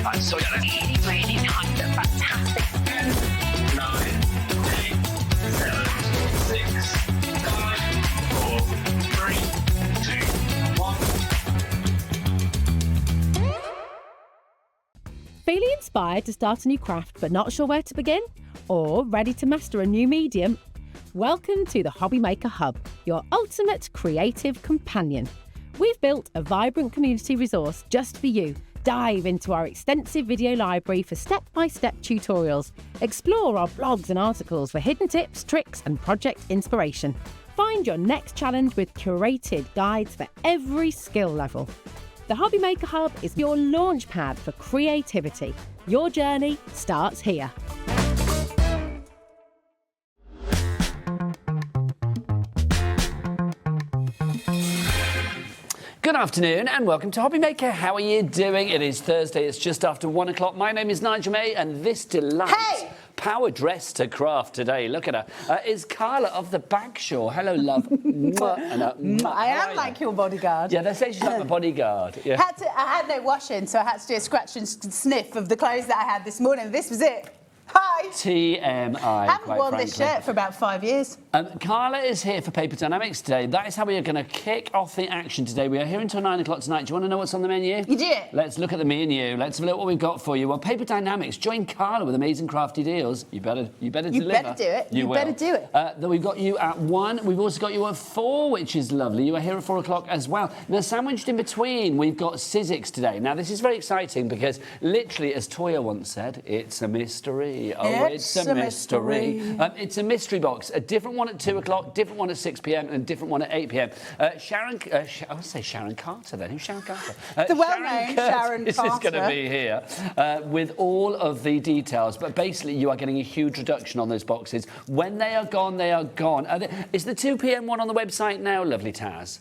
Right, so we got really, really nice and fantastic. 10, 9, 8, 7, 6, 5, 4, 3, 2, 1. Feeling inspired to start a new craft but not sure where to begin? Or ready to master a new medium? Welcome to the Hobby Maker Hub, your ultimate creative companion. We've built a vibrant community resource just for you. Dive into our extensive video library for step-by-step tutorials. Explore our blogs and articles for hidden tips, tricks and project inspiration. Find your next challenge with curated guides for every skill level. The Hobby Maker Hub is your launch pad for creativity. Your journey starts here. Good afternoon and welcome to Hobby Maker. How are you doing? It is Thursday, it's just after 1 o'clock. My name is Nigel May and this delight, power dress to craft today, look at her, is Carla of the Backshore. Hello, love. I am like your bodyguard. Yeah, they say she's like my bodyguard. Yeah. I had no washing, so I had to do a scratch and sniff of the clothes that I had this morning. This was it. Hi. TMI. I haven't worn this shirt for about 5 years. Carla is here for Paper Dynamics today. That is how we are going to kick off the action today. We are here until 9 o'clock tonight. Do you want to know what's on the menu? You do. Let's look at the menu. Let's have a look what we've got for you. Well, Paper Dynamics, join Carla with amazing crafty deals. You better deliver. You better do it. You better do it. Then we've got you at 1. We've also got you at 4, which is lovely. You are here at 4 o'clock as well. Now, sandwiched in between, we've got Sizzix today. Now, this is very exciting because literally, as Toya once said, it's a mystery. Oh, it's a mystery. It's a mystery box. A different one at 2 o'clock, different one at 6 p.m. and a different one at 8 p.m. I would say Sharon Carter then. Who's Sharon Carter? The well-known Sharon Carter. Is going to be here with all of the details. But basically, you are getting a huge reduction on those boxes. When they are gone, they are gone. Is the 2 p.m. one on the website now, lovely Taz?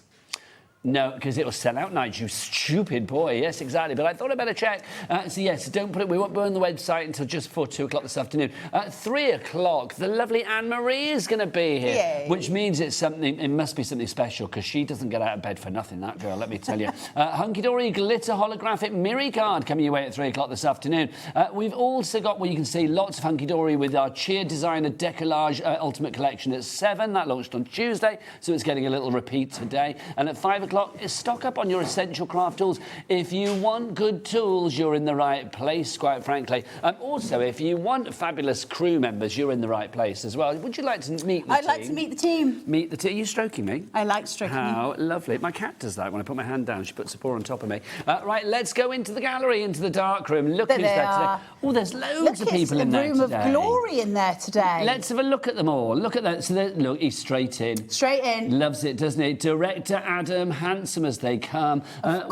No, because it'll sell out, Nigel, you stupid boy. Yes, exactly. But I thought I'd better check. So, yes, don't put it. We won't burn the website until just before 2 o'clock this afternoon. At 3 o'clock, the lovely Anne-Marie is going to be here. Yay. Which means it's something. It must be something special because she doesn't get out of bed for nothing, that girl, let me tell you. Hunkydory glitter holographic Miri card coming your way at 3 o'clock this afternoon. We've also got, well, you can see lots of Hunkydory with our Cheer Designer Decollage Ultimate Collection at 7. That launched on Tuesday, so it's getting a little repeat today. And at 5 o'clock, stock up on your essential craft tools. If you want good tools, you're in the right place, quite frankly. Also, if you want fabulous crew members, you're in the right place as well. Would you like to meet the team? I'd like to meet the team. Meet the team. Are you stroking me? I like stroking you. How lovely. My cat does that when I put my hand down. She puts a paw on top of me. Right, let's go into the gallery, into the dark room. Look who's there today. Oh, there's loads of people in there today. Look, it's a room of glory in there today. Let's have a look at them all. Look at that. So look, he's straight in. Straight in. Loves it, doesn't he? Director Adam, handsome as they come.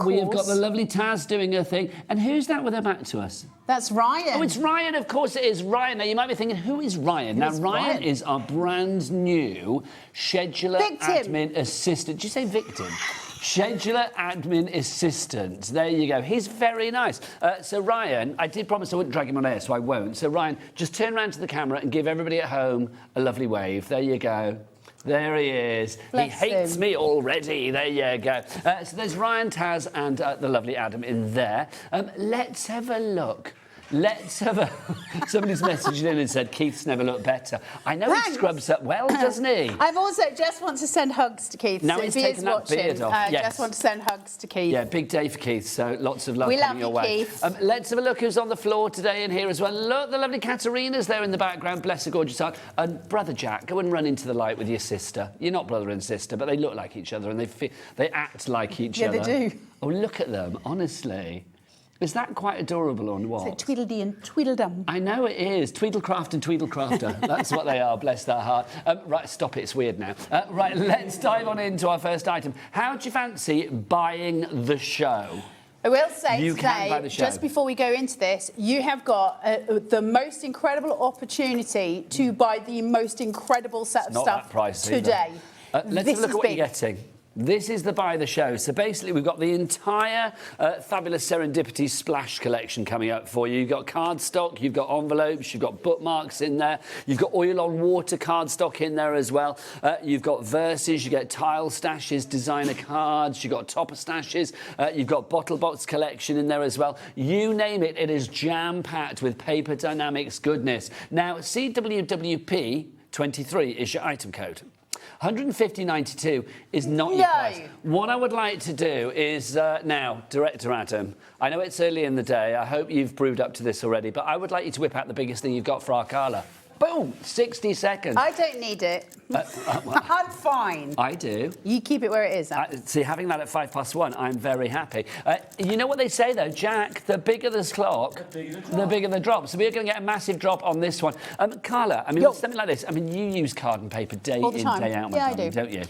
We have got the lovely Taz doing her thing. And who's that with her back to us? That's Ryan. Oh, it's Ryan, of course it is Ryan. Now, you might be thinking, who is Ryan? Now, Ryan is our brand new scheduler, admin assistant. Did you say victim? Scheduler admin assistant. There you go. He's very nice. So, Ryan, I did promise I wouldn't drag him on air, so I won't. So, Ryan, just turn around to the camera and give everybody at home a lovely wave. There you go. There he is. Bless he hates him. me already. There you go. So there's Ryan, Taz and the lovely Adam in there. Let's have a look. Let's have a... Somebody's messaged in and said, Keith's never looked better. I know he scrubs up well, doesn't he? I've also just want to send hugs to Keith. Now so he's if he taken is that watching, beard off. Yes. just want to send hugs to Keith. Yeah, big day for Keith, so lots of love We coming love your you, way. Keith. Let's have a look who's on the floor today and here as well. Look, the lovely Katarina's there in the background. Bless her gorgeous heart. And Brother Jack, go and run into the light with your sister. You're not brother and sister, but they look like each other and they act like each other. Yeah, they do. Oh, look at them, honestly. Is that quite adorable on what? It's like Tweedledee and Tweedledum. I know it is. Tweedlecraft and Tweedlecrafter. That's what they are, bless their heart. Right, stop it, it's weird now. Right, let's dive on into our first item. How do you fancy buying the show? I will say You can buy today, the show. just before we go into this, you have got the most incredible opportunity to buy the most incredible set of Not stuff that pricey, today. Let's This have a look is at what big. you're getting. This is the buy the show. So basically, we've got the entire fabulous Serendipity Splash collection coming up for you. You've got cardstock, you've got envelopes, you've got bookmarks in there, you've got oil on water cardstock in there as well. You've got verses, you get tile stashes, designer cards, you've got topper stashes, you've got bottle box collection in there as well. You name it, it is jam-packed with Paper Dynamics goodness. Now, CWWP23 is your item code. 150.92 is not your price. What I would like to do is now, Director Adam, I know it's early in the day. I hope you've brewed up to this already, but I would like you to whip out the biggest thing you've got for our Carla. Boom! 60 seconds. I don't need it. I'm fine. I do. You keep it where it is. See, having that at 1:05, I'm very happy. You know what they say, though, Jack? The bigger the clock, the bigger the drop. So we're going to get a massive drop on this one. Carla, I mean, something like this. I mean, you use card and paper day in, day out, I do. don't you?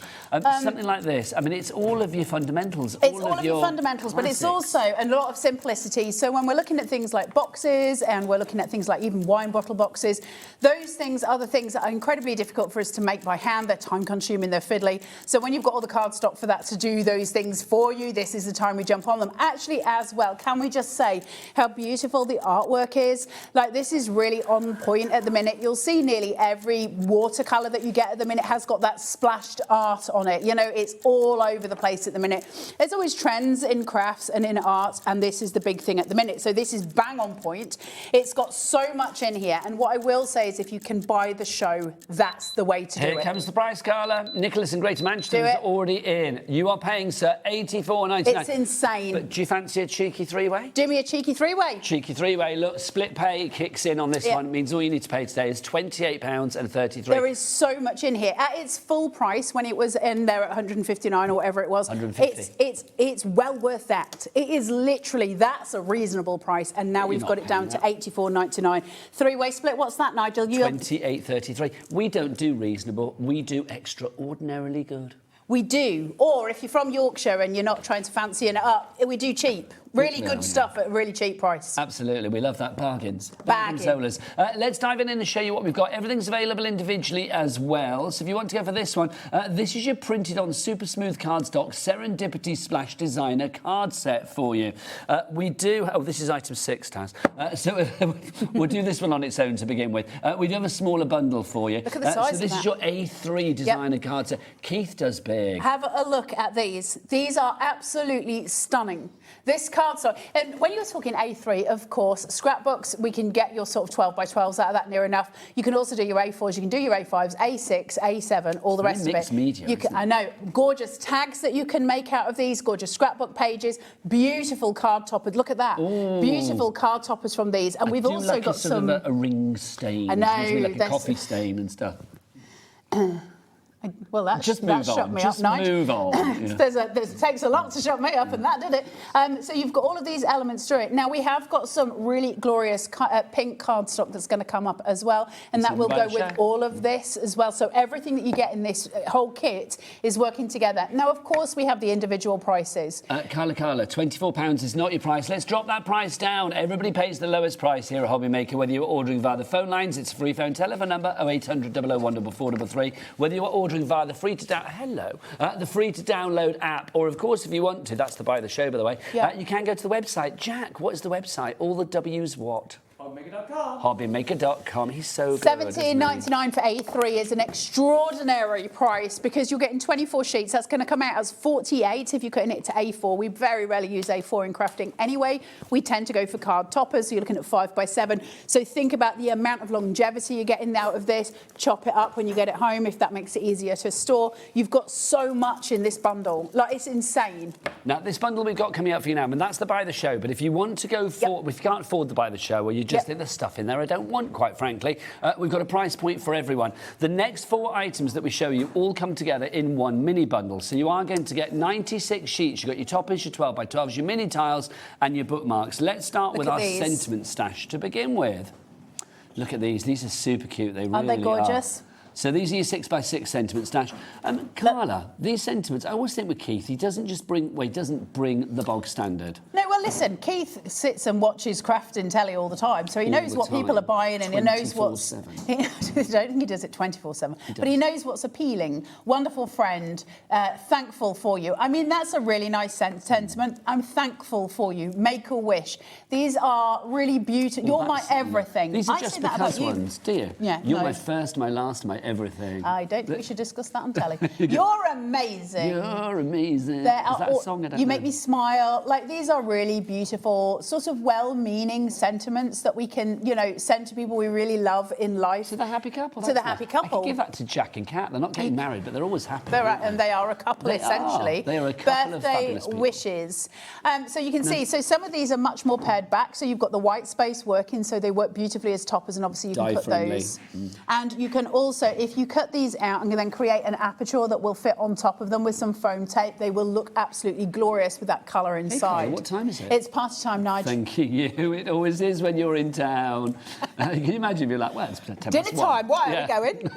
Something like this. I mean, it's all of your fundamentals. It's all of your fundamentals, classics. But it's also a lot of simplicity. So when we're looking at things like boxes and we're looking at things like even wine bottle boxes, those things are the things that are incredibly difficult for us to make by hand. They're time-consuming, they're fiddly. So when you've got all the cardstock for that to do those things for you, this is the time we jump on them. Actually, as well, can we just say how beautiful the artwork is? Like, this is really on point at the minute. You'll see nearly every watercolour that you get at the minute has got that splashed art on it. You know, it's all over the place at the minute. There's always trends in crafts and in art, and this is the big thing at the minute. So this is bang on point. It's got so much in here. And what I will say is if you can buy the show, that's the way to do it. Here comes the price, Carla. Nicholas in Greater Manchester is already in. You are paying, sir, £84.99. It's insane. But do you fancy a cheeky three-way? Do me a cheeky three-way. Cheeky three-way. Look, split pay kicks in on this one. It means all you need to pay today is £28.33. There is so much in here. At its full price, when it was in there at 159 or whatever it was, 150. It's well worth that. It is literally, that's a reasonable price. And now we've got it down to £84.99. Three-way split, what's that, Nigel? £28.33. We don't do reasonable. We do extraordinarily good. We do. Or if you're from Yorkshire and you're not trying to fancy it up, we do cheap. Really good stuff at a really cheap price. Absolutely. We love that. Bargains. Bargain solars. Let's dive in and show you what we've got. Everything's available individually as well. So if you want to go for this one, this is your printed on super smooth cardstock Serendipity Splash Designer card set for you. We do... Oh, this is item 6, Taz. So we'll do this one on its own to begin with. We do have a smaller bundle for you. Look at the size So this is your A3 designer card set. Keith does big. Have a look at these. These are absolutely stunning. This cardstock, and when you're talking A3, of course, scrapbooks, we can get your sort of 12 by 12s out of that near enough. You can also do your A4s, you can do your A5s, A6, A7, all the rest of it. Mixed media, I know. Gorgeous tags that you can make out of these, gorgeous scrapbook pages, beautiful card toppers. Look at that. Ooh. Beautiful card toppers from these. And we've also got some... Sort of a ring stain. I know. Like a coffee stain and stuff. Well, that shut me up, Nigel. Just move on. It takes a lot to shut me up, and that did it. So you've got all of these elements through it. Now, we have got some really glorious pink cardstock that's going to come up as well, and that will go with all of this as well. So everything that you get in this whole kit is working together. Now, of course, we have the individual prices. Carla, £24 is not your price. Let's drop that price down. Everybody pays the lowest price here at Hobby Maker. Whether you're ordering via the phone lines, it's a free phone telephone number, 0800 001 433. Whether you're ordering via the free to download app, or of course if you want to, that's the buy the show by the way, you can go to the website. Jack, what is the website? All the W's what? Hobbymaker.com. Hobbymaker.com. He's so good. $17.99 for A3 is an extraordinary price because you're getting 24 sheets. That's going to come out as 48 if you're cutting it to A4. We very rarely use A4 in crafting anyway. We tend to go for card toppers, so you're looking at 5 by 7. So think about the amount of longevity you're getting out of this. Chop it up when you get it home if that makes it easier to store. You've got so much in this bundle. Like, it's insane. Now, this bundle we've got coming up for you now, and that's the buy the show. But if you want to go for, if you can't afford the buy the show, or you just think there's stuff in there I don't want, quite frankly, we've got a price point for everyone. The next 4 items that we show you all come together in one mini bundle. So you are going to get 96 sheets. You've got your toppers, your 12 by 12s, your mini tiles, and your bookmarks. Let's start with our sentiment stash to begin with. Look at these. These are super cute. They really are. Aren't they gorgeous? So these are your 6x6 sentiment stash. Carla, these sentiments, I always think with Keith, he doesn't bring the bog standard. No, well, listen, Keith sits and watches crafting telly all the time, so he All knows the what people are time. buying, and he knows what's... 24/7. I don't think he does it 24/7, but he knows what's appealing. Wonderful friend, thankful for you. I mean, that's a really nice sentiment. I'm thankful for you. Make a wish. These are really beautiful. You're my everything. These are I just say that because about you. ones, do you? Yeah, You're no. my first, my last, my everything. I don't think we should discuss that on telly. You're amazing. You're amazing. Is There are that a song? I don't you know. make me smile. Like, these are really beautiful, sort of well-meaning sentiments that we can, you know, send to people we really love in life. To the happy couple. To the that's happy nice. I couple. could give that to Jack and Kat. They're not getting married, but they're always happy. And they are a couple, They essentially. are. They are a couple of Birthday fabulous people. wishes. So you can see, so some of these are much more pared back. So you've got the white space working, so they work beautifully as toppers, and obviously you can put Dye-friendly. those. And you can also, if you cut these out and then create an aperture that will fit on top of them with some foam tape, they will look absolutely glorious with that colour inside. what time is it? It's party time, Nigel. Thanking you. It always is when you're in town. Can you imagine if you're like, well, it's 10 Dinner past 1. time, why Yeah. are we going?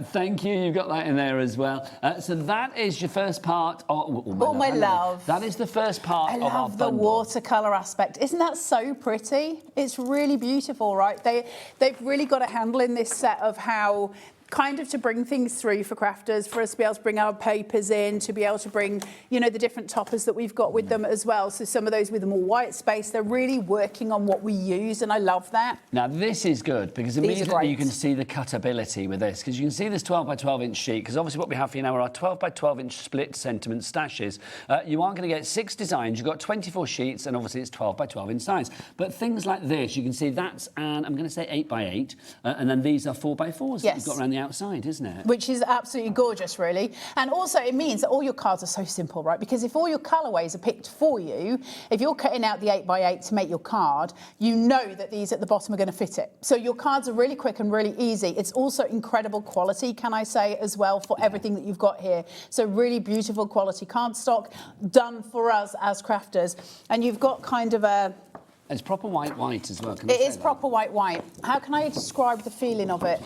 Thank you. You've got that in there as well. So that is your first part. Oh, my love. That is the first part I of our love the bundle. watercolour aspect. Isn't that so pretty? It's really beautiful, right? They've really got a handle in this set of how kind of to bring things through for crafters, for us to be able to bring our papers in, to be able to bring, you know, the different toppers that we've got with them as well. So some of those with the more white space, they're really working on what we use, and I love that. Now, this is good because These are immediately great. you can see the cutability with this, because you can see this 12 by 12 inch sheet, because obviously what we have for you now are our 12 by 12 inch split sentiment stashes. You are going to get 6 designs. You've got 24 sheets, and obviously it's 12 by 12 in size. But things like this, you can see that's, and I'm going to say 8 by 8, and then these are 4 by 4s that Yes. you've got around the outside, isn't it? Which is absolutely gorgeous, really. And also it means that all your cards are so simple, right? Because if all your colourways are picked for you, if you're cutting out the 8 by 8 to make your card, you know that these at the bottom are going to fit it. So your cards are really quick and really easy. It's also incredible quality, can I say, as well, for everything that you've got here. So really beautiful quality cardstock done for us as crafters. And you've got kind of a... It's proper white as well. Can I It say is that? proper white. How can I describe the feeling of it?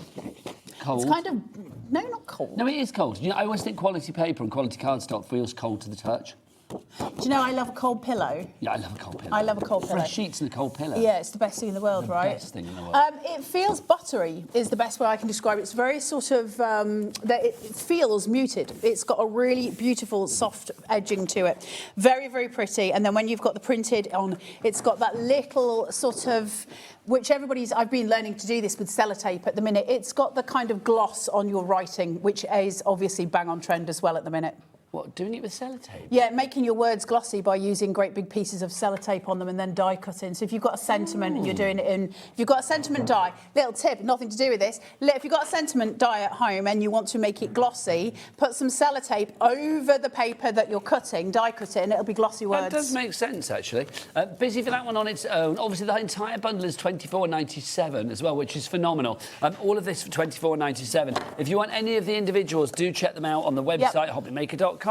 Cold. It's kind of... No, not cold. No, it is cold. You know, I always think quality paper and quality cardstock feels cold to the touch. Do you know I love a cold pillow? Yeah, I love a cold pillow. I love a cold pillow. Fresh sheets and a cold pillow. Yeah, it's the best thing in the world, right? Best thing in the world. It feels buttery, is the best way I can describe it. It's very sort of, it feels muted. It's got a really beautiful, soft edging to it. Very, very pretty. And then when you've got the printed on, it's got that little sort of, which I've been learning to do this with sellotape at the minute. It's got the kind of gloss on your writing, which is obviously bang on trend as well at the minute. What, doing it with sellotape? Yeah, making your words glossy by using great big pieces of sellotape on them and then die cutting. So if you've got a sentiment and you're doing it in, if you've got a sentiment die, little tip, nothing to do with this, if you've got a sentiment die at home and you want to make it glossy, put some sellotape over the paper that you're cutting, die cut it, and it'll be glossy words. That does make sense, actually. Busy for that one on its own. Obviously, the entire bundle is $24.97 as well, which is phenomenal. All of this for $24.97. If you want any of the individuals, do check them out on the website, hobbymaker.com.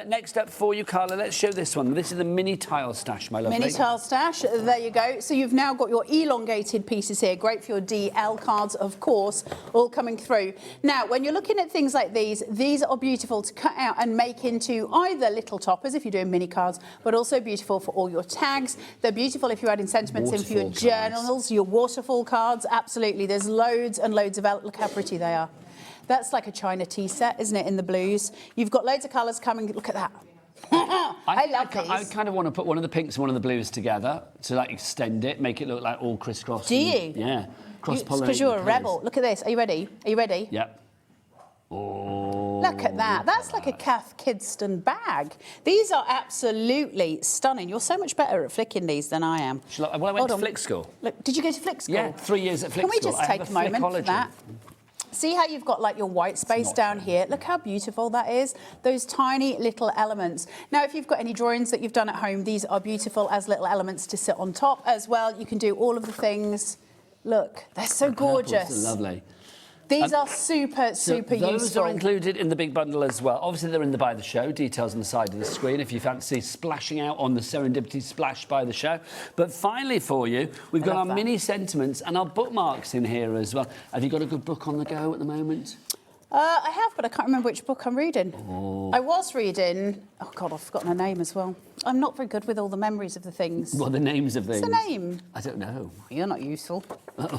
Next up for you, Carla, let's show this one. This is the mini tile stash, my lovely. Mini tile stash, there you go. So you've now got your elongated pieces here, great for your DL cards, of course, all coming through. Now, when you're looking at things like these are beautiful to cut out and make into either little toppers if you're doing mini cards, but also beautiful for all your tags. They're beautiful if you're adding sentiments in for your Waterfall cards. journals, your waterfall cards, absolutely. There's loads and loads of, look how pretty they are. That's like a China tea set, isn't it, in the blues? You've got loads of colours coming. Look at that. I love these. I kind of want to put one of the pinks and one of the blues together to like extend it, make it look like all crisscross. Do you? Yeah. Cross-pollinating. Because you're a colours. rebel. Look at this. Are you ready? Are you ready? Yep. Oh. Look at that. That's like a Kath Kidston bag. These are absolutely stunning. You're so much better at flicking these than I am. Well, I went Hold to on. flick school. Look, did you go to flick school? Yeah, 3 years at flick Can we school. just I have take a a moment for flickology. that? See how you've got like your white space not down fair. here? Look how beautiful that is. Those tiny little elements. Now, if you've got any drawings that you've done at home, these are beautiful as little elements to sit on top as well. You can do all of the things. Look, they're so Purples are gorgeous. lovely. These are super Those useful. are included in the big bundle as well. Obviously, they're in the Buy the Show, details on the side of the screen if you fancy splashing out on the Serendipity Splash Buy the Show. But finally for you, we've got our mini sentiments and our bookmarks in here as well. Have you got a good book on the go at the moment? I have, but I can't remember which book I'm reading. I was reading... Oh, God, I've forgotten her name as well. I'm not very good with all the memories of the things. What are the names of things? What's the name? I don't know. You're not useful. What's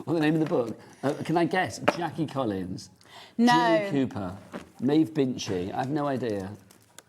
the name of the book? Can I guess? Jackie Collins. No. Julie Cooper. Maeve Binchy. I have no idea.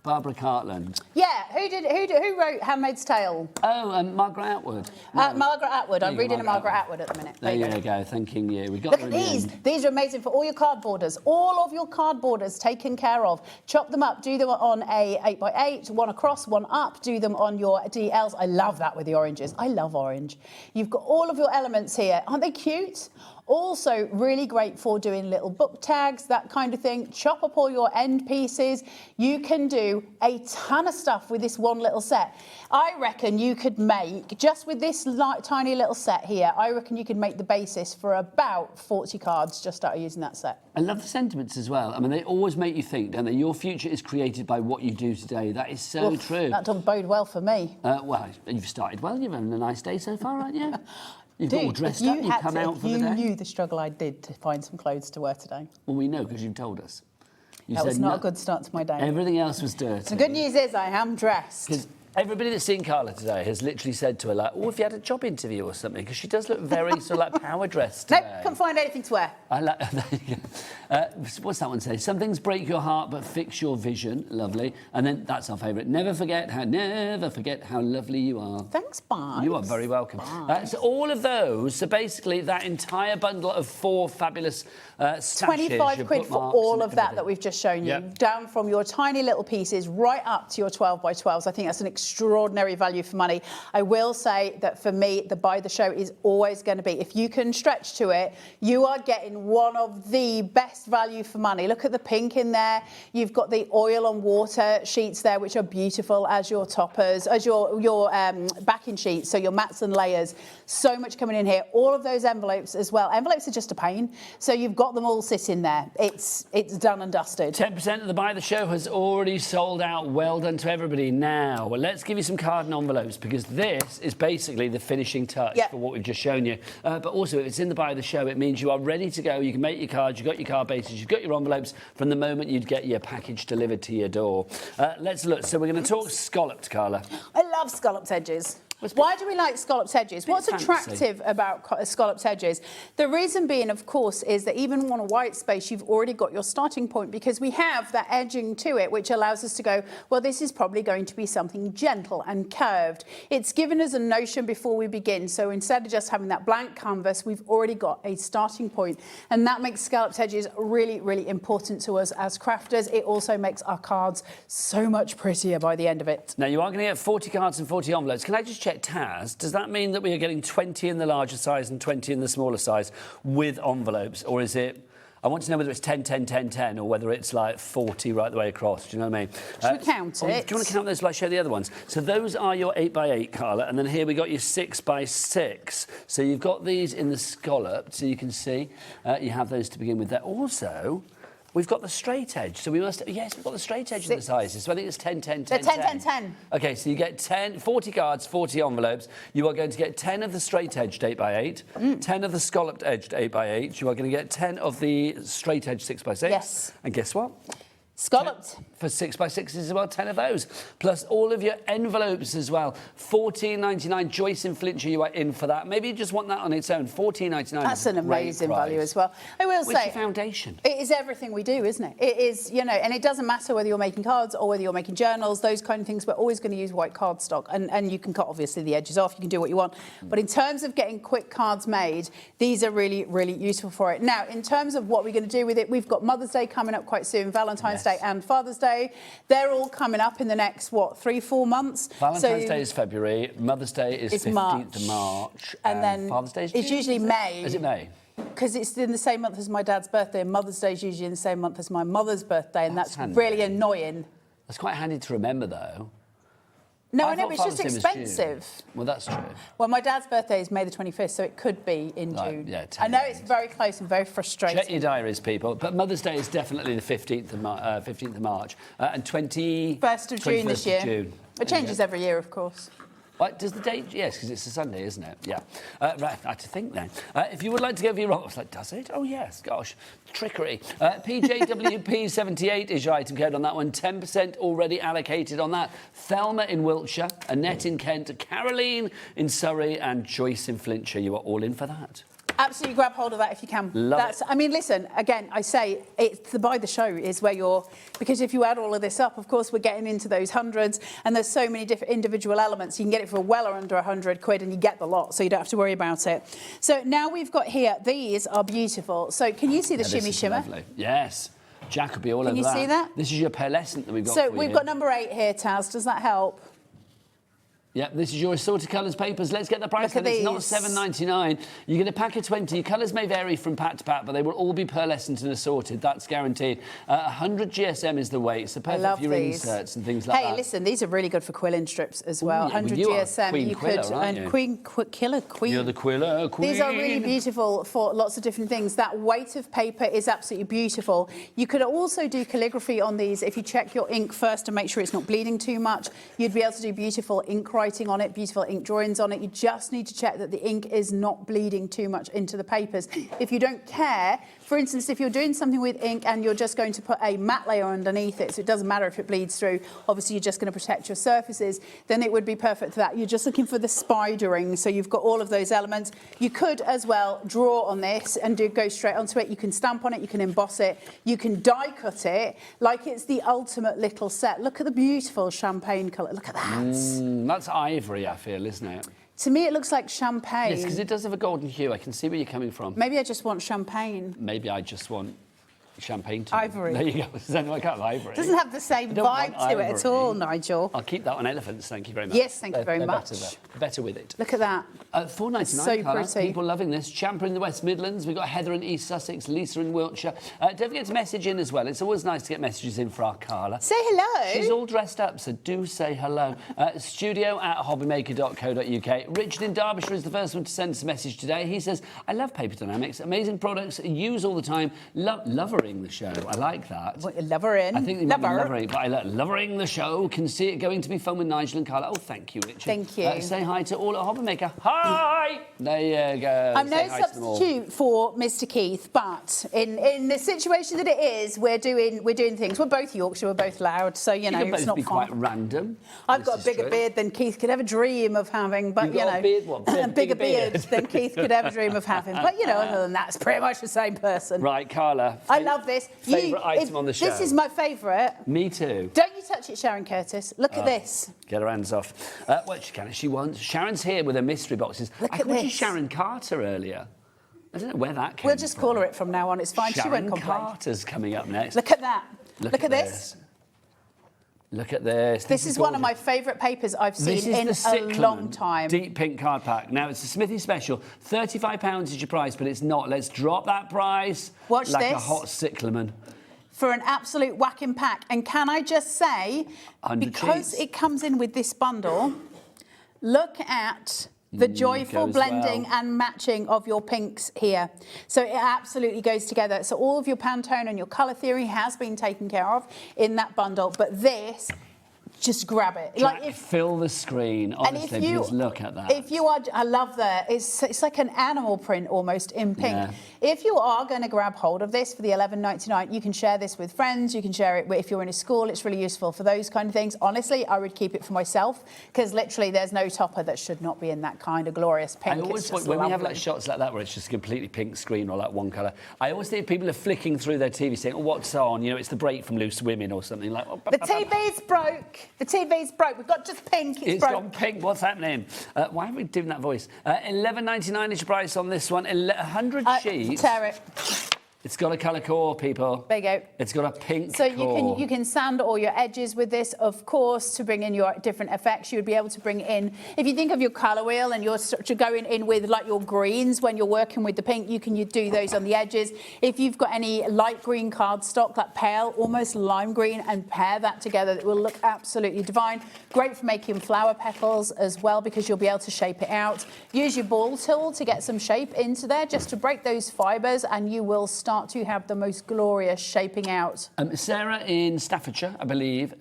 Barbara Cartland. Yeah, who wrote Handmaid's Tale? Oh, Margaret Atwood. No. Margaret Atwood. I'm There you go, reading a Margaret Atwood at the minute. There you go, thanking you. We got Look there at in the these. end. These are amazing for all your card borders. All of your card borders taken care of. Chop them up. Do them on a 8x8, one across, one up. Do them on your DLs. I love that with the oranges. I love orange. You've got all of your elements here. Aren't they cute? Also, really great for doing little book tags, that kind of thing. Chop up all your end pieces. You can do a ton of stuff with this one little set. I reckon you could make, just with this tiny little set here, I reckon you could make the basis for about 40 cards just out of using that set. I love the sentiments as well. I mean, they always make you think, don't they? Your future is created by what you do today. That is so true. That doesn't bode well for me. Well, you've started well. You've had a nice day so far, haven't you? You've got all dressed if you up, you've come out for the day. You knew the struggle I did to find some clothes to wear today. Well, we know because you've told us. You That was said not no- a good start to my day. Everything else was dirty. The good news is I am dressed. Because everybody that's seen Carla today has literally said to her, like, oh, if you had a job interview or something, because she does look very sort of like power dressed Nope, today. couldn't find anything to wear. I like. What's that one say? Some things break your heart but fix your vision. Lovely. And then that's our favourite. Never forget how lovely you are. Thanks, Barnes. You are very welcome. So all of those. So basically, that entire bundle of 4 fabulous stashes. 25 your quid for bookmarks all and of that everything. we've just shown you. Yep. Down from your tiny little pieces right up to your 12 by 12s. I think that's an extraordinary value for money. I will say that for me, the Buy the Show is always going to be, if you can stretch to it, you are getting one of the best value for money. Look at the pink in there. You've got the oil and water sheets there, which are beautiful as your toppers, as your backing sheets, so your mats and layers. So much coming in here. All of those envelopes as well. Envelopes are just a pain. So you've got them all sitting there. It's done and dusted. 10% of the Buy the Show has already sold out. Well done to everybody. Now, let's give you some card and envelopes, because this is basically the finishing touch for what we've just shown you. But also, if it's in the Buy the Show, it means you are ready to go. You can make your cards, you've got your card bases, you've got your envelopes from the moment you'd get your package delivered to your door. Let's look. So we're going to talk scalloped, Carla. I love scalloped edges. Why do we like scalloped edges? What's fancy. attractive about scalloped edges? The reason being, of course, is that even on a white space, you've already got your starting point, because we have that edging to it, which allows us to go, well, this is probably going to be something gentle and curved. It's given us a notion before we begin. So instead of just having that blank canvas, we've already got a starting point. And that makes scalloped edges really, really important to us as crafters. It also makes our cards so much prettier by the end of it. Now, you are going to get 40 cards and 40 envelopes. Can I just check, Taz, does that mean that we are getting 20 in the larger size and 20 in the smaller size with envelopes? Or is it... I want to know whether it's 10, 10, 10, 10, or whether it's like 40 right the way across. Do you know what I mean? Should we count it? Do you want to count those while I show the other ones? So those are your 8x8, Carla, and then here we got your 6x6. So you've got these in the scallop, so you can see you have those to begin with there. Also, we've got the straight edge. So we must... Yes, we've got the straight edge in the sizes. So I think it's 10, 10, 10, 10, 10, 10. OK, so you get 40 cards, 40 envelopes. You are going to get 10 of the straight-edged 8x8, 10 of the scalloped-edged 8x8. You are going to get 10 of the straight-edged 6x6. Yes. And guess what? Scalloped. For 6x6s as well, 10 of those. Plus all of your envelopes as well. $14.99. Joyce in Flintshire, you are in for that. Maybe you just want that on its own. $14.99. That's an amazing value as well. I will Where's say... your foundation? It is everything we do, isn't it? It is, you know, and it doesn't matter whether you're making cards or whether you're making journals, those kind of things. We're always going to use white cardstock. And you can cut, obviously, the edges off. You can do what you want. But in terms of getting quick cards made, these are really, really useful for it. Now, in terms of what we're going to do with it, we've got Mother's Day coming up quite soon, Valentine's Day and Father's Day. They're all coming up in the next, 3-4 months? Valentine's Day is February. Mother's Day is 15th of March. And then Father's Day is it's June, usually May. Is it May? Because it's in the same month as my dad's birthday, and Mother's Day is usually in the same month as my mother's birthday, and that's handy. really annoying. That's quite handy to remember, though. No, I know, thought but it's just Father's Day was June. expensive. Well, that's true. Well, my dad's birthday is May the 25th, so it could be in Right, June. yeah, I know it's very close and very frustrating. Check your diaries, people. But Mother's Day is definitely the 15th of March. And 1st of June this year. June. It changes every year, of course. What, does the date? Yes, because it's a Sunday, isn't it? Yeah. Right, I had to think then. If you would like to go for your roll, I was like, does it? Oh, yes, gosh. Trickery. PJWP78 is your item code on that one. 10% already allocated on that. Thelma in Wiltshire, Annette in Kent, Caroline in Surrey, and Joyce in Flintshire. You are all in for that. Absolutely grab hold of that if you can. I mean, listen, again, I say it's the buy the show is where you're, because if you add all of this up, of course, we're getting into those hundreds, and there's so many different individual elements. You can get it for well under 100 quid and you get the lot, so you don't have to worry about it. So now we've got here, these are beautiful. So can you see the shimmy shimmer? Lovely. Yes. Jack will be all over that. Can you see that? This is your pearlescent that we've got So for you we've here. got number 8 here, Taz. Does that help? Yep, this is your assorted colours papers. Let's get the price. Look at It's not these. $7.99. You get a pack of 20. Your colours may vary from pack to pack, but they will all be pearlescent and assorted. That's guaranteed. 100 GSM is the weight. So perfect love for your these. inserts and things like that. Hey, listen, these are really good for quilling strips as well. Ooh, yeah, 100 well, you are GSM, Queen you Quiller, could, aren't and you? Killer Queen. You're the quiller queen. These are really beautiful for lots of different things. That weight of paper is absolutely beautiful. You could also do calligraphy on these. If you check your ink first to make sure it's not bleeding too much, you'd be able to do beautiful ink writing on it, beautiful ink drawings on it. You just need to check that the ink is not bleeding too much into the papers. If you don't care, for instance, if you're doing something with ink and you're just going to put a matte layer underneath it, so it doesn't matter if it bleeds through, obviously you're just going to protect your surfaces, then it would be perfect for that. You're just looking for the spidering, so you've got all of those elements. You could as well draw on this and go straight onto it. You can stamp on it, you can emboss it, you can die cut it, like it's the ultimate little set. Look at the beautiful champagne colour. Look at that. That's ivory, I feel, isn't it? To me, it looks like champagne. Yes, because it does have a golden hue. I can see where you're coming from. Maybe I just want champagne. Maybe I just want champagne too. Ivory. There you go. No, I can't have ivory. It doesn't have the same I don't vibe want to it at ivory. all, Nigel. I'll keep that on elephants, thank you very much. Yes, thank you very They're much. Better with it. Look at that. $4.99. So Carla. pretty. People loving this. Champer in the West Midlands. We've got Heather in East Sussex, Lisa in Wiltshire. Don't forget to message in as well. It's always nice to get messages in for our Carla. Say hello. She's all dressed up, so do say hello. studio@hobbymaker.co.uk. Richard in Derbyshire is the first one to send us a message today. He says, I love Paper Dynamics. Amazing products, use all the time. Lovering the show. I like that. What, you love her in? I think they might be lovering, but I like lovering the show. Can see it going to be fun with Nigel and Carla. Oh, thank you, Richard. Thank you. Say hi to all at Hobbymaker. Hi! There you go. I'm Say no hi to them all. substitute for Mr. Keith, but in the situation that it is, we're doing things. We're both Yorkshire, we're both loud, so you know You can it's both not be fun. quite random. I've This got a is bigger true. beard than Keith could ever dream of having, but You've got a beard, what? a bigger beard beard. than Keith could ever dream of having. But you know, other than that, it's pretty much the same person. Right, Carla. I love this. Favourite item on the show? This is my favourite. Me too. Don't you touch it, Sharon Curtis. Look at this. Get her hands off. What she can if she wants. Sharon's here with her mystery boxes. Look I at called you this. Sharon Carter earlier. I don't know where that came We'll just from. call her it from now on. It's fine. She Sharon won't complain. Carter's coming up next. Look at that. Look at this. Look at this. This is one of gorgeous. my favourite papers I've This seen is in the a Cyclamen long time. Deep pink card pack. Now, it's a Smithy special. £35 is your price, but it's not. Let's drop that price. Watch like a this. hot cyclamen. For an absolute whacking pack. And can I just say, 100 because cheese. it comes in with this bundle, look at the joyful goes blending well. and matching of your pinks here. So it absolutely goes together. So all of your Pantone and your colour theory has been taken care of in that bundle. But this, just grab it. Jack, fill the screen. Honestly, because look at that. If you are, I love that. It's like an animal print almost in pink. Yeah. If you are going to grab hold of this for the $11.99, you can share this with friends. You can share it if you're in a school. It's really useful for those kind of things. Honestly, I would keep it for myself because literally there's no topper that should not be in that kind of glorious pink. I always It's want, just when we have lovely. like shots like that where it's just a completely pink screen or like one colour, I always think people are flicking through their TV saying, oh, what's on? You know, it's the break from Loose Women or something like that. The TV's broke. The TV's broke. We've got just pink. It's broke. gone pink. What's happening? Why are we doing that voice? $11.99 is your price on this one. 100 sheets. Tear it. It's got a colour core, people. There you go. It's got a pink So core. you can sand all your edges with this, of course, to bring in your different effects. You would be able to bring in, if you think of your colour wheel and you're going in with like your greens when you're working with the pink, you can do those on the edges. If you've got any light green cardstock, that pale, almost lime green, and pair that together, it will look absolutely divine. Great for making flower petals as well, because you'll be able to shape it out. Use your ball tool to get some shape into there, just to break those fibres, and you will start to have the most glorious shaping out. Sarah in Staffordshire, I believe,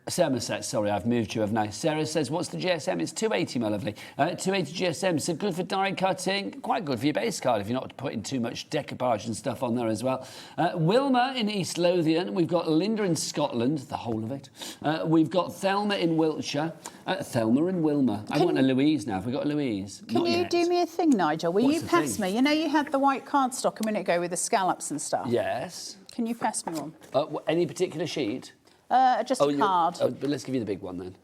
Somerset, sorry, I've moved you, haven't I? Sarah says, what's the GSM? It's 280, my lovely. 280 GSM, so good for die cutting, quite good for your base card if you're not putting too much decoupage and stuff on there as well. Wilma in East Lothian, we've got Linda in Scotland, the whole of it. We've got Thelma in Wiltshire. Thelma and Wilma. I want a Louise now. Have we got a Louise? Can you do me a thing, Nigel? Will What's you the pass thing? me? You know you had the white cardstock a minute ago with the scallops and stuff. Yes. Can you pass me one? Any particular sheet? Just a card. But let's give you the big one then.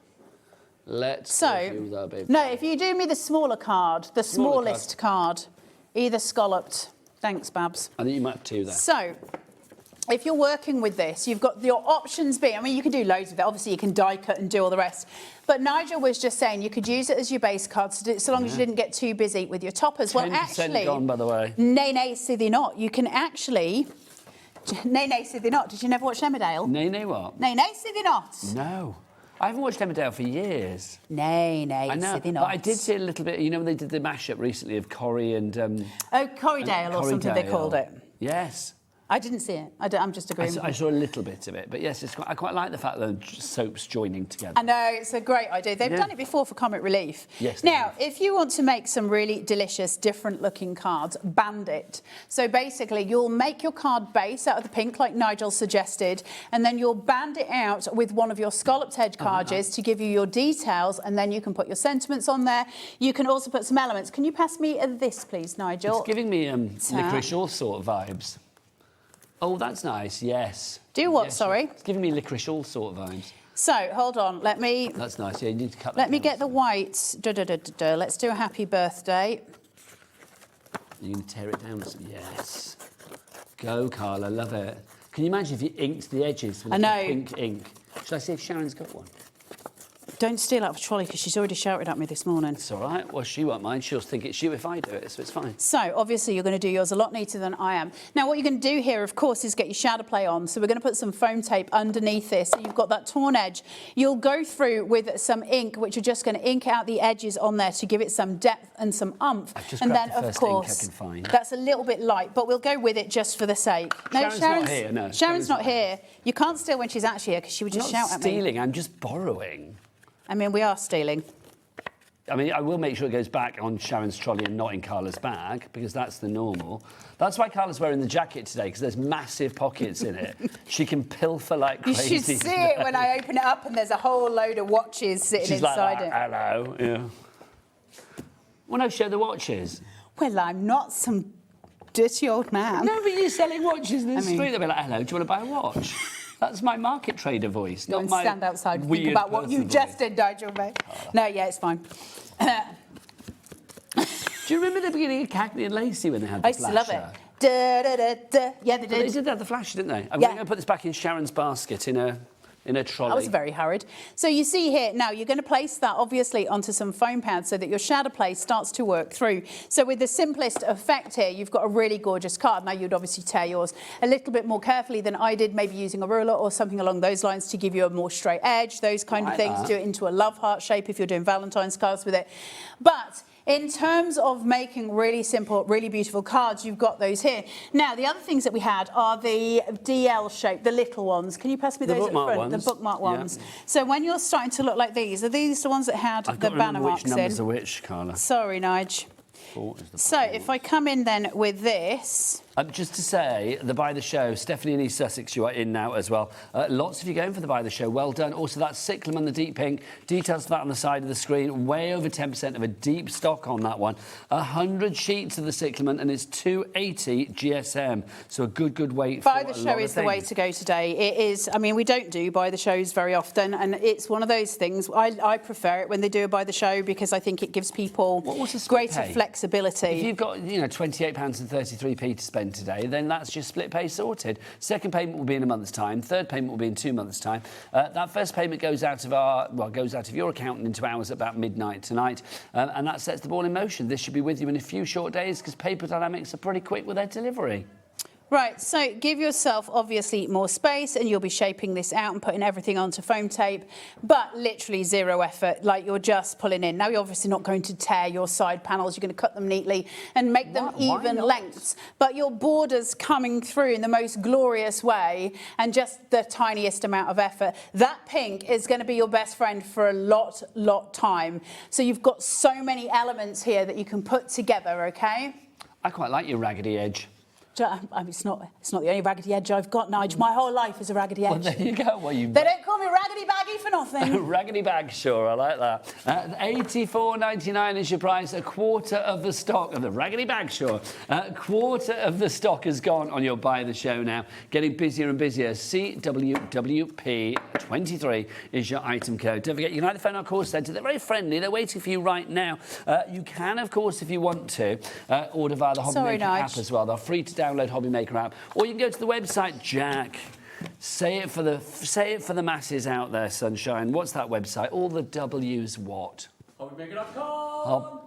Let's So, give you the big no, if you do me the smaller card, the smallest card, either scalloped. Thanks, Babs. I think you might have two there. So, if you're working with this, you've got your options being, I mean, you can do loads of it. Obviously, you can die cut and do all the rest. But Nigel was just saying you could use it as your base card, so long as you didn't get too busy with your toppers. Well, 10% actually, gone, by the way. Nay, sithy not. You can actually... Nay, sithy not. Did you never watch Emmerdale? Nay, what? Nay, sithy not. No. I haven't watched Emmerdale for years. Nay, I know, sithy but not. I did see a little bit, you know, when they did the mashup recently of Corrie and... Corriedale or something they called it. Yes. I didn't see it. I'm just agreeing with I you. saw a little bit of it, but yes, I quite like the fact that the soaps joining together. I know, it's a great idea. They've done it before for Comic Relief. Yes, they Now, have. if you want to make some really delicious, different-looking cards, band it. So basically, you'll make your card base out of the pink, like Nigel suggested, and then you'll band it out with one of your scalloped edge cards to give you your details, and then you can put your sentiments on there. You can also put some elements. Can you pass me this, please, Nigel? It's giving me licorice all sort of vibes. Oh, that's nice, yes. Do what, Yes, sorry? It's giving me licorice all sort of vibes. So, hold on, let me... That's nice, yeah, you need to cut that Let me down. get the whites. Let's do a happy birthday. You're going to tear it down? Yes. Go, Carla, love it. Can you imagine if you inked the edges with I know. pink ink? Should I see if Sharon's got one? Don't steal out of a trolley, because she's already shouted at me this morning. It's all right. Well, she won't mind. She'll think it's you if I do it, so it's fine. So, obviously, you're going to do yours a lot neater than I am. Now, what you're going to do here, of course, is get your shadow play on. So we're going to put some foam tape underneath this. So you've got that torn edge. You'll go through with some ink, which are just going to ink out the edges on there to give it some depth and some oomph. I've just and grabbed then, the of first ink I course, can find. that's a little bit light, but we'll go with it just for the sake. Sharon's not here, no. Sharon's not here. You can't steal when she's actually here, because she would I'm just not shout at me. stealing, I'm just borrowing. I mean, we are stealing. I mean, I will make sure it goes back on Sharon's trolley and not in Carla's bag, because that's the normal. That's why Carla's wearing the jacket today, because there's massive pockets in it. She can pilfer like You crazy. should see it when I open it up and there's a whole load of watches sitting She's like inside that, it. hello, yeah. Well, no, show the watches. Well, I'm not some dirty old man. No, but you're selling watches in the I mean- street. They'll be like, hello, do you want to buy a watch? That's my market trader voice, Go not and my stand outside and think weird about what you person just voice. did, Nigel, mate. No, yeah, it's fine. Do you remember the beginning of Cagney and Lacey when they had the I used to love it. flasher? Da, da, da, da. Yeah, they They did. did have the flash, didn't they? I'm Yeah. going to put this back in Sharon's basket in a trolley. I was very hurried. So you see here, now you're going to place that obviously onto some foam pads so that your shadow play starts to work through. So with the simplest effect here, you've got a really gorgeous card. Now you'd obviously tear yours a little bit more carefully than I did, maybe using a ruler or something along those lines to give you a more straight edge, those kind of Like things. that. Do it into a love heart shape if you're doing Valentine's cards with it. But in terms of making really simple, really beautiful cards, you've got those here. Now, the other things that we had are the DL shape, the little ones. Can you pass me The those at the bookmark front? ones. The bookmark Yeah. ones. So when you're starting to look like these, are these the ones that had I've the got to banner remember marks which numbers in? are which, Carla. Sorry, Nige. Four is the So bottom if I come in then with this, Just to say, the Buy the Show, Stephanie and East Sussex, you are in now as well. Lots of you going for the Buy the Show. Well done. Also, that cyclamen, the deep pink. Details of that on the side of the screen. Way over 10% of a deep stock on that one. 100 sheets of the cyclamen, and it's 280 GSM. So a good weight Buy for the a Show lot is of the way things. to go today. It is, I mean, we don't do Buy the Shows very often, and it's one of those things. I prefer it when they do a Buy the Show because I think it gives people What's the split greater pay? flexibility. If you've got, £28 and 33p to spend spend today, then that's just split pay sorted. Second payment will be in a month's time. Third payment will be in 2 months' time. That first payment goes out of your account and into ours at about midnight tonight, and that sets the ball in motion. This should be with you in a few short days because Paper Dynamics are pretty quick with their delivery. Right, so give yourself obviously more space and you'll be shaping this out and putting everything onto foam tape, but literally zero effort, like you're just pulling in. Now you're obviously not going to tear your side panels, you're going to cut them neatly and make them even lengths, but your borders coming through in the most glorious way and just the tiniest amount of effort. That pink is going to be your best friend for a lot time. So you've got so many elements here that you can put together, okay? I quite like your raggedy edge. I mean, it's not the only raggedy edge I've got, Nigel. My whole life is a raggedy edge. Well, there you go. Well, They don't call me Raggedy Baggy for nothing. Raggedy bag, sure, I like that. $84.99 is your price. A quarter of the stock of the Raggedy Bag, sure. A quarter of the stock has gone on your buy the show now. Getting busier and busier. CWWP23 is your item code. Don't forget, you can either phone our call centre. They're very friendly. They're waiting for you right now. You can, of course, if you want to, order via the Hobby Maker app as well. They're free to download Hobby Maker app, or you can go to the website. Jack, say it for the masses out there, sunshine. What's that website? All the W's what? HobbyMaker.com.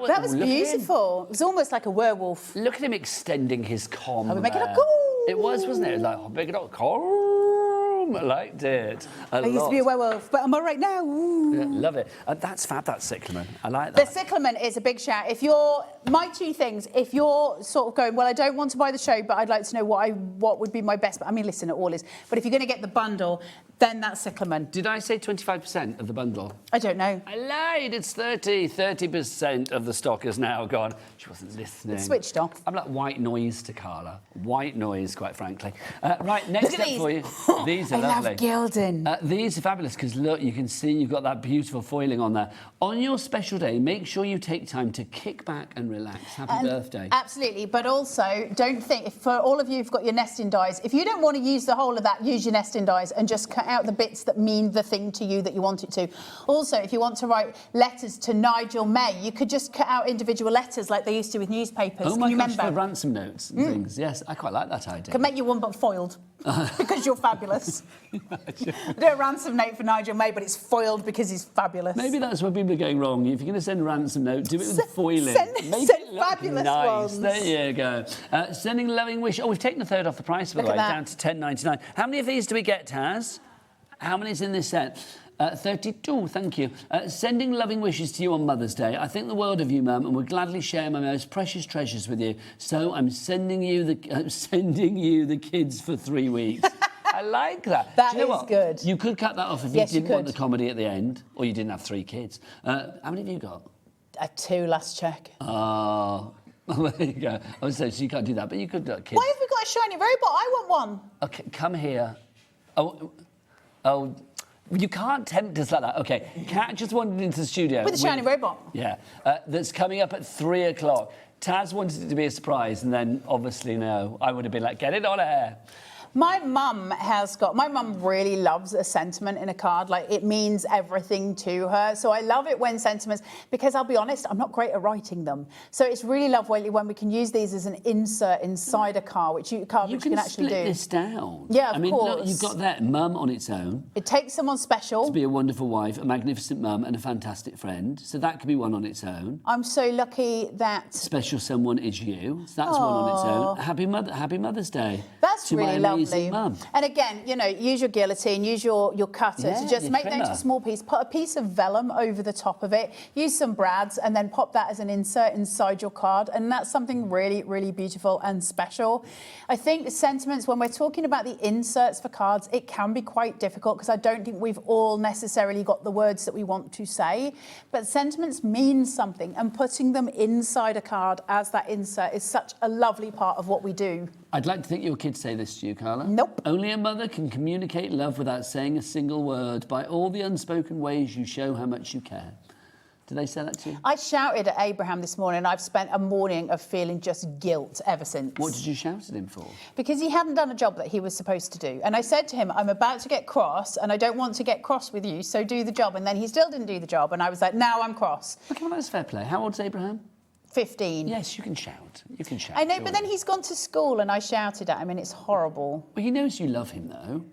That was beautiful. It was almost like a werewolf. Look at him extending his com. HobbyMaker.com. It was, wasn't it? It was like HobbyMaker.com. I liked it. I used to be a werewolf, but I'm all right now. Yeah, love it. That's fab, that cyclamen. I like The that. cyclamen is a big shout. My two things, if you're sort of going, well, I don't want to buy the show, but I'd like to know what would be my best. I mean, listen, it all is. But if you're going to get the bundle, then that's cyclamen. Did I say 25% of the bundle? I don't know. I lied. It's 30% of the stock is now gone. She wasn't listening. It's switched off. I'm like white noise to Carla. White noise, quite frankly. Right, next Look at up for you. These are I lovely. love gilding. These are fabulous because, look, you can see you've got that beautiful foiling on there. On your special day, make sure you take time to kick back and relax. Happy birthday. Absolutely, but also don't think, for all of you who've got your nesting dies, if you don't want to use the whole of that, use your nesting dies and just cut out the bits that mean the thing to you that you want it to. Also, if you want to write letters to Nigel May, you could just cut out individual letters like they used to with newspapers. Oh my Can you gosh, remember? for ransom notes and things. Yes, I quite like that idea. Can make you one but foiled because you're fabulous. Do a ransom note for Nigel May, but it's foiled because he's fabulous. Maybe that's where people are going wrong. If you're going to send a ransom note, do it with foiling. Send Make it look fabulous nice. ones. There you go. Sending loving wish. Oh, we've taken a third off the price, by the way, down to $10.99. How many of these do we get, Taz? How many's in this set? 32, thank you. Sending loving wishes to you on Mother's Day. I think the world of you, Mum, and would gladly share my most precious treasures with you. So I'm sending you the kids for 3 weeks. I like that. That Do you know is what? good. You could cut that off if Yes, you you didn't want could. the comedy at the end, or you didn't have 3 kids. How many have you got? 2 last check. Oh, well, there you go. I was saying, so you can't do that, but you could do kids. Why have we got a shiny robot? I want one. Okay, come here. Oh, you can't tempt us like that. Okay, Kat just wandered into the studio. With a shiny robot. Yeah, that's coming up at 3 o'clock. Taz wanted it to be a surprise, and then obviously no. I would have been like, get it on air. My mum really loves a sentiment in a card. Like, it means everything to her. So I love it when sentiments, because I'll be honest, I'm not great at writing them. So it's really lovely when we can use these as an insert inside a card, which you can actually do. You can split this down. Yeah, of Look, course. you've got that mum on its own. It takes someone special. To be a wonderful wife, a magnificent mum, and a fantastic friend. So that could be one on its own. I'm so lucky that... Special someone is you. So that's one on its own. Happy Mother's Day. That's to really my lovely. amazing mum. And again, use your guillotine, use your cutter to just your make trimmer. those a small piece. Put a piece of vellum over the top of it. Use some brads and then pop that as an insert inside your card. And that's something really, really beautiful and special. I think sentiments, when we're talking about the inserts for cards, it can be quite difficult because I don't think we've all necessarily got the words that we want to say. But sentiments mean something, and putting them inside a card as that insert is such a lovely part of what we do. I'd like to think your kids say this to you, Carla. Nope. Only a mother can communicate love without saying a single word. By all the unspoken ways you show how much you care. Did they say that to you? I shouted at Abraham this morning. I've spent a morning of feeling just guilt ever since. What did you shout at him for? Because he hadn't done a job that he was supposed to do. And I said to him, I'm about to get cross and I don't want to get cross with you, so do the job. And then he still didn't do the job. And I was like, now I'm cross. Okay, well, that's fair play. How old's Abraham? 15. Yes, you can shout. You can shout. I know, surely. but then he's gone to school and I shouted at him and it's horrible. Well, he knows you love him, though.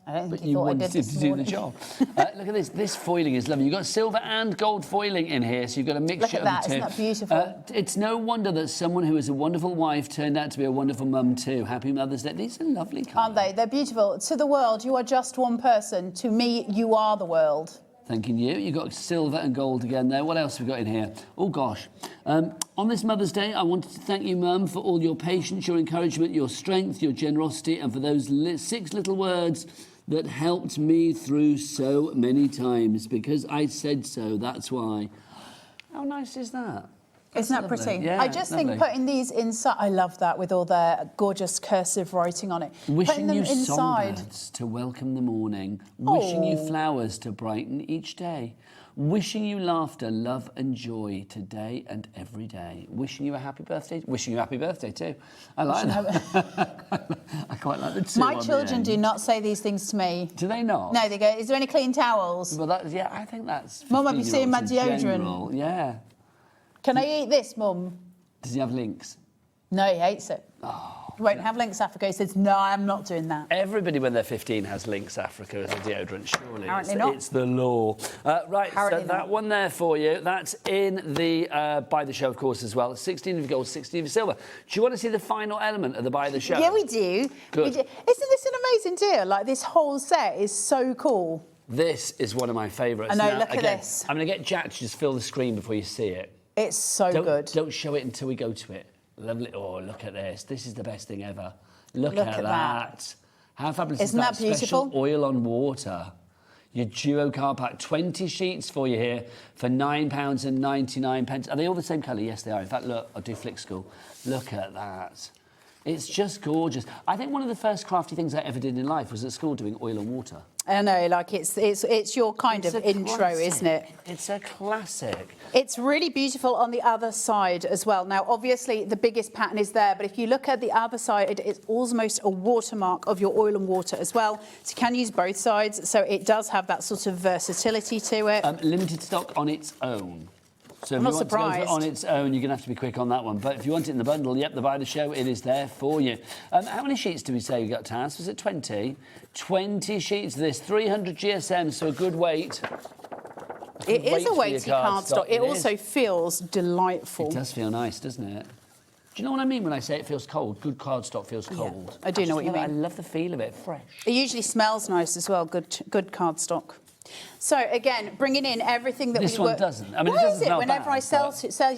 I don't think But he you thought I wanted did him this to do the morning. job. Look at this. This foiling is lovely. You've got silver and gold foiling in here, so you've got a mixture Look at that. of the two. Isn't that beautiful? It's no wonder that someone who is a wonderful wife turned out to be a wonderful mum too. Happy Mother's Day. These are lovely colours. Aren't they? They're beautiful. To the world, you are just one person. To me, you are the world. Thanking you. You've got silver and gold again there. What else have we got in here? Oh, gosh. On this Mother's Day, I wanted to thank you, Mum, for all your patience, your encouragement, your strength, your generosity, and for those 6 little words that helped me through so many times. Because I said so, that's why. How nice is that? Isn't that lovely. pretty? Yeah, I just think lovely. putting these inside, I love that with all their gorgeous cursive writing on it. Putting Wishing them you inside. songbirds to welcome the morning. Wishing you Oh. flowers to brighten each day. Wishing you laughter, love and joy today and every day. Wishing you a happy birthday. Wishing you a happy birthday too. I like that. I quite like the two. My on the children do end. not say these things to me. Do they not? No, they go, is there any clean towels? Well, that, yeah, I think that's. Mum, have you seen my 15-year-olds in deodorant? general. Yeah. Can I eat this, Mum? Does he have links? No, he hates it. Oh, He won't have Lynx Africa. He says, no, I'm not doing that. Everybody when they're 15 has Lynx Africa as a deodorant, surely. Apparently it's, not. It's the law. Right, Apparently so that not. one there for you. That's in the Buy the Show, of course, as well. 16 of gold, 16 of silver. Do you want to see the final element of the Buy the Show? Yeah, we do. Good. We do. Isn't this an amazing deal? Like, this whole set is so cool. This is one of my favourites. I know, Now, look at again, this. I'm going to get Jack to just fill the screen before you see it. It's so good. Don't show it until we go to it. Lovely. Oh, look at this. This is the best thing ever. Look Look at at that. How fabulous Isn't is that beautiful? Special oil on water. Your duo car pack. 20 sheets for you here for £9.99. Are they all the same colour? Yes, they are. In fact, look, I'll do Flick School. Look at that. It's just gorgeous. I think one of the first crafty things I ever did in life was at school doing oil and water. I know, like, it's your kind It's of a intro, classic. isn't it? It's a classic. It's really beautiful on the other side as well. Now, obviously, the biggest pattern is there, but if you look at the other side, it's almost a watermark of your oil and water as well. So you can use both sides, so it does have that sort of versatility to it. Limited stock on its own. So if I'm you not want to go for it surprised. on its own, you're going to have to be quick on that one. But if you want it in the bundle, yep, the Buy the Show, it is there for you. How many sheets do we say you got, Taz? Was it 20? 20 sheets of this, 300 GSM, so a good weight. It is a weight for your weighty cardstock. It is. also feels delightful. It does feel nice, doesn't it? Do you know what I mean when I say it feels cold? Good cardstock feels cold. I do know just what you love it. mean. I love the feel of it, fresh. It usually smells nice as well, good cardstock. So again, bringing in everything that This we one work. doesn't. I mean, it Why doesn't is it smell whenever bad, I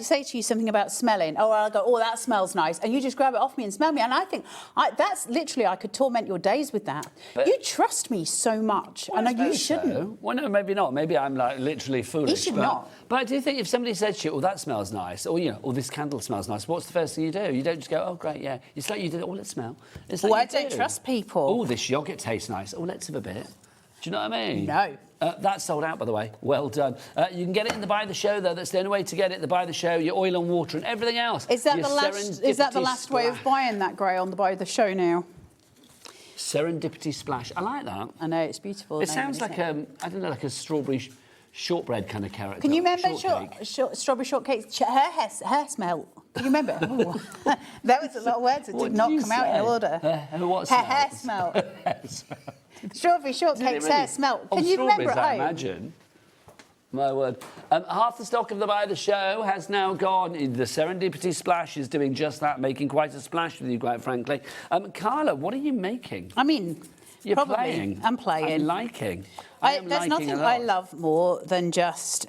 say to you something about smelling, I'll go, oh, that smells nice, and you just grab it off me and smell me, and I think that's literally I could torment your days with that. But- You trust me so much, Well, I and you suppose shouldn't. so. Well, no, maybe not. Maybe I'm like literally foolish. should but, not. But I do think if somebody said to you, "Oh, that smells nice," or or this candle smells nice, what's the first thing you do? You don't just go, "Oh, great, yeah." It's like you did. Oh, let's smell. It's like Well, you I don't do. trust people. Oh, this yogurt tastes nice. Oh, let's have a bit. Do you know what I mean? No. That's sold out, by the way. Well done. You can get it in the Buy the Show, though. That's the only way to get it. The Buy the Show, your oil and water, and everything else. Is that Your the last? Is that the Serendipity last way of Splash. buying that grey on the Buy the Show now? Serendipity Splash. I like that. I know it's beautiful. It sounds like I don't know, like a strawberry shortbread kind of character. Can you remember Shortcake. strawberry shortcake? Hair smell. Can you remember? Ooh. There was a lot of words that What did did not you come out in say? order. What Hair smell? smell. Strawberry shortcake's hair smell. Oh, Can you remember strawberries, at I home? imagine. My word. Half the stock of the Buy the Show has now gone. The Serendipity Splash is doing just that, making quite a splash with you, quite frankly. Carla, what are you making? I mean, You're probably. playing. I'm playing. I'm liking. There's liking nothing a lot. I love more than just...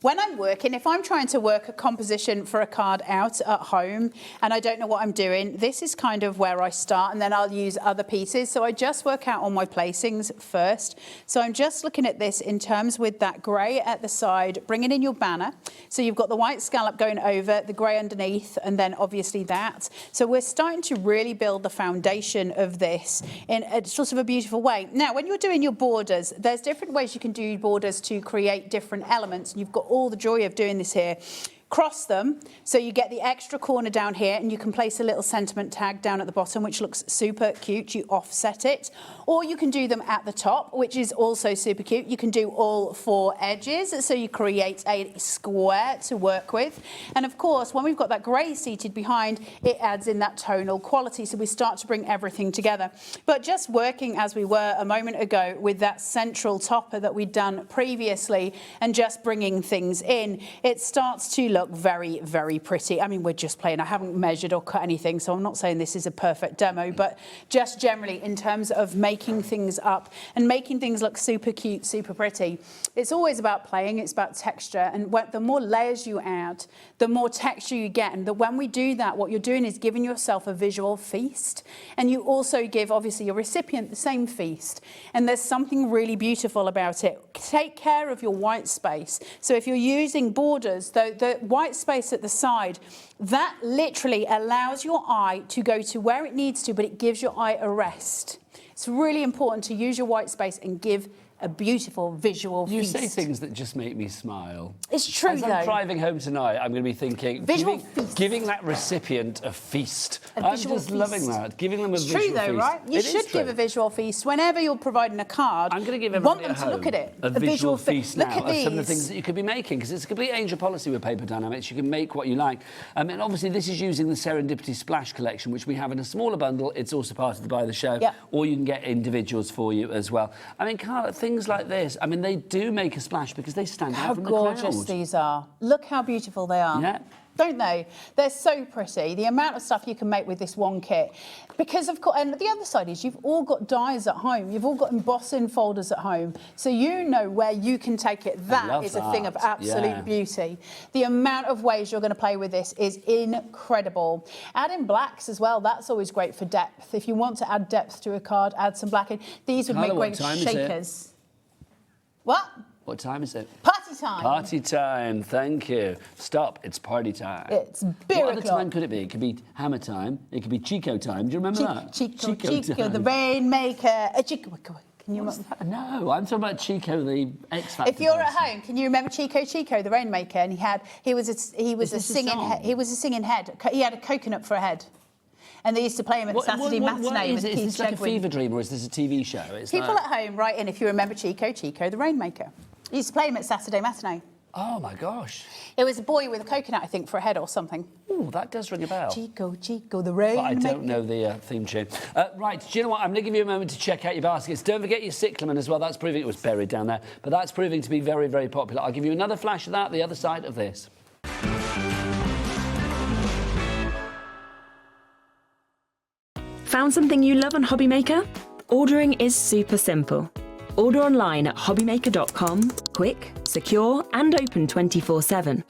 When I'm working, if I'm trying to work a composition for a card out at home and I don't know what I'm doing, this is kind of where I start, and then I'll use other pieces. So I just work out all my placings first. So I'm just looking at this in terms with that grey at the side, bringing in your banner. So you've got the white scallop going over, the grey underneath, and then obviously that. So we're starting to really build the foundation of this in a sort of a beautiful way. Now, when you're doing your borders, there's different ways you can do borders to create different elements. And you've got all the joy of doing this here. cross them, so you get the extra corner down here, and you can place a little sentiment tag down at the bottom, which looks super cute. You offset it, or you can do them at the top, which is also super cute. You can do all 4 edges, so you create a square to work with. And of course, when we've got that grey seated behind, it adds in that tonal quality, so we start to bring everything together. But just working as we were a moment ago with that central topper that we'd done previously, and just bringing things in, it starts to look very, very pretty. I mean, we're just playing. I haven't measured or cut anything, so I'm not saying this is a perfect demo, but just generally in terms of making things up and making things look super cute, super pretty, it's always about playing. It's about texture, and the more layers you add, the more texture you get. And when we do that, what you're doing is giving yourself a visual feast, and you also give, obviously, your recipient the same feast. And there's something really beautiful about it. Take care of your white space. So if you're using borders, the white space at the side, that literally allows your eye to go to where it needs to, but it gives your eye a rest. It's really important to use your white space and give a beautiful visual feast. You say things that just make me smile. It's true, As though. I'm driving home tonight, I'm going to be thinking, giving that recipient a feast. I'm just loving that. Giving them a visual feast. It's true, though, right? You should give a visual feast whenever you're providing a card. I'm going to give want everybody them at to home look at it. a visual feast Look now at of these. some of the things that you could be making, because it's a complete angel policy with Paper Dynamics. You can make what you like. And obviously, this is using the Serendipity Splash collection, which we have in a smaller bundle. It's also part of the Buy the Show. Yep. Or you can get individuals for you as well. I mean, Carla, things like this, I mean, they do make a splash because they stand out from the crowd. How gorgeous these are. Look how beautiful they are. Yeah. Don't they? They're so pretty. The amount of stuff you can make with this one kit. Because, of course, and the other side is you've all got dies at home. You've all got embossing folders at home. So you know where you can take it. That is a thing of absolute beauty. The amount of ways you're going to play with this is incredible. Add in blacks as well. That's always great for depth. If you want to add depth to a card, add some black in. These would make great shakers. What? What time is it? Party time. Party time, thank you. Stop, it's party time. It's beer What other o'clock. time could it be? It could be hammer time. It could be Chico time. Do you remember that? Chico, time. the rainmaker. Chico, can you remember? No, I'm talking about Chico, the X Factor. If you're at person. home, can you remember Chico, the rainmaker? And he was a singing head. He had a coconut for a head. And they used to play him at Saturday matinee with Keith Is this like a Chegwin. fever dream, or is this a TV show? It's People like... at home, write in if you remember Chico, the rainmaker. He used to play him at Saturday matinee. Oh, my gosh. It was a boy with a coconut, I think, for a head or something. Oh, that does ring a bell. Chico, the rainmaker. But I don't know the theme tune. Right, do you know what? I'm going to give you a moment to check out your baskets. Don't forget your cyclamen as well. That's proving it was buried down there. But that's proving to be very, very popular. I'll give you another flash of that the other side of this. Found something you love on Hobbymaker? Ordering is super simple. Order online at hobbymaker.com, quick, secure, and open 24/7.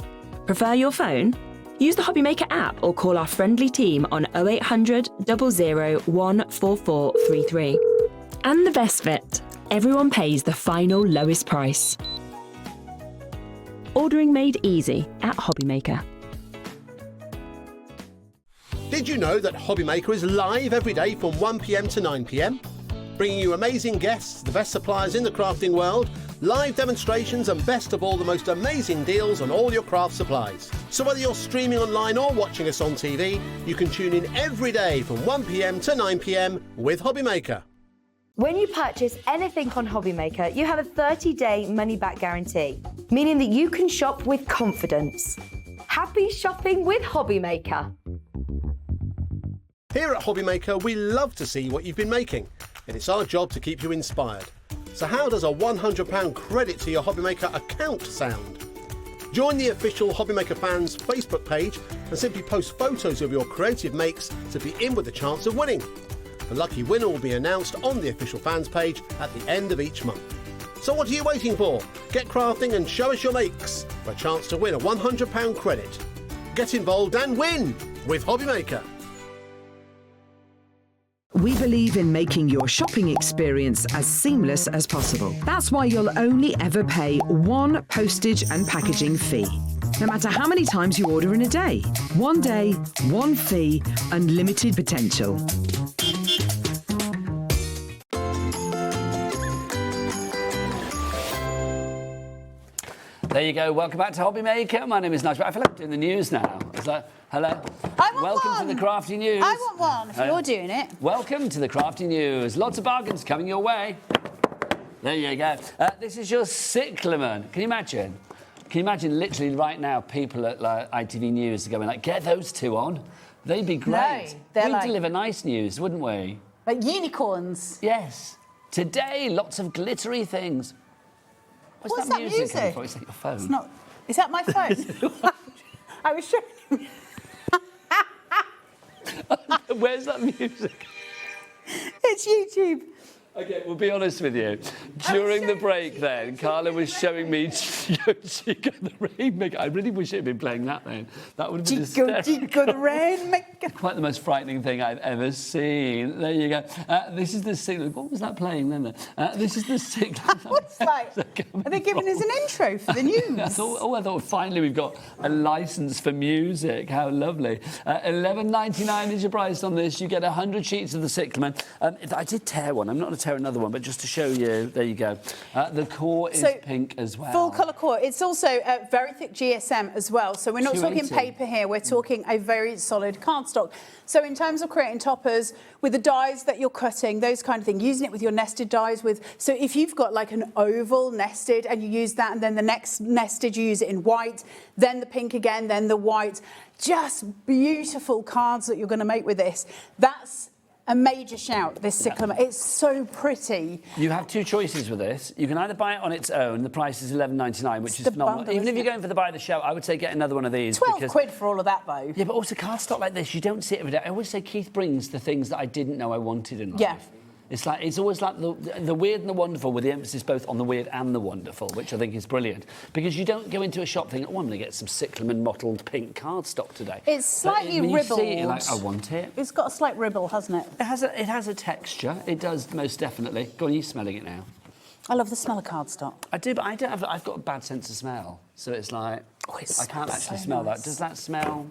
Prefer your phone? Use the Hobbymaker app or call our friendly team on 0800 00 14433. And the best bit, everyone pays the final lowest price. Ordering made easy at Hobbymaker. Did you know that Hobbymaker is live every day from 1 p.m. to 9 p.m? Bringing you amazing guests, the best suppliers in the crafting world, live demonstrations, and best of all, the most amazing deals on all your craft supplies. So whether you're streaming online or watching us on TV, you can tune in every day from 1 p.m. to 9 p.m. with Hobbymaker. When you purchase anything on Hobbymaker, you have a 30-day money-back guarantee, meaning that you can shop with confidence. Happy shopping with Hobbymaker. Here at Hobbymaker, we love to see what you've been making, and it's our job to keep you inspired. So how does a £100 credit to your Hobbymaker account sound? Join the official Hobbymaker fans Facebook page and simply post photos of your creative makes to be in with a chance of winning. The lucky winner will be announced on the official fans page at the end of each month. So what are you waiting for? Get crafting and show us your makes for a chance to win a £100 credit. Get involved and win with Hobbymaker. We believe in making your shopping experience as seamless as possible. That's why you'll only ever pay one postage and packaging fee. No matter how many times you order in a day. One day, one fee, unlimited potential. There you go. Welcome back to Hobby Maker. My name is Nigel. I feel like I'm doing the news now. Is that hello? I want Welcome one. to the Crafty News. I want one if you're doing it. Welcome to the Crafty News. Lots of bargains coming your way. There you go. This is your cyclamen. Can you imagine? Can you imagine literally right now people at like, ITV News are going like, get those two on. They'd be great. No, We'd like, deliver nice news, wouldn't we? Like unicorns. Yes. Today, lots of glittery things. What's that music? coming from? Is that your phone? It's not. Is that my phone? I was showing you. Where's that music? It's YouTube. Okay, we'll be honest with you. During the break then, Carla was showing me Chico the Rainmaker. I really wish it had been playing that then. That would have been Chico the Rainmaker. quite the most frightening thing I've ever seen. There you go. This is the signal. What was that playing then? This is the signal. What's that? Are they giving us an intro for the news? I thought finally we've got a licence for music. How lovely. $11.99 is your price on this. You get 100 sheets of the cyclamen. I did tear one. I'm not going to tear another one, but just to show you, there you go. The core is pink as well. Full colour core. It's also very thick GSM as well. So we're not talking 280. paper here. We're talking a very solid cardstock. So in terms of creating toppers with the dies that you're cutting, those kind of things, using it with your nested dies so if you've got like an oval nested and you use that, and then the next nested you use it in white, then the pink again, then the white, just beautiful cards that you're going to make with this. That's a major shout, this cyclamen. It's so pretty. You have two choices with this. You can either buy it on its own. The price is $11.99, which is phenomenal. bundle, Even if isn't you're going for the buy the show, I would say get another one of these. 12 quid for all of that, though. Yeah, but also cardstock like this, you don't see it every day. I always say Keith brings the things that I didn't know I wanted in life. Yeah. It's always like the weird and the wonderful, with the emphasis both on the weird and the wonderful, which I think is brilliant. Because you don't go into a shop thinking, oh, I'm going to get some cyclamen mottled pink cardstock today. It's slightly when ribbled. You see it, you're like, I want it. It's got a slight ribble, hasn't it? It has a texture. It does, most definitely. Go on, you're smelling it now. I love the smell of cardstock. I do, but I've got a bad sense of smell. So it's like, I can't actually smell that. Does that smell?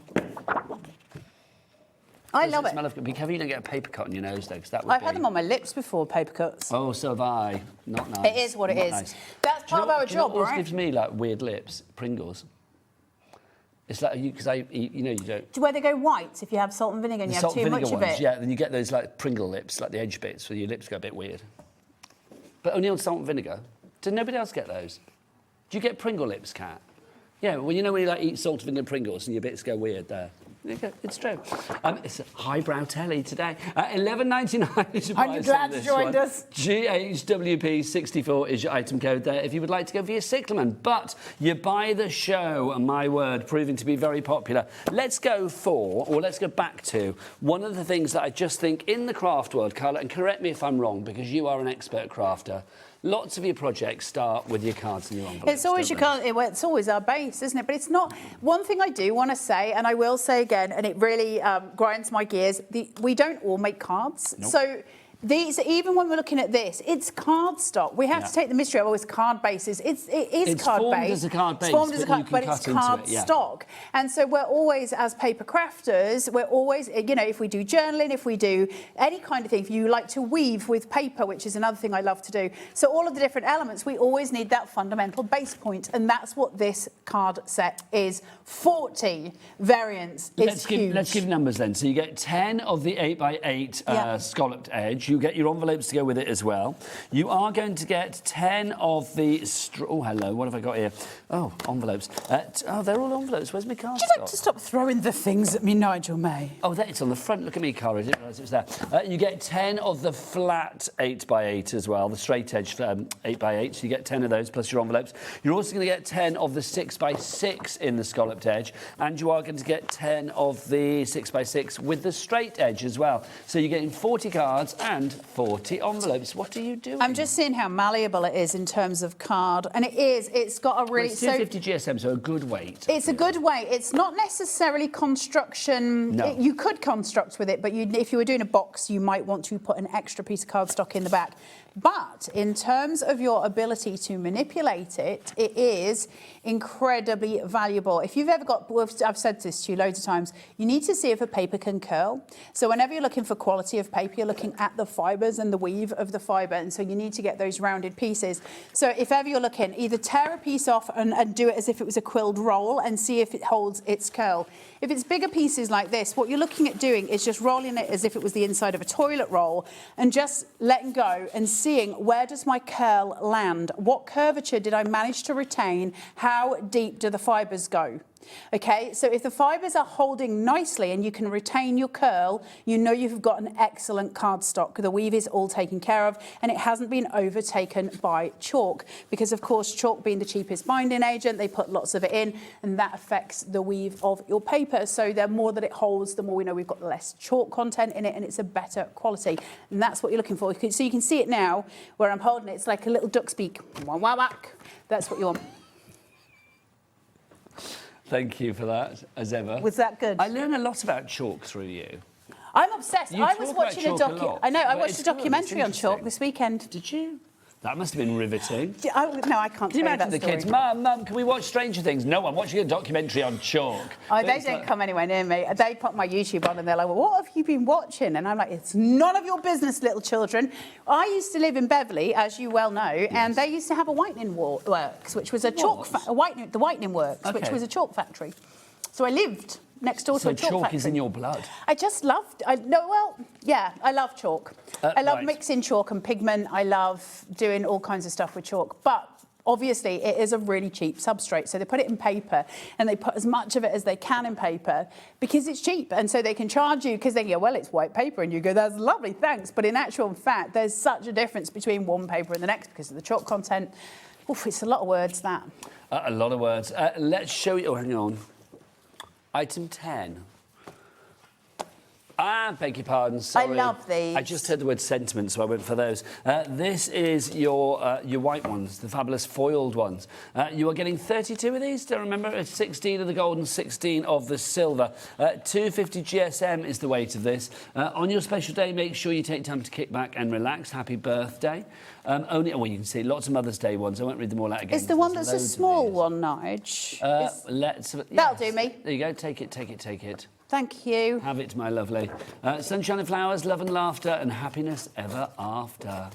I love it. Smell of, be careful you don't get a paper cut on your nose, though, because that would I've had them on my lips before, paper cuts. Oh, so have I. Not nice. It is what it Not is. Nice. That's part of our job, what right? gives me, like, weird lips? Pringles. It's like, because you don't... Where they go white if you have salt and vinegar and you have too much of it. Yeah, then you get those, like, Pringle lips, like the edge bits, where your lips go a bit weird. But only on salt and vinegar. Did nobody else get those? Do you get Pringle lips, Kat? Yeah, well, you know when you, like, eat salt and vinegar Pringles and your bits go weird there? It's true. It's a highbrow telly today. $11.99 is your price. Aren't you glad you joined us? GHWP64 is your item code there if you would like to go for your cyclamen. But you buy the show, and my word, proving to be very popular. Let's go back to one of the things that I just think in the craft world, Carla, and correct me if I'm wrong, because you are an expert crafter. Lots of your projects start with your cards and your envelopes. It's always it's always our base, isn't it? But it's not. One thing I do want to say, and I will say again, and it really grinds my gears. We don't all make cards, Nope. so. These, even when we're looking at this, it's cardstock. We have to take the mystery of always card bases. It is card formed base. as a card base, It's formed as a but you card, can but cut it's into card it, yeah. stock. And so we're always, as paper crafters, we're always, you know, if we do journaling, if we do any kind of thing, if you like to weave with paper, which is another thing I love to do. So all of the different elements, we always need that fundamental base point, and that's what this card set is. 40 variants is huge. Let's give numbers then. So you get 10 of the 8x8 scalloped edge. You get your envelopes to go with it as well. You are going to get 10 of the... Oh, hello. What have I got here? Oh, envelopes. They're all envelopes. Where's my card? Would you like to stop throwing the things at me, Nigel May? Oh, it's on the front. Look at me, Cara. I didn't realise it was there. You get 10 of the flat 8x8 as well, the straight edge 8x8. So you get 10 of those plus your envelopes. You're also going to get 10 of the 6x6 in the scalloped edge, and you are going to get 10 of the 6x6 with the straight edge as well. So you're getting 40 cards and 40 envelopes. What are you doing? I'm just seeing how malleable it is in terms of card, and it is. It's got a really... It's 250 GSM, so a good weight. It's a good weight. It's not necessarily construction. No. You could construct with it, but if you were doing a box, you might want to put an extra piece of cardstock in the back. But in terms of your ability to manipulate it, it is incredibly valuable. If you've ever got, I've said this to you loads of times, you need to see if a paper can curl. So whenever you're looking for quality of paper, you're looking at the the fibres and the weave of the fibre, and so you need to get those rounded pieces. So if ever you're looking, either tear a piece off and do it as if it was a quilled roll and see if it holds its curl. If it's bigger pieces like this, what you're looking at doing is just rolling it as if it was the inside of a toilet roll and just letting go and seeing, where does my curl land? What curvature did I manage to retain? How deep do the fibres go? Okay, so if the fibres are holding nicely and you can retain your curl, you know you've got an excellent cardstock. The weave is all taken care of and it hasn't been overtaken by chalk, because of course chalk being the cheapest binding agent, they put lots of it in and that affects the weave of your paper. So the more that it holds, the more we know we've got less chalk content in it and it's a better quality. And that's what you're looking for. So you can see it now where I'm holding it. It's like a little duck's beak. Wah, wah, wah. That's what you want. Thank you for that, as ever. Was that good? I learn a lot about chalk through you. I'm obsessed. You I talk was about watching a chalk a docu. lot, I know. I but watched it's a good, it's documentary on chalk interesting. this weekend. Did you? That must have been riveting. No, I can't Can tell you you imagine that the story. kids, Mum, can we watch Stranger Things? No, I'm watching a documentary on chalk. Oh, they It's don't like- come anywhere near me. They put my YouTube on and they're like, well, what have you been watching? And I'm like, it's none of your business, little children. I used to live in Beverley, as you well know, and they used to have a whitening works, which was a chalk, the whitening works, which Okay. was a chalk factory. So I lived next door to So a chalk chalk factory. is in your blood. I just loved, I love chalk. I love right. mixing chalk and pigment. I love doing all kinds of stuff with chalk. But obviously, it is a really cheap substrate. So they put it in paper and they put as much of it as they can in paper because it's cheap. And so they can charge you because they go, well, it's white paper. And you go, that's lovely, thanks. But in actual fact, there's such a difference between one paper and the next because of the chalk content. Oof, it's a lot of words, that. A lot of words. Let's show you. Oh, hang on. Item 10. Beg your pardon, sorry. I love these. I just heard the word sentiment, so I went for those. This is your white ones, the fabulous foiled ones. You are getting 32 of these, do I remember? 16 of the gold and 16 of the silver. 250 GSM is the weight of this. On your special day, make sure you take time to kick back and relax. Happy birthday. You can see lots of Mother's Day ones. I won't read them all out again. Is the one There's that's a loads of small these. one, Nige? That'll do me. There you go. Take it, take it, take it. Thank you. Have it, my lovely. Sunshine and flowers, love and laughter, and happiness ever after.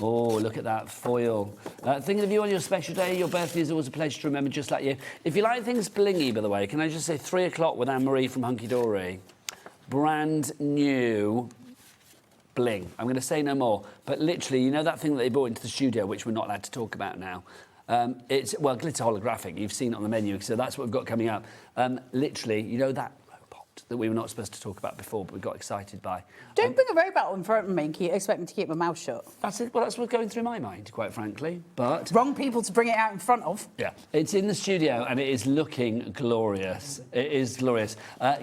Oh, look at that foil. Thinking of you on your special day. Your birthday is always a pleasure to remember, just like you. If you like things blingy, by the way, can I just say 3 o'clock with Anne-Marie from Hunkydory? Brand new bling. I'm going to say no more. But literally, you know that thing that they brought into the studio, which we're not allowed to talk about now? It's, well, glitter holographic. You've seen it on the menu, so that's what we've got coming up. Literally, you know that robot that we were not supposed to talk about before, but we got excited by. Don't bring a robot in front of me and expect me to keep my mouth shut. That's it. Well, that's what's going through my mind, quite frankly. But Wrong people to bring it out in front of. yeah, it's in the studio and it is looking glorious. It is glorious.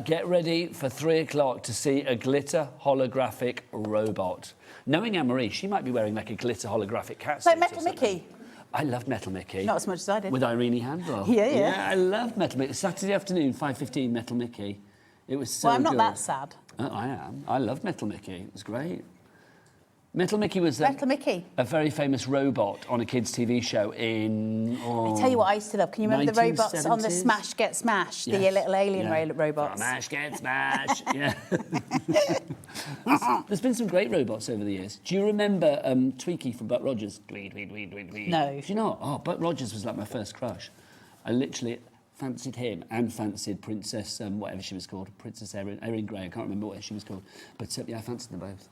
Get ready for 3 o'clock to see a glitter holographic robot. Knowing Anne-Marie, she might be wearing like a glitter holographic cat suit Like or Metal something. Mickey. I loved Metal Mickey. Not as much as I did. With Irene Handel. Yeah. Yeah, I loved Metal Mickey. Saturday afternoon, 5:15, Metal Mickey. It was so Well, I'm not good. that sad. I am. I loved Metal Mickey. It was great. Metal Mickey was Metal Mickey. a very famous robot on a kids' TV show in... I tell you what I used to love. Can you remember the robots on the 1970s? Smash Get Smashed? The Yes. little alien Yeah. robots. Smash, get smash. Yeah. There's been some great robots over the years. Do you remember Tweaky from Buck Rogers? Tweed, tweed, tweed, tweed, tweed. No. Do you not? Oh, Buck Rogers was like my first crush. I literally fancied him and fancied Princess, whatever she was called, Princess Erin Grey. I can't remember what she was called. But yeah, I fancied them both.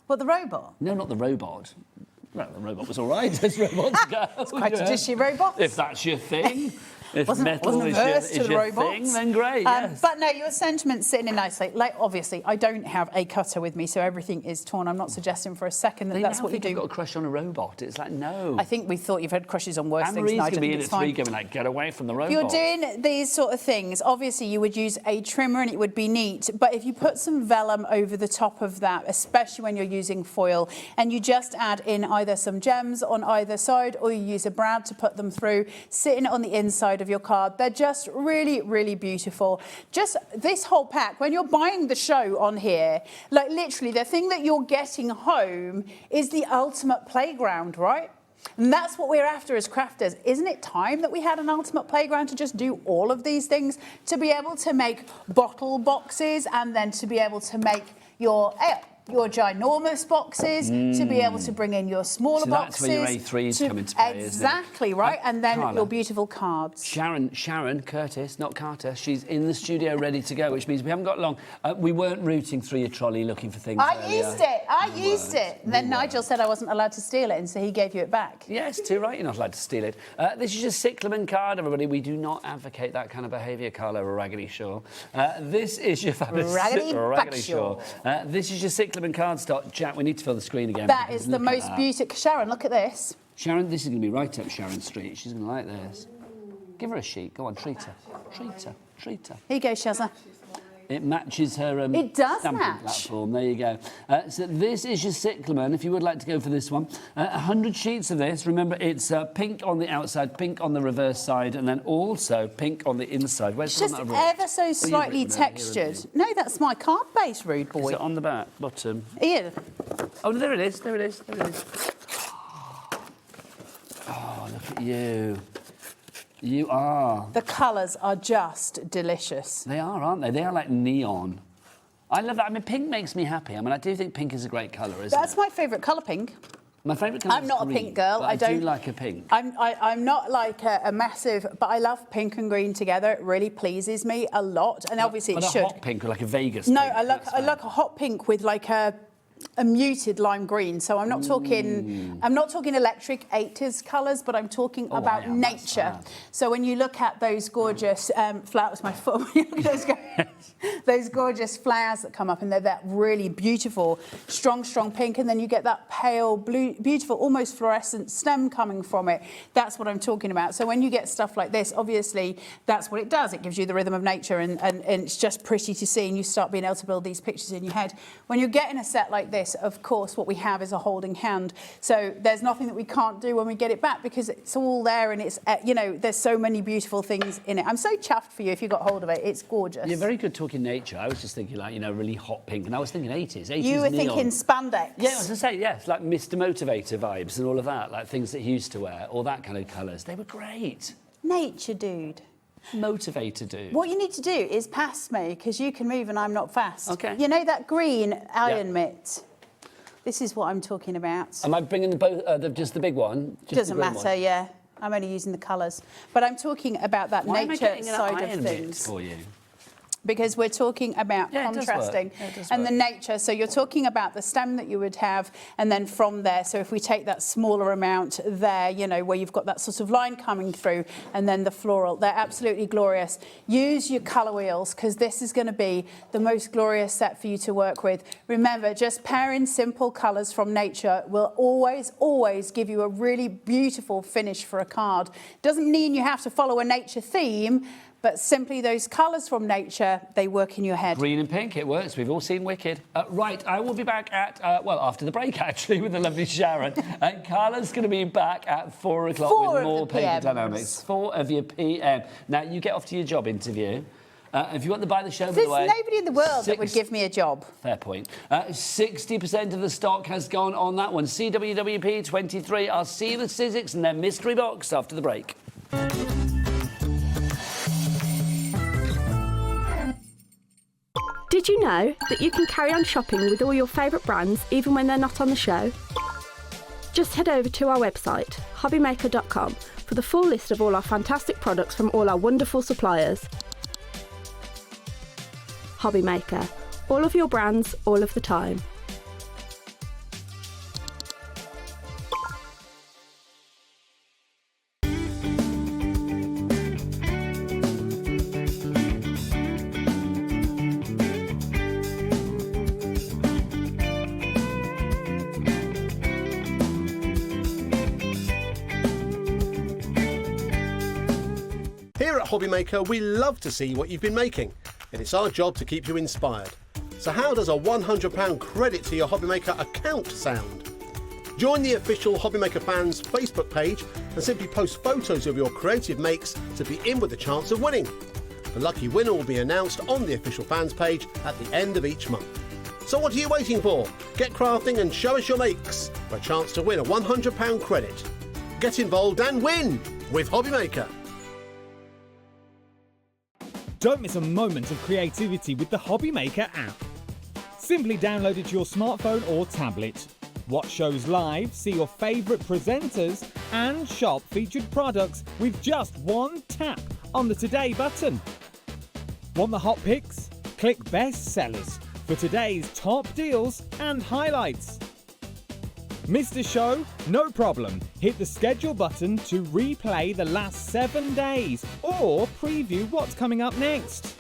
What, the robot? No, not the robot. Well, the robot was all right as robots go. It's quite traditional robots. If that's your thing. If Wasn't metal is averse to your, is the your robots. thing, then great, yes. But no, your sentiment's sitting in nicely. Like, obviously, I don't have a cutter with me, so everything is torn. I'm not suggesting for a second that They that's now what you think I've do. got a crush on a robot. It's like, no. I think we thought you've had crushes on worse things, Anne-Marie's Nigel. going to be in It's at 3 fine. going like, get away from the robot. If you're doing these sort of things, obviously you would use a trimmer and it would be neat. But if you put some vellum over the top of that, especially when you're using foil, and you just add in either some gems on either side or you use a brad to put them through, sitting on the inside of your card, they're just really, really beautiful. Just this whole pack, when you're buying the show on here, like literally the thing that you're getting home is the ultimate playground, right? And that's what we're after as crafters. Isn't it time that we had an ultimate playground to just do all of these things? To be able to make bottle boxes and then to be able to make your ale. your ginormous boxes, to be able to bring in your smaller So that's boxes. where your A3s come into play, isn't it? Exactly, right? And then Carla. your beautiful cards. Sharon Curtis, not Carter, she's in the studio ready to go, which means we haven't got long. We weren't rooting through your trolley looking for things I earlier. used it. Then Nigel said I wasn't allowed to steal it, and so he gave you it back. Yes, too right, you're not allowed to steal it. This is your cyclamen card, everybody. We do not advocate that kind of behaviour, Carla Raggedy Shaw. This is your fabulous... Raggedy Shaw. This is your cyclamen card stock. Jack, we need to fill the screen again. That is the most beautiful... Sharon, look at this. Sharon, this is going to be right up Sharon Street. She's going to like this. Give her a sheet. Go on, treat her. Treat her. Treat her. Here you go, Shazza. It matches her It does stamping match. platform. There you go. So this is your cyclamen, if you would like to go for this one. 100 sheets of this. Remember, it's pink on the outside, pink on the reverse side, and then also pink on the inside. Where's It's the just one that I've written? ever so slightly written it here, textured. haven't No, that's my card base, rude Is boy. it on the back, bottom? Here. Oh, there it is. There it is. There it is. Oh, look at you. You are. The colours are just delicious. They are, aren't they? They are like neon. I love that. I mean, pink makes me happy. I mean, I do think pink is a great colour, isn't That's it? my favourite colour, pink. My favourite colour I'm is not a green, pink girl. but I do don't like a pink. I'm not like a massive, but I love pink and green together. It really pleases me a lot, and obviously But it a should. hot pink or like a Vegas No, pink. I like that's I fine. like a hot pink with like a muted lime green. So I'm not talking electric 80s colours, but I'm talking Oh, about I am, that's nature. fab. So when you look at those gorgeous flowers, my foot, when you look at those gorgeous flowers that come up, and they're that really beautiful, strong pink, and then you get that pale blue, beautiful, almost fluorescent stem coming from it. That's what I'm talking about. So when you get stuff like this, obviously that's what it does. It gives you the rhythm of nature, and it's just pretty to see, and you start being able to build these pictures in your head. When you're getting a set like this, of course, what we have is a holding hand. So there's nothing that we can't do when we get it back, because it's all there, and it's, there's so many beautiful things in it. I'm so chuffed for you if you got hold of it. It's gorgeous. You're very good talking nature. I was just thinking, like, really hot pink, and I was thinking 80s. 80s You were neon. thinking spandex. Yeah, I was going to say, yes, like Mr. Motivator vibes and all of that, like things that he used to wear, all that kind of colours. They were great. Nature, dude. Motivator dude. What you need to do is pass me, because you can move and I'm not fast. Okay. You know that green iron mitt? This is what I'm talking about. Am I bringing just the big one? Just Doesn't the green matter, one? yeah. I'm only using the colours. But I'm talking about that Why am I nature getting an side iron of mitt things. for you? Because we're talking about Yeah, it does work. contrasting Yeah, it does and the work. nature. So you're talking about the stem that you would have, and then from there, so if we take that smaller amount there, where you've got that sort of line coming through, and then the floral, they're absolutely glorious. Use your colour wheels, because this is going to be the most glorious set for you to work with. Remember, just pairing simple colours from nature will always, always give you a really beautiful finish for a card. Doesn't mean you have to follow a nature theme, but simply those colours from nature, they work in your head. Green and pink, it works. We've all seen Wicked. Right, I will be back at, after the break, actually, with the lovely Sharon. And Carla's going to be back at 4 o'clock 4 with of more the Paper PMs. Dynamics. 4 of your PM. Now, you get off to your job interview. If you want to buy the show, by There's the way... nobody in the world that would give me a job. Fair point. 60% of the stock has gone on that one. CWWP 23. I'll see you with Sizzix and their mystery box after the break. Did you know that you can carry on shopping with all your favourite brands even when they're not on the show? Just head over to our website, hobbymaker.com, for the full list of all our fantastic products from all our wonderful suppliers. Hobbymaker. All of your brands, all of the time. Here at Hobbymaker, we love to see what you've been making, and it's our job to keep you inspired. So how does a £100 credit to your Hobbymaker account sound? Join the official Hobbymaker fans Facebook page and simply post photos of your creative makes to be in with a chance of winning. The lucky winner will be announced on the official fans page at the end of each month. So what are you waiting for? Get crafting and show us your makes for a chance to win a £100 credit. Get involved and win with Hobbymaker. Don't miss a moment of creativity with the Hobbymaker app. Simply download it to your smartphone or tablet. Watch shows live, see your favourite presenters, and shop featured products with just one tap on the Today button. Want the hot picks? Click Best Sellers for today's top deals and highlights. Missed a show? No problem. Hit the schedule button to replay the last 7 days or preview what's coming up next.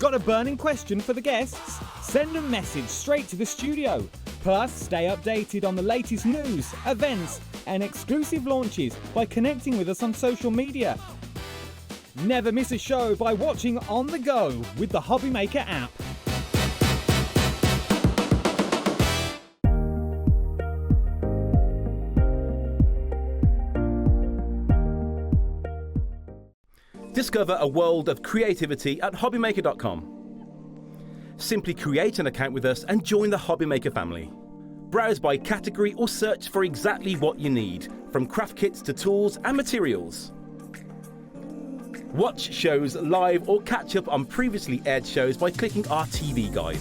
Got a burning question for the guests? Send a message straight to the studio. Plus, stay updated on the latest news, events, and exclusive launches by connecting with us on social media. Never miss a show by watching on the go with the Hobbymaker app. Discover a world of creativity at hobbymaker.com. Simply create an account with us and join the Hobbymaker family. Browse by category or search for exactly what you need, from craft kits to tools and materials. Watch shows live or catch up on previously aired shows by clicking our TV guide.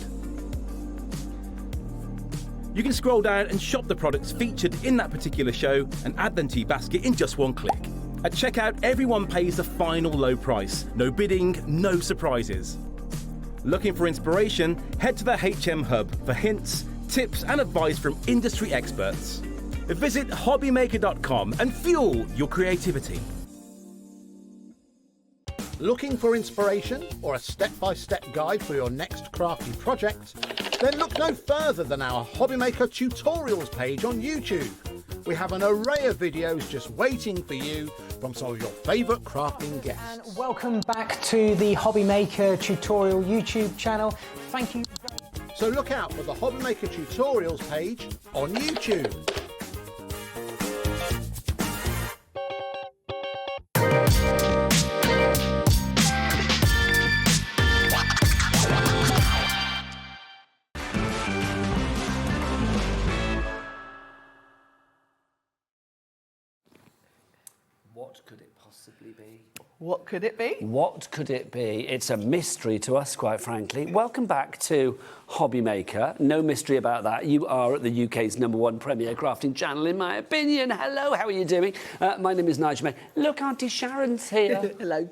You can scroll down and shop the products featured in that particular show and add them to your basket in just one click. At checkout, everyone pays the final low price. No bidding, no surprises. Looking for inspiration? Head to the HM Hub for hints, tips and advice from industry experts. Visit hobbymaker.com and fuel your creativity. Looking for inspiration or a step-by-step guide for your next crafty project? Then look no further than our Hobbymaker tutorials page on YouTube. We have an array of videos just waiting for you from some of your favourite crafting guests. And welcome back to the Hobbymaker tutorial YouTube channel. Thank you. So look out for the Hobbymaker tutorials page on YouTube. What could it possibly be? What could it be? What could it be? It's a mystery to us, quite frankly. Welcome back to Hobbymaker. No mystery about that. You are at the UK's #1 premier crafting channel, in my opinion. Hello, how are you doing? My name is Nigel May. Look, Auntie Sharon's here. Hello.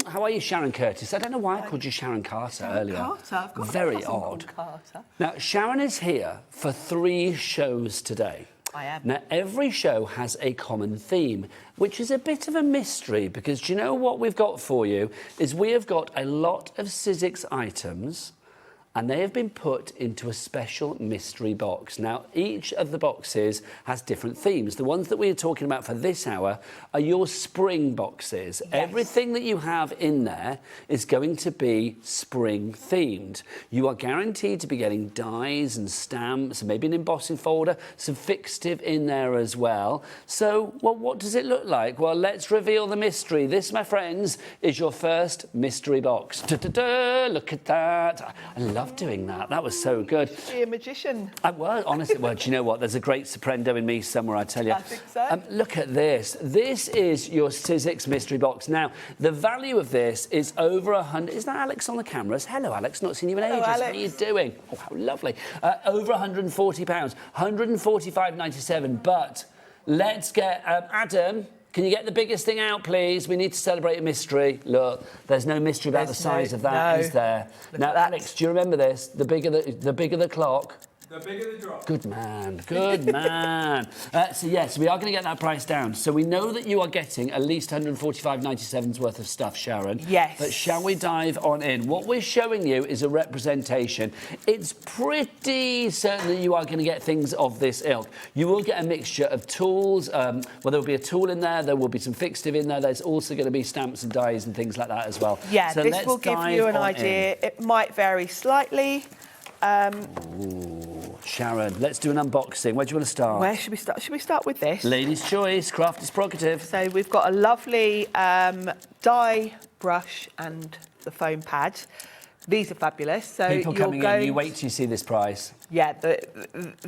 How are you, Sharon Curtis? I don't know why I called you Sharon Carter earlier. Carter? I've got Very a cousin odd. called Carter. Now, Sharon is here for 3 shows today. I am. Now, every show has a common theme, which is a bit of a mystery, because do you know what we've got for you? Is we have got a lot of Sizzix items, and they have been put into a special mystery box. Now, each of the boxes has different themes. The ones that we are talking about for this hour are your spring boxes. Yes. Everything that you have in there is going to be spring themed. You are guaranteed to be getting dies and stamps, and maybe an embossing folder, some fixative in there as well. So, well, what does it look like? Well, let's reveal the mystery. This, my friends, is your first mystery box. Da-da-da, look at that. I love doing that. That was so good. You should be a magician. I was, honestly. Well, do you know what? There's a great soprendo in me somewhere, I tell you. I think so. Look at this. This is your Sizzix mystery box. Now, the value of this is over 100. Is that Alex on the cameras? Hello, Alex. Not seen you in ages. Alex. How are you doing? Oh, how lovely. Over £140. £145.97. But let's get Adam. Can you get the biggest thing out, please? We need to celebrate a mystery. Look, there's no mystery about the size of that, is there? Now, Alex, do you remember this? The bigger the clock. The bigger the drop. Good man, good man. So yes, we are going to get that price down. So we know that you are getting at least £145.97's worth of stuff, Sharon. Yes. But shall we dive on in? What we're showing you is a representation. It's pretty certain that you are going to get things of this ilk. You will get a mixture of tools. Well, there will be a tool in there will be some fixative in there. There's also going to be stamps and dies and things like that as well. Yeah, so this will give you an idea. It might vary slightly. Ooh, Sharon, let's do an unboxing. Where do you want to start? Where should we start? Should we start with this? Ladies' choice, craft is prerogative. So we've got a lovely die brush and the foam pad. These are fabulous. So people coming in, you wait till you see this price. Yeah,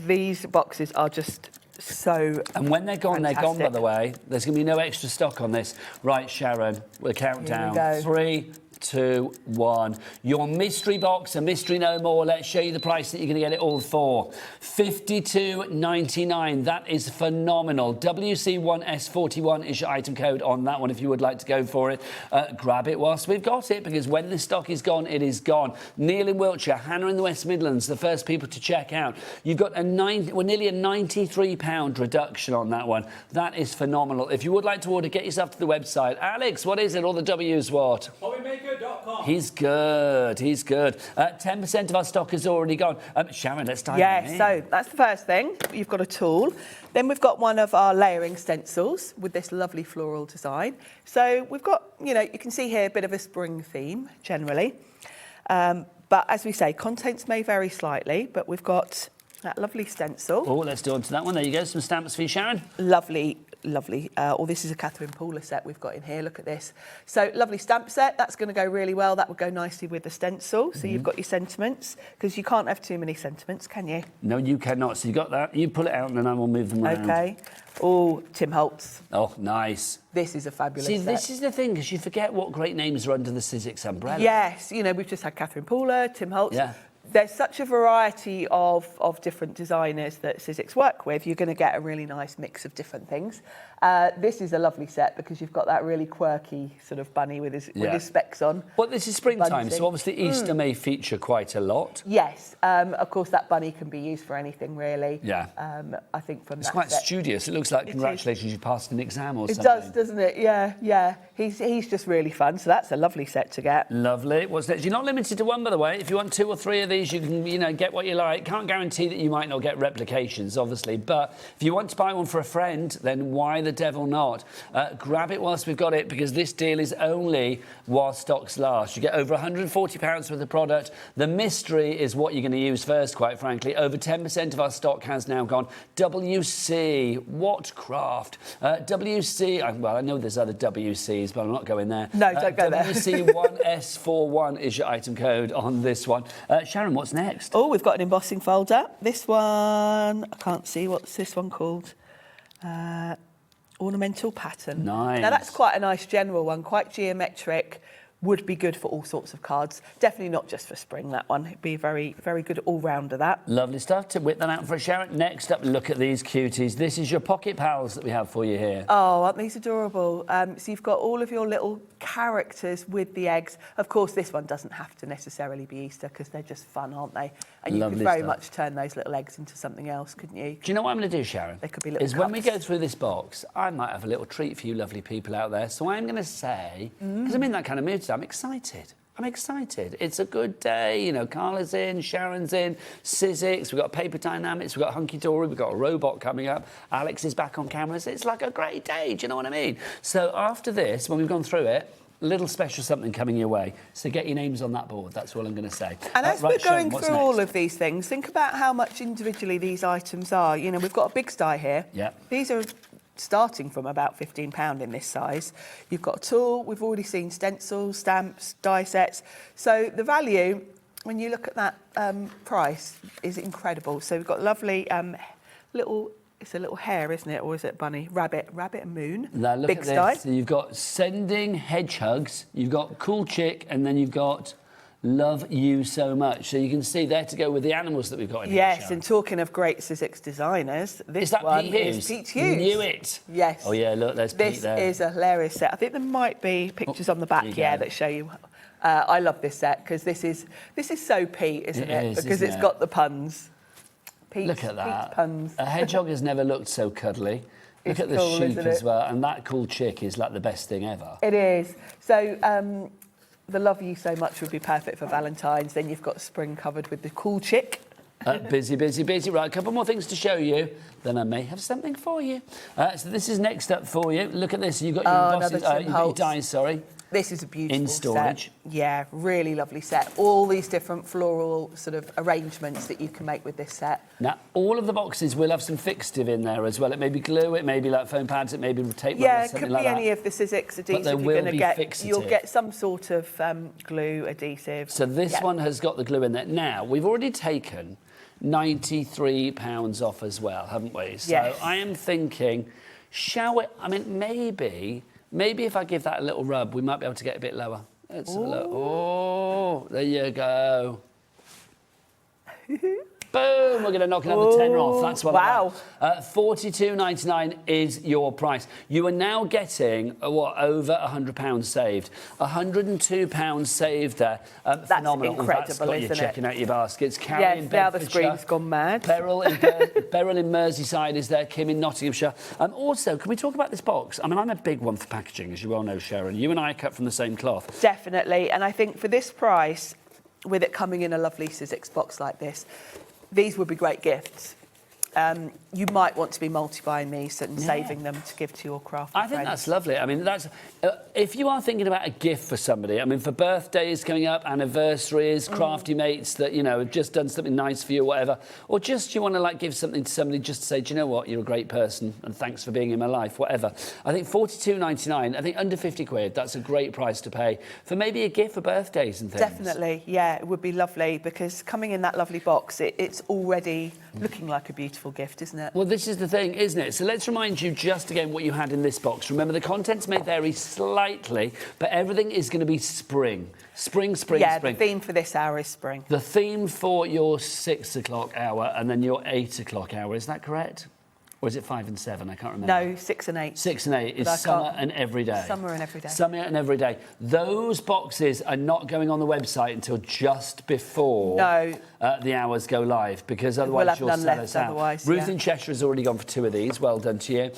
these boxes are just so And when they're gone, fantastic. they're gone, by the way. There's going to be no extra stock on this. Right, Sharon, we'll count down. 3, 2, 1. Your mystery box, a mystery no more. Let's show you the price that you're going to get it all for. $52.99. That is phenomenal. WC1S41 is your item code on that one if you would like to go for it. Grab it whilst we've got it, because when the stock is gone, it is gone. Neil in Wiltshire, Hannah in the West Midlands, the first people to check out. You've got nearly a £93 reduction on that one. That is phenomenal. If you would like to order, get yourself to the website. Alex, what is it? All the W's what? Hobbymaker.com. He's good. He's good. 10% of our stock is already gone. Sharon, let's dive in. Yeah, so that's the first thing. You've got a tool. Then we've got one of our layering stencils with this lovely floral design. So we've got, you can see here a bit of a spring theme generally. But as we say, contents may vary slightly, but we've got that lovely stencil. Oh, let's do on to that one. There you go. Some stamps for you, Sharon. Lovely, lovely. This is a Catherine Pooler set we've got in here. Look at this. So lovely stamp set. That's going to go really well. That would go nicely with the stencil. So you've got your sentiments, because you can't have too many sentiments, can you? No, you cannot. So you got that. You pull it out and then I will move them around. Okay. Oh, Tim Holtz. Oh, nice. This is a fabulous See, set. this is the thing, because you forget what great names are under the Sizzix umbrella. Yes. We've just had Catherine Pooler, Tim Holtz. Yeah. There's such a variety of different designers that Sizzix work with. You're going to get a really nice mix of different things. This is a lovely set because you've got that really quirky sort of bunny with his specs on. Well, this is springtime, so obviously Easter may feature quite a lot. Yes. Of course, that bunny can be used for anything, really. Yeah. I think from it's that quite set. studious. It looks like congratulations, you passed an exam or something. It does, doesn't it? Yeah, yeah. He's just really fun, so that's a lovely set to get. Lovely. What's next? You're not limited to one, by the way. If you want 2 or 3 of these, you can, get what you like. Can't guarantee that you might not get replications, obviously, but if you want to buy one for a friend, then why the devil not? Grab it whilst we've got it, because this deal is only while stocks last. You get over £140 worth of product. The mystery is what you're going to use first, quite frankly. Over 10% of our stock has now gone. WC, what craft? WC, well, I know there's other WCs, but I'm not going there. No, don't go there. WC1S41 is your item code on this one. Sharon, what's next? Oh, we've got an embossing folder. This one, I can't see, what's this one called? Ornamental pattern. Nice. Now, that's quite a nice general one, quite geometric. Would be good for all sorts of cards. Definitely not just for spring, that one. It'd be very, very good all-rounder, that. Lovely stuff. To whip that out for a Sharon. Next up, look at these cuties. This is your pocket pals that we have for you here. Oh, aren't these adorable? So you've got all of your little characters with the eggs. Of course, this one doesn't have to necessarily be Easter because they're just fun, aren't they? And you Lovely could very stuff. much turn those little eggs into something else, couldn't you? Do you know what I'm going to do, Sharon? They could be little Is when we cups. go through this box, I might have a little treat for you lovely people out there. So I'm going to say, because I'm in that kind of mood today, I'm excited. I'm excited. It's a good day. Carla's in, Sharon's in, Sizzix, we've got Paper Dienamics, we've got Hunkydory, we've got a robot coming up. Alex is back on cameras. It's like a great day. Do you know what I mean? So after this, when we've gone through it, a little special something coming your way. So get your names on that board. That's all I'm going to say. And as right, we're going Sharon, what's through next? all of these things, think about how much individually these items are. We've got a big sty here. Yeah. These are starting from about £15 in this size. You've got a tool. We've already seen stencils, stamps, die sets. So the value, when you look at that price, is incredible. So we've got lovely little... It's a little hare, isn't it? Or is it bunny? Rabbit and moon. Now look big at sty. this. So you've got sending hedgehogs, you've got cool chick, and then you've got love you so much. So you can see there to go with the animals that we've got in here. Yes, Sharon. and talking of great Sizzix designers, this Is that one Pete is Hughes? Pete Hughes. Knew it. Yes. Oh yeah, look, there's Pete This there. is a hilarious set. I think there might be pictures on the back, there you yeah, go. that show you. I love this set because this is so Pete, isn't it? It is, Because isn't it's it? got the puns. Look at that. Pete's puns. A hedgehog has never looked so cuddly. Look It's at the cool, sheep isn't as it? well, and that cool chick is like the best thing ever. It is. So the love you so much would be perfect for Valentine's. Then you've got spring covered with the cool chick. Busy, busy, busy. Right, a couple more things to show you, then I may have something for you. So this is next up for you. Look at this. You've got your another embossing, Tim you've got your Holtz. dies, sorry. This is a beautiful In storage. set. Yeah, really lovely set. All these different floral sort of arrangements that you can make with this set. Now, all of the boxes will have some fixative in there as well. It may be glue, it may be like foam pads, it may be tape Yeah, runners, it something could be like any that. of the Sizzix adhesive there you're will going to be get. fixative. You'll get some sort of glue adhesive. So this Yeah. one has got the glue in there. Now, we've already taken £93 off as well, haven't we? So Yes. I am thinking, shall we... I mean, maybe if I give that a little rub, we might be able to get a bit lower. Let's have a look. Oh, there you go. Boom, we're going to knock another tenner off. That's what wow. I like. $42.99 is your price. You are now getting, over £100 saved. £102 saved there. That's phenomenal. incredible, That's got you isn't checking it? out your baskets. Carrie Yes, in now the Bedfordshire. screen's gone mad. Beryl in Merseyside is there. Kim in Nottinghamshire. Also, can we talk about this box? I mean, I'm a big one for packaging, as you well know, Sharon. You and I are cut from the same cloth. Definitely. And I think for this price, with it coming in a lovely Sizzix box like this, these would be great gifts. You might want to be multiplying these and saving them to give to your craft I think that's lovely. I mean, that's if you are thinking about a gift for somebody, I mean, for birthdays coming up, anniversaries, crafty mates that, have just done something nice for you or whatever, or just you want to, like, give something to somebody just to say, do you know what, you're a great person and thanks for being in my life, whatever. I think £42.99, I think under 50 quid, that's a great price to pay for maybe a gift for birthdays and things. Definitely, yeah, it would be lovely because coming in that lovely box, it's already looking like a beautiful gift, isn't it? Well, this is the thing, isn't it? So let's remind you just again what you had in this box. Remember, the contents may vary slightly, but everything is going to be spring. Spring. Yeah, the theme for this hour is spring. The theme for your 6 o'clock hour and then your 8 o'clock hour, is that correct? Or is it 5 and 7? I can't remember. No, 6 and 8. 6 and 8 is summer and every day. Summer and every day. Summer and every day. Those boxes are not going on the website until just before the hours go live, because otherwise you'll sell us out. Ruth in Cheshire has already gone for 2 of these. Well done to you.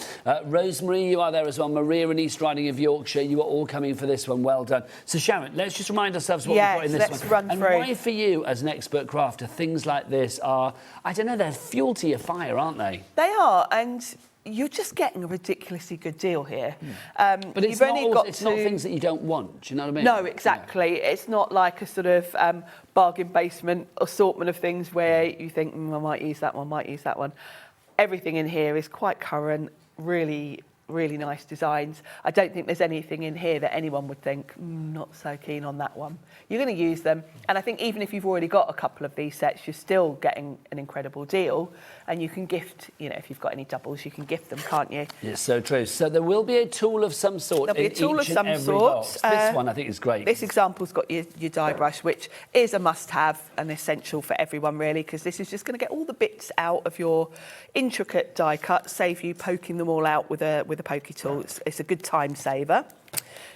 Rosemary, you are there as well. Maria in East Riding of Yorkshire, you are all coming for this one. Well done. So Sharon, let's just remind ourselves what we've got in this one. Let's run and through. Why for you as an expert crafter, things like this are, I don't know, they're fuel to your fire, aren't they? They are, and you're just getting a ridiculously good deal here. But it's not things that you don't want, do you know what I mean? No, exactly. Yeah. It's not like a sort of bargain basement assortment of things where you think, I might use that one, might use that one. Everything in here is quite current, really nice designs. I don't think there's anything in here that anyone would think, not so keen on that one. You're going to use them. And I think even if you've already got a couple of these sets, you're still getting an incredible deal. And you can gift, if you've got any doubles, you can gift them, can't you? Yes, so true. So there will be a tool of some sort There'll be a tool of some sort. This one, I think, is great. This example's got your die brush, which is a must-have and essential for everyone, really, because this is just going to get all the bits out of your intricate die cut, save you poking them all out with a pokey tool. It's a good time saver.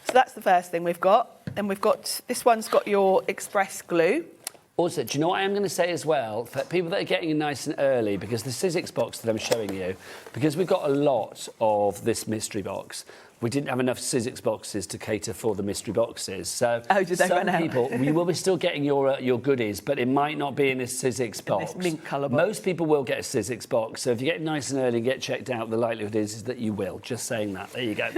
So that's the first thing we've got. And we've got, this one's got your express glue. Also, do you know what I am going to say as well? For people that are getting in nice and early, because the Sizzix box that I'm showing you, because we've got a lot of this mystery box, we didn't have enough Sizzix boxes to cater for the mystery boxes. So some people, you will be still getting your goodies, but it might not be in this Sizzix box. This mint colour box. Most people will get a Sizzix box, so if you get nice and early and get checked out, the likelihood is that you will. Just saying that. There you go.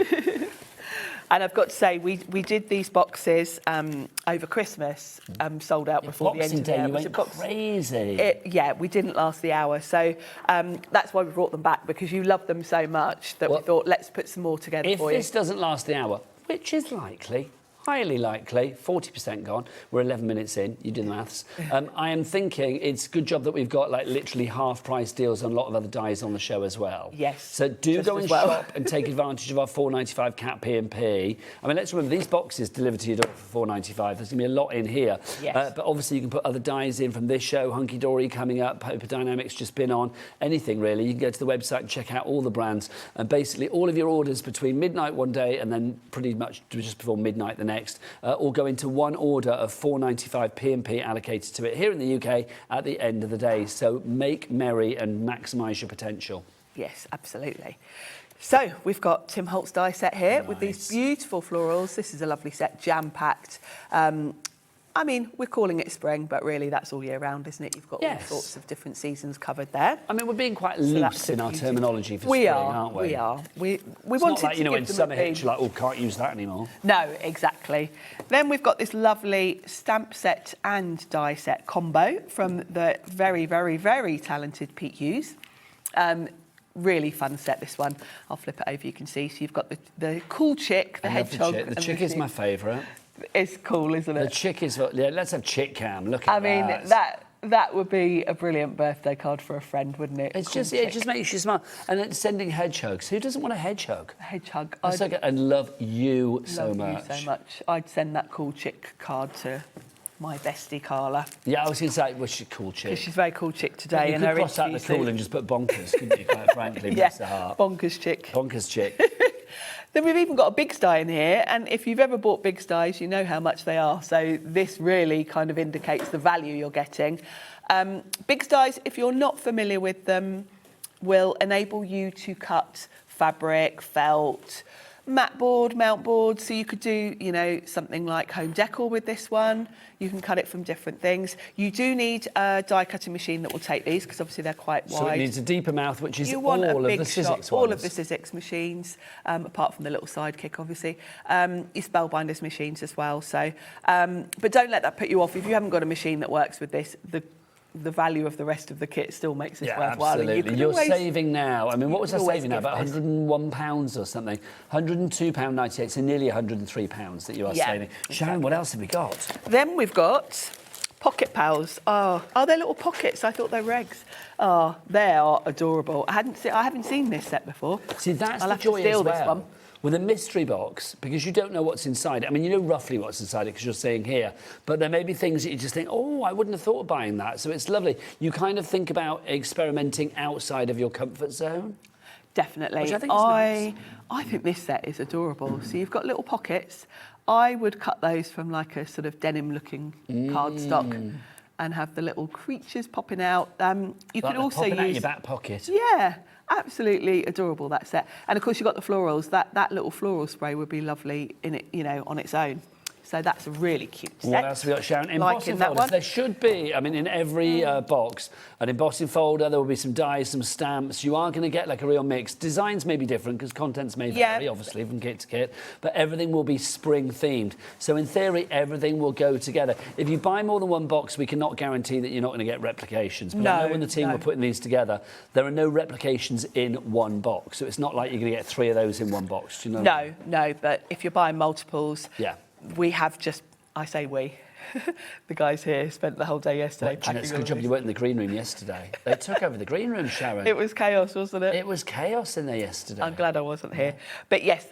And I've got to say, we did these boxes over Christmas, sold out before the end of the year. You went crazy. Yeah, we didn't last the hour. So that's why we brought them back, because you love them so much that we thought, let's put some more together for you. If this doesn't last the hour, which is likely, highly likely, 40% gone. We're 11 minutes in. You do the maths. I am thinking it's a good job that we've got literally half-price deals on a lot of other dies on the show as well. Yes. So do go and shop and take advantage of our £4.95 Cat P&P. I mean, let's remember, these boxes delivered to your door for £4.95. There's going to be a lot in here. Yes. But obviously you can put other dies in from this show, Hunkydory coming up, Paper Dienamics just been on, anything really. You can go to the website and check out all the brands. And basically all of your orders between midnight one day and then pretty much just before midnight the next, all go into one order of £4.95 P&P allocated to it here in the UK at the end of the day. So make merry and maximise your potential. Yes, absolutely. So we've got Tim Holt's die set here with these beautiful florals. This is a lovely set, jam-packed. I mean, we're calling it spring, but really that's all year round, isn't it? You've got all sorts of different seasons covered there. I mean, we're being quite loose in our terminology for spring, aren't we? We are. We it's wanted not like, to when give summer them hits, you're like, oh, can't use that anymore. No, exactly. Then we've got this lovely stamp set and die set combo from the very, very, very talented Pete Hughes. Really fun set, this one. I'll flip it over, you can see. So you've got the cool chick, the hedgehog. The chick is my favourite. It's cool, isn't it? The chick is... Yeah, let's have chick cam. Look at that. I mean, That would be a brilliant birthday card for a friend, wouldn't it? It's just, it just makes you smile. And then sending hedgehogs. Who doesn't want a hedgehog? A hedgehog. And love you so much. Love you so much. I'd send that cool chick card to my bestie Carla. Yeah, I was going to say, well, she's a cool chick. Because she's a very cool chick today. You and could her cross out the cool and just put bonkers, couldn't you, quite frankly, yeah, bless her heart. bonkers chick. Bonkers chick. Then we've even got a Big Sty in here, and if you've ever bought Big Sties, you know how much they are. So this really kind of indicates the value you're getting. Big Sties, if you're not familiar with them, will enable you to cut fabric, felt, mat board, mount board. So you could do, you know, something like home decor with this one. You can cut it from different things. You do need a die cutting machine that will take these because obviously they're quite wide. So it needs a deeper mouth, which is you all want of a the big Sizzix shot, ones. all of the Sizzix machines, apart from the little sidekick, obviously. Your Spellbinders machines as well. So, but don't let that put you off. If you haven't got a machine that works with this, the value of the rest of the kit still makes this worthwhile. Absolutely. You're saving now. I mean, what was I saving now? About £101 or something. £102.98, so nearly £103 that you are saving. Exactly. Sharon, what else have we got? Then we've got Pocket Pals. Oh, they're little pockets. I thought they were eggs. Oh, they are adorable. I haven't seen this set before. See, that's I'll the have joy to steal as well. this one. With a mystery box, because you don't know what's inside it. I mean, you know roughly what's inside it because you're saying here, but there may be things that you just think, oh, I wouldn't have thought of buying that. So it's lovely. You kind of think about experimenting outside of your comfort zone. Definitely. Which I think is nice. I think this set is adorable. So you've got little pockets. I would cut those from like a sort of denim-looking cardstock and have the little creatures popping out. You could also use out your back pocket. Yeah. Absolutely adorable, that set. And of course you've got the florals. That little floral spray would be lovely in it, you know, on its own. So that's a really cute set. What else have we got, Sharon? Embossing that folders. one. There should be, I mean, in every box, an embossing folder. There will be some dies, some stamps. You are going to get like a real mix. Designs may be different because contents may vary, obviously, from kit to kit. But everything will be spring themed. So in theory, everything will go together. If you buy more than one box, we cannot guarantee that you're not going to get replications. But I know when the team were putting these together, there are no replications in one box. So it's not like you're going to get 3 of those in one box. Do you know? No. But if you're buying multiples, we have just, I say we, the guys here spent the whole day yesterday packing. It's a good job you weren't in the green room yesterday. They took over the green room, Sharon. It was chaos, wasn't it? It was chaos in there yesterday. I'm glad I wasn't here. But yes,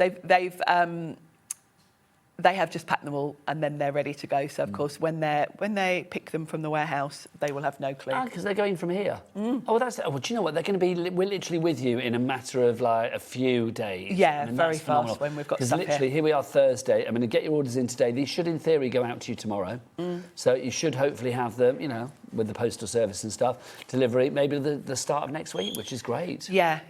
they have just packed them all and then they're ready to go. So of course, when they pick them from the warehouse, they will have no clue. Because they're going from here. Oh, that's. Oh, well, do you know what? They're going to be. We're literally with you in a matter of like a few days. Yeah, I mean, very that's phenomenal. fast when we've got Because stuff literally, here we are Thursday. I'm going to get your orders in today. These should, in theory, go out to you tomorrow. So you should hopefully have them, you know, with the postal service and stuff, delivery maybe the start of next week, which is great. Yeah.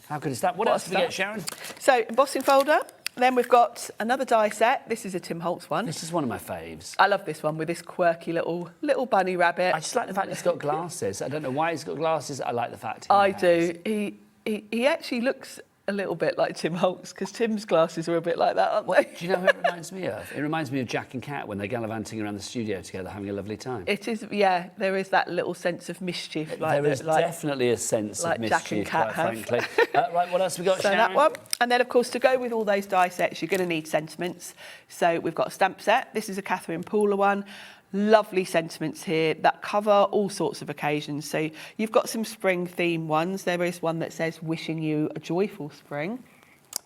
How good is that? What else did we get, Sharon? So embossing folder. Then we've got another die set. This is a Tim Holtz one. This is one of my faves. I love this one with this quirky little bunny rabbit. I just like the fact it's got glasses. I don't know why it's got glasses. I like the fact. I do. He actually looks a little bit like Tim Holtz because Tim's glasses are a bit like that, aren't they? Do you know who it reminds me of? It reminds me of Jack and Kat when they're gallivanting around the studio together, having a lovely time. It is, yeah. There is that little sense of mischief. There is definitely a sense of mischief, Jack and Kat quite frankly. Right, what else have we got, So Sharon? that one. And then, of course, to go with all those die sets, you're going to need sentiments. So we've got a stamp set. This is a Catherine Pooler one. Lovely sentiments here that cover all sorts of occasions. So you've got some spring theme ones. There is one that says wishing you a joyful spring.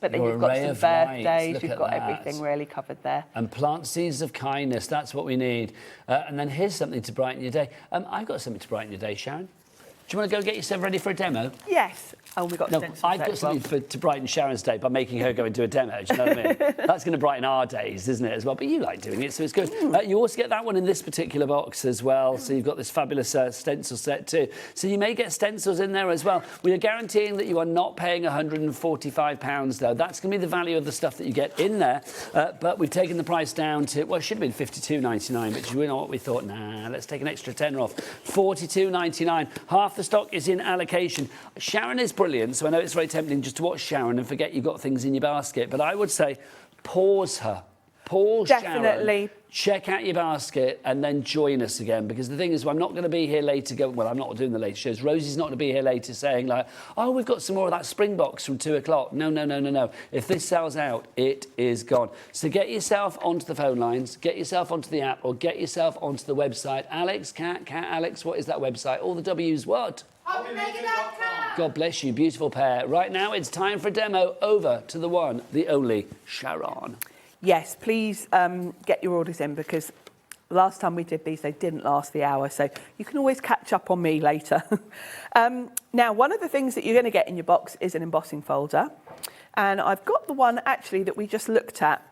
But then you've got some birthdays, you've got everything really covered there. And plant seeds of kindness, that's what we need. And then here's something to brighten your day. I've got something to brighten your day, Sharon. Do you want to go get yourself ready for a demo? Yes. Oh, we've got I've got something to brighten Sharon's day by making her go and do a demo. Do you know what I mean? That's going to brighten our days, isn't it, as well? But you like doing it, so it's good. You also get that one in this particular box as well. So you've got this fabulous stencil set too. So you may get stencils in there as well. We are guaranteeing that you are not paying £145, though. That's going to be the value of the stuff that you get in there. But we've taken the price down to, well, it should have been $52.99, but you know what? We thought, nah, let's take an extra tenner off. $42.99. Half the stock is in allocation. Sharon is brilliant, so I know it's very tempting just to watch Sharon and forget you've got things in your basket, but I would say pause her. pause, Definitely. Sharon, check out your basket and then join us again, because the thing is, I'm not going to be here later. I'm not doing the later shows. Rosie's not going to be here later saying like, oh, we've got some more of that spring box from 2 o'clock. No. If this sells out, it is gone. So get yourself onto the phone lines, get yourself onto the app, or get yourself onto the website. Alex, Alex, what is that website? All the W's, what? HobbyMaker.com. God bless you, beautiful pair. Right now, it's time for a demo. Over to the one, the only, Sharon. Yes, please get your orders in, because last time we did these, they didn't last the hour. So you can always catch up on me later. Now, one of the things that you're going to get in your box is an embossing folder. And I've got the one actually that we just looked at.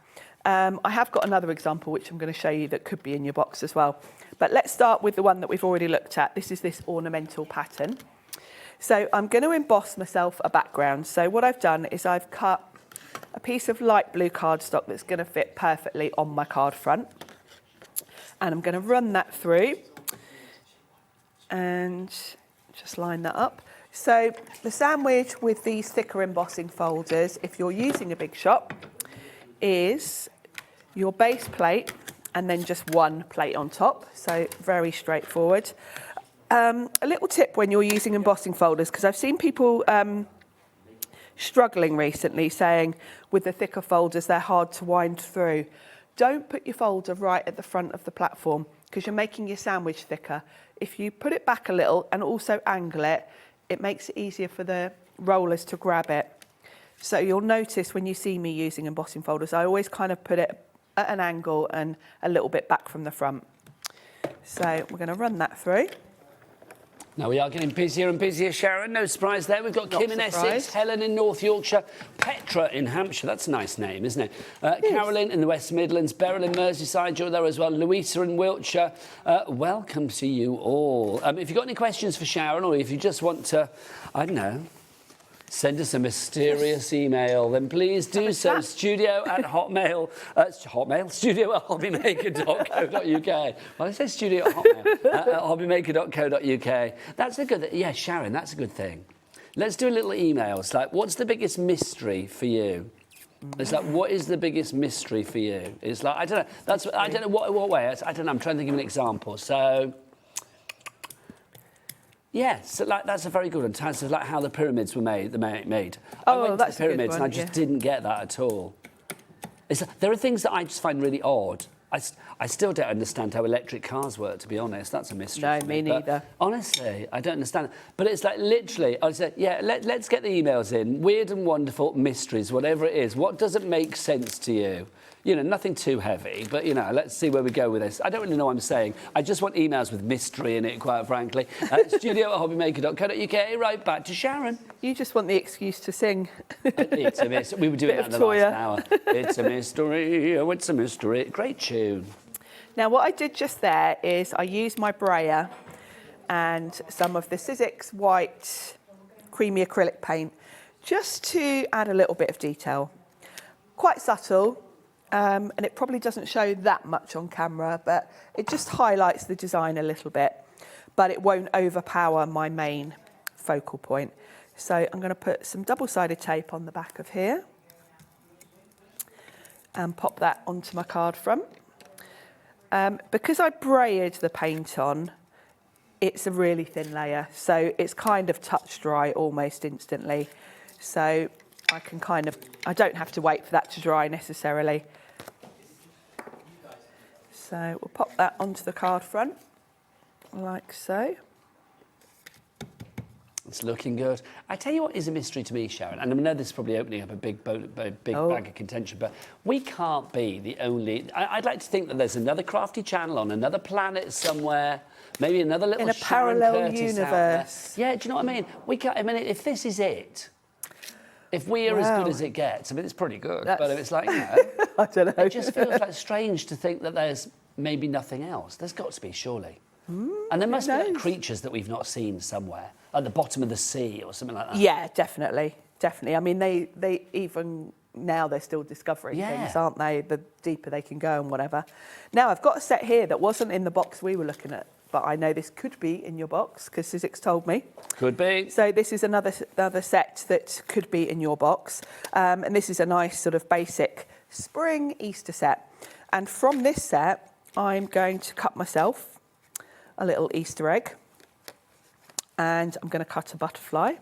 I have got another example which I'm going to show you that could be in your box as well. But let's start with the one that we've already looked at. This is this ornamental pattern. So I'm going to emboss myself a background. So what I've done is I've cut a piece of light blue cardstock that's going to fit perfectly on my card front. And I'm going to run that through and just line that up. So the sandwich with these thicker embossing folders, if you're using a big shop, is your base plate and then just one plate on top. So very straightforward. A little tip when you're using embossing folders, because I've seen people struggling recently saying with the thicker folders they're hard to wind through. Don't put your folder right at the front of the platform, because you're making your sandwich thicker. If you put it back a little and also angle it, it makes it easier for the rollers to grab it. So you'll notice when you see me using embossing folders, I always kind of put it at an angle and a little bit back from the front. So we're going to run that through. Now we are getting busier and busier, Sharon. No surprise there. We've got Kim in Essex, Helen in North Yorkshire, Petra in Hampshire. That's a nice name, isn't it? Carolyn in the West Midlands, Beryl in Merseyside, you're there as well. Louisa in Wiltshire. Welcome to you all. If you've got any questions for Sharon, or if you just want to, I don't know, send us a mysterious email, then please do so. Studio@hotmail. Studio@hobbymaker.co.uk. Well, I say studio at Hotmail. Hobbymaker.co.uk. That's a good. Yeah, Sharon, that's a good thing. Let's do a little emails. Like, what's the biggest mystery for you? It's like, what is the biggest mystery for you? It's like, I don't know. I don't know what way. I don't know. I'm trying to think of an example. So. Yeah, so like, that's a very good one. In terms of like how the pyramids were made. I went to the pyramids and I just didn't get that at all. There are things that I just find really odd. I still don't understand how electric cars work, to be honest. That's a mystery. No, me neither. Honestly, I don't understand. But it's like literally, I say, yeah, let's get the emails in. Weird and wonderful mysteries, whatever it is. What doesn't make sense to you? You know, nothing too heavy, but, you know, let's see where we go with this. I don't really know what I'm saying. I just want emails with mystery in it, quite frankly. Studio@hobbymaker.co.uk. Right, back to Sharon. You just want the excuse to sing. It's a mystery. We were doing that in the last hour. It's a mystery. Oh, it's a mystery. Great tune. Now, what I did just there is I used my brayer and some of the Sizzix white creamy acrylic paint just to add a little bit of detail. Quite subtle. And it probably doesn't show that much on camera, but it just highlights the design a little bit, but it won't overpower my main focal point. So I'm going to put some double-sided tape on the back of here and pop that onto my card front. Because I brayed the paint on, it's a really thin layer, so it's kind of touch dry almost instantly. So I can I don't have to wait for that to dry necessarily. So we'll pop that onto the card front, like so. It's looking good. I tell you what is a mystery to me, Sharon, and I know this is probably opening up a big bag of contention, but we can't be the only... I'd like to think that there's another crafty channel on another planet somewhere, maybe another little in a Sharon parallel Curtis universe. Yeah, do you know what I mean? We can't. I mean, if this is it, if we are as good as it gets, I mean, it's pretty good. But if it's like, you know, I don't know. It just feels like strange to think that there's maybe nothing else. There's got to be, surely. And there must be like creatures that we've not seen somewhere at the bottom of the sea or something like that. Yeah, definitely. I mean, they even now they're still discovering things, aren't they? The deeper they can go and whatever. Now, I've got a set here that wasn't in the box we were looking at, but I know this could be in your box because Sizzix told me. Could be. So this is another set that could be in your box. And this is a nice sort of basic spring Easter set. And from this set, I'm going to cut myself a little Easter egg. And I'm going to cut a butterfly.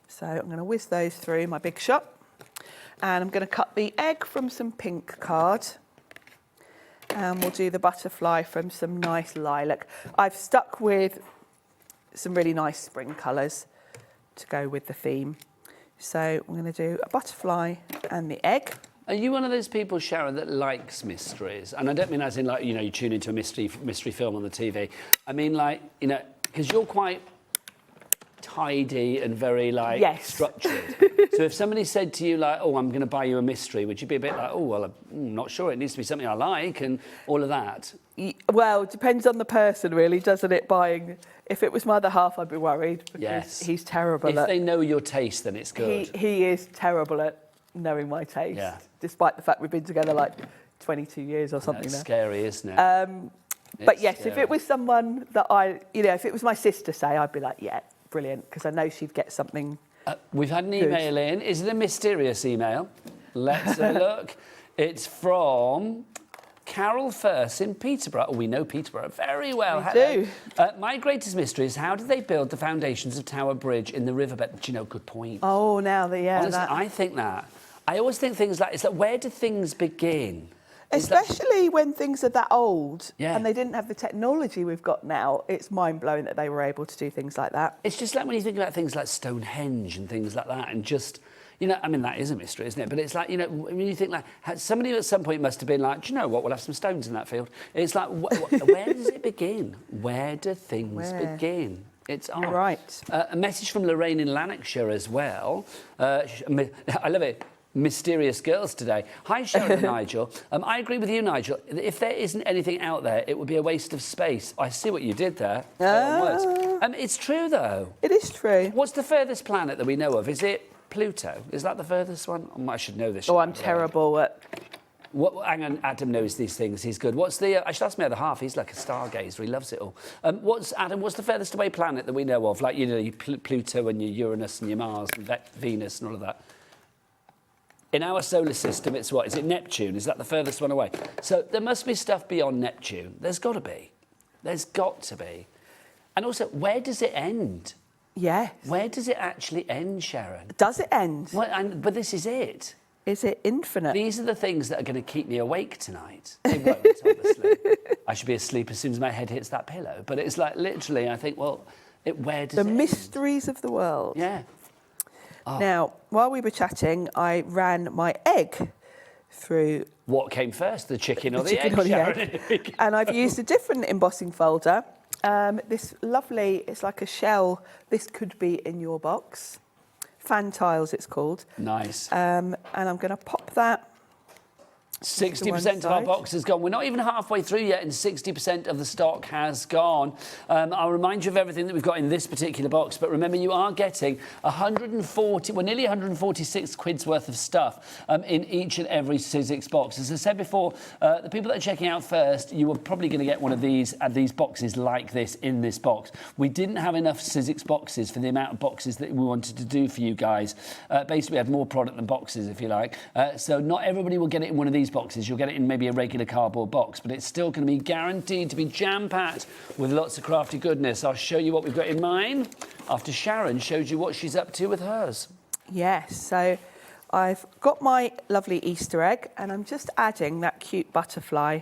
So I'm going to whiz those through my big shot. And I'm going to cut the egg from some pink card. And we'll do the butterfly from some nice lilac. I've stuck with some really nice spring colours to go with the theme. So I'm going to do a butterfly and the egg. Are you one of those people, Sharon, that likes mysteries? And I don't mean as in, like, you know, you tune into a mystery film on the TV. I mean, like, you know, because you're quite tidy and very, like, structured. So if somebody said to you, like, oh, I'm going to buy you a mystery, would you be a bit like, oh, well, I'm not sure. It needs to be something I like and all of that? Well, it depends on the person, really, doesn't it, buying... If it was my other half, I'd be worried because he's terrible If they know your taste, then it's good. He is terrible at knowing my taste, despite the fact we've been together like 22 years or something. It's now. scary, isn't it? But yes, if it was someone that if it was my sister, say, I'd be like, yeah, brilliant, because I know she'd get something. We've had an email in. Is it a mysterious email? Let's have a look. It's from Carol First in Peterborough. Oh, we know Peterborough very well. We do. My greatest mystery is how did they build the foundations of Tower Bridge in the riverbed? Do you know, good point. Oh, now Honestly, I think that. I always think things like, it's like, where do things begin? Especially when things are that old and they didn't have the technology we've got now. It's mind-blowing that they were able to do things like that. It's just like when you think about things like Stonehenge and things like that, and just, you know, I mean, that is a mystery, isn't it? But it's like, you know, when you think like, somebody at some point must have been like, do you know what, we'll have some stones in that field. It's like, where does it begin? Where do things begin? It's art. Right. A message from Lorraine in Lanarkshire as well. I love it. Mysterious girls today. Hi, Sharon and Nigel. I agree with you, Nigel. If there isn't anything out there, it would be a waste of space. I see what you did there. It's true, though. It is true. What's the furthest planet that we know of? Is it Pluto? Is that the furthest one? I should know this. Oh, I'm terrible at... Hang on, Adam knows these things. He's good. What's the... I should ask my other half. He's like a stargazer. He loves it all. What's the furthest away planet that we know of? Like, you know, your Pluto and your Uranus and your Mars and Venus and all of that. In our solar system, it's what? Is it Neptune? Is that the furthest one away? So there must be stuff beyond Neptune. There's got to be. There's got to be. And also, where does it end? Yes. Where does it actually end, Sharon? Does it end? Well, but this is it. Is it infinite? These are the things that are going to keep me awake tonight. They won't, obviously. I should be asleep as soon as my head hits that pillow. But it's like, literally, I think, well, where does it end? The mysteries of the world. Yeah. Oh. Now, while we were chatting, I ran my egg through... What came first, the chicken or the egg, Sharon? And I've used a different embossing folder. This lovely, it's like a shell. This could be in your box. Fan tiles, it's called. Nice. And I'm going to pop that. 60% of our box has gone. We're not even halfway through yet, and 60% of the stock has gone. I'll remind you of everything that we've got in this particular box, but remember, you are getting nearly 146 quid's worth of stuff in each and every Sizzix box. As I said before, the people that are checking out first, you were probably going to get one of these boxes like this in this box. We didn't have enough Sizzix boxes for the amount of boxes that we wanted to do for you guys. Basically, we had more product than boxes, if you like. So not everybody will get it in one of these boxes. You'll get it in maybe a regular cardboard box, but it's still going to be guaranteed to be jam-packed with lots of crafty goodness. I'll show you what we've got in mine after Sharon shows you what she's up to with hers. Yes, so I've got my lovely Easter egg, and I'm just adding that cute butterfly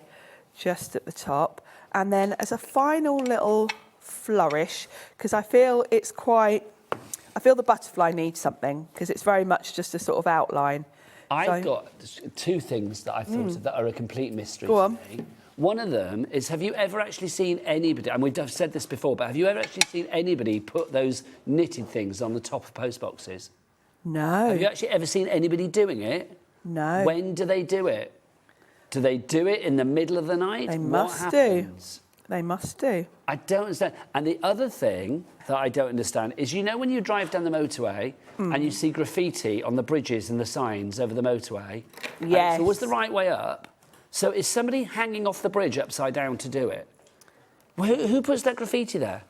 just at the top. And then as a final little flourish, because I feel the butterfly needs something, because it's very much just a sort of outline. I've got two things that I thought of that are a complete mystery Go to on. me. One of them is, have you ever actually seen anybody, and we've said this before, but have you ever actually seen anybody put those knitted things on the top of post boxes? No. Have you actually ever seen anybody doing it? No. When do they do it? Do they do it in the middle of the night? They must what happens? They must do. I don't understand. And the other thing that I don't understand is, you know, when you drive down the motorway and you see graffiti on the bridges and the signs over the motorway? Yes. It's always the right way up. So is somebody hanging off the bridge upside down to do it? Well, who puts that graffiti there?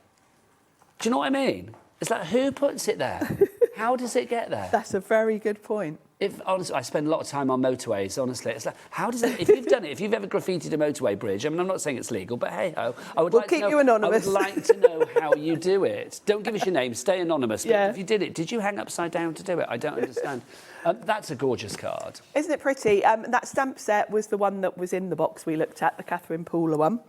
Do you know what I mean? It's like, who puts it there? How does it get there? That's a very good point. Honestly, I spend a lot of time on motorways, honestly. It's like, how does it, if you've done it, if you've ever graffitied a motorway bridge, I mean, I'm not saying it's legal, but hey-ho, We'll keep you anonymous. I would like to know how you do it. Don't give us your name, stay anonymous. But if you did it, did you hang upside down to do it? I don't understand. That's a gorgeous card. Isn't it pretty? That stamp set was the one that was in the box we looked at, the Catherine Pooler one.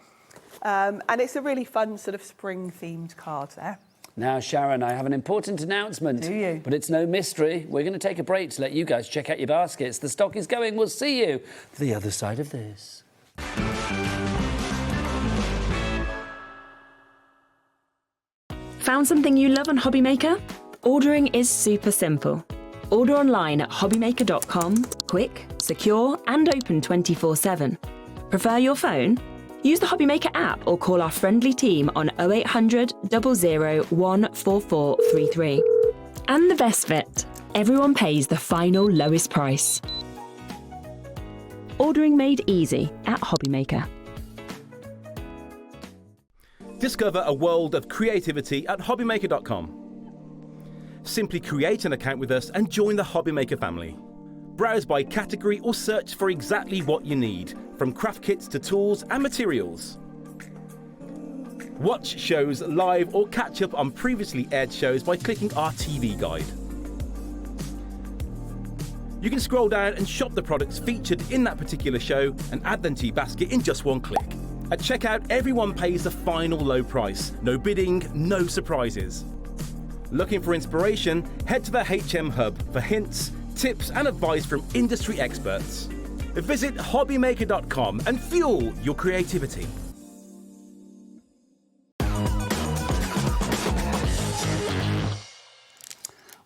And it's a really fun sort of spring-themed card there. Now, Sharon, I have an important announcement. Do you? But it's no mystery. We're going to take a break to let you guys check out your baskets. The stock is going. We'll see you the other side of this. Found something you love on HobbyMaker? Ordering is super simple. Order online at hobbymaker.com, quick, secure, and open 24/7. Prefer your phone? Use the HobbyMaker app or call our friendly team on 0800 00 14433. And the best bit, everyone pays the final lowest price. Ordering made easy at HobbyMaker. Discover a world of creativity at hobbymaker.com. Simply create an account with us and join the HobbyMaker family. Browse by category or search for exactly what you need, from craft kits to tools and materials. Watch shows live or catch up on previously aired shows by clicking our TV guide. You can scroll down and shop the products featured in that particular show and add them to your basket in just one click. At checkout, everyone pays the final low price. No bidding, no surprises. Looking for inspiration? Head to the HM Hub for hints, tips and advice from industry experts. Visit hobbymaker.com and fuel your creativity.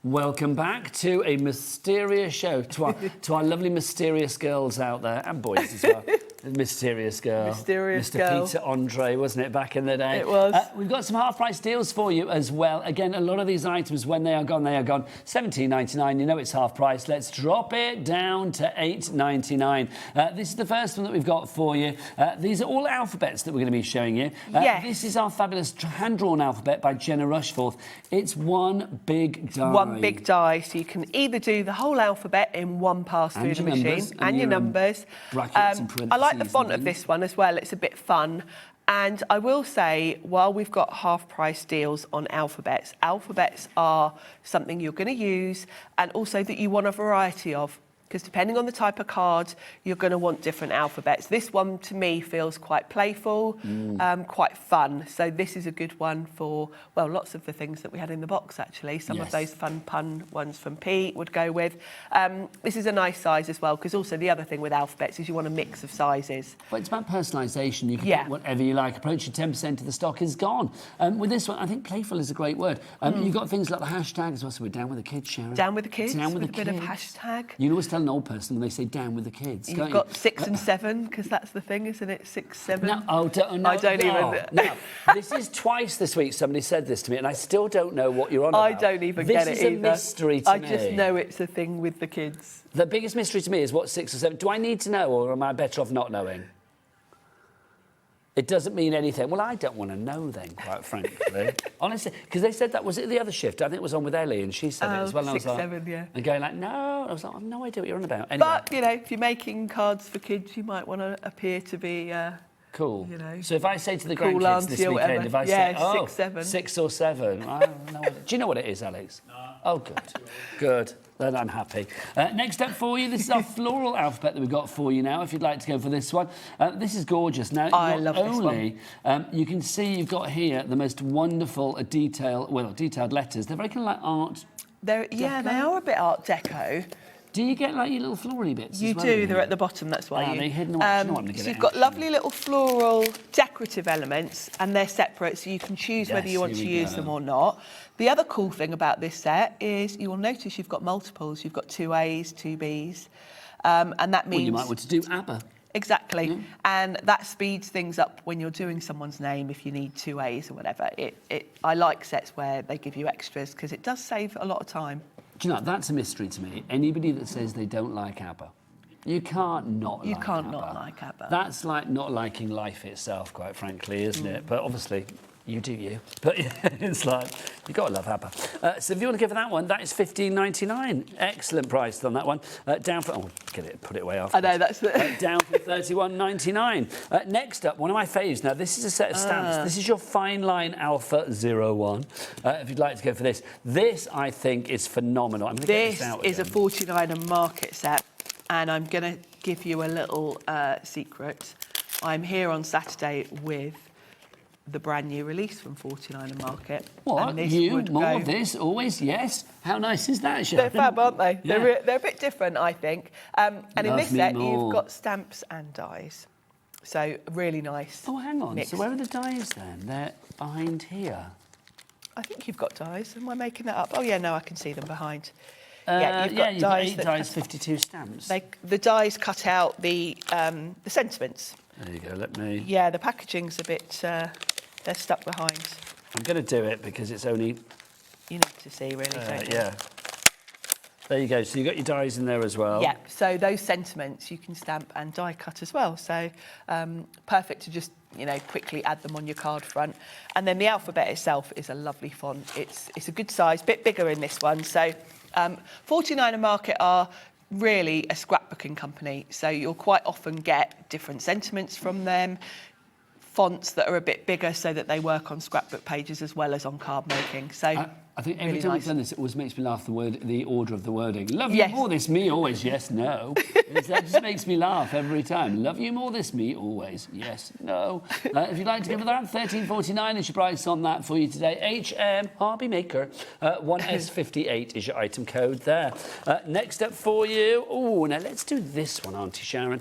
Welcome back to a mysterious show, to our lovely mysterious girls out there, and boys as well. Mysterious girl. Mysterious Mr. girl. Peter Andre, wasn't it, back in the day? It was. We've got some half-price deals for you as well. Again, a lot of these items, when they are gone, they are gone. $17.99, you know it's half price. Let's drop it down to $8.99. This is the first one that we've got for you. These are all alphabets that we're going to be showing you. Yes. This is our fabulous hand-drawn alphabet by Jenna Rushforth. It's one big die. One big die, so you can either do the whole alphabet in one pass through the machine and your numbers. Brackets and I like the parentheses font and of things. this one as well. It's a bit fun. And I will say, while we've got half-price deals on alphabets, alphabets are something you're going to use and also that you want a variety of. Because depending on the type of card, you're going to want different alphabets. This one, to me, feels quite playful, quite fun. So this is a good one for, well, lots of the things that we had in the box, actually. Some of those fun pun ones from Pete would go with. This is a nice size as well, because also the other thing with alphabets is you want a mix of sizes. But it's about personalisation. You can put whatever you like. Approaching 10% of the stock is gone. With this one, I think playful is a great word. You've got things like the hashtag as well. So we're down with the kids, Sharon. Down with the kids, down with with the a bit kids. of hashtag. You always tell an old person when they say down with the kids. You've got 6 and 7, because that's the thing, isn't it? 6, 7. No, I don't even. No, this is twice this week somebody said this to me, and I still don't know what you're on about. I don't even get it This is a mystery to me. I just know it's a thing with the kids. The biggest mystery to me is what 6 or 7. Do I need to know, or am I better off not knowing? It doesn't mean anything. Well, I don't want to know then, quite frankly. Honestly, because they said that, was it the other shift? I think it was on with Ellie, and she said it as well. And 6, I was like, 7, yeah. And going like, no. I was like, I have no idea what you're on about. Anyway. But, you know, if you're making cards for kids, you might want to appear to be... Cool. You know, so if I say to the cool grandkids this auntie or weekend, whatever. if I say, oh, 6, 7. 6 or 7, I don't know. Do you know what it is, Alex? No. Oh, good. Good. Then I'm happy. Next up for you, this is our floral alphabet that we've got for you now, if you'd like to go for this one. This is gorgeous. Now, I love this one. You can see you've got here the most wonderful detailed letters. They're very kind of like art. Yeah, they are a bit art deco. Do you get like your little floral bits? You as well, do. They're at the bottom. That's why. Are they hidden away? You know what, I'm gonna get so it you've got out. lovely little floral decorative elements, and they're separate, so you can choose whether Yes, you want here to we use go. them or not. The other cool thing about this set is you will notice you've got multiples. You've got 2 A's, 2 B's, and that means Well, you might want to do ABBA. Exactly, and that speeds things up when you're doing someone's name. If you need 2 A's or whatever, I like sets where they give you extras because it does save a lot of time. Do you know, that's a mystery to me. Anybody that says they don't like ABBA, you can't not like ABBA. not like ABBA. That's like not liking life itself, quite frankly, isn't it? But obviously, You do you. But yeah, it's like, you've got to love Happa. So if you want to go for that one, that is $15.99. Excellent price on that one. Down for, put it away after. I know, that's it. Down for $31.99. Next up, one of my faves. Now, this is a set of stamps. This is your Fine Line Alpha 01. If you'd like to go for this. This, I think, is phenomenal. I'm going to get this out This is again. a 49er market set, and I'm going to give you a little secret. I'm here on Saturday with the brand new release from 49er Market. What? And this You? would More go- of this? Always? Yes? How nice is that, Sharon? They're fab, aren't they? Yeah. They're a bit different, I think. And in Love this me set, more. you've got stamps and dies. So really nice. Oh, hang on. mix. So where are the dies then? They're behind here. I think you've got dies. Am I making that up? Oh, yeah, no, I can see them behind. You've got 8 that dies, cut- 52 stamps. The dies cut out the sentiments. There you go, let me... Yeah, the packaging's a bit... they're stuck behind. I'm going to do it because it's only... You need to see, really, don't you? Yeah. There you go. So you've got your dies in there as well. Yeah, so those sentiments you can stamp and die cut as well. So perfect to just, quickly add them on your card front. And then the alphabet itself is a lovely font. It's a good size, bit bigger in this one. So 49er Market are really a scrapbooking company. So you'll quite often get different sentiments from them, fonts that are a bit bigger so that they work on scrapbook pages as well as on card making. So I think every really time nice. we've done this, it always makes me laugh, the order of the wording. Love Yes. you more, this, me, always, yes, no. That just makes me laugh every time. Love you more, this, me, always, yes, no. If you'd like to give it that, $13.49 is your price on that for you today. HM Hobby Maker, 1S58 is your item code there. Next up for you, now let's do this one, Auntie Sharon.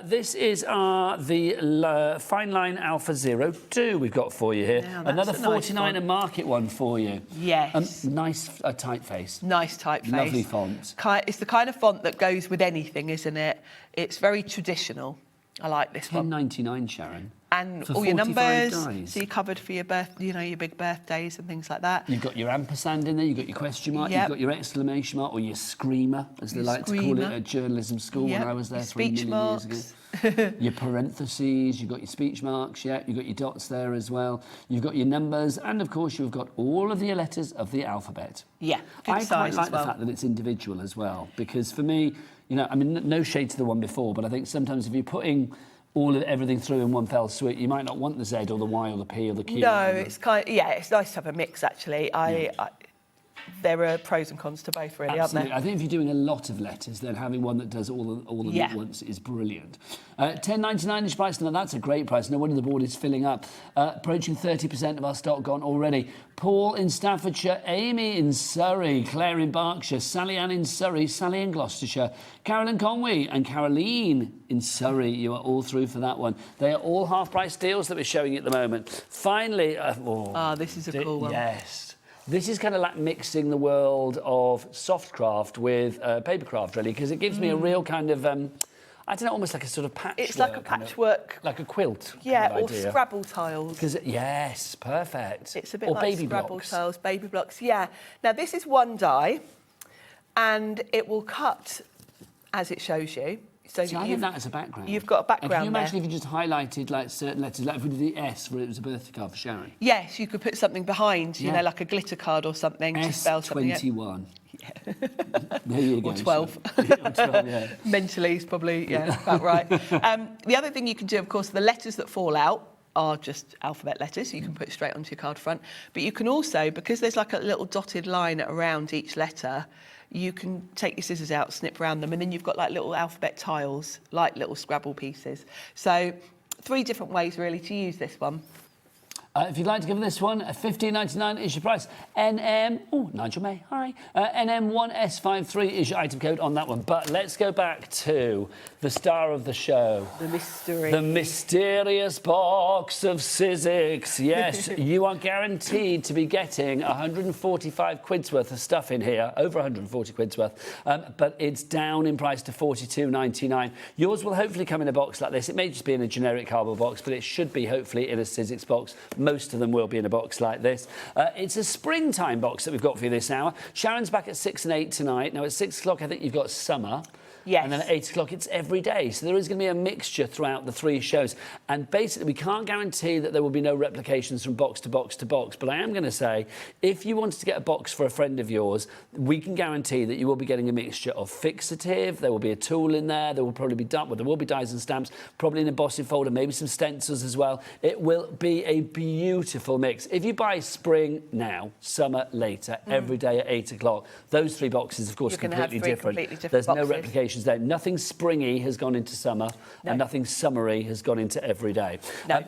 This is the Fine Line Alpha 02 we've got for you here. Now, that's Another a nice 49er font. Market one for you. Yes. Nice typeface. Nice typeface. Lovely font. It's the kind of font that goes with anything, isn't it? It's very traditional. I like this one. $10.99, Sharon. And for all your 45 numbers, dies. so you're covered for your your big birthdays and things like that. You've got your ampersand in there, you've got your question mark, Yep. you've got your exclamation mark, or your screamer, as they Your like to call it screamer. at journalism school when Yep. I was there Your 3 speech million years marks. ago. Your parentheses, you've got your speech marks, yeah, you've got your dots there as well. You've got your numbers, and of course you've got all of the letters of the alphabet. Yeah, good I quite size like as well. the fact that it's individual as well, because for me, no shade to the one before, but I think sometimes if you're putting everything through in one fell swoop, you might not want the Z or the Y or the P or the Q. No, it's it's nice to have a mix actually. There are pros and cons to both, really, Absolutely. aren't I think if you're doing a lot of letters, then having one that does all of them at once is brilliant. $10.99 is price. Now, that's a great price. No wonder the board is filling up. Approaching 30% of our stock gone already. Paul in Staffordshire, Amy in Surrey, Claire in Berkshire, Sally Ann in Surrey, Sally in Gloucestershire, Carolyn Conway and Caroline in Surrey. You are all through for that one. They are all half-price deals that we're showing at the moment. Finally... this is a cool one. Yes. This is kind of like mixing the world of soft craft with paper craft, really, because it gives me a real kind of, almost like a sort of patchwork. It's like a patchwork. Like a quilt. Yeah, kind of or idea. Scrabble tiles. Yes, perfect. It's a bit or like baby Scrabble blocks. tiles, baby blocks. Yeah. Now, this is one die, and it will cut as it shows you. So See, I have that as a background. You've got a background and can you imagine there. if you just highlighted like certain letters, like if we did the S where it was a birthday card for Sharon? Yes, you could put something behind, Yeah. like a glitter card or something to spell something out. S21. There you go. Or 12. Or 12, yeah. Mentally is probably, about right. The other thing you can do, of course, the letters that fall out are just alphabet letters. You can put straight onto your card front. But you can also, because there's like a little dotted line around each letter, you can take your scissors out, snip around them, and then you've got like little alphabet tiles, like little Scrabble pieces. So 3 different ways, really, to use this one. If you'd like to give this one, $15.99 is your price. Nigel May, hi. NM1S53 is your item code on that one. But let's go back to the star of the show. The mystery. The mysterious box of Sizzix. Yes, you are guaranteed to be getting 145 quid's worth of stuff in here, over 140 quid's worth, but it's down in price to $42.99. Yours will hopefully come in a box like this. It may just be in a generic cardboard box, but it should be hopefully in a Sizzix box. Most of them will be in a box like this. It's a springtime box that we've got for you this hour. Sharon's back at 6 and 8 tonight. Now, at 6 o'clock, I think you've got summer. Yes. And then at 8 o'clock, it's every day. So there is going to be a mixture throughout the 3 shows. And basically, we can't guarantee that there will be no replications from box to box to box. But I am going to say, if you wanted to get a box for a friend of yours, we can guarantee that you will be getting a mixture of fixative. There will be a tool in there. There will probably be there will be dies and stamps, probably an embossing folder, maybe some stencils as well. It will be a beautiful mix. If you buy spring now, summer later, every day at 8 o'clock, those 3 boxes, of course, completely different. There's no replications there. Nothing springy has gone into summer, and nothing summery has gone into every day.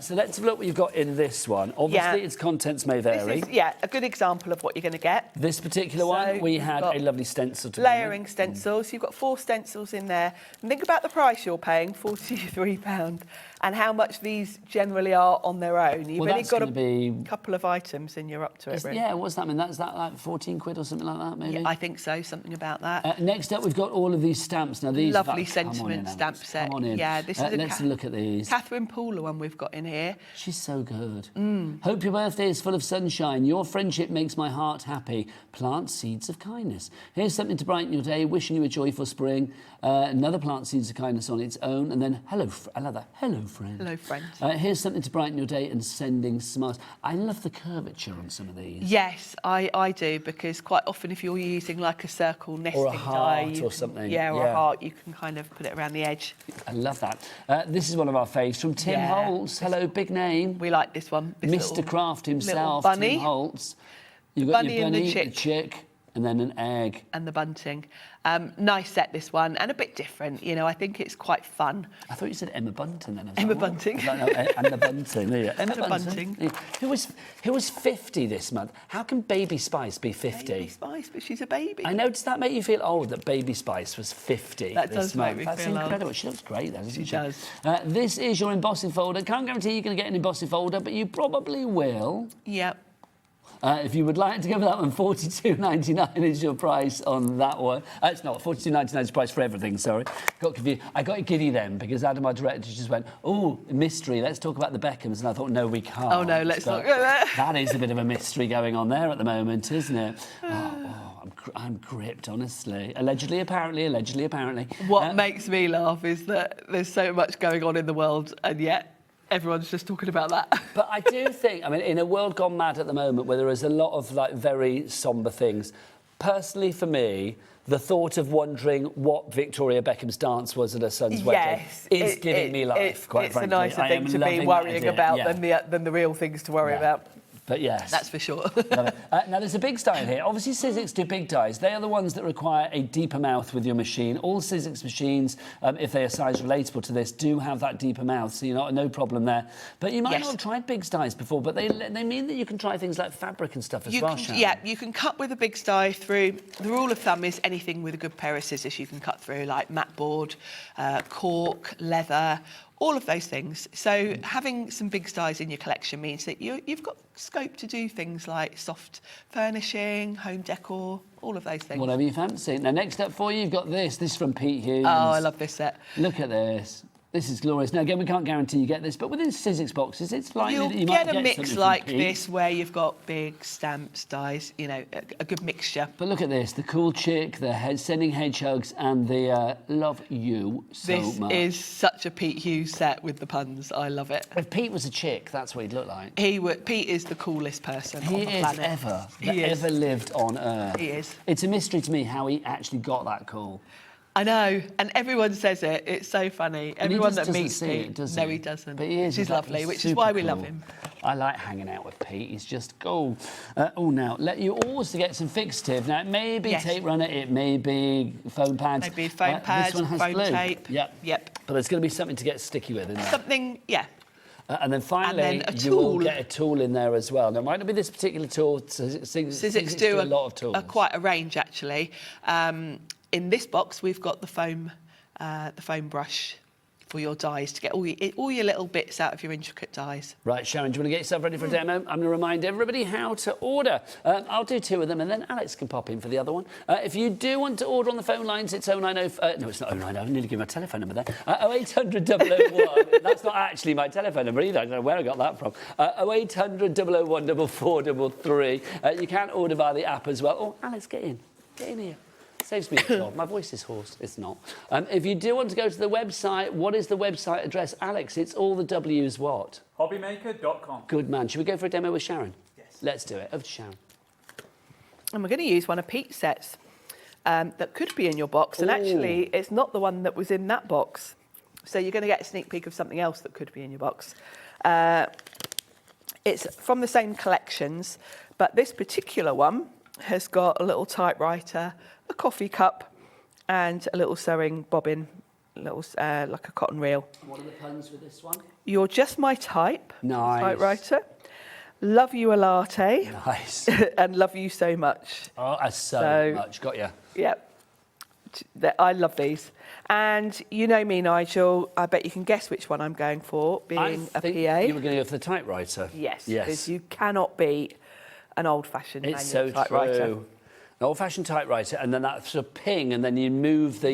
So let's have a look what you've got in this one. Obviously, its contents may vary. This is, a good example of what you're going to get. This particular one, we had a lovely stencil to layering stencils. You've got 4 stencils in there. And think about the price you're paying, £43, and how much these generally are on their own. You've only got a couple of items and you're up to it, really. Yeah, what's that? I mean, that's that like 14 quid or something like that, maybe? Yeah, I think so, something about that. Next up, we've got all of these stamps. Now, these lovely sentiment stamp set. Come on in. Yeah, this is let's look at these. Catherine Pooler one we've got in here. She's so good. Hope your birthday is full of sunshine. Your friendship makes my heart happy. Plant seeds of kindness. Here's something to brighten your day. Wishing you a joyful spring. Another plant seeds of kindness on its own. And then, I love that. Hello, friend. Hello, friend. Here's something to brighten your day and sending smiles. I love the curvature on some of these. Yes, I do, because quite often if you're using like a circle nesting or a heart die, or something. Or a heart, you can kind of put it around the edge. I love that. This is one of our faves from Tim Holtz. Hello, big name. We like this one. Mr. Craft himself, bunny. Tim Holtz. You've got bunny your bunny, and the chick, and then an egg. And the bunting. Nice set, this one, and a bit different. You know, I think it's quite fun. I thought you said Emma Bunton then. Emma Bunting. Emma Bunting. Yeah. Emma Bunting. Bunting. Who was 50 this month? How can Baby Spice be 50? Baby Spice, but she's a baby. I know. Does that make you feel old that Baby Spice was 50 that this does month? make me That's feel incredible. old. She looks great, though, doesn't she? She does. This is your embossing folder. Can't guarantee you're going to get an embossing folder, but you probably will. Yep. If you would like to go for that one, $42.99 is your price on that one. It's not, $42.99 is the price for everything, sorry. Got confused. I got to give you them because Adam, our director, just went, oh, mystery, let's talk about the Beckhams. And I thought, no, we can't. Oh, no, let's not go there. That is a bit of a mystery going on there at the moment, isn't it? I'm gripped, honestly. Allegedly, apparently. What makes me laugh is that there's so much going on in the world, and yet everyone's just talking about that. But I do think, I mean, in a world gone mad at the moment where there is a lot of like very sombre things, personally for me, the thought of wondering what Victoria Beckham's dance was at her son's wedding is giving me life, quite frankly. It's a nicer thing to be worrying about than the real things to worry about. But yes. That's for sure. Now, there's a big die in here. Obviously, Sizzix do big dies. They are the ones that require a deeper mouth with your machine. All Sizzix machines, if they are size relatable to this, do have that deeper mouth, so you're no problem there. But you might not have tried big dies before, but they mean that you can try things like fabric and stuff as well, Sharon. Yeah, you can cut with a big die through. The rule of thumb is anything with a good pair of scissors you can cut through, like mat board, cork, leather, all of those things. So having some big dies in your collection means that you've got scope to do things like soft furnishing, home decor, all of those things. Whatever you fancy. Now, next up for you, you've got this. This is from Pete Hughes. Oh, I love this set. Look at this. This is glorious. Now, again, we can't guarantee you get this, but within Sizzix boxes, it's likely that you might get a mix something like from Pete. this where you've got big stamps, dies, you know, a good mixture. But look at this, the cool chick, the sending hedgehogs, and the love you so much. This is such a Pete Hughes set with the puns. I love it. If Pete was a chick, that's what he'd look like. Pete is the coolest person on the planet. He ever lived on Earth. He is. It's a mystery to me how he actually got that cool. I know, and everyone says it. It's so funny. Everyone that meets Pete, no, he doesn't. But he is. He's lovely, which is why we love him. I like hanging out with Pete. He's just cool. Now, let you also get some fixative. Now, it may be tape runner, it may be foam pads. Maybe foam pads, this one has foam glue. tape. Yep. But there's going to be something to get sticky with in there. Something, yeah. And then finally, you will get a tool in there as well. Now, it might not be this particular tool. Sizzix do a lot of tools. Quite a range, actually. In this box, we've got the foam brush for your dies to get all your little bits out of your intricate dies. Right, Sharon, do you want to get yourself ready for a demo? I'm going to remind everybody how to order. I'll do 2 of them, and then Alex can pop in for the other one. If you do want to order on the phone lines, it's 090... no, it's not 090. I nearly gave my telephone number there. 0800 001. That's not actually my telephone number either. I don't know where I got that from. 0800 001 4433. You can order via the app as well. Oh, Alex, get in. Get in here. Saves me a job. My voice is hoarse. It's not. If you do want to go to the website, what is the website address? Alex, it's all the W's what? Hobbymaker.com. Good man. Should we go for a demo with Sharon? Yes. Let's do it. Over to Sharon. And we're going to use one of Pete's sets that could be in your box. And actually, it's not the one that was in that box. So you're going to get a sneak peek of something else that could be in your box. It's from the same collections, but this particular one has got a little typewriter, a coffee cup, and a little sewing bobbin, like a cotton reel. What are the puns with this one? You're just my type. Nice. Typewriter. Love you a latte. Nice. And love you so much. Oh, so much. Got you. Yep. I love these. And you know me, Nigel. I bet you can guess which one I'm going for, being a PA. You were going to go for the typewriter. Yes. Yes. Because you cannot beat an old-fashioned manual so typewriter. True. An old-fashioned typewriter, and then that sort of ping, and then you move the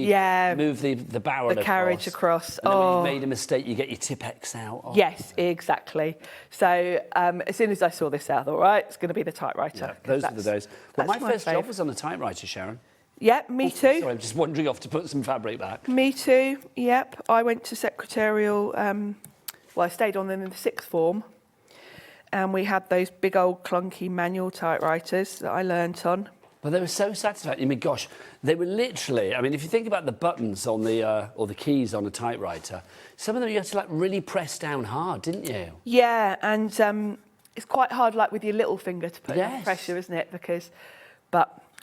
barrel, the carriage across. And then when you've made a mistake, you get your Tipp-Ex out. Oh. Yes, exactly. So as soon as I saw this out, I thought, right, it's going to be the typewriter. Yeah, those are the days. Well, my first favourite. job was on the typewriter, Sharon. Yeah, me too. Sorry, I'm just wandering off to put some fabric back. Me too. Yep. I went to secretarial. I stayed on them in the sixth form, and we had those big old clunky manual typewriters that I learnt on. Well, they were so satisfying. I mean, gosh, they were literally. I mean, if you think about the buttons on the or the keys on a typewriter, some of them you had to like really press down hard, didn't you? Yeah, and it's quite hard, like with your little finger, to put enough pressure, isn't it?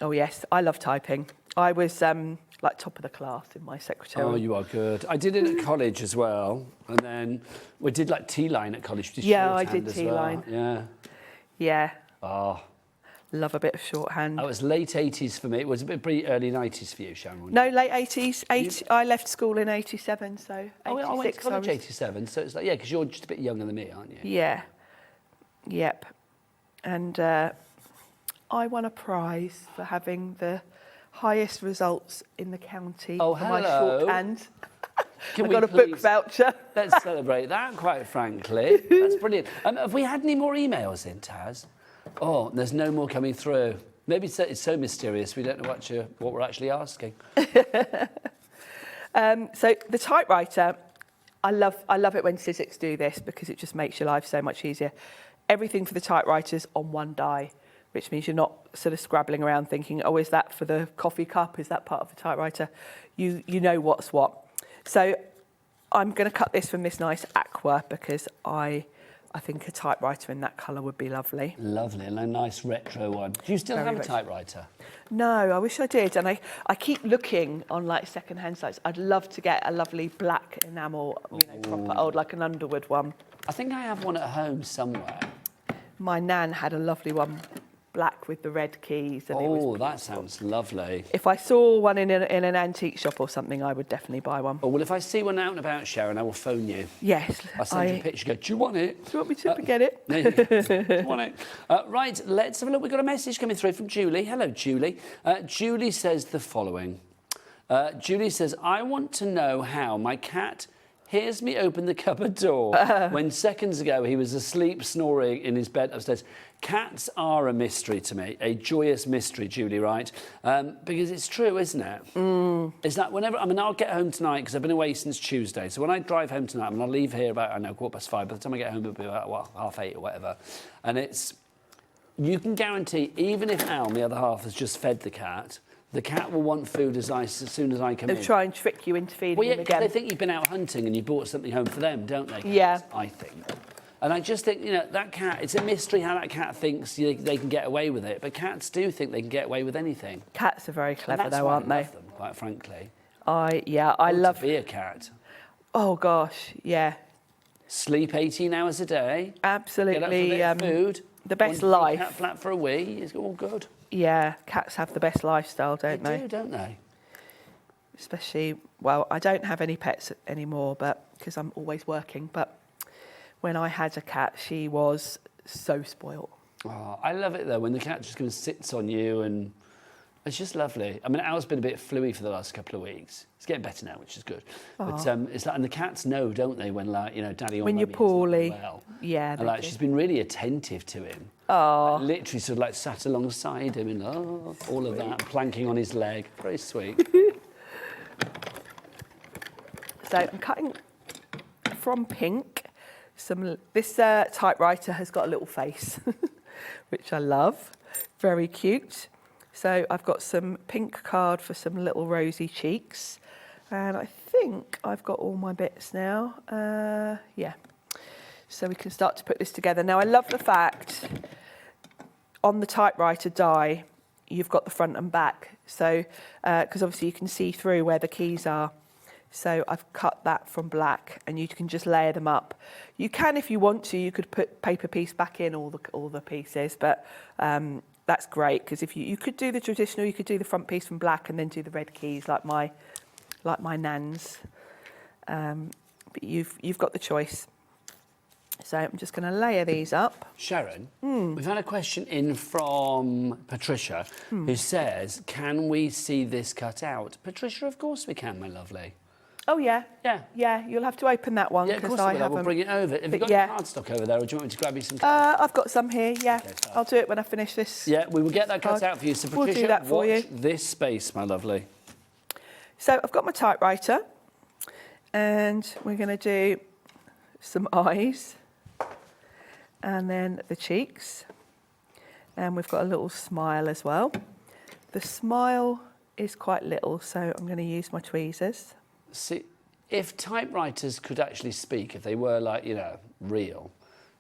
Oh yes, I love typing. I was like top of the class in my secretarial. Oh, you are good. I did it at college as well, and then we did like T-line at college. Yeah, I did T-line. Yeah. Yeah. Oh. Love a bit of shorthand. That was late 80s for me. It was a bit pretty early 90s for you, Sharon. No, late 80s. I left school in 87, so 86. I went to college 87, so it's like, yeah, because you're just a bit younger than me, aren't you? Yeah. Yep. And I won a prize for having the highest results in the county for my shorthand. I got a book voucher. Let's celebrate that, quite frankly. That's brilliant. Have we had any more emails in, Taz? Oh, there's no more coming through. Maybe it's so mysterious we don't know what we're actually asking. So the typewriter, I love it when Sizzix do this because it just makes your life so much easier. Everything for the typewriters on one die, which means you're not sort of scrabbling around thinking, oh, is that for the coffee cup? Is that part of the typewriter? You know what's what. So I'm going to cut this from this nice aqua because I think a typewriter in that colour would be lovely. Lovely, and a nice retro one. Do you still have a typewriter? No, I wish I did. And I keep looking on like second-hand sites. I'd love to get a lovely black enamel, proper old, like an Underwood one. I think I have one at home somewhere. My nan had a lovely one, black with the red keys. And that sounds lovely. If I saw one in an antique shop or something, I would definitely buy one. Oh, well, if I see one out and about, Sharon, I will phone you. Yes. I'll send you a picture. Go, do you want it? Do you want me to get it? Do you want it? Right, let's have a look. We've got a message coming through from Julie. Hello, Julie. Julie says the following. Julie says, I want to know how my cat hears me open the cupboard door when seconds ago he was asleep snoring in his bed upstairs. Cats are a mystery to me, a joyous mystery, Julie, right? Because it's true, isn't it? It's like whenever, I'll get home tonight because I've been away since Tuesday. So when I drive home tonight, I'll leave here about, 5:15. By the time I get home, it'll be about, 8:30 or whatever. And you can guarantee, even if Al, the other half, has just fed the cat will want food as soon as I come in. They'll try and trick you into feeding them again. They think you've been out hunting and you brought something home for them, don't they? Yeah. I think. And I just think, that cat, it's a mystery how that cat thinks they can get away with it. But cats do think they can get away with anything. Cats are very clever, though, aren't they? I love them, quite frankly. I love to be a cat. Oh, gosh, yeah. Sleep 18 hours a day. Absolutely. Get up for a bit of food. The best life. Cat flat for a wee. It's all good. Yeah, cats have the best lifestyle, don't they? They do, don't they? Especially, well, I don't have any pets anymore, but because I'm always working. But when I had a cat, she was so spoilt. Oh, I love it though when the cat just comes and sits on you and It's just lovely. I mean, Al's been a bit fluey for the last couple of weeks. It's getting better now, which is good. But it's like, and the cats know, don't they, when like, you know, Daddy or When Mummy you're is not poorly. well. Yeah, And they like, do. she's been really attentive to him. Oh. Like, literally sort of like sat alongside him and all of that, planking on his leg. Very sweet. So I'm cutting from pink. This typewriter has got a little face, which I love. Very cute. So I've got some pink card for some little rosy cheeks. And I think I've got all my bits now. Yeah. So we can start to put this together. Now I love the fact on the typewriter die, you've got the front and back. So, because obviously you can see through where the keys are. So I've cut that from black, and you can just layer them up. You can, if you want to, you could put paper piece back in all the pieces, but that's great because if you could do the traditional, you could do the front piece from black and then do the red keys like my Nan's. But you've got the choice. So I'm just going to layer these up. Sharon, we've had a question in from Patricia who says, can we see this cut out? Patricia, of course we can, my lovely. Oh, yeah. Yeah. Yeah, you'll have to open that one. Yeah, of course I will. We'll bring it over. Have you got cardstock over there, or do you want me to grab you some? I've got some here, yeah. Okay, I'll do it when I finish this. Yeah, we will get that cut out for you. So, Patricia, we'll do that for watch you. this space, my lovely. So I've got my typewriter, and we're going to do some eyes, and then the cheeks, and we've got a little smile as well. The smile is quite little, so I'm going to use my tweezers. See, if typewriters could actually speak, if they were like, you know, real,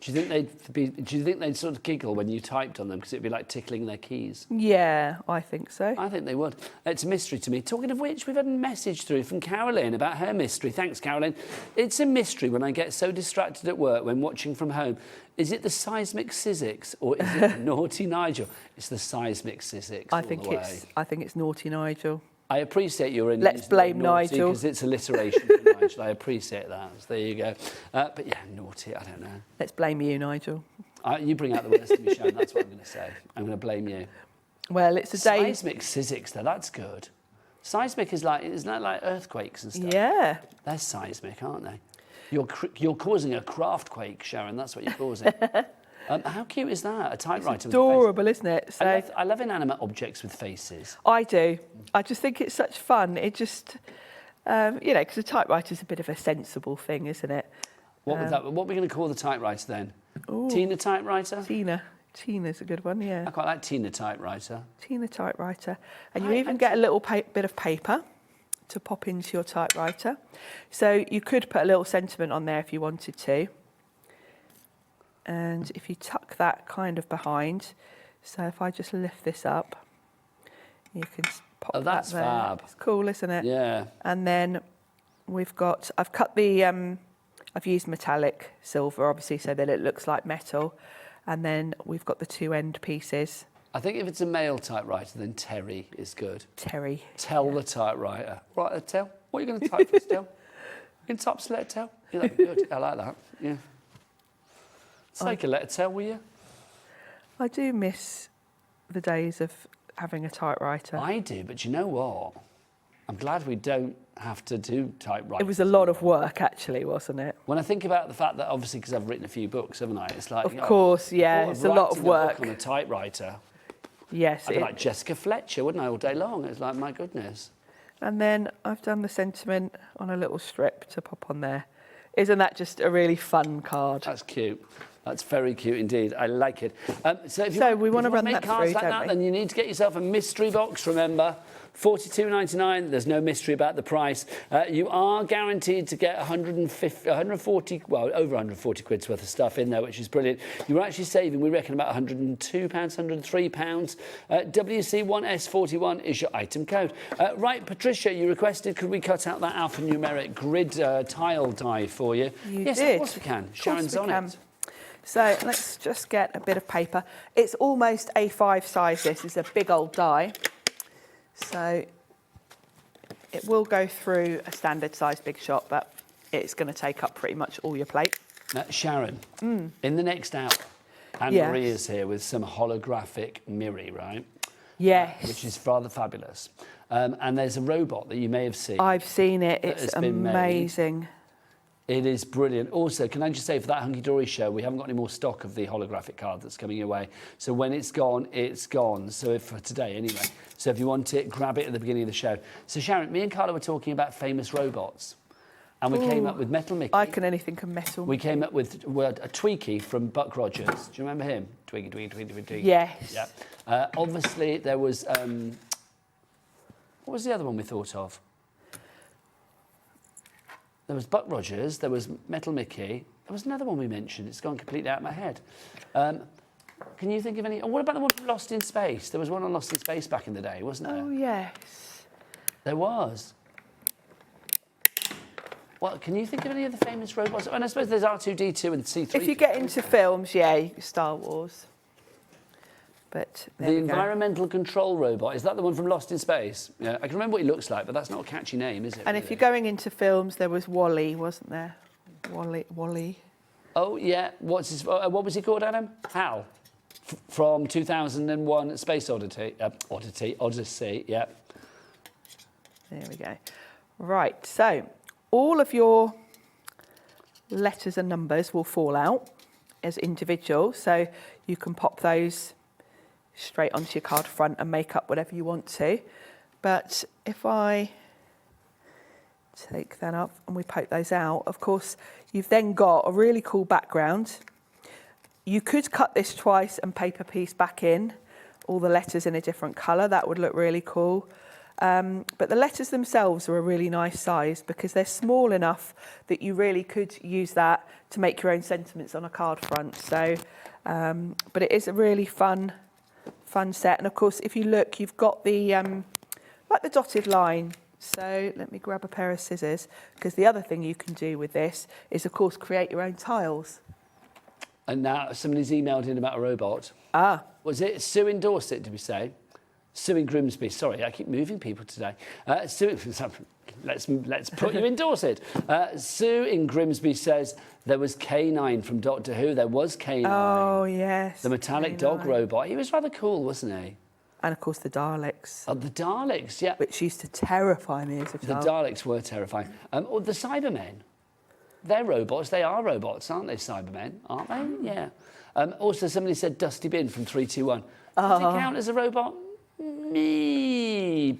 do you think they'd sort of giggle when you typed on them because it'd be like tickling their keys? Yeah, I think so. I think they would. It's a mystery to me. Talking of which, we've had a message through from Caroline about her mystery. Thanks, Caroline. It's a mystery when I get so distracted at work when watching from home. Is it the Seismic Sizzix or is it Naughty Nigel? It's the Seismic Sizzix. I think it's Naughty Nigel. I appreciate your in. Let's blame Nigel. Because it's alliteration for Nigel. I appreciate that. So there you go. But yeah, naughty, I don't know. Let's blame you, Nigel. You bring out the worst in me, Sharon. That's what I'm going to say. I'm going to blame you. Well, it's a day... Seismic Sizzix, though. That's good. Seismic is like, isn't that like earthquakes and stuff? Yeah. They're seismic, aren't they? You're causing a craft quake, Sharon. That's what you're causing. How cute is that? A typewriter it's adorable, with a face. Isn't it? So I love inanimate objects with faces. I do. I just think it's such fun. It just, you know, because a typewriter's a bit of a sensible thing, isn't it? What are we going to call the typewriter then? Ooh. Tina typewriter? Tina's a good one, yeah. I quite like Tina typewriter. Tina typewriter. And you even get a little bit of paper to pop into your typewriter. So you could put a little sentiment on there if you wanted to. And if you tuck that kind of behind, so if I just lift this up, you can pop that there. That's fab. It's cool, isn't it? Yeah. And then I've cut the, I've used metallic silver, obviously, so that it looks like metal. And then we've got the two end pieces. I think if it's a male typewriter, then Terry is good. Terry. Tell the typewriter. Right, Tell. What are you going to type for, Tell? You can type letter Tell? Yeah, that'd be good. I like that. Yeah. Take a letter Tell, will you? I do miss the days of having a typewriter. I do, but you know what? I'm glad we don't have to do typewriting. It was a lot of work, actually, wasn't it? When I think about the fact that, obviously, because I've written a few books, haven't I? It's like, of course, yeah, it's a lot of work. On a typewriter. Yes. I'd be like Jessica Fletcher, wouldn't I, all day long? It's like, my goodness. And then I've done the sentiment on a little strip to pop on there. Isn't that just a really fun card? That's cute. That's very cute indeed. I like it. So we want to run that cards through, like don't that, we? then you need to get yourself a mystery box, remember. $42.99. There's no mystery about the price. You are guaranteed to get 140, well, over 140 quid's worth of stuff in there, which is brilliant. You're actually saving, we reckon, about £102, £103. WC1S41 is your item code. Right, Patricia, you requested, could we cut out that alphanumeric grid tile die for you? Yes, of course we can. Sharon's on it. So let's just get a bit of paper. It's almost A5 size, this is a big old die. So it will go through a standard size big shot, but it's going to take up pretty much all your plate. Sharon, in the next hour, Anne-Marie is here with some holographic mirror, right? Yes. Which is rather fabulous. And there's a robot that you may have seen. I've seen it. that It's has been made. amazing. It is brilliant. Also, can I just say, for that Hunkydory show, we haven't got any more stock of the holographic card that's coming your way. So when it's gone, it's gone. So for today, anyway. So if you want it, grab it at the beginning of the show. So Sharon, me and Carla were talking about famous robots. And we came up with Metal Mickey. I can only think of Metal We came up with a Tweaky from Buck Rogers. Do you remember him? Tweaky. Yes. Yeah. Obviously, there was... what was the other one we thought of? There was Buck Rogers, there was Metal Mickey. There was another one we mentioned. It's gone completely out of my head. Can you think of any? Oh, what about the one from Lost in Space? There was one on Lost in Space back in the day, wasn't there? Oh, yes. There was. Well, can you think of any of the famous robots? And I suppose there's R2-D2 and C3. If you get into films, yeah, Star Wars. But The environmental control robot, is that the one from Lost in Space? Yeah, I can remember what he looks like, but that's not a catchy name, is it? And if you're going into films, there was Wall-E, wasn't there? Wall-E. Oh, yeah. What was he called, Adam? Hal. From 2001 Space Odyssey, yeah. There we go. Right, so all of your letters and numbers will fall out as individual, so you can pop those straight onto your card front and make up whatever you want to. But if I take that up and we poke those out, of course, you've then got a really cool background. You could cut this twice and paper piece back in, all the letters in a different colour. That would look really cool. But the letters themselves are a really nice size because they're small enough that you really could use that to make your own sentiments on a card front. So, but it is a really fun set. And of course, if you look, you've got the like the dotted line. So let me grab a pair of scissors, because the other thing you can do with this is, of course, create your own tiles. And now somebody's emailed in about a robot. Ah. Was it Sue in Dorset, did we say? Sue in Grimsby. Sorry, I keep moving people today. Sue, let's put you in Dorset. Sue in Grimsby says there was K9 from Doctor Who. There was K9. Oh, yes. The metallic K9. dog robot. He was rather cool, wasn't he? And, of course, the Daleks. Oh, the Daleks, yeah. Which used to terrify me as a child. The Daleks were terrifying. Or the Cybermen. They're robots. They are robots, aren't they, Cybermen? Aren't they? Yeah. Also, somebody said Dusty Bin from 321. Does it count as a robot? Maybe-ish.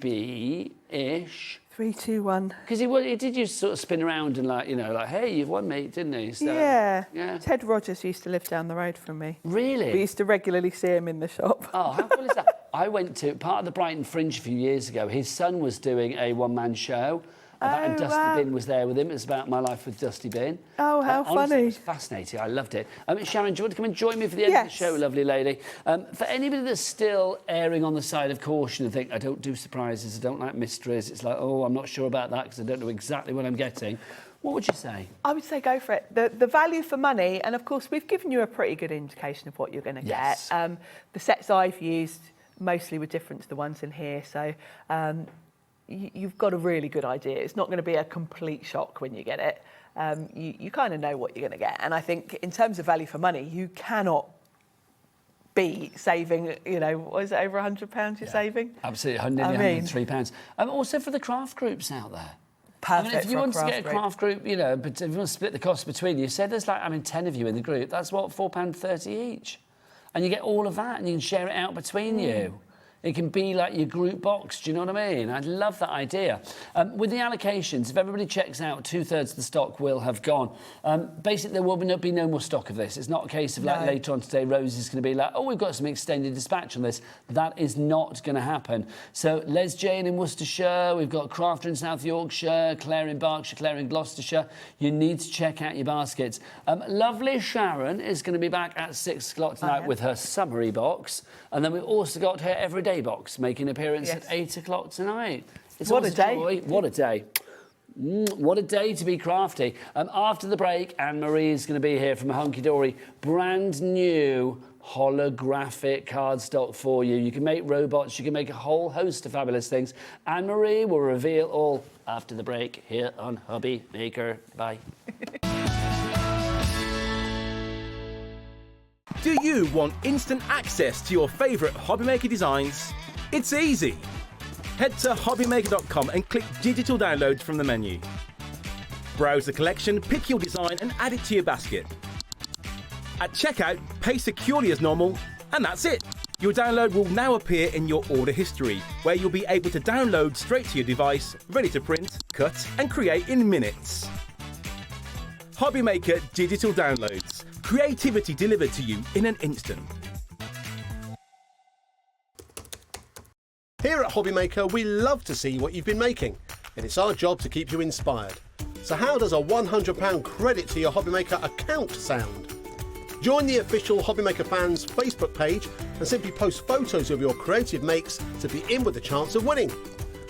3, 2, 1. Because he did just sort of spin around and like, hey, you've won me, didn't he? So, yeah. Yeah. Ted Rogers used to live down the road from me. Really? We used to regularly see him in the shop. Oh, how cool is that? I went to part of the Brighton Fringe a few years ago. His son was doing a one-man show. And Dusty Bin was there with him. It was about my life with Dusty Bin. Oh, how honestly, funny. It was fascinating. I loved it. Sharon, do you want to come and join me for the end of the show, lovely lady? For anybody that's still erring on the side of caution and think, I don't do surprises, I don't like mysteries, it's like, oh, I'm not sure about that because I don't know exactly what I'm getting. What would you say? I would say go for it. The value for money, and of course, we've given you a pretty good indication of what you're going to get. The sets I've used mostly were different to the ones in here, so you've got a really good idea. It's not going to be a complete shock when you get it. You kind of know what you're going to get. And I think in terms of value for money, you cannot be saving, what is it, over £100 you're saving? Absolutely, nearly £103. Also for the craft groups out there. Perfect. If you want to get a craft group, but if you want to split the cost between you, say there's 10 of you in the group, that's what, £4.30 each. And you get all of that and you can share it out between you. It can be like your group box, do you know what I mean? I love that idea. With the allocations, if everybody checks out, 2/3 of the stock will have gone. Basically, there will be no more stock of this. It's not a case of later on today, Rose is going to be like, oh, we've got some extended dispatch on this. That is not going to happen. So Les Jane in Worcestershire, we've got Crafter in South Yorkshire, Claire in Berkshire, Claire in Gloucestershire. You need to check out your baskets. Lovely Sharon is going to be back at 6 o'clock tonight with her summary box. And then we've also got her everyday box making an appearance at 8 o'clock tonight. What a day. Joy. What a day. What a day to be crafty. After the break, Anne-Marie is going to be here from Hunkydory. Brand new holographic cardstock for you. You can make robots. You can make a whole host of fabulous things. Anne-Marie will reveal all after the break here on Hobby Maker. Bye. Do you want instant access to your favourite hobby maker designs? It's easy. Head to hobbymaker.com and click Digital Downloads from the menu. Browse the collection, pick your design and add it to your basket. At checkout, pay securely as normal, and that's it. Your download will now appear in your order history, where you'll be able to download straight to your device, ready to print, cut and create in minutes. Hobbymaker Digital Downloads. Creativity delivered to you in an instant. Here at Hobbymaker, we love to see what you've been making, and it's our job to keep you inspired. So how does a £100 credit to your Hobbymaker account sound? Join the official Hobbymaker fans Facebook page and simply post photos of your creative makes to be in with a chance of winning.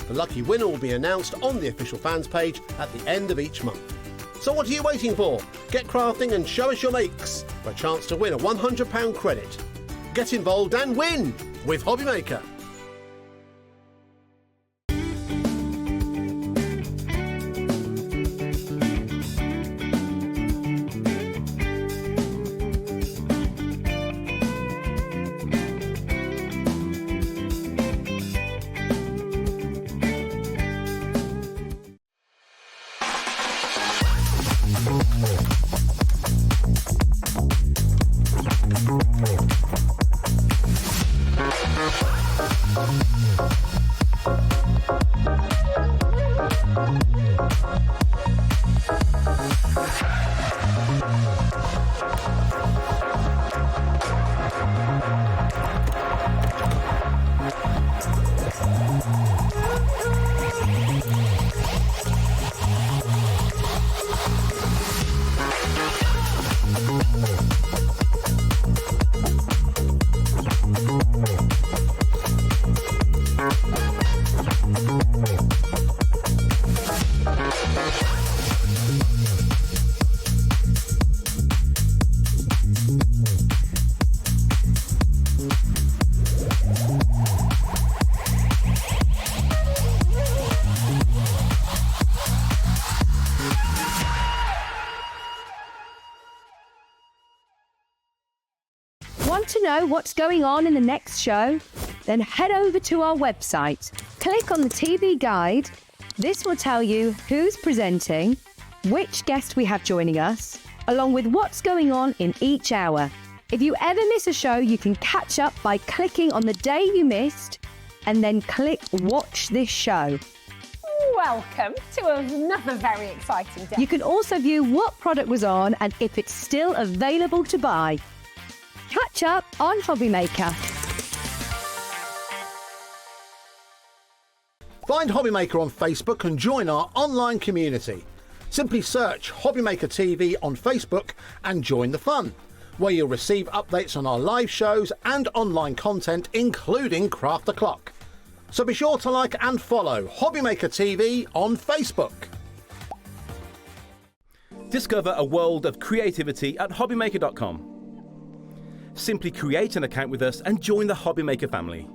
The lucky winner will be announced on the official fans page at the end of each month. So what are you waiting for? Get crafting and show us your makes for a chance to win a £100 credit. Get involved and win with Hobbymaker. Want to know what's going on in the next show? Then head over to our website. Click on the TV guide. This will tell you who's presenting, which guest we have joining us, along with what's going on in each hour. If you ever miss a show, you can catch up by clicking on the day you missed and then click Watch This Show. Welcome to another very exciting day. You can also view what product was on and if it's still available to buy. Catch up on Hobbymaker. Find Hobbymaker on Facebook and join our online community. Simply search Hobbymaker TV on Facebook and join the fun, where you'll receive updates on our live shows and online content, including Craft the Clock. So be sure to like and follow Hobbymaker TV on Facebook. Discover a world of creativity at hobbymaker.com. Simply create an account with us and join the Hobbymaker family.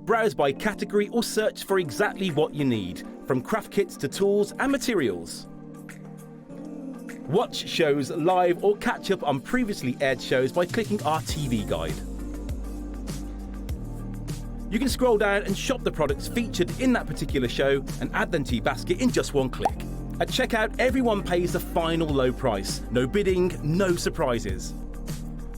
Browse by category or search for exactly what you need, from craft kits to tools and materials. Watch shows live or catch up on previously aired shows by clicking our TV guide. You can scroll down and shop the products featured in that particular show and add them to your basket in just one click. At checkout, everyone pays the final low price. No bidding, no surprises.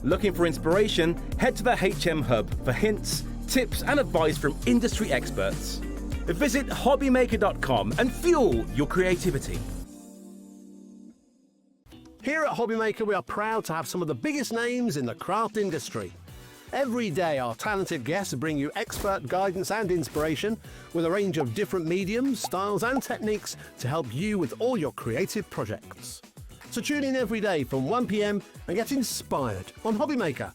Looking for inspiration? Head to the HM Hub for hints, tips and advice from industry experts. Visit hobbymaker.com and fuel your creativity. Here at Hobbymaker, we are proud to have some of the biggest names in the craft industry. Every day, our talented guests bring you expert guidance and inspiration with a range of different mediums, styles and techniques to help you with all your creative projects. So tune in every day from 1 p.m. and get inspired on Hobbymaker.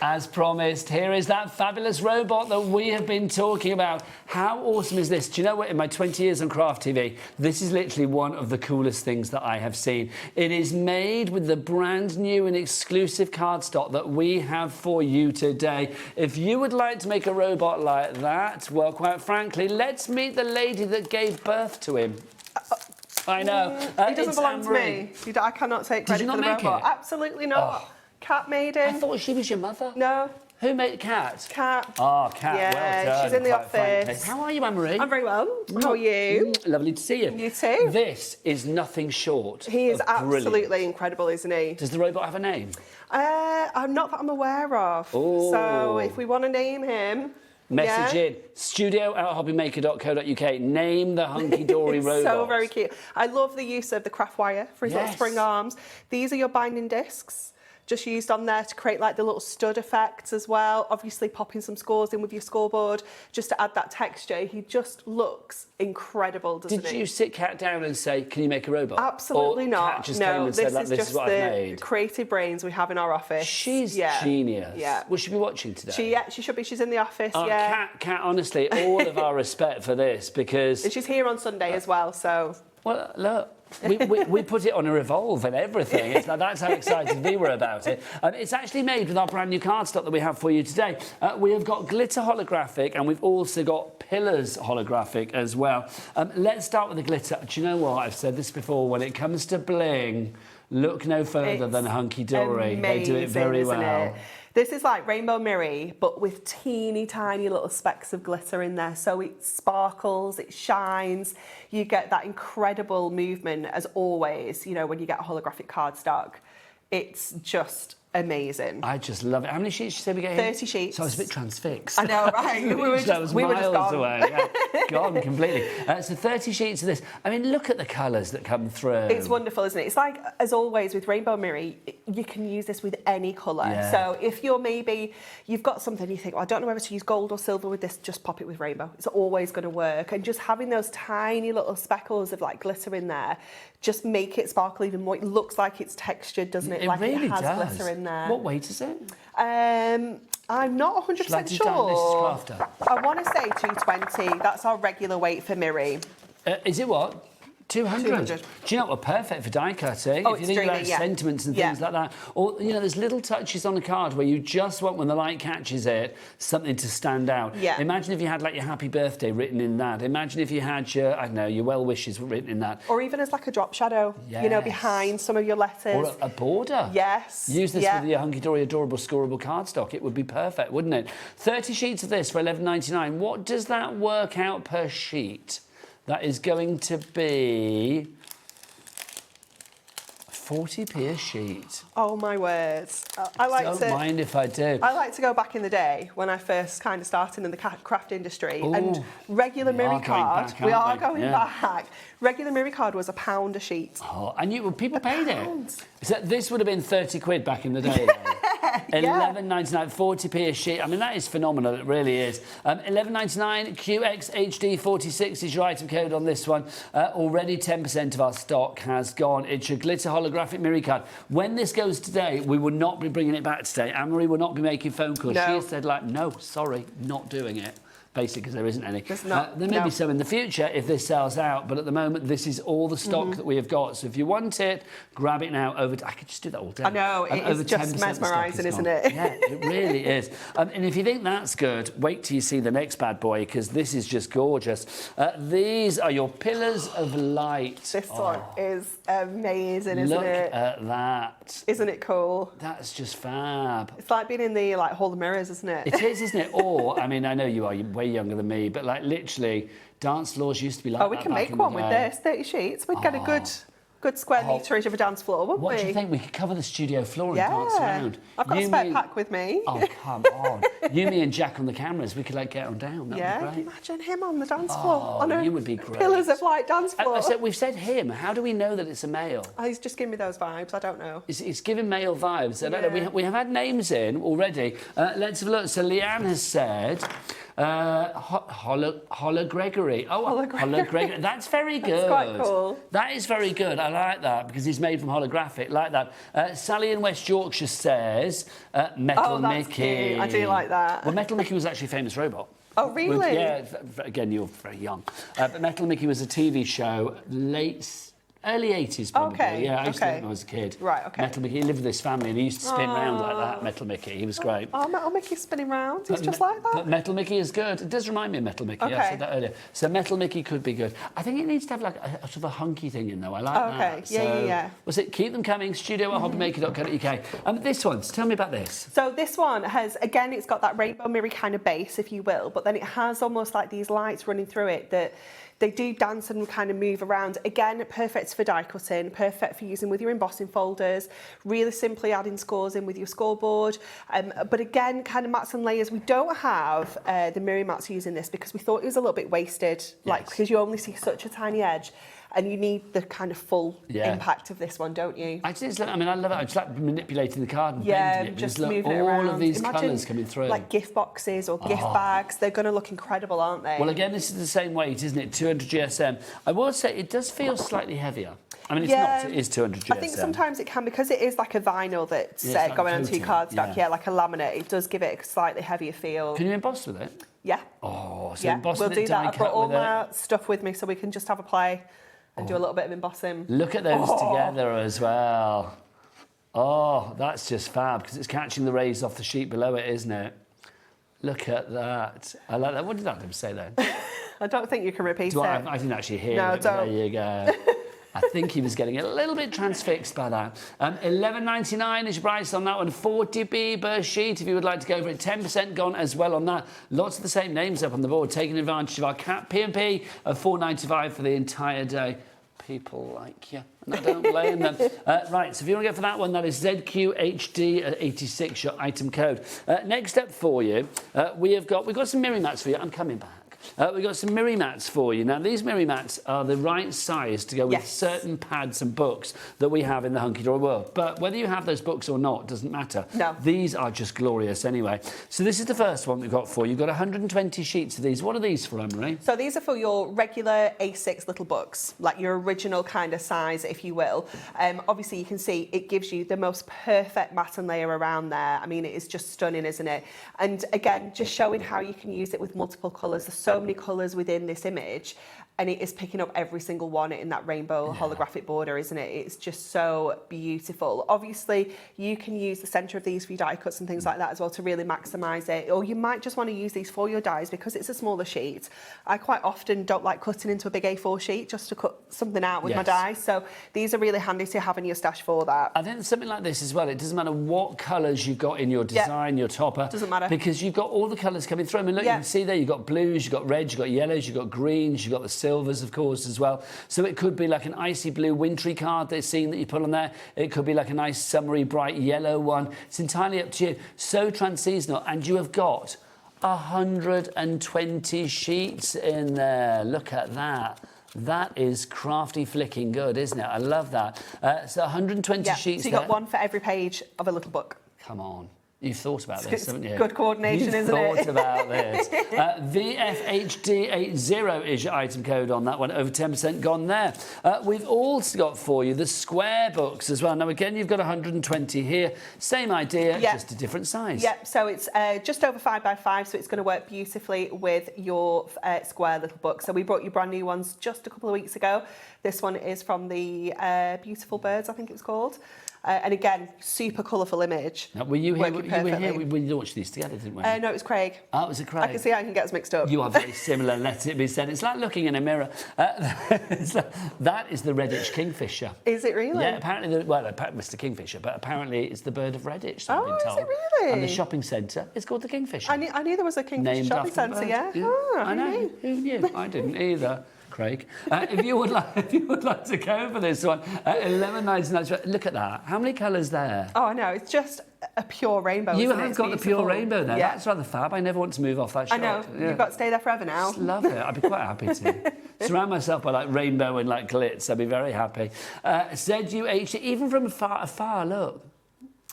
As promised, here is that fabulous robot that we have been talking about. How awesome is this? Do you know what? In my 20 years on Craft TV, this is literally one of the coolest things that I have seen. It is made with the brand new and exclusive cardstock that we have for you today. If you would like to make a robot like that, well, quite frankly, let's meet the lady that gave birth to him. I know. He doesn't belong to me. I cannot take credit you for not the make robot. it? Absolutely not. Oh. Cat made him. I thought she was your mother. No. Who made Cat? Cat. Oh, Cat. Yeah, well done, she's in the quite frankly. office. How are you, Anne-Marie? I'm very well. How are you? Lovely to see you. You too. This is nothing short. He is of brilliant. absolutely incredible, isn't he? Does the robot have a name? I'm not that I'm aware of. Oh. So if we want to name him. Message in studio@hobbymaker.co.uk. Name the Hunkydory robot. So very cute. I love the use of the craft wire for his little spring arms. These are your binding discs. Just used on there to create like the little stud effects as well. Obviously popping some scores in with your scoreboard just to add that texture. He just looks incredible, doesn't he? Did you sit Cat down and say, can you make a robot? Absolutely or not. Cat just no, came and said, like, is this just is what I've made? the creative brains we have in our office. She's genius. Yeah. Will she be watching today? She should be. She's in the office, Cat, honestly, all of our respect for this because... And she's here on Sunday as well, so... Well, look, we put it on a revolve and everything. It's like, that's how excited we were about it. It's actually made with our brand new cardstock that we have for you today. We have got glitter holographic and we've also got pillars holographic as well. Let's start with the glitter. Do you know what? I've said this before. When it comes to bling, look no further than Hunkydory. They do it very well. It? This is like Rainbow Mirror, but with teeny tiny little specks of glitter in there. So it sparkles, it shines. You get that incredible movement as always, you know, when you get a holographic cardstock. It's just amazing. I just love it. How many sheets did you say we get here? 30 sheets. So I was a bit transfixed. I know, right? we were just miles gone. away. Yeah, gone completely. So 30 sheets of this. I mean, look at the colours that come through. It's wonderful, isn't it? It's like, as always, with Rainbow Mirror, you can use this with any colour. Yeah. So if you've got something you think, well, I don't know whether to use gold or silver with this, just pop it with rainbow. It's always going to work. And just having those tiny little speckles of like glitter in there, just make it sparkle even more. It looks like it's textured, doesn't it? Like really it has does. glitter in there. What weight is it? I'm not 100% sure. I want to say 220. That's our regular weight for Miri. Is it what? 200. Do you know what? Perfect for die cutting. Oh, if you think about sentiments and things like that. Or, you know, there's little touches on a card where you just want, when the light catches it, something to stand out. Yeah. Imagine if you had, like, your happy birthday written in that. Imagine if you had your, I don't know, your well wishes written in that. Or even as, like, a drop shadow, you know, behind some of your letters. Or a border. Yes. Use this with your Hunkydory Adorable Scoreable cardstock. It would be perfect, wouldn't it? 30 sheets of this for $11.99. What does that work out per sheet? That is going to be 40p a sheet. Oh my words! Don't mind if I do. I like to go back in the day when I first kind of started in the craft industry, and regular Miri card. We are going back. Regular Miri card was £1 a sheet. Oh, and people paid it. So this would have been 30 quid back in the day. $11.99, 40p a sheet. I mean, that is phenomenal. It really is. $11.99, QXHD46 is your item code on this one. Already 10% of our stock has gone. It's your glitter holographic Miri card. When this goes today, we will not be bringing it back today. Anne-Marie will not be making phone calls. No. She has said, like, no, sorry, not doing it. Basically, because there isn't any. Not, there may be some in the future if this sells out, but at the moment, this is all the stock that we have got. So if you want it, grab it now. I could just do that all day. I know, it is just mesmerising, isn't it? Yeah, it really is. And if you think that's good, wait till you see the next bad boy, because this is just gorgeous. These are your pillars of light. This one is amazing, isn't it? Look at that. Isn't it cool? That's just fab. It's like being in the Hall of Mirrors, isn't it? It is, isn't it? Or, I mean, I know you are way younger than me, but like literally, dance floors used to be like that. We can make one with this, 30 sheets. We'd get a good square meterage of a dance floor, wouldn't we? What do you think? We could cover the studio floor and dance around. I've got a spare pack with me. Oh, come on. You, me and Jack on the cameras, we could like get on down. That'd be great. Imagine him on the dance floor. On you would be great. Pillars of light dance floor. We've said him. How do we know that it's a male? He's just giving me those vibes. I don't know. It's giving male vibes. I don't know. We have had names in already. Let's have a look. So Leanne has said... Hologregory. Hologregory. That's very good. That's quite cool. That is very good. I like that because he's made from holographic. Like that. Sally in West Yorkshire says Metal Mickey. Cute. I do like that. Well, Metal Mickey was actually a famous robot. Oh, really? Again, you're very young. But Metal Mickey was a TV show, late Early 80s, probably. Okay, Yeah, I used to okay. when I was a kid. Right, okay. Metal Mickey, he lived with his family and he used to spin round like that, Metal Mickey. He was great. Oh, Metal Mickey's spinning round. He's just like that. But Metal Mickey is good. It does remind me of Metal Mickey. I Okay. said that earlier. So Metal Mickey could be good. I think it needs to have like a sort of a hunky thing in though. I like that. Okay, yeah. Was it keep them coming? Studio@hobbymaker.co.uk. This one. Tell me about this. So this one has, again, it's got that rainbow mirror kind of base, if you will, but then it has almost like these lights running through it that they do dance and kind of move around. Again, perfect for die cutting, perfect for using with your embossing folders, really simply adding scores in with your scoreboard. But again, kind of mats and layers. We don't have the mirror mats using this because we thought it was a little bit wasted, because you only see such a tiny edge. And you need the kind of full impact of this one, don't you? I love it. I just like manipulating the card and Yeah, bending it. just Look, moving it around. all of these Imagine, colours coming through. like gift boxes or gift bags. They're going to look incredible, aren't they? Well, again, this is the same weight, isn't it? 200 GSM. I will say it does feel slightly heavier. I mean, it's not. It is 200 GSM. I think sometimes it can, because it is like a vinyl that's like going onto coating, your cardstock. Yeah, like a laminate. It does give it a slightly heavier feel. Can you emboss with it? Yeah. Oh, so yeah, emboss we'll with do it, that. die I've brought cut all with it. my stuff with me so we can just have a play and do a little bit of embossing. Look at those together as well. Oh, that's just fab, because it's catching the rays off the sheet below it, isn't it? Look at that. I like that. What did Adam say then? I don't think you can repeat it. I didn't actually hear No, it. don't. There you go. I think he was getting a little bit transfixed by that. $11.99 is your price on that one. 40p per sheet if you would like to go for it. 10% gone as well on that. Lots of the same names up on the board, taking advantage of our cap P&P of $4.95 for the entire day. People like you, and I don't blame them. Right, so if you want to go for that one, that is ZQHD at 86, your item code. Next up for you, we've got some mirror mats for you. I'm coming back. We've got some mirror mats for you. Now, these mirror mats are the right size to go with certain pads and books that we have in the Hunkydory world. But whether you have those books or not doesn't matter. No. These are just glorious anyway. So this is the first one we've got for you. You've got 120 sheets of these. What are these for, Anne-Marie? So these are for your regular A6 little books, like your original kind of size, if you will. Obviously, you can see it gives you the most perfect mat and layer around there. I mean, it is just stunning, isn't it? And again, just showing how you can use it with multiple colours. There's so many colours within this image, and it is picking up every single one in that rainbow holographic border, isn't it? It's just so beautiful. Obviously, you can use the centre of these for your die cuts and things like that as well to really maximise it. Or you might just want to use these for your dies because it's a smaller sheet. I quite often don't like cutting into a big A4 sheet just to cut something out with my dies. So these are really handy to have in your stash for that. I think something like this as well, it doesn't matter what colours you've got in your design, your topper. Doesn't matter. Because you've got all the colours coming through. I mean, look, you can see there, you've got blues, you've got reds, you've got yellows, you've got greens, you've got the silvers, of course, as well. So it could be like an icy blue wintry card they're seeing that you put on there. It could be like a nice summery bright yellow one. It's entirely up to you. So trans-seasonal, and you have got 120 sheets in there. Look at that. That is crafty flicking good, isn't it? I love that. So 120 sheets. So you've got one for every page of a little book. Come on. You've thought about this, haven't you? Good coordination, isn't it? You've thought about this. VFHD80 is your item code on that one. Over 10% gone there. We've also got for you the square books as well. Now, again, you've got 120 here. Same idea, just a different size. Yep, so it's just over 5x5, so it's going to work beautifully with your square little book. So we brought you brand new ones just a couple of weeks ago. This one is from the Beautiful Birds, I think it's called. And again, super colourful image. Now, were you here? We launched these together, didn't we? No, it was Craig. Oh, it was Craig. I can see how I can get us mixed up. You are very similar, let it be said. It's like looking in a mirror. That is the Redditch Kingfisher. Is it really? Yeah, apparently, Mr. Kingfisher, but apparently it's the bird of Redditch, so I've been told. Is it really? And the shopping centre is called the Kingfisher. I knew there was a Kingfisher shopping centre, yeah. I know. Who knew? I didn't either. Craig, if you would like to go for this one, $11.99. Look at that. How many colours there? Oh, no, it's just a pure rainbow. You isn't it? have It's got the beautiful. pure rainbow there. Yeah. That's rather fab. I never want to move off that shot. I know. You've got to stay there forever now. Just love it. I'd be quite happy to. Surround myself by like rainbow and like glitz. I'd be very happy. ZUH, even from afar, look.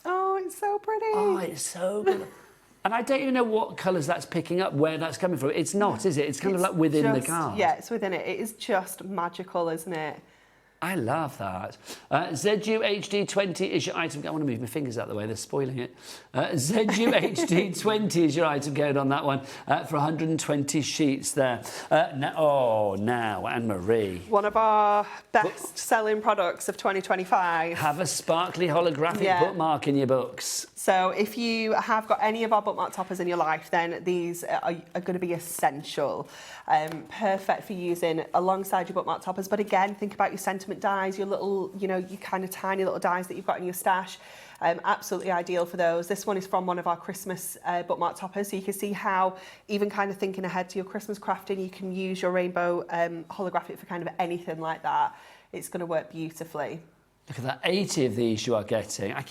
Oh, it's so pretty. Oh, it's so good. And I don't even know what colours that's picking up, where that's coming from. It's not, is it? It's kind of like within the card. Yeah, it's within it. It is just magical, isn't it? I love that. ZUHD20 is your item. I want to move my fingers out of the way, they're spoiling it. ZUHD20 is your item code on that one for 120 sheets there. Now, Anne-Marie. One of our best-selling products of 2025. Have a sparkly holographic bookmark in your books. So if you have got any of our bookmark toppers in your life, then these are going to be essential. Perfect for using alongside your bookmark toppers. But again, think about your sentiment dies, your little, your kind of tiny little dies that you've got in your stash. Absolutely ideal for those. This one is from one of our Christmas bookmark toppers. So you can see how, even kind of thinking ahead to your Christmas crafting, you can use your rainbow holographic for kind of anything like that. It's going to work beautifully. Look at that, 80 of these you are getting. I'll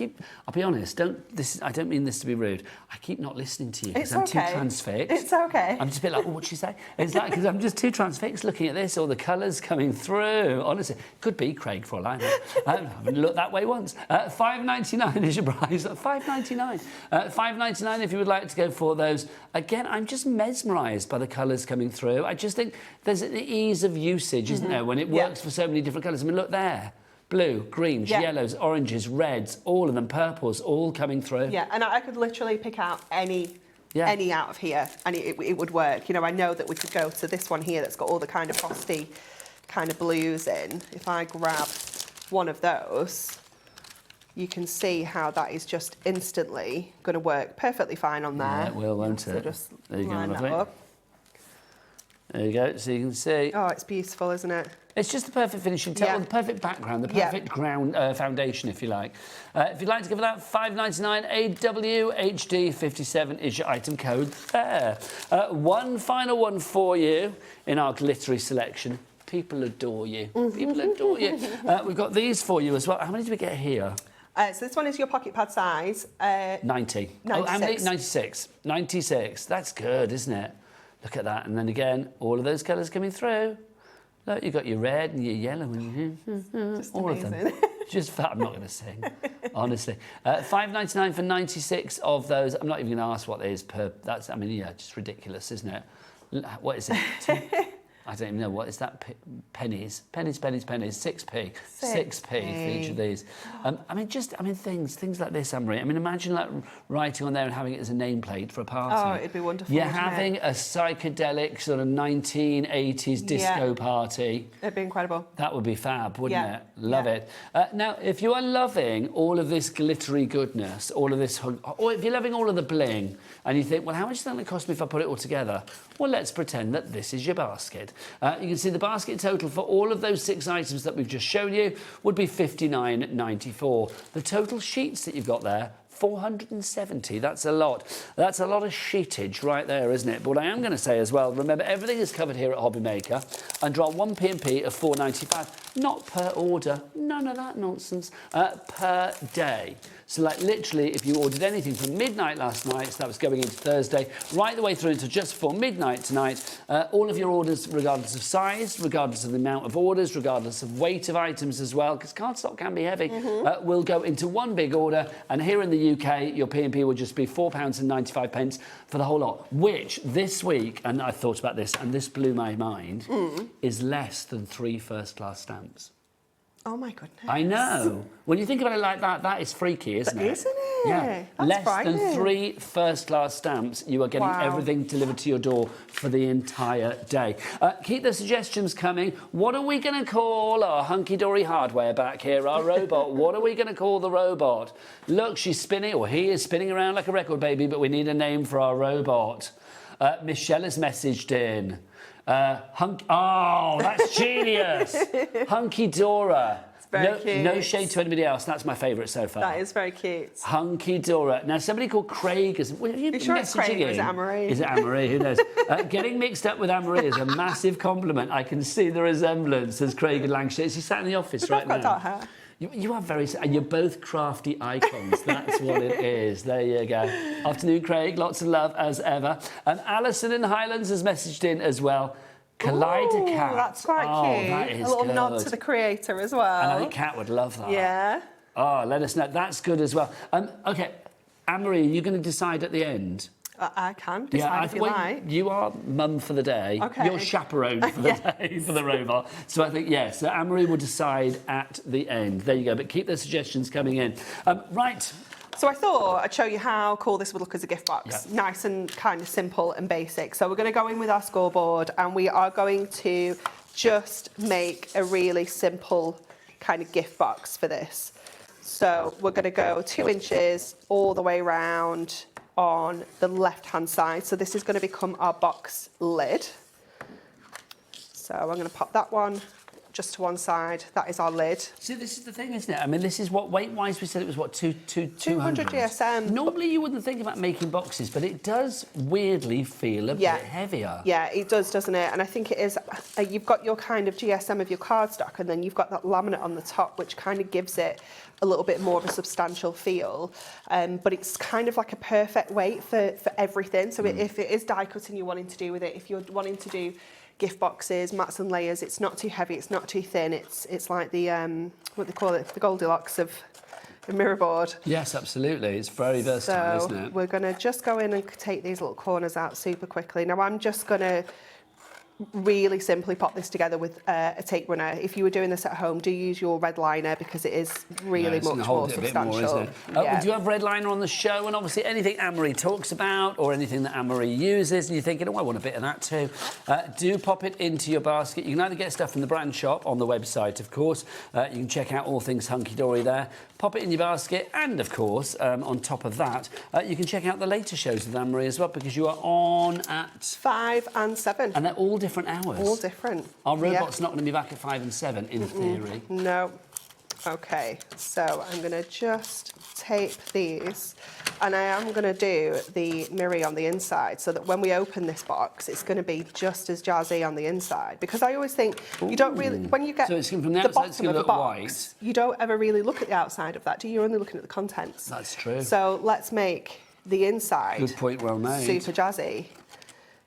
be honest, I don't mean this to be rude. I keep not listening to you because I'm too transfixed. It's okay. I'm just a bit like, what'd she say? It's like, because I'm just too transfixed looking at this, all the colours coming through. Honestly, could be Craig for all I know. I haven't looked that way once. $5.99 is your price. $5.99. $5.99 if you would like to go for those. Again, I'm just mesmerised by the colours coming through. I just think there's an ease of usage, isn't there, when it works for so many different colours. I mean, look there. Blue, greens, yellows, oranges, reds, all of them, purples, all coming through. Yeah, and I could literally pick out any out of here and it would work. I know that we could go to this one here that's got all the kind of frosty kind of blues in. If I grab one of those, you can see how that is just instantly going to work perfectly fine on there. Yeah, it will, won't so it? Just there you line go, that lovely. up. There you go, so you can see. Oh, it's beautiful, isn't it? It's just the perfect finishing touch, the perfect background, the perfect ground foundation, if you like. If you'd like to give it that, $5.99 AWHD57 is your item code there. One final one for you in our glittery selection. People adore you. People adore you. We've got these for you as well. How many do we get here? So this one is your pocket pad size. 90. 96. Oh, how many? 96. 96. That's good, isn't it? Look at that. And then again, all of those colours coming through. Look, you've got your red and your yellow and just all amazing. of them. Just I'm not going to sing, honestly. $5.99 for 96 of those. I'm not even going to ask what it is per. That's, I mean, yeah, just ridiculous, isn't it? What is it? I don't even know. What is that? Pennies. 6p. 6p for each of these. Things like this, Anne-Marie. I mean, imagine like writing on there and having it as a nameplate for a party. Oh, it'd be wonderful. You're having a psychedelic sort of 1980s disco party. It'd be incredible. That would be fab, wouldn't it? Love it. Now, if you are loving all of this glittery goodness, all of this, or if you're loving all of the bling, and you think, well, how much is that going to cost me if I put it all together? Well, let's pretend that this is your basket. You can see the basket total for all of those 6 items that we've just shown you would be $59.94. The total sheets that you've got there, 470. That's a lot. That's a lot of sheetage right there, isn't it? But what I am going to say as well, remember, everything is covered here at Hobby Maker under our 1 P&P of $4.95. Not per order. None of that nonsense. Per day. So, like, literally, if you ordered anything from midnight last night, so that was going into Thursday, right the way through until just before midnight tonight, all of your orders, regardless of size, regardless of the amount of orders, regardless of weight of items as well, because cardstock can be heavy, will go into one big order. And here in the UK, your P&P will just be £4.95 for the whole lot, which this week, and I thought about this, and this blew my mind, is less than 3 first-class stamps. Oh, my goodness. I know. When you think about it like that, that is freaky, isn't it? Isn't it? Yeah. That's Less frightening. than 3 first-class stamps, you are getting everything delivered to your door for the entire day. Keep the suggestions coming. What are we going to call our hunky-dory hardware back here, our robot? What are we going to call the robot? Look, she's spinning, or he is spinning around like a record baby, but we need a name for our robot. Michelle has messaged in. Oh, that's genius. Hunky-Dora. Very cute. No shade to anybody else. That's my favourite so far. That is very cute. Hunky-Dora. Now, somebody called Craig is... Are you sure it's Craig or is it Anne-Marie? Is it Anne-Marie? Who knows? Getting mixed up with Anne-Marie is a massive compliment. I can see the resemblance as Craig and Lancashire. Is he sat in the office right now? I've got dark hair. You are very... And you're both crafty icons. That's what it is. There you go. Afternoon, Craig. Lots of love, as ever. And Alison in Highlands has messaged in as well. Kaleido Cat. That's quite cute. That is a little good. nod to the creator as well. And I think Kat would love that. Yeah. Oh, let us know. That's good as well. OK, Anne-Marie, are you going to decide at the end? I can decide if you like. You are mum for the day. Okay. You're chaperone for the day for the robot. So I think, yes, so Anne-Marie will decide at the end. There you go. But keep those suggestions coming in. Right. So I thought I'd show you how cool this would look as a gift box. Yeah. Nice and kind of simple and basic. So we're going to go in with our scoreboard and we are going to just make a really simple kind of gift box for this. So we're going to go 2 inches all the way around on the left-hand side. So this is going to become our box lid. So I'm going to pop that one just to one side. That is our lid. See, this is the thing, isn't it? I mean, this is what weight-wise we said it was, what, 200 GSM. Normally you wouldn't think about making boxes, but it does weirdly feel a bit heavier. Yeah, it does, doesn't it? And I think it is, you've got your kind of GSM of your cardstock, and then you've got that laminate on the top, which kind of gives it a little bit more of a substantial feel. But it's kind of like a perfect weight for everything. So if it is die cutting you're wanting to do with it, if you're wanting to do gift boxes, mats and layers, it's not too heavy, it's not too thin. It's like the what they call it, the Goldilocks of the mirror board. Yes, absolutely. It's very versatile, so isn't it? We're going to just go in and take these little corners out super quickly. Now I'm just going to really simply pop this together with a tape runner. If you were doing this at home, do use your red liner because it is really much more substantial. Isn't it? We do have red liner on the show, and obviously anything Anne-Marie talks about or anything that Anne-Marie uses, and you're thinking, oh, I want a bit of that too, do pop it into your basket. You can either get stuff from the brand shop on the website, of course. You can check out all things Hunkydory there. Pop it in your basket, and of course, on top of that, you can check out the later shows with Anne-Marie as well, because you are on at 5 and 7. And they're all different hours. All different. Our robot's not going to be back at 5 and 7, in theory. No. Okay, so I'm going to just tape these, and I am going to do the mirror on the inside so that when we open this box, it's going to be just as jazzy on the inside. Because I always think you don't really, when you get so it's from the outside, bottom it's going of to a look box, white. you don't ever really look at the outside of that, do you? You're only looking at the contents. That's true. So let's make the inside good point, well made. Super jazzy.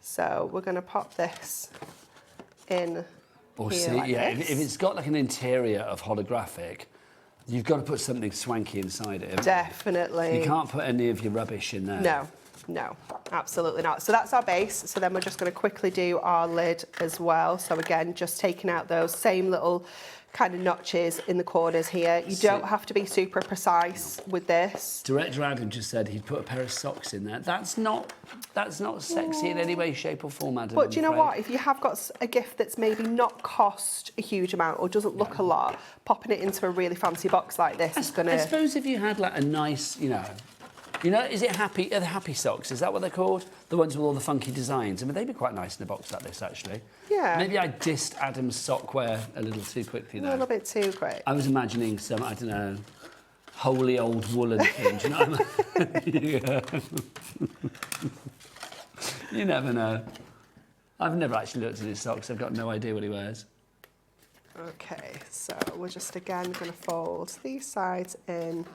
So we're going to pop this in. Or here see, like yeah, this. if it's got like an interior of holographic, you've got to put something swanky inside it. Definitely. You can't put any of your rubbish in there. No, absolutely not. So that's our base. So then we're just going to quickly do our lid as well. So again, just taking out those same little kind of notches in the corners here. You don't have to be super precise with this. Director Adam just said he'd put a pair of socks in there. That's not sexy in any way, shape or form, Adam. But do you know what? If you have got a gift that's maybe not cost a huge amount or doesn't look a lot, popping it into a really fancy box like this is going to... I suppose if you had like a nice, is it happy? Are the happy socks? Is that what they're called? The ones with all the funky designs. I mean, they'd be quite nice in a box like this, actually. Yeah. Maybe I dissed Adam's sock wear a little too quickly there. A little bit too quick. I was imagining some, I don't know, holy old woolen thing. Do you know what I mean? You never know. I've never actually looked at his socks. I've got no idea what he wears. Okay, so we're just again going to fold these sides in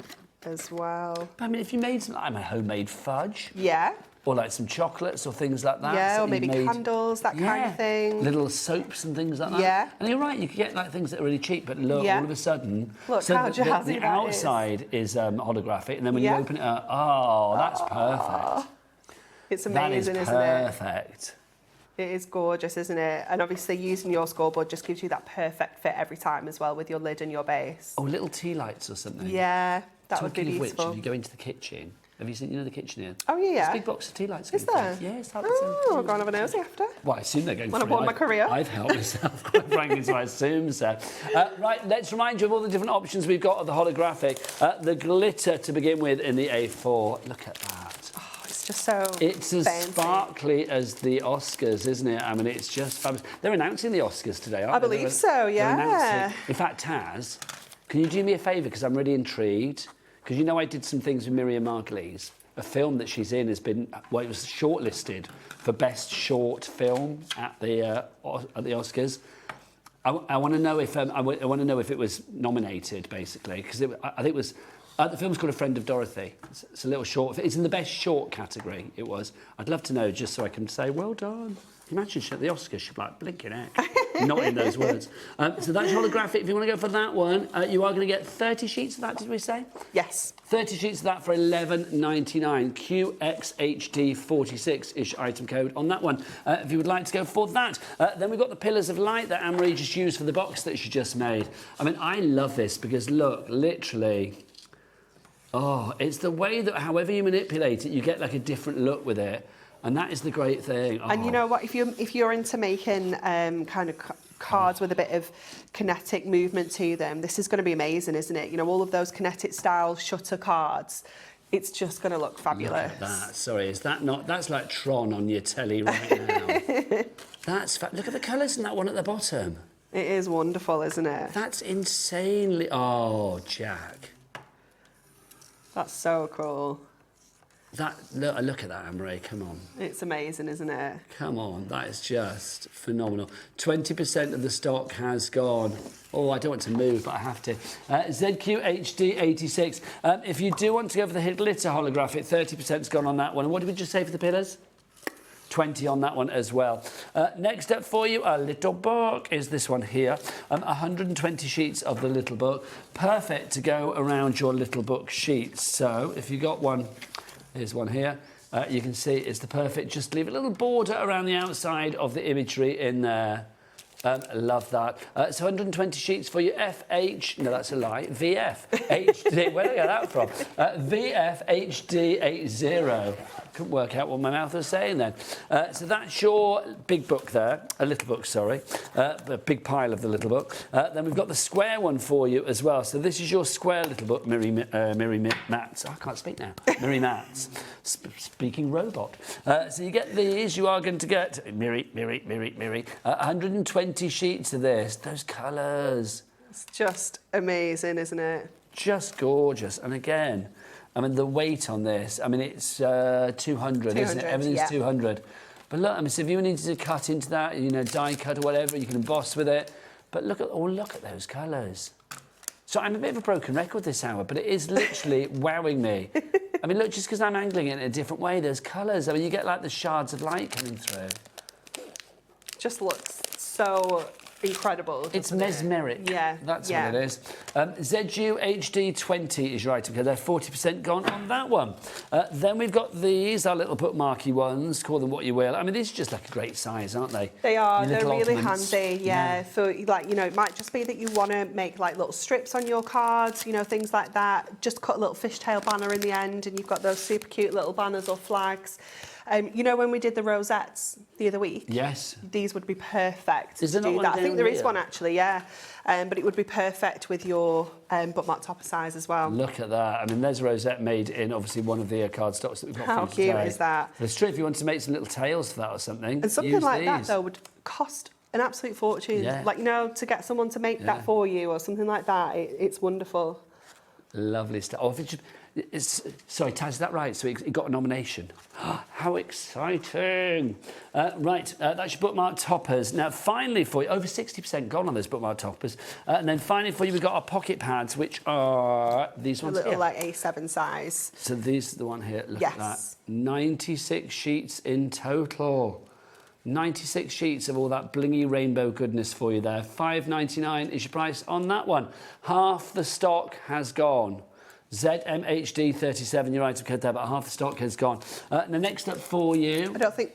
as well. I mean, if you made some, like, homemade fudge. Yeah. Or like some chocolates or things like that. Yeah, so or maybe candles, that kind of thing. Little soaps and things like that. Yeah. And you're right, you could get like things that are really cheap, but look, all of a sudden, look so how the jazzy that outside is holographic, and then when you open it up, oh, that's perfect. It's amazing, isn't it? Perfect. It is gorgeous, isn't it? And obviously using your scoreboard just gives you that perfect fit every time as well with your lid and your base. Oh, little tea lights or something. Yeah, that would be Talking of beautiful. which, if you go into the kitchen, have you seen, the kitchen here? Oh, yeah. There's a big box of tea lights. Is there? Yeah, it's like oh, we'll go and have a nosy after. Well, I assume they're going When for I bought my career. I've helped myself, quite frankly, so I assume so. Right, let's remind you of all the different options we've got of the holographic. The glitter to begin with in the A4. Look at that. Oh, it's just so It's as fancy. sparkly as the Oscars, isn't it? I mean, it's just fabulous. They're announcing the Oscars today, aren't I they? believe so, yeah. They're announcing. In fact, Taz, can you do me a favour, because I'm really intrigued? Because you know I did some things with Miriam Margolyes. A film that she's in has been, well, it was shortlisted for Best Short Film at the Oscars. I want to know if I want to know if it was nominated, basically, because I think it was The film's called A Friend of Dorothy. It's a little short. It's in the best short category, it was. I'd love to know, just so I can say, well done. Can you imagine at the Oscars, she'd be like, blinking out. Not in those words. So that's holographic. If you want to go for that one, you are going to get 30 sheets of that, did we say? Yes. 30 sheets of that for $11.99. QXHD46 is your item code on that one. If you would like to go for that. Then we've got the pillars of light that Anne-Marie just used for the box that she just made. I mean, I love this because, look, literally... Oh, it's the way that, however you manipulate it, you get like a different look with it. And that is the great thing. Oh. And you know what? If you're into making kind of cards with a bit of kinetic movement to them, this is going to be amazing, isn't it? You know, all of those kinetic style shutter cards. It's just going to look fabulous. Look at that. Sorry, is that not? That's like Tron on your telly right now. Look at the colours in that one at the bottom. It is wonderful, isn't it? That's insanely. Oh, Jack. That's so cool. Look at that, Anne-Marie, come on. It's amazing, isn't it? Come on, that is just phenomenal. 20% of the stock has gone. Oh, I don't want to move, but I have to. ZQHD86. If you do want to go for the glitter holographic, 30%'s gone on that one. And what did we just say for the pillars? 20 on that one as well. Next up for you, a little book is this one here. 120 sheets of the little book. Perfect to go around your little book sheets. So if you got one, here's one here. You can see it's the perfect, just leave a little border around the outside of the imagery in there. Love that. So 120 sheets for your FH, no, that's a lie, VF HD, where did I get that from? VF HD80. Couldn't work out what my mouth was saying then. So that's your big book there, a little book, sorry, a big pile of the little book. Then we've got the square one for you as well. So this is your square little book, Miri Mats. I can't speak now. Miri Mats. Speaking robot. So you get these, you are going to get, Miri, 120 sheets of this. Those colours. It's just amazing, isn't it? Just gorgeous. And again, I mean, the weight on this, I mean, it's 200, isn't it? Everything's 200. But look, I mean, so if you needed to cut into that, you know, die cut or whatever, you can emboss with it. But look at those colours. So I'm a bit of a broken record this hour, but it is literally wowing me. I mean, look, just because I'm angling it in a different way, there's colours. I mean, you get like the shards of light coming through. Just looks so incredible. It's mesmeric. Yeah. That's what it is. ZU HD20 is your item code. They're 40% gone on that one. Then we've got these, our little bookmarky ones. Call them what you will. I mean, these are just like a great size, aren't they? They are. They're really oddments. handy. Yeah. So, like, you know, it might just be that you want to make like little strips on your cards, you know, things like that. Just cut a little fishtail banner in the end, and you've got those super cute little banners or flags. You know, when we did the rosettes the other week? Yes. These would be perfect Is there to not do one that. I think down there is here? one actually, yeah. But it would be perfect with your bookmark topper size as well. Look at that. I mean, there's a rosette made in, obviously, one of the card stocks that we've got How for you cute today. is that? So it's true, if you want to make some little tails for that or something, And something use like that, these. though, would cost an absolute fortune. Yeah. Like, you know, to get someone to make that for you or something like that, it's wonderful. Lovely stuff. Oh, sorry, Taz, is that right? So it got a nomination. How exciting. Right, that's your bookmark toppers. Now, finally for you, over 60% gone on those bookmark toppers. And then finally for you, we've got our pocket pads, which are these ones A little, here. like, A7 size. So these are the one here. Look at that. Yes. 96 sheets in total. 96 sheets of all that blingy rainbow goodness for you there. $5.99 is your price on that one. Half the stock has gone. ZMHD37, your item code there, but half the stock has gone. Now, next up for you... I don't think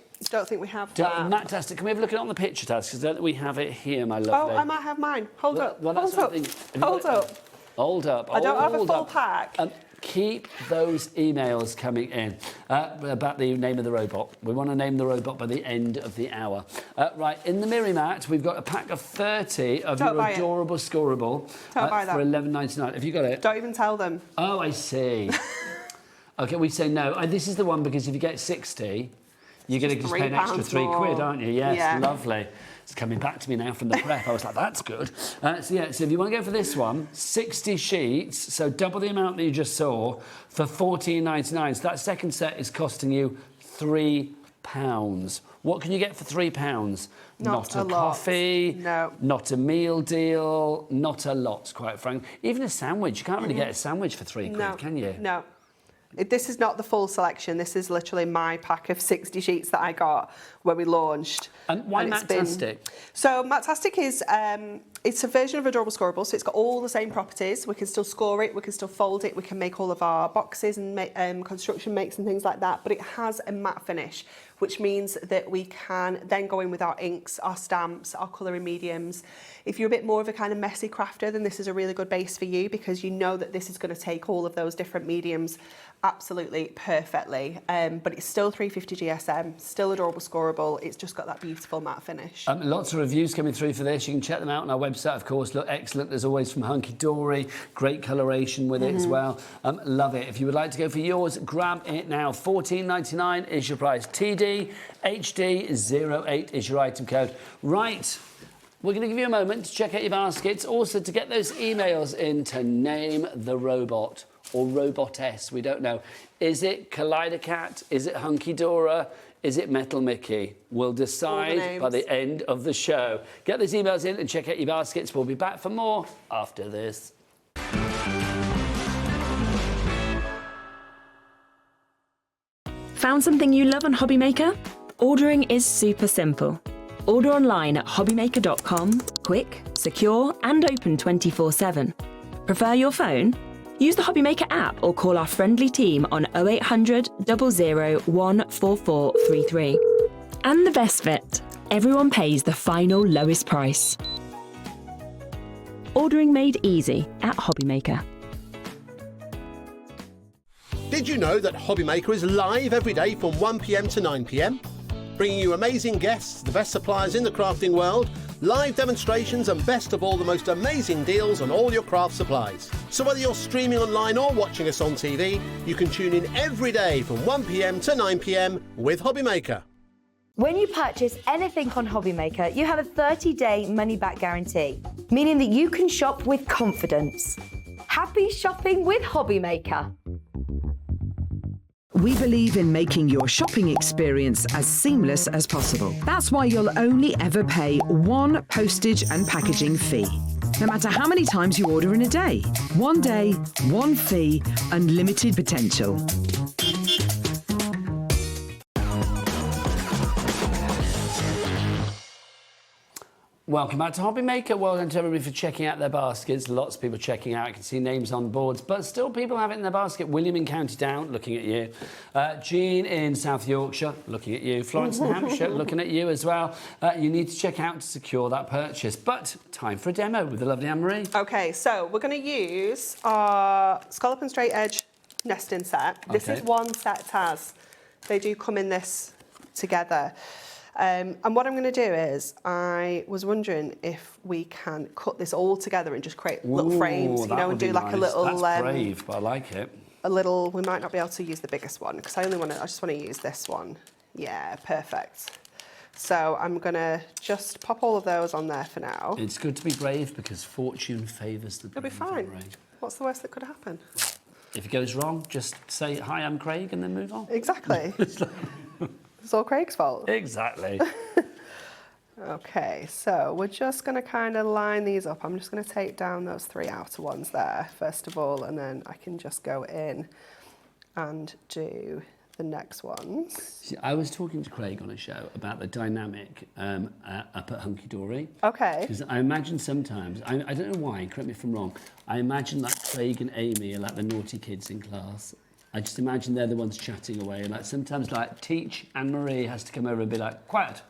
we have that. Fantastic. Can we have a look at it on the picture, Taz? Because we have it here, my lovely. Oh, I might have mine. Hold up. Well, Hold up. Hold up. Hold up. I don't have a hold full up. pack. Keep those emails coming in about the name of the robot. We want to name the robot by the end of the hour. Right, in the Miri Mat, we've got a pack of 30 of your adorable scoreable for $11.99. Have you got it? Don't even tell them. Oh, I see. OK, we say no. This is the one because if you get 60, you're going to just pay an extra £3, aren't you? Yes, yeah. Lovely. It's coming back to me now from the prep. I was like, that's good. So if you want to go for this one, 60 sheets, so double the amount that you just saw, for $14.99. So that second set is costing you £3. What can you get for £3? Not a a lot. coffee, No. not a meal deal, not a lot, quite frankly. Even a sandwich. You can't really get a sandwich for £3, can you? No. This is not the full selection. This is literally my pack of 60 sheets that I got when we launched. And why it's been- Matastic? So Matastic is it's a version of Adorable Scoreable, so it's got all the same properties. We can still score it, we can still fold it, we can make all of our boxes and make, construction makes and things like that, but it has a matte finish, which means that we can then go in with our inks, our stamps, our colouring mediums. If you're a bit more of a kind of messy crafter, then this is a really good base for you because you know that this is going to take all of those different mediums absolutely perfectly. But it's still 350 GSM, still Adorable Scoreable. It's just got that beautiful matte finish. Lots of reviews coming through for this. You can check them out on our website, of course. Look excellent as always from Hunkydory. Great coloration with it as well. Love it. If you would like to go for yours, grab it now. $14.99 is your price. TD HD08 is your item code. Right. We're going to give you a moment to check out your baskets. Also, to get those emails in to name the robot or robotess. We don't know. Is it Kaleidocat? Is it Hunkydora? Is it Metal Mickey? We'll decide by the end of the show. Get those emails in and check out your baskets. We'll be back for more after this. Found something you love on Hobbymaker? Ordering is super simple. Order online at hobbymaker.com, quick, secure, and open 24/7. Prefer your phone? Use the Hobbymaker app or call our friendly team on 0800 001 4433. And the best bit, everyone pays the final lowest price. Ordering made easy at Hobbymaker. Did you know that Hobbymaker is live every day from 1 p.m. to 9 p.m? Bringing you amazing guests, the best suppliers in the crafting world, live demonstrations and best of all, the most amazing deals on all your craft supplies. So whether you're streaming online or watching us on TV, you can tune in every day from 1 p.m. to 9 p.m. with Hobbymaker. When you purchase anything on Hobbymaker, you have a 30-day money-back guarantee, meaning that you can shop with confidence. Happy shopping with Hobbymaker. We believe in making your shopping experience as seamless as possible. That's why you'll only ever pay one postage and packaging fee. No matter how many times you order in a day. One day, one fee, unlimited potential. Welcome back to Hobbymaker. Well done to everybody for checking out their baskets. Lots of people checking out. I can see names on boards, but still people have it in their basket. William in County Down, looking at you. Jean in South Yorkshire, looking at you. Florence in Hampshire, looking at you as well. You need to check out to secure that purchase. But time for a demo with the lovely Anne-Marie. Okay, so we're going to use our scallop and straight edge nesting set. This is one set, Taz. They do come in this together. And what I'm going to do is, I was wondering if we can cut this all together and just create little frames, you know, and do like a little. That's brave, but I like it. A little. We might not be able to use the biggest one because I just want to use this one. Yeah, perfect. So I'm going to just pop all of those on there for now. It's good to be brave because fortune favours the brave. It'll be fine. What's the worst that could happen? If it goes wrong, just say, hi, I'm Craig, and then move on. Exactly. It's all Craig's fault. Exactly. Okay, so we're just going to kind of line these up. I'm just going to take down those three outer ones there, first of all, and then I can just go in and do the next ones. See, I was talking to Craig on a show about the dynamic up at Hunkydory. Okay. Because I imagine sometimes, I don't know why, correct me if I'm wrong, I imagine like Craig and Amy are like the naughty kids in class. I just imagine they're the ones chatting away. Like sometimes like Teach Anne-Marie has to come over and be like, quiet.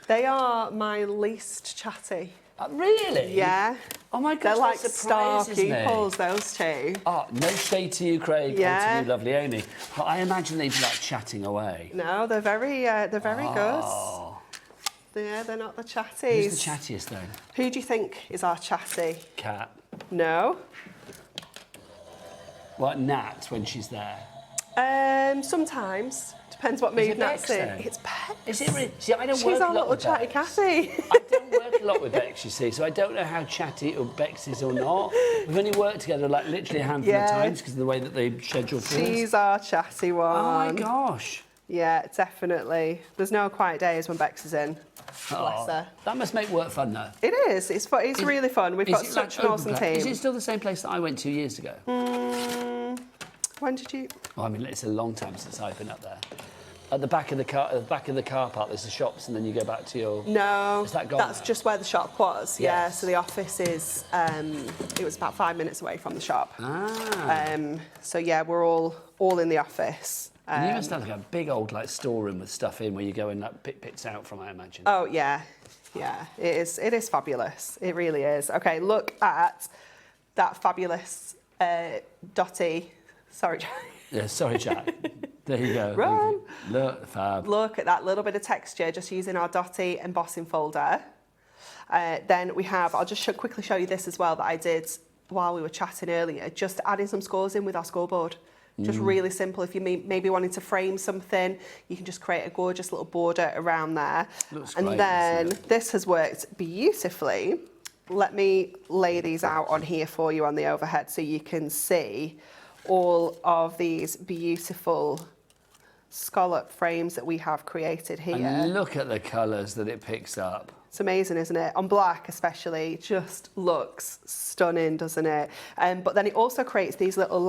They are my least chatty. Really? Yeah. Oh my gosh, they're like that star surprises me. pupils, those two. Oh, no shade to you, Craig, Yeah. or to you, lovely Amy. But I imagine they'd be like chatting away. No, they're very good. Oh. Yeah, they're not the chatties. Who's the chattiest then? Who do you think is our chatty? Cat. No. What, Nat, when she's there? Sometimes. Depends what mood Nat's in. It's Bex. Is it really? See, I don't She's work our a lot little with chatty Bex. Cathy. I don't work a lot with Bex, you see, so I don't know how chatty Bex is or not. We've only worked together like literally a handful of times because of the way that they schedule things. She's our chatty one. Oh my gosh. Yeah, definitely. There's no quiet days when Bex is in. Bless her. That must make work fun, though. It is. It's fun. It's really fun. We've got such an awesome team. Is it still the same place that I went to years ago? When did you? Well, I mean, it's a long time since I've been up there. At the back of the car park, there's the shops, and then you go back to your. No, is that gone that's now? just where the shop was. Yes. Yeah. So the office is. It was about 5 minutes away from the shop. So yeah, we're all in the office. And you must have like a big old storeroom with stuff in where you go and pick bits out from, I imagine. Oh yeah, yeah. It is. It is fabulous. It really is. Okay, look at that fabulous Dotty. Sorry, Jack. Yeah, sorry, Jack. There you go. Run. Look, fab. Look at that little bit of texture just using our Dotty embossing folder. Then we have, I'll just quickly show you this as well that I did while we were chatting earlier, just adding some scores in with our scoreboard. Just really simple. If you maybe wanting to frame something, you can just create a gorgeous little border around there. Looks and great, then doesn't it? this has worked beautifully. Let me lay these out on here for you on the overhead so you can see all of these beautiful scallop frames that we have created here. And look at the colours that it picks up. It's amazing, isn't it? On black especially, just looks stunning, doesn't it? But then it also creates these little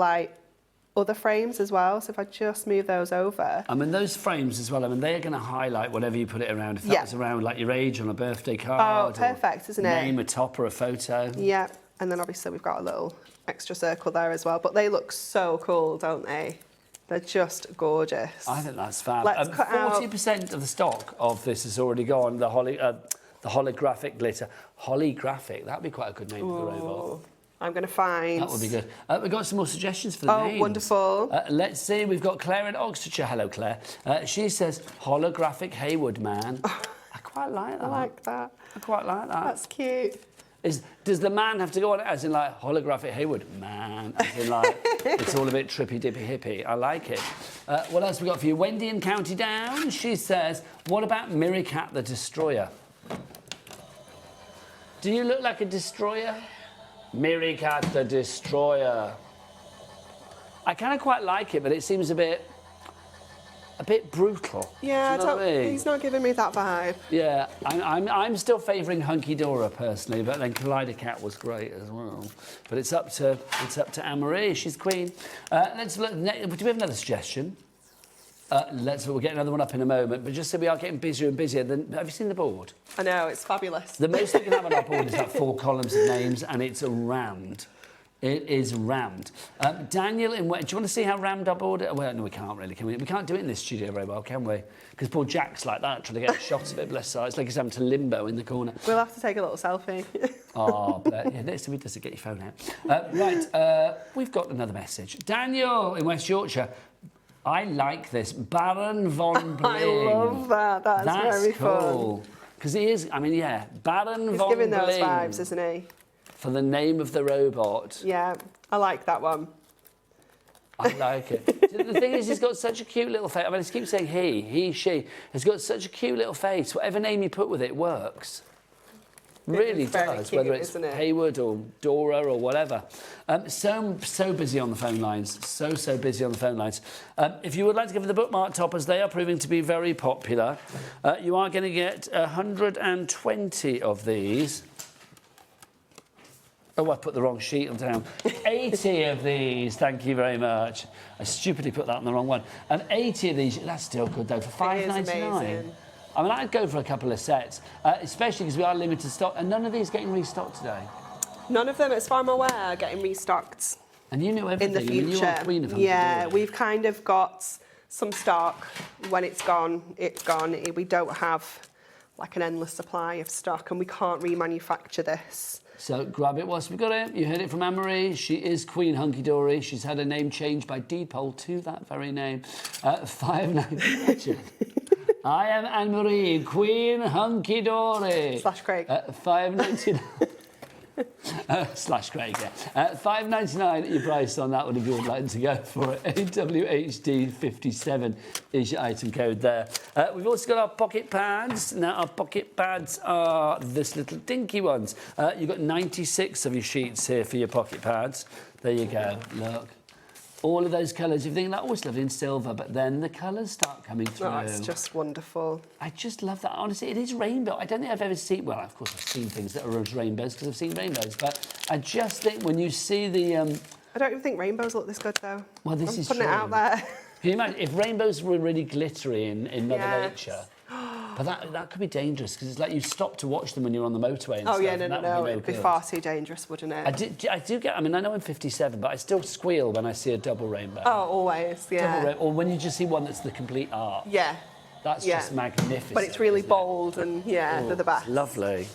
other frames as well. So if I just move those over. I mean, those frames as well, I mean, they are going to highlight whatever you put it around. If that was around your age on a birthday card. Oh, perfect, isn't it? Name, a top or a photo. Yeah, and then obviously we've got a little extra circle there as well. But they look so cool, don't they? They're just gorgeous. I think that's fab. Let's cut out 40% of the stock of this has already gone. The holographic glitter. Holographic, that'd be quite a good name for the robot. I'm going to find... That would be good. We've got some more suggestions for the names. Oh, wonderful. Let's see. We've got Claire in Oxfordshire. Hello, Claire. She says, holographic Haywood man. I quite like that. I like that. I quite like that. That's cute. Does the man have to go on it as in holographic Haywood man? As in it's all a bit trippy dippy hippie. I like it. What else we got for you? Wendy in County Down. She says, what about Miricat the Destroyer? Do you look like a destroyer? Miricat the Destroyer. I kind of quite like it, but it seems a bit brutal. Yeah, Do you know what I mean? he's not giving me that vibe. Yeah, I'm still favouring Hunkydory personally, but then Kaleidocat was great as well. But it's up to Anne-Marie. She's queen. Let's look. Do we have another suggestion? We'll get another one up in a moment. But just so we are getting busier and busier, then have you seen the board? I know, it's fabulous. The most we can have on our board is 4 columns of names, and it's rammed. It is rammed. Daniel, do you want to see how rammed our board is? Well, no, we can't really, can we? We can't do it in this studio very well, can we? Because poor Jack's like that, trying to get a shot of it, bless her. It's like he's having to limbo in the corner. We'll have to take a little selfie. Oh, but yeah, next time he does it, get your phone out. We've got another message. Daniel in West Yorkshire. I like this. Baron von Bling. I love that. That's very cool. Because he is, I mean, yeah, Baron He's von giving Bling. those vibes, isn't he? For the name of the robot. Yeah, I like that one. I like it. The thing is, he's got such a cute little face. I mean, I keep saying he, she. Has got such a cute little face. Whatever name you put with it works. Really does, cute, whether it's Haywood or Dora or whatever. So busy on the phone lines. So busy on the phone lines. If you would like to give the bookmark toppers, they are proving to be very popular. You are going to get 120 of these. Oh, I put the wrong sheet down. 80 of these, thank you very much. I stupidly put that on the wrong one. And 80 of these, that's still good though, for $5.99. I mean, I'd go for a couple of sets, especially because we are limited stock, and none of these getting restocked today. None of them, as far as I'm aware, are getting restocked. And you knew everything. In the future. I mean, you are queen of Hunkydory. Yeah, we've kind of got some stock. When it's gone, it's gone. We don't have like an endless supply of stock, and we can't remanufacture this. So grab it whilst we've got it. You heard it from Anne-Marie. She is Queen Hunkydory. She's had her name changed by Deepole to that very name. $5.99. I am Anne-Marie, Queen Hunkydory. / Craig. $5.99. / Craig, yeah. $5.99 your price on that one if you would like to go for it. AWHD57 is your item code there. We've also got our pocket pads. Now, our pocket pads are this little dinky ones. You've got 96 of your sheets here for your pocket pads. There you go, look. All of those colours, you're thinking, like, oh, it's lovely in silver, but then the colours start coming through. Oh, it's just wonderful. I just love that. Honestly, it is rainbow. I don't think I've ever seen... Well, of course, I've seen things that are as rainbows because I've seen rainbows, but I just think when you see the... I don't even think rainbows look this good, though. Well, this is putting true. it out there. Can you imagine if rainbows were really glittery in Mother Yes. Nature? But that could be dangerous because it's like you stop to watch them when you're on the motorway and Oh, stuff. yeah, and that would no. be It'd be good. far too dangerous, wouldn't it? I do get... I mean, I know I'm 57, but I still squeal when I see a double rainbow. Oh, always, yeah. Or when you just see one that's the complete art. Yeah. That's just magnificent. But it's really bold and, yeah, Oh, they're the best. It's lovely.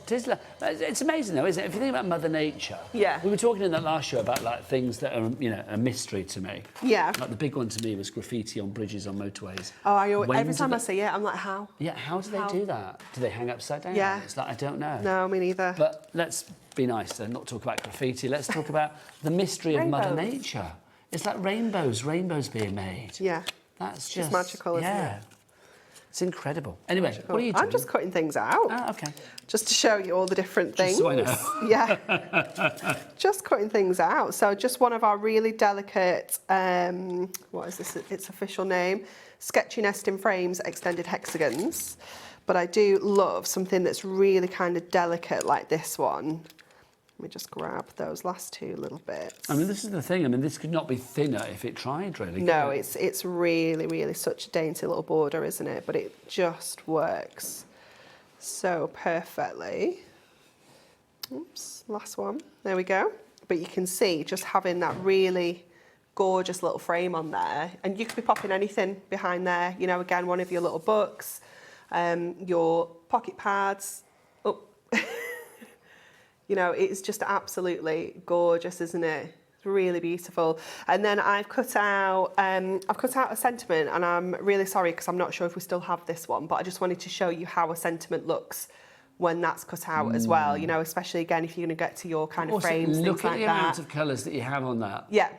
It's amazing, though, isn't it? If you think about Mother Nature. Yeah. We were talking in that last show about, like, things that are, you know, a mystery to me. Yeah. Like, the big one to me was graffiti on bridges on motorways. Oh, When every do time they- I see it, I'm like, how? Yeah, how do they do that? Do they hang upside down? Yeah. It's like, I don't know. No, me neither. But let's be nice and not talk about graffiti. Let's talk about the mystery of Mother Rainbows. Nature. It's like rainbows being made. Yeah. That's It's just... magical, isn't yeah. it? It's incredible. Anyway, what are you doing? I'm just cutting things out. Ah, okay. Just to show you all the different things. Just so I know. Yeah. Just cutting things out. So just one of our really delicate, what is this? Its official name? Sketchy nesting frames, extended hexagons. But I do love something that's really kind of delicate like this one. Let me just grab those last two little bits. I mean, this is the thing. I mean, this could not be thinner if it tried, really. No, could it? it's really, really such a dainty little border, isn't it? But it just works so perfectly. Oops, last one. There we go. But you can see just having that really gorgeous little frame on there. And you could be popping anything behind there. You know, again, one of your little books, your pocket pads. Oh. You know, it's just absolutely gorgeous, isn't it? It's really beautiful. And then I've cut out a sentiment, and I'm really sorry because I'm not sure if we still have this one, but I just wanted to show you how a sentiment looks when that's cut out as well. You know, especially again if you're going to get to your kind of Also, frames, look things at like the that. amount of colours that you have on that. Yeah.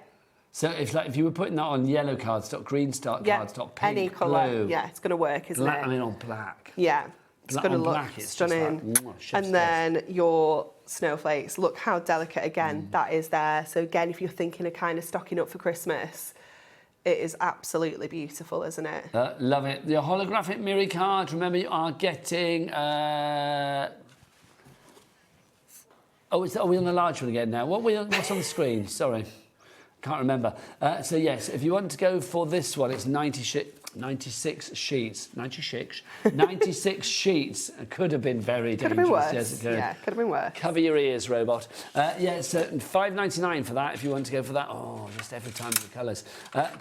So if you were putting that on yellow cardstock, green cardstock, pink, any colour. blue, Yeah, it's going to work, isn't black, it? I mean, on black. Yeah. It's going to on look black, it's just stunning. like, chef's and then your snowflakes, look how delicate again that is there. So again, if you're thinking of kind of stocking up for Christmas, it is absolutely beautiful, isn't it? Love it. The holographic Miri card, remember you are getting... are we on the large one again now? What's on the screen? Sorry. Can't remember. So yes, if you want to go for this one, it's 96 sheets. 96 sheets. It could have been very Could have dangerous. been worse. Yes, it could. Yeah, could have been worse. Cover your ears, robot. Yeah, so $5.99 for that if you want to go for that. Oh, just every time the colours.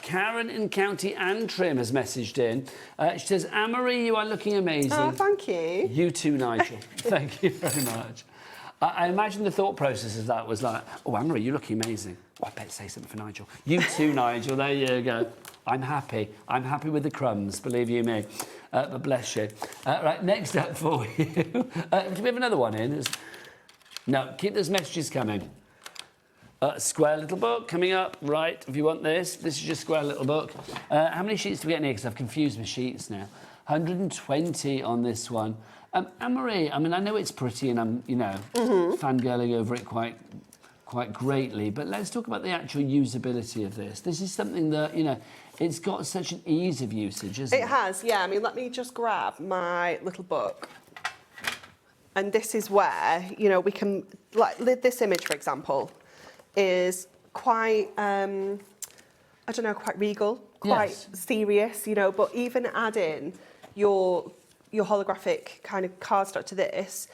Karen in County Antrim has messaged in. She says, Anne-Marie, you are looking amazing. Oh, thank you. You too, Nigel. Thank you very much. I imagine the thought process of that was like, oh, Anne-Marie, you're looking amazing. Oh, I better say something for Nigel. You too, Nigel. There you go. I'm happy. I'm happy with the crumbs, believe you me. But bless you. Right, next up for you. Do we have another one in? No, keep those messages coming. Square little book coming up. Right, if you want this. This is your square little book. How many sheets do we get in here? Because I've confused my sheets now. 120 on this one. Anne-Marie, I mean, I know it's pretty and I'm, you know, fangirling over it quite greatly, but let's talk about the actual usability of this. This is something that, you know, it's got such an ease of usage, isn't it? It has, yeah. I mean, let me just grab my little book. And this is where, you know, we can, like, this image, for example, is quite, I don't know, quite regal, quite serious, you know, but even adding your holographic kind of cardstock to this,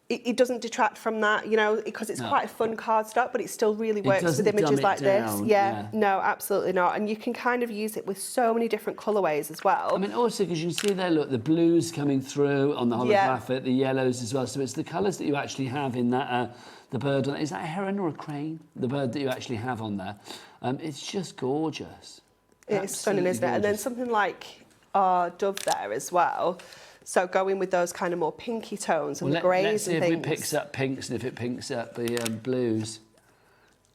it doesn't detract from that, you know, because it's quite a fun cardstock, but it still really works with images like this. Yeah, no, absolutely not. And you can kind of use it with so many different colourways as well. I mean, also, because you can see there, look, the blues coming through on the holographic, the yellows as well. So it's the colours that you actually have in that, the bird. Is that a heron or a crane? The bird that you actually have on there. It's just gorgeous. It's stunning, isn't it? And then something like our dove there as well. So going with those kind of more pinky tones and the greys and things. Let's see if it picks up pinks and if it picks up the blues.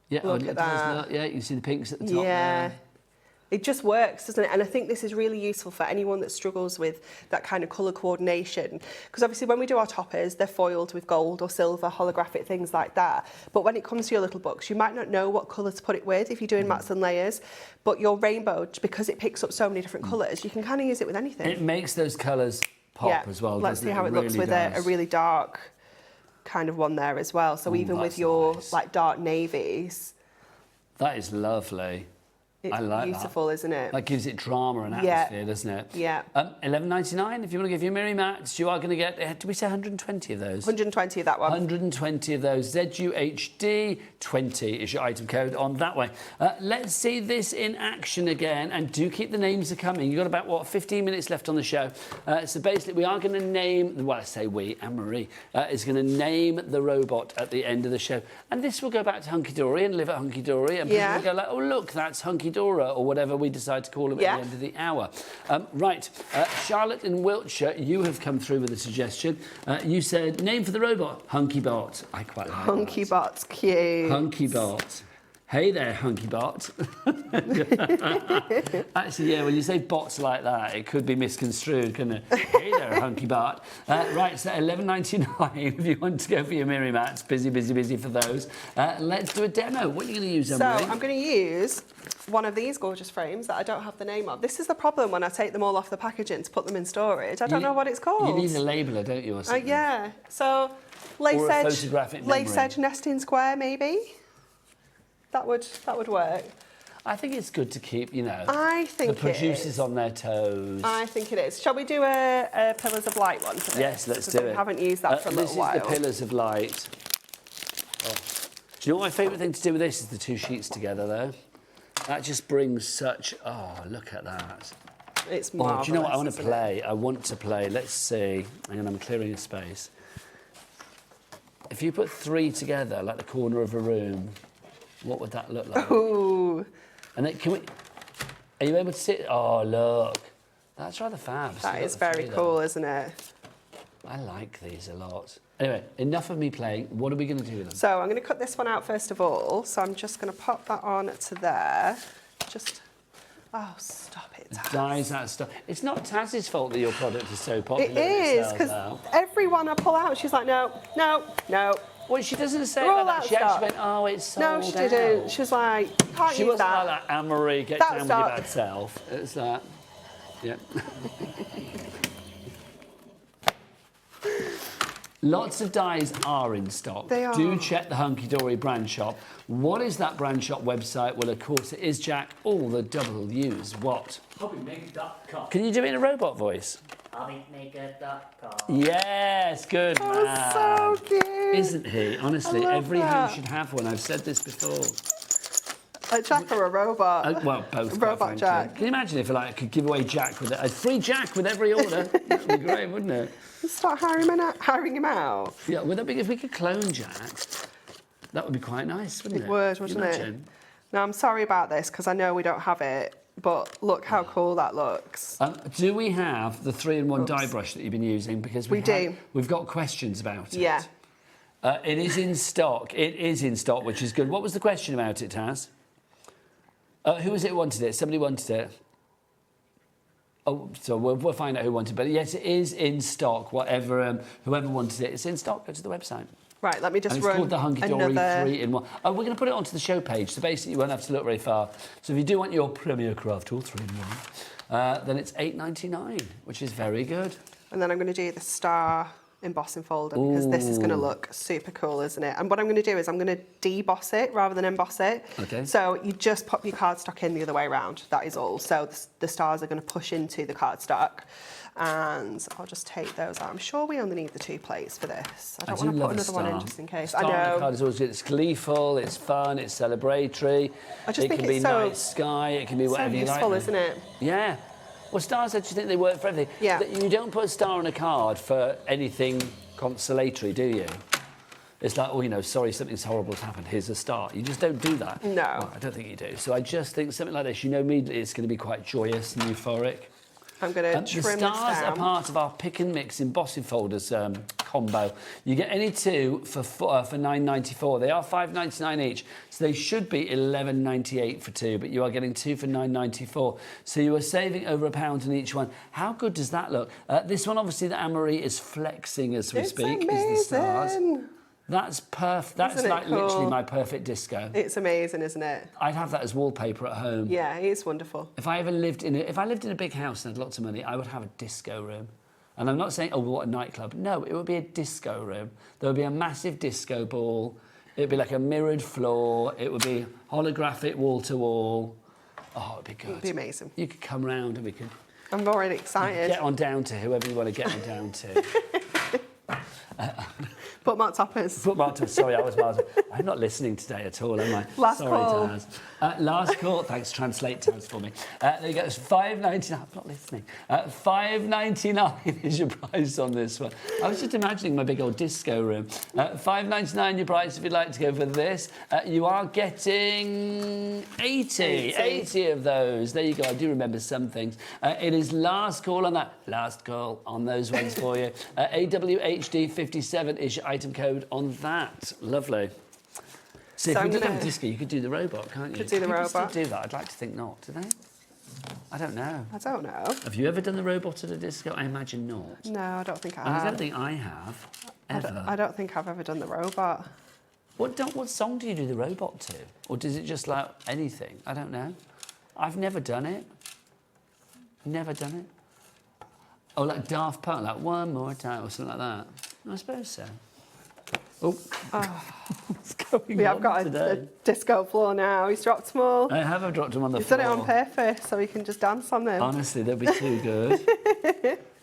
Yeah, Look at that. Yeah, you see the pinks at the top there. It just works, doesn't it? And I think this is really useful for anyone that struggles with that kind of colour coordination. Because obviously when we do our toppers, they're foiled with gold or silver, holographic, things like that. But when it comes to your little books, you might not know what colour to put it with if you're doing mats and layers. But your rainbow, because it picks up so many different colours, you can kind of use it with anything. It makes those colours pop as well, Let's doesn't see how it looks really with a really dark kind of one there as well. So even with your like dark navies. That is lovely. It's I like beautiful, that. isn't it? That gives it drama and atmosphere, doesn't it? Yeah. $11.99 if you want to give your Miri mats. You are going to get, did we say 120 of those? 120 of that one. 120 of those. ZUHD 20 is your item code on that way. Let's see this in action again, and do keep the names coming. You've got about, what, 15 minutes left on the show. So basically, we are going to name, well, I say we, Anne-Marie, is going to name the robot at the end of the show. And this will go back to Hunkydory and live at Hunkydory, and people will go like, oh, look, that's Hunkydora, or whatever we decide to call him at the end of the hour. Right, Charlotte in Wiltshire, you have come through with a suggestion. You said, name for the robot, Hunkybot. I quite like Hunkybot's cute. Hunkybot. Hey there, Hunkybot. Actually, yeah, when you say bots like that, it could be misconstrued, couldn't it? Hey there, Hunkybot. Right, so $11.99 if you want to go for your Miri mats. Busy, busy, busy for those. Let's do a demo. What are you going to use, Emily? So I'm going to use one of these gorgeous frames that I don't have the name of. This is the problem when I take them all off the packaging to put them in storage. I don't know what it's called. You need a labeler, don't you, or something? Yeah. So lace edge, photographic lace edge nesting square, maybe. That would work. I think it's good to keep, you know, I think the producers on their toes. I think it is. Shall we do a Pillars of Light one for this? Yes, let's do it. We haven't used that for a little while. This is the Pillars of Light. Oh. Do you know what my favourite thing to do with this is the two sheets together, though? That just brings such... Oh, look at that. It's marvellous. Do you know what I want to play? I want to play. Let's see. Hang on, I'm clearing a space. If you put three together, like the corner of a room, what would that look like? Ooh. And then, can we... Are you able to see it? Oh, look. That's rather fab. That is very cool, isn't it? I like these a lot. Anyway, enough of me playing. What are we going to do with them? So I'm going to cut this one out first of all. So I'm just going to pop that on to there. Just... Oh, stop it, Taz. Dies that stuff. It's not Taz's fault that your product is so popular. It is, because everyone I pull out, she's like, no, no, no. Well, she doesn't say like that. She actually went, oh, it's sold out. No, she didn't. She was like, you can't she use wasn't that. like that, Anne-Marie, get down with your bad self. It's that. Yeah. Lots of dyes are in stock. They are. Do check the Hunkydory brand shop. What is that brand shop website? Well, of course, it is, Jack, all the W's. What? Hobbymaker.com. Can you do it in a robot voice? Hobbymaker.com. Yes, good man. So cute. Isn't he? Honestly, every that. home should have one. I've said this before. A Jack or a robot? Well, both. Robot Jack. Can you imagine if I could give away Jack with a free Jack with every order? That would be great, wouldn't it? Start hiring him out. Yeah, would that be if we could clone Jack? That would be quite nice, wouldn't it? It would, wouldn't it? Now, I'm sorry about this because I know we don't have it, but look how cool that looks. Do we have the 3-in-1 dye brush that you've been using? Because we do. We've got questions about it. Yeah. It is in stock. It is in stock, which is good. What was the question about it, Taz? Who was it who wanted it? Somebody wanted it. Oh, so we'll find out who wanted it. But yes, it is in stock. Whoever wanted it, it's in stock. Go to the website. Right, let me just and run it's called the Hunkydory another... 3-in-1. Oh, we're going to put it onto the show page, so basically you won't have to look very far. So if you do want your Premier Craft Tool 3-in-1, then it's $8.99, which is very good. And then I'm going to do the star embossing folder because this is going to look super cool, isn't it? And what I'm going to do is I'm going to deboss it rather than emboss it. Okay. So you just pop your cardstock in the other way around. That is all. So the stars are going to push into the cardstock. And I'll just take those out. I'm sure we only need the 2 plates for this. I don't want to put another one in just in case. I know. Card is always good. It's gleeful, it's fun, it's celebratory. I just think it can be it's so night sky, it can be whatever you like. So useful, isn't it? Yeah. Well, stars, I just think they work for everything. Yeah. You don't put a star on a card for anything consolatory, do you? It's like, oh, you know, sorry, something's horrible's happened. Here's a star. You just don't do that. No. Well, I don't think you do. So I just think something like this, you know immediately it's going to be quite joyous and euphoric. I'm going to trim the this stars down. are part of our pick and mix embossing folders combo. You get any two for $9.94. They are $5.99 each, so they should be $11.98 for two, but you are getting two for $9.94. So you are saving over £1 on each one. How good does that look? This one, obviously, that Anne-Marie is flexing as we speak, is the stars. That's perfect. That's Isn't it like cool? literally my perfect disco. It's amazing, isn't it? I'd have that as wallpaper at home. Yeah, it's wonderful. If I lived in a big house and had lots of money, I would have a disco room. And I'm not saying, oh, what a nightclub. No, it would be a disco room. There would be a massive disco ball. It would be like a mirrored floor. It would be holographic wall to wall. Oh, it'd be good. It'd be amazing. You could come round and we could I'm already excited. get on down to whoever you want to get on down to. Put Mark Toppers. Put Mark Toppers. Sorry, I was Mars. I'm not listening today at all, am I? Last Sorry, call. Taz. Last call. Thanks, translate Taz for me. There you go. It's $5.99. I'm not listening. $5.99 is your price on this one. I was just imagining my big old disco room. $5.99 your price if you'd like to go for this. You are getting 80 of those. There you go. I do remember some things. It is last call on that. Last call on those ones for you. AWHD57 is your item code on that. Lovely. So if So we I'm did have gonna- a disco, you could do the robot, can't you? Could do the People still robot. do that? I'd like to think not. Do they? I don't know. I don't know. Have you ever done the robot at a disco? I imagine not. No, I don't think I I have. don't think I have, ever. I don't think I've ever done the robot. What song do you do the robot to? Or does it just like anything? I don't know. I've never done it. Never done it. Oh, like Daft Punk, like One More Time or something like that. I suppose so. Oh, what's going We have on got today? a disco floor now. He's dropped them all. I have. I've dropped them on the He's floor. done it on purpose so we can just dance on them. Honestly, they'll be too good.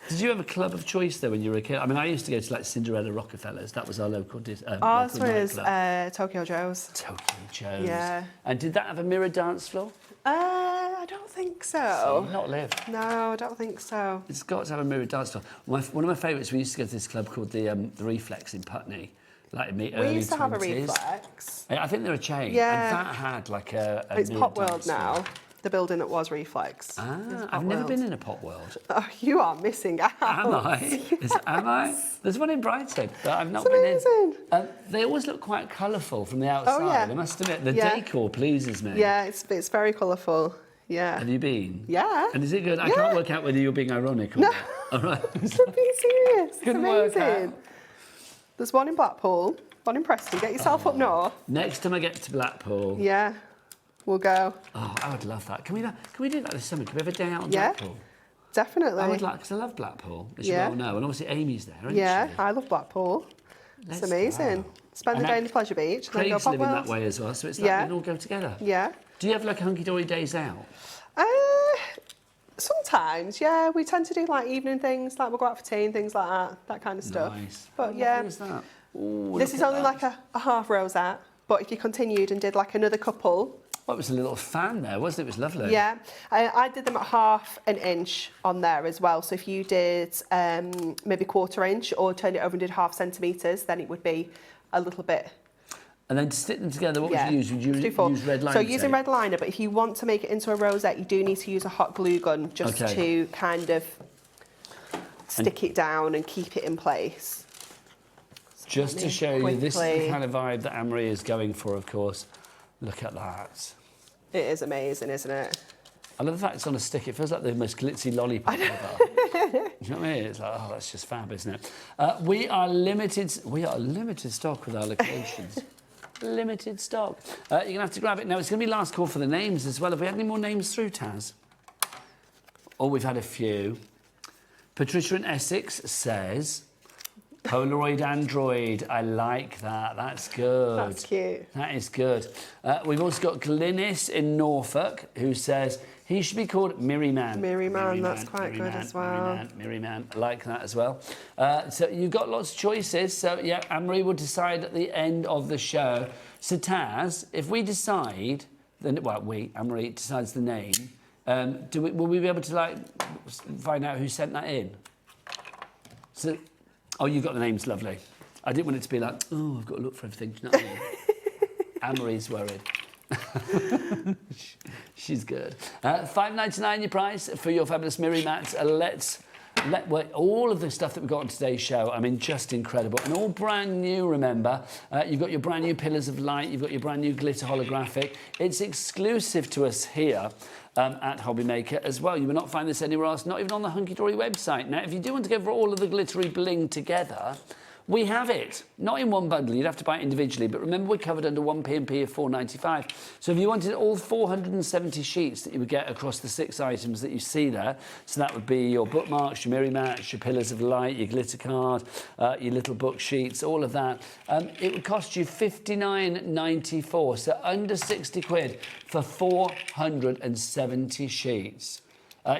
Did you have a club of choice though when you were a kid? I mean, I used to go to like Cinderella Rockefellers. That was our local Ours local was nightclub. Tokyo Joe's. Tokyo Joe's. Yeah. And did that have a mirror dance floor? I don't think so. So you've not lived. No, I don't think so. It's got to have a mirror dance floor. One of my favourites, we used to go to this club called the Reflex in Putney. Like in the early We used to have a 20s. Reflex. I think they're a chain. Yeah. And that had like a It's mirror Pop World dance now. floor. The building that was Reflex. I've never been in a Pop World. Oh, you are missing out. Am I? Am I? There's one in Brideshead that I've not It's been amazing. in. They always look quite colourful from the outside. yeah. I must admit, the Yeah. decor pleases me. Yeah, it's very colourful. Yeah. Have you been? Yeah. And is it good? I Yeah. can't work out whether you're being ironic or No. not. All right. I'm being serious. It's Couldn't work amazing. out. There's one in Blackpool, one in Preston. Get yourself up north. Next time I get to Blackpool. Yeah. We'll go. Oh, I would love that. Can we do that this summer? Can we have a day out in Yeah. Blackpool? Definitely. I would like, because I love Blackpool, as you Yeah. well know. And obviously Amy's there, isn't Yeah, she? I love Blackpool. Let's It's amazing. go. Spend the And day that- in the pleasure beach and then go Craig's Pop living World. that way as well, so it's like Yeah. we can all go together. Yeah. Do you have like a hunky-dory days out? Sometimes, yeah. We tend to do like evening things, like we'll go out for tea and things like that kind of stuff. Nice. But How yeah, lovely is that? Ooh, this look is at only that. like a half rosette. But if you continued and did like another couple, Well, it was a little fan there, wasn't it? It was lovely. yeah, I did them at half an inch on there as well. So if you did maybe 1/4 inch or turned it over and did half centimetres, then it would be a little bit. And then to stick them together, what Yeah. would you use? Would you Do four. use red liner So using tape? red liner, but if you want to make it into a rosette, you do need to use a hot glue gun just Okay. to kind of stick it down and keep it in place. Just to show you, this is the quickly. kind of vibe that Anne-Marie is going for, of course. Look at that. It is amazing, isn't it? I love the fact it's on a stick. It feels like the most glitzy lollipop ever. Do you know what I mean? It's like, oh, that's just fab, isn't it? We are limited stock with our locations. Limited stock. You're going to have to grab it. Now, it's going to be last call for the names as well. Have we had any more names through, Taz? Oh, we've had a few. Patricia in Essex says, Polaroid Android. I like that. That's good. That's cute. That is good. We've also got Glynis in Norfolk who says he should be called Mirryman. Mirryman, that's quite good as well. Mirryman. I like that as well. So you've got lots of choices. So, yeah, Anne-Marie will decide at the end of the show. So, Taz, if we decide, then, well, Anne-Marie decides the name, will we be able to, like, find out who sent that in? So, oh, you got the names, lovely. I didn't want it to be like, oh, I've got to look for everything. Do you know what I mean? Anne-Marie's worried. She's good. $5.99 your price for your fabulous Miri mats. All of the stuff that we've got on today's show, I mean, just incredible. And all brand new, remember. You've got your brand new Pillars of Light. You've got your brand new glitter holographic. It's exclusive to us here at Hobby Maker as well. You will not find this anywhere else, not even on the Hunkydory website. Now, if you do want to go for all of the glittery bling together, we have it. Not in one bundle, you'd have to buy it individually, but remember we're covered under one P&P of $4.95. So if you wanted all 470 sheets that you would get across the 6 items that you see there, so that would be your bookmarks, your Miri mats, your Pillars of Light, your glitter card, your little book sheets, all of that, it would cost you $59.94, so under 60 quid for 470 sheets.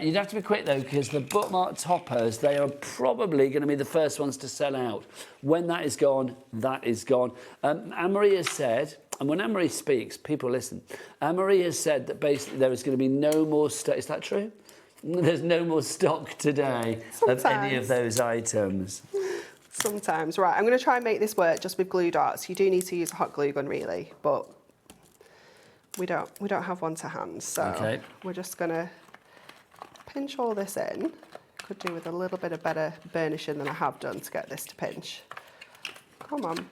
You'd have to be quick, though, because the bookmark toppers, they are probably going to be the first ones to sell out. When that is gone, that is gone. Anne-Marie has said, and when Anne-Marie speaks, people listen. Anne-Marie has said that basically there is going to be no more stock. Is that true? There's no more stock today of any of those items. Sometimes. Right, I'm going to try and make this work just with glue darts. You do need to use a hot glue gun, really, but we don't have one to hand, so we're just going to pinch all this in. Could do with a little bit of better burnishing than I have done to get this to pinch. Come on.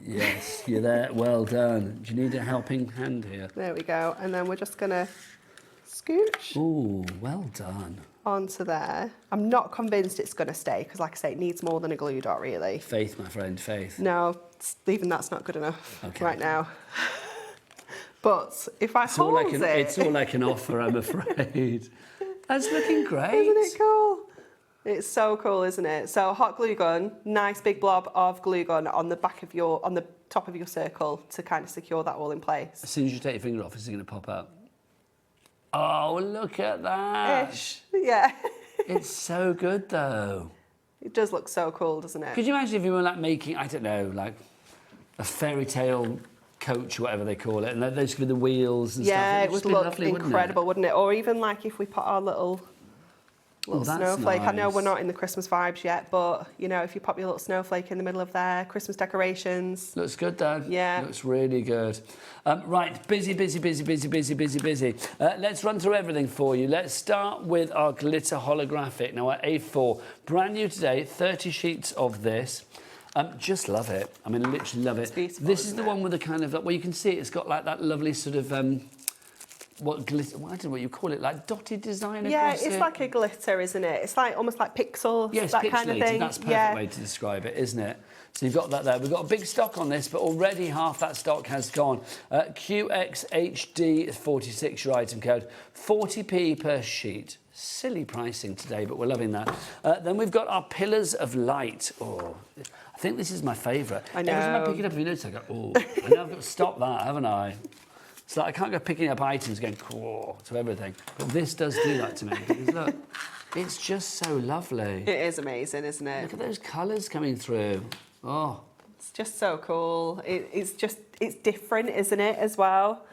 Yes, you're there. Well done. Do you need a helping hand here? There we go. And then we're just going to scooch. Ooh, well done. Onto there. I'm not convinced it's going to stay because, like I say, it needs more than a glue dot, really. Faith, my friend, faith. No, even that's not good enough right now. But if I hold it... It's all like an offer, I'm afraid. That's looking great. Isn't it cool? It's so cool, isn't it? So hot glue gun, nice big blob of glue gun on the back of on the top of your circle to kind of secure that all in place. As soon as you take your finger off, is it going to pop up? Oh, look at that. Ish, yeah. It's so good, though. It does look so cool, doesn't it? Could you imagine if you were like making, I don't know, like a fairy tale coach, whatever they call it, and those could be the wheels and stuff. Yeah, it would look lovely, incredible, wouldn't it? Or even like if we put our little snowflake. Nice. I know we're not in the Christmas vibes yet, but you know, if you pop your little snowflake in the middle of there, Christmas decorations. Looks good, Dan. Yeah. Looks really good. Right, busy. Let's run through everything for you. Let's start with our glitter holographic. Now, our A4, brand new today, 30 sheets of this. Just love it. I mean, literally love it. It's beautiful, this is the one with the kind of, well, you can see it's got like that lovely sort of, what glitter, I don't know what you call it, like dotted design across it. Yeah, it's like a glitter, isn't it? It's like almost like pixels, yes, that kind of thing. That's a perfect way to describe it, isn't it? So you've got that there. We've got a big stock on this, but already half that stock has gone. QXHD46, your item code, 40p per sheet. Silly pricing today, but we're loving that. Then we've got our Pillars of Light. Oh, I think this is my favourite. I know. Every time I pick it up, you notice, I go, oh, I know I've got to stop that, haven't I? So I can't go picking up items going, oh, to everything. But this does do that to me. Because look, it's just so lovely. It is amazing, isn't it? Look at those colours coming through. Oh. It's just so cool. It's different, isn't it, as well?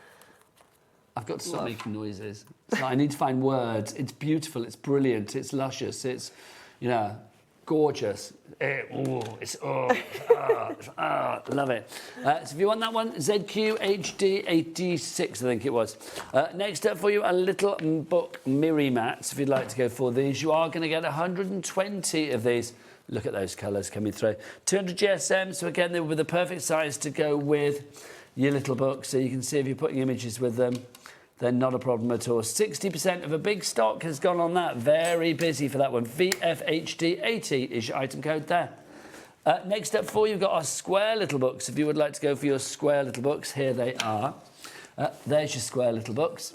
I've got to start making noises. So I need to find words. It's beautiful, it's brilliant, it's luscious, it's, you know, gorgeous. Love it. So if you want that one, ZQHD86, I think it was. Next up for you, a little book Miri mats, if you'd like to go for these. You are going to get 120 of these. Look at those colours coming through. 200 GSM, so again, they were the perfect size to go with your little book, so you can see if you're putting images with them, they're not a problem at all. 60% of a big stock has gone on that. Very busy for that one. VFHD80 is your item code there. Next up for you, we've got our square little books. If you would like to go for your square little books, here they are. There's your square little books.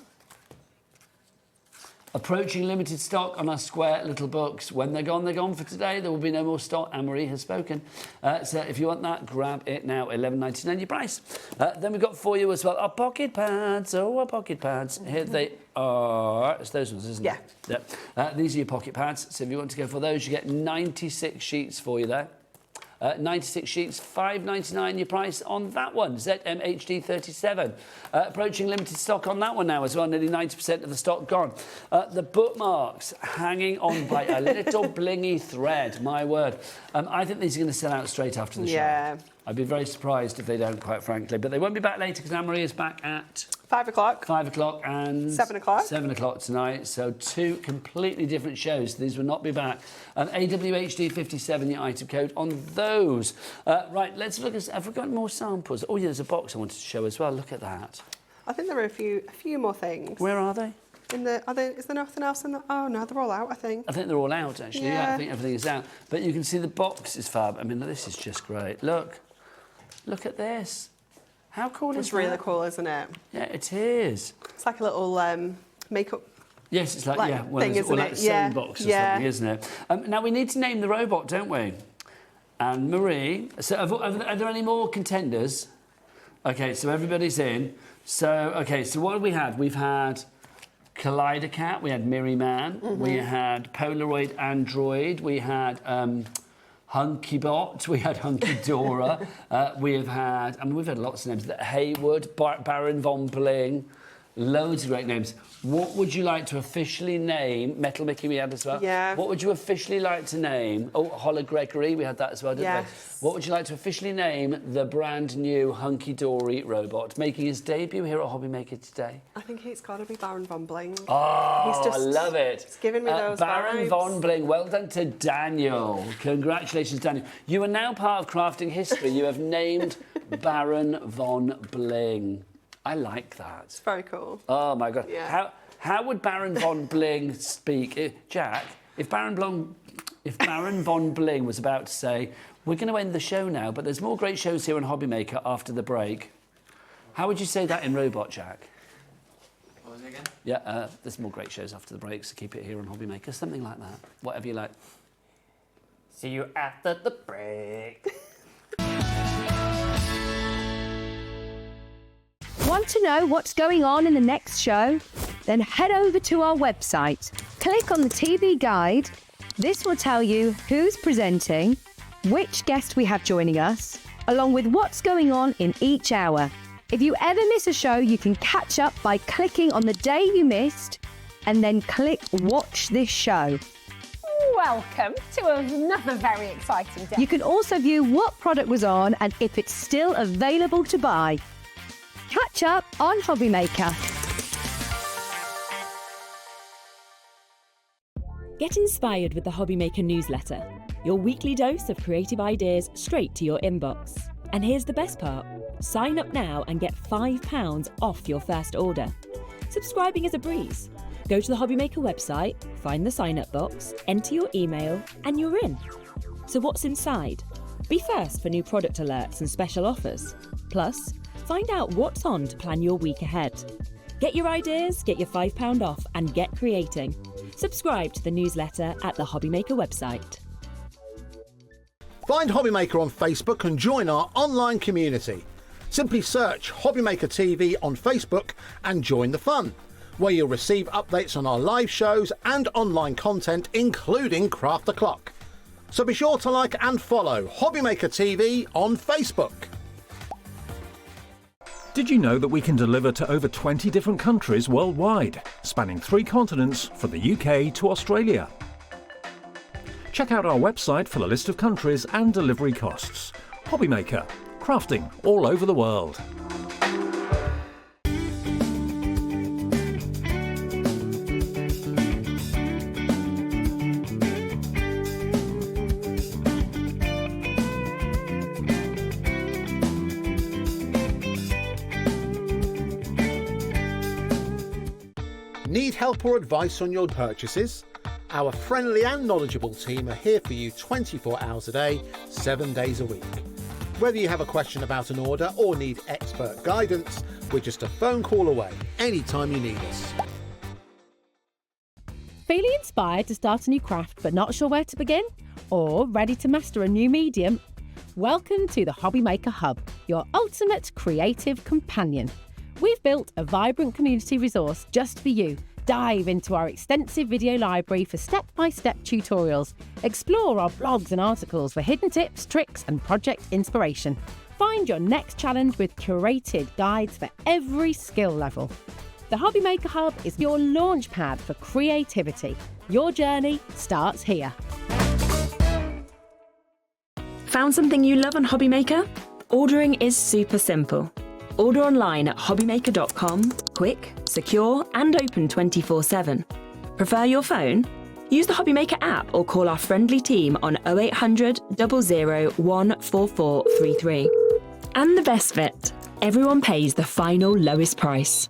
Approaching limited stock on our square little books. When they're gone for today. There will be no more stock. Anne-Marie has spoken. So if you want that, grab it now. $11.99 your price. Then we've got for you as well our pocket pads. Oh, our pocket pads. Here they are. It's those ones, isn't it? Yeah. These are your pocket pads. So if you want to go for those, you get 96 sheets for you there. 96 sheets, $5.99 your price on that one. ZMHD37. Approaching limited stock on that one now as well. Nearly 90% of the stock gone. The bookmarks hanging on by a little blingy thread. My word. I think these are going to sell out straight after the show. Yeah. I'd be very surprised if they don't, quite frankly. But they won't be back later because Anne-Marie is back at 5 o'clock. 5 o'clock and 7 o'clock. 7 o'clock tonight. So 2 completely different shows. These will not be back. AWHD 57, the item code on those. Right, let's look at. Have we got more samples? Oh, yeah, there's a box I wanted to show as well. Look at that. I think there are a few more things. Where are they? Is there nothing else in the? Oh no, they're all out. I think they're all out actually. Yeah, I think everything is out. But you can see the box is fab. I mean, this is just great. Look at this. How cool is that? It's really cool, isn't it? Yeah, it is. It's like a little makeup. Yes, it's like yeah, thing, isn't it? Sewing box or something, isn't it? Now we need to name the robot, don't we? And Marie. So are there any more contenders? Okay, so everybody's in. So what have we had? We've had Kaleidocat, we had Miri-Man, we had Polaroid Android, we had Hunkybot, we had Hunkydora, we've had lots of names. Haywood, Baron von Bling, loads of great names. What would you like to officially name? Metal Mickey we had as well. Yeah. What would you officially like to name? Oh, Holla Gregory, we had that as well, didn't we? Yes. What would you like to officially name the brand new Hunkydory robot making his debut here at Hobby Maker today? I think it's got to be Baron von Bling. Oh, I love it. It's giving me those Baron vibes. von Bling. Well done to Daniel. Congratulations, Daniel. You are now part of crafting history. You have named Baron von Bling. I like that. It's very cool. Oh my God. Yeah. How would Baron von Bling speak? Jack, if Baron von Bling was about to say, we're going to end the show now, but there's more great shows here on Hobby Maker after the break. How would you say that in robot, Jack? What was it again? Yeah, there's more great shows after the break, so keep it here on Hobby Maker. Something like that. Whatever you like. See you after the break. Want to know what's going on in the next show? Then head over to our website. Click on the TV guide. This will tell you who's presenting, which guest we have joining us, along with what's going on in each hour. If you ever miss a show, you can catch up by clicking on the day you missed and then click Watch This Show. Welcome to another very exciting day. You can also view what product was on and if it's still available to buy. Catch up on Hobby Maker. Get inspired with the Hobby Maker newsletter, your weekly dose of creative ideas straight to your inbox. And here's the best part. Sign up now and get £5 off your first order. Subscribing is a breeze. Go to the Hobby Maker website, find the sign-up box, enter your email, and you're in. So what's inside? Be first for new product alerts and special offers. Plus, find out what's on to plan your week ahead. Get your ideas, get your £5 off, and get creating. Subscribe to the newsletter at the Hobby Maker website. Find Hobby Maker on Facebook and join our online community. Simply search Hobby Maker TV on Facebook and join the fun, where you'll receive updates on our live shows and online content, including Craft the Clock. So be sure to like and follow Hobby Maker TV on Facebook. Did you know that we can deliver to over 20 different countries worldwide, spanning 3 continents from the UK to Australia? Check out our website for the list of countries and delivery costs. Hobby Maker, crafting all over the world. Need help or advice on your purchases? Our friendly and knowledgeable team are here for you 24 hours a day, 7 days a week. Whether you have a question about an order or need expert guidance, we're just a phone call away anytime you need us. Feeling inspired to start a new craft but not sure where to begin? Or ready to master a new medium? Welcome to the Hobby Maker Hub, your ultimate creative companion. We've built a vibrant community resource just for you. Dive into our extensive video library for step-by-step tutorials. Explore our blogs and articles for hidden tips, tricks and project inspiration. Find your next challenge with curated guides for every skill level. The Hobby Maker Hub is your launch pad for creativity. Your journey starts here. Found something you love on Hobby Maker? Ordering is super simple. Order online at hobbymaker.com, quick, secure, and open 24/7. Prefer your phone? Use the Hobbymaker app or call our friendly team on 0800 00 14433. And the best bit, everyone pays the final lowest price.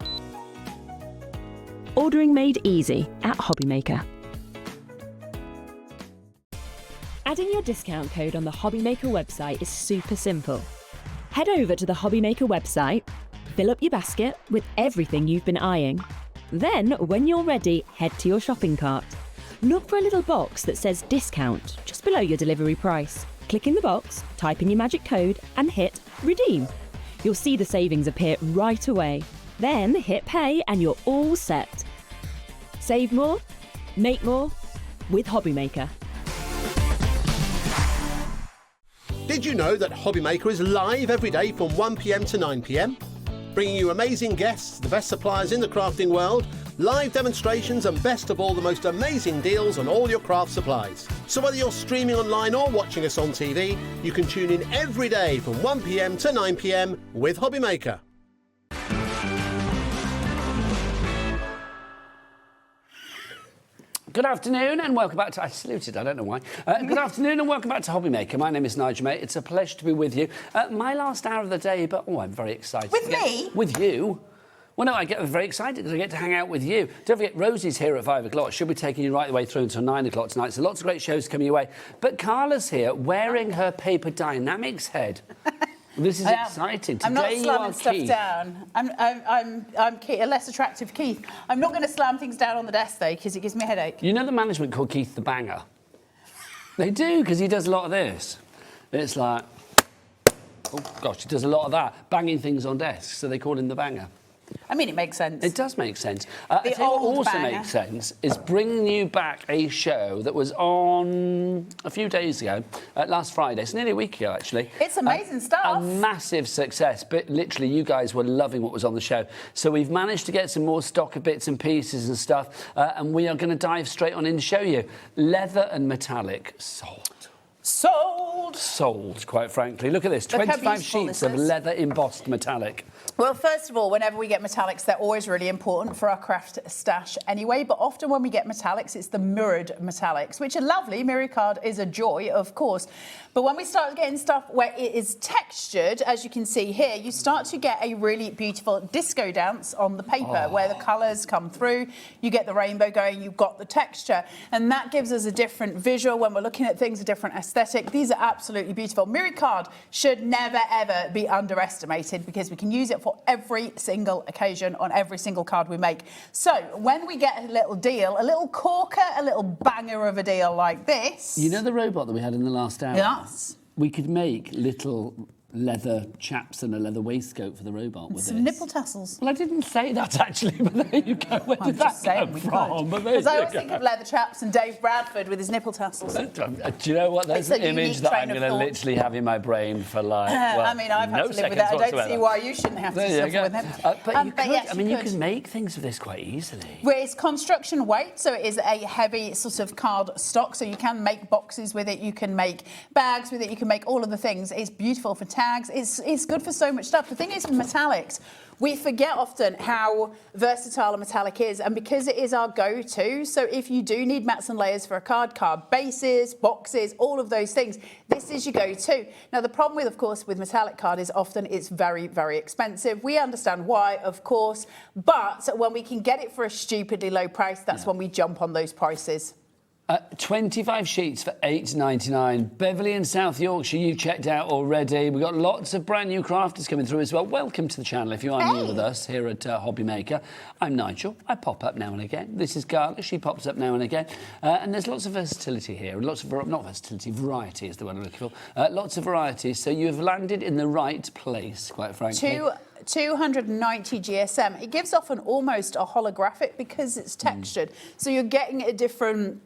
Ordering made easy at Hobbymaker. Adding your discount code on the Hobbymaker website is super simple. Head over to the Hobbymaker website, fill up your basket with everything you've been eyeing. Then, when you're ready, head to your shopping cart. Look for a little box that says discount just below your delivery price. Click in the box, type in your magic code and hit redeem. You'll see the savings appear right away. Then hit pay and you're all set. Save more, make more with Hobbymaker. Did you know that Hobbymaker is live every day from 1 p.m. to 9 p.m? Bringing you amazing guests, the best suppliers in the crafting world, live demonstrations and best of all, the most amazing deals on all your craft supplies. So whether you're streaming online or watching us on TV, you can tune in every day from 1 p.m. to 9 p.m. with Hobbymaker. Good afternoon and welcome back to... I saluted, I don't know why. Good afternoon and welcome back to Hobbymaker. My name is Nigel, mate. It's a pleasure to be with you. My last hour of the day, but, I'm very excited. With me? With you. Well, no, I get very excited because I get to hang out with you. Don't forget, Rosie's here at 5 o'clock. She'll be taking you right the way through until 9 o'clock tonight. So lots of great shows coming your way. But Carla's here wearing her paper Dienamics head. This is exciting. Today I'm not slamming stuff Keith. down. I'm Keith, a less attractive Keith. I'm not going to slam things down on the desk, though, because it gives me a headache. You know the management called Keith the Banger? They do, because he does a lot of this. It's like... Oh, gosh, he does a lot of that. Banging things on desks, so they call him the Banger. I mean, it makes sense. It does make sense. I tell you what also banger. makes sense is bringing you back a show that was on a few days ago, last Friday. It's nearly a week ago, actually. It's amazing stuff. A massive success. But literally, you guys were loving what was on the show. So we've managed to get some more stock of bits and pieces and stuff, and we are going to dive straight on in and show you. Leather and metallic sold. Sold, quite frankly. Look at this, 25 sheets of leather embossed metallic. Well, first of all, whenever we get metallics, they're always really important for our craft stash anyway, but often when we get metallics, it's the mirrored metallics, which are lovely. Mirror card is a joy, of course. But when we start getting stuff where it is textured, as you can see here, you start to get a really beautiful disco dance on the paper where the colours come through, you get the rainbow going, you've got the texture, and that gives us a different visual when we're looking at things, a different aesthetic. These are absolutely beautiful. Mirror card should never, ever be underestimated because we can use it for every single occasion on every single card we make. So when we get a little deal, a little corker, a little banger of a deal like this... You know the robot that we had in the last hour? Yes. We could make little leather chaps and a leather waistcoat for the robot with some nipple tassels. Well, I didn't say that, actually, but there you go. Where did that come from? Because I always think of leather chaps and Dave Bradford with his nipple tassels. Do you know what? There's an image that I'm going to literally have in my brain for like, well, I mean, I've had no to live with that. I seconds don't see why you shouldn't have to There you suffer go. with him. But you could, yes, I mean, you can make things with this quite easily. Well, it's construction weight, so it is a heavy sort of card stock, so you can make boxes with it, you can make bags with it, you can make all of the things. It's beautiful for tags, it's good for so much stuff. The thing is with metallics, we forget often how versatile a metallic is, and because it is our go-to, so if you do need mats and layers for a card bases, boxes, all of those things, this is your go-to. Now, the problem with, of course, with metallic card is often it's very, very expensive. We understand why, of course, but when we can get it for a stupidly low price, that's when we jump on those prices. 25 sheets for £8.99. Beverley and South Yorkshire, you've checked out already. We've got lots of brand new crafters coming through as well. Welcome to the channel if you are new with us here at Hobbymaker. I'm Nigel. I pop up now and again. This is Carla. She pops up now and again. And there's lots of versatility here. Lots of, not versatility, variety is the word I'm looking for. Lots of variety. So you've landed in the right place, quite frankly. 290 GSM. It gives off almost a holographic because it's textured. So you're getting a different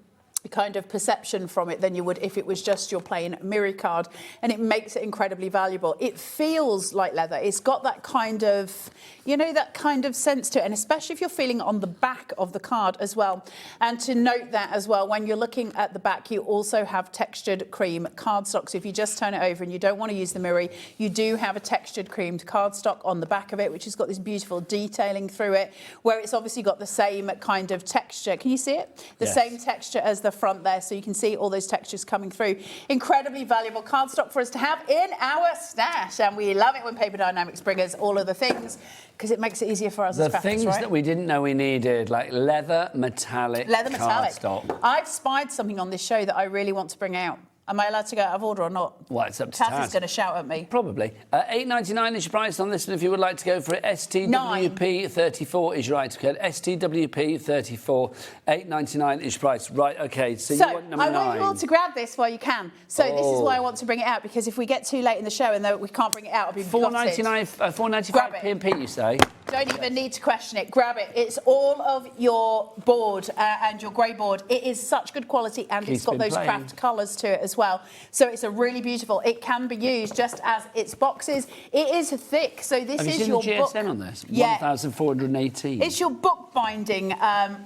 kind of perception from it than you would if it was just your plain Miri card, and it makes it incredibly valuable. It feels like leather. It's got that kind of, you know, that kind of sense to it, and especially if you're feeling on the back of the card as well. And to note that as well, when you're looking at the back, you also have textured cream cardstock. So if you just turn it over and you don't want to use the Miri, you do have a textured creamed cardstock on the back of it, which has got this beautiful detailing through it, where it's obviously got the same kind of texture. Can you see it? The same texture as the front there, so you can see all those textures coming through. Incredibly valuable cardstock for us to have in our stash, and we love it when Paper Dynamics bring us all of the things, because it makes it easier for us as crafters, things right? that we didn't know we needed, like leather metallic cardstock. I've spied something on this show that I really want to bring out. Am I allowed to go out of order or not? Well, it's up to Taz Taz. is going to shout at me. Probably. $8.99 is your price on this one if you would like to go for it. STWP34 is your item code. STWP34, $8.99 is your price. Right, OK, so you want number 9. I want you all to grab this while you can. So this is why I want to bring it out, because if we get too late in the show and we can't bring it out, I'll be $4.95 P&P, you say? Don't even need to question it. Grab it. It's all of your board and your grey board. It is such good quality, and it's got those craft colours to it as well. So it's a really beautiful. It can be used just as its boxes. It is thick, so this is your book. Have you seen the GSM on this? Yeah. 1,418. It's your book binding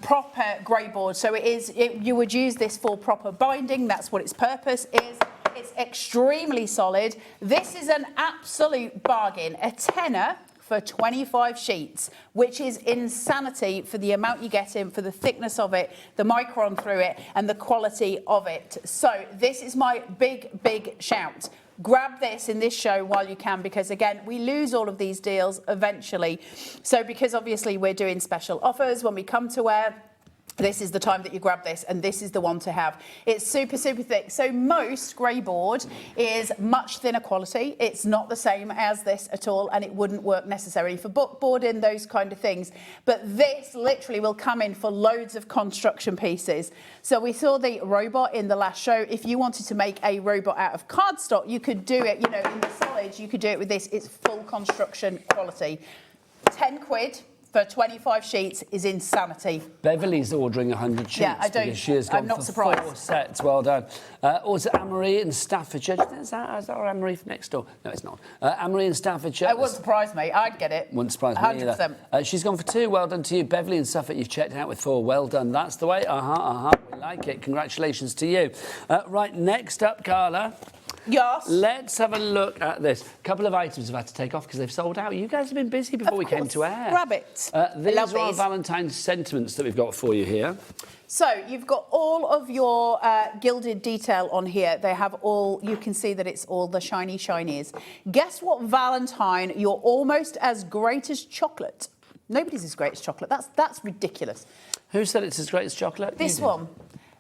proper grey board. So you would use this for proper binding. That's what its purpose is. It's extremely solid. This is an absolute bargain. A tenner for 25 sheets, which is insanity for the amount you get in, for the thickness of it, the micron through it, and the quality of it. So this is my big shout. Grab this in this show while you can, because again, we lose all of these deals eventually. So because obviously we're doing special offers when we come to wear, this is the time that you grab this, and this is the one to have. It's super thick. So most grey board is much thinner quality. It's not the same as this at all, and it wouldn't work necessarily for book boarding, those kind of things. But this literally will come in for loads of construction pieces. So we saw the robot in the last show. If you wanted to make a robot out of cardstock, you could do it, you know, in the solids, you could do it with this. It's full construction quality. 10 quid. For 25 sheets is insanity. Beverly's ordering 100 sheets. Yeah, I don't. She has gone I'm not for surprised. 4 sets. Well done. Also, Amory in Staffordshire. Is that our Amory from next door? No, it's not. Amory in Staffordshire. It wouldn't surprise me. I'd get it. Wouldn't surprise me 100%. either. She's gone for 2. Well done to you. Beverly in Suffolk, you've checked out with 4. Well done. That's the way. We like it. Congratulations to you. Right, next up, Carla. Yes. Let's have a look at this. A couple of items have had to take off because they've sold out. You guys have been busy before we came to air. Grab it. These are our Valentine's sentiments that we've got for you here. So you've got all of your gilded detail on here. They have all, you can see that it's all the shiny shinies. Guess what, Valentine? You're almost as great as chocolate. Nobody's as great as chocolate. That's ridiculous. Who said it's as great as chocolate? This one.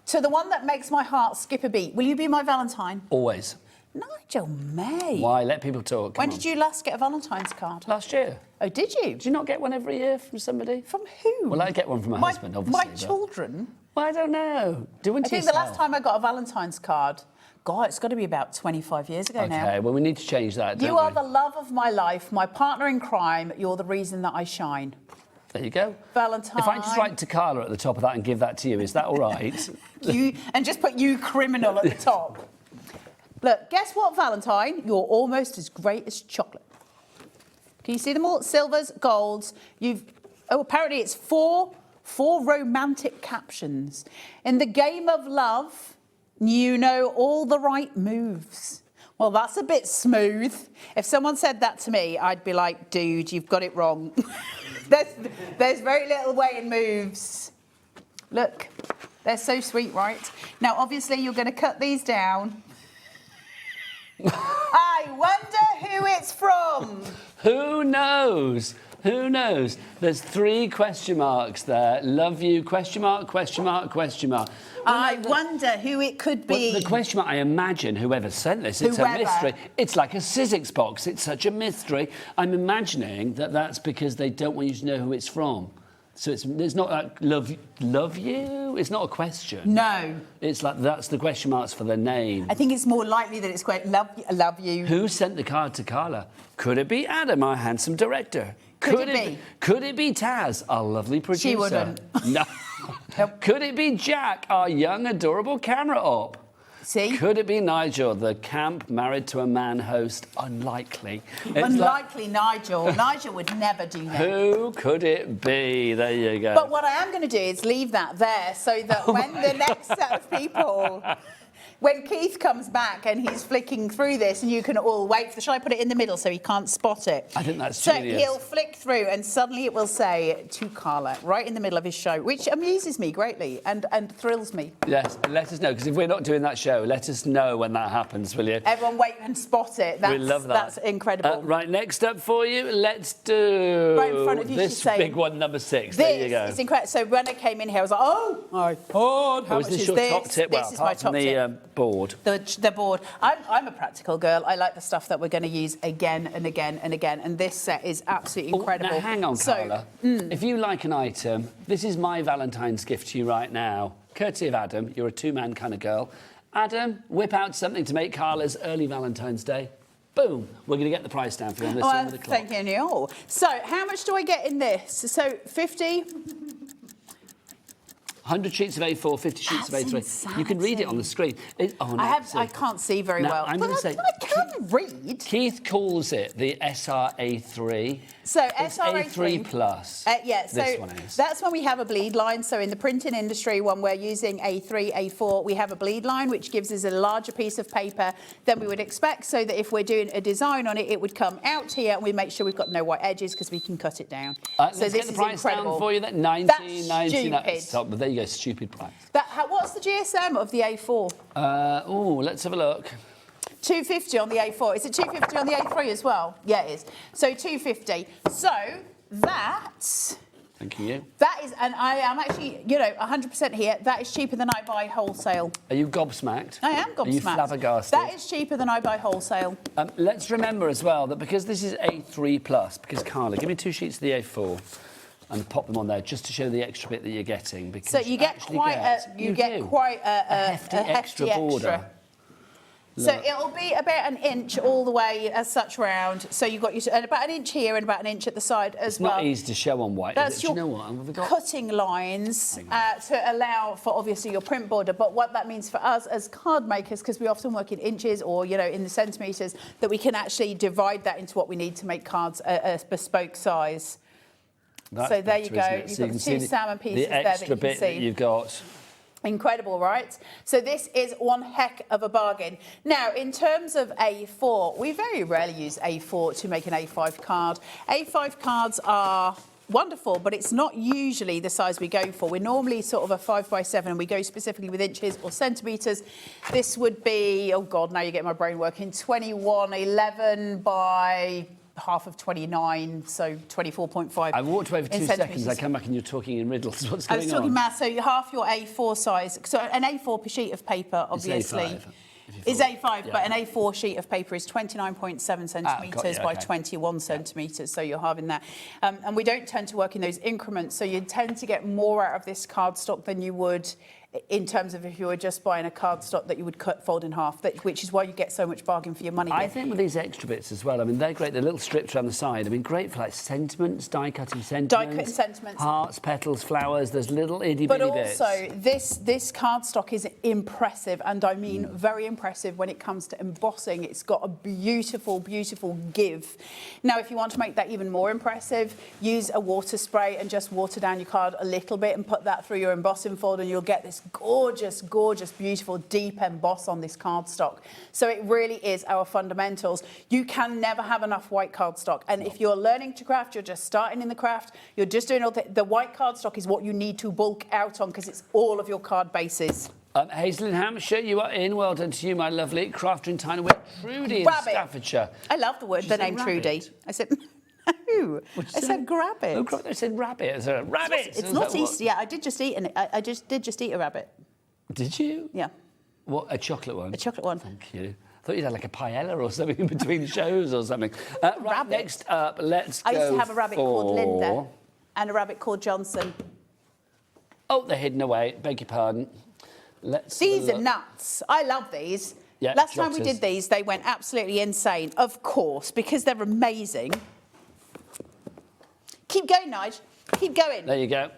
To the one that makes my heart skip a beat. Will you be my Valentine? Always. Nigel May. Why? Let people talk. When did you last get a Valentine's card? Last year. Oh, did you? Did you not get one every year from somebody? From who? Well, I get one from my husband, obviously. My children? Well, I don't know. Do unto I think yourself. the last time I got a Valentine's card, God, it's got to be about 25 years ago now. Okay, well, we need to change that, don't You are the love of my life, my partner in crime. You're the reason that I shine. There you go. Valentine. If I just write to Carla at the top of that and give that to you, is that all right? And just put you criminal at the top. Look, guess what, Valentine? You're almost as great as chocolate. Can you see them all? Silvers, golds. Apparently it's four romantic captions. In the game of love, you know all the right moves. Well, that's a bit smooth. If someone said that to me, I'd be like, dude, you've got it wrong. There's very little way in moves. Look, they're so sweet, right? Now, obviously, you're going to cut these down. I wonder who it's from. Who knows? Who knows? There's 3 question marks there. Love you, question mark, question mark, question mark. I wonder who it could be. Well, the question mark, I imagine whoever sent this, it's a mystery. It's like a Sizzix box. It's such a mystery. I'm imagining that that's because they don't want you to know who it's from. So it's not like love you. It's not a question. No. It's like that's the question marks for the name. I think it's more likely that it's quite love you. Who sent the card to Carla? Could it be Adam, our handsome director? Could it be? Could it be Taz, our lovely producer? She wouldn't. No. Could it be Jack, our young, adorable camera op? See? Could it be Nigel, the camp married to a man host? Unlikely. It's Unlikely Nigel. Nigel would never do that. Who could it be? There you go. But what I am going to do is leave that there so that when the next set of people... When Keith comes back and he's flicking through this and you can all wait for... Shall I put it in the middle so he can't spot it? I think that's so genius. He'll flick through and suddenly it will say to Carla right in the middle of his show, which amuses me greatly and thrills me. Yes, let us know, because if we're not doing that show, let us know when that happens, will you? Everyone wait and spot it. We love that. That's incredible. Right, next up for you, let's do right in front of you, this she's saying, big one, number 6. This there you go. is incredible. So when I came in here, I was like, oh my God, how is much this is your this? top tip? This Well, is my apart top from tip. the board. The board. I'm a practical girl. I like the stuff that we're going to use again and again and again. And this set is absolutely incredible. Now, hang on, Carla. If you like an item, this is my Valentine's gift to you right now. Courtesy of Adam. You're a two-man kind of girl. Adam, whip out something to make Carla's early Valentine's Day. Boom. We're going to get the price down for you on this one with the clock. Thank you. So, how much do I get in this? So, 50... 100 sheets of A4, 50 sheets That's of A3. insanity. You can read it on the screen. I can't see very now, well. I'm But going to say, I can read. Keith calls it the SRA3. So it's SRA3 plus. Yeah, so this one is. that's when we have a bleed line. So in the printing industry, when we're using A3, A4, we have a bleed line, which gives us a larger piece of paper than we would expect, so that if we're doing a design on it, it would come out here, and we make sure we've got no white edges because we can cut it down. So let's this get the is price incredible. down for you. That 19, That's 19. stupid. But there you go, stupid price. What's the GSM of the A4? Let's have a look. 250 on the A4. Is it 250 on the A3 as well? Yeah, it is. So 250. So that's... Thank you. That is, and I am actually, 100% here. That is cheaper than I buy wholesale. Are you gobsmacked? I am gobsmacked. Are you flabbergasted? That is cheaper than I buy wholesale. Let's remember as well that because this is A3 plus, because Carla, give me 2 sheets of the A4 and pop them on there just to show the extra bit that you're getting. Because so you get quite a hefty extra border. So it'll be about an inch all the way as such round. So you've got about an inch here and about an inch at the side as well. It's not easy to show on white. That's is it? your Do you know what? Have we got cutting lines to allow for obviously your print border. But what that means for us as card makers, because we often work in inches or in the centimetres, that we can actually divide that into what we need to make cards a bespoke size. That's so there you better, go. isn't it? You've So got you the can two see salmon pieces the there that extra you can bit see. that you've got. Incredible, right? So this is one heck of a bargain. Now, in terms of A4, we very rarely use A4 to make an A5 card. A5 cards are wonderful, but it's not usually the size we go for. We're normally sort of a 5x7, and we go specifically with inches or centimetres. This would be, oh God, now you're getting my brain working, 2111 by half of 29, so 24.5. I walked away for 2 seconds. I come back and you're talking in riddles. What's going on? I was talking maths, so half your A4 size. So an A4 sheet of paper, obviously, is A5, but an A4 sheet of paper is 29.7 centimetres by 21 centimetres, so you're halving that. And we don't tend to work in those increments, so you tend to get more out of this cardstock than you would in terms of if you were just buying a cardstock that you would fold in half, which is why you get so much bargain for your money. I think with these extra bits as well, I mean, they're great. The little strips around the side. I mean, great for like sentiments, die-cutting sentiments. Die-cutting sentiments. Hearts, petals, flowers. There's little itty-bitty bits. But also, this cardstock is impressive, and I mean very impressive when it comes to embossing. It's got a beautiful, beautiful give. Now, if you want to make that even more impressive, use a water spray and just water down your card a little bit and put that through your embossing folder, and you'll get this gorgeous, gorgeous, beautiful, deep emboss on this cardstock. So it really is our fundamentals. You can never have enough white cardstock. And if you're learning to craft, you're just starting in the craft, you're just doing all the white cardstock is what you need to bulk out on because it's all of your card bases. Hazel in Hampshire, you are in. Well done to you, my lovely. Crafter in Tyne-Wit, Trudy in Rabbit. Staffordshire. I love the name Trudy. I said... No, I said grab it. Oh, I said rabbit. I said rabbit. It's not Easter. Yeah, I did just eat I did just eat a rabbit. Did you? Yeah. What, a chocolate one? A chocolate one. Thank you. I thought you'd had like a paella or something in between shows or something. Right, next up, let's go I used to have a rabbit called for... Linda and a rabbit called Johnson. Oh, they're hidden away. Beg your pardon. These are nuts. I love these. Yeah, Last time we jotters. did these, they went absolutely insane. Of course, because they're amazing. Keep going, Nige. Keep going. There you go.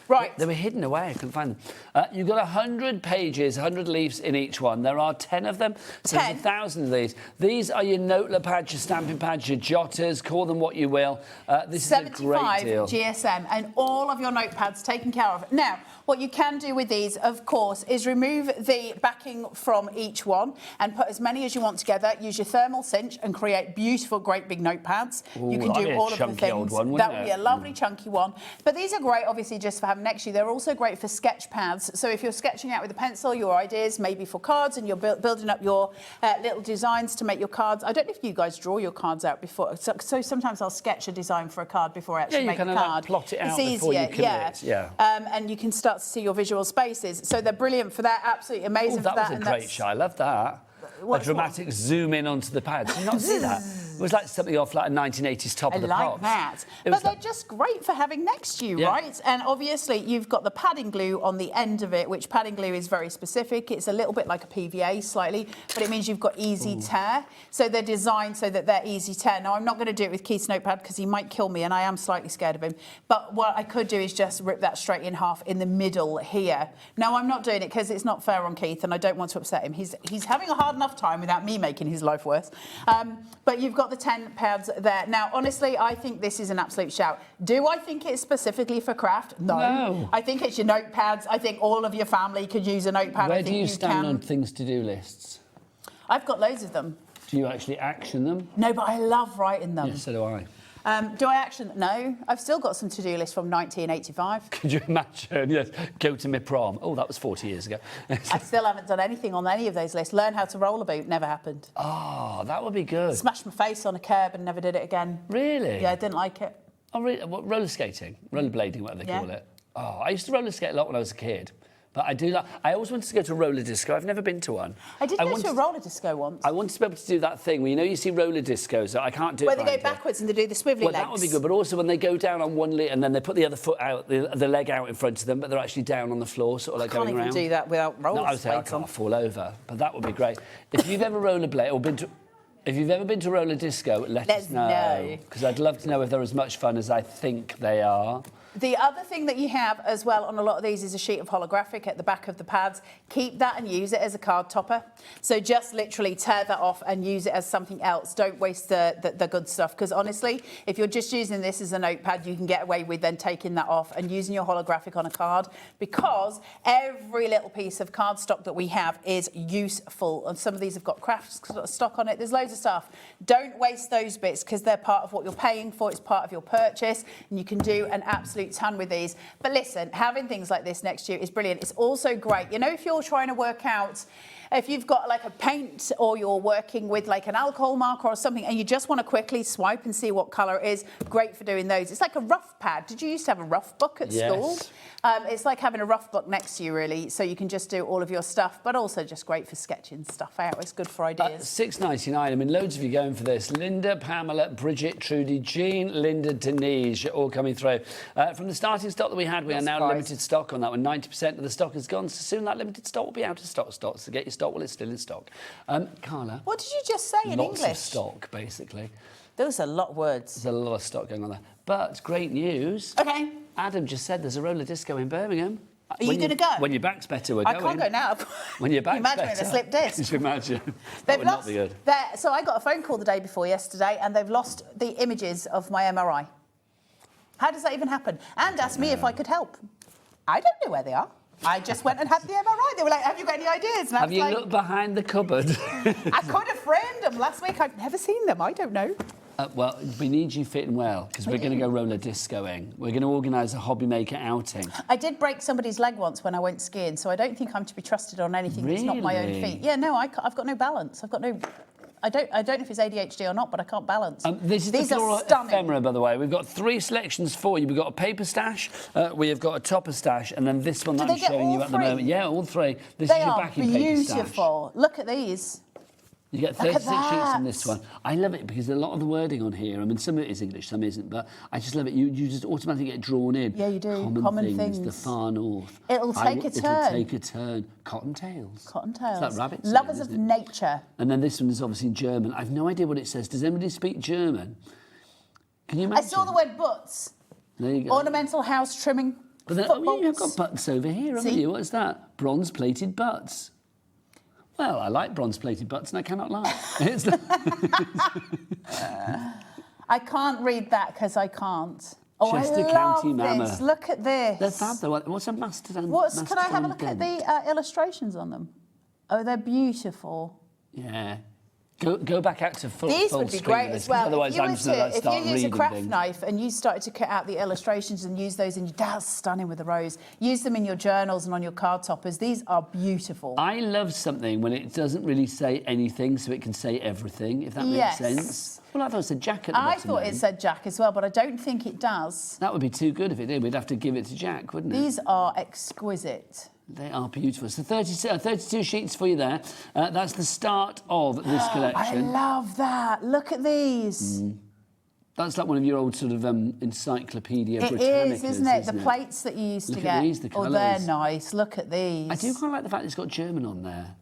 Right. They were hidden away. I couldn't find them. You've got 100 pages, 100 leaves in each one. There are 10 of them. So 10. there's 1,000 of these. These are your notelet pads, your stamping pads, your jotters, call them what you will. This is a great deal. 75 GSM, and all of your notepads taken care of. Now, what you can do with these, of course, is remove the backing from each one and put as many as you want together. Use your thermal cinch and create beautiful, great big notepads. You can do all of the things. One, that would be a lovely chunky one. But these are great, obviously, just for having next to you. They're also great for sketch pads. So if you're sketching out with a pencil, your ideas maybe for cards, and you're building up your little designs to make your cards. I don't know if you guys draw your cards out before. So sometimes I'll sketch a design for a card before I actually make the card. Like plot it out before you commit. Yeah. And you can start to see your visual spaces. So they're brilliant for that. Absolutely amazing for that. That was a great shot. I love that. A dramatic zoom in onto the pads. Did you not see that? It was like something off like a 1980s Top of the Pops. I like that. But they're just great for having next to you, right? And obviously you've got the padding glue on the end of it, which padding glue is very specific. It's a little bit like a PVA slightly, but it means you've got easy tear. So they're designed so that they're easy tear. Now, I'm not going to do it with Keith's notepad because he might kill me, and I am slightly scared of him. But what I could do is just rip that straight in half in the middle here. Now, I'm not doing it because it's not fair on Keith, and I don't want to upset him. He's having a hard enough time without me making his life worse. But you've got the 10 pads there. Now, honestly, I think this is an absolute shout. Do I think it's specifically for craft? No. I think it's your notepads. I think all of your family could use a notepad. Where do you stand on things to do lists? I've got loads of them. Do you actually action them? No, but I love writing them. Yes, so do I. Do I action? No. I've still got some to-do lists from 1985. Could you imagine? Yes. Go to my prom. Oh, that was 40 years ago. I still haven't done anything on any of those lists. Learn how to roller boot, never happened. Oh, that would be good. Smashed my face on a curb and never did it again. Really? Yeah, I didn't like it. Oh, really? What, roller skating? Rollerblading, whatever they call it. Oh, I used to roller skate a lot when I was a kid. But I do like. I always wanted to go to a roller disco. I've never been to one. I did go to a roller disco once. I wanted to be able to do that thing where you see roller discos. I can't do it. Where they go backwards and they do the swivelly legs. Well, that would be good. But also when they go down on one leg and then they put the other foot out, the leg out in front of them, but they're actually down on the floor, sort of like going around. I can't even do that without roller skates on. I can't fall over. But that would be great. If you've ever rollerbladed or been to. If you've ever been to roller disco, let us know. Because I'd love to know if they're as much fun as I think they are. The other thing that you have as well on a lot of these is a sheet of holographic at the back of the pads. Keep that and use it as a card topper. So just literally tear that off and use it as something else. Don't waste the good stuff, because honestly, if you're just using this as a notepad, you can get away with then taking that off and using your holographic on a card, because every little piece of cardstock that we have is useful. And some of these have got craft stock on it. There's loads of stuff. Don't waste those bits, because they're part of what you're paying for. It's part of your purchase, and you can do an absolute ton with these. But listen, having things like this next to you is brilliant. It's also great, you know, if you're trying to work out, if you've got like a paint or you're working with like an alcohol marker or something and you just want to quickly swipe and see what colour it is, great for doing those. It's like a rough pad. Did you used to have a rough book at school? It's like having a rough book next to you, really, so you can just do all of your stuff, but also just great for sketching stuff out. It's good for ideas. $6.99. I mean, loads of you going for this. Linda, Pamela, Bridget, Trudy, Jean, Linda, Denise, all coming through. From the starting stock that we had, we are now limited stock on that one. 90% of the stock is gone, so soon that limited stock will be out of stock. So get your stock while it's still in stock. Carla? What did you just say in English? Lots of stock, basically. Those are a lot of words. There's a lot of stock going on there. But great news. Okay. Adam just said there's a roller disco in Birmingham. Are you going to go? When your back's better, we're going. I can't go now. When your back's better. Imagine a slip disc. Could you imagine? They've would lost not be good. So I got a phone call the day before yesterday, and they've lost the images of my MRI. How does that even happen? And asked me if I could help. I don't know where they are. I just went and had the MRI. They were like, have you got any ideas? And have you looked behind the cupboard? I could have framed them last week. I've never seen them. I don't know. Well, we need you fitting well, because we're going to go roller discoing. We're going to organise a hobby maker outing. I did break somebody's leg once when I went skiing, so I don't think I'm to be trusted on anything that's not my own feet. Yeah, no, I've got no balance. I've got no... I don't know if it's ADHD or not, but I can't balance. These the Flora Ephemera, by the way. We've got 3 selections for you. We've got a paper stash, we have got a topper stash, and then this one that I'm showing you at the moment. Yeah, all 3. This is your backing paper stash. Beautiful. Look at these. You get 36 sheets in this one. I love it because a lot of the wording on here, I mean, some of it is English, some isn't, but I just love it. You just automatically get drawn in. Yeah, you do. Common things. The far north. It'll take a turn. It'll take a turn. Cottontails. Cottontails. Is that rabbit? Lovers of nature. And then this one is obviously in German. I've no idea what it says. Does anybody speak German? Can you imagine? I saw the word butts. There you go. Ornamental house trimming. But then, you've got butts over here, haven't you? What's that? Bronze-plated butts. Well, I like bronze-plated butts, and I cannot lie. I can't read that because I can't. Oh, Chester I love County this. Mama. Look at this. They're fab, though. What's a mastodon? Can I have a look at the illustrations on them? Oh, they're beautiful. Yeah. Go back out to full These full would be screen great of as this, well. Otherwise, I'm just going to If start you use a reading craft things. knife and you started to cut out the illustrations and use those, and that's stunning with the rose. Use them in your journals and on your card toppers. These are beautiful. I love something when it doesn't really say anything, so it can say everything, if that makes sense. Well, I thought it said Jack at the bottom. I thought it said Jack as well, but I don't think it does. That would be too good if it did. We'd have to give it to Jack, wouldn't it? These are exquisite. They are beautiful. So 32 sheets for you there. That's the start of this collection. I love that. Look at these. That's like one of your old sort of Encyclopedia It Britannicas, is, isn't it? The plates that you used to Look get. at these, the Oh, they're colours. nice. Look at these. I do quite like the fact it's got German on there.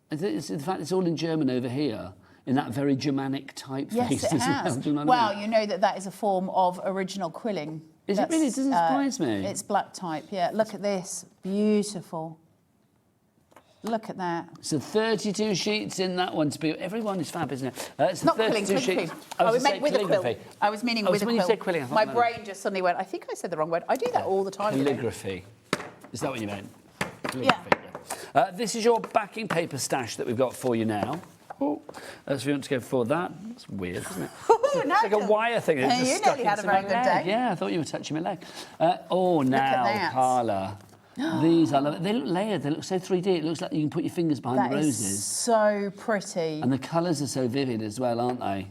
The fact it's all in German over here, in that very Germanic typeface. Yes, it as has. well. Do you know what I mean? Well, you know that is a form of original quilling. Is it really? It doesn't surprise me. It's black type, yeah. Look at this. Beautiful. Look at that. So 32 sheets in that one to be. Everyone is fab, isn't it? It's Not 32 quilling, sheets. calligraphy. I Oh, was we going meant with to say a quill. calligraphy. I was meaning Oh, with so a when quill. you said quilling, I thought My no. brain just suddenly went, I think I said the wrong word. I do that all the time. you know. Calligraphy. Is that what you meant? Calligraphy, yeah. This is your backing paper stash that we've got for you now. Oh, so if you want to go for that, that's weird, isn't it? It's like a wire thing. That just You stuck nearly had a into very my good leg. day. Yeah, I thought you were touching my leg. Now, that. Carla. These, I love it. They look layered. They look so 3D. It looks like you can put your fingers behind That the is roses. so pretty. And the colours are so vivid as well, aren't they?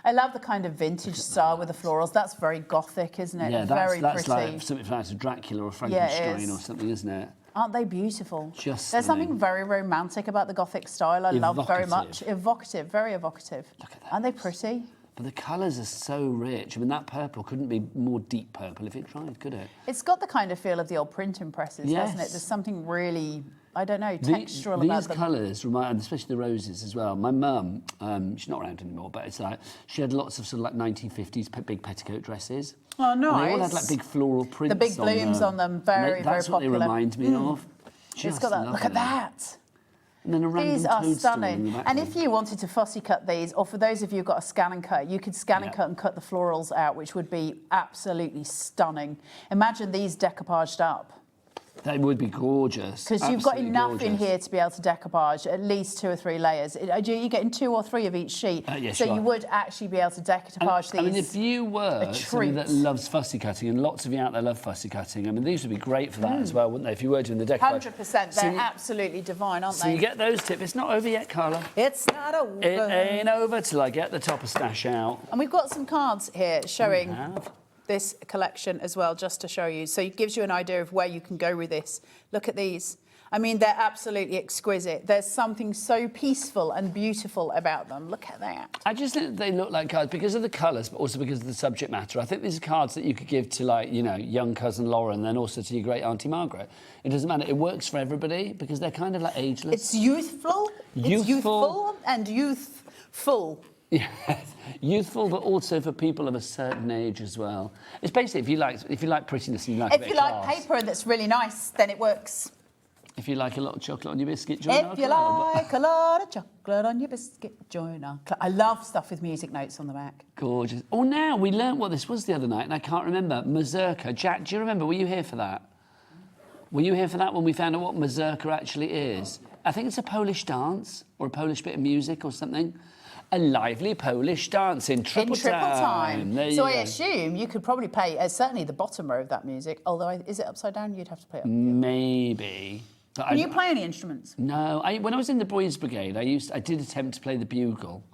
I love the kind of vintage style with the florals. That's very gothic, isn't it? Yeah, very that's pretty. like something like a Dracula or Yeah, it Frankenstein is. or something, isn't it? Aren't they beautiful? Just There's stunning. something very romantic about the Gothic style. I love very much. Evocative. Evocative, very evocative. Look at that. Aren't they pretty? But the colours are so rich. I mean, that purple couldn't be more deep purple if it tried, could it? It's got the kind of feel of the old printing presses, hasn't it? Yes. There's something really, I don't know, textural about These them. colours remind, especially the roses as well. My mum, she's not around anymore, but it's like she had lots of sort of like 1950s big petticoat dresses. Oh, nice. And they all had like big floral prints. The big blooms on them, very, very That's what they popular. remind me of. It's Just got that. Look lovely. at that. And then a random These are toadstool in stunning. the And background. if you wanted to fussy cut these, or for those of you who've got a scan and cut, you could scan and cut and cut the florals out, which would be absolutely stunning. Imagine these decoupaged up. They would be gorgeous. Because you've got Absolutely enough gorgeous. in here to be able to decoupage at least 2 or 3 layers. You're getting 2 or 3 of each sheet. Yes, so you you are. would actually be able to decoupage these. I mean, if you were a somebody that treat. loves fussy cutting, and lots of you out there love fussy cutting, I mean, these would be great for that as well, wouldn't they? If you were doing the decoupage. 100%. So They're you- absolutely divine, aren't So they? you get those tips. It's not over yet, Carla. It's not over. It ain't over till I get the topper stash out. And we've got some cards here showing have. this collection as well, just to show you. So it gives you an idea of where you can go with this. Look at these. I mean, they're absolutely exquisite. There's something so peaceful and beautiful about them. Look at that. I just think that they look like cards because of the colours, but also because of the subject matter. I think these are cards that you could give to, like, you know, young cousin Laura and then also to your great auntie Margaret. It doesn't matter. It works for everybody because they're kind of like ageless. It's youthful. It's youthful and youthful. Yes, youthful, but also for people of a certain age as well. It's basically if you like prettiness and you like a If bit you of like class. paper that's really nice, then it works. If you like a lot of chocolate on your biscuit, join our If you club. like a lot of chocolate on your biscuit, join our club. I love stuff with music notes on the back. Gorgeous. Oh, now we learnt what this was the other night, and I can't remember. Mazurka. Jack, do you remember? Were you here for that? Were you here for that when we found out what Mazurka actually is? I think it's a Polish dance or a Polish bit of music or something. A lively Polish dance in triple time. There So you I go. assume you could probably play certainly the bottom row of that music. Although, is it upside down? You'd have to play it. Maybe. But Can you play any instruments? No. When I was in the Boys Brigade, I did attempt to play the bugle.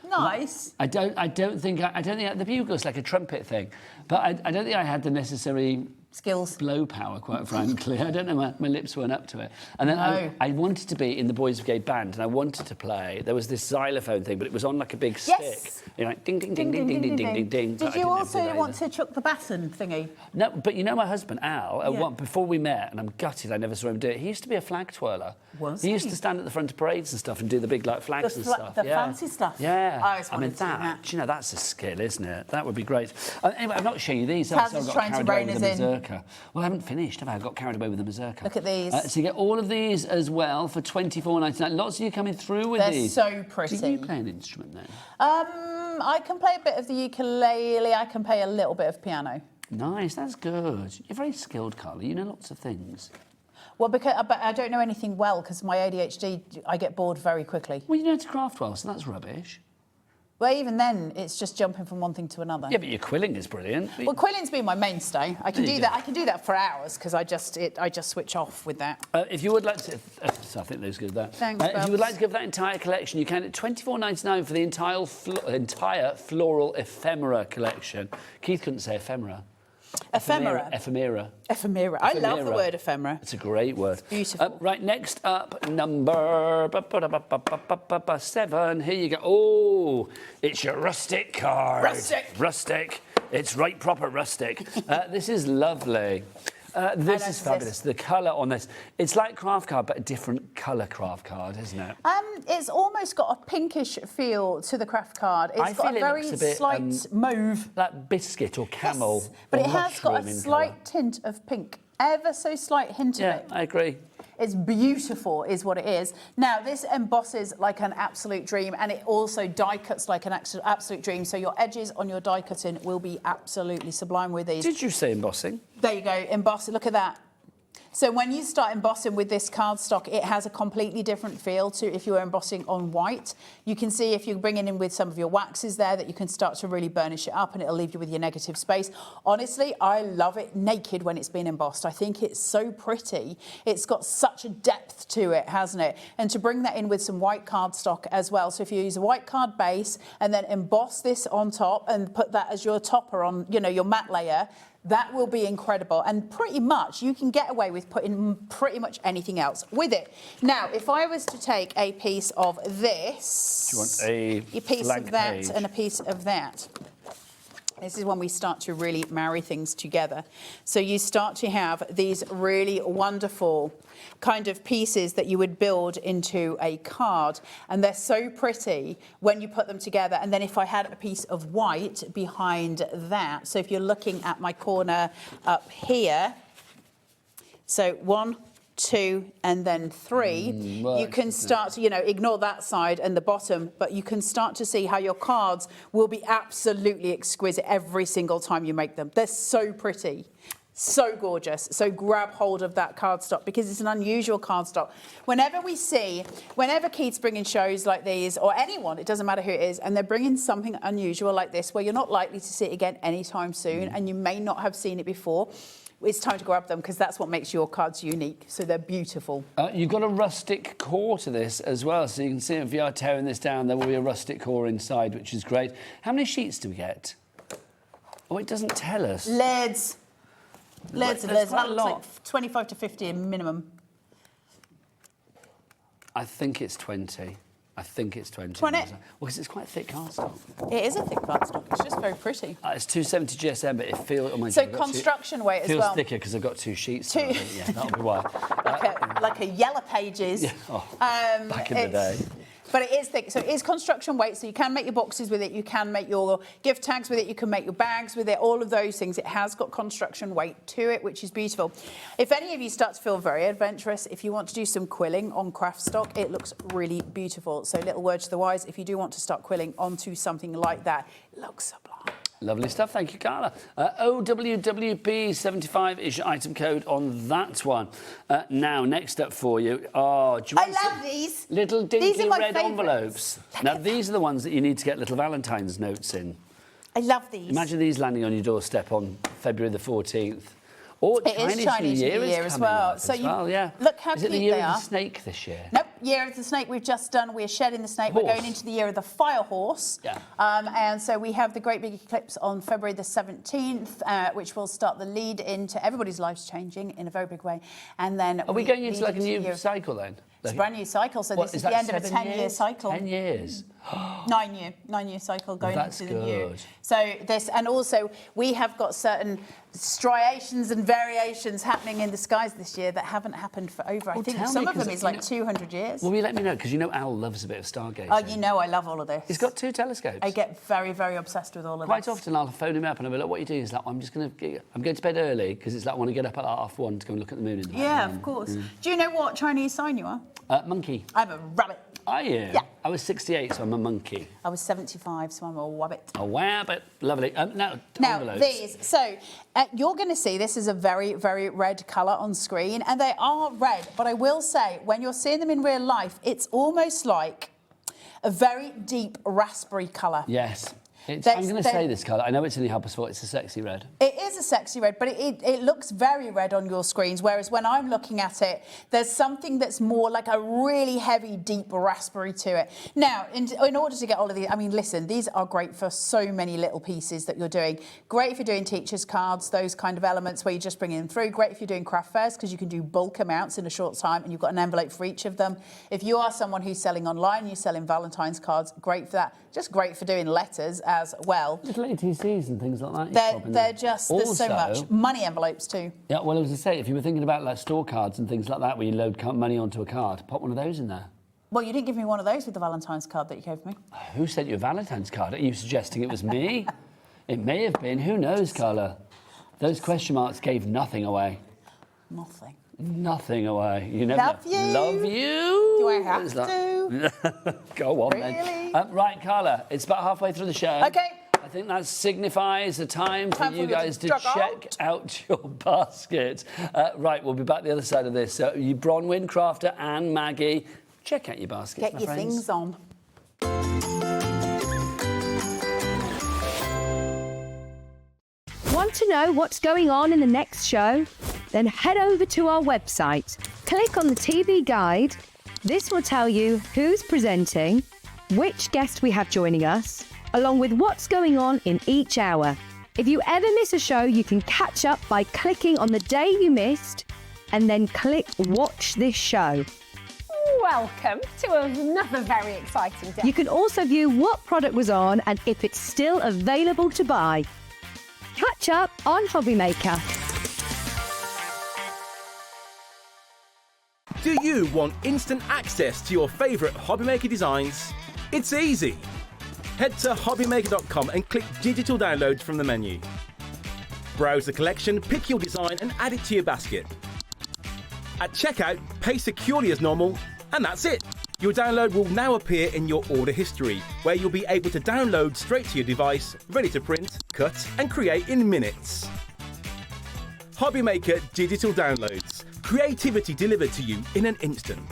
Nice. I don't think the bugle's like a trumpet thing, but I don't think I had the necessary skills, blow power, quite frankly. I don't know, my lips weren't up to it. And then No. I wanted to be in the Boys Brigade band, and I wanted to play. There was this xylophone thing, but it was on like a big stick. You know, like ding ding ding ding ding ding ding ding ding. But I Did you didn't ever also do that want either. to chuck the baton thingy? No, but you know my husband Al. Yeah. Before we met, and I'm gutted I never saw him do it. He used to be a flag twirler. Was he used he? to stand at the front of parades and stuff and do the big like flags and stuff. The yeah. fancy stuff. Yeah. I always I mean wanted to do that. you know, that's a skill, isn't it? That would be great. Anyway, I've not to show you these. Taz So is I've got trying to carried away rein with us the in. mazurka. Well, I haven't finished, have I? I got carried away with the mazurka. Look at these. So you get all of these as well for $24.99. Lots of you coming through with They're these. so pretty. Do you play an instrument then? I can play a bit of the ukulele. I can play a little bit of piano. Nice, that's good. You're very skilled, Carla. You know lots of things. Well, but I don't know anything well because my ADHD, I get bored very quickly. Well, you know how to craft well, so that's rubbish. Well, even then, it's just jumping from one thing to another. Yeah, but your quilling is brilliant. Well, quilling's been my mainstay. I can There you do that. go. I can do that for hours because I just switch off with that. If you would like to, so I think those good. That. Thanks, if you would Babs. like to give that entire collection, you can at $24.99 for the entire floral ephemera collection. Keith couldn't say ephemera. Ephemera. Ephemera. Ephemera. I love the word ephemera. It's a great word. Beautiful. Right, next up, number 7. Here you go. Oh, it's your rustic card. Rustic. It's right proper rustic. This is lovely. This is fabulous. The colour on this. It's like craft card, but a different colour craft card, isn't it? It's almost got a pinkish feel to the craft card. It's got a very slight mauve. Like biscuit or camel. Yes, but or it has got a mushroom in slight tint of pink. Ever so slight hint of it. Yeah, I agree. It's beautiful, is what it is. Now, this embosses like an absolute dream, and it also die cuts like an absolute dream. So your edges on your die cutting will be absolutely sublime with these. Did you say embossing? There you go, embossing. Look at that. So when you start embossing with this cardstock, it has a completely different feel to if you were embossing on white. You can see if you're bringing in with some of your waxes there that you can start to really burnish it up and it'll leave you with your negative space. Honestly, I love it naked when it's been embossed. I think it's so pretty. It's got such a depth to it, hasn't it? And to bring that in with some white cardstock as well. So if you use a white card base and then emboss this on top and put that as your topper on, you know, your matte layer, that will be incredible, and pretty much you can get away with putting pretty much anything else with it. Now, if I was to take a piece of this, Do you want a piece blank of that page? and a piece of that. This is when we start to really marry things together. So you start to have these really wonderful kind of pieces that you would build into a card. And they're so pretty when you put them together. And then if I had a piece of white behind that, so if you're looking at my corner up here, so 1, 2, and then 3, you can start to, ignore that side and the bottom, but you can start to see how your cards will be absolutely exquisite every single time you make them. They're so pretty. So gorgeous. So grab hold of that cardstock because it's an unusual cardstock. Whenever Keith's bringing shows like these, or anyone, it doesn't matter who it is, and they're bringing something unusual like this where you're not likely to see it again anytime soon and you may not have seen it before, it's time to grab them because that's what makes your cards unique. So they're beautiful. You've got a rustic core to this as well. So you can see if you are tearing this down, there will be a rustic core inside, which is great. How many sheets do we get? Oh, it doesn't tell us. Leads. There's That quite a looks lot. like 25 to 50 minimum. I think it's 20. 20? Well, because it's quite thick cardstock. It is a thick cardstock. It's just very pretty. It's 270 GSM, but it feels... Oh my So God, I've got construction weight as feels well. thicker because I've got 2 sheets. Two- So yeah, that'll be why. like a Yellow Pages. Yeah, back in the day. But it is thick, so it is construction weight, so you can make your boxes with it, you can make your gift tags with it, you can make your bags with it, all of those things. It has got construction weight to it, which is beautiful. If any of you start to feel very adventurous, if you want to do some quilling on craft stock, it looks really beautiful. So little word to the wise, if you do want to start quilling onto something like that, it looks sublime. Lovely stuff, thank you, Carla. OWWP75 is your item code on that one. Now, next up for you. Oh, do you want I love these. Little These dinky are my red favourites. envelopes. Now, these are the ones that you need to get little Valentine's notes in. I love these. Imagine these landing on your doorstep on February the 14th. Or It is Chinese New Year as well. So yeah. Look how is it cute the year they of are. the snake this year? Nope, Year of the Snake we've just done. We're shedding the snake. We're going into the Year of the Fire Horse. Yeah. And so we have the great big eclipse on February the 17th, which will start the lead into everybody's lives changing in a very big way. And then Are we going into lead like a new the year- cycle then? It's a brand new cycle, so What, this is that the end of a 7 10-year years? cycle. 10 years. 9-year cycle going That's into the new. good. So this, and also we have got certain striations and variations happening in the skies this year that haven't happened for over. I think tell some me, of them 'cause, is you like know- 200 years. Well, you let me know, because you know Al loves a bit of stargazing. Oh, you know I love all of this. He's got 2 telescopes. I get very, very obsessed with all of Quite this. often I'll phone him up and I'll be like, what are you doing? He's like, I'm going to bed early, because it's like I want to get up at 1:30 to go and look at the moon in the Yeah, night. of course. Do you know what Chinese sign you are? Monkey. I'm a rabbit. Are you? Yeah. I was 68, so I'm a monkey. I was 75, so I'm a wabbit. A wabbit. Lovely. Now, envelopes. These. So you're going to see this is a very, very red colour on screen, and they are red. But I will say, when you're seeing them in real life, it's almost like a very deep raspberry colour. Yes. I'm going to say this colour. I know it's in the Help Us Fort. It's a sexy red. It is a sexy red, but it looks very red on your screens, whereas when I'm looking at it, there's something that's more like a really heavy, deep raspberry to it. Now, in order to get all of these, I mean, listen, these are great for so many little pieces that you're doing. Great if you're doing teachers' cards, those kind of elements where you're just bringing them through. Great if you're doing craft fairs, because you can do bulk amounts in a short time, and you've got an envelope for each of them. If you are someone who's selling online, you're selling Valentine's cards, great for that. Just great for doing letters as well. Little ATCs and things like that. There's so much. Money envelopes too. Yeah, well, as I say, if you were thinking about like store cards and things like that, where you load money onto a card, pop one of those in there. Well, you didn't give me one of those with the Valentine's card that you gave me. Who sent you a Valentine's card? Are you suggesting it was me? It may have been. Who knows, Carla? Those question marks gave nothing away. Nothing. Nothing away. You never Love you. Love you. Do I have to? Go on, Really? then. Right, Carla, it's about halfway through the show. Okay. I think that signifies the time for you guys to check out your basket. Right, we'll be back the other side of this. So, you Bronwyn, Crafter and Maggie, check out your baskets, Get my your friends. things on. Want to know what's going on in the next show? Then head over to our website. Click on the TV guide. This will tell you who's presenting, which guest we have joining us, along with what's going on in each hour. If you ever miss a show, you can catch up by clicking on the day you missed and then click Watch This Show. Welcome to another very exciting day. You can also view what product was on and if it's still available to buy. Catch up on Hobby Maker. Do you want instant access to your favourite Hobbymaker designs? It's easy. Head to hobbymaker.com and click Digital Downloads from the menu. Browse the collection, pick your design and add it to your basket. At checkout, pay securely as normal, and that's it. Your download will now appear in your order history, where you'll be able to download straight to your device, ready to print, cut and create in minutes. Hobbymaker Digital Downloads. Creativity delivered to you in an instant.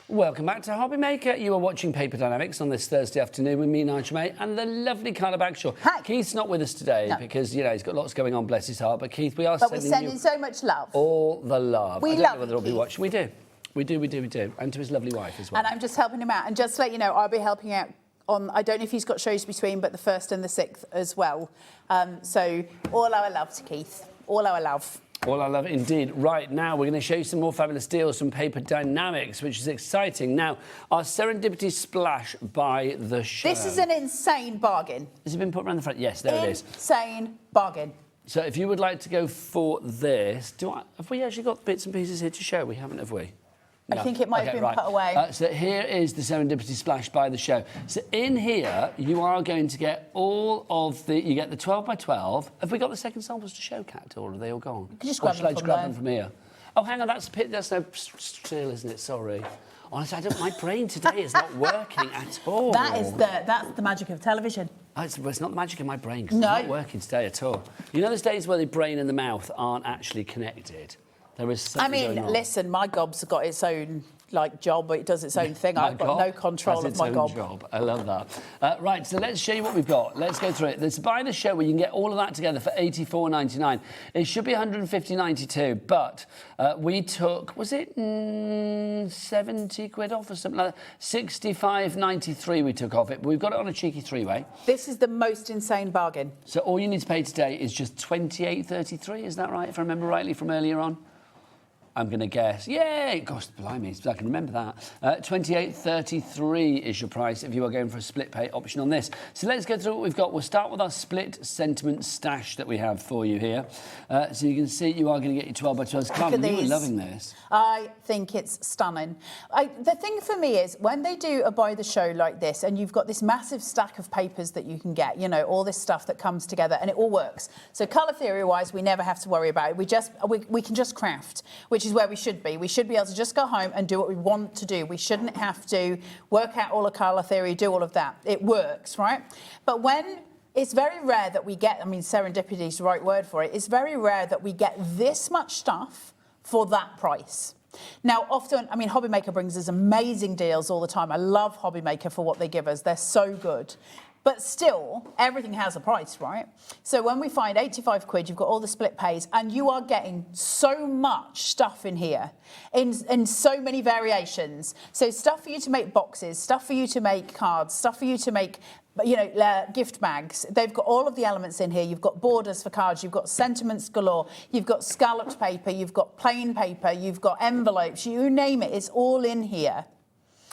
Welcome back to Hobby Maker. You are watching Paper Dynamics on this Thursday afternoon with me, Nigel May, and the lovely Carla Bagshaw. Hi. Keith's not with us today because, you know, he's got lots going on, bless his heart. But Keith, we are But we're sending sending you so much love. all the love. We I don't love know whether you, he'll be Keith. watching. We do. We do. And to his lovely wife as well. And I'm just helping him out. And just to let you know, I'll be helping out on, I don't know if he's got shows between, but the 1st and the 6th as well. So all our love to Keith. All our love. All I love it indeed. Right, now we're going to show you some more fabulous deals from Paper Dynamics, which is exciting. Now, our Serendipity Splash by the show. This is an insane bargain. Has it been put around the front? Yes, there it is. Insane bargain. So if you would like to go for this, have we actually got bits and pieces here to show? We haven't, have we? I think it might have been put away. So here is the Serendipity Splash by the show. So in here, you are going to get all of the... You get the 12 by 12. Have we got the second samples to show, Kat, or are they all gone? You can just Or grab should them I just from grab there. them from here? Oh, hang on, that's no still, isn't it? Sorry. Honestly, my brain today is not working at all. That's the magic of television. It's not the magic in my brain, because it's not working today at all. You know, there's days where the brain and the mouth aren't actually connected. There is something going on. Listen, my gob's got its own job, but it does its own thing. I've got no control of my gob. Job. I love that. Right, so let's show you what we've got. Let's go through it. There's Buy the Show where you can get all of that together for $84.99. It should be $150.92, but we took, was it 70 quid off or something like that? $65.93 we took off it, but we've got it on a cheeky three-way. This is the most insane bargain. So all you need to pay today is just $28.33, is that right, if I remember rightly from earlier on? I'm going to guess. Yay! Gosh, blimey, I can remember that. $28.33 is your price if you are going for a split pay option on this. So let's go through what we've got. We'll start with our split sentiment stash that we have for you here. So you can see you are going to get your 12 by 12s. Carmen, you were loving this. I think it's stunning. The thing for me is when they do a Buy the Show like this and you've got this massive stack of papers that you can get, you know, all this stuff that comes together and it all works. So colour theory-wise, we never have to worry about it. We can just craft, which is where we should be. We should be able to just go home and do what we want to do. We shouldn't have to work out all the colour theory, do all of that. It works, right? But when it's very rare that we get, I mean, serendipity is the right word for it, it's very rare that we get this much stuff for that price. Now, often, I mean, Hobbymaker brings us amazing deals all the time. I love Hobbymaker for what they give us. They're so good. But still, everything has a price, right? So when we find 85 quid, you've got all the split pays, and you are getting so much stuff in here, in so many variations. So stuff for you to make boxes, stuff for you to make cards, stuff for you to make, you know, gift bags. They've got all of the elements in here. You've got borders for cards, you've got sentiments galore, you've got scalloped paper, you've got plain paper, you've got envelopes, you name it, it's all in here.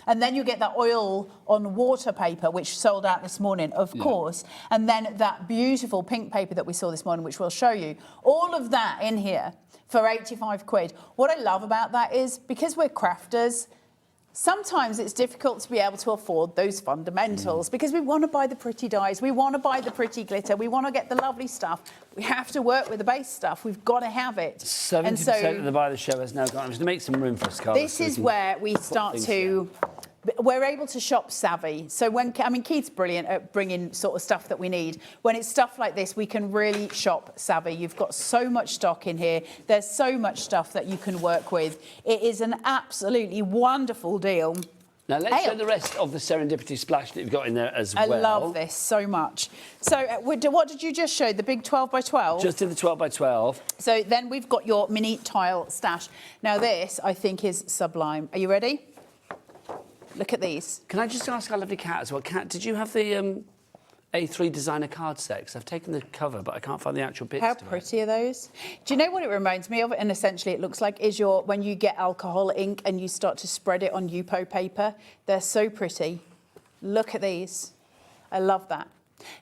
And then you get that oil on water paper, which sold out this morning, of course. And then that beautiful pink paper that we saw this morning, which we'll show you. All of that in here for 85 quid. What I love about that is, because we're crafters, sometimes it's difficult to be able to afford those fundamentals because we want to buy the pretty dies, we want to buy the pretty glitter, we want to get the lovely stuff. We have to work with the base stuff. We've got to have it. 70% of the Buy the Show has now gone. I'm just going to make some room for us, Carla. This is where we start to... We're able to shop savvy. So Keith's brilliant at bringing sort of stuff that we need. When it's stuff like this, we can really shop savvy. You've got so much stock in here. There's so much stuff that you can work with. It is an absolutely wonderful deal. Now, let's show the rest of the serendipity splash that you've got in there as well. I love this so much. So what did you just show? The big 12 by 12? Just in the 12 by 12. So then we've got your mini tile stash. Now this, I think, is sublime. Are you ready? Look at these. Can I just ask our lovely Kat as well? Kat, did you have the A3 designer card set? 'Cause I've taken the cover, but I can't find the actual bits. How pretty are those? Do you know what it reminds me of? And essentially it looks like is when you get alcohol ink and you start to spread it on Yupo paper. They're so pretty. Look at these. I love that.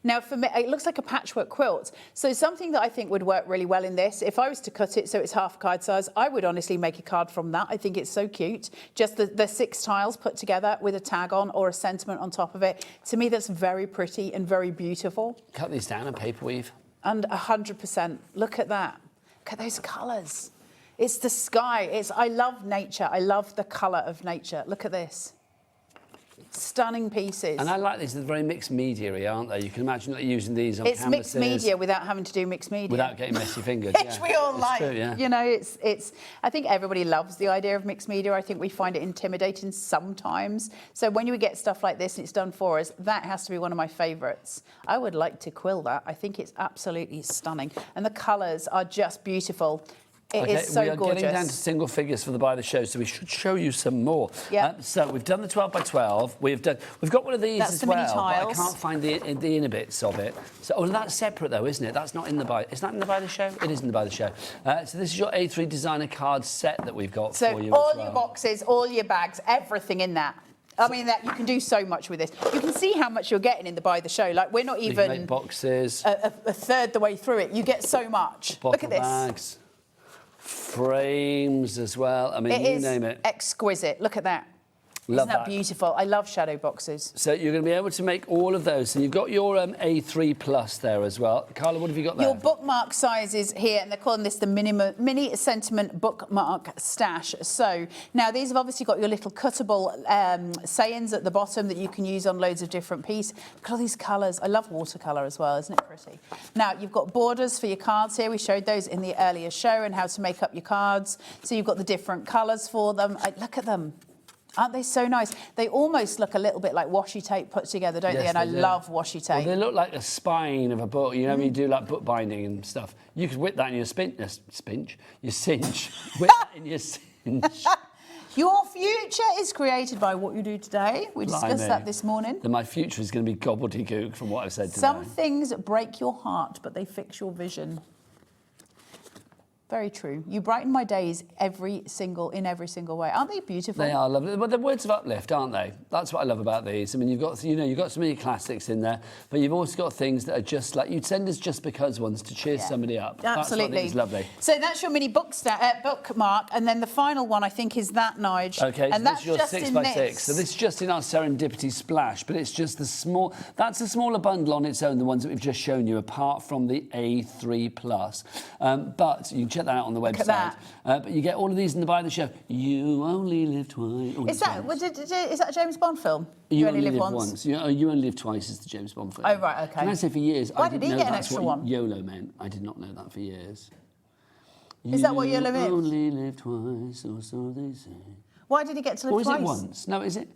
Now, for me, it looks like a patchwork quilt. So something that I think would work really well in this, if I was to cut it so it's half card size, I would honestly make a card from that. I think it's so cute. Just the 6 tiles put together with a tag on or a sentiment on top of it. To me, that's very pretty and very beautiful. Cut these down and paper weave. And 100%. Look at that. Look at those colours. It's the sky. I love nature. I love the colour of nature. Look at this. Stunning pieces. And I like these. They're very mixed media, aren't they? You can imagine like, using these on canvases. It's mixed media without having to do mixed media. Without getting messy fingers. Which we all like. True, yeah. You know, it's. I think everybody loves the idea of mixed media. I think we find it intimidating sometimes. So when you get stuff like this and it's done for us, that has to be one of my favourites. I would like to quill that. I think it's absolutely stunning. And the colours are just beautiful. It is so gorgeous. We are getting down to single figures for the Buy the Show, so we should show you some more. Yeah. So we've done the 12 by 12. We've got one of these as well, but I tiles. can't find the inner bits of it. So that's separate though, isn't it? That's not in the Buy. Is that in the Buy the Show? It is in the Buy the Show. So this is your A3 designer card set that we've got for you. So all your boxes, all your bags, everything in that. I mean, that you can do so much with this. You can see how much you're getting in the Buy the Show. Like, we're not even make boxes. A third the way through it. You get so much. Bottle Look at this. Bags. Frames as well. I mean, you name it. Exquisite. Look at that. Love Isn't that beautiful? I love shadow boxes. So you're going to be able to make all of those. And you've got your A3 Plus there as well. Carla, what have you got there? Your bookmark sizes here, and they're calling this the mini sentiment bookmark stash. So now these have obviously got your little cuttable sayings at the bottom that you can use on loads of different pieces. Look at all these colours. I love watercolour as well, isn't it pretty? Now you've got borders for your cards here. We showed those in the earlier show and how to make up your cards. So you've got the different colours for them. Look at them. Aren't they so nice? They almost look a little bit like washi tape put together, don't they? And I love washi tape. Well, they look like the spine of a book. You know, when you do like book binding and stuff. You could whip that in your your cinch. Whip that in your cinch. Your future is created by what you do today. We discussed that this morning. Then my future is going to be gobbledygook from what I've said today. Some things break your heart, but they fix your vision. Very true. You brighten my days in every single way. Aren't they beautiful? They are lovely. Well, they're words of uplift, aren't they? That's what I love about these. I mean, you've got some of your classics in there, but you've also got things that are just like you'd send us just because ones to cheer somebody up. Absolutely. That's what I think is lovely. So that's your mini bookmark, and then the final one I think is that, Nige. Okay, and so that's this is your just 6 in by this. 6. So this is just in our Serendipity Splash, but it's just the small. That's a smaller bundle on its own. The ones that we've just shown you, apart from the A3 Plus. But you can check that out on the website. But you get all of these in the buy of the show. You only live twice. Is that a James Bond film? You only live once. You only live twice is the James Bond film. Oh, right, OK. Can I say for years, Why I did didn't he know get an that's extra what one? YOLO meant. I did not know that for years. Is that what YOLO means? You only live twice, or so they say. Why did he get to live or is twice? it once? No, is it?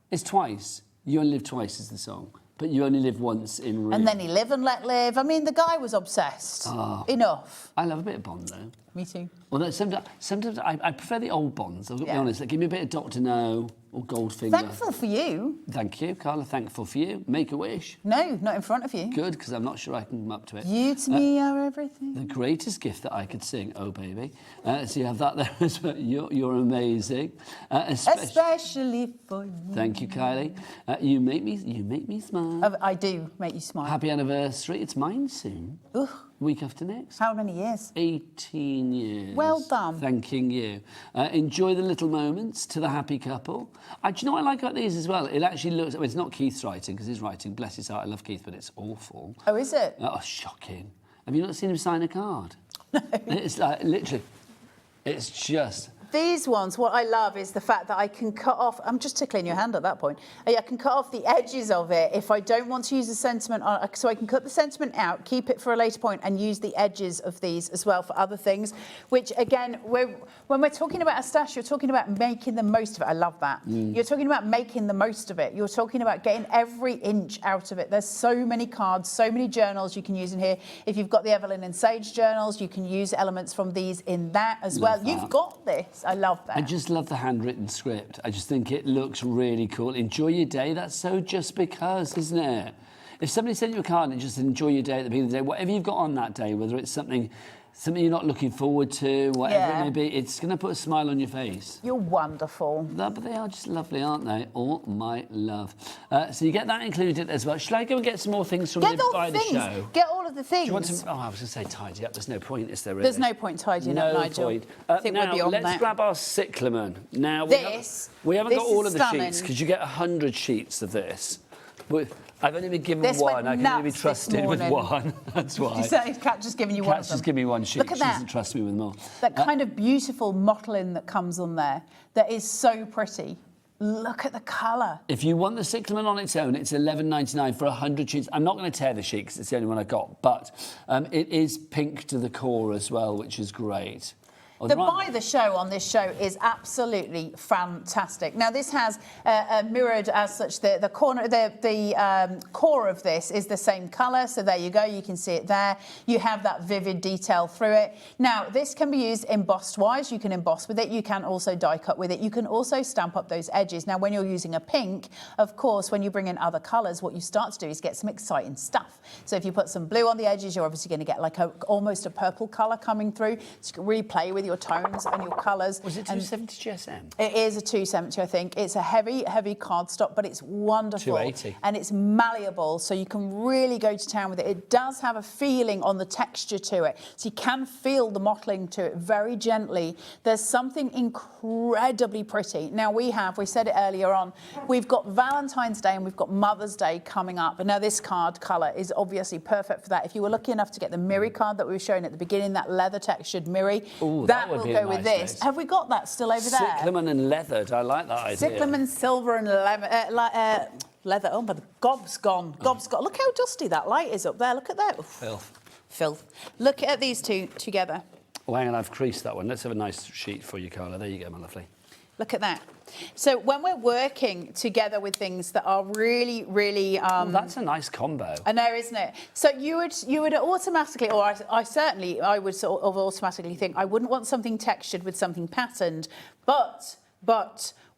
It's twice. You only live twice is the song. But you only live once in real. And then he live and let live. I mean, the guy was obsessed. Oh. Enough. I love a bit of Bond, though. Me too. Although sometimes I prefer the old Bonds, I've got to be honest. Like, give me a bit of Dr. No or Goldfinger. Thankful for you. Thank you, Carla. Thankful for you. Make a wish. No, not in front of you. Good, because I'm not sure I can come up to it. You to me are everything. The greatest gift that I could sing, oh baby. So you have that there as well. You're amazing. Especially for you. Thank you, Kylie. You make me smile. I do make you smile. Happy anniversary. It's mine soon. Ugh. Week after next. How many years? 18 years. Well done. Thanking you. Enjoy the little moments to the happy couple. Do you know what I like about these as well? It actually looks... Well, it's not Keith's writing, because his writing, bless his heart, I love Keith, but it's awful. Oh, is it? Oh, shocking. Have you not seen him sign a card? No. It's like, literally, it's just... These ones, what I love is the fact that I can cut off... I'm just tickling your hand at that point. I can cut off the edges of it if I don't want to use the sentiment on... So I can cut the sentiment out, keep it for a later point, and use the edges of these as well for other things, which, again, when we're talking about a stash, you're talking about making the most of it. I love that. You're talking about making the most of it. You're talking about getting every inch out of it. There's so many cards, so many journals you can use in here. If you've got the Evelyn and Sage journals, you can use elements from these in that as well. You've got this. I love that. I just love the handwritten script. I just think it looks really cool. Enjoy your day. That's so just because, isn't it? If somebody sent you a card and just enjoy your day at the beginning of the day, whatever you've got on that day, whether it's something you're not looking forward to, whatever it may be, it's going to put a smile on your face. You're wonderful. No, but they are just lovely, aren't they? Oh, my love. So you get that included as well. Shall I go and get some more things from Live by the Show? Get all of the things. Do you want to... Oh, I was going to say tidy up. There's no point, is there, really? There's no point tidying up, Nigel. No point. I think now, we're beyond let's that. grab our cyclamen. Now, we haven't got all of the sheets, because you get 100 sheets of this. I've only been given one. I can only be trusted with one. That's why. Did you say Kat just giving you one of them? Just give me one sheet. Look at she doesn't trust me with more. That kind of beautiful mottling that comes on there. That is so pretty. Look at the colour. If you want the cyclamen on its own, it's $11.99 for 100 sheets. I'm not going to tear the sheet because it's the only one I got, but it is pink to the core as well, which is great. The buy the show on this show is absolutely fantastic. Now this has mirrored as such the core of this is the same colour. So there you go. You can see it there. You have that vivid detail through it. Now this can be used embossed wise. You can emboss with it. You can also die cut with it. You can also stamp up those edges. Now when you're using a pink, of course, when you bring in other colours, what you start to do is get some exciting stuff. So if you put some blue on the edges, you're obviously going to get like almost a purple colour coming through. So you can really play with with your tones and your colours. Was it 270 GSM? It is a 270, I think. It's a heavy cardstock, but it's wonderful. 280. And it's malleable, so you can really go to town with it. It does have a feeling on the texture to it, so you can feel the mottling to it very gently. There's something incredibly pretty. Now we said it earlier on, we've got Valentine's Day and we've got Mother's Day coming up. And now this card colour is obviously perfect for that. If you were lucky enough to get the Miri card that we were showing at the beginning, that leather textured Miri, that will go with this. Mix. Have we got that still over there? Cyclamen and leathered. I like that idea. Cyclamen, silver and leather. Oh, but the gob's gone. Gob's got. Look how dusty that light is up there. Look at that. Filth. Look at these two together. Oh, hang on, I've creased that one. Let's have a nice sheet for you, Carla. There you go, my lovely. Look at that. So when we're working together with things that are really, really... that's a nice combo. I know, isn't it? So you would automatically, or I would sort of automatically think, I wouldn't want something textured with something patterned, but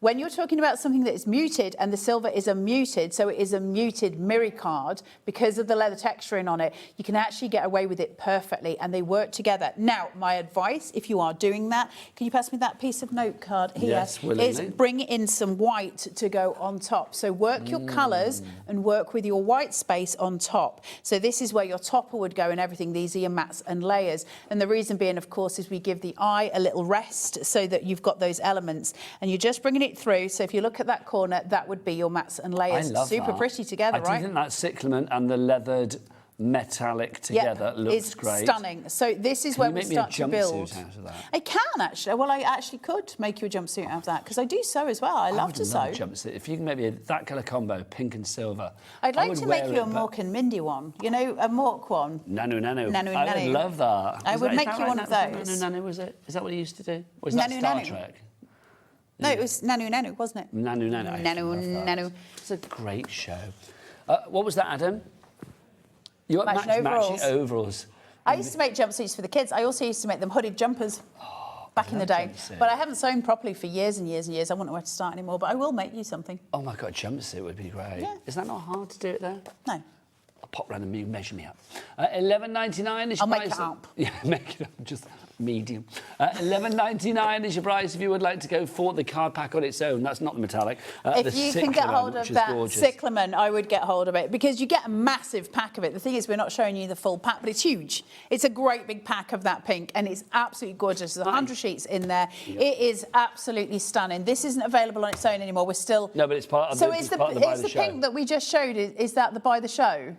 when you're talking about something that is muted, and the silver is a muted, so it is a muted Miri card, because of the leather texturing on it, you can actually get away with it perfectly, and they work together. Now, my advice, if you are doing that, can you pass me that piece of note card here? Yes, willingly. Is bring in some white to go on top. So work your colours and work with your white space on top. So this is where your topper would go and everything. These are your mats and layers. And the reason being, of course, is we give the eye a little rest so that you've got those elements. And you're just bringing it through. So if you look at that corner, that would be your mats and layers. I love Super that. pretty together, I right? do think that cyclamen and the leathered metallic together looks it's great. Stunning. So this is where we start to build. Can you make me a jumpsuit out of that? I can actually. Well, I actually could make you a jumpsuit out of that because I do sew as well. I love to sew. A jumpsuit. If you can make me that colour combo, pink and silver. I'd like to make you a Mork and Mindy one. You know, a Mork one. Nanu. I would love that. I would make you one of those. Nanu, was it? Is that what you used to do? Or was that Star Trek? No, it was Nanu, wasn't it? Nanu. It's a great show. What was that, Adam? You got matching overalls. I used to make jumpsuits for the kids. I also used to make them hooded jumpers back in the day. But I haven't sewn properly for years and years and years. I wouldn't know where to start anymore, but I will make you something. Oh my God, jumpsuit would be great. Yeah. Is that not hard to do it there? No. I'll pop round and you measure me up. $11.99 is your price. I'll make it up. Yeah, make it up, just medium. $11.99 is your price if you would like to go for the card pack on its own. That's not the metallic. If you can get hold of that cyclamen, I would get hold of it because you get a massive pack of it. The thing is, we're not showing you the full pack, but it's huge. It's a great big pack of that pink, and it's absolutely gorgeous. There's 100 sheets in there. Yep. It is absolutely stunning. This isn't available on its own anymore. We're still... No, but it's part of the... So it's the pink that we just showed. Is that the By the Show?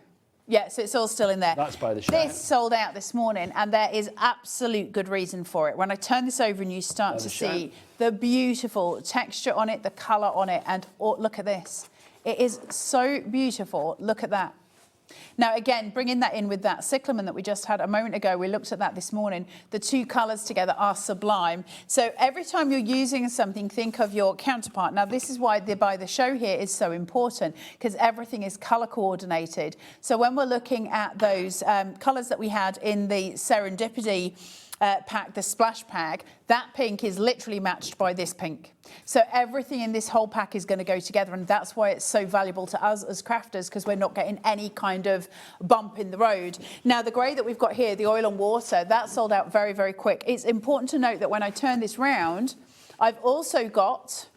Yeah, so it's all still in there. That's By the Show. This sold out this morning, and there is absolute good reason for it. When I turn this over and you start to see the beautiful texture on it, the colour on it, and look at this. It is so beautiful. Look at that. Now, again, bringing that in with that cyclamen that we just had a moment ago, we looked at that this morning. The two colours together are sublime. So every time you're using something, think of your counterpart. Now, this is why the By the Show here is so important, because everything is colour coordinated. So when we're looking at those colours that we had in the Serendipity pack, the splash pack, that pink is literally matched by this pink. So everything in this whole pack is going to go together, and that's why it's so valuable to us as crafters, because we're not getting any kind of bump in the road. Now, the grey that we've got here, the oil and water, that sold out very, very quick. It's important to note that when I turn this round, I've also got...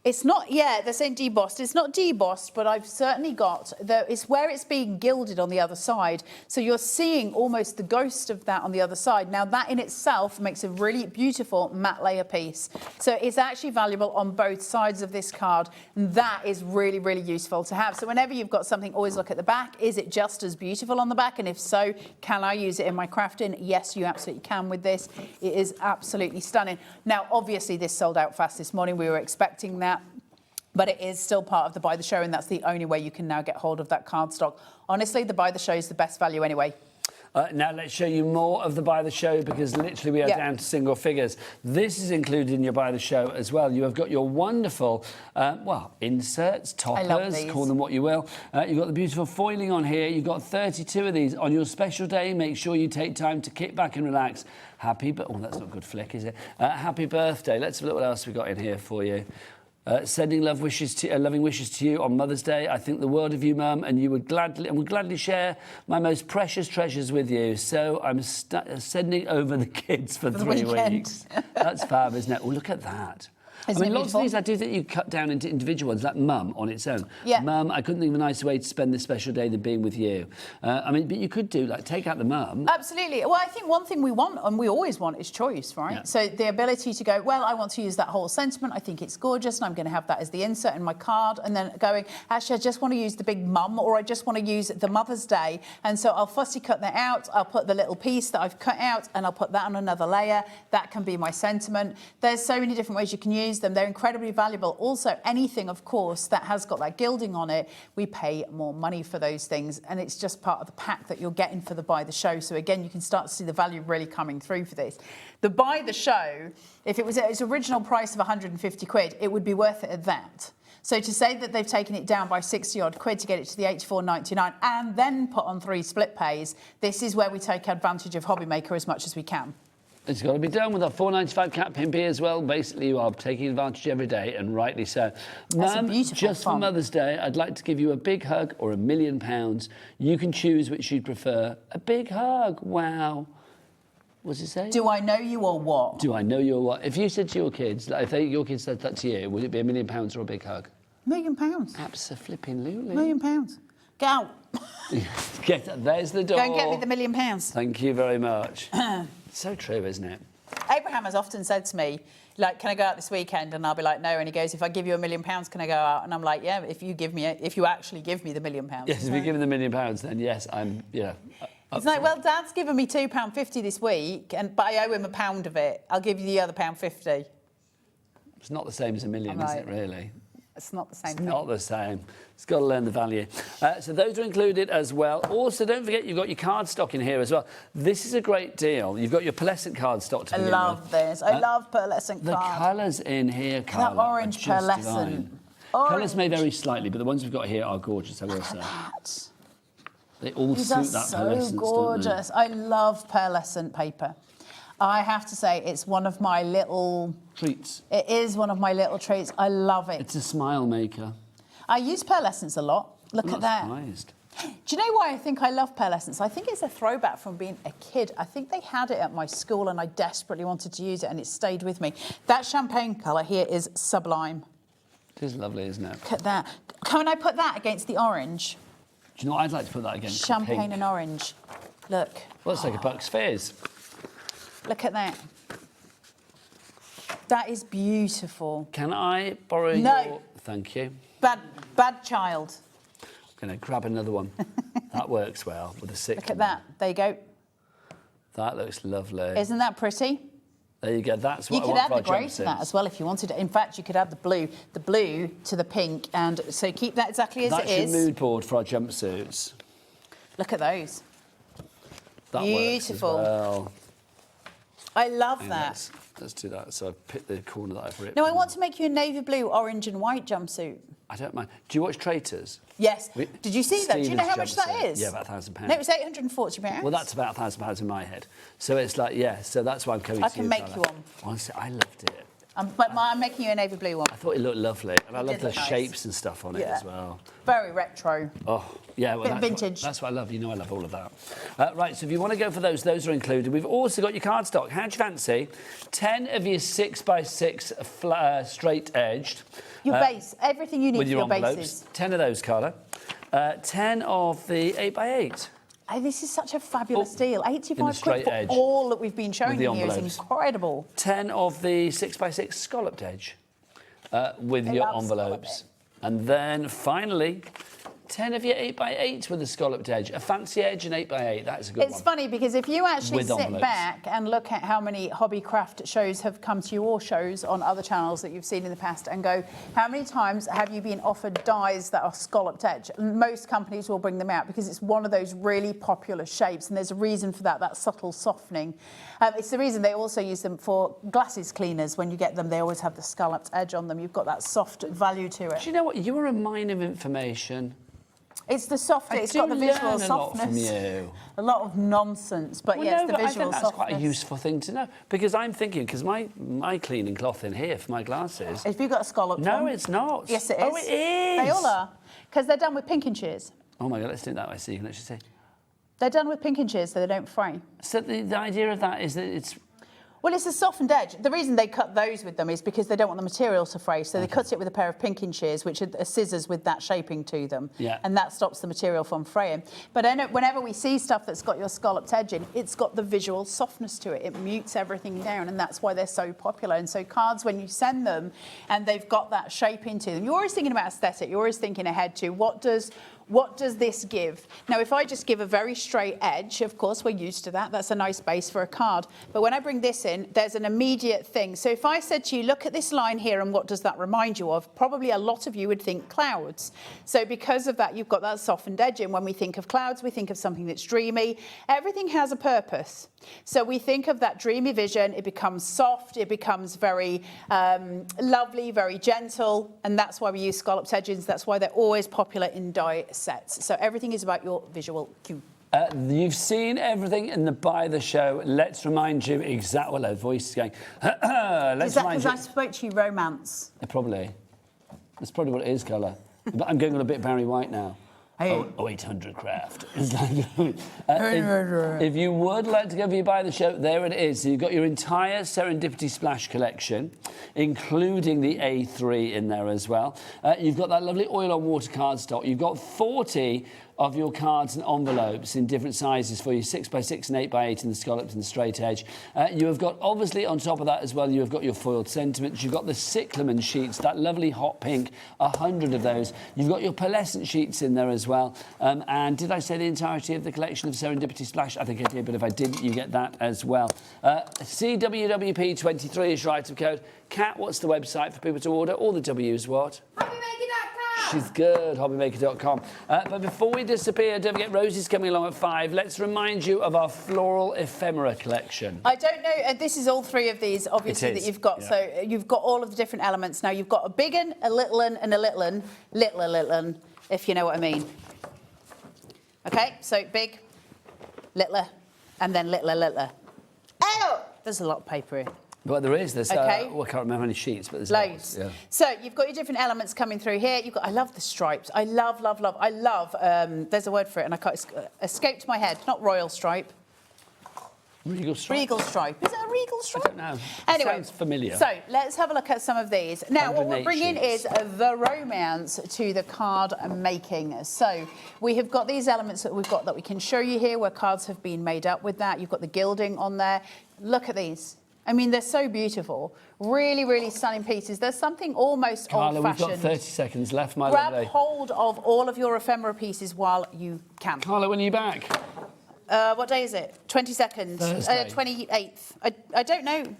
It's not, they're saying debossed. It's not debossed, but I've certainly got, it's where it's being gilded on the other side. So you're seeing almost the ghost of that on the other side. Now, that in itself makes a really beautiful matte layer piece. So it's actually valuable on both sides of this card. And that is really, really useful to have. So whenever you've got something, always look at the back. Is it just as beautiful on the back? And if so, can I use it in my crafting? Yes, you absolutely can with this. It is absolutely stunning. Now, obviously, this sold out fast this morning. We were expecting that. But it is still part of the By the Show, and that's the only way you can now get hold of that cardstock. Honestly, the By the Show is the best value anyway. Now let's show you more of the By the Show, because literally we are down to single figures. This is included in your By the Show as well. You have got your wonderful, inserts, toppers, call them what you will. You've got the beautiful foiling on here. You've got 32 of these. On your special day, make sure you take time to kick back and relax. That's not a good flick, is it? Happy birthday. Let's have a look what else we've got in here for you. Sending loving wishes to you on Mother's Day. I think the world of you, Mum, and you would gladly share my most precious treasures with you. So I'm sending over the kids for 3 weeks. That's fab, isn't it? Oh, look at that. Isn't it lots of beautiful? these I do think you cut down into individual ones, like Mum on its own. Yeah. Mum, I couldn't think of a nicer way to spend this special day than being with you. But you could do, like, take out the Mum. Absolutely. Well, I think one thing we want, and we always want, is choice, right? Yeah. So the ability to go, well, I want to use that whole sentiment. I think it's gorgeous, and I'm going to have that as the insert in my card. And then going, actually, I just want to use the big Mum, or I just want to use the Mother's Day. And so I'll fussy cut that out. I'll put the little piece that I've cut out, and I'll put that on another layer. That can be my sentiment. There's so many different ways you can use them. They're incredibly valuable. Also, anything, of course, that has got that gilding on it, we pay more money for those things, and it's just part of the pack that you're getting for the Buy the Show. So again, you can start to see the value really coming through for this. The Buy the Show, if it was at its original price of 150 quid, it would be worth it at that. So to say that they've taken it down by 60 odd quid to get it to the 84.99 and then put on 3 split pays, this is where we take advantage of Hobbymaker as much as we can. It's got to be done with our $4.95 cat pimpy as well. Basically, you are taking advantage every day, and rightly so. Mum, just for Mother's Day, I'd like to give you a big hug or £1 million. You can choose which you'd prefer. A big hug. Wow. What's it say? Do I know you or what? Do I know you or what? If you said to your kids, like, if your kids said that to you, would it be £1 million or a big hug? £1 million. Abso-flipping-lutely. £1 million. Get out. There's the door. Go and get me the £1 million. Thank you very much. So true, isn't it? Abraham has often said to me, like, can I go out this weekend? And I'll be like, no. And he goes, if I give you £1 million, can I go out? And I'm like, yeah, if you actually give me the £1 million. Yes, if you give me the £1 million, then yes, I'm, It's like, well, Dad's given me £2.50 this week, but I owe him £1 of it. I'll give you the other £1.50. It's not the same as $1 million, is it, really? It's not the same It's thing. not the same. It's got to learn the value. So those are included as well. Also, don't forget you've got your card stock in here as well. This is a great deal. You've got your pearlescent card stock to I begin love with. this. I love pearlescent The card. colours in here, Carla, That orange are just pearlescent. divine. Orange. Colours may vary slightly, but the ones we've got here are gorgeous, I will say. They all These suit are that so pearlescence, gorgeous. I love pearlescent paper. I have to say, it's one of my little... treats. It is one of my little treats. I love it. It's a smile maker. I use pearlescence a lot. Look I'm at not that. surprised. Do you know why I think I love pearlescence? I think it's a throwback from being a kid. I think they had it at my school and I desperately wanted to use it and it stayed with me. That champagne colour here is sublime. It is lovely, isn't it? Look at that. Can I put that against the orange? Do you know what I'd like to put that against? Champagne pink. and orange. Look. Well, it's like a Bucks Fizz. Look at that. That is beautiful. Can I borrow No. your... Thank you. Bad child. I'm going to grab another one. That works well with a 6. Look at that. There you go. That looks lovely. Isn't that pretty? There you go. That's what You I could want add for the our grey to that jumpsuits. as well if you wanted. In fact, you could add the blue to the pink, and so keep that exactly as That's it your is. mood board for our jumpsuits. Look at those. That Beautiful. works as well. I love Hang on, that. Let's do that. So I've picked the corner that I've ripped. Now I want to make you a navy blue, orange, and white jumpsuit. I don't mind. Do you watch Traitors? Yes. Did you see that? Do you know Stevens how much that jumpsuit. is? Yeah, about £1,000. No, it was £840. Well, that's about £1,000 in my head. So it's like, yeah, so that's why I'm coming I to can you. make Carla. you one. Honestly, I loved it. But I'm making you a navy blue one. I thought it looked lovely. And I It love did the look nice. shapes and stuff on it Yeah. as well. Very retro. Oh, yeah. Well, Bit that's vintage. That's what I love. You know I love all of that. Right, so if you want to go for those are included. We've also got your cardstock. How do you fancy 10 of your 6x6 straight-edged. Your base, everything you need with for your your envelopes. bases. 10 of those, Carla. 10 of the 8x8. Oh, this is such a fabulous deal. in the 85 quid straight for edge. all that we've been showing With the you here is envelopes. incredible. 10 of the 6x6 scalloped edge with I your love envelopes. And then finally, 10 of your 8x8 with a scalloped edge. A fancy edge and 8x8. That's a good one. It's funny because if you actually With sit envelopes. back and look at how many hobbycraft shows have come to you or shows on other channels that you've seen in the past and go, how many times have you been offered dies that are scalloped edge? Most companies will bring them out because it's one of those really popular shapes and there's a reason for that subtle softening. It's the reason they also use them for glasses cleaners. When you get them, they always have the scalloped edge on them. You've got that soft value to it. Do you know what? You are a mine of information. It's the softness. It's got the visual softness. From you. A lot of nonsense, but Well, yes, no, the but visual I think that's softness. quite a useful thing to know, because I'm thinking, because my cleaning cloth in here for my glasses. Have you got a scallop? No, one? it's not. Yes, it is. Oh, it is. They all are, because they're done with pink and shears. Oh my God, let's do it that way so you can actually see. They're done with pink and shears, so they don't fray. So the idea of that is that it's. Well, it's a softened edge. The reason they cut those with them is because they don't want the material to fray, so they cut it with a pair of pinking shears, which are scissors with that shaping to them, and that stops the material from fraying. But whenever we see stuff that's got your scalloped edging, it's got the visual softness to it. It mutes everything down, and that's why they're so popular. And so cards, when you send them, and they've got that shaping to them, you're always thinking about aesthetic. You're always thinking ahead to what does this give? Now, if I just give a very straight edge, of course, we're used to that. That's a nice base for a card. But when I bring this in, there's an immediate thing. So if I said to you, look at this line here, and what does that remind you of? Probably a lot of you would think clouds. So because of that, you've got that softened edging. When we think of clouds, we think of something that's dreamy. Everything has a purpose. So we think of that dreamy vision. It becomes soft. It becomes very lovely, very gentle. And that's why we use scalloped edgings. That's why they're always popular in die sets. So everything is about your visual cue. You've seen everything in the Buy the Show. Let's remind you exactly. Well, her voice is going. Is that because I spoke to you romance? Probably. That's probably what it is, colour. But I'm going on a bit Barry White now. 0800 Craft. It's like, if you would like to go for your Buy the Show, there it is. So you've got your entire Serendipity Splash collection, including the A3 in there as well. You've got that lovely oil on water card stock. You've got 40 of your cards and envelopes in different sizes for you, 6x6 and 8x8 in the scallops and the straight edge. You have got, obviously, on top of that as well, you have got your foiled sentiments. You've got the cyclamen sheets, that lovely hot pink, 100 of those. You've got your pearlescent sheets in there as well. And did I say the entirety of the collection of Serendipity Splash? I think I did, but if I didn't, you get that as well. CWWP23 is your item code. Kat, what's the website for people to order? All the W's what? She's good, hobbymaker.com. But before we disappear, don't forget Rosie's coming along at 5. Let's remind you of our floral ephemera collection. I don't know, this is all three of these, obviously, that you've got. Yeah. So you've got all of the different elements. Now, you've got a big one, a little one, and a little one, if you know what I mean. Okay, so big, littler, and then littler. Oh! There's a lot of paper here. Well, there is. There's, okay. Well, I can't remember how many sheets, but there's loads. Yeah. So you've got your different elements coming through here. You've got. I love the stripes. I love. There's a word for it, and I can't escaped my head. Not royal stripe. Regal stripe. Regal stripe. Is it a regal stripe? I don't know. Anyway, sounds familiar. So let's have a look at some of these. Now, what we're bringing is the romance to the card making. So we have got these elements that we've got that we can show you here, where cards have been made up with that. You've got the gilding on there. Look at these. I mean, they're so beautiful. Really, really stunning pieces. There's something almost Carla, old-fashioned. we've got 30 seconds left, my Grab lovely. hold of all of your ephemera pieces while you can. Carla, when are you back? What day is it? 22nd. Thursday. 28th. I don't know.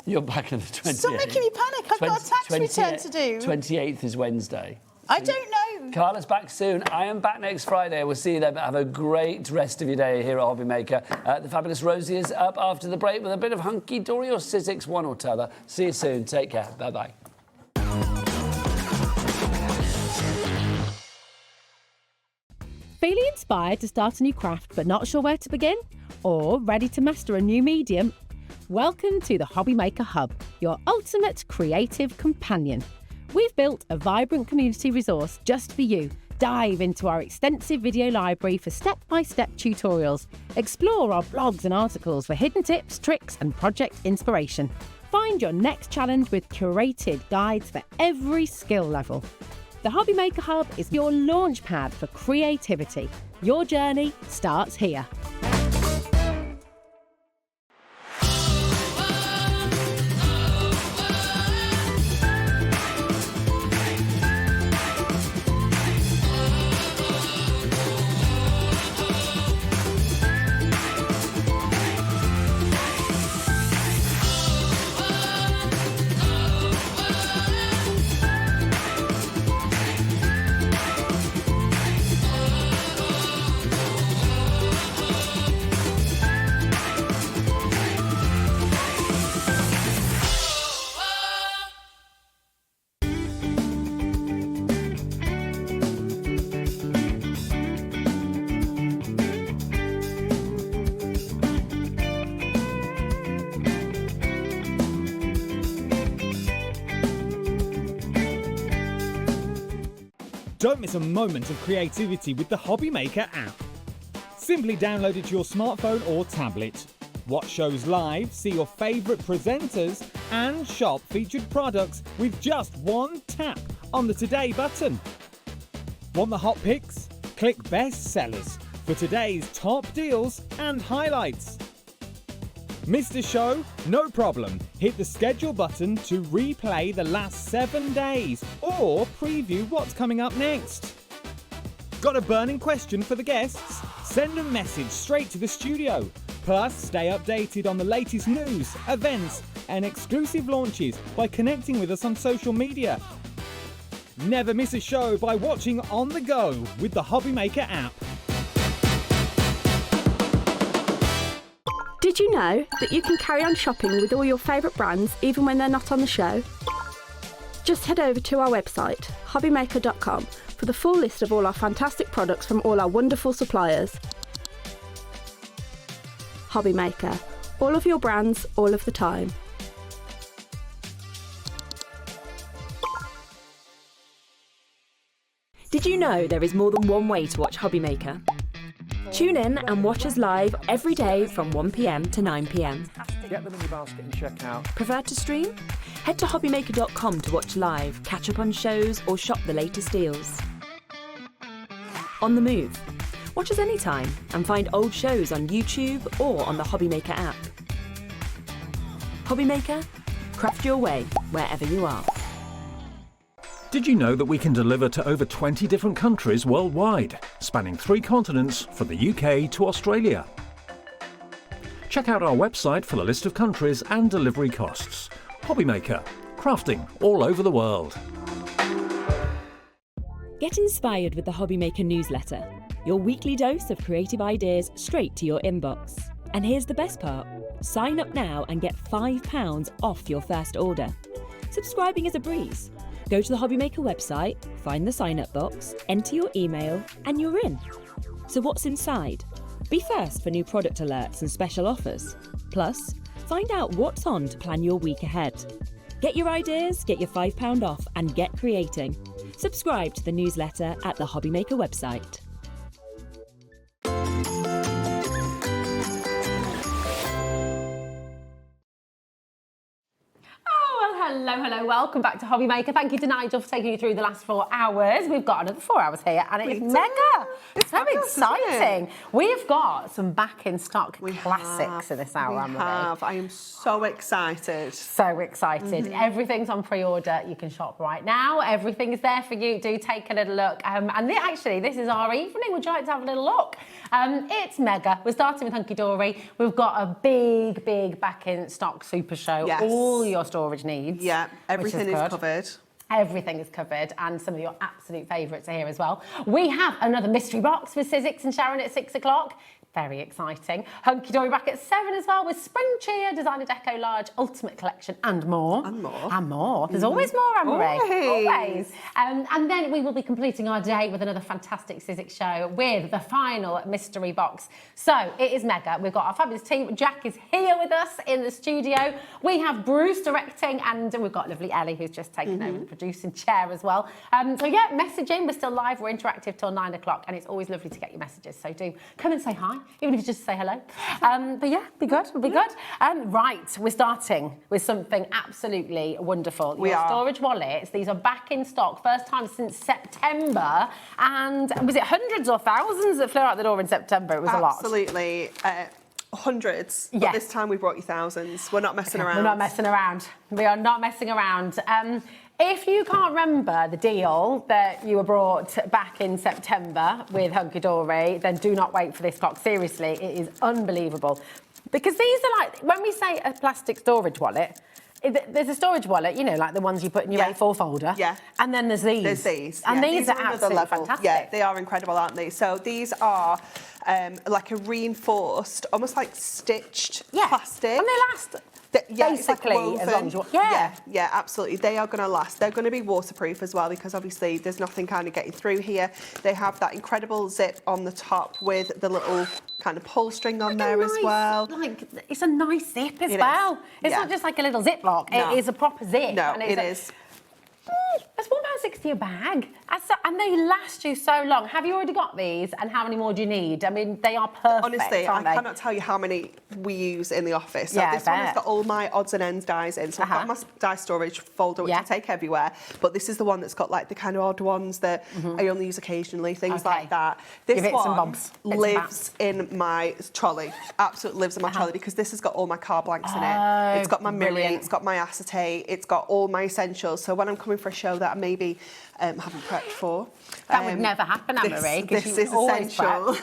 You're back on the 28th. Stop making me panic. I've got a tax return to do. 28th is Wednesday. I don't know. Carla's back soon. I am back next Friday. We'll see you then. But have a great rest of your day here at Hobby Maker. The fabulous Rosie is up after the break with a bit of Hunkydory or Sizzix, one or t'other. See you soon. Take care. Bye-bye. Feeling inspired to start a new craft but not sure where to begin? Or ready to master a new medium? Welcome to the Hobby Maker Hub, your ultimate creative companion. We've built a vibrant community resource just for you. Dive into our extensive video library for step-by-step tutorials. Explore our blogs and articles for hidden tips, tricks and project inspiration. Find your next challenge with curated guides for every skill level. The Hobby Maker Hub is your launch pad for creativity. Your journey starts here. Don't miss a moment of creativity with the Hobby Maker app. Simply download it to your smartphone or tablet. Watch shows live, see your favourite presenters, and shop featured products with just one tap on the Today button. Want the hot picks? Click Best Sellers for today's top deals and highlights. Missed a show? No problem. Hit the schedule button to replay the last 7 days or preview what's coming up next. Got a burning question for the guests? Send a message straight to the studio. Plus, stay updated on the latest news, events, and exclusive launches by connecting with us on social media. Never miss a show by watching on the go with the Hobby Maker app. Did you know that you can carry on shopping with all your favourite brands even when they're not on the show? Just head over to our website, hobbymaker.com, for the full list of all our fantastic products from all our wonderful suppliers. Hobby Maker. All of your brands, all of the time. Did you know there is more than one way to watch Hobby Maker? Tune in and watch us live every day from 1 p.m. to 9 p.m. Get them in your basket and check out. Prefer to stream? Head to hobbymaker.com to watch live, catch up on shows, or shop the latest deals. On the move. Watch us anytime and find old shows on YouTube or on the Hobby Maker app. Hobby Maker, craft your way wherever you are. Did you know that we can deliver to over 20 different countries worldwide, spanning 3 continents from the UK to Australia? Check out our website for the list of countries and delivery costs. Hobby Maker, crafting all over the world. Get inspired with the Hobby Maker newsletter, your weekly dose of creative ideas straight to your inbox. And here's the best part. Sign up now and get £5 off your first order. Subscribing is a breeze. Go to the Hobby Maker website, find the sign-up box, enter your email, and you're in. So what's inside? Be first for new product alerts and special offers. Plus, find out what's on to plan your week ahead. Get your ideas, get your £5 off, and get creating. Subscribe to the newsletter at the Hobby Maker website. Hello, welcome back to Hobby Maker. Thank you to Nigel for taking you through the last 4 hours. We've got another 4 hours here and it's mega. It's so exciting. We've got some back in stock classics in this hour, haven't we? I am so excited. So excited. Everything's on pre-order. You can shop right now. Everything is there for you. Do take a little look. Actually, this is our evening. Would you like to have a little look? It's mega. We're starting with Hunkydory. We've got a big back in stock super show. Yes. All your storage needs. Yeah, everything is covered. Everything is covered, and some of your absolute favourites are here as well. We have another mystery box with Sizzix and Sharon at 6 o'clock. Very exciting. Hunkydory back at 7 as well with Spring Cheer, Designer Deco Large, Ultimate Collection and more. And more. There's always more, Anne-Marie. Always. And then we will be completing our day with another fantastic Sizzix show with the final mystery box. So it is mega. We've got our fabulous team. Jack is here with us in the studio. We have Bruce directing and we've got lovely Ellie who's just taken over the producing chair as well. So yeah, messaging. We're still live. We're interactive till 9 o'clock and it's always lovely to get your messages. So do come and say hi. Even if you just say hello. But yeah, be good, be good. Right, we're starting with something absolutely wonderful. Your storage wallets, these are back in stock, first time since September. And was it hundreds or thousands that flew out the door in September? It was a lot. Absolutely. Hundreds. But this time we brought you thousands. We're not messing around. We're not messing around. We are not messing around. If you can't remember the deal that you were brought back in September with Hunkydory, then do not wait for this clock. Seriously, it is unbelievable. Because these are like, when we say a plastic storage wallet, there's a storage wallet, you know, like the ones you put in your A4 folder. Yeah. And then there's these. There's these. And these are absolutely fantastic. Yeah, they are incredible, aren't they? So these are like a reinforced, almost like stitched plastic. And they last... basically, like as long as you want. Yeah, absolutely. They are going to last. They're going to be waterproof as well because obviously there's nothing kind of getting through here. They have that incredible zip on the top with the little kind of pull string on there as well. Like, it's a nice zip as well. It's not just like a little zip lock. No. It is a proper zip. No, it is. That's £1.60 a bag. And they last you so long. Have you already got these? And how many more do you need? I mean, they are perfect. Honestly, aren't I they? cannot tell you how many we use in the office. So Yeah, this one has got all my odds and ends dies in. So I've got my die storage folder, which I take everywhere. But this is the one that's got like the kind of odd ones that I only use occasionally, things like that. This Give it some one bobs. lives in my trolley. Absolutely lives in my trolley because this has got all my car blanks in it. It's got my mirror, it's got my acetate, it's got all my essentials. So when I'm coming for a show that I maybe haven't prepped for. That would never happen, Anne-Marie. This is essential.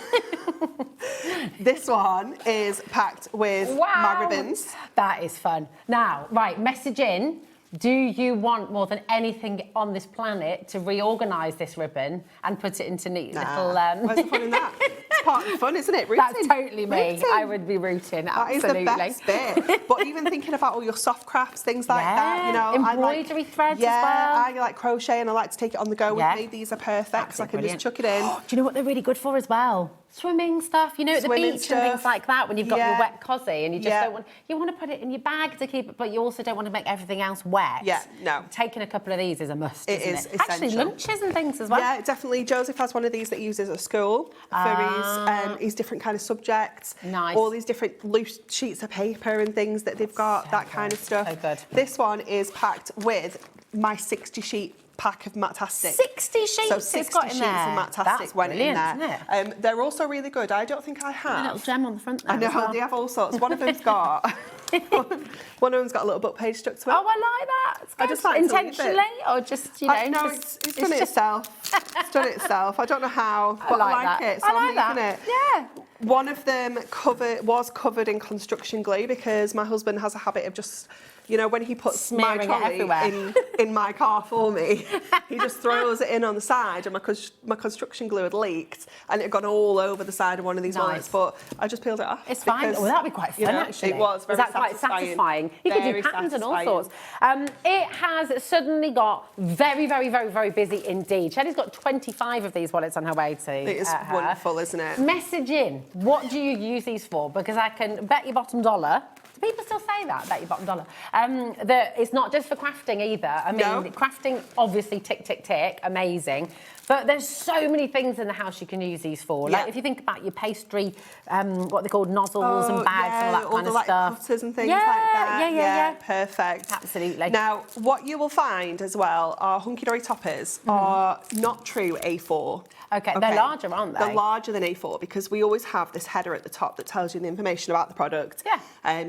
This one is packed with my ribbons. That is fun. Now, right, message in. Do you want more than anything on this planet to reorganise this ribbon and put it into neat little... Where's the fun in that? It's part of the fun, isn't it? Rooting. That's totally me. Rooting. I would be rooting, absolutely. That is the best bit. But even thinking about all your soft crafts, things like that, you know. Embroidery threads as well. Yeah, I like crochet and I like to take it on the go with me. These are perfect because I can just chuck it in. Do you know what they're really good for as well? Swimming stuff, you know, at the beach and things like that, when you've got your wet cosy and you just don't want... You want to put it in your bag to keep it, but you also don't want to make everything else wet. Yeah, no. Taking a couple of these is a must, isn't it? Essential. Actually, lunches and things as well. Yeah, definitely. Joseph has one of these that he uses at school for his different kind of subjects. Nice. All these different loose sheets of paper and things that they've got, that kind of stuff. So good. This one is packed with my 60-sheet pack of Matastic. 60 sheets So it's 60 got in sheets there. of Matastic That's went in brilliant, there. isn't it? They're also really good. I don't think I have. A little gem on the front there. I know, as well. they have all sorts. One of them's got... one of them's got a little book page stuck to it. Oh, I like that. It's I good. just like to leave it. Intentionally or just, you know... No, it's done it itself. It's done it itself. I don't know how, but I like it, so I'm leaving it. Yeah. One of them was covered in construction glue because my husband has a habit of just, you know, when he puts Smearing my it trolley in my car for me, he just throws it in on the side, and my construction glue had leaked and it had gone all over the side of one of these wallets, but I just peeled it off. It's fine. because, Well, that'd be quite fun, you know, actually. It was very Is that quite satisfying? You could do Very patterns and all satisfying. sorts. It has suddenly got very, very, very, very busy indeed. Shelley's got 25 of these wallets on her way to It is her. wonderful, isn't it? Message in. What do you use these for? Because I can bet your bottom dollar. Do people still say that? Bet your bottom dollar. That it's not just for crafting either. I mean, crafting, obviously, tick, tick, tick, amazing. But there's so many things in the house you can use these for. Like if you think about your pastry, what they call nozzles and bags and all that kind of stuff. Cutters and things like that. Yeah. Perfect. Absolutely. Now, what you will find as well, our Hunkydory toppers are not true A4. Okay, they're larger, aren't they? They're larger than A4 because we always have this header at the top that tells you the information about the product. Yeah.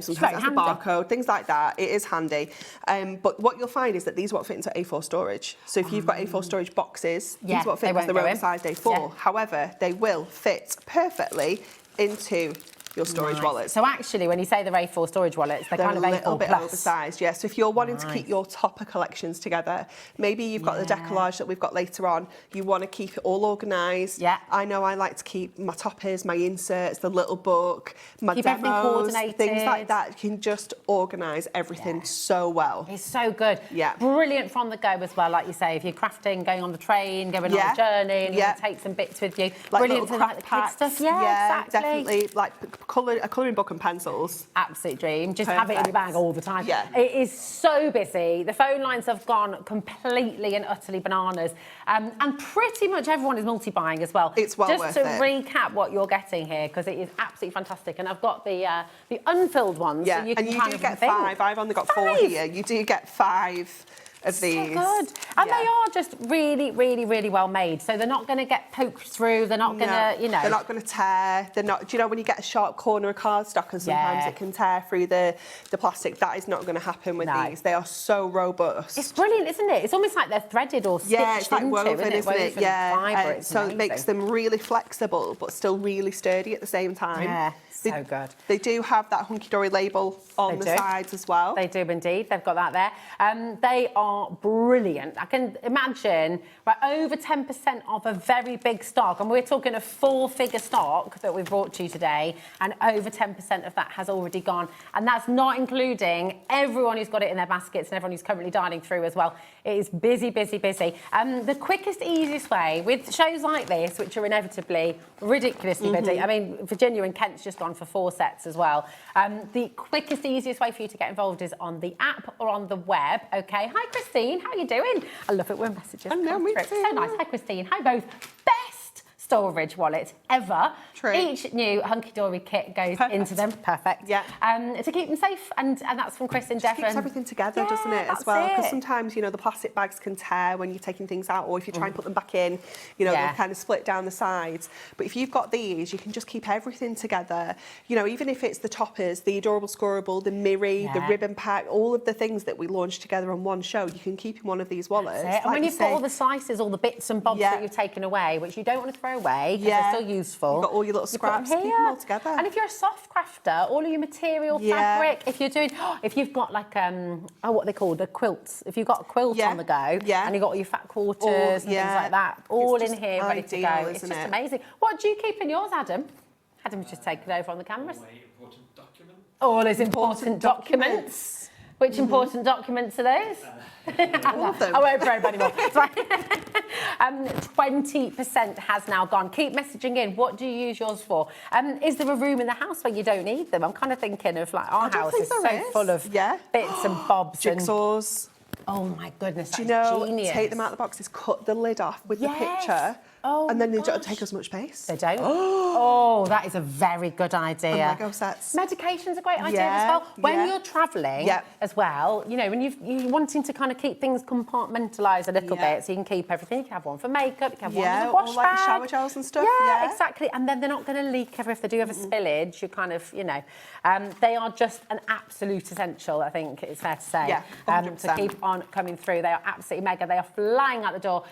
Sometimes it has a barcode, things like that. It is handy. But what you'll find is that these won't fit into A4 storage. So if you've got A4 storage boxes, these won't fit because they're oversized A4. However, they will fit perfectly into your storage wallets. So actually, when you say the A4 storage wallets, they're kind of a A4 little bit plus. oversized, yes. So if you're wanting to keep your topper collections together, maybe you've got the decollage that we've got later on, you want to keep it all organised. Yeah. I know I like to keep my toppers, my inserts, the little book, my Keep everything demos, coordinated. things like that. You can just organise everything so well. It's so good. Yeah. Brilliant from the go as well, like you say, if you're crafting, going on the train, going on a journey, and you want to take some bits with you. Like Brilliant little for like the craft kids packs. stuff. Yeah, exactly. Definitely. Like a colouring book and pencils. Absolute dream. Just have it in your bag all the time. Yeah. It is so busy. The phone lines have gone completely and utterly bananas. And pretty much everyone is multi-buying as well. It's well worth Just to recap what you're getting here, because it is absolutely fantastic. And I've got the unfilled ones. Yeah, so you can and you kind do of get think. 5. I've only got 4 here. You do get 5 of these. So good. And they are just really, really, really well made. So they're not going to get poked through. They're not going to, you know. They're not going to tear. They're not. Do you know when you get a sharp corner of cardstock and sometimes it can tear through the plastic? That is not going to happen with these. They are so robust. It's brilliant, isn't it? It's almost like they're threaded or stitched Yeah, it's like into, woven, isn't it? Woven Yeah. fibre. It's so amazing. it makes them really flexible but still really sturdy at the same time. Yeah, so good. They do have that Hunkydory label on the sides as well. They do indeed. They've got that there. They are brilliant. I can imagine over 10% of a very big stock, and we're talking a 4-figure stock that we've brought to you today, and over 10% of that has already gone. And that's not including everyone who's got it in their baskets and everyone who's currently dialing through as well. It is busy, busy, busy. The quickest, easiest way with shows like this, which are inevitably ridiculously busy. I mean, Virginia and Kent's just gone for 4 sets as well. The quickest, easiest way for you to get involved is on the app or on the web. Okay. Hi, Chris. Christine. How are you doing? I love it when messages Hello, come me through. too. So nice. Hi, Christine. Hi, both. Best storage wallet ever. True. Each new Hunkydory kit goes into them. Perfect. Yeah. To keep them safe, and that's from Chris and Just Devon. keeps everything together, Yeah, doesn't it, that's as well? Because it. sometimes, you know, the plastic bags can tear when you're taking things out, or if you try and put them back in, you know, Yeah. they'll kind of split down the sides. But if you've got these, you can just keep everything together. You know, even if it's the toppers, the adorable scoreable, the mirror, the Yeah. ribbon pack, all of the things that we launched together on one show, you can keep in one of these wallets. That's it. And Like when you you've got say, all the slices, all the bits and bobs that you've taken away, which you don't want to throw away because they're still useful. You've got all your little you put them scraps, keep them all together. And if you're a soft crafter, all of your material, Yeah. fabric, if you're doing, if you've got like, what they call the quilts, if you've got a quilt on the go, and you've got all your fat quarters and things like that, all in just here ready to go. ideal, It's isn't just it? amazing. What do you keep in yours, Adam? Adam's just taken over on the cameras. All his important documents. Which important documents are those? All of them. I won't probe anymore. 20% has now gone. Keep messaging in. What do you use yours for? Is there a room in the house where you don't need them? I'm kind of thinking of like our house is so full of bits and bobs. Jigsaws. Oh my goodness, Do you that's know, genius. take them out of the boxes, cut the lid off with the picture, and then they don't take as much space. They don't? Oh, that is a very good idea. And Lego sets. Medication's a great idea Yeah, as well. When yeah. you're travelling Yeah. as well, you know, when you're wanting to kind of keep things compartmentalised a little bit, so you can keep everything. You can have one for makeup, you can have one as a wash or like bag. shower gels and stuff. Yeah, exactly. And then they're not going to leak ever if they do have a spillage. You kind of, you know, they are just an absolute essential, I think it's fair to say. Yeah, 100%. To keep on coming through. They are absolutely mega. They are flying out the door.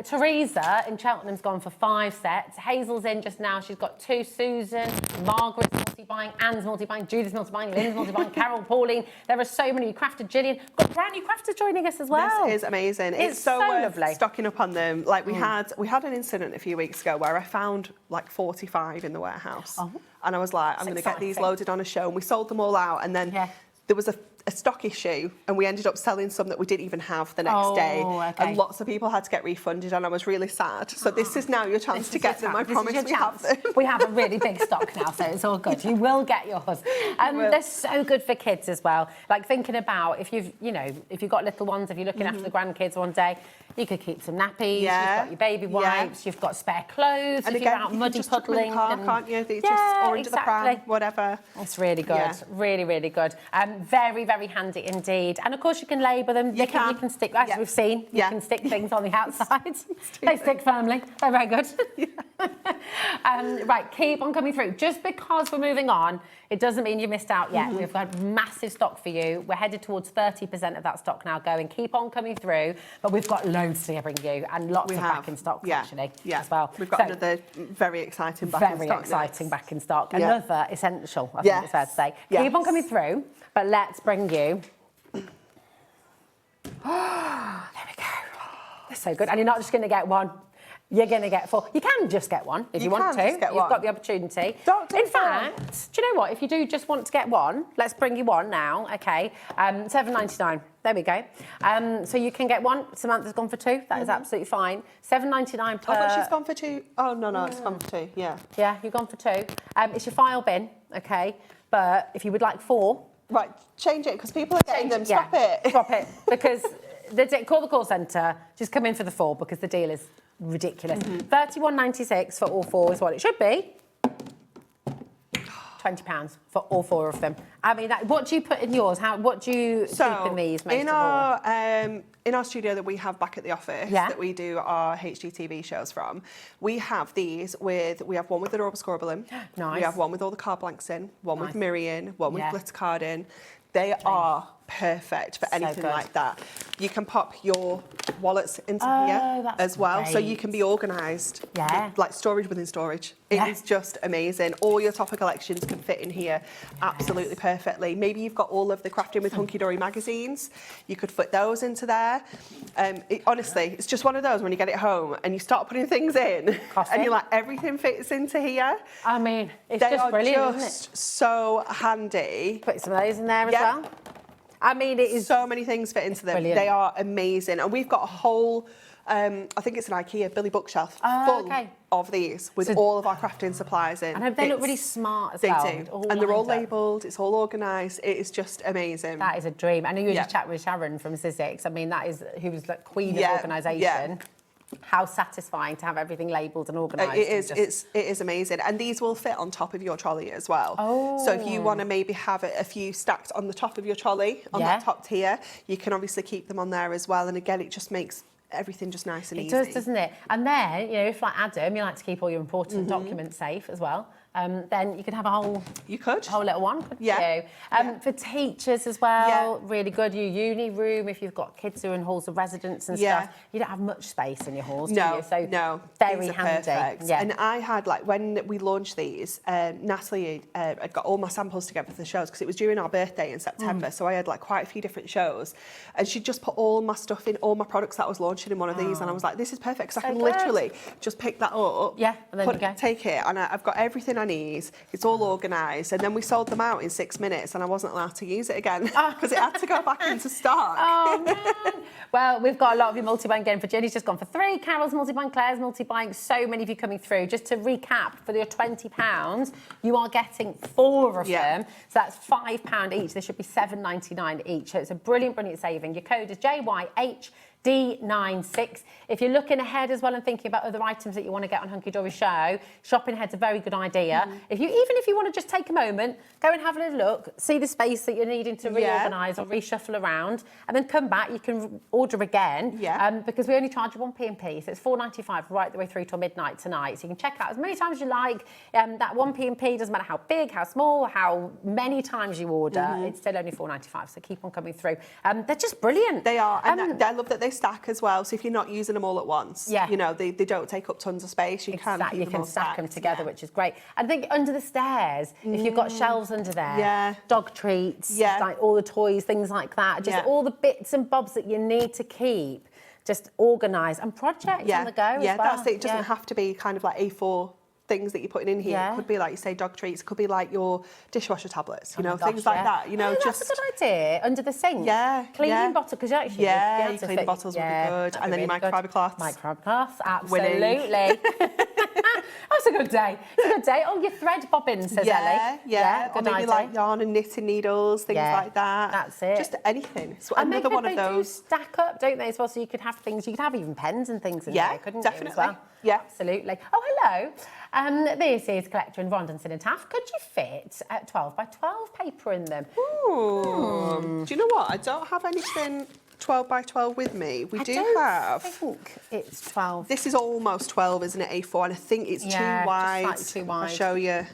Teresa in Cheltenham's gone for 5 sets. Hazel's in just now. She's got 2. Susan, Margaret's multi-buying, Anne's multi-buying, Judith's multi-buying, Lynn's multi-buying, Carol, Pauline. There are so many. Crafter, Gillian. We've got brand new crafters joining us as well. This is amazing. It's so worth lovely. stocking up on them. Like we had an incident a few weeks ago where I found like 45 in the warehouse. And I was like, I'm going to get these exciting. loaded on a show. And we sold them all out. And then there was a stock issue, and we ended up selling some that we didn't even have the next day. Okay. And lots of people had to get refunded, and I was really sad. So this is now your chance to get them. I promise we have them. We have a really big stock now, so it's all good. You will get yours. They're so good for kids as well. Like thinking about if you've got little ones, if you're looking after the grandkids one day, you could keep some nappies. You've got your baby wipes. You've got spare clothes. And if again, you're out you muddy can just tuck them in puddling, the car, and can't you? They just or into the pram, whatever. It's really good. Yeah. Really, really good. Very, very handy indeed. And of course, you can label them. You can stick, as we've seen, you can stick things on the outside. They stick firmly. They're very good. Right, keep on coming through. Just because we're moving on, it doesn't mean you missed out yet. We've got massive stock for you. We're headed towards 30% of that stock now going. Keep on coming through, but we've got loads to bring you and lots of back in stock actually as well. We've got another very exciting back in stock. Very exciting back in stock. Yeah. Another essential, I think it's fair to say. Keep on coming through, but let's bring you... There we go. They're so good. And you're not just going to get one. You're going to get 4. You can just get one if you want to. You've got the opportunity. In fact, do you know what? If you do just want to get one, let's bring you one now, okay? $7.99. There we go. So you can get one. Samantha's gone for 2. That is absolutely fine. $7.99 per... I thought she's gone for 2. Oh, no, it's gone for 2, yeah. Yeah, you've gone for 2. It's your file bin, okay? But if you would like 4... Right, change it, because people are getting them. Stop it. Stop it, because... Call the call centre, just come in for the 4 because the deal is ridiculous. $31.96 for all 4 is what it should be. £20 for all 4 of them. I mean, what do you put in yours? What do you keep in these most of all? In our studio that we have back at the office, that we do our HGTV shows from, we have these we have one with the adorable scoreable in. Nice. We have one with all the card blanks in, one with mirror in, one with glitter card in. They are perfect for anything like that. You can pop your wallets into here as well, so you can be organised. Like storage within storage. It is just amazing. All your topper collections can fit in here absolutely perfectly. Maybe you've got all of the Crafting with Hunkydory magazines. You could fit those into there. Honestly, it's just one of those when you get it home and you start putting things in and you're like, everything fits into here. I mean, it's just brilliant, just isn't it? so handy. Put some of those in there as well. I mean, it is... So many things fit into them. Brilliant. They are amazing. And we've got a whole I think it's an IKEA Billy bookshelf full of these with all of our crafting supplies in. And they look really smart as well. They do. And they're all labelled, it's all organised. It is just amazing. That is a dream. I know you were just chatting with Sharon from Sizzix. I mean, that is, who was the queen of organisation. Yeah. How satisfying to have everything labelled and organised. It is amazing. And these will fit on top of your trolley as well. Oh. So if you want to maybe have a few stacked on the top of your trolley, on that top tier, you can obviously keep them on there as well. And again, it just makes everything just nice and easy. It does, doesn't it? And then, you know, if like Adam, you like to keep all your important documents safe as well, then you could have a whole... You could. Whole little one, couldn't you? For teachers as well, really good. Your uni room, if you've got kids who are in halls of residence and stuff, you don't have much space in your halls, do you? So very handy. Perfect. And I had, like, when we launched these, Natalie had got all my samples together for the shows because it was during our birthday in September, so I had, like, quite a few different shows. And she'd just put all my stuff in, all my products that I was launching in one of these, and I was like, this is perfect because I can literally just pick that up, and then take it, and I've got everything I need. It's all organised, and then we sold them out in 6 minutes, and I wasn't allowed to use it again because it had to go back into stock. Oh man! Well, we've got a lot of your multi-buying again. For Jenny's just gone for 3. Carol's multi-buying, Claire's multi-buying. So many of you coming through. Just to recap, for your £20, you are getting 4 of them. So that's £5 each. There should be $7.99 each. So it's a brilliant, brilliant saving. Your code is JYHD96. If you're looking ahead as well and thinking about other items that you want to get on Hunkydory Show, shopping ahead's a very good idea. Even if you want to just take a moment, go and have a little look, see the space that you're needing to reorganise or reshuffle around, and then come back. You can order again because we only charge you 1p and P, so it's £4.95 right the way through till midnight tonight. So you can check out as many times as you like. That 1p and P doesn't matter how big, how small, how many times you order. It's still only £4.95. So keep on coming through. They're just brilliant. They are, and I love that they stack as well. So if you're not using them all at once, you know, they don't take up tons of space. You can stack them together, which is great. And I think under the stairs, if you've got shelves under there, dog treats, like all the toys, things like that, just all the bits and bobs that you need to keep just organised and projects on the go as well. That's it. It doesn't have to be kind of like A4 things that you're putting in here. It could be like, you say, dog treats. It could be like your dishwasher tablets, you know, things like that. You know, that's a good idea. Under the sink. Cleaning bottle, because you actually your cleaning bottles would be good. And then your microfiber cloths. Microfiber cloths, absolutely. That's a good day. It's a good day. Oh, your thread bobbins, says Ellie. Or maybe like yarn and knitting needles, things like that. That's it. Just anything. So and another one of those. Do stack up, don't they, as well? So you could have things, you could have even pens and things in there, couldn't definitely. you, as well? Yeah, absolutely. Oh, hello. This is Collector in Rondonson and Taff. Could you fit 12 by 12 paper in them? Ooh. Do you know what? I don't have anything 12 by 12 with me. I think it's 12. This is almost 12, isn't it, A4? And I think it's too wide. Just slightly too wide. I'll show you.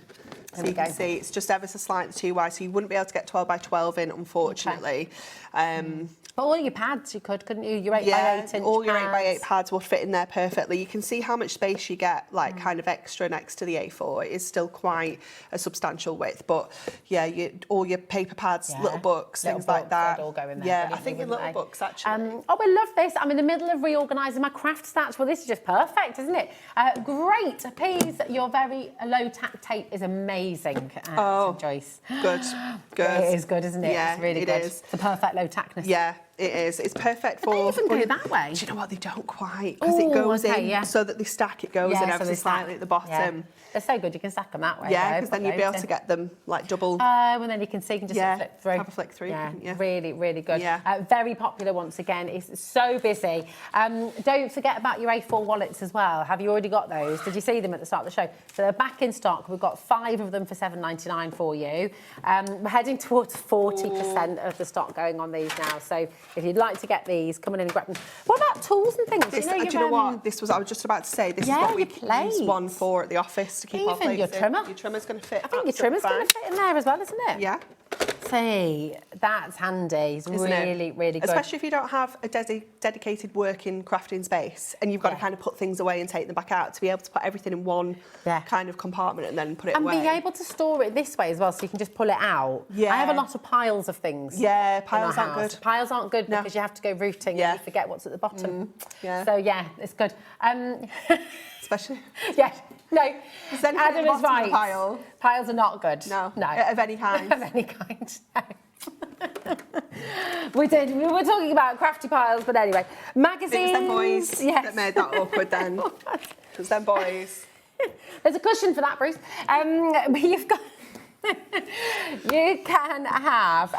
So you can see it's just ever so slightly too wide, so you wouldn't be able to get 12 by 12 in, unfortunately. But all your pads you couldn't you? Your 8 by 8 inch all your pads. 8 by 8 pads will fit in there perfectly. You can see how much space you get, like kind of extra next to the A4. It is still quite a substantial width, but yeah, all your paper pads, little books, things like that. All go in there. Yeah, I think your little books actually. Oh, I love this. I'm in the middle of reorganising my craft stats. Well, this is just perfect, isn't it? Great. Please, your very low tack tape is amazing, Joyce. Good. It is good, isn't it? Yeah, it's really good. It's the perfect low tackness. Yeah. It is. It's perfect for... They even go that way. Do you know what? They don't quite. Because it goes in so that they stack. It goes in ever so slightly at the bottom. Yeah. They're so good. You can stack them that way. Yeah, because then you'd be able to get them like double... and then you can see, you can just flip through. Have a flick through. Yeah, really, really good. Very popular once again. It's so busy. Don't forget about your A4 wallets as well. Have you already got those? Did you see them at the start of the show? So they're back in stock. We've got 5 of them for $7.99 for you. We're heading towards 40% of the stock going on these now. So if you'd like to get these, come in and grab them. What about tools and things? Do you know what? This was, I was just about to say, this is what we use one for at the office to keep our plates your trimmer. Your trimmer's going to fit. I think your trimmer's going to fit in there as well, isn't it? Yeah. See, that's handy. It's really, really good. Especially if you don't have a dedicated working crafting space and you've got to kind of put things away and take them back out, to be able to put everything in one kind of compartment and then put it away. And be able to store it this way as well, so you can just pull it out. Yeah. I have a lot of piles of things. Yeah, piles aren't good. Piles aren't good because you have to go rooting and you forget what's at the bottom. So yeah, it's good. Especially. Yeah. No, Adam is right. Piles are not good. No. Of any kind. Of any kind. We did. We were talking about crafty piles, but anyway, magazines. It was them boys that made that awkward then. It was them boys. There's a cushion for that, Bruce. But you've got. You can have.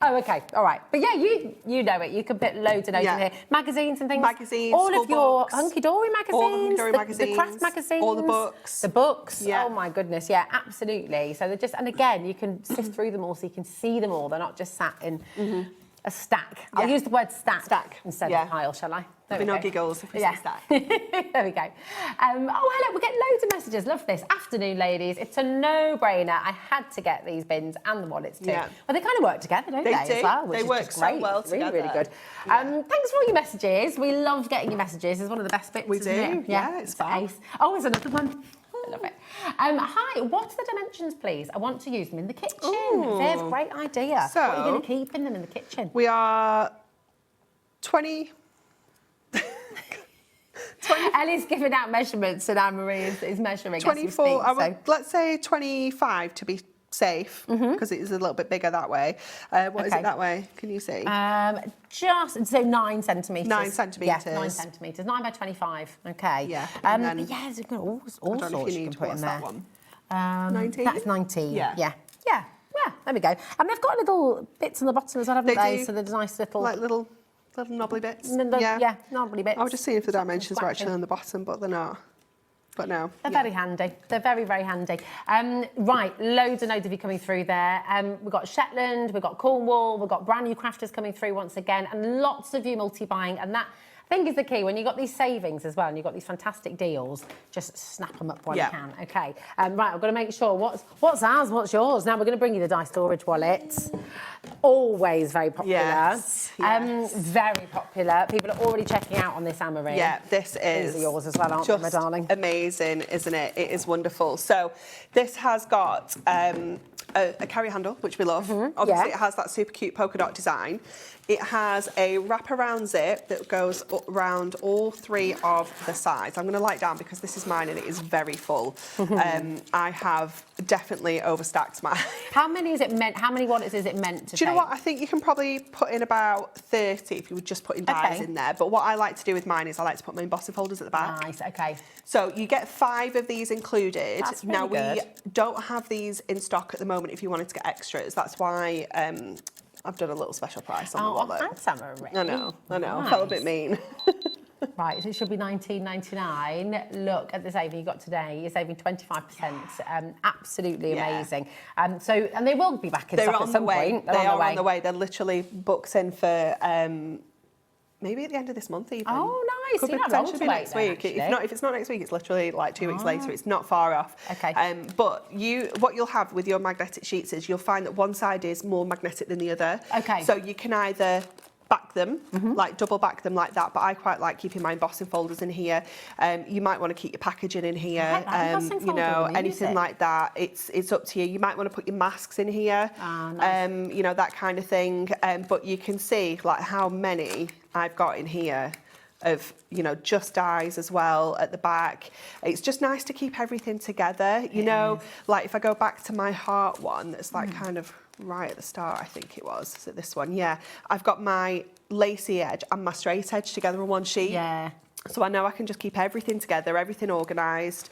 Oh, okay, all right. But yeah, you know it. You can put loads and loads in here. Magazines and things. Magazines, all of your books, Hunkydory magazines. all the Hunkydory the magazines, craft magazines. all the books. The books. Yeah. Oh my goodness, yeah, absolutely. So they're just, and again, you can sift through them all so you can see them all. They're not just sat in a stack. I'll use the word stack instead of pile, shall I? There we no go. giggles if we say stack. There we go. Oh, hello, we get loads of messages. Love this. Afternoon, ladies. It's a no-brainer. I had to get these bins and the wallets too. Yeah. But they kind of work together, don't they, do. as well? Which They is work just so great. well It's really, together. really good. Thanks for all your messages. We love getting your messages. It's one of the best bits, We isn't do. it? Yeah, it's fun. ace. Oh, there's another one. I love it. Hi, what's the dimensions, please? I want to use them in the kitchen. Ooh. There's a great idea. So, what are you going to keep in them in the kitchen? We are 20... Ellie's giving out measurements and Anne-Marie is measuring 24, as we speak, let's say 25 to be safe, because it is a little bit bigger that way. What is it that way? Can you see? Just, so 9 centimetres. 9 centimetres. Yeah, 9 centimetres. 9 by 25. Okay. Yeah. But yeah, there's all I don't know sorts if you you need, can put in what's there. that one? 19? That's 19. Yeah. Yeah. Yeah. Yeah, there we go. And they've got little bits on the bottom as well, haven't they? do. So there's nice little... Like little knobbly bits. Yeah, knobbly bits. I was just seeing if the dimensions were Scratching. actually on the bottom, but they're not. But no. They're very handy. They're very, very handy. Right, loads and loads of you coming through there. We've got Shetland, we've got Cornwall, we've got brand new crafters coming through once again, and lots of you multi-buying, and that, I think, is the key. When you've got these savings as well, and you've got these fantastic deals, just snap them up while you can. Okay. Right, I've got to make sure what's ours, what's yours. Now we're going to bring you the die storage wallets. Always very popular. Yes. Very popular. People are already checking out on this, Anne-Marie. Yeah, this is These are yours as well, aren't they, my darling? Amazing, isn't it? It is wonderful. So this has got a carry handle, which we love. Obviously, it has that super cute polka dot design. It has a wraparound zip that goes around all 3 of the sides. I'm going to lie it down because this is mine and it is very full. I have definitely overstacked mine. How many is it meant? How many wallets is it meant to Do you know take? what? I think you can probably put in about 30 if you were just putting dies in there. But what I like to do with mine is I like to put my embossing folders at the back. Nice, okay. So you get 5 of these included. That's now really we good. don't have these in stock at the moment if you wanted to get extras. That's why I've done a little special price on the wallet. Thanks, Anne-Marie. I know. Nice. Felt a bit mean. Right, so it should be $19.99. Look at the saving you got today. You're saving 25%. Absolutely amazing. And they will be back in stock at some point. They are on the way. They're literally booked in for maybe at the end of this month even. Oh, nice. Could You're be not long potentially to be wait next then, week. actually. If it's not next week, it's literally like 2 weeks later. It's not far off. Okay. But what you'll have with your magnetic sheets is you'll find that one side is more magnetic than the other. Okay. So you can either back them, like double back them like that, but I quite like keeping my embossing folders in here. You might want to keep your packaging in here, I like that embossing you folder know, when you use anything it. like that. It's up to you. You might want to put your masks in here, nice. you know, that kind of thing. But you can see like how many I've got in here of, you know, just dies as well at the back. It's just nice to keep everything together, you know, like if I go back to my heart one, that's like kind of right at the start, I think it was. So this one, yeah. I've got my lacy edge and my straight edge together on one sheet. Yeah. So I know I can just keep everything together, everything organised.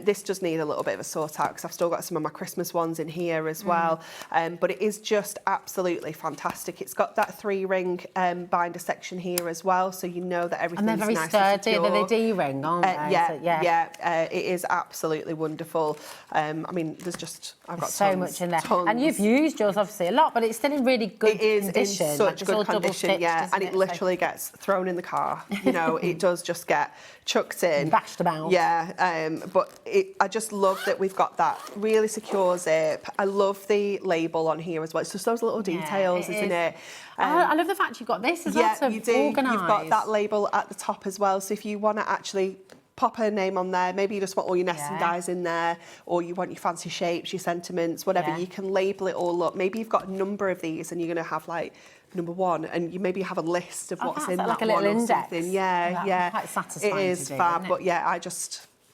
This does need a little bit of a sort out because I've still got some of my Christmas ones in here as well. But it is just absolutely fantastic. It's got that 3-ring binder section here as well, so you know that everything's And they're very nice sturdy. and secure. They're D-ring, aren't they? It is absolutely wonderful. I mean, there's just I've got so tons, much in there. tons. And you've used yours obviously a lot, but it's still in really good condition. It is in such it's all good condition, double-stitched, yeah. isn't And it literally gets thrown in the car. You know, it does just get chucked in. Bashed about. Yeah, but I just love that we've got that really secure zip. I love the label on here as well. It's just those little details, isn't it? I love the fact you've got this as well, so you do. organised. You've got that label at the top as well. So if you want to actually pop her name on there, maybe you just want all your nesting dies in there, or you want your fancy shapes, your sentiments, whatever, you can label it all up. Maybe you've got a number of these and you're going to have like number 1, and you maybe have a list of what's in like that a little one or index. something. Yeah, That's yeah. quite satisfying It is to do, fab, isn't it? but yeah,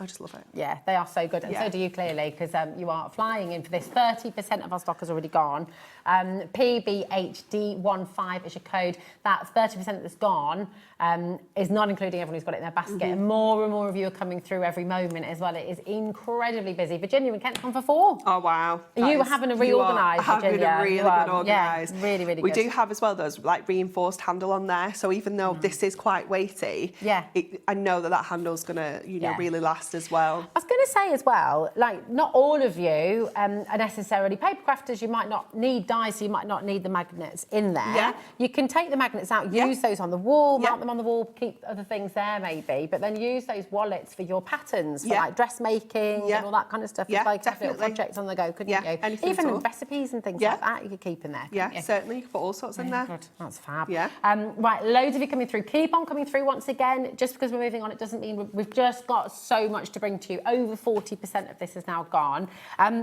I just love it. Yeah, they are so good, and so do you clearly, because you are flying in for this. 30% of our stock has already gone. PBHD15 is your code. That's 30% that's gone, is not including everyone who's got it in their basket. And more of you are coming through every moment as well. It is incredibly busy. Virginia and Kent's gone for 4. Oh, wow. You were having a reorganise, Virginia. Having a really good organise. Yeah, really, really good. We do have as well those like reinforced handle on there. So even though this is quite weighty, I know that handle's going to, really last as well. I was going to say as well, like, not all of you are necessarily paper crafters. You might not need dies, so you might not need the magnets in there. Yeah. You can take the magnets out, use those on the wall, mount them on the wall, keep other things there maybe, but then use those wallets for your patterns, for like dressmaking and all that kind of stuff. Yeah, It's like definitely. little projects on the go, couldn't you? Anything Even at all. recipes and things like that you could keep in there. Yeah, certainly. You can put all sorts in there. Good. That's fab. Yeah. Right, loads of you coming through. Keep on coming through once again. Just because we're moving on, it doesn't mean we've just got so much to bring to you. Over 40% of this is now gone.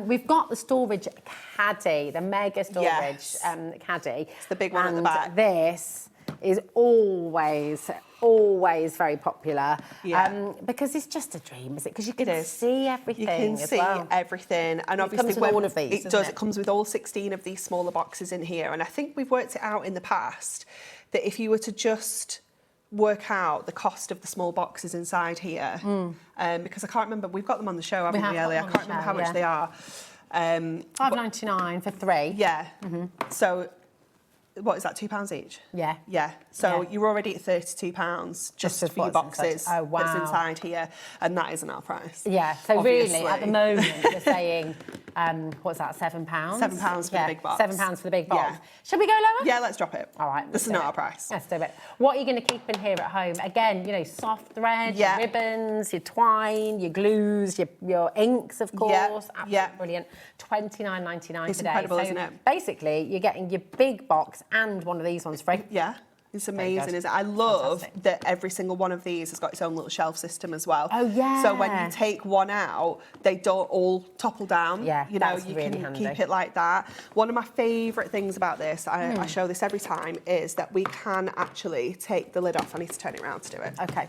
We've got the storage caddy, the mega storage caddy. It's the big one at the back. This is always very popular. Because it's just a dream, is it? Because you can see everything. You can see everything, and obviously comes with all of these. It does. It comes with all 16 of these smaller boxes in here, and I think we've worked it out in the past that if you were to just work out the cost of the small boxes inside here, because I can't remember, we've got them on the show, haven't we, Ellie? I can't remember how much they are. $5.99 for 3. Yeah. So what is that, £2 each? Yeah. Yeah. So you're already at £32 just for your boxes that's inside here, and that isn't our price. Yeah. So obviously. really, at the moment, you're saying, what's that, £7? £7 for the big box. £7 for the big box. Yeah. Shall we go lower? Yeah, let's drop it. All right. This is not our price. Let's do it. What are you going to keep in here at home? Again, soft thread, your ribbons, your twine, your glues, your inks, of course. Absolutely brilliant. $29.99 today. It's incredible, isn't it? Basically, you're getting your big box and one of these ones free. Yeah. It's amazing, isn't it? I love that every single one of these has got its own little shelf system as well. Oh, yeah. So when you take one out, they don't all topple down. Yeah, you really can handy. keep it like that. One of my favourite things about this, I show this every time, is that we can actually take the lid off. I need to turn it around to do it. Okay.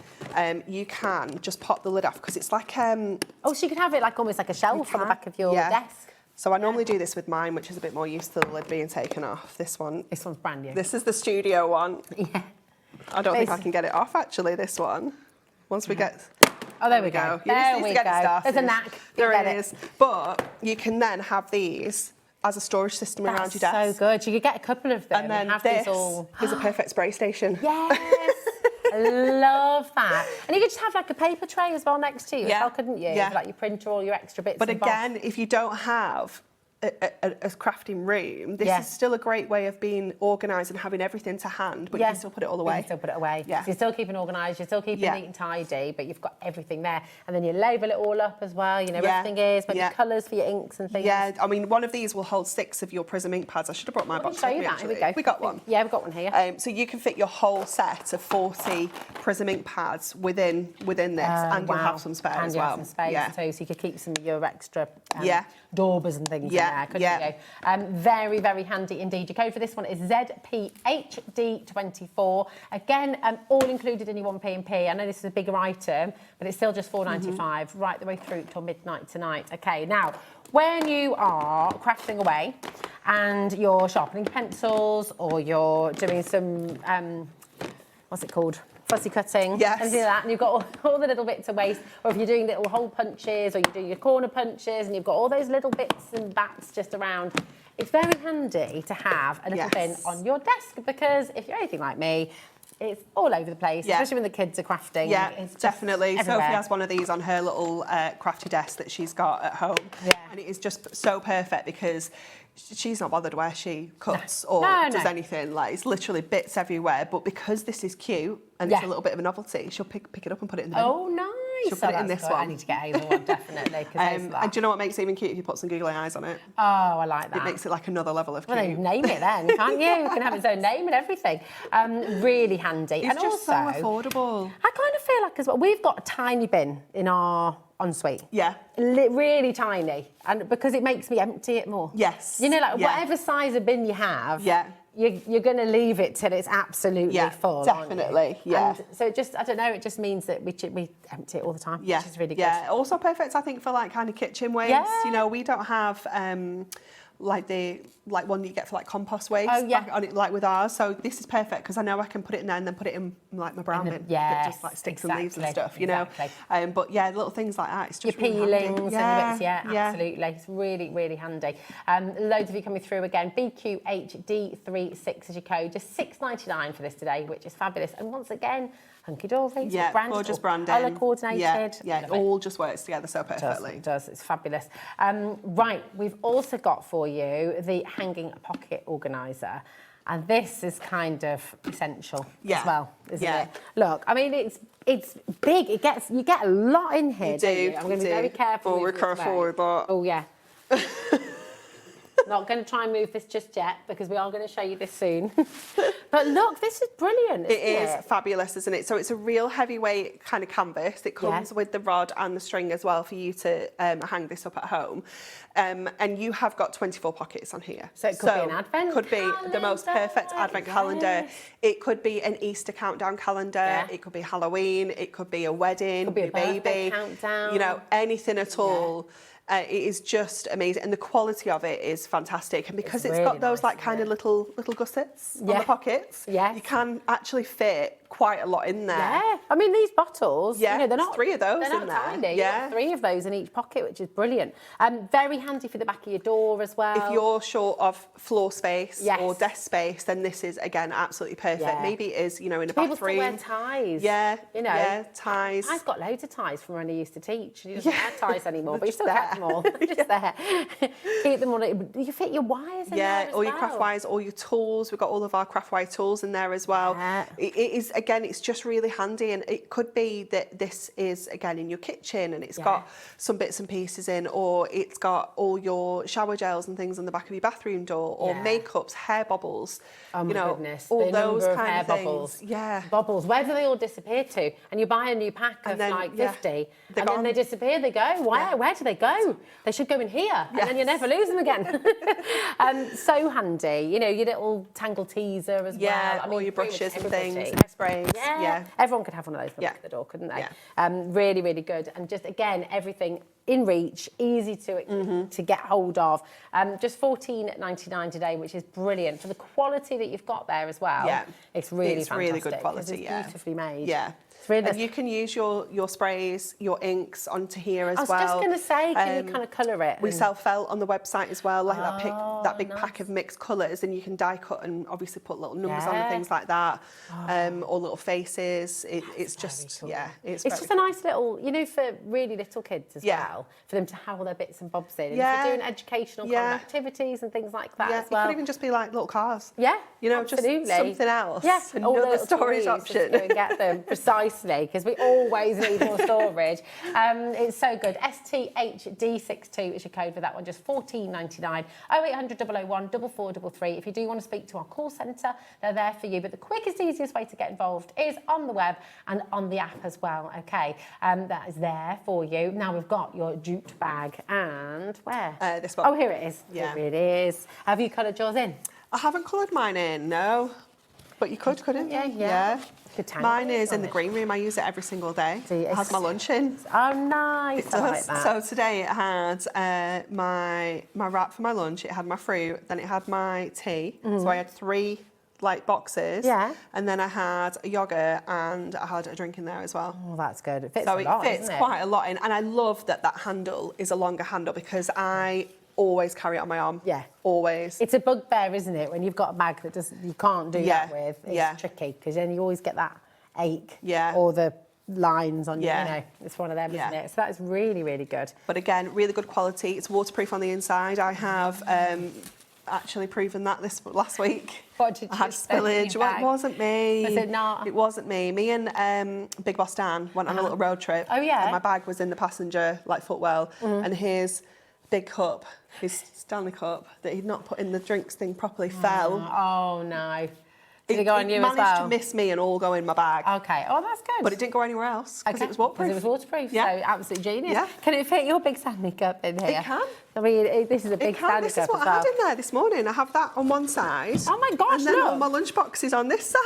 You can just pop the lid off because it's like... oh, so you can have it like almost like a shelf on the back of your desk. So I normally do this with mine, which is a bit more used to the lid being taken off. This one's brand new. This is the studio one. Yeah. I don't think I can get it off, actually, this one. Once we get... Oh, there we go. There we go. There's a knack. There it is. But you can then have these as a storage system around your desk. That's so good. You could get a couple of them and then have this these all... is a perfect spray station. Yes. I love that. And you could just have like a paper tray as well next to you, as well, couldn't you? Yeah. With, like your printer, all your extra bits But and again, bobs. if you don't have a crafting room, this is still a great way of being organised and having everything to hand, but you can still put it all away. You can still put it away. Yeah. So you're still keeping organised, you're still keeping neat and tidy, but you've got everything there. And then you label it all up as well, everything is, maybe colours for your inks and things. Yeah, I mean, one of these will hold 6 of your Prism ink pads. I should have brought my box with me, actually. Here we go. We got one. Yeah, we've got one here. So you can fit your whole set of 40 Prism ink pads within this, and you'll have some spare as well. And you'll have some space too, so you could keep some of your extra daubers and things in Yeah, there, couldn't you? Very, very handy indeed. Your code for this one is ZPHD24. Again, all included in your 1P&P. I know this is a bigger item, but it's still just $4.95 right the way through till midnight tonight. Okay, now, when you are crafting away and you're sharpening pencils or you're doing some, what's it called? Fussy cutting, anything like that, and you've got all the little bits of waste, or if you're doing little hole punches or you do your corner punches and you've got all those little bits and bats just around, it's very handy to have a little bin on your desk, because if you're anything like me, it's all over the place, especially when the kids are crafting. Yeah, it's definitely. everywhere. Sophie has one of these on her little crafty desk that she's got at home. And it is just so perfect because she's not bothered where she cuts or does anything. Like, it's literally bits everywhere. But because this is cute and it's a little bit of a novelty, she'll pick it up and put it in the bin. Oh, nice. She'll put it in this one. I need to get Hazel one, definitely. And do you know what makes it even cute? If you put some googly eyes on it. Oh, I like that. It makes it like another level of cute. Well, then name it then, can't you? You can have its own name and everything. Really handy. It's and just also, so affordable. I kind of feel like as well, we've got a tiny bin in our ensuite. Yeah. Really tiny. And because it makes me empty it more. Yes. Whatever size of bin you have, you're going to leave it till it's absolutely full. Definitely, aren't you? yeah. And so it just, I don't know, it just means that we empty it all the time, which is really good. Yeah, also perfect, I think, for like kind of kitchen waste. Yeah. You know, we don't have like one that you get for like compost waste on it, like with ours. So this is perfect because I know I can put it in there and then put it in like my brown bin. Yeah, just like sticks and leaves and stuff, you know. But yeah, little things like that. It's just your really handy. peelings and bits, absolutely. It's really, really handy. Loads of you coming through again. BQHD36 is your code. Just $6.99 for this today, which is fabulous. And once again, Hunkydory. Yeah, gorgeous branding. Colour coordinated. Yeah, it all just works together so perfectly. It does. It's fabulous. Right, we've also got for you the hanging pocket organiser. And this is kind of essential as well, isn't it? Look, I mean, it's big. You get a lot in here, don't you? I'm going to be very careful. Oh, yeah. Not going to try and move this just yet because we are going to show you this soon. But look, this is brilliant, isn't it? It is fabulous, isn't it? So it's a real heavyweight kind of canvas. It comes with the rod and the string as well for you to hang this up at home. And you have got 24 pockets on here. So it could be an advent could be the most perfect advent calendar. It could be an Easter countdown calendar. It could be Halloween. It could be a wedding, could be a baby countdown. You know, anything at all. It is just amazing, and the quality of it is fantastic. And because it's got those like kind of little gussets on the pockets, you can actually fit quite a lot in there. Yeah, I mean these bottles. Yeah, you know, they're not 3 of those they're in not there. Tiny. Yeah, you've got 3 of those in each pocket, which is brilliant. Very handy for the back of your door as well. If you're short of floor space or desk space, then this is again absolutely perfect. Yeah. Maybe it is, you know, in a People bathroom. still wear ties. Yeah, you know. Yeah, ties. I've got loads of ties from when I used to teach. He doesn't wear ties anymore, but you still kept them all. They're just there. Keep them all. You fit your wires in there as all your craft wires, all your tools. We've got all of our craft wire tools in there as well. It is, again, it's just really handy, and it could be that this is, again, in your kitchen and it's got some bits and pieces in, or it's got all your shower gels and things on the back of your bathroom door, or makeups, hair bobbles. Oh my goodness, all the those number of kind hair of things. bobbles. Yeah. Bobbles, where do they all disappear to? And you buy a new pack of like 50, and then they disappear, they go. Where do they go? They should go in here, and then you never lose them again. So handy, you know, your little tangle teaser as well. I mean, all your brushes and things, sprays. Everyone could have one of those at the door, couldn't they? Really, really good. And just, again, everything in reach, easy to get hold of. Just $14.99 today, which is brilliant for the quality that you've got there as well. Yeah, it's really it's fantastic. really good quality. It's beautifully made. Yeah. Really and you can use your sprays, your inks onto here as well. I was just going to say, can you kind of colour it? We sell felt on the website as well, like that big pack of mixed colours, and you can die cut and obviously put little numbers on and things like that, or little faces. It's just, cool. it's just a nice little, you know, for really little kids as well, for them to have all their bits and bobs in. And for doing educational kind of activities and things like that as well. It could even just be like little cars. Yeah, you know, absolutely. just something else. Yeah, another storage option. Go and get them precisely, because we always need more storage. It's so good. STHD62 is your code for that one, just $14.99. 0800 001 4433. If you do want to speak to our call centre, they're there for you. But the quickest, easiest way to get involved is on the web and on the app as well. Okay, that is there for you. Now we've got your jute bag, and where? This one. Oh, here it is. Yeah. Here it is. Have you coloured yours in? I haven't coloured mine in, no. But you could, couldn't you? Yeah. Mine is in the green room. I use it every single day. It has my lunch in. Oh, nice. It does. Like that. So today it had my wrap for my lunch. It had my fruit. Then it had my tea. So I had 3 like boxes. Yeah. And then I had a yogurt and I had a drink in there as well. Oh, that's good. It fits so a lot, it fits doesn't it? quite a lot in. And I love that handle is a longer handle, because I always carry it on my arm. Yeah. Always. It's a bugbear, isn't it? When you've got a bag that you can't do that with. It's tricky, because then you always get that ache. Yeah. Or the lines on you know. It's one of them, isn't it? So that is really, really good. But again, really good quality. It's waterproof on the inside. I have actually proven that last week. What did you I had spillage. Well, it wasn't me. Was it not? It wasn't me. Me and Big Boss Dan went on a little road trip. Oh, yeah? And my bag was in the passenger, like footwell. And his big cup, his Stanley cup, that he'd not put in the drinks thing properly, fell. Oh, no. Did it go on you as managed well? to miss me and all go in my bag. Okay. Oh, that's good. But it didn't go anywhere else because it was waterproof. Because it was waterproof. Yeah. So absolute genius. Yeah. Can it fit your big Stanley cup in here? It can. I mean, this is a big Stanley This cup is what as I well. had in there this morning. I have that on one side. Oh my gosh, and then look. all my lunchbox is on this side.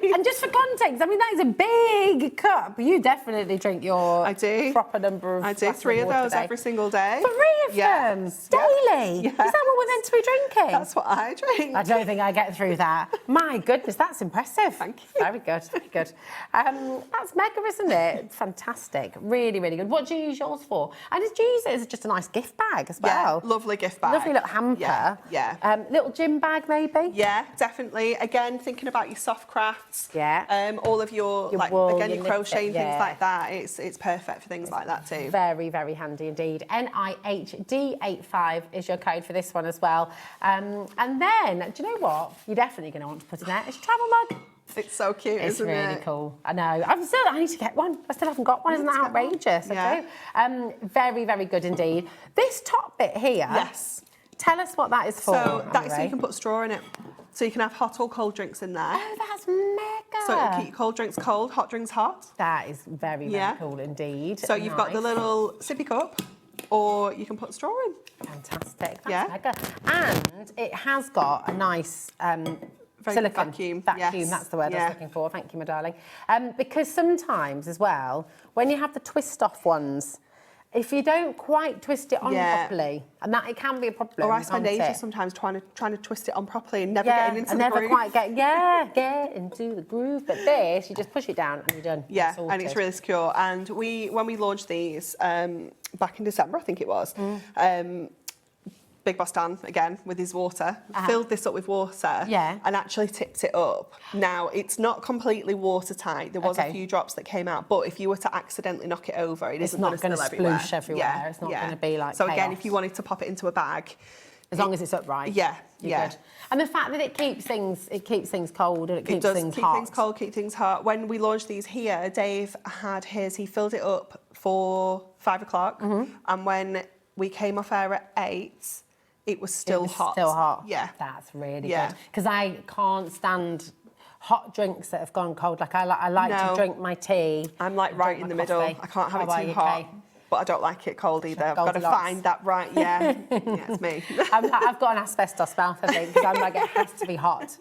And just for context, I mean, that is a big cup. You definitely drink your proper number of I do glasses 3 of water those a day. every single day. 3 of them? Daily? Yeah. Is that what we're meant to be drinking? That's what I drink. I don't think I get through that. My goodness, that's impressive. Thank you. Very good, very good. That's mega, isn't it? Fantastic. Really, really good. What do you use yours for? And do you use it as just a nice gift bag as well? Yeah, lovely gift bag. Lovely little hamper. Yeah. Little gym bag, maybe? Yeah, definitely. Again, thinking about your soft crafts. Yeah. All of your like wool, again, your your crochet and knitting, things like that. It's perfect for things like that too. Very, very handy indeed. NIHD85 is your code for this one as well. And then, do you know what? You're definitely going to want to put in there. It's a travel mug. It's so cute, It's isn't really it? cool. I know. I need to get one. I still haven't got one. Isn't that outrageous? Yeah. I do. Very, very good indeed. This top bit here. Yes. Tell us what that is for. So that is so you Anne-Marie. can put straw in it. So you can have hot or cold drinks in there. Oh, that's mega. So it'll keep your cold drinks cold, hot drinks hot. That is very, very cool indeed. So you've got the little sippy cup, or you can put straw in. Fantastic. That's mega. And it has got a nice silicone vacuum. Vacuum, that's the word I was looking for. Thank you, my darling. Because sometimes as well, when you have the twist off ones, if you don't quite twist it on properly, and that it can be a problem. Or I spend can't ages it? sometimes trying to twist it on properly and never getting into and the never groove. quite get into the groove. But this, you just push it down and you're done. Yeah, You're and it's sorted. really secure. And when we launched these back in December, I think it was, Big Boss Dan, again, with his water, filled this up with water and actually tipped it up. Now, it's not completely watertight. There was a few drops that came out, but if you were to accidentally knock it over, It's isn't not going to gonna sploosh everywhere. Yeah, It's not gonna be like So again, chaos. if you wanted to pop it into a bag... As long as it's upright. Yeah, you're good. And the fact that it keeps things cold and it keeps things keep hot. things cold, keep things hot. When we launched these here, Dave had his, he filled it up for 5 o'clock, and when we came off air at 8, it was still hot. Still hot. Yeah. That's really good. Because I can't stand hot drinks that have gone cold. Like I like to drink my tea. I'm like right in the middle. I can't have it too hot. But I don't like it cold either. I've got to find that right. Yeah, it's me. I've got an asbestos mouth, I think, because I'm like, it has to be hot.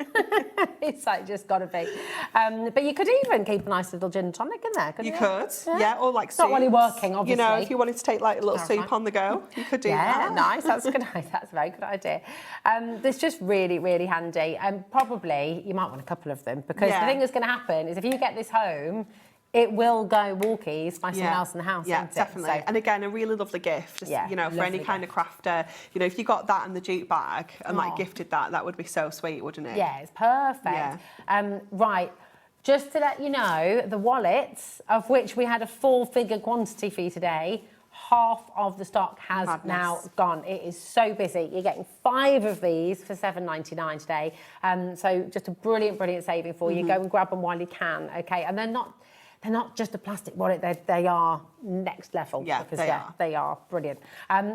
It's like just got to be. But you could even keep a nice little gin and tonic in there, couldn't you? You could, yeah, or like soups. Not while you're working, obviously. You know, if you wanted to take like a little soup on the go, you could do that. Yeah, nice. That's good. That's a very good idea. It's just really, really handy. And probably you might want a couple of them because the thing that's going to happen is if you get this home, it will go walkies by someone else in the house, yeah, won't it? definitely. So, and again, a really lovely gift, just, you know, for any kind of crafter. You know, if you got that in the jute bag and like gifted that, that would be so sweet, wouldn't it? Yeah, it's perfect. Yeah. Right, just to let you know, the wallets, of which we had a 4-figure quantity for you today, half of the stock has now gone. It is so busy. You're getting 5 of these for $7.99 today. So just a brilliant, brilliant saving for you. Go and grab them while you can, okay? And they're not just a plastic wallet, they are next level. Yeah, because they are brilliant.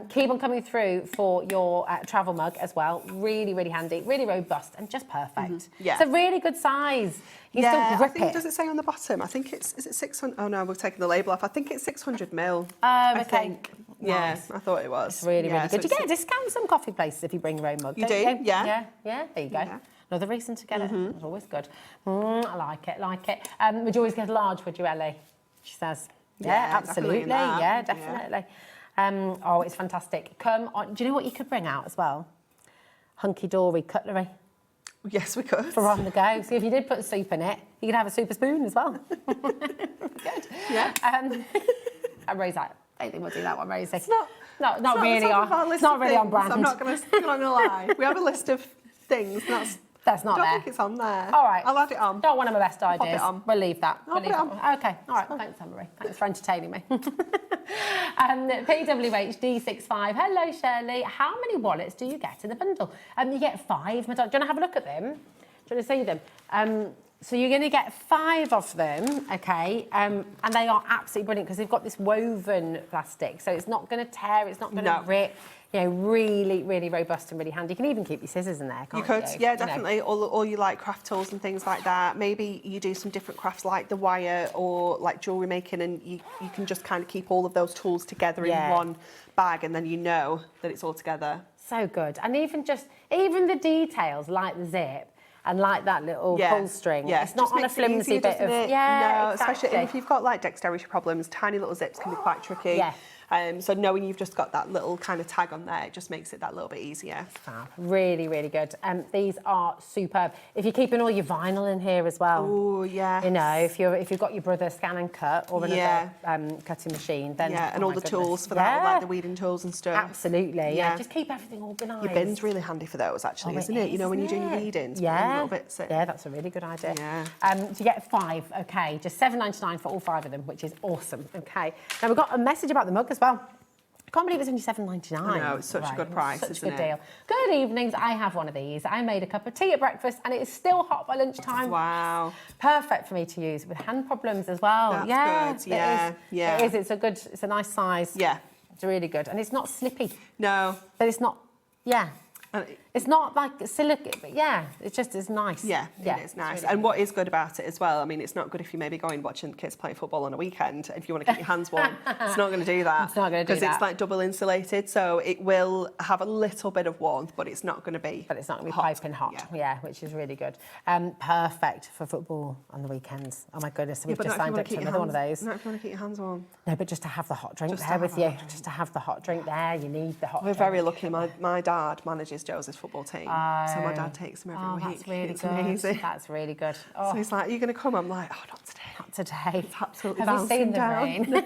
Keep on coming through for your travel mug as well. Really, really handy, really robust and just perfect. Yeah. It's a really good size. You still grip I think, it. does it say on the bottom? I think is it 600? Oh no, we've taken the label off. I think it's 600 mil. Oh, I okay. think. Yeah, Nice. I thought it was. It's really, really so good. You get a discount in some coffee places if you bring your own mug. You don't do? you? Yeah. Yeah, there you go. Yeah. Another reason to get it. It's always good. I like it, like it. Would you always get a large, would you, Ellie? She says. Yeah, absolutely. definitely that. Yeah, definitely. Oh, it's fantastic. Come on. Do you know what you could bring out as well? Hunky-dory cutlery. Yes, we could. For on the go. So if you did put soup in it, you could have a super spoon as well. Good. Yeah. And Ray's like, I don't think we'll do that one, Rosie. It's not really on. It's not really on brand. I'm not going to lie. We have a list of things. That's not I don't there. think it's on there. All right. I'll add it on. Not one of my best Pop ideas. it on. We'll leave that. I'll put it on. Okay. All right. Thanks, Anne-Marie. Thanks for entertaining me. PWHD65. Hello, Shirley. How many wallets do you get in the bundle? You get 5. Do you want to have a look at them? Do you want to see them? So you're going to get 5 of them, okay? And they are absolutely brilliant because they've got this woven plastic, so it's not going to tear, it's not going to rip. You know, really, really robust and really handy. You can even keep your scissors in there, can't you? You could, yeah, definitely. You know. All you like craft tools and things like that. Maybe you do some different crafts like the wire or like jewellery making, and you can just kind of keep all of those tools together in one bag, and then you know that it's all together. So good. And even the details, like the zip, and like that little pull string. Yeah, it's not on a flimsy bit of... Yeah, no, exactly. especially if you've got like dexterity problems, tiny little zips can be quite tricky. Yeah. So knowing you've just got that little kind of tag on there, it just makes it that little bit easier. Fab. Really, really good. These are superb. If you're keeping all your vinyl in here as well. Oh, yeah. You know, if you've got your brother scan and cut or another cutting machine, then and all the tools for that, like the weeding tools and stuff. Absolutely. Yeah. Just keep everything organised. Your bin's really handy for those, actually, isn't it? You know, when you're doing your weedings, little bits in. Yeah, that's a really good idea. Yeah. So you get 5, okay, just $7.99 for all 5 of them, which is awesome. Okay. Now we've got a message about the mug as well. I can't believe it's only $7.99. I know, it's such a good price, isn't it? Such a good deal. Good evenings, I have one of these. I made a cup of tea at breakfast and it is still hot by lunchtime. Wow. Perfect for me to use with hand problems as well. That's good, yeah. It is, it's a nice size. Yeah. It's really good. And it's not slippy. No. But it's not, it's not like silicone, but it's nice. Yeah, it is nice. Really and what is good about it as well, I mean, it's not good if you maybe going watching kids play football on a weekend. If you want to keep your hands warm, it's not going to do that. It's not going to do that. Because it's like double insulated, so it will have a little bit of warmth, but it's not going to be piping hot. Yeah, which is really good. Perfect for football on the weekends. Oh my goodness, so we've just signed up to another one of those. Not if you want to keep your hands warm. No, but just to have the hot drink there with you. Just to have the hot drink there, you need the hot drink. We're very lucky. My dad manages Jose's football team, so my dad takes them every week. That's really it's good. Amazing. That's really good. So he's like, "Are you going to come?" I'm like, "Oh, not today. Not today." It's absolutely Have you seen the down. rain?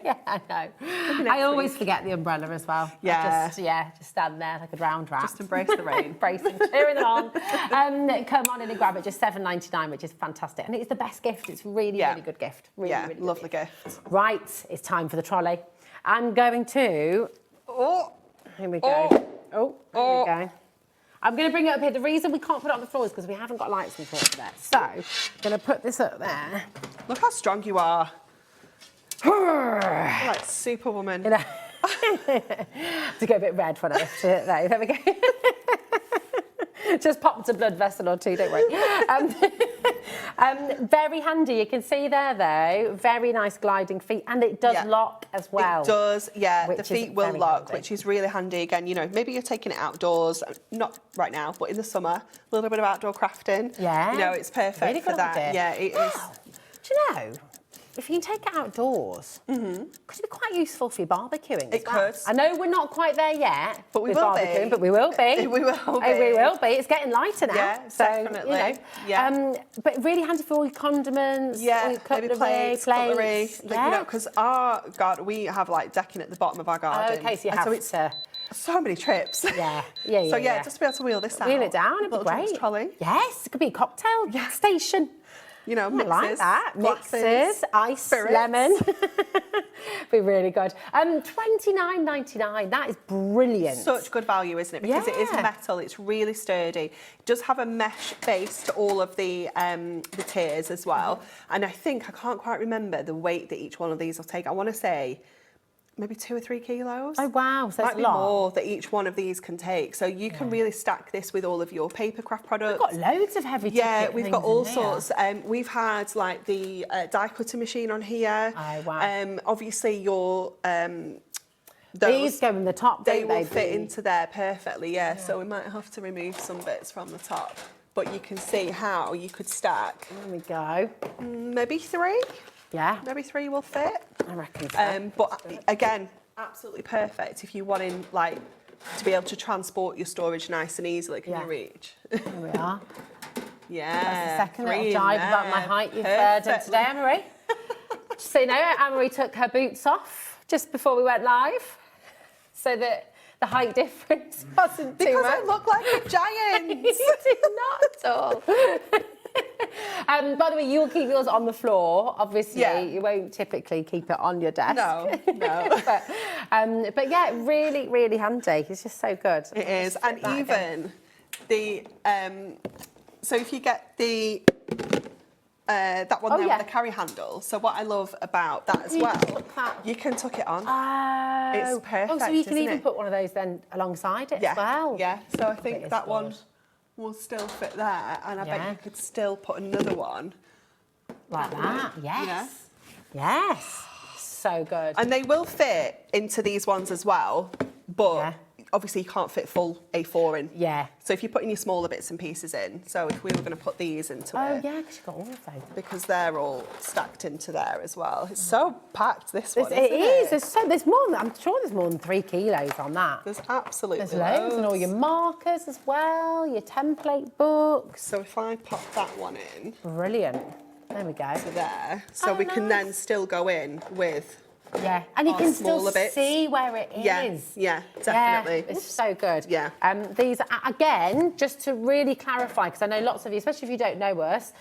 Yeah, I know. I always forget the umbrella as well. Yeah. Just stand there like a drowned rat. Just embrace the rain. Embracing, cheering them on. Come on in and grab it. Just $7.99, which is fantastic, and it's the best gift. It's really, really good gift. Really, really good lovely gift. Right, it's time for the trolley. I'm going to. Here we go. Here we go. I'm going to bring it up here. The reason we can't put it on the floor is because we haven't got lights and for that. So, I'm going to put this up there. Look how strong you are. Like Superwoman. You know, to get a bit red when I lift it. There we go. Just popped a blood vessel or two, don't worry. Very handy. You can see there, though, very nice gliding feet, and it does lock as well. It does, yeah. The feet will lock, which is really handy. Again, you know, maybe you're taking it outdoors, not right now, but in the summer, a little bit of outdoor crafting. Yeah. You know, it's perfect really for that. Idea. Yeah, it is. Do you know? If you can take it outdoors, could it be quite useful for your barbecuing? It could. I know we're not quite there yet, but we will be. But we will be. We will be. We will be. It's getting lighter now. Yeah, so, definitely. You know, but really handy for all your condiments. Yeah, all your maybe plates, cutlery. Yeah. You know, because our garden, we have like decking at the bottom of our garden. Okay, so you have to. So many trips. So just to be able to wheel this out. Wheel it down, it'd be great. Trolley. Yes, it could be a cocktail station. You know, mixes. I like that. Glasses, mixes, ice, spirits. Lemon. Be really good. $29.99. That is brilliant. Such good value, isn't it? Because it is metal. It's really sturdy. It does have a mesh base to all of the tiers as well. And I think I can't quite remember the weight that each one of these will take. I want to say maybe 2 or 3 kilos. Oh, wow. So might be more that each one of these can take. So you can really stack this with all of your paper craft products. We've got loads of heavy Yeah, we've got all sorts. We've had like the die cutter machine on here. Oh, wow. Obviously your these go in the top, they will fit into there perfectly, so we might have to remove some bits from the top. But you can see how you could stack. There we go. Maybe 3. Yeah. Maybe 3 will fit. I reckon so. But again, absolutely perfect if you want like to be able to transport your storage nice and easily. Can you reach? Here we are. Yeah. That's the second little jive about my height you've done today, Anne-Marie. So you know, Anne-Marie took her boots off just before we went live, so that the height difference wasn't too much. Because I look like a giant. You do not at all. By the way, you'll keep yours on the floor, obviously. Yeah. You won't typically keep it on your desk. No. but yeah, really, really handy. It's just so good. It is. And even the, so if you get the that one there with the carry handle. So what I love about that as well, you can tuck it on. Oh. It's perfect. Oh, so you can isn't even it? put one of those then alongside it as well. Yeah, so I think that one will still fit there, and I bet you could still put another one like that. Yes. Yes. So good. And they will fit into these ones as well, but obviously you can't fit full A4 in. Yeah. So if you're putting your smaller bits and pieces in, so if we were going to put these into Oh, it. yeah, because you've got all of those. Because they're all stacked into there as well. It's so packed, this one, It isn't is. There's more than, I'm sure there's more than 3 kilos on that. There's absolutely There's loads. And all your markers as well, your template books. So if I pop that one in. Brilliant. There we go. To there. So we can then still go in with and you can still smaller bits. see where it is. Yeah, definitely. Yeah, it's so good. Yeah. These are, again, just to really clarify, because I know lots of you, especially if you don't know us,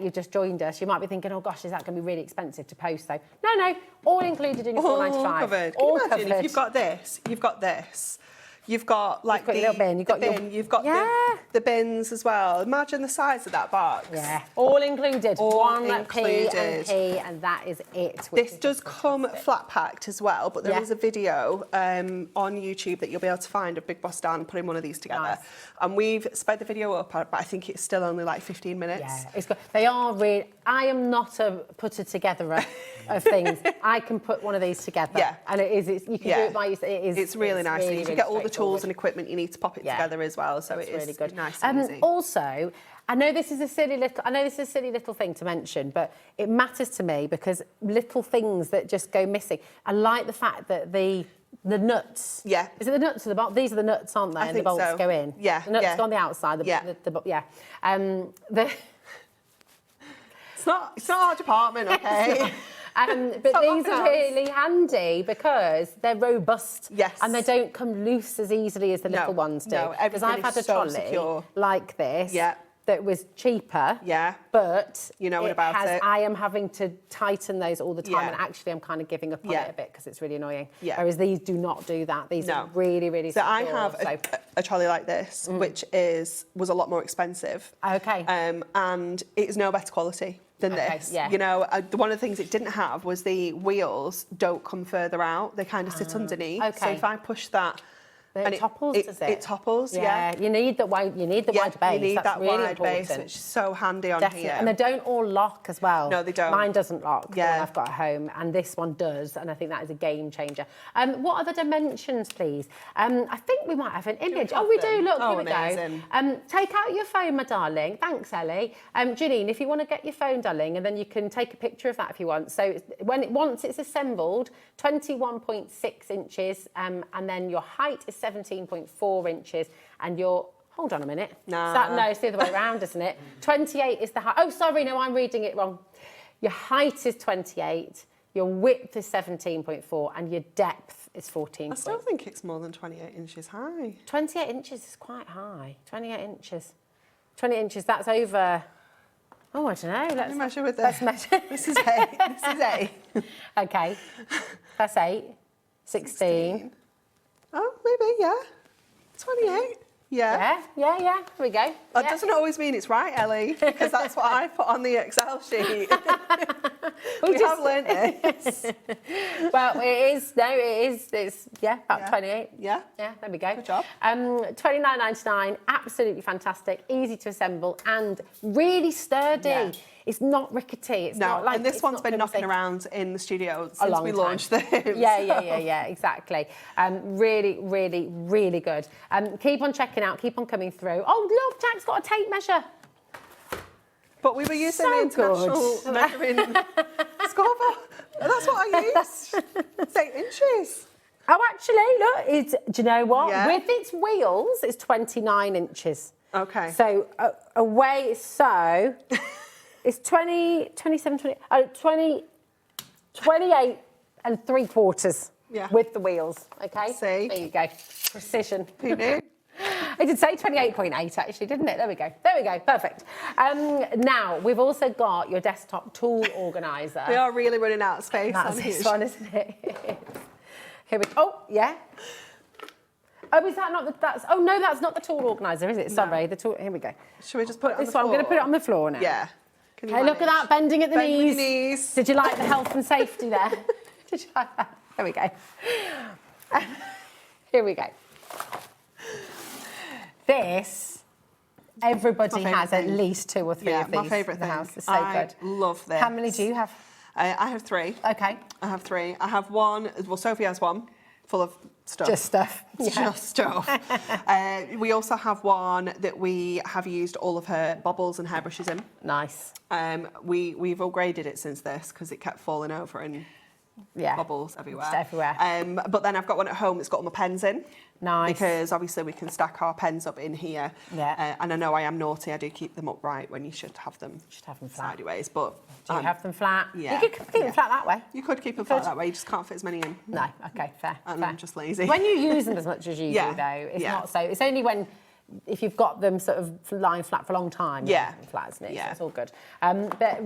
you've just joined us, you might be thinking, oh gosh, is that going to be really expensive to post though? No, all included in your $4.95. Covered. All Can you imagine covered. if you've got this, you've got this. You've got like your little bin. You've got the bins as well. Imagine the size of that box. Yeah, all included. All One included. P, and that is it. This does come flat packed as well, but there is a video on YouTube that you'll be able to find of Big Boss Dan putting one of these together. Nice. And we've sped the video up, but I think it's still only like 15 minutes. Yeah, it's good. They are really. I am not a putter together of things. I can put one of these together. Yeah. And it is. You can do it by yourself. It is. It's really nice. Really, you really get all the tools and equipment you need to pop it together as well. So it's it is really good. Nice and easy. Also, I know this is a silly little thing to mention, but it matters to me because little things that just go missing. I like the fact that the nuts. Yeah. Is it the nuts or the bolts? These are the nuts, aren't they? I And think the bolts so. go in. Yeah. The nuts go on the outside. It's not our department, okay? But these are really handy because they're robust. Yes. And they don't come loose as easily as the little ones do. No, because I've had a trolley like this that was cheaper. Yeah. But you know about it. I am having to tighten those all the time, Yeah. and actually I'm kind of giving up on it a bit because it's really annoying. Yeah. Whereas these do not do that. These are really, really So secure. I have a trolley like this, which was a lot more expensive. Okay. And it's no better quality than this. Yeah. You know, one of the things it didn't have was the wheels don't come further out. They kind of sit underneath. Okay. So if I push that, it topples, does it? It topples, yeah. You need the wide base. You need That's that really wide important. base, which is so handy on Definitely. here. And they don't all lock as well. No, they don't. Mine doesn't lock. Yeah. The one I've got at home, and this one does, and I think that is a game changer. What are the dimensions, please? I think we might have an image. Oh, we do. Look, here we amazing. go. Take out your phone, my darling. Thanks, Ellie. Janine, if you want to get your phone, darling, and then you can take a picture of that if you want. So once it's assembled, 21.6 inches, and then your height is 17.4 inches, and your hold on a minute. No, it's the other way around, isn't it? 28 is the height. Oh, sorry, no, I'm reading it wrong. Your height is 28, your width is 17.4, and your depth is 14. I still think it's more than 28 inches high. 28 inches is quite high. 28 inches. 20 inches, that's over. Oh, I don't know. Let's measure with Let's measure. This is 8. This is 8. Okay. That's 8. 16. Oh, maybe, yeah. 28. Yeah. Yeah. Here we go. That doesn't always mean it's right, Ellie, because that's what I put on the Excel sheet. we have learnt it. Well, it is. No, it is. It's about 28. Yeah. Yeah. There we go. Good job. $29.99. Absolutely fantastic. Easy to assemble and really sturdy. Yeah. It's not rickety. It's not like. And this one's been knocking around in the studio since we time. launched them. Yeah, exactly. Really, really, really good. Keep on checking out, keep on coming through. Oh, look, Jack's got a tape measure. But we were using the international measuring scoreboard. That's what I used. It's 8 inches. Oh, actually, look, do you know what? Yeah. With its wheels, it's 29 inches. Okay. So, away, so... It's 27, 20, 28 and 3/4 with the wheels, okay? See? There you go. Precision. Who knew? It did say 28.8 actually, didn't it? There we go. Perfect. Now, we've also got your desktop tool organiser. We are really running out of space. That's this one, isn't it? Here we go. Oh, yeah. Oh, is that not the... That's not the tool organiser, is it? Sorry, the tool... Here we go. Should we just put it on the floor? I'm going to put it on the floor now. Yeah. Can you Hey, look at that, bending at the Bend with knees. your knees. Did you like the health and safety there? Did you like that? There we go. Here we go. This, everybody has at least 2 or 3 of these my favourite in the thing. house. It's so I good. love this. How many do you have? I have 3. Okay. I have 3. I have one. Well, Sophie has one, full of stuff. Just stuff. Just stuff. We also have one that we have used all of her bobbles and hairbrushes in. Nice. We've upgraded it since this because it kept falling over and bubbles everywhere. Just everywhere. But then I've got one at home that's got all my pens in. Nice. Because obviously we can stack our pens up in here. Yeah. And I know I am naughty. I do keep them upright when you should have them. Flat. Sideways, but Do you have them flat? Yeah. You could keep them flat that way. You could keep them flat that way. You just can't fit as many in. No. Okay. Fair. And fair. I'm just lazy. When you use them as much as you do, though, it's not so. It's only when. If you've got them sort of lying flat for a long time, flat, isn't it? So it's all good. But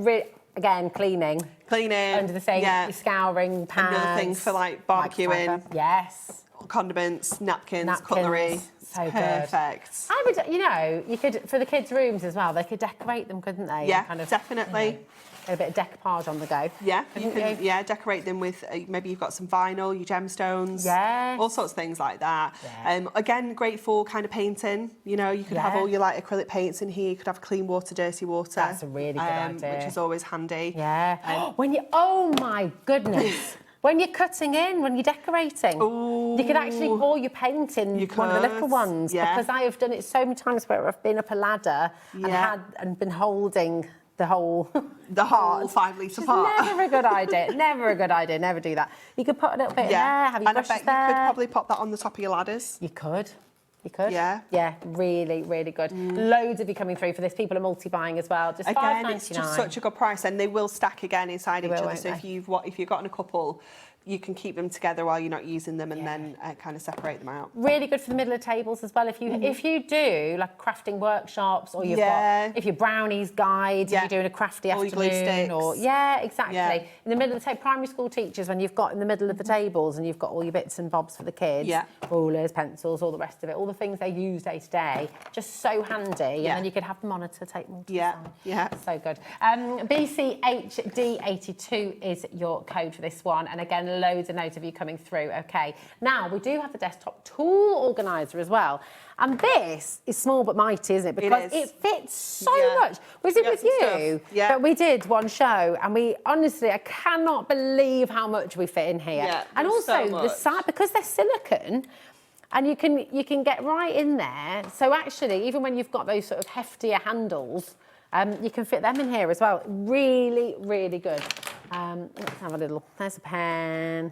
again, cleaning under the sink, you're scouring pans. Another thing for like barbecuing. Yes. Condiments, napkins, cutlery. So perfect. Good. I would, you could for the kids' rooms as well. They could decorate them, couldn't they? Yeah, kind of, definitely. Get a bit of decoupage on the go. Yeah, you can. Yeah, decorate them with maybe you've got some vinyl, your gemstones. Yes. All sorts of things like that. Yeah. Again, great for kind of painting. You know, you could have all your like acrylic paints in here. You could have clean water, dirty water. That's a really good idea. Which is always handy. Yeah. Oh my goodness. When you're cutting in, when you're decorating, you could actually pour your paint in one of the little ones. Because I have done it so many times where I've been up a ladder and been holding the whole 5 litre pot. Never a good idea. Never a good idea. Never do that. You could put a little bit in there. Have your brushes you could probably pop that on the top of your ladders. You could. You could. Yeah. Yeah, really, really good. Loads of you coming through for this. People are multi-buying as well. Just again, $5.99. it's just such a good price, and they will stack again inside each other. So if you've gotten a couple, you can keep them together while you're not using them, and then kind of separate them out. Really good for the middle of tables as well. If you do like crafting workshops, or you've got if you're brownies guides, if you're doing a crafty all afternoon, your glue sticks. or exactly. In the middle of the table, primary school teachers, when you've got in the middle of the tables and you've got all your bits and bobs for the kids, rulers, pencils, all the rest of it, all the things they use day to day, just so handy. And then you could have the monitor take more to the side. So good. BCHD82 is your code for this one, and again, loads of you coming through. Okay, now we do have the desktop tool organizer as well, and this is small but mighty, isn't it? Because it fits so much. Was it with you? Yeah. But we did one show, and we honestly, I cannot believe how much we fit in here. Yeah, and also so the side, because they're silicone. And you can get right in there. So actually, even when you've got those sort of heftier handles, you can fit them in here as well. Really, really good. Let's have a little. There's a pen.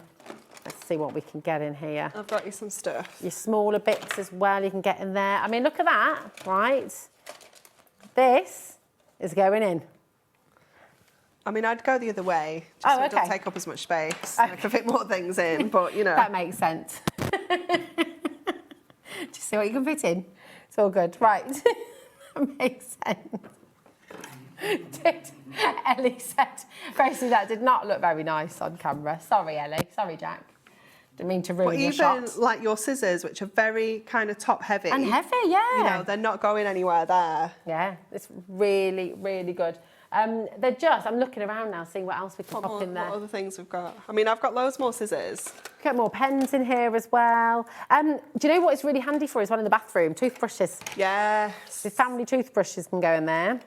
Let's see what we can get in here. I've got you some stuff. Your smaller bits as well, you can get in there. I mean, look at that, right? This is going in. I mean, I'd go the other way, just so it doesn't take up as much space. I can fit more things in, but you know. That makes sense. Just see what you can fit in. It's all good. Right. That makes sense. Ellie said, basically, that did not look very nice on camera. Sorry, Ellie. Sorry, Jack. Didn't mean to ruin your shot. Even like your scissors, which are very kind of top heavy. And heavy, yeah. You know, they're not going anywhere there. Yeah, it's really, really good. They're just, I'm looking around now, seeing what else we can pop in there. What other things we've got? I mean, I've got loads more scissors. Get more pens in here as well. Do you know what it's really handy for as well in the bathroom? Toothbrushes. Yes. The family toothbrushes can go in there.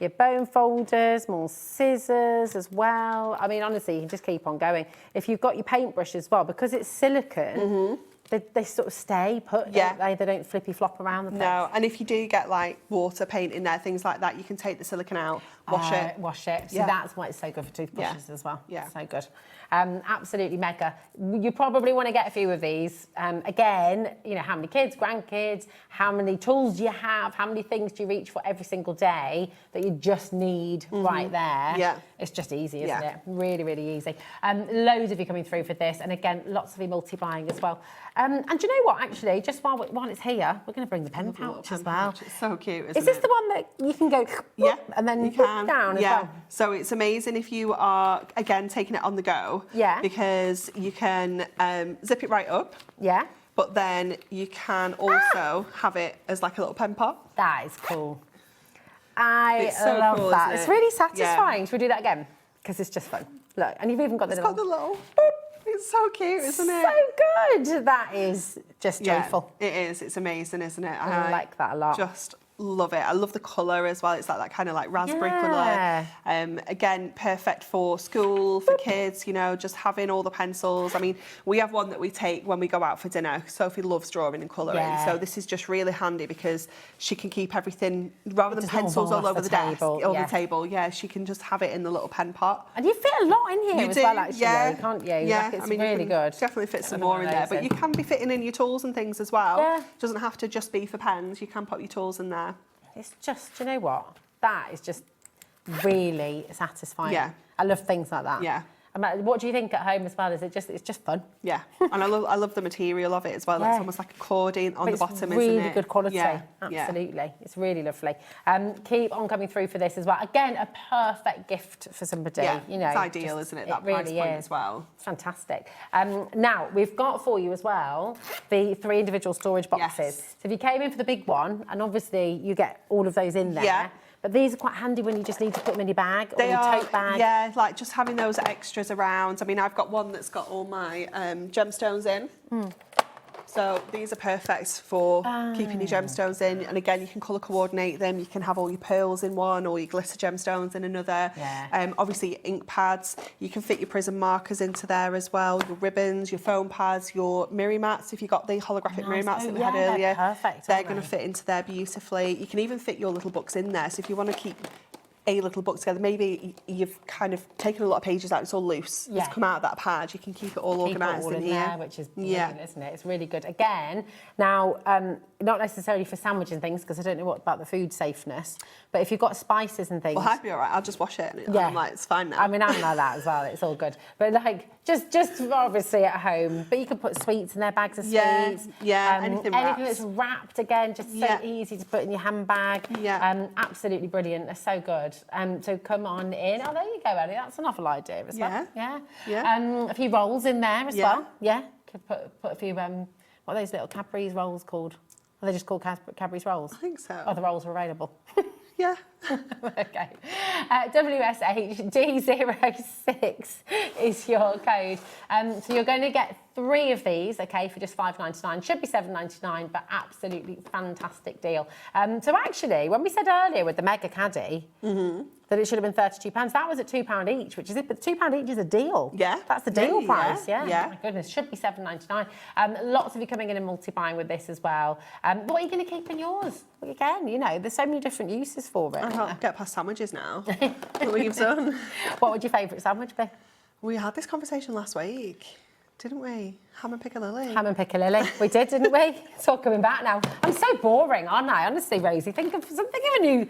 Your bone folders, more scissors as well. I mean, honestly, you can just keep on going. If you've got your paintbrush as well, because it's silicone, they sort of stay put, don't they? They don't flippy flop around the place. No, and if you do get like water, paint in there, things like that, you can take the silicone out, wash it. Wash it. So that's why it's so good for toothbrushes as well. Yeah. So good. Absolutely mega. You probably want to get a few of these. Again, you know, how many kids, grandkids, how many tools do you have, how many things do you reach for every single day that you just need right there? Yeah. It's just easy, isn't it? Really, really easy. Loads of you coming through for this, and again, lots of you multi-buying as well. And do you know what, actually, just while it's here, we're going to bring the pen pouch as well. It's so cute, isn't Is this the one that you can go and then you can down as well? So it's amazing if you are, again, taking it on the go. Yeah. Because you can zip it right up. Yeah. But then you can also have it as like a little pen pot. That is cool. It's so love cool, that. isn't It's it? really satisfying. Yeah. Should we do that again? Because it's just fun. Look, and you've even got the It's got the little It's so cute, isn't it? So good. That is just joyful. Yeah, it is. It's amazing, isn't it? I like that a lot. Just love it. I love the colour as well. It's like that kind of like raspberry Yeah. colour. Again, perfect for school, for kids, you know, just having all the pencils. I mean, we have one that we take when we go out for dinner. Sophie loves drawing and colouring. Yeah. So this is just really handy because she can keep everything, rather than doesn't all pencils fall all off over the the desk, table, over yeah. the table. Yeah, she can just have it in the little pen pot. And you fit a lot in here You as do, well, actually, yeah. can't you? Yeah, Like, it's I mean, you really can good. definitely fit some Put more one in of there, those but you can be fitting in your tools and things as well. Yeah. It doesn't have to just be for pens. You can put your tools in there. It's just, do you know what? That is just really satisfying. Yeah. I love things like that. Yeah. And what do you think at home as well? Is it just, it's just fun? Yeah, and I love the material of it as well. Yeah. It's almost like a cording on But the bottom, it's really isn't it? good quality. Yeah, Absolutely. It's really lovely. Keep on coming through for this as well. Again, a perfect gift for somebody. Yeah, you know, it's ideal, isn't it? That price really point is. as well. It's fantastic. Now, we've got for you as well the 3 individual storage boxes. Yes. So if you came in for the big one, and obviously you get all of those in there. Yeah. But these are quite handy when you just need to put them in your bag or They your are, tote bag. yeah, like just having those extras around. I mean, I've got one that's got all my gemstones in. So these are perfect for keeping your gemstones in. And again, you can colour coordinate them. You can have all your pearls in one or your glitter gemstones in another. Yeah. Obviously, your ink pads. You can fit your prism markers into there as well. Your ribbons, your foam pads, your mirror mats. If you've got the holographic mirror mats that we had earlier, they're perfect. they're aren't going to they? fit into there beautifully. You can even fit your little books in there. So if you want to keep a little book together, maybe you've kind of taken a lot of pages out, it's all loose. Yeah. It's come out of that pad, you can keep it all Keep it organised all in in here. there, which is brilliant, isn't it? It's really good. Again, now, not necessarily for sandwiches and things, because I don't know what about the food safeness, but if you've got spices and things... Well, I'd be all right, I'll just wash it. And Yeah. I'm like, it's fine now. I mean, I'm like that as well. It's all good. But like, just obviously at home. But you can put sweets in there, bags of Yeah, sweets. yeah, anything wrapped. that's wrapped, again, just so Yeah. easy to put in your handbag. Yeah. Absolutely brilliant. They're so good. So come on in. Oh, there you go, Ellie. That's a novel idea as well. Yeah. Yeah. Yeah. A few rolls in there as Yeah. well. Yeah. Could put a few. What are those little Cadbury's rolls called? Are they just called Cadbury's rolls? I think so. Oh, the rolls are available. Yeah. Okay. WSHD06 is your code. So you're going to get 3 of these, okay, for just £5.99. Should be £7.99, but absolutely fantastic deal. So actually, when we said earlier with the Mega Caddy that it should have been £32, that was at £2 each, which is it. But £2 each is a deal. Yeah. That's the deal Yeah, price. yeah, Yeah. yeah. Oh my goodness, should be £7.99. Lots of you coming in and multi-buying with this as well. What are you going to keep in yours? Well, again, you know, there's so many different uses for it. I can't get past sandwiches now. What you've done. What would your favourite sandwich be? We had this conversation last week, didn't we? Ham and piccalilli. Ham and piccalilli. We did, didn't we? It's all coming back now. I'm so boring, aren't I? Honestly, Rosie, think of a new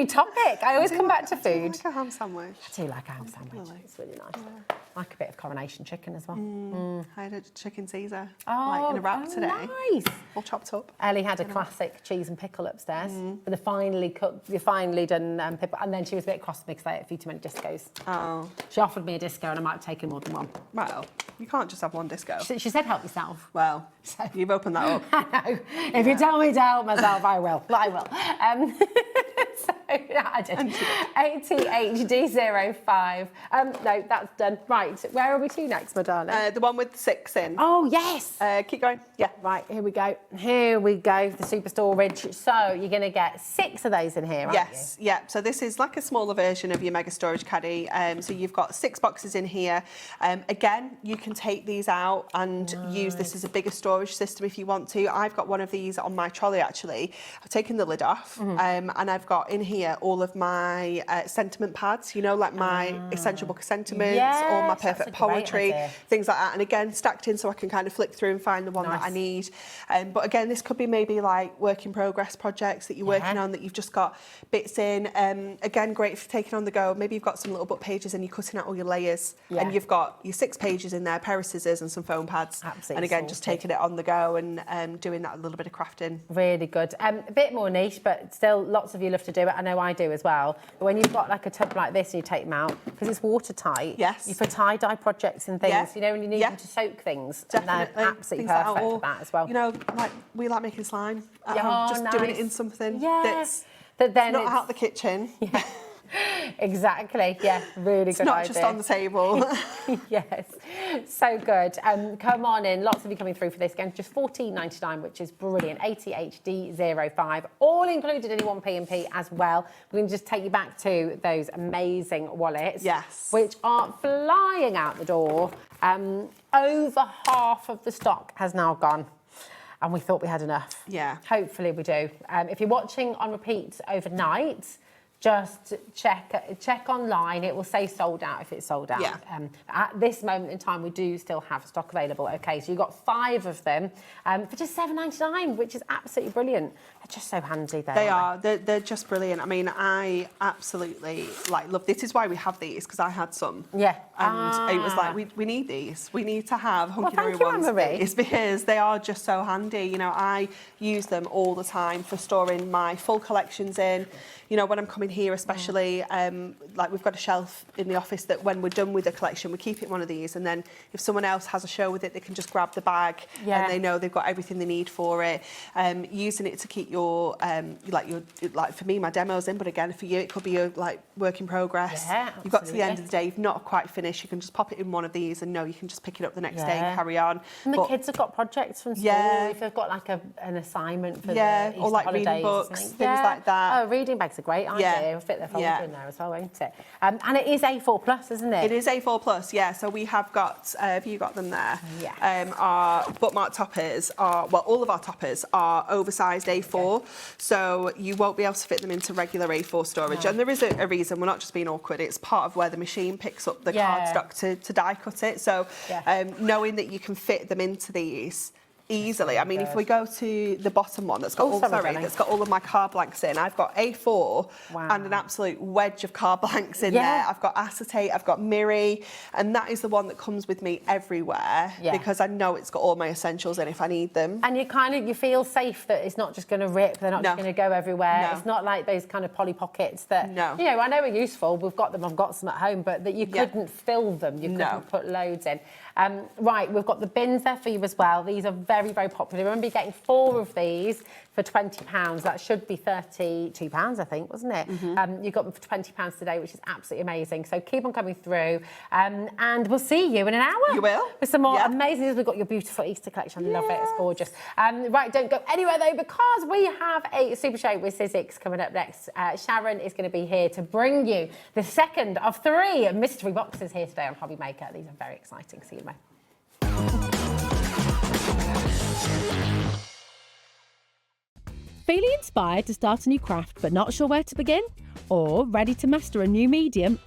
topic. I always come back to food. Like a ham sandwich. I do like a ham sandwich. It's really nice. I like a bit of coronation chicken as well. I had a chicken Caesar, Oh, like in a wrap today. Nice. All chopped up. Ellie had a classic cheese and pickle upstairs with a finely cooked, the finely done pickle, and then she was a bit cross with me because I ate a few too many discos. Oh. She offered me a disco and I might have taken more than one. Well, you can't just have one disco. She said help yourself. Well, you've opened that up. I know. If you tell me to help myself, I will. I will. So I did. ATHD05. No, that's done. Right, where are we to next, my darling? The one with the 6 in. Oh, yes. Keep going. Yeah. Right, here we go. Here we go, the super storage. So you're going to get 6 of those in here, aren't Yes, yeah. So this is like a smaller version of your mega storage caddy. So you've got 6 boxes in here. Again, you can take these out and use this as a bigger storage system if you want to. I've got one of these on my trolley actually. I've taken the lid off and I've got in here all of my sentiment pads, you know, like my essential book of sentiments or my Yes, that's perfect a great poetry, idea. things like that. And again, stacked in so I can kind of flick through and find the one that I need. But again, this could be maybe like work in progress projects that you're working on that you've just got bits in. Again, great for taking on the go. Maybe you've got some little book pages and you're cutting out all your layers and you've got your 6 pages in there, a pair of scissors and some foam pads. Absolutely And again, just taking it on the go and doing that little bit of crafting. Really good. A bit more niche, but still lots of you love to do it. I know know I do as well. But when you've got like a tub like this and you take them out, because it's watertight. Yes. You for tie-dye projects and things, Yeah. you know, when you need them to soak things. Definitely. And they're absolutely Things like perfect or, for that as well. You know, like we like making slime at Yeah, home, just doing it nice. in something Yes. that's That then not it's- out the kitchen. Yeah. Exactly. Yeah, really It's good not idea. just on the table. Yes, so good. Come on in. Lots of you coming through for this again. Just $14.99, which is brilliant. ATHD05, all included in your 1P&P as well. We're going to just take you back to those amazing wallets. Yes. Which are flying out the door. Over half of the stock has now gone. And we thought we had enough. Yeah. Hopefully we do. If you're watching on repeat overnight, just check online. It will say sold out if it's sold out. Yeah. At this moment in time, we do still have stock available. Okay, so you've got 5 of them for just $7.99, which is absolutely brilliant. They're just so handy. They are. They're just brilliant. I mean, I absolutely love. This is why we have these, because I had some. Yeah. And it was like, we need these. We need to have Hunkydory thank you, ones. Anne-Marie. It's because they are just so handy. You know, I use them all the time for storing my full collections in. You know, when I'm coming here especially, like we've got a shelf in the office that when we're done with the collection, we keep it in one of these, and then if someone else has a show with it, they can just grab the bag and they know they've got everything they need for it. Using it to keep your, like for me, my demo's in, but again, for you, it could be your work in progress. Yeah, you've got to the end absolutely. of the day, you've not quite finished, you can just pop it in one of these and know you can just pick it up the next day and carry on. And the kids have got projects from school. If they've got like an assignment for the Easter or like holidays reading or books, something. things like that. Oh, reading bags are a great idea. It'll fit their folder in there as well, won't it? And it is A4 plus, isn't it? It is A4 plus, yeah. So we have got, have you got them there? Yeah. Our bookmark toppers are, well, all of our toppers are oversized A4, so you won't be able to fit them into regular A4 storage. No. And there is a reason, we're not just being awkward, it's part of where the machine picks up the cardstock to die cut it. So knowing that you can fit them into these easily. I mean, if we go to the bottom one that's got that's got all of my card blanks in, I've got A4 and an absolute wedge of card blanks in there. I've got acetate, I've got Miri, and that is the one that comes with me everywhere because I know it's got all my essentials in if I need them. And you feel safe that it's not just going to rip, they're not just going to go everywhere. It's not like those kind of Polly Pockets that, you know, I know are useful. We've got them, I've got some at home, but that you couldn't fill them. You couldn't put loads in. Right, we've got the bins there for you as well. These are very, very popular. Remember, you're getting 4 of these for £20. That should be £32, I think, wasn't it? You got them for £20 today, which is absolutely amazing. So keep on coming through, and we'll see you in an hour. You will. With some more amazing. We've got your beautiful Easter collection. I love it. It's gorgeous. Right, don't go anywhere though, because we have a super show with Sizzix coming up next. Sharon is going to be here to bring you the second of 3 mystery boxes here today on Hobby Maker. These are very exciting. See you, mate. Feeling inspired to start a new craft but not sure where to begin? Or ready to master a new medium?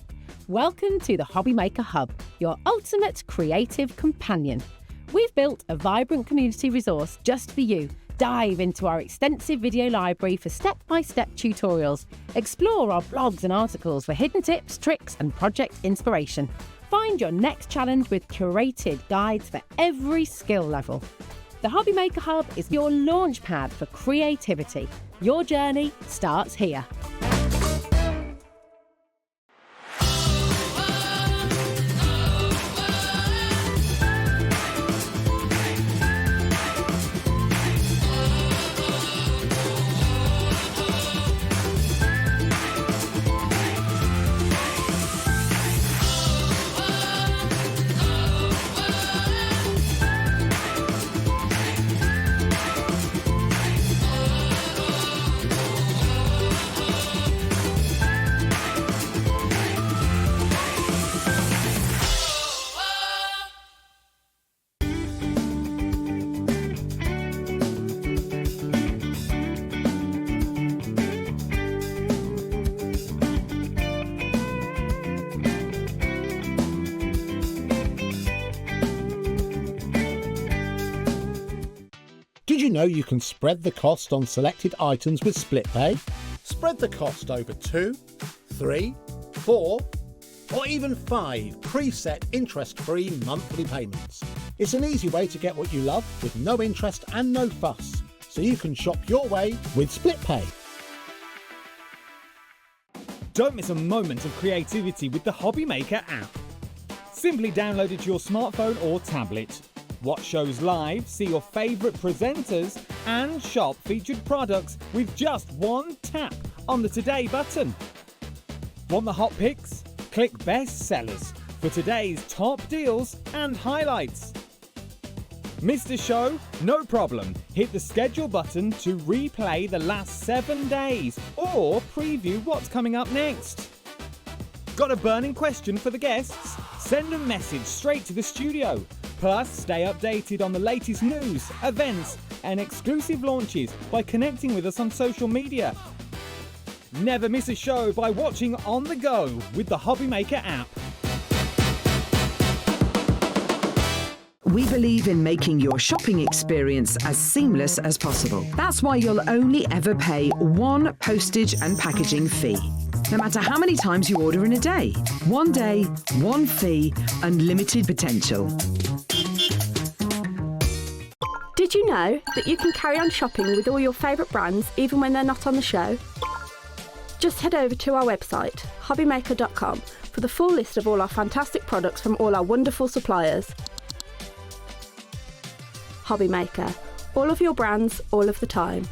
Welcome to the Hobby Maker Hub, your ultimate creative companion. We've built a vibrant community resource just for you. Dive into our extensive video library for step-by-step tutorials. Explore our blogs and articles for hidden tips, tricks and project inspiration. Find your next challenge with curated guides for every skill level. The Hobby Maker Hub is your launch pad for creativity. Your journey starts here. Did you know you can spread the cost on selected items with split pay? Spread the cost over 2, 3, 4, or even 5 preset interest-free monthly payments. It's an easy way to get what you love with no interest and no fuss, so you can shop your way with split pay. Don't miss a moment of creativity with the Hobby Maker app. Simply download it to your smartphone or tablet. Watch shows live, see your favourite presenters, and shop featured products with just one tap on the Today button. Want the hot picks? Click Best Sellers for today's top deals and highlights. Missed a show? No problem. Hit the schedule button to replay the last 7 days or preview what's coming up next. Got a burning question for the guests? Send a message straight to the studio. Plus, stay updated on the latest news, events, and exclusive launches by connecting with us on social media. Never miss a show by watching on the go with the Hobby Maker app. We believe in making your shopping experience as seamless as possible. That's why you'll only ever pay one postage and packaging fee. No matter how many times you order in a day. One day, one fee, unlimited potential. Did you know that you can carry on shopping with all your favourite brands even when they're not on the show? Just head over to our website, hobbymaker.com, for the full list of all our fantastic products from all our wonderful suppliers. Hobby Maker. All of your brands, all of the time.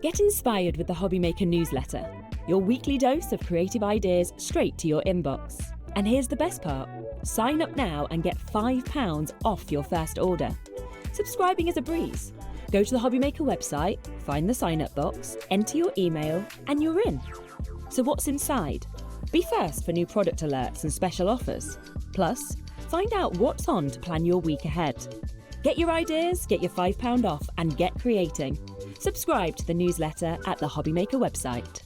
Get inspired with the Hobby Maker newsletter. Your weekly dose of creative ideas straight to your inbox. And here's the best part. Sign up now and get £5 off your first order. Subscribing is a breeze. Go to the Hobby Maker website, find the sign up box, enter your email, and you're in. So what's inside? Be first for new product alerts and special offers. Plus, find out what's on to plan your week ahead. Get your ideas, get your £5 off, and get creating. Subscribe to the newsletter at the Hobby Maker website.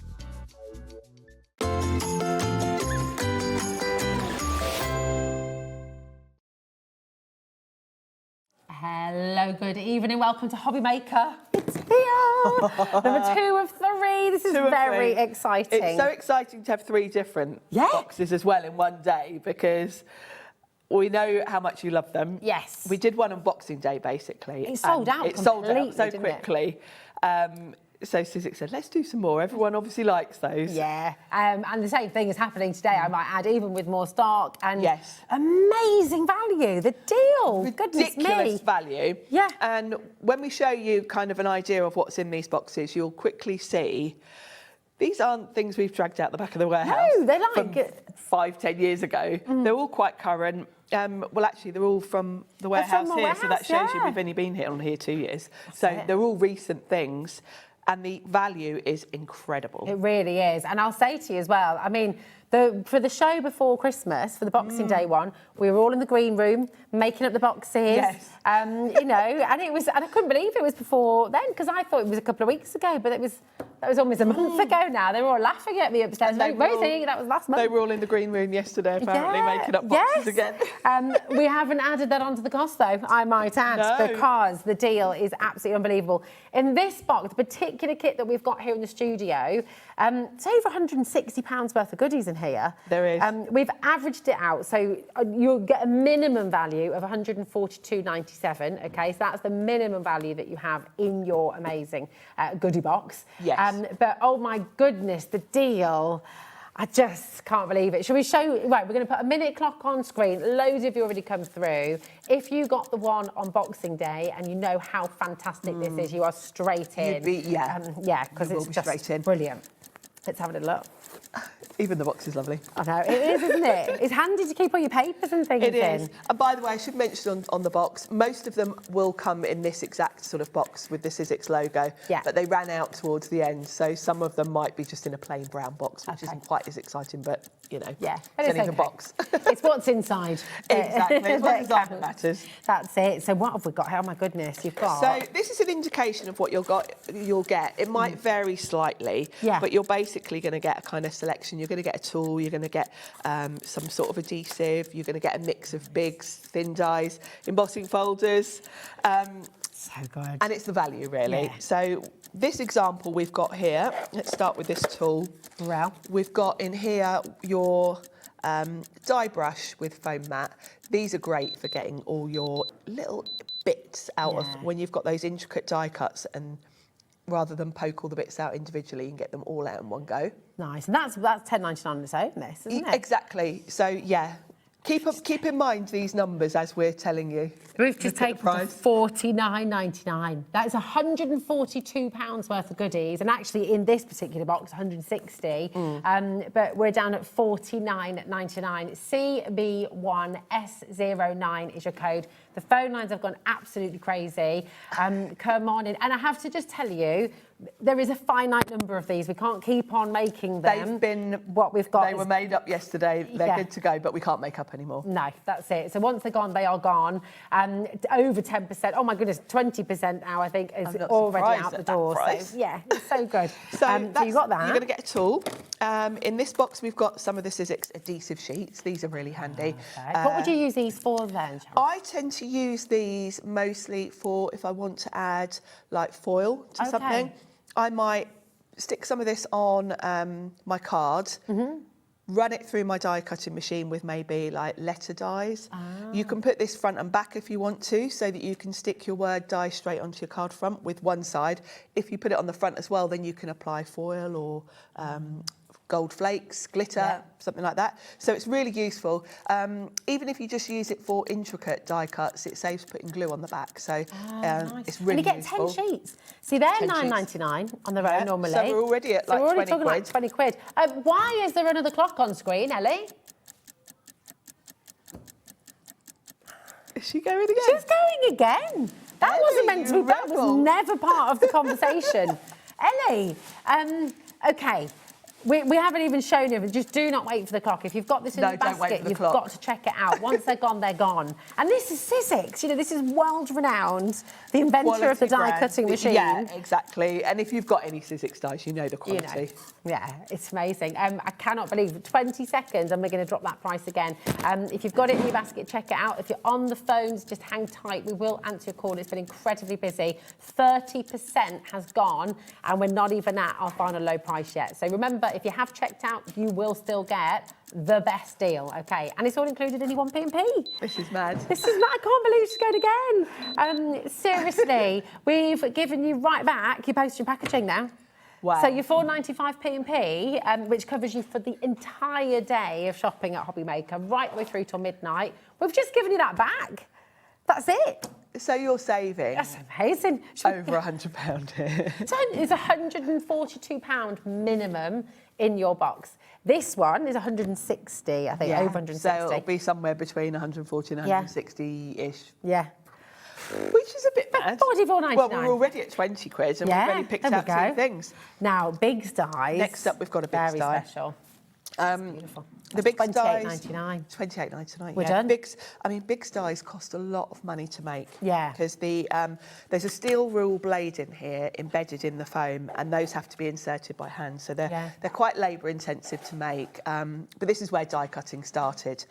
Hello, good evening. Welcome to Hobby Maker. It's here. Number 2 of 3. This is very exciting. It's so exciting to have 3 different boxes as well in one day because we know how much you love them. Yes. We did one on Boxing Day, basically. It sold out It sold out so didn't quickly. So Sizzix said, let's do some more. Everyone obviously likes those. Yeah, and the same thing is happening today, I might add, even with more stock and amazing value. The deal, Ridiculous value. Yeah. And when we show you kind of an idea of what's in these boxes, you'll quickly see these aren't things we've dragged out the back of the warehouse. No, they're like from 5-10 years ago. They're all quite current. Well, actually, they're all from the warehouse here, so that shows you we've only been here 2 years. So they're all recent things. And the value is incredible. It really is. And I'll say to you as well, I mean, for the show before Christmas, for the Boxing Day one, we were all in the green room making up the boxes. Yes. You know, and I couldn't believe it was before then because I thought it was a couple of weeks ago, but that was almost a month ago now. They were all laughing at me upstairs. Rosie, that was last month. They were all in the green room yesterday, apparently, making up boxes again. We haven't added that onto the cost, though, I might add, because the deal is absolutely unbelievable. In this box, the particular kit that we've got here in the studio, it's over £160 worth of goodies in here. There is. We've averaged it out, so you'll get a minimum value of £142.97, OK? So that's the minimum value that you have in your amazing goodie box. Yes. But, oh, my goodness, the deal... I just can't believe it. Shall we show... Right, we're going to put a minute clock on screen. Loads of you already come through. If you got the one on Boxing Day and you know how fantastic this is, you are straight in. Because it's just brilliant. Let's have a little look. Even the box is lovely. I know, it is, isn't it? It's handy to keep all your papers and things in. It is. And by the way, I should mention on the box, most of them will come in this exact sort of box with the Sizzix logo. Yeah. But they ran out towards the end, so some of them might be just in a plain brown box, which isn't quite as exciting, but, you know, it's only a box. It's what's inside. Exactly. It's what design matters. That's it. So what have we got? Oh, my goodness, you've got... So this is an indication of what you'll get. It might vary slightly, but you're basically going to get a kind of selection. You're going to get a tool, you're going to get some sort of adhesive, you're going to get a mix of bigs, thin dies, embossing folders. So good. And it's the value, really. So this example we've got here, let's start with this tool. Wow. We've got in here your Die brush with foam mat. These are great for getting all your little bits out of when you've got those intricate die cuts, and rather than poke all the bits out individually, you can get them all out in one go. Nice, and that's £10.99 on its own, this, isn't it? Exactly. So yeah, keep in mind these numbers as we're telling you. We've just taken to £49.99. That is £142 worth of goodies, and actually in this particular box, 160. But we're down at £49.99. CB1S09 is your code. The phone lines have gone absolutely crazy. Come on in, and I have to just tell you, there is a finite number of these. We can't keep on making them. They've been what we've got. They were made up yesterday. They're good to go, but we can't make up anymore. No, that's it. So once they're gone, they are gone. Over 10%. Oh my goodness, 20% now. I think is already out the door. So yeah, it's so good. So you got that. You're going to get a tool. In this box, we've got some of the Sizzix adhesive sheets. These are really handy. Okay. What would you use these for then, Sharon? I tend to use these mostly for if I want to add like foil to something. I might stick some of this on my card, run it through my die cutting machine with maybe like letter dies. You can put this front and back if you want to, so that you can stick your word die straight onto your card front with one side. If you put it on the front as well, then you can apply foil or gold flakes, glitter, something like that. So it's really useful. Even if you just use it for intricate die cuts, it saves putting glue on the back. So it's really useful. And you get 10 sheets. See, they're £9.99 on their own normally. So we're already at like 20 quid. So we're already talking like 20 quid. Why is there another clock on screen, Ellie? Is she going again? She's going again. That wasn't meant to be. That was never part of the conversation. Ellie, OK. We haven't even shown you, but just do not wait for the clock. If you've got this in the basket, you've got to check it out. Once they're gone, they're gone. And this is Sizzix. You know, this is world-renowned, the inventor of the die-cutting machine. Yeah, exactly. And if you've got any Sizzix dies, you know the quality. You know. Yeah, it's amazing. I cannot believe it. 20 seconds and we're going to drop that price again. If you've got it in your basket, check it out. If you're on the phones, just hang tight. We will answer your call. It's been incredibly busy. 30% has gone, and we're not even at our final low price yet. So remember, if you have checked out, you will still get the best deal, OK? And it's all included in your 1p&p. This is mad. This is mad. I can't believe she's going again. Seriously, we've given you right back your postage and packaging now. Wow. So your £4.95 P&P, which covers you for the entire day of shopping at Hobbymaker, right the way through till midnight. We've just given you that back. That's it. So you're saving. That's amazing. Over £100 here. It's £142 minimum in your box. This one is 160, I think, over 160. So it'll be somewhere between 140 and 160-ish. Yeah. Which is a bit mad. £44.99. Well, we're already at 20 quid and we've already picked out two things. Now, Biggs dies. Next up, we've got a Biggs die. Very special. Beautiful. The Biggs dies. £28.99. £28.99. We're done. Biggs dies cost a lot of money to make. Yeah. Because there's a steel rule blade in here embedded in the foam, and those have to be inserted by hand. So they're quite labour intensive to make. But this is where die cutting started.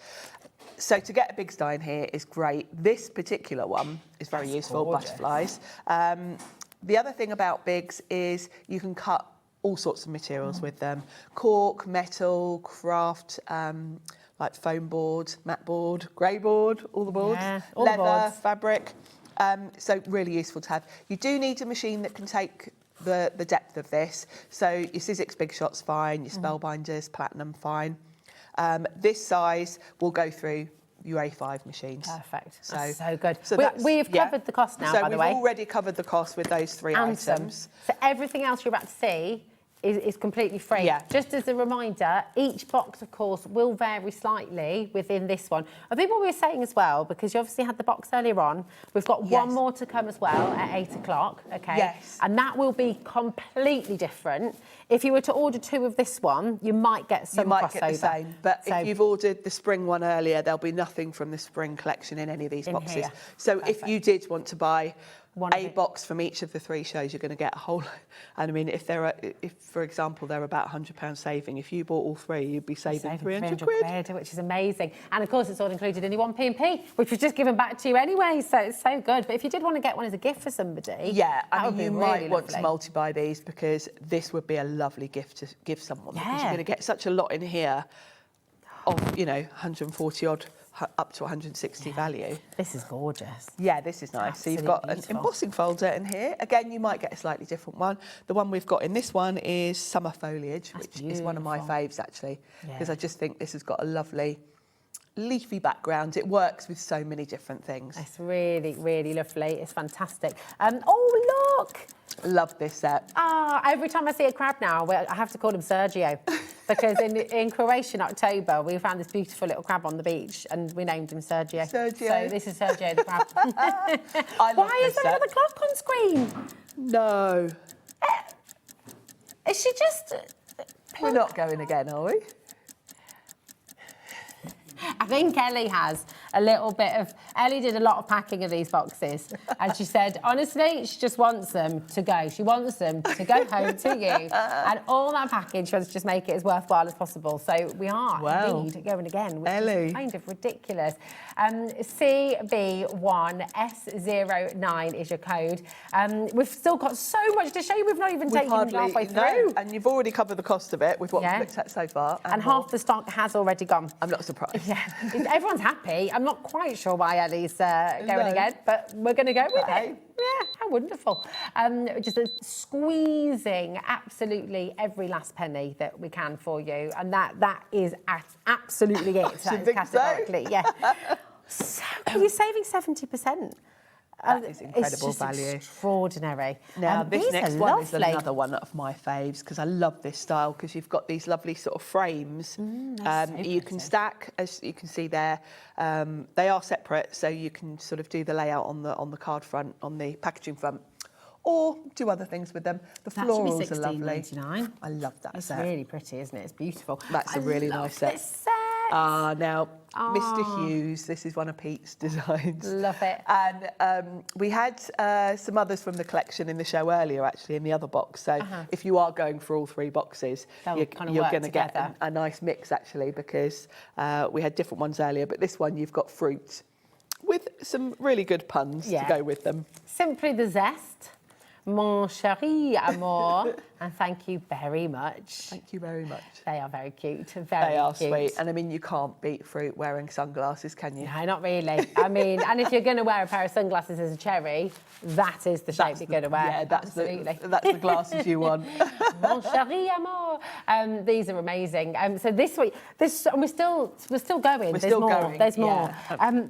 So to get a Biggs die in here is great. This particular one is very useful. Gorgeous. Butterflies. The other thing about Biggs is you can cut all sorts of materials with them. Cork, metal, craft, like foam board, matte board, grey board, all the boards. Yeah, all leather, the boards. fabric. So really useful to have. You do need a machine that can take the depth of this. So your Sizzix Big Shot's fine, your Spellbinders, Platinum, fine. This size will go through your A5 machines. Perfect. That's so good. So we've covered the cost now, by the way. So we've already covered the cost with those three items. So everything else you're about to see is completely free. Yeah. Just as a reminder, each box, of course, will vary slightly within this one. I think what we were saying as well, because you obviously had the box earlier on, we've got one more to come as well at 8 o'clock, OK? Yes. And that will be completely different. If you were to order two of this one, you might get some crossover. You might get the same, but if you've ordered the spring one earlier, there'll be nothing from the spring collection in any of these boxes. Here. So if you did want to buy a box from each of the three shows, you're going to get a whole. And I mean, if for example, they're about £100 saving, if you bought all three, you'd be saving 300 quid, which is amazing. And of course, it's all included in your 1p&p, which was just given back to you anyway. So it's so good. But if you did want to get one as a gift for somebody, I mean, you might want to multi-buy these, because this would be a lovely gift to give someone. Because you're going to get such a lot in here. of, you know, 140 odd up to 160 value. This is gorgeous. Yeah, this is nice. So you've got an embossing folder in here. Again, you might get a slightly different one. The one we've got in this one is Summer Foliage, which is one of my faves actually, because I just think this has got a lovely leafy background. It works with so many different things. It's really, really lovely. It's fantastic. Oh, look! Love this set. Every time I see a crab now, I have to call him Sergio. Because in Croatia in October, we found this beautiful little crab on the beach and we named him Sergio. Sergio. So this is Sergio the crab. Why is there another clock on screen? No. Is she just... We're not going again, are we? I think Ellie has a little bit of... Ellie did a lot of packing of these boxes. And she said, honestly, she just wants them to go. She wants them to go home to you. And all that packing, she wants to just make it as worthwhile as possible. So we are indeed going again, which is kind of ridiculous. CB1S09 is your code. We've still got so much to show you. We've not even taken halfway through. No, and you've already covered the cost of it with what we've looked at so far. And half the stock has already gone. I'm not surprised. Yeah, everyone's happy. I'm not quite sure why Ellie's going again, but we're going to go with it. Yeah, how wonderful. Just squeezing absolutely every last penny that we can for you. And that is absolutely it. That is categorically, yeah. So you're saving 70%. That is incredible it's just value. Extraordinary. Now, this these next are one is lovely. another one of my faves because I love this style because you've got these lovely sort of frames. You can stack, as you can see there. They are separate, so you can sort of do the layout on the card front, on the packaging front, or do other things with them. The florals are lovely. $16.99. I love that It's set. really pretty, isn't it? It's beautiful. That's a really nice set. This set. Now, Mr. Hughes, this is one of Pete's designs. Love it. And we had some others from the collection in the show earlier, actually, in the other box. So if you are going for all three boxes, you're going to get a nice mix, actually, because we had different ones earlier. But this one, you've got fruit with some really good puns to go with them. Simply the zest. Mon chéri amour, and thank you very much. Thank you very much. They are very cute. They are sweet. And I mean, you can't beat fruit wearing sunglasses, can you? No, not really. I mean, and if you're going to wear a pair of sunglasses as a cherry, that is the shape you're going to wear. Yeah, that's the glasses you want. Mon chéri amour. These are amazing. So this week, and we're still going. We're still going. There's more.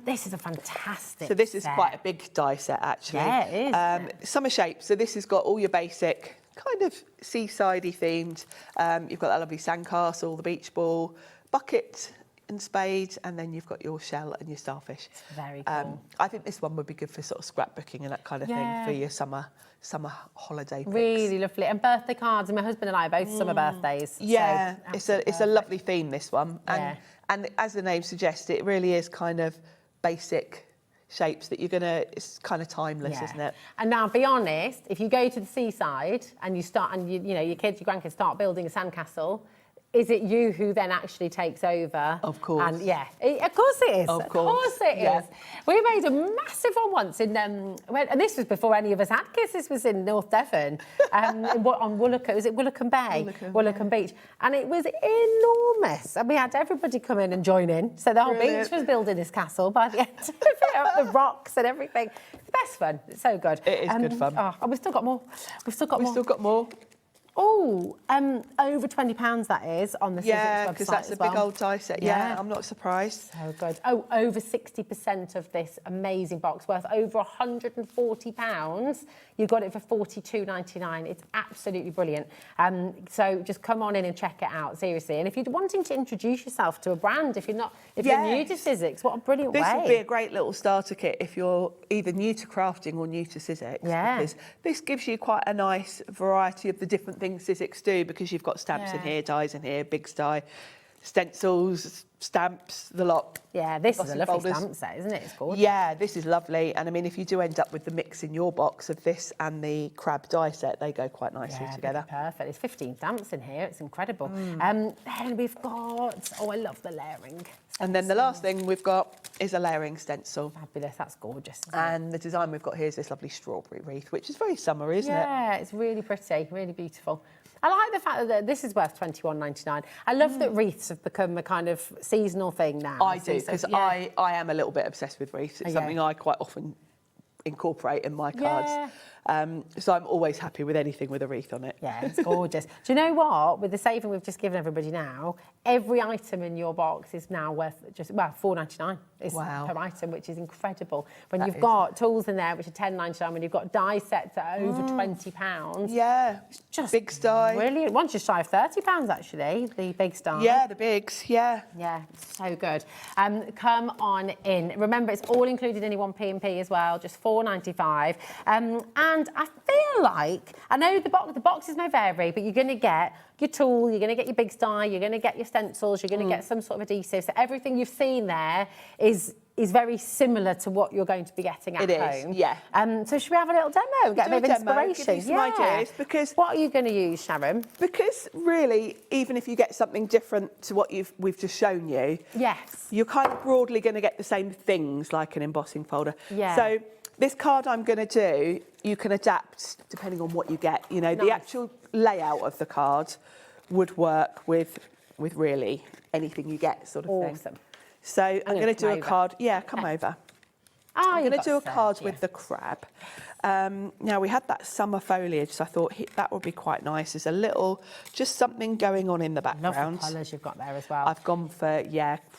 This is a fantastic. So this is set. quite a big die set, actually. Yeah, it is. Summer shapes. So this has got all your basic kind of seasidey themed. You've got that lovely sandcastle, the beach ball, bucket and spade, and then you've got your shell and your starfish. It's very cool. I think this one would be good for sort of scrapbooking and that kind of thing for your summer holiday picks. Really lovely. And birthday cards. And my husband and I are both summer birthdays. Yeah, so it's a lovely theme, this one. And as the name suggests, it really is kind of basic shapes that it's kind of timeless, isn't it? And now, be honest, if you go to the seaside and you start, and you know, your kids, your grandkids start building a sandcastle, is it you who then actually takes over? Of course. And of course it is. Of course it is. We made a massive one once in, and this was before any of us had kids. This was in North Devon, on Woolacombe. Was it Woolacombe Bay? Woolacombe Beach. And it was enormous. And we had everybody come in and join in. So the whole beach was building this castle by the end of it, up the rocks and everything. It's the best fun. It's so good. It is good fun. And we've still got more. We've still got more. Oh, over £20 that is on the Sizzix website. Yeah, because that's a big old die set. Yeah, I'm not surprised. So good. Oh, over 60% of this amazing box worth over £140. You got it for $42.99. It's absolutely brilliant. So just come on in and check it out, seriously. And if you're wanting to introduce yourself to a brand, if you're new to Sizzix, what a brilliant way. This would be a great little starter kit if you're either new to crafting or new to Sizzix. Yeah. Because this gives you quite a nice variety of the different things Sizzix do, because you've got stamps in here, dies in here, big die, stencils, stamps, the lot. Yeah, this is a lovely stamp set, isn't it? It's gorgeous. Yeah, this is lovely. And I mean, if you do end up with the mix in your box of this and the crab die set, they go quite nicely together. Perfect. There's 15 stamps in here. It's incredible. Then we've got, I love the layering. And then the last thing we've got is a layering stencil. Fabulous, that's gorgeous. And the design we've got here is this lovely strawberry wreath, which is very summery, isn't it? Yeah, it's really pretty, really beautiful. I like the fact that this is worth £21.99. I love that wreaths have become a kind of seasonal thing now. I do, because I am a little bit obsessed with wreaths. It's something I quite often incorporate in my cards. Yeah. So I'm always happy with anything with a wreath on it. Yeah, it's gorgeous. Do you know what? With the saving we've just given everybody now, every item in your box is now worth just, well, £4.99 per item, which is incredible. When you've got tools in there, which are £10.99, when you've got die sets that are over £20. Yeah, it's just big die. Brilliant. One's just shy of £30, actually, the big die. Yeah, the bigs, yeah. Yeah, so good. Come on in. Remember, it's all included in your 1P&P as well, just £4.95. And I feel like, I know the boxes may vary, but you're going to get your tool, you're going to get your big die, you're going to get your stencils, you're going to get some sort of adhesive. So everything you've seen there is very similar to what you're going to be getting at home. Yeah. So should we have a little demo? Get a bit of inspiration. Give you some ideas, because what are you going to use, Sharon? Because really, even if you get something different to what we've just shown you, yes, you're kind of broadly going to get the same things like an embossing folder. Yeah. So this card I'm going to do, you can adapt depending on what you get. You know, the actual layout of the card would work with really anything you get, sort of thing. Awesome. So I'm going to do a card. Yeah, come over. I'm going to do a card with the crab. Now, we had that summer foliage, so I thought that would be quite nice. There's a little, just something going on in the background. Love the colours you've got there as well. I've gone for,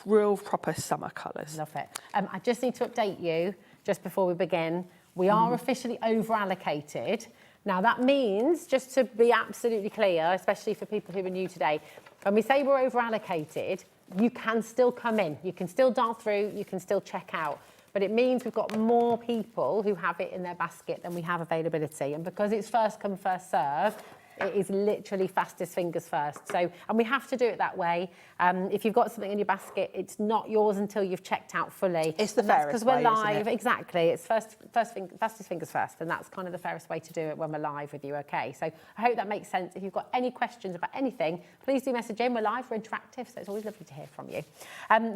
real proper summer colours. Love it. I just need to update you, just before we begin, we are officially over-allocated. Now, that means, just to be absolutely clear, especially for people who are new today, when we say we're over-allocated, you can still come in. You can still dial through, you can still check out. But it means we've got more people who have it in their basket than we have availability. And because it's first come, first serve, it is literally fastest fingers first. So, and we have to do it that way. If you've got something in your basket, it's not yours until you've checked out fully. It's the fairest because we're way, live. isn't it? Exactly. It's fastest fingers first, and that's kind of the fairest way to do it when we're live with you. Okay. So I hope that makes sense. If you've got any questions about anything, please do message in. We're live. We're interactive, so it's always lovely to hear from you.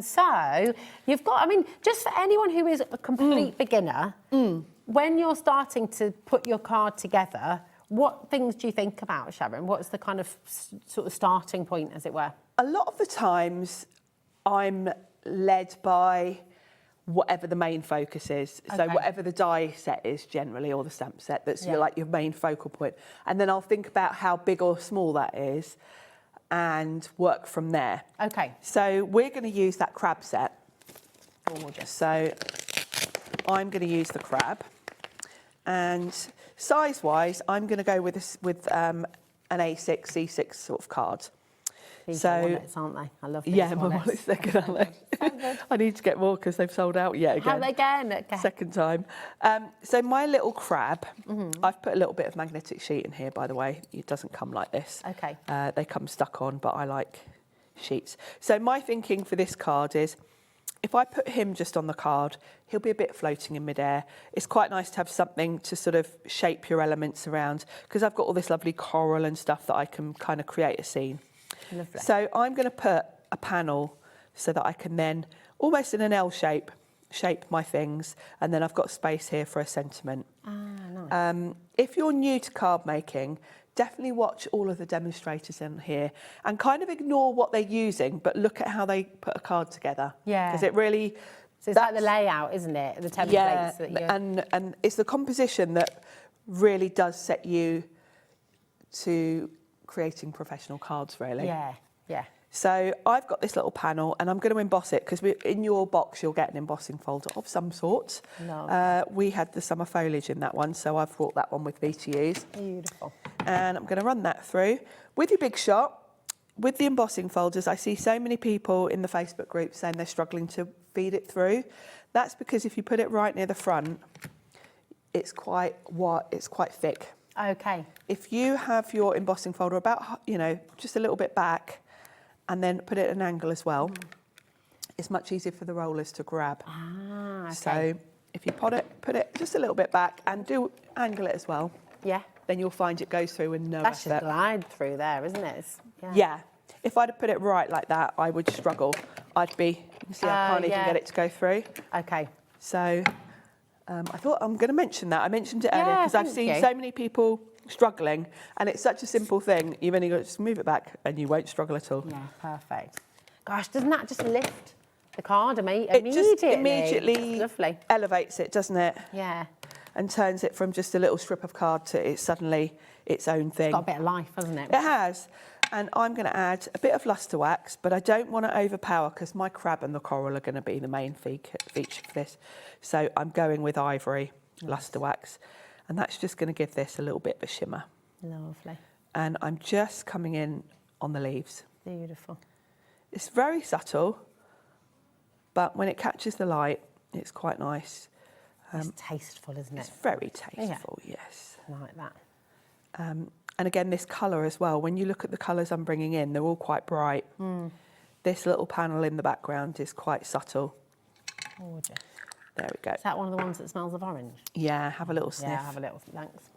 So you've got. I mean, just for anyone who is a complete beginner, when you're starting to put your card together, what things do you think about, Sharon? What's the kind of sort of starting point, as it were? A lot of the times I'm led by whatever the main focus is. So whatever the die set is generally, or the stamp set, that's your main focal point. And then I'll think about how big or small that is and work from there. Okay. So we're going to use that crab set. Gorgeous. So I'm going to use the crab. And size-wise, I'm going to go with an A6, C6 sort of card. These are wallets, aren't they? I love these my wallets, they're good, aren't they? I need to get more because they've sold out yet again. Have they again? Okay. Second time. So my little crab, I've put a little bit of magnetic sheet in here, by the way. It doesn't come like this. Okay. They come stuck on, but I like sheets. So my thinking for this card is, if I put him just on the card, he'll be a bit floating in midair. It's quite nice to have something to sort of shape your elements around, because I've got all this lovely coral and stuff that I can kind of create a scene. Lovely. So I'm going to put a panel so that I can then, almost in an L shape, shape my things, and then I've got space here for a sentiment. Nice. If you're new to card making, definitely watch all of the demonstrators in here and kind of ignore what they're using, but look at how they put a card together. Yeah. Because it really... So it's like the layout, isn't it? The templates. Yeah, that you're... and it's the composition that really does set you to creating professional cards, really. Yeah, yeah. So I've got this little panel, and I'm going to emboss it, because in your box you'll get an embossing folder of some sort. No. We had the summer foliage in that one, so I've brought that one with me to use. Beautiful. And I'm going to run that through. With your big shot, with the embossing folders, I see so many people in the Facebook group saying they're struggling to feed it through. That's because if you put it right near the front, it's quite thick. Okay. If you have your embossing folder about, just a little bit back, and then put it at an angle as well, it's much easier for the rollers to grab. Ah, okay. So if you put it just a little bit back and do angle it as well, then you'll find it goes through with no That should effort. glide through there, isn't it? Yeah. If I'd have put it right like that, I would struggle. I'd be You can see I can't even get it to go through. Okay. So I thought I'm going to mention that. I mentioned it earlier because I've seen you. so many people struggling, and it's such a simple thing. You've only got to just move it back and you won't struggle at all. Yeah, perfect. Gosh, doesn't that just lift the card It just immediately lovely. elevates it, doesn't it? Yeah. And turns it from just a little strip of card to it's suddenly its own thing. It's got a bit of life, hasn't it? It has. And I'm going to add a bit of luster wax, but I don't want to overpower because my crab and the coral are going to be the main feature for this. So I'm going with ivory luster wax, and that's just going to give this a little bit of a shimmer. Lovely. And I'm just coming in on the leaves. Beautiful. It's very subtle, but when it catches the light, it's quite nice. It's tasteful, isn't it? It's very tasteful, yes. I like that. And again, this colour as well, when you look at the colours I'm bringing in, they're all quite bright. This little panel in the background is quite subtle. Gorgeous. There we go. Is that one of the ones that smells of orange? Yeah, have a little sniff. Yeah, have a little, thanks.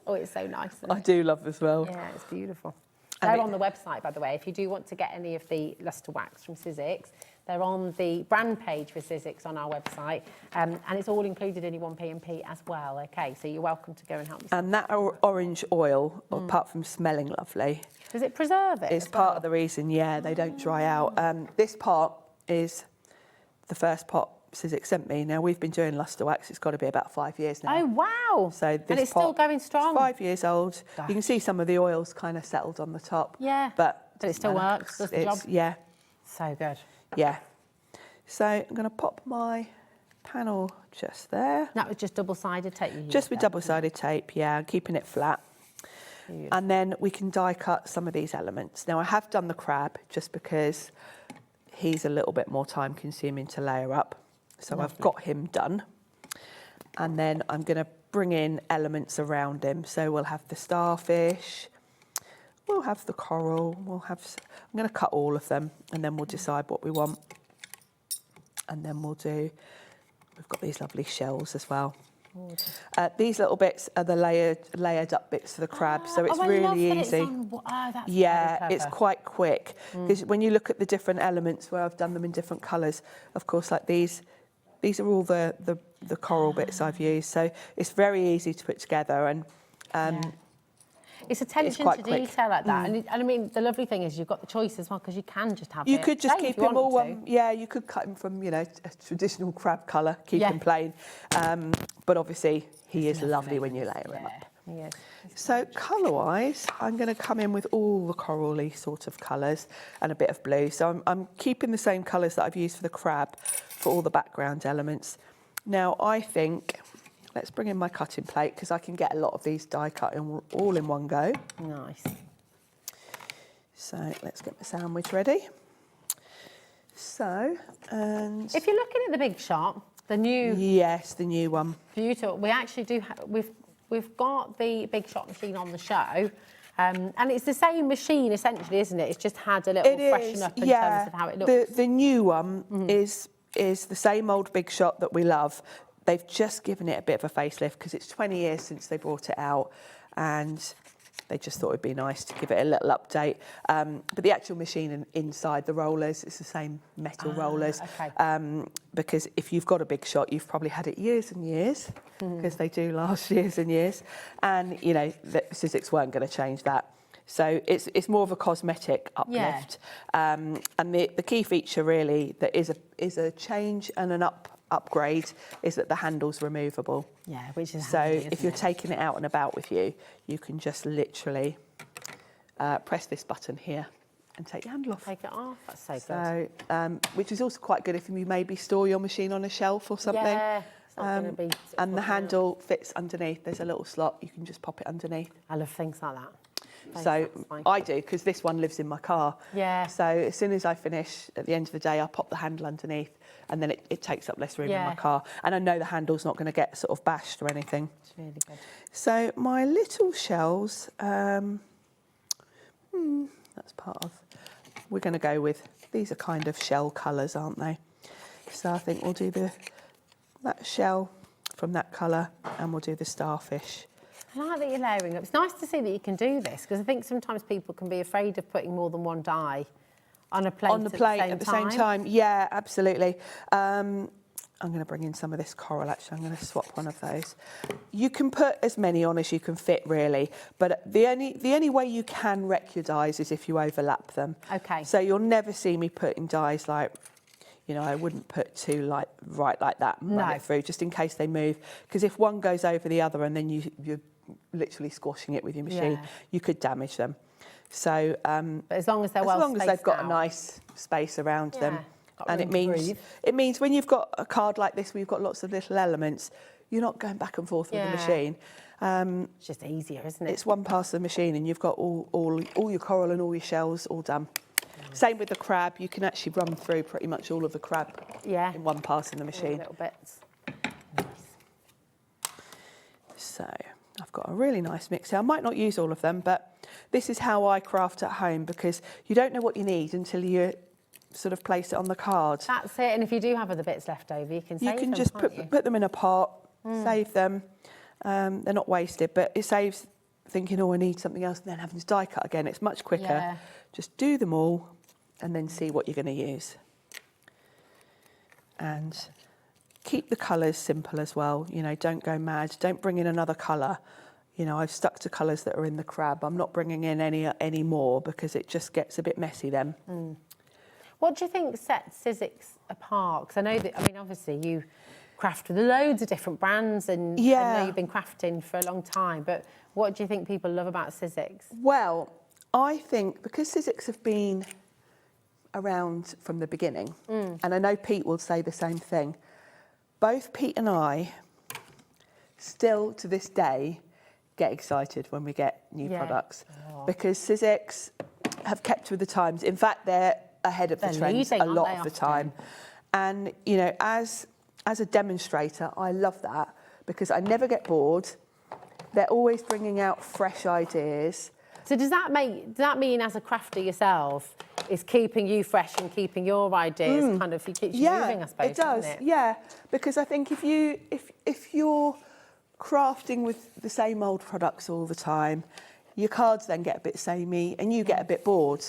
Oh, it's so nice. I do love as well. Yeah, it's beautiful. And They're on the website, by the way. If you do want to get any of the luster wax from Sizzix, they're on the brand page for Sizzix on our website, and it's all included in your 1P&P as well. Okay, so you're welcome to go and help me. And that orange oil, apart from smelling lovely, does it preserve it? It's part of the reason, yeah, they don't dry out. This pot is the first pot Sizzix sent me. Now, we've been doing luster wax, it's got to be about 5 years now. Oh, wow. So this and it's still going strong. It's 5 years old. Gosh. You can see some of the oils kind of settled on the top. Yeah. But it still works, does the job. Yeah. So good. Yeah. So I'm going to pop my panel just there. That was just double-sided tape you used Just with there. double-sided tape, yeah, keeping it flat. Beautiful. And then we can die cut some of these elements. Now, I have done the crab just because he's a little bit more time consuming to layer up. So Lovely. I've got him done. And then I'm going to bring in elements around him. So we'll have the starfish, we'll have the coral, I'm going to cut all of them and then we'll decide what we want. And then we've got these lovely shells as well. These little bits are the layered up bits of the crab, so it's really easy. That's yeah, it's quite quick because when you look at the different elements where I've done them in different colours, of course, like these are all the coral bits I've used, so it's very easy to put together and. It's attention to detail like that, and I mean the lovely thing is you've got the choice as well because you can just have. You could just keep him all one. Yeah, you could cut him from a traditional crab colour, keep him plain, but obviously he is lovely when you layer him up. Yes. So colour-wise, I'm going to come in with all the corally sort of colours and a bit of blue. So I'm keeping the same colours that I've used for the crab for all the background elements. Now I think. Let's bring in my cutting plate because I can get a lot of these die cut all in one go. Nice. So let's get my sandwich ready. So, and... If you're looking at the Big Shot, the new... Yes, the new one. Beautiful. We actually do we've got the Big Shot machine on the show. And it's the same machine, essentially, isn't it? It's just had a little freshen up in terms of how it looks. The new one is the same old Big Shot that we love. They've just given it a bit of a facelift because it's 20 years since they brought it out and they just thought it'd be nice to give it a little update. But the actual machine inside the rollers, it's the same metal rollers. Okay. Because if you've got a Big Shot, you've probably had it years and years because they do last years and years. And, you know, the Sizzix weren't going to change that. So it's more of a cosmetic uplift. Yeah. And the key feature really that is a change and an upgrade is that the handle's removable. Yeah, which is so handy, if you're taking it out and about with you, you can just literally press this button here and take your handle off. Take it off. That's so good. So, which is also quite good if you maybe store your machine on a shelf or something. Yeah. It's not gonna be and the handle fits underneath. There's a little slot. You can just pop it underneath. I love things like that. So I do because this one lives in my car. Yeah. So as soon as I finish at the end of the day, I pop the handle underneath and then it takes up less room in my car. And I know the handle's not going to get sort of bashed or anything. It's really good. So my little shells, that's part of, we're going to go with, these are kind of shell colours, aren't they? So I think we'll do that shell from that colour and we'll do the starfish. I like that you're layering up. It's nice to see that you can do this because I think sometimes people can be afraid of putting more than one dye On a plate, at the same time. Yeah, absolutely. I'm going to bring in some of this coral, actually. I'm going to swap one of those. You can put as many on as you can fit, really, but the only way you can wreck your dyes is if you overlap them. Okay. So you'll never see me putting dyes like, you know, I wouldn't put two like that and run it through, just in case they move. Because if one goes over the other and then you're literally squashing it with your machine, you could damage them. So, but as long as they're well spaced they've got out. a nice space around them. Got And room to it means when you've got a card like this where you've got lots of little elements, you're not going back and forth with the machine. It's just easier, isn't it? It's one pass of the machine and you've got all your coral and all your shells all done. Same with the crab. You can actually run through pretty much all of the crab in one pass in the machine. Little bits. So I've got a really nice mix here. I might not use all of them, but this is how I craft at home, because you don't know what you need until you sort of place it on the card. That's it. And if you do have other bits left over, you can save them. You can just put them in a pot, save them. They're not wasted, but it saves thinking, oh, I need something else, and then having to die cut again. It's much quicker. Just do them all and then see what you're going to use. And keep the colours simple as well. You know, don't go mad. Don't bring in another colour. You know, I've stuck to colours that are in the crab. I'm not bringing in any more because it just gets a bit messy then. What do you think sets Sizzix apart? Because I know that, I mean, obviously you craft with loads of different brands and I know you've been crafting for a long time, but what do you think people love about Sizzix? Well, I think because Sizzix have been around from the beginning, and I know Pete will say the same thing, both Pete and I still to this day get excited when we get new products because Sizzix have kept with the times. In fact, they're ahead of the trends a lot of the time. And, you know, as a demonstrator, I love that because I never get bored. They're always bringing out fresh ideas. So does that mean as a crafter yourself, is keeping you fresh and keeping your ideas kind of keeps you moving, I suppose, it does. doesn't it? Yeah, because I think if you're crafting with the same old products all the time, your cards then get a bit samey and you get a bit bored.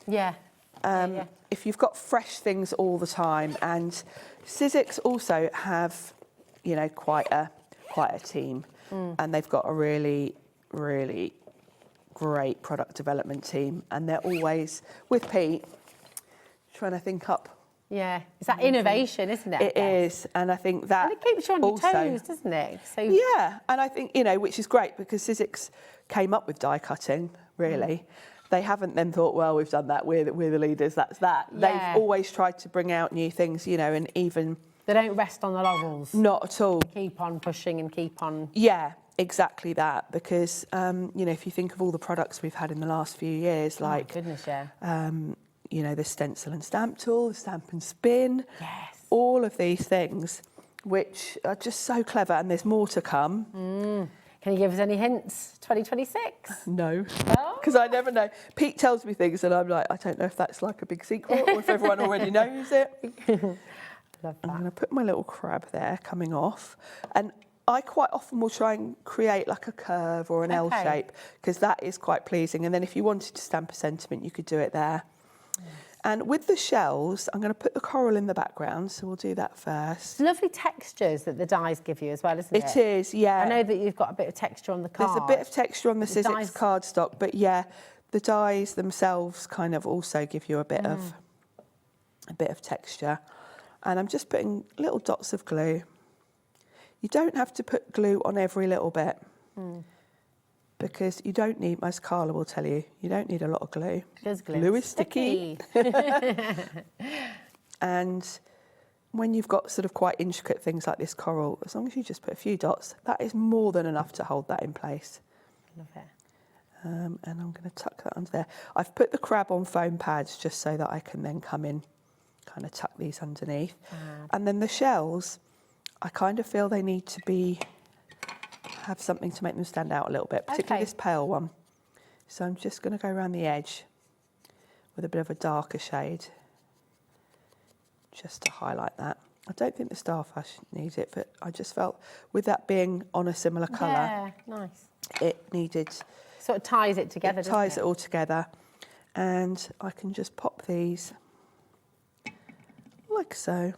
If you've got fresh things all the time, and Sizzix also have, you know, quite a team, and they've got a really, really great product development team, and they're always with Pete trying to think up. Yeah, it's that innovation, isn't it? It is, and I think that and it keeps you on your toes, doesn't it? So yeah, and I think, you know, which is great because Sizzix came up with die cutting. Really, they haven't then thought, well, we've done that. We're the leaders. That's that. They've always tried to bring out new things, you know, and even they don't rest on the laurels. Not at all. They keep on pushing and keep on. Yeah. Exactly that, because you know, if you think of all the products we've had in the last few years, like goodness, you know, the stencil and stamp tool, the stamp and spin, all of these things, which are just so clever, and there's more to come. Can you give us any hints? 2026? No, because I never know. Pete tells me things, and I'm like, I don't know if that's like a big secret or if everyone already knows it. Love that. I'm going to put my little crab there coming off, and I quite often will try and create like a curve or an L shape because that is quite pleasing. And then if you wanted to stamp a sentiment, you could do it there. And with the shells, I'm going to put the coral in the background, so we'll do that first. Lovely textures that the dies give you as well, isn't it? It is, yeah. I know that you've got a bit of texture on the card. There's a bit of texture on the Sizzix cardstock, but yeah, the dies themselves kind of also give you a bit of texture. And I'm just putting little dots of glue. You don't have to put glue on every little bit because you don't need, as Carla will tell you, you don't need a lot of glue. Because glue is sticky. And when you've got sort of quite intricate things like this coral, as long as you just put a few dots, that is more than enough to hold that in place. Love it. And I'm going to tuck that under there. I've put the crab on foam pads just so that I can then come in, kind of tuck these underneath. And then the shells, I kind of feel they need to have something to make them stand out a little bit, particularly this pale one. So I'm just going to go around the edge with a bit of a darker shade, just to highlight that. I don't think the starfish needs it, but I just felt with that being on a similar colour, nice. it needed... Sort of ties it together, doesn't it? Ties it all together. And I can just pop these like so.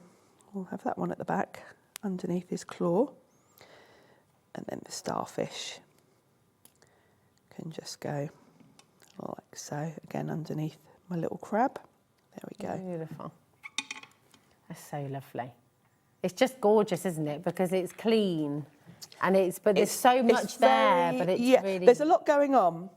We'll have that one at the back underneath his claw. And then the starfish can just go like so, again underneath my little crab. There we go. Beautiful. That's so lovely. It's just gorgeous, isn't it? Because it's clean and there's so much there, but it's really... There's a lot going on,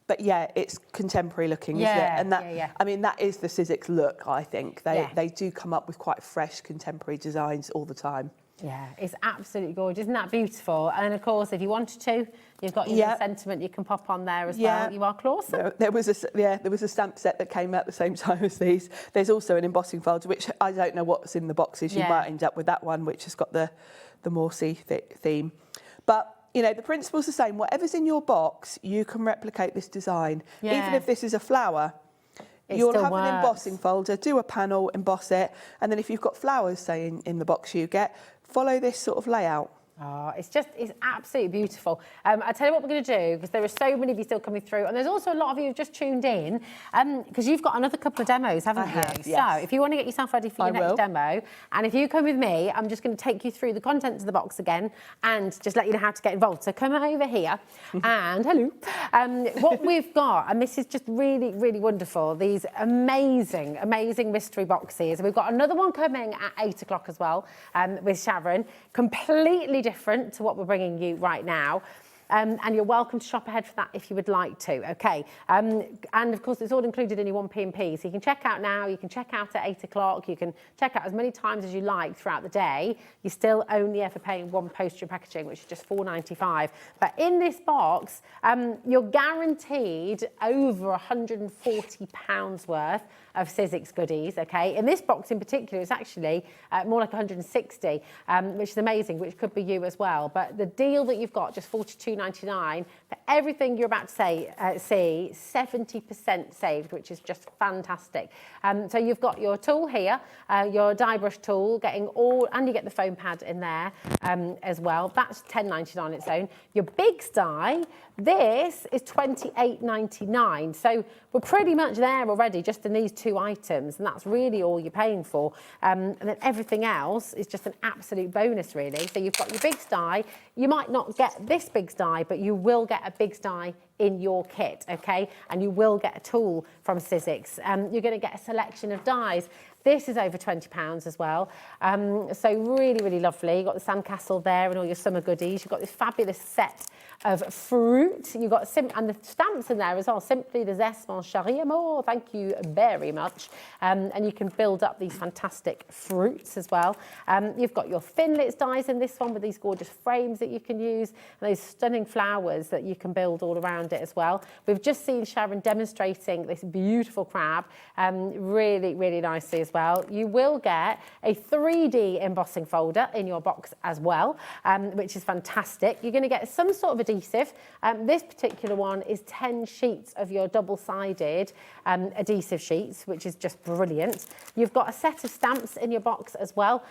but yeah, it's contemporary looking, isn't it? And that, I mean, that is the Sizzix look, I think. They do come up with quite fresh contemporary designs all the time. Yeah, it's absolutely gorgeous. Isn't that beautiful? And of course, if you wanted to, you've got your sentiment you can pop on there as well. You are Clawsome. There was a stamp set that came out at the same time as these. There's also an embossing folder, which I don't know what's in the boxes. You might end up with that one, which has got the Morsey theme. But you know, the principle's the same. Whatever's in your box, you can replicate this design. Even if this is a flower, you'll have an embossing folder, do a panel, emboss it, and then if you've got flowers, say, in the box you get, follow this sort of layout. Oh, it's absolutely beautiful. I tell you what we're going to do, because there are so many of you still coming through, and there's also a lot of you who've just tuned in, because you've got another couple of demos, haven't you? Yes. So if you want to get yourself ready for your next demo, and if you come with me, I'm just going to take you through the contents of the box again, and just let you know how to get involved. So come over here, and hello. What we've got, and this is just really, really wonderful, these amazing, amazing mystery boxes. We've got another one coming at 8 o'clock as well, with Sharon, completely different to what we're bringing you right now. And you're welcome to shop ahead for that if you would like to, okay? And of course, it's all included in your 1P&P, so you can check out now, you can check out at 8 o'clock, you can check out as many times as you like throughout the day. You're still only ever paying one postage and packaging, which is just £4.95. But in this box, you're guaranteed over £140 worth of Sizzix goodies, okay? In this box in particular, it's actually more like 160, which is amazing, which could be you as well. But the deal that you've got, just £42.99, for everything you're about to see, 70% saved, which is just fantastic. So you've got your tool here, your die brush tool, and you get the foam pad in there as well. That's £10.99 on its own. Your Bigs die, this is £28.99. So we're pretty much there already, just in these two items, and that's really all you're paying for. And then everything else is just an absolute bonus, really. So you've got your Bigs die. You might not get this Bigs die, but you will get a Bigs die in your kit, okay? And you will get a tool from Sizzix. You're going to get a selection of dies. This is over £20 as well. So really, really lovely. You've got the sandcastle there and all your summer goodies. You've got this fabulous set of fruit. You've got and the stamps in there as well. Simply the zest, mon chéri amour. Thank you very much. And you can build up these fantastic fruits as well. You've got your Finlits dies in this one with these gorgeous frames that you can use, and those stunning flowers that you can build all around it as well. We've just seen Sharon demonstrating this beautiful crab, really, really nicely as well. You will get a 3D embossing folder in your box as well, which is fantastic. You're going to get some sort of adhesive. This particular one is 10 sheets of your double-sided adhesive sheets, which is just brilliant. You've got a set of stamps in your box as well.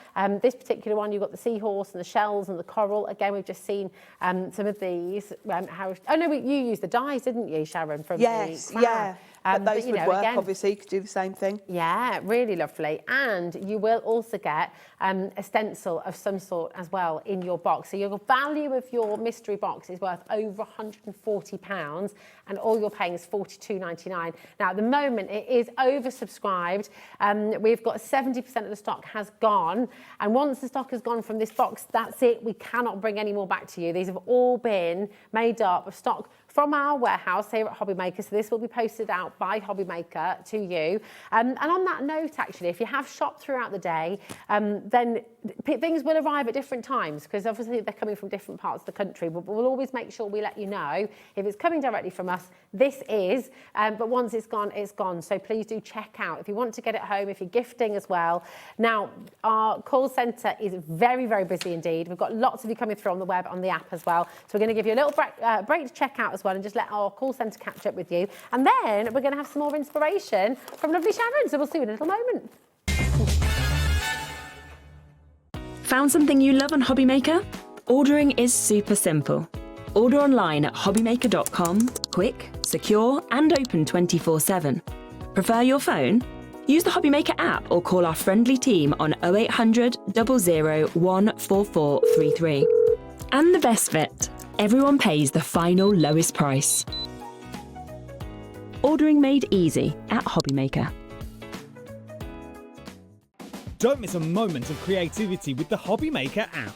This particular one, you've got the seahorse and the shells and the coral. Again, we've just seen some of these. You used the dies, didn't you, Sharon? From yes, the yeah. But those would work, again, obviously, you could do the same thing. Yeah, really lovely. And you will also get a stencil of some sort as well in your box. So your value of your mystery box is worth over £140, and all you're paying is £42.99. Now, at the moment, it is oversubscribed. We've got 70% of the stock has gone. And once the stock has gone from this box, that's it. We cannot bring any more back to you. These have all been made up of stock from our warehouse here at Hobby Maker. So this will be posted out by Hobby Maker to you. And on that note, actually, if you have shopped throughout the day, then things will arrive at different times, because obviously they're coming from different parts of the country, but we'll always make sure we let you know if it's coming directly from us. This is, but once it's gone, it's gone. So please do check out if you want to get it home, if you're gifting as well. Now, our call centre is very, very busy indeed. We've got lots of you coming through on the web, on the app as well. So we're going to give you a little break to check out as well, and just let our call centre catch up with you. And then we're going to have some more inspiration from lovely Sharon. So we'll see you in a little moment. Found something you love on Hobby Maker? Ordering is super simple. Order online at hobbymaker.com, Quick, secure, and open 24/7. Prefer your phone? Use the Hobbymaker app or call our friendly team on 0800 00 14433. And the best bit, everyone pays the final lowest price. Ordering made easy at Hobbymaker. Don't miss a moment of creativity with the Hobbymaker app.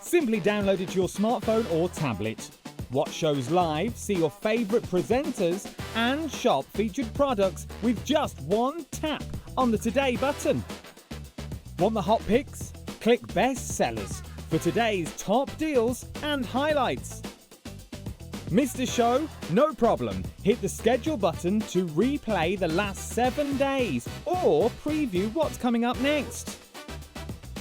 Simply download it to your smartphone or tablet. Watch shows live, see your favourite presenters, and shop featured products with just one tap on the Today button. Want the hot picks? Click Best Sellers for today's top deals and highlights. Missed a show? No problem. Hit the schedule button to replay the last 7 days or preview what's coming up next.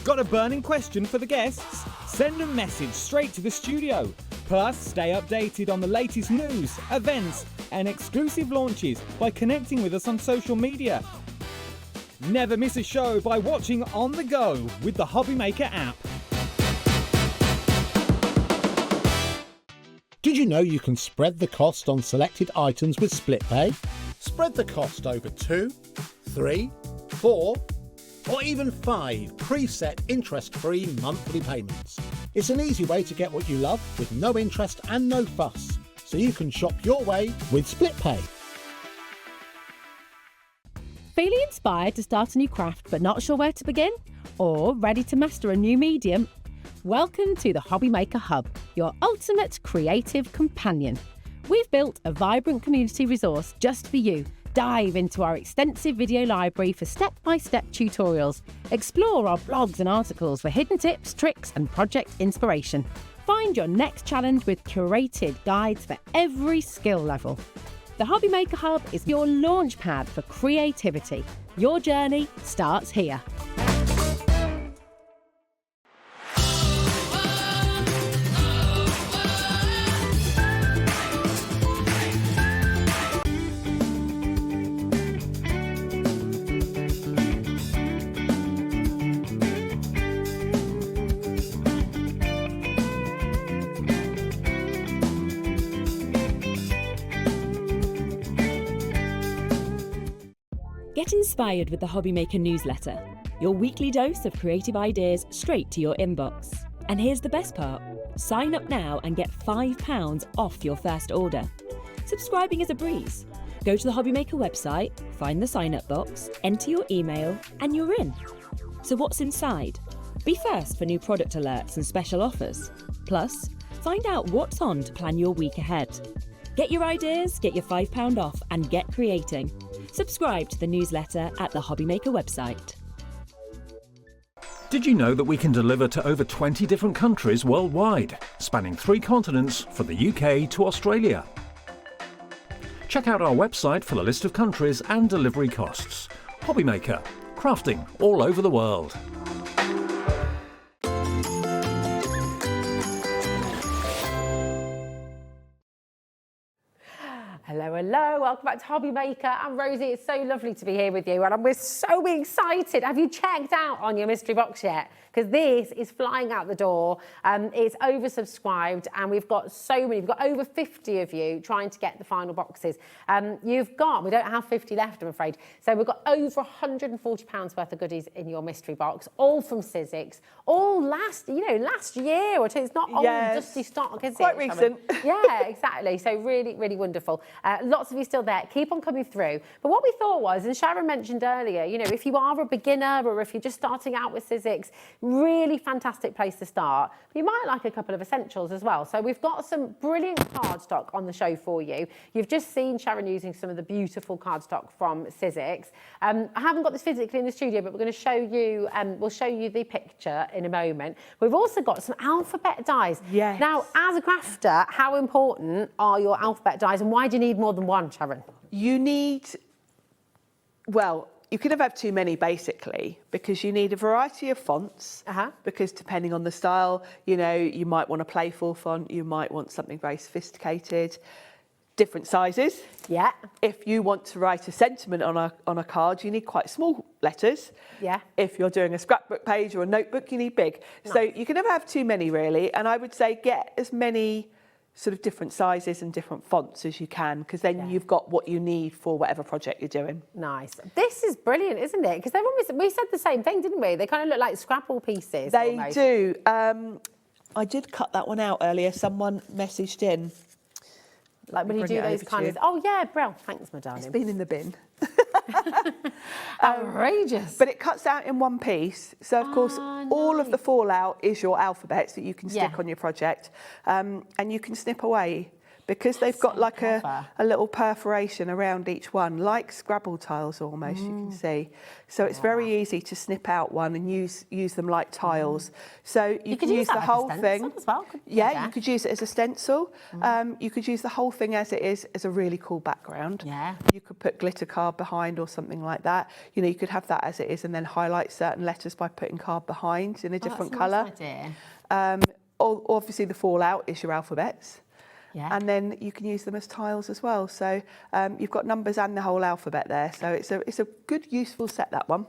Got a burning question for the guests? Send a message straight to the studio. Plus, stay updated on the latest news, events, and exclusive launches by connecting with us on social media. Never miss a show by watching on the go with the Hobbymaker app. Did you know you can spread the cost on selected items with split pay? Spread the cost over 2, 3, 4, or even 5 preset interest-free monthly payments. It's an easy way to get what you love with no interest and no fuss, so you can shop your way with split pay. Feeling inspired to start a new craft but not sure where to begin? Or ready to master a new medium? Welcome to the Hobbymaker Hub, your ultimate creative companion. We've built a vibrant community resource just for you. Dive into our extensive video library for step-by-step tutorials. Explore our blogs and articles for hidden tips, tricks, and project inspiration. Find your next challenge with curated guides for every skill level. The Hobbymaker Hub is your launchpad for creativity. Your journey starts here. Get inspired with the Hobbymaker newsletter, your weekly dose of creative ideas straight to your inbox. And here's the best part. Sign up now and get £5 off your first order. Subscribing is a breeze. Go to the Hobbymaker website, find the sign-up box, enter your email, and you're in. So what's inside? Be first for new product alerts and special offers. Plus, find out what's on to plan your week ahead. Get your ideas, get your £5 off, and get creating. Subscribe to the newsletter at the Hobbymaker website. Did you know that we can deliver to over 20 different countries worldwide, spanning 3 continents from the UK to Australia? Check out our website for the list of countries and delivery costs. Hobbymaker, crafting all over the world. Hello, hello. Welcome back to Hobbymaker. I'm Rosie. It's so lovely to be here with you, and we're so excited. Have you checked out on your mystery box yet? Because this is flying out the door. It's oversubscribed, and we've got so many. We've got over 50 of you trying to get the final boxes. We don't have 50 left, I'm afraid. So we've got over £140 worth of goodies in your mystery box, all from Sizzix, all last year or two. It's not old, dusty stock, is it? Quite recent. Yeah, exactly. So really, really wonderful. Lots of you still there. Keep on coming through. But what we thought was, and Sharon mentioned earlier, if you are a beginner or if you're just starting out with Sizzix, really fantastic place to start. You might like a couple of essentials as well. So we've got some brilliant cardstock on the show for you. You've just seen Sharon using some of the beautiful cardstock from Sizzix. I haven't got this physically in the studio, but we're going to show you, we'll show you the picture in a moment. We've also got some alphabet dies. Yes. Now, as a crafter, how important are your alphabet dies and why do you need more than one, Sharon? You need, well, you could have too many basically because you need a variety of fonts because depending on the style, you might want a playful font, you might want something very sophisticated, different sizes. Yeah. If you want to write a sentiment on a card, you need quite small letters. Yeah. If you're doing a scrapbook page or a notebook, you need big. Nice. So you can never have too many really, and I would say get as many sort of different sizes and different fonts as you can, because then you've got what you need for whatever project you're doing. Nice. This is brilliant, isn't it? Because we said the same thing, didn't we? They kind of look like Scrabble pieces. They almost. do. I did cut that one out earlier. Someone messaged in. Like when you do those kind of... Oh, yeah, Brill. Thanks, my darling. It's been in the bin. Outrageous. But it cuts out in one piece. So, of course, all of the fallout is your alphabets that you can stick on your project. And you can snip away. Because they've got like a little perforation around each one, like Scrabble tiles almost, you can see. So it's very easy to snip out one and use them like tiles. So you can use the whole thing. As well, you could use it as a stencil. You could use the whole thing as it is as a really cool background. Yeah. You could put glitter card behind or something like that. You know, you could have that as it is and then highlight certain letters by putting card behind in a different colour. That's a nice idea. Obviously the fallout is your alphabets. Yeah. And then you can use them as tiles as well. So you've got numbers and the whole alphabet there. So it's a good, useful set, that one.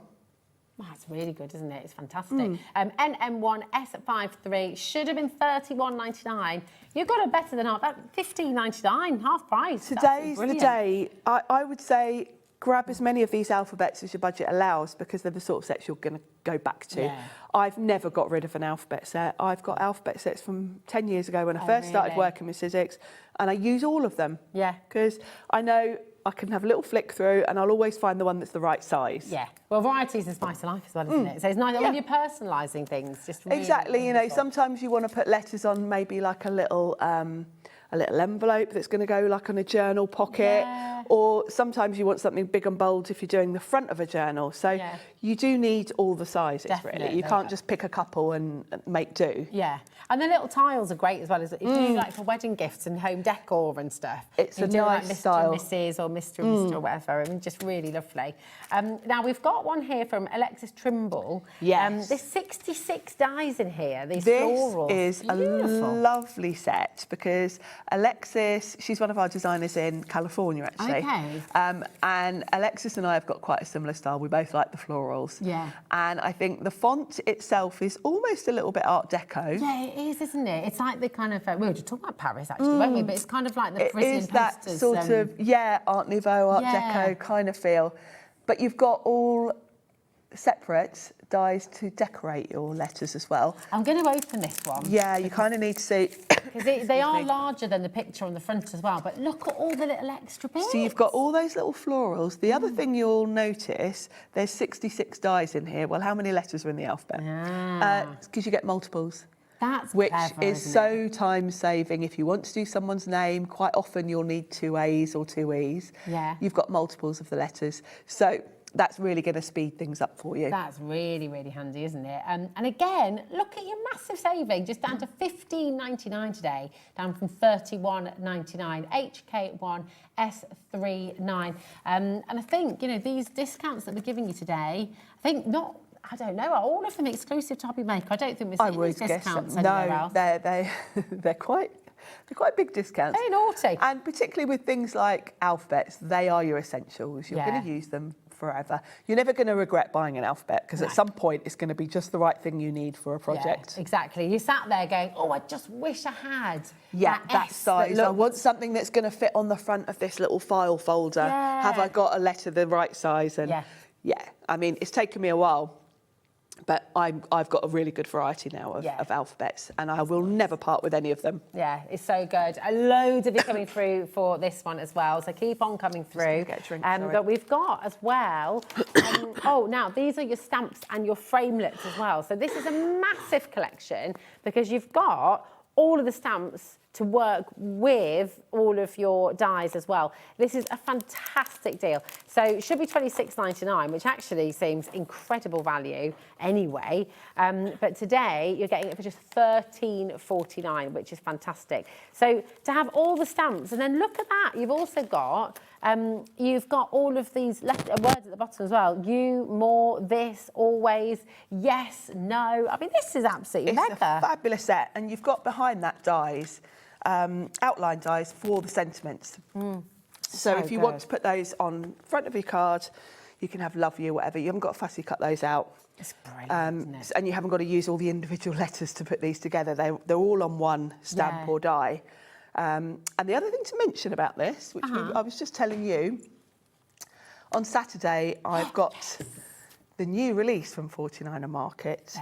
That's really good, isn't it? It's fantastic. NM1S53 should have been $31.99. You got it better than half. $15.99, half price. Today's the day. I would say grab as many of these alphabets as your budget allows, because they're the sort of sets you're going to go back to. Yeah. I've never got rid of an alphabet set. I've got alphabet sets from 10 years ago when I first started working with Sizzix, and I use all of them. Yeah. Because I know I can have a little flick through and I'll always find the one that's the right size. Yeah. Well, variety is the spice of life as well, isn't it? So it's nice when you're personalising things. Just really exactly. You know, sometimes you want to put letters on maybe like a little envelope that's going to go like on a journal pocket, or sometimes you want something big and bold if you're doing the front of a journal. So you do need all the sizes, really. You can't just pick a couple and make do. Yeah, and the little tiles are great as well. If you do like for wedding gifts and home decor and stuff, it's a nice nice style. Mr. and Mrs. or Mr. and Mr. or whatever. I mean, just really lovely. Now we've got one here from Alexis Trimble. Yes. There's 66 dies in here. These this florals. is beautiful. A lovely set, because Alexis, she's one of our designers in California, actually. Okay. And Alexis and I have got quite a similar style. We both like the florals. Yeah. And I think the font itself is almost a little bit Art Deco. Yeah, it is, isn't it? It's like the kind of... we were just talking about Paris, actually, weren't we? But it's kind of like the Parisian It is that posters, sort of, Art Nouveau, Art Deco kind of feel. But you've got all separate dies to decorate your letters as well. I'm going to open this one. Yeah, you kind of need to see... Because they are larger than the picture on the front as well, but look at all the little extra bits. So you've got all those little florals. The other thing you'll notice, there's 66 dies in here. Well, how many letters are in the alphabet? Because you get multiples. That's which clever, is isn't so it? time-saving. If you want to do someone's name, quite often you'll need 2 A's or 2 E's. Yeah. You've got multiples of the letters. So that's really going to speed things up for you. That's really, really handy, isn't it? And again, look at your massive saving, just down to $15.99 today, down from $31.99, HK1S39. And I think, you know, these discounts that we're giving you today, I think I don't know, are all of them exclusive to Hobbymaker? I don't think we're seeing these discounts anywhere else. They're quite big discounts. Very naughty. And particularly with things like alphabets, they are your essentials. You're going to use them forever. You're never going to regret buying an alphabet, because at some point it's going to be just the right thing you need for a project. Yeah, exactly. You sat there going, oh, I just wish I had that size. I want something that's going to fit on the front of this little file folder. Yeah. Have I got a letter the right size? And I mean, it's taken me a while, but I've got a really good variety now of alphabets, and I will never part with any of them. Yeah, it's so good. Loads of you coming through for this one as well, so keep on coming through. Get a drink, but we've got as well, now these are your stamps and your framelits as well. So this is a massive collection, because you've got all of the stamps to work with all of your dies as well. This is a fantastic deal. So it should be $26.99, which actually seems incredible value anyway. But today you're getting it for just $13.49, which is fantastic. So to have all the stamps, and then look at that, you've also got all of these words at the bottom as well. You, more, this, always, yes, no. I mean, this is absolutely mega. It's a fabulous set, and you've got behind that dies, outline dies for the sentiments. So if you want to put those on front of your card, you can have love you, whatever. You haven't got to fussy cut those out. It's brilliant, isn't it? And you haven't got to use all the individual letters to put these together. They're all on one stamp or die. And the other thing to mention about this, which I was just telling you, on Saturday I've got the new release from 49er Market.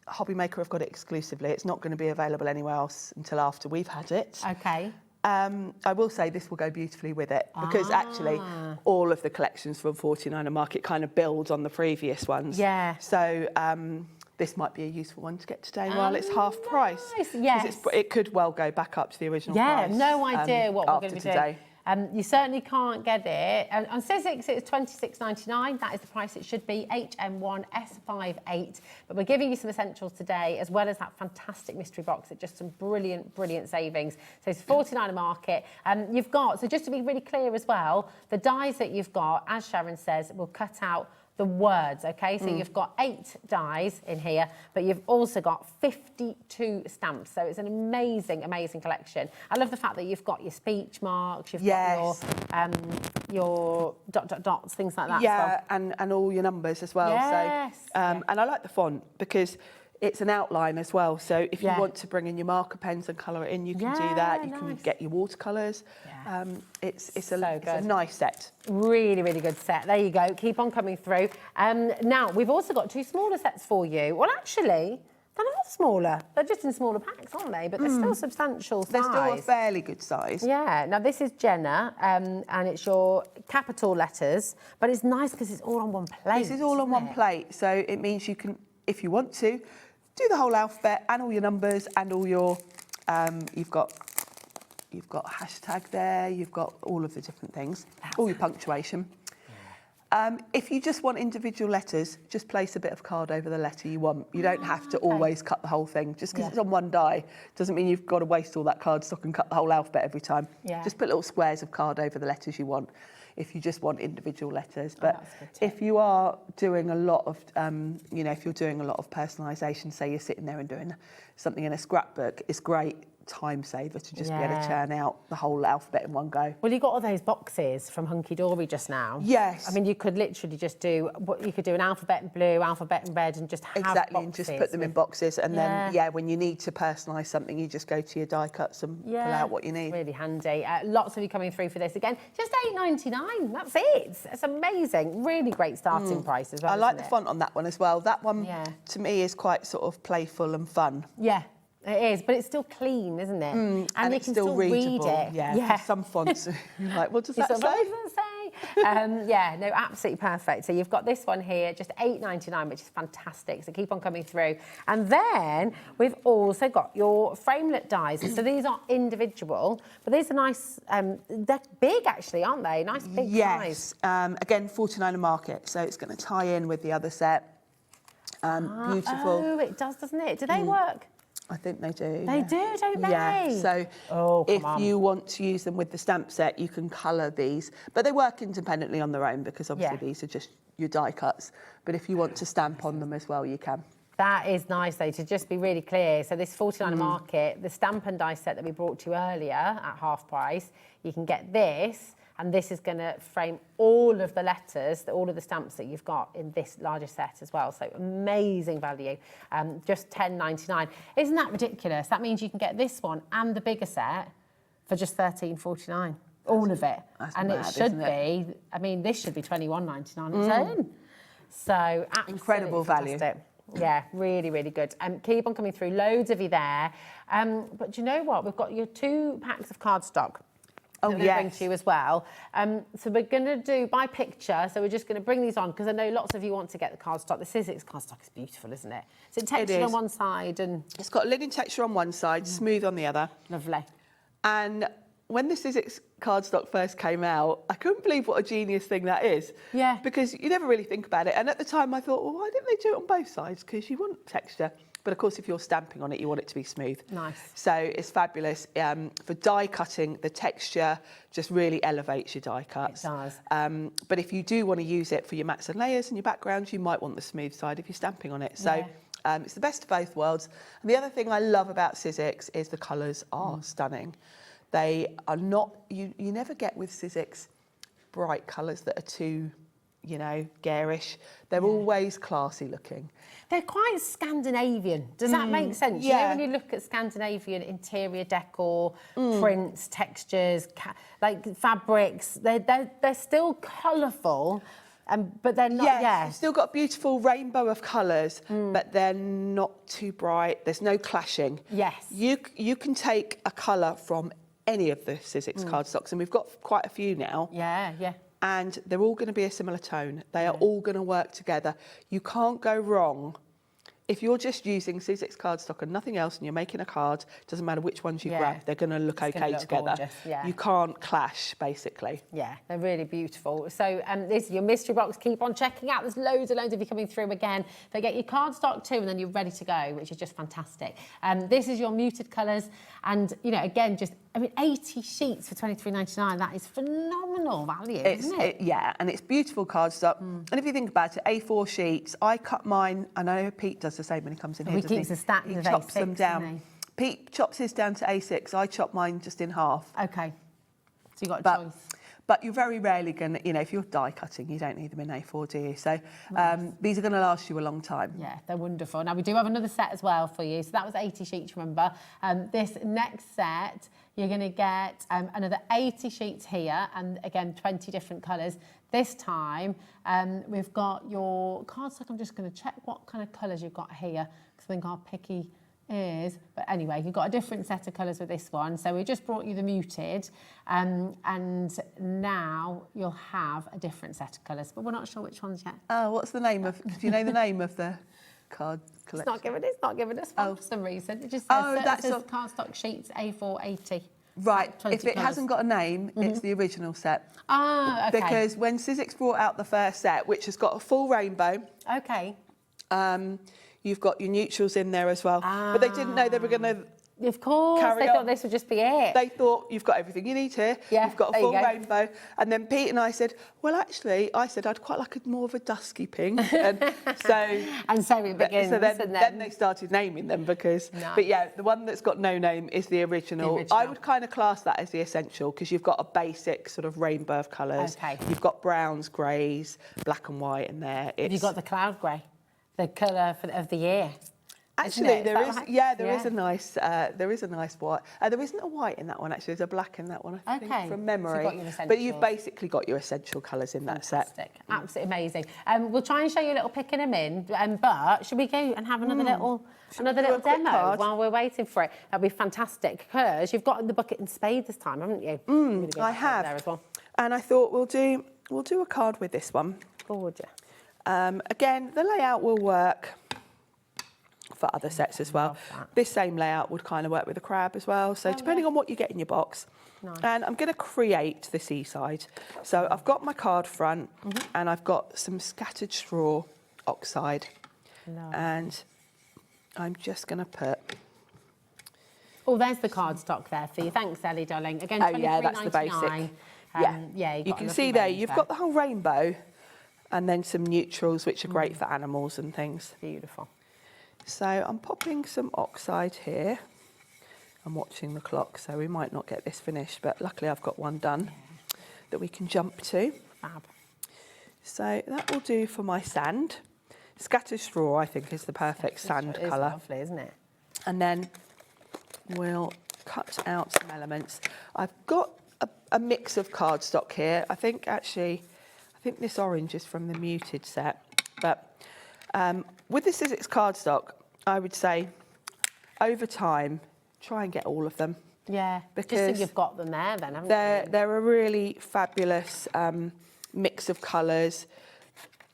Hobbymaker have got it exclusively. It's not going to be available anywhere else until after we've had it. Okay. I will say this will go beautifully with it because actually all of the collections from 49er Market kind of build on the previous ones. Yeah. So this might be a useful one to get today while it's half price. Yes. It could well go back up to the original price. Yeah, no idea what we're going to be today. doing. You certainly can't get it. On Sizzix, it's $26.99. That is the price it should be, HM1S58. But we're giving you some essentials today, as well as that fantastic mystery box at just some brilliant, brilliant savings. So it's 49er Market. You've got, so just to be really clear as well, the dies that you've got, as Sharon says, will cut out the words, okay? So you've got 8 dies in here, but you've also got 52 stamps. So it's an amazing, amazing collection. I love the fact that you've got your speech marks, you've got your dots, things like that. Yeah, and all your numbers as well. Yes. So, and I like the font because it's an outline as well. So if you want to bring in your marker pens and colour it in, you can do that. You can get your watercolours. It's a nice set. Really, really good set. There you go. Keep on coming through. Now, we've also got 2 smaller sets for you. Well, actually, they're not smaller. They're just in smaller packs, aren't they? But they're still substantial size. They're still a fairly good size. Yeah. Now, this is Jenna, and it's your capital letters. But it's nice because it's all on one plate. This is all on one plate. So it means you can, if you want to, do the whole alphabet and all your numbers and all your, you've got hashtag there, you've got all of the different things, all your punctuation. If you just want individual letters, just place a bit of card over the letter you want. You don't have to always cut the whole thing. Just because it's on one die doesn't mean you've got to waste all that cardstock and cut the whole alphabet every time. Just put little squares of card over the letters you want if you just want individual letters. But if you are doing a lot of, if you're doing a lot of personalisation, say you're sitting there and doing something in a scrapbook, it's great time saver to just be able to churn out the whole alphabet in one go. Well, you got all those boxes from Hunkydory just now. Yes. I mean, you could literally just do you could do an alphabet in blue, alphabet in red, and just have boxes. And just put them in boxes, and then when you need to personalise something, you just go to your die cuts and pull out what you need. It's really handy. Lots of you coming through for this again. Just $8.99. That's it. It's amazing. Really great starting price as well. I like the font on that one as well. That one to me is quite sort of playful and fun. Yeah. It is, but it's still clean, isn't it? And you it's can still readable. read it. Yeah. Some fonts, you're like, what does that say? What does that say? No, absolutely perfect. So you've got this one here, just $8.99, which is fantastic. So keep on coming through. And then we've also got your framelit dies. So these are individual, but these are nice. They're big, actually, aren't they? Nice big dies. Again, 49er Market, so it's going to tie in with the other set. Beautiful. Oh, it does, doesn't it? Do they work? I think they do. They do, don't they? Yeah. So if you want to use them with the stamp set, you can colour these. But they work independently on their own because obviously these are just your die cuts. But if you want to stamp on them as well, you can. That is nice, though, to just be really clear. So this 49er Market, the stamp and die set that we brought to you earlier at half price, you can get this. And this is going to frame all of the letters, all of the stamps that you've got in this larger set as well. So amazing value, just $10.99. Isn't that ridiculous? That means you can get this one and the bigger set for just $13.49. All of it. And mad, it should be, I mean, this should be $21.99 its own. So absolutely incredible value. Fantastic. Yeah, really, really good. Keep on coming through. Loads of you there. But do you know what? We've got your 2 packs of cardstock. Bring to you as well. So we're going to do by picture. So we're just going to bring these on because I know lots of you want to get the cardstock. The Sizzix cardstock is beautiful, isn't it? So texture on one side and it's got linen texture on one side, smooth on the other. Lovely. And when the Sizzix cardstock first came out, I couldn't believe what a genius thing that is. Yeah. Because you never really think about it. And at the time I thought, well, why didn't they do it on both sides? Because you want texture. But of course, if you're stamping on it, you want it to be smooth. Nice. So it's fabulous. For die cutting, the texture just really elevates your die cuts. It does. But if you do want to use it for your mats and layers and your backgrounds, you might want the smooth side if you're stamping on it. So it's the best of both worlds. And the other thing I love about Sizzix is the colours are stunning. They are not, you never get with Sizzix bright colours that are too you know, garish. They're always classy looking. They're quite Scandinavian. Does that make sense? Yeah. You know, when you look at Scandinavian interior decor, prints, textures, like fabrics, they're still colourful, but they're not. Yes, you've still got a beautiful rainbow of colours, but they're not too bright. There's no clashing. Yes. You can take a colour from any of the Sizzix cardstocks, and we've got quite a few now. Yeah, yeah. And they're all going to be a similar tone. They are all going to work together. You can't go wrong. If you're just using Sizzix cardstock and nothing else, and you're making a card, doesn't matter which ones you grab, they're going to look okay together. Gorgeous, yeah. You can't clash, basically. Yeah, they're really beautiful. So this is your mystery box. Keep on checking out. There's loads of you coming through again. They get your cardstock too, and then you're ready to go, which is just fantastic. This is your muted colours, and you know, again, just 80 sheets for $23.99. That is phenomenal value, isn't it? Yeah, and it's beautiful cardstock. And if you think about it, A4 sheets. I cut mine. I know Pete does the same when he comes in here. He keeps a stack of chops A6, them down. Pete chops his down to A6. I chop mine just in half. Okay, so you got a choice. But you're very rarely going to, you know, if you're die cutting, you don't need them in A4, do you? So these are going to last you a long time. Yeah, they're wonderful. Now, we do have another set as well for you. So that was 80 sheets, remember. This next set, you're going to get another 80 sheets here, and again, 20 different colours. This time, we've got your cardstock. I'm just going to check what kind of colours you've got here, because I think our picky is, but anyway, you've got a different set of colours with this one. So we just brought you the muted, and now you'll have a different set of colours, but we're not sure which ones yet. Oh, what's the name of? Do you know the name of the card collection? It's not giving us one for some reason. It just says, cardstock sheets A480. Right. If it colours. hasn't got a name, it's the original set. Ah, okay. Because when Sizzix brought out the first set, which has got a full rainbow. Okay. You've got your neutrals in there as well. But they didn't know they were going to. Of course, they thought this would just be it. They thought, you've got everything you need here. Yeah, you've got a full rainbow. And then Pete and I said, well, actually, I'd quite like more of a dusky pink. And so it begins. So then they started naming them because. Nice. But yeah, the one that's got no name is the original. I would kind of class that as the essential because you've got a basic sort of rainbow of colours. Okay. You've got browns, greys, black and white in there. You've got the cloud grey, the colour of the year. Actually, there is a nice white. There isn't a white in that one. Actually, there's a black in that one. I think from memory. So but you've basically got your essential colours in that set. Absolutely amazing. We'll try and show you a little pick in a min. But should we go and have another little demo while we're waiting for it? That'd be fantastic because you've got the bucket and spade this time, haven't you? I have. There as well. And I thought we'll do a card with this one. Gorgeous. Again, the layout will work for other sets as well. This same layout would kind of work with the crab as well. So depending on what you get in your box. Nice. And I'm going to create the seaside. So I've got my card front and I've got some scattered straw oxide. And I'm just going to put... Oh, there's the cardstock there for you. Thanks, Ellie, darling. Again, that's the basic. You can see there, you've got the whole rainbow and then some neutrals, which are great for animals and things. Beautiful. So I'm popping some oxide here. I'm watching the clock, so we might not get this finished, but luckily I've got one done that we can jump to. Fab. So that will do for my sand. Scattered straw, I think, is the perfect sand colour. It's lovely, isn't it? And then we'll cut out some elements. I've got a mix of cardstock here. I think this orange is from the muted set, but with the Sizzix cardstock, I would say over time, try and get all of them. Yeah, because just so you've got them there then, haven't you? They're a really fabulous mix of colours.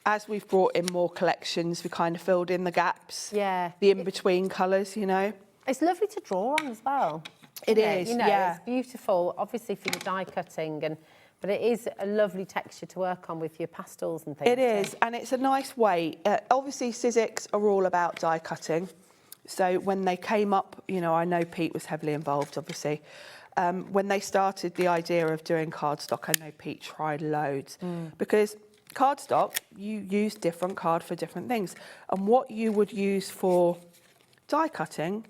As we've brought in more collections, we kind of filled in the gaps. Yeah. The in-between colours, you know. It's lovely to draw on as well. It is, You know, yeah. It's beautiful, obviously for your die cutting, but it is a lovely texture to work on with your pastels and things. It is, and it's a nice way. Obviously, Sizzix are all about die cutting. So when they came up, you know, I know Pete was heavily involved, obviously. When they started the idea of doing cardstock, I know Pete tried loads. Because cardstock, you use different card for different things. And what you would use for die cutting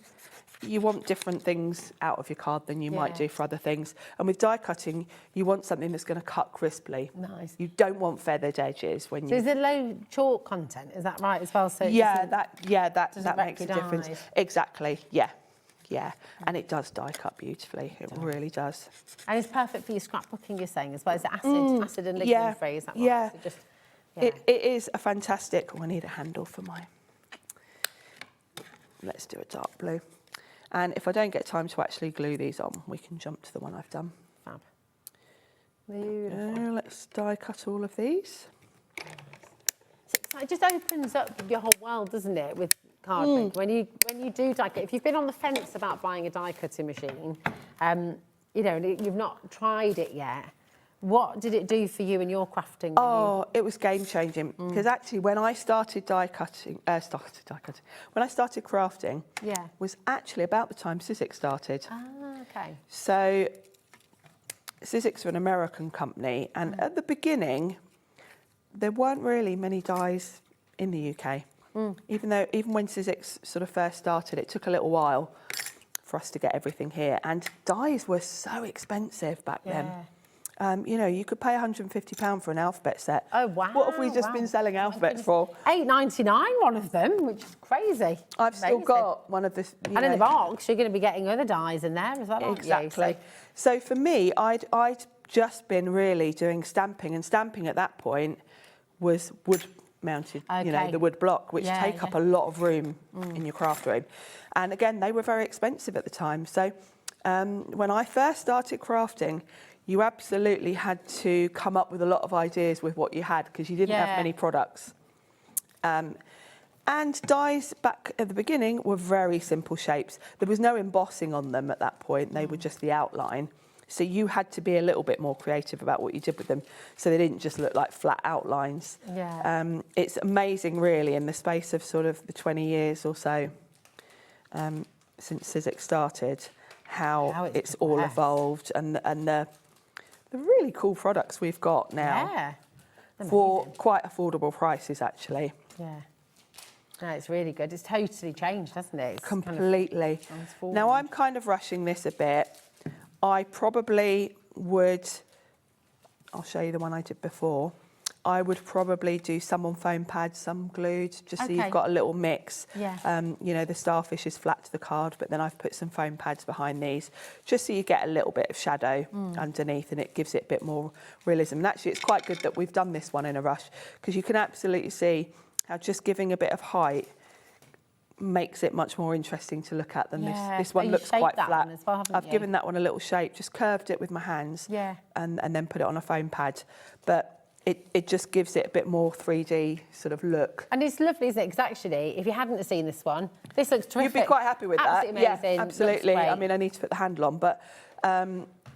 you want different things out of your card than you might do for other things. And with die cutting, you want something that's going to cut crisply. Nice. You don't want feathered edges when you. So is it low chalk content? Is that right as well? So that doesn't makes a wreck your difference. dyes. Exactly. Yeah, and it does die cut beautifully. It really does. And it's perfect for your scrapbooking. You're saying as well. Is it acid and lignin free? Is that right? Yeah. So just, It is a fantastic. Oh, I need a handle for my. Let's do a dark blue. And if I don't get time to actually glue these on, we can jump to the one I've done. Fab. Beautiful. Let's die cut all of these. So it just opens up your whole world, doesn't it, with card making? When you do die cut, if you've been on the fence about buying a die cutting machine, you know, you've not tried it yet. What did it do for you and your crafting? Oh, it was game changing because actually when I started when I started crafting, was actually about the time Sizzix started. Ah, okay. So Sizzix are an American company, and at the beginning, there weren't really many dies in the UK. Even when Sizzix sort of first started, it took a little while for us to get everything here, and dies were so expensive back then. You know, you could pay £150 for an alphabet set. Oh, wow. What have we just been selling alphabets for? $8.99, one of them, which is crazy. I've still got one of the... And in the box, you're going to be getting other dies in there as well, aren't you? Exactly. So for me, I'd just been really doing stamping, and stamping at that point was wood-mounted, you know, the wood block, which take up a lot of room in your craft room. And again, they were very expensive at the time. So when I first started crafting, you absolutely had to come up with a lot of ideas with what you had because you didn't have many products. And dies back at the beginning were very simple shapes. There was no embossing on them at that point. They were just the outline. So you had to be a little bit more creative about what you did with them so they didn't just look like flat outlines. It's amazing, really, in the space of sort of the 20 years or so since Sizzix started, how it's all evolved and the really cool products we've got now for quite affordable prices, actually. Yeah. No, it's really good. It's totally changed, hasn't it? It's completely. Now, I'm kind of rushing this a bit. I probably would, I'll show you the one I did before. I would probably do some on foam pads, some glued, just so you've got a little mix. You know, the starfish is flat to the card, but then I've put some foam pads behind these, just so you get a little bit of shadow underneath, and it gives it a bit more realism. And actually, it's quite good that we've done this one in a rush, because you can absolutely see how just giving a bit of height makes it much more interesting to look at than this one looks quite flat. I've given that one a little shape, just curved it with my hands and then put it on a foam pad. But it just gives it a bit more 3D sort of look. And it's lovely, isn't it? Because actually, if you hadn't seen this one, this looks terrific. You'd be quite happy with that. Absolutely amazing. Yeah, absolutely. I mean, I need to put the handle on, but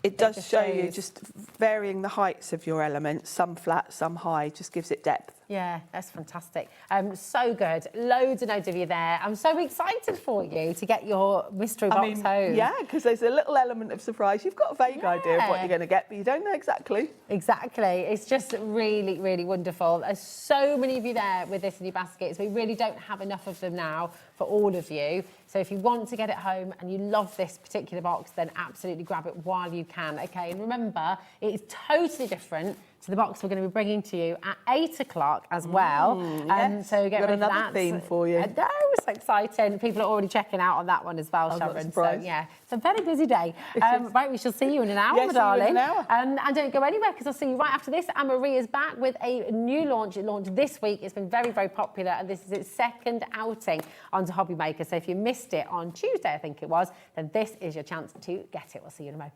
it does show you just varying the heights of your elements, some flat, some high, just gives it depth. Yeah, that's fantastic. So good. Loads and loads of you there. I'm so excited for you to get your mystery box home. Yeah, because there's a little element of surprise. You've got a vague idea of what you're going to get, but you don't know exactly. Exactly. It's just really, really wonderful. There's so many of you there with this in your baskets. We really don't have enough of them now for all of you. So if you want to get it home and you love this particular box, then absolutely grab it while you can. Okay, and remember, it is totally different to the box we're going to be bringing to you at 8 o'clock as well. Yes. So get ready for another that. theme for you. I know, it's exciting. People are already checking out on that one as well, Sharon. So yeah, it's a very busy day. Right, we shall see you in an hour, Yes, darling. see you in an hour. And don't go anywhere, because I'll see you right after this. Anne-Marie is back with a new launch. It launched this week. It's been very, very popular, and this is its second outing onto Hobby Maker. So if you missed it on Tuesday, I think it was, then this is your chance to get it. We'll see you in a moment.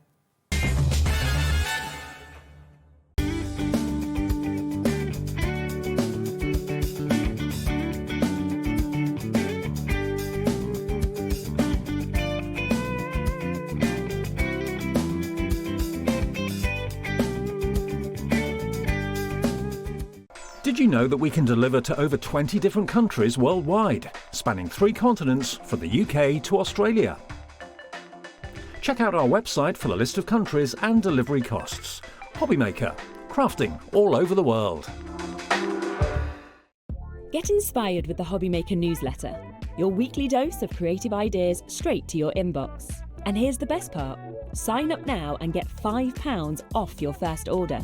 Did you know that we can deliver to over 20 different countries worldwide, spanning 3 continents from the UK to Australia? Check out our website for the list of countries and delivery costs. Hobby Maker, crafting all over the world. Get inspired with the Hobby Maker newsletter. your weekly dose of creative ideas straight to your inbox. And here's the best part. Sign up now and get £5 off your first order.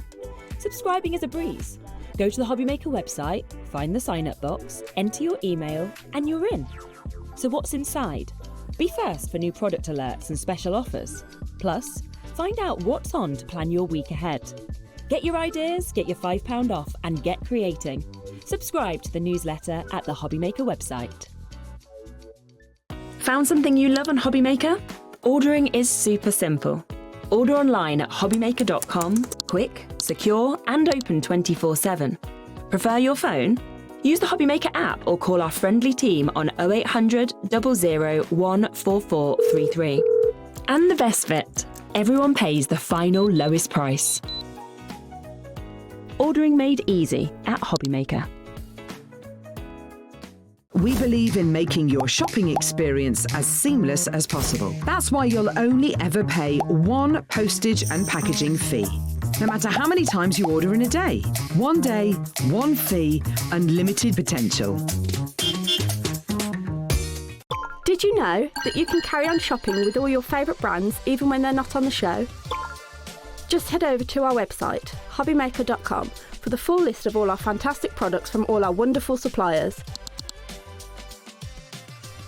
Subscribing is a breeze. Go to the Hobby Maker website, find the sign up box, enter your email, and you're in. So what's inside? Be first for new product alerts and special offers. Plus, find out what's on to plan your week ahead. Get your ideas, get your £5 off, and get creating. Subscribe to the newsletter at the Hobby Maker website. Found something you love on Hobby Maker? Ordering is super simple. Order online at hobbymaker.com, quick, secure, and open 24/7. Prefer your phone? Use the Hobby Maker app or call our friendly team on 0800 001 4433. And the best bit, everyone pays the final lowest price. Ordering made easy at Hobby Maker. We believe in making your shopping experience as seamless as possible. That's why you'll only ever pay one postage and packaging fee. No matter how many times you order in a day. One day, one fee, unlimited potential. Did you know that you can carry on shopping with all your favourite brands even when they're not on the show? Just head over to our website, hobbymaker.com, for the full list of all our fantastic products from all our wonderful suppliers.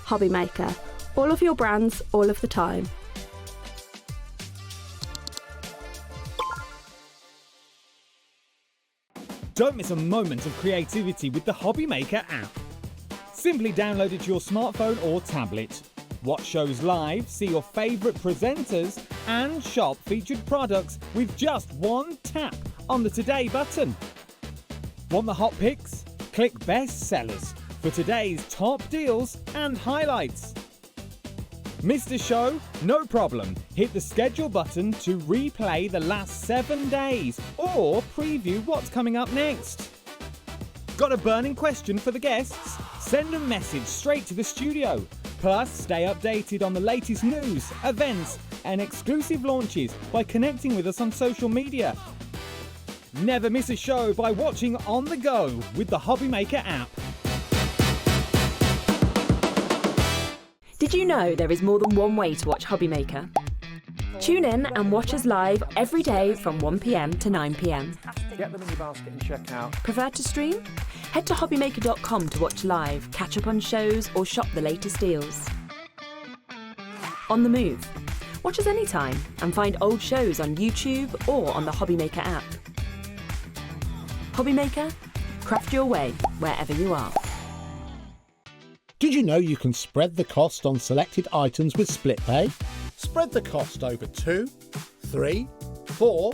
Hobby Maker. All of your brands, all of the time. Don't miss a moment of creativity with the Hobby Maker app. Simply download it to your smartphone or tablet. Watch shows live, see your favourite presenters, and shop featured products with just one tap on the Today button. Want the hot picks? Click Best Sellers for today's top deals and highlights. Missed a show? No problem. Hit the schedule button to replay the last 7 days or preview what's coming up next. Got a burning question for the guests? Send a message straight to the studio. Plus, stay updated on the latest news, events, and exclusive launches by connecting with us on social media. Never miss a show by watching on the go with the Hobby Maker app. Did you know there is more than one way to watch Hobby Maker? Tune in and watch us live every day from 1 p.m. to 9 p.m. Get them in your basket and check out. Prefer to stream? Head to hobbymaker.com to watch live, catch up on shows, or shop the latest deals. On the move. Watch us anytime and find old shows on YouTube or on the Hobby Maker app. Hobby Maker, craft your way wherever you are. Did you know you can spread the cost on selected items with split pay? Spread the cost over 2, 3, 4,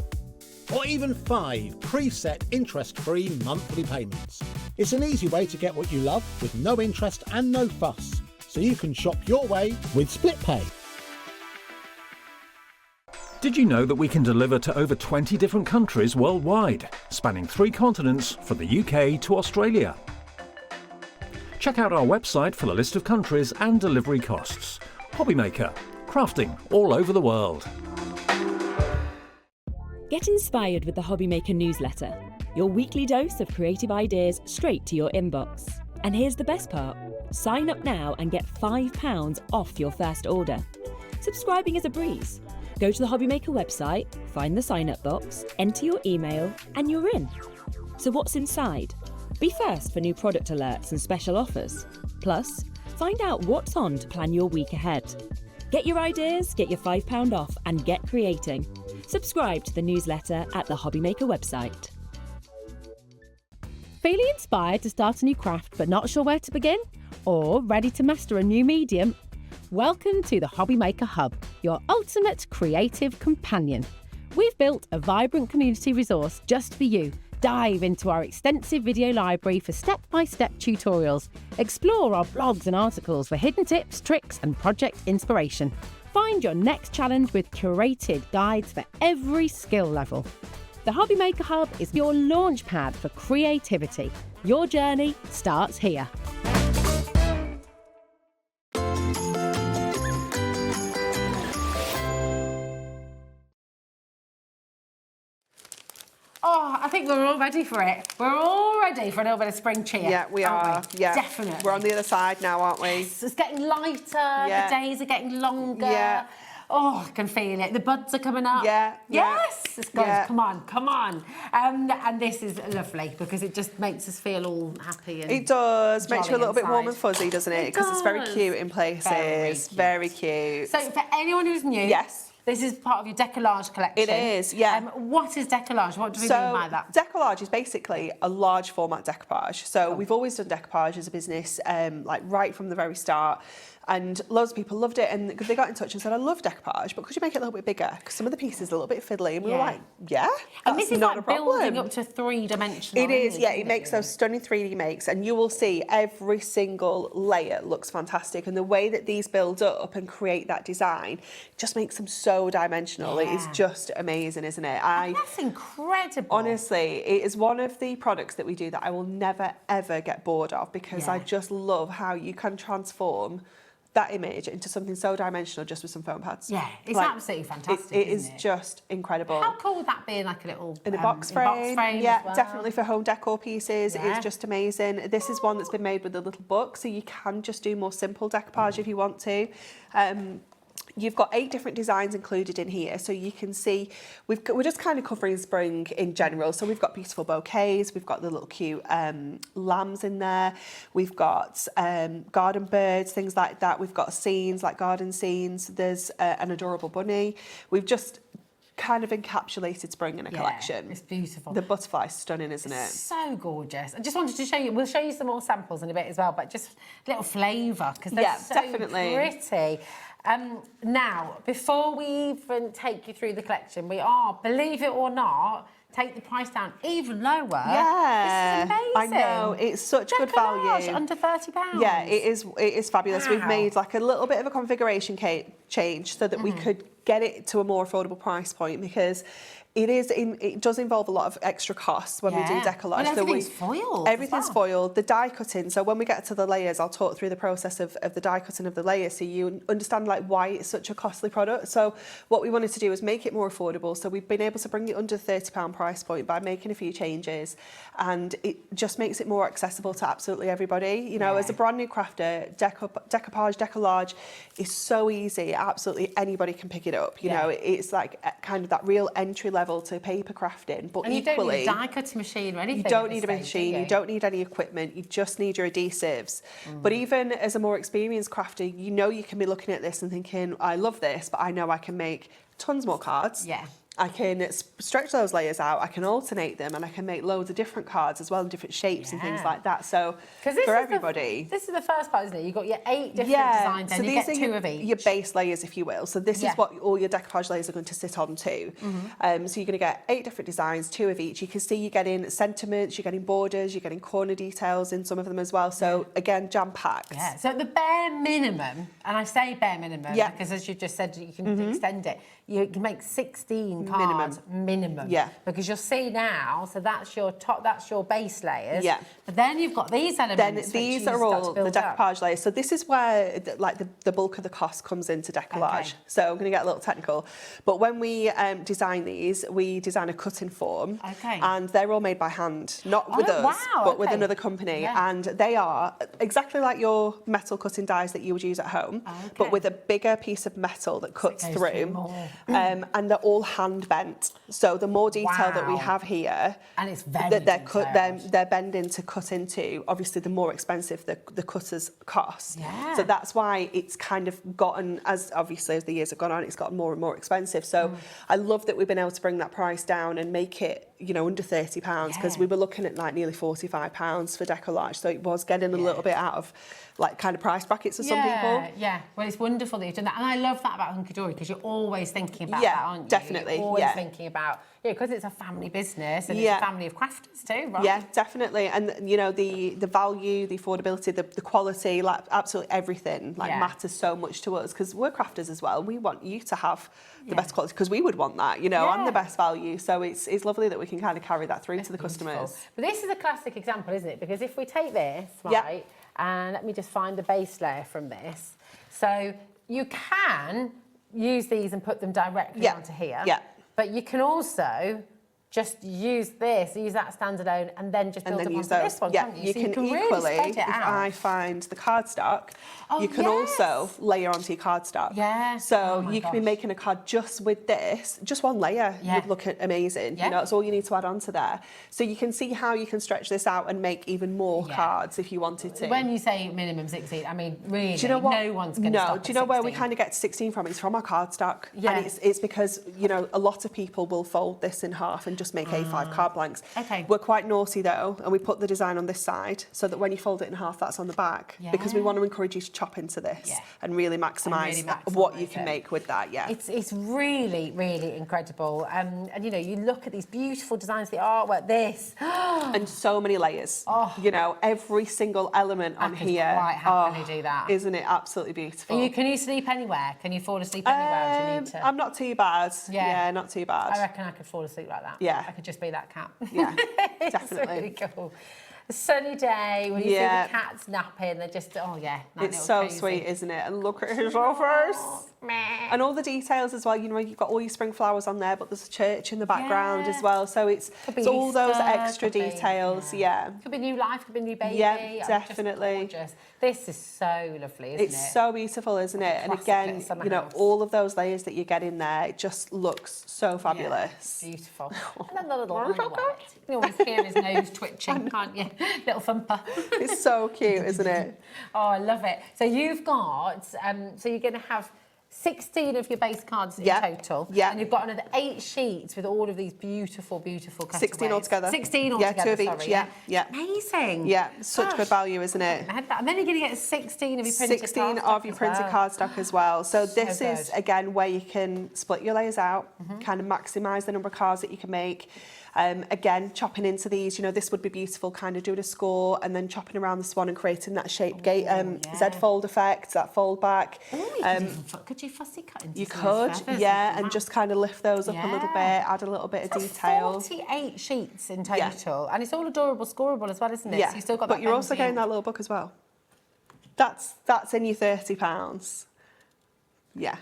or even 5 preset interest-free monthly payments. It's an easy way to get what you love with no interest and no fuss, so you can shop your way with split pay. Did you know that we can deliver to over 20 different countries worldwide, spanning 3 continents from the UK to Australia? Check out our website for the list of countries and delivery costs. Hobby Maker, crafting all over the world. Get inspired with the Hobby Maker newsletter, your weekly dose of creative ideas straight to your inbox. And here's the best part. Sign up now and get £5 off your first order. Subscribing is a breeze. Go to the Hobby Maker website, find the sign up box, enter your email, and you're in. So what's inside? Be first for new product alerts and special offers. Plus, find out what's on to plan your week ahead. Get your ideas, get your £5 off, and get creating. Subscribe to the newsletter at the Hobby Maker website. Feeling inspired to start a new craft but not sure where to begin? Or ready to master a new medium? Welcome to the Hobby Maker Hub, your ultimate creative companion. We've built a vibrant community resource just for you. Dive into our extensive video library for step-by-step tutorials. Explore our blogs and articles for hidden tips, tricks, and project inspiration. Find your next challenge with curated guides for every skill level. The Hobby Maker Hub is your launchpad for creativity. Your journey starts here. Oh, I think we're all ready for it. We're all ready for a little bit of spring cheer. Yeah, we are. Yeah, definitely. We're on the other side now, aren't we? Yes, it's getting lighter. The days are getting longer. Yeah. Oh, I can feel it. The buds are coming up. Yeah. Yes, it's good. Yeah. Come on, come on. And this is lovely because it just makes us feel all happy and it does. Makes you a little bit warm and inside. fuzzy, doesn't it? Because it's very cute in places. Very cute. So for anyone who's new, yes. This is part of your décollage collection. It is, yeah. What is décollage? What do we mean by that? Décollage is basically a large format decoupage. So we've always done decoupage as a business, like right from the very start. And loads of people loved it, and they got in touch and said, I love decoupage, but could you make it a little bit bigger? Because some of the pieces are a little bit fiddly. And we were like, yeah, and this is not like a problem. building up to three-dimensional. It is, yeah. It makes those stunning 3D makes, and you will see every single layer looks fantastic. And the way that these build up and create that design just makes them so dimensional. It is just amazing, isn't it? That's incredible. Honestly, it is one of the products that we do that I will never, ever get bored of, because I just love how you can transform that image into something so dimensional just with some foam pads. Yeah, it's absolutely fantastic. It is just incredible. How cool would that be in like a little in a box frame? Yeah, well. Definitely for home decor pieces. Yeah. It's just amazing. This is one that's been made with a little book, so you can just do more simple decoupage if you want to. You've got 8 different designs included in here, so you can see we're just kind of covering spring in general. So we've got beautiful bouquets, we've got the little cute lambs in there, we've got garden birds, things like that. We've got scenes like garden scenes. There's an adorable bunny. We've just kind of encapsulated spring in a collection. It's beautiful. The butterfly's stunning, isn't it? So gorgeous. I just wanted to show you, we'll show you some more samples in a bit as well, but just a little flavour because they're so definitely pretty. Now, before we even take you through the collection, we are, believe it or not, take the price down even lower. Yeah, this is amazing. I know, it's such good value. Under £30. Yeah, it is fabulous. Wow. We've made like a little bit of a configuration change so that we could get it to a more affordable price point, because it does involve a lot of extra costs when we do decollage. Well, everything's foiled. Everything's foiled. The die cutting. So when we get to the layers, I'll talk through the process of the die cutting of the layers, so you understand like why it's such a costly product. So what we wanted to do was make it more affordable. So we've been able to bring it under the £30 price point by making a few changes, and it just makes it more accessible to absolutely everybody. You know, as a brand new crafter, decoupage, décollage is so easy. Absolutely anybody can pick it up. You know, it's like kind of that real entry level to paper crafting, but and you equally, don't need a die cutting machine or anything. You don't need a machine, you don't need any equipment, you just need your adhesives. But even as a more experienced crafter, you know you can be looking at this and thinking, I love this, but I know I can make tons more cards. Yeah. I can stretch those layers out, I can alternate them, and I can make loads of different cards as well in different shapes and things like that. So for everybody. This is the first part, isn't it? You've got your 8 different designs, and you get 2 of each. Your base layers, if you will. So this is what all your decoupage layers are going to sit on too. So you're going to get 8 different designs, 2 of each. You can see you're getting sentiments, you're getting borders, you're getting corner details in some of them as well. So again, jam-packed. Yeah, so the bare minimum, and I say bare minimum because as you just said, you can extend it. You can make 16 cards minimum. Yeah. Because you'll see now, so that's your top, that's your base layers. Yeah. But then you've got these elements. Then these are all the decoupage layers. So this is where the bulk of the cost comes into decollage. Okay. So I'm going to get a little technical. But when we design these, we design a cutting form. Okay. And they're all made by hand, not with us, but with another company. Yeah. And they are exactly like your metal cutting dies that you would use at home, but with a bigger piece of metal that cuts through. And they're all hand bent. So the more detail that we have here, and it's very that they're bending to cut into, obviously the more expensive the cutters cost. Yeah. So that's why it's kind of gotten, as obviously as the years have gone on, it's gotten more and more expensive. So I love that we've been able to bring that price down and make it, you know, under £30, because we were looking at like nearly £45 for decollage. So it was getting a little bit out of like kind of price brackets for some people. Yeah, well, it's wonderful that you've done that. And I love that about Hunkydory, because you're always thinking about that, aren't you? Definitely. You're always thinking about, because it's a family business and it's a family of crafters too, right? Yeah, definitely. And, you know, the value, the affordability, the quality, like absolutely everything matters so much to us, because we're crafters as well. We want you to have the best quality, because we would want that, you know, and the best value. So it's lovely that we can kind of carry that through to the customers. But this is a classic example, isn't it? Because if we take this, right, and let me just find the base layer from this. So you can use these and put them directly onto here. Yeah. But you can also just use that standalone, and then just build up onto this one, can't you? You So can really equally, spread it if out. I find the cardstock, you can also layer onto your cardstock. Yeah. So you can be making a card just with this, just one layer would look amazing. Yeah. You know, that's all you need to add onto there. So you can see how you can stretch this out and make even more cards if you wanted to. When you say minimum 16, I mean, really, do you know what? no one's going to stop at do you know where we 16? kind of get to 16 from? It's from our cardstock. Yeah. And it's because, you know, a lot of people will fold this in half and just make A5 card blanks. Okay. We're quite naughty though, and we put the design on this side so that when you fold it in half, that's on the back. Because we want to encourage you to chop into this and really maximise what you can make with that, It's really, really incredible. And, you know, you look at these beautiful designs, the artwork, this. And so many layers. You know, every single element on here. Quite happily do that. Isn't it absolutely beautiful? Can you sleep anywhere? Can you fall asleep anywhere if you need to? I'm not too bad. Yeah, not too bad. I reckon I could fall asleep like that. Yeah. I could just be that cat. Yeah, It's definitely. really cool. A sunny day when you see the cats napping, they're just, It's so sweet, isn't it? And look at his face. And all the details as well, you know, you've got all your spring flowers on there, but there's a church in the background as well. So it's all those extra details. Could be new life, could be new baby. Yeah, definitely. Just gorgeous. This is so lovely, isn't it? It's so beautiful, isn't it? And again, you know, all of those layers that you get in there, it just looks so fabulous. Yeah, beautiful. And then the little you always hear his nose twitching, can't you? Little thumper. It's so cute, isn't it? Oh, I love it. So you've got, so you're going to have 16 of your base cards in total. Yeah. And you've got another 8 sheets with all of these beautiful, beautiful cutaways. 16 altogether. 16 altogether, 2 of each, yeah. Amazing. Yeah, such good value, isn't it? And then you're going to get 16 of your printed 16 of your printed cardstock as well. So this is, again, where you can split your layers out, kind of maximise the number of cards that you can make. Again, chopping into these, you know, this would be beautiful, kind of doing a score and then chopping around the swan and creating that shaped gate, Z-fold effect, that fold back. Could you fussy cut into You some could, feathers? and just kind of lift those up a little bit, add a little bit of detail. 48 sheets in total, and it's all adorable, scoreable as well, isn't it? Yeah, So you still got but that you're also fancy getting that little book as well. That's in your £30. Yeah.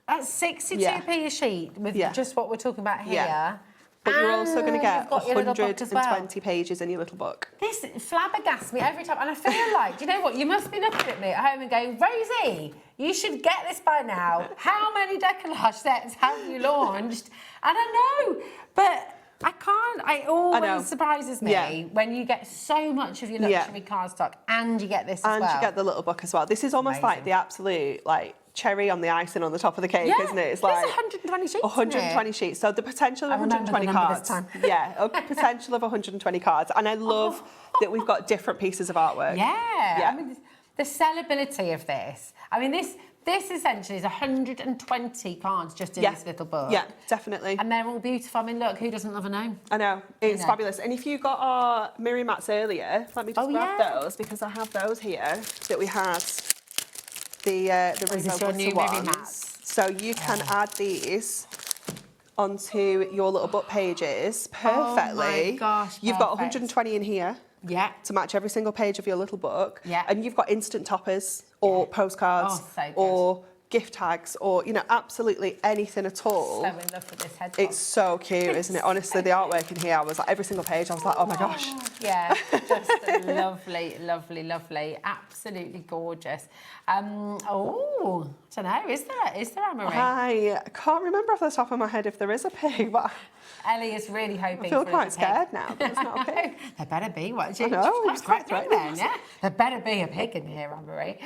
That's 62p a sheet with just what we're talking about here. Yeah. But you're also going to get you've got your little book as well. 120 pages in your little book. This flabbergasts me every time, and I feel like, do you know what? You must be looking at me at home and going, Rosie, you should get this by now. How many decollage sets have you launched? And I know, but I can't. It always surprises me when you get so much of your luxury cardstock and you get this as well. And you get the little book as well. This is almost like the absolute, cherry on the icing on the top of the cake, isn't it? It's like 120 sheets. 120 sheets. So the potential of 120 cards. A potential of 120 cards. And I love that we've got different pieces of artwork. Yeah. I mean, the sellability of this. I mean, this essentially is 120 cards just in this little book. Yeah, definitely. And they're all beautiful. I mean, look, who doesn't love a gnome? I know, it's fabulous. And if you got our Miri mats earlier, let me just grab those because I have those here that we had. The rainbow glitter ones. So you can add these onto your little book pages perfectly. Oh my gosh, You've got 120 in here. Yeah. To match every single page of your little book. Yeah. And you've got instant toppers or postcards or gift tags or, you know, absolutely anything at all. So in love with this head. It's so cute, isn't it? Honestly, the artwork in here, I was like, every single page, I was like, oh my gosh. Yeah, just lovely, lovely, lovely. Absolutely gorgeous. I don't know, is there, Anne-Marie? I can't remember off the top of my head if there is a pig, but Ellie is really hoping. I feel quite scared now. There's not a pig. There better be. What? I know, That's quite threatening, yeah. There better be a pig in here, Anne-Marie.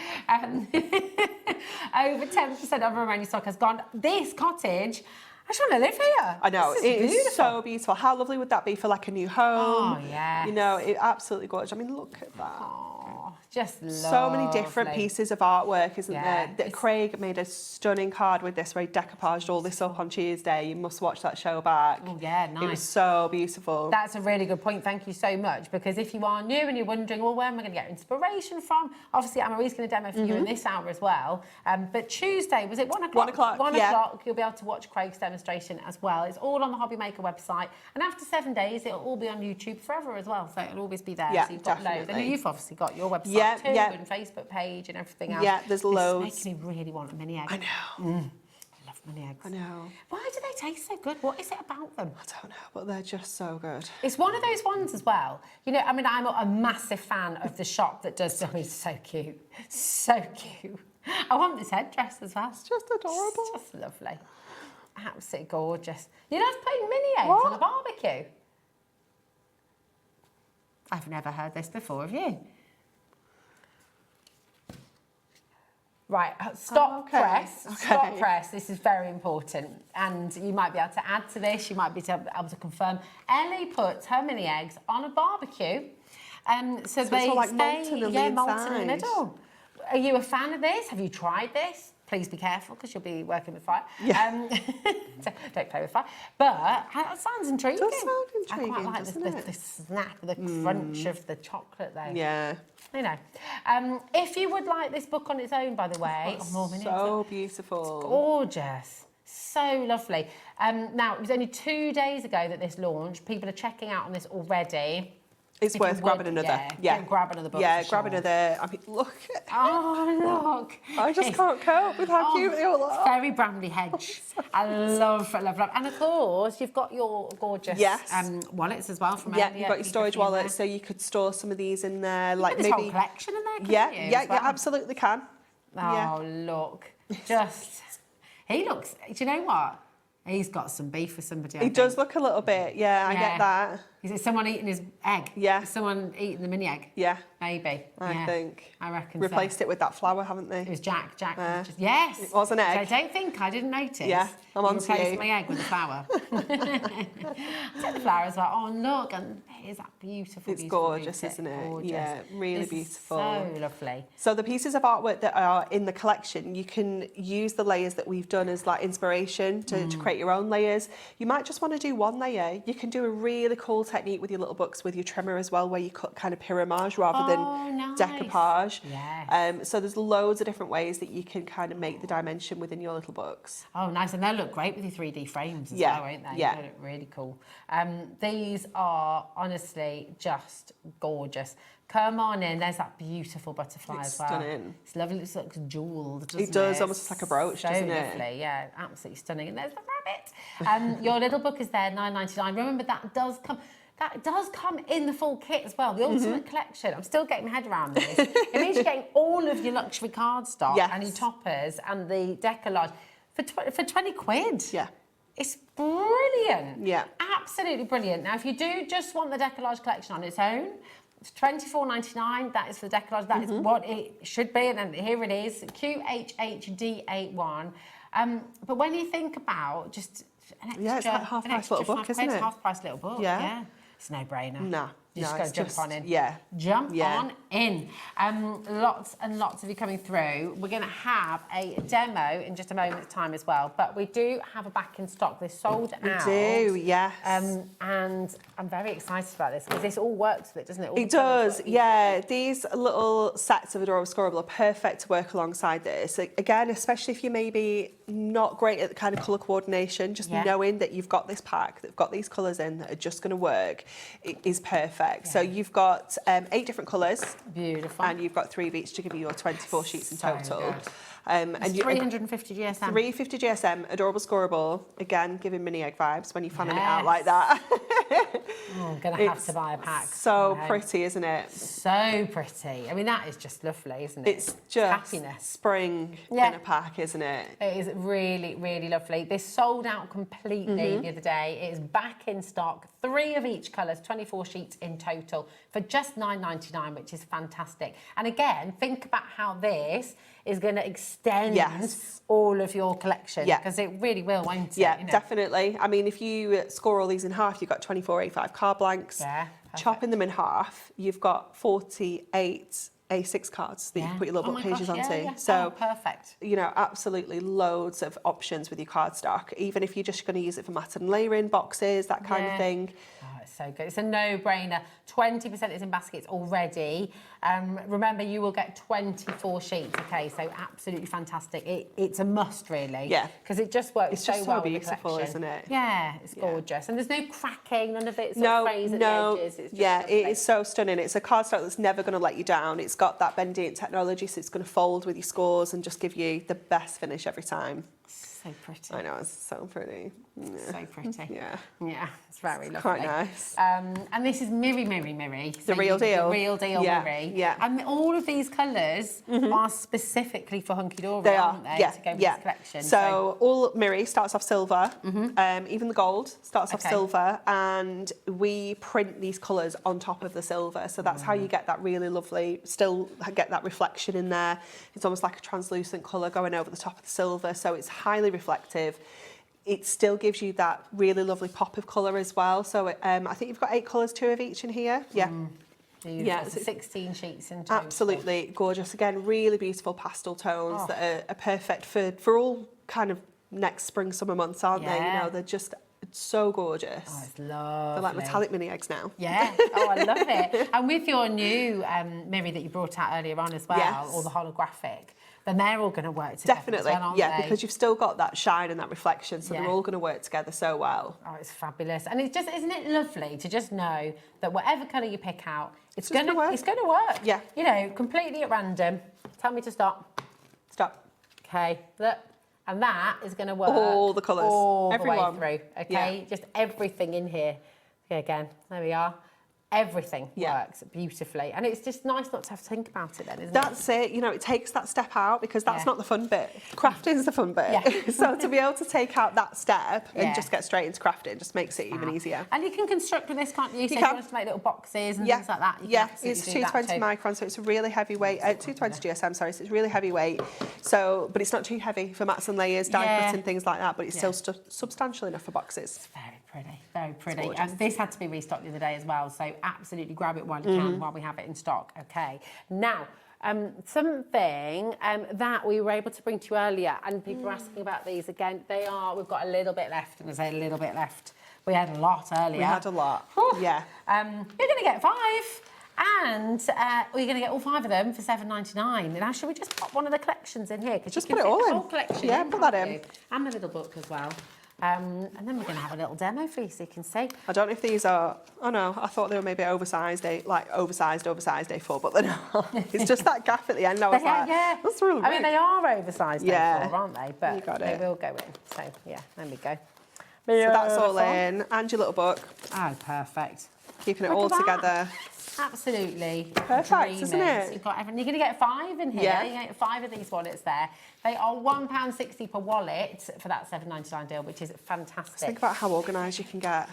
Over 10% of our menu stock has gone. This cottage, I just want to live here. I know, this it is beautiful. so beautiful. How lovely would that be for like a new home? Oh, yes. You know, absolutely gorgeous. I mean, look at that. Oh, just lovely. So many different pieces of artwork, isn't there? That Craig made a stunning card with this, where he decoupaged all this up on Tuesday. You must watch that show back. Oh, yeah, nice. It was so beautiful. That's a really good point. Thank you so much. Because if you are new and you're wondering, well, where am I going to get inspiration from? Obviously, Anne-Marie's going to demo for you in this hour as well. But Tuesday, was it 1 o'clock? 1 o'clock, 1 o'clock, you'll be able to watch Craig's demonstration as well. It's all on the Hobby Maker website. And after 7 days, it'll all be on YouTube forever as well. So it'll always be there. Yeah, so you've got loads. definitely. And you've obviously got your website too, and Facebook page and everything else. Yeah, there's loads. It's making me really want a mini egg. I know. I love mini eggs. I know. Why do they taste so good? What is it about them? I don't know, but they're just so good. It's one of those ones as well. You know, I mean, I'm a massive fan of the shop that does something so cute. So cute. I want this headdress as well. It's just adorable. It's just lovely. Absolutely gorgeous. You love putting mini eggs on a barbecue? I've never heard this before, have you? Right, stop press. Okay. Stop press. This is very important. And you might be able to add to this. You might be able to confirm. Ellie puts her mini eggs on a barbecue. So they it's all like stay molten on the molten in the inside. middle. Are you a fan of this? Have you tried this? Please be careful because you'll be working with fire. Yeah. So don't play with fire. But that sounds intriguing. It does sound intriguing, I quite like doesn't the snap, the crunch of the chocolate though. Yeah. You know. If you would like this book on its own, by the way, more minutes. So beautiful. It's gorgeous. So lovely. Now, it was only 2 days ago that this launched. People are checking out on this already. It's worth grabbing another. Yeah, grab another book. Yeah, for grab sure. another. I mean, look. Oh, look. I just can't cope with how cute they all are. Very Bramley Hedge. I love. And of course, you've got your gorgeous wallets as well from Yeah, Elliot. you've got your storage wallet, so you could store some of these in there. Like this maybe whole collection in there, couldn't you, yeah, as well? absolutely can. Oh, look. Just. He looks. Do you know what? He's got some beef with somebody. He does look a little bit. Yeah, I get that. Is it someone eating his egg? Yeah. Is someone eating the mini egg? Yeah. Maybe. I think. I reckon Replaced so. it with that flower, haven't they? It was Jack. Jack was just, yes. It was an egg. So don't think I didn't notice. Yeah, I'm on to replaced you. my egg with a flower. Take the flower as well. Oh, look, and here's that beautiful, It's beautiful gorgeous, boutique. isn't it? Gorgeous. Yeah, really This is beautiful. So lovely. So the pieces of artwork that are in the collection, you can use the layers that we've done as like inspiration to create your own layers. You might just want to do one layer. You can do a really cool technique with your little books with your trimmer as well, where you cut kind of pyramage rather than nice. decoupage. Yes. So there's loads of different ways that you can kind of make the dimension within your little books. Oh, nice. And they'll look great with your 3D frames as Yeah, well, won't they? yeah. They look really cool. These are honestly just gorgeous. Come on in. There's that beautiful butterfly It's as well. stunning. It's lovely. It looks jewelled, doesn't it? It does, almost like a brooch, so doesn't it? lovely. Yeah, absolutely stunning. And there's the rabbit. Your little book is there, £9.99. Remember, that does come in the full kit as well, the Ultimate Collection. I'm still getting my head around this. It means you're getting all of your luxury cardstock and your toppers and the decollage for 20 quid. Yeah. It's brilliant. Yeah. Absolutely brilliant. Now, if you do just want the decollage collection on its own, it's £24.99. That is for the decollage. That is what it should be. And then here it is, QHHD81. But when you think about just an extra... it's like half-price little book, isn't it? Half-price little book, yeah. It's a no-brainer. No. You just no, got it's to jump on in. Yeah. Jump on in. Lots and lots of you coming through. We're going to have a demo in just a moment's time as well. But we do have a back in stock. They're sold out. We do, yes. And I'm very excited about this because this all works with it, doesn't it? All It the colours does, work. yeah. These little sets of Adorable Scoreable are perfect to work alongside this. Again, especially if you're maybe not great at the kind of colour coordination, just knowing that you've got this pack, that have got these colours in that are just going to work, it is perfect. So you've got 8 different colours. Beautiful. And you've got 3 of each to give you your 24 sheets in total. Good. And It's 350 GSM. 350 GSM, Adorable Scoreable. Again, giving mini egg vibes when you're fanning it out like that. I'm going to have to buy a pack. So pretty, isn't it? So pretty. I mean, that is just lovely, isn't it? It's just happiness. Spring in a pack, isn't it? It is really, really lovely. This sold out completely the other day. It is back in stock. 3 of each colours, 24 sheets in total for just £9.99, which is fantastic. And again, think about how this is going to extend all of your collection because it really will, won't it? Yeah, you know? definitely. I mean, if you score all these in half, you've got 24 A5 card blanks. Yeah, chopping them in half, you've got 48 A6 cards that you can put your little book pages onto. So perfect. You know, absolutely loads of options with your cardstock. Even if you're just going to use it for mat and layering boxes, that kind of thing. Oh, it's so good. It's a no-brainer. 20% is in baskets already. Remember, you will get 24 sheets. Okay, so absolutely fantastic. It's a must, really. Yeah, because it just works it's just so well beautiful, with the isn't it? Yeah, it's gorgeous, and there's no cracking, none of it. No, frays at the edges. It's just it lovely. is so stunning. It's a cardstock that's never going to let you down. It's got that bending technology, so it's going to fold with your scores and just give you the best finish every time. So pretty. I know, it's so pretty. Yeah. So pretty. Yeah. Yeah, it's very lovely. Quite nice. And this is Miri. The real deal. The real deal Miri. Yeah. And all of these colours are specifically for Hunkydory, They aren't are, they? To go with this collection. So all Miri starts off silver. Even the gold starts off silver, and we print these colours on top of the silver. So that's how you get that really lovely, still get that reflection in there. It's almost like a translucent colour going over the top of the silver. So it's highly reflective. It still gives you that really lovely pop of colour as well. So I think you've got 8 colours, 2 of each in here. Yeah. Yeah, so 16 sheets in total. Absolutely gorgeous. Again, really beautiful pastel tones that are perfect for all kind of next spring, summer months, aren't they? You know, they're just so gorgeous. Oh, it's lovely. They're like metallic mini eggs now. Yeah. Oh, I love it. And with your new Miri that you brought out earlier on as well, or the holographic, then they're all going to work together. Definitely, as well, aren't they? because you've still got that shine and that reflection, so they're all going to work together so well. Oh, it's fabulous. And it's just, isn't it lovely to just know that whatever colour you pick out, it's going to work. Yeah. You know, completely at random. Tell me to stop. Stop. Okay, look. And that is going to work. All the colours. All Everyone. the way through, okay? Just everything in here. Okay, again, there we are. Everything works beautifully. And it's just nice not to have to think about it then, isn't it? That's it. You know, it takes that step out because that's not the fun bit. Crafting's the fun bit. Yeah. So to be able to take out that step and just get straight into crafting just makes it even easier. And you can construct with this, can't you? So You if can. you want to make little boxes and things like that. You can absolutely it's do that 220 too. micron, so it's a really heavy weight. 220 GSM, sorry, so it's really heavy weight. So, but it's not too heavy for mats and layers, die cutting, things like that. But it's still substantial enough for boxes. Very pretty, very pretty. And this had to be restocked the other day as well, so absolutely grab it while you can, while we have it in stock. Okay. Now, something that we were able to bring to you earlier, and people are asking about these again. We've got a little bit left, and I say a little bit left. We had a lot earlier. We had a lot. Yeah. You're going to get 5. And we're going to get all 5 of them for $7.99. Now, should we just pop one of the collections in here? Just put it all in. Whole collection Yeah, in, put that can't in. you? And a little book as well. And then we're going to have a little demo for you so you can see. I don't know if these are. Oh no, I thought they were maybe oversized A4, but they're not. It's just that gap at the end. I was like, that's really big. I mean, they are oversized A4, aren't they? But you got they it. will go in. So yeah, there we go. So that's all in, and your little book. Oh, perfect. Keeping it Look all at that. together. Absolutely. Perfect, isn't dreamers. it? You've got everything. You're going to get 5 in here. Yeah. You're going to get 5 of these wallets there. They are £1.60 per wallet for that $7.99 deal, which is fantastic. Just think about how organised you can get.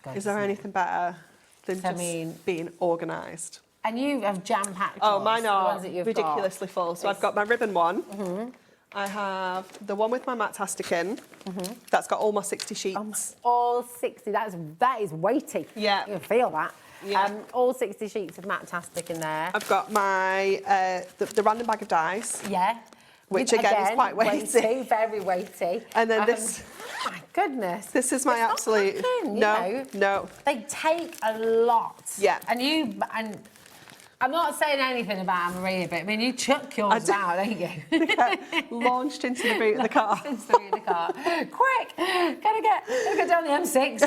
Good, Is there anything better than being organised? And you have jam-packed Oh, ones, mine the are ones that you've ridiculously full. So I've got my ribbon one. I have the one with my Matastic in. That's got all my 60 sheets. All 60. That is weighty. Yeah. You can feel that. Yeah. All 60 sheets of Matastic in there. I've got my the random bag of dice. Yeah. Which again is quite weighty. Very weighty. And then this. Oh my goodness. This is my absolute. No. They take a lot. Yeah. And I'm not saying anything about Maria, but I mean, you chuck yours out, don't you? Launched into the boot of the car. Quick, gotta go down the M6.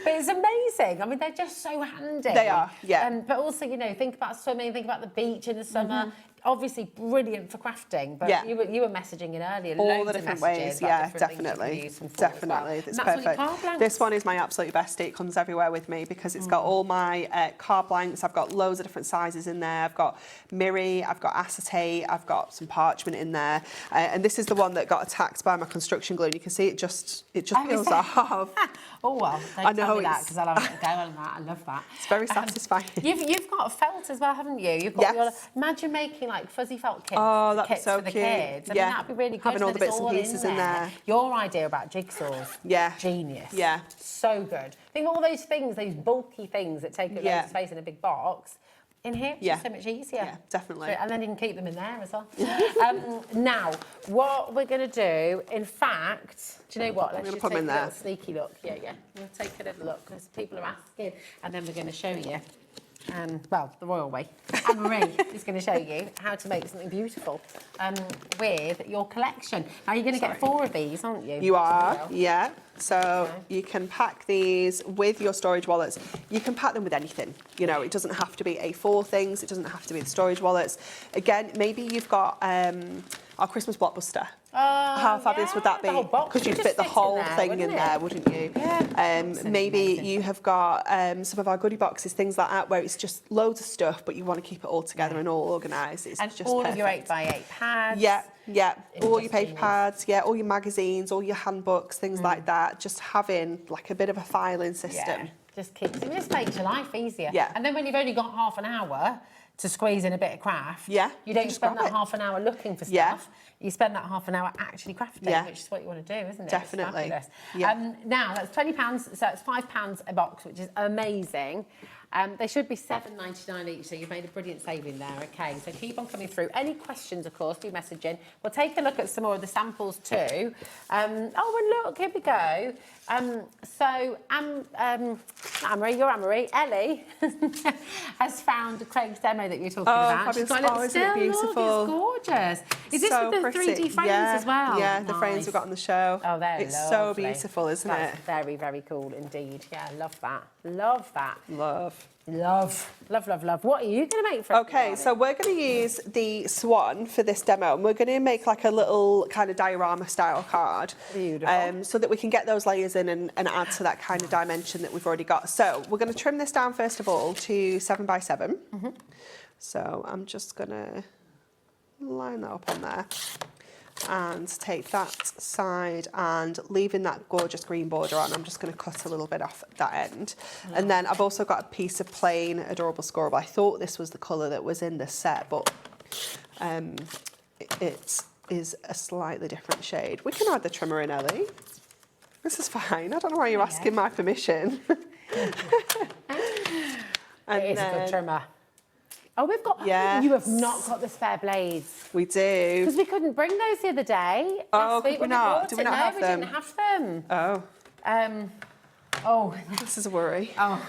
But it's amazing. I mean, they're just so handy. They are, yeah. But also, you know, think about swimming, think about the beach in the summer. Obviously, brilliant for crafting. But you were messaging in earlier. All loads the different of messages ways, about yeah, different things you can definitely. use them for as well. Definitely, And it's that's all your perfect. card blanks. This one is my absolute bestie. It comes everywhere with me because it's got all my card blanks. I've got loads of different sizes in there. I've got Miri, I've got acetate, I've got some parchment in there. And this is the one that got attacked by my construction glue. And you can see it just peels off. Oh, well, don't tell me that because I'll have a go on that. I love that. It's very satisfying. You've got felt as well, haven't you? You've got imagine making like fuzzy felt kits, Oh, that'd be kits so for the cute. kids. I mean, Yeah. that'd be really good. Having all the that it's bits and pieces in there. Your idea about jigsaws, genius. Yeah. So good. Think of all those things, those bulky things that take up loads of space in a big box. In here, it's just so much easier. Yeah, definitely. And then you can keep them in there as well. Now, what we're going to do, in fact, do you know what? Let's gonna just put take them a in there. little sneaky look. Yeah. We'll take a little look because people are asking. And then we're going to show you, well, the royal way. Anne-Marie is going to show you how to make something beautiful with your collection. Now, you're going to get 4 of these, aren't you? You are, yeah. So you can pack these with your storage wallets. You can pack them with anything. You know, it doesn't have to be A4 things. It doesn't have to be the storage wallets. Again, maybe you've got our Christmas blockbuster How fabulous would that be? Because you'd fit the whole thing in there, wouldn't you? Yeah. Maybe you have got some of our goodie boxes, things like that, where it's just loads of stuff, but you want to keep it all together and all organised. It's And just all perfect. of your 8x8 pads. Yeah, all your just paper easy. pads, all your magazines, all your handbooks, things like that. Just having like a bit of a filing system. Just just makes your life easier. Yeah. And then when you've only got half an hour to squeeze in a bit of craft, you don't just spend grab that it. half an hour looking for stuff. Yeah. You spend that half an hour actually crafting, Yeah. which is what you want to do, isn't it? Definitely. It's fabulous. Yeah. Now, that's £20, so it's £5 a box, which is amazing. They should be $7.99 each, so you've made a brilliant saving there. Okay, so keep on coming through. Any questions, of course, do message in. We'll take a look at some more of the samples too. And look, here we go. Amory, you're Amory. Ellie has found Craig's demo that you're talking about. Fabulous. She's got a little Isn't it still. beautiful? Look, it's gorgeous. Is this So with the pretty. 3D frames as well? Yeah, the frames we've got on the show. Oh, they're It's lovely. so beautiful, isn't That's it? very, very cool indeed. Yeah, love that. Love that. Love. What are you going to make for us? Okay, so we're going to use the swan for this demo, and we're going to make like a little kind of diorama style card. Beautiful. So that we can get those layers in and add to that kind of dimension that we've already got. So we're going to trim this down first of all to 7x7. So I'm just going to line that up on there and take that side, and leaving that gorgeous green border on, I'm just going to cut a little bit off that end. And then I've also got a piece of plain adorable scoreable. I thought this was the colour that was in the set, but it is a slightly different shade. We can add the trimmer in, Ellie. This is fine. I don't know why you're asking my permission. It is a good trimmer. Oh, we've got... Yes. You have not got the spare blades. We do. Because we couldn't bring those the other day. Oh, Last week could we when not? bought Do we it. not No, have we them? didn't have them. Oh. This is a worry. Oh.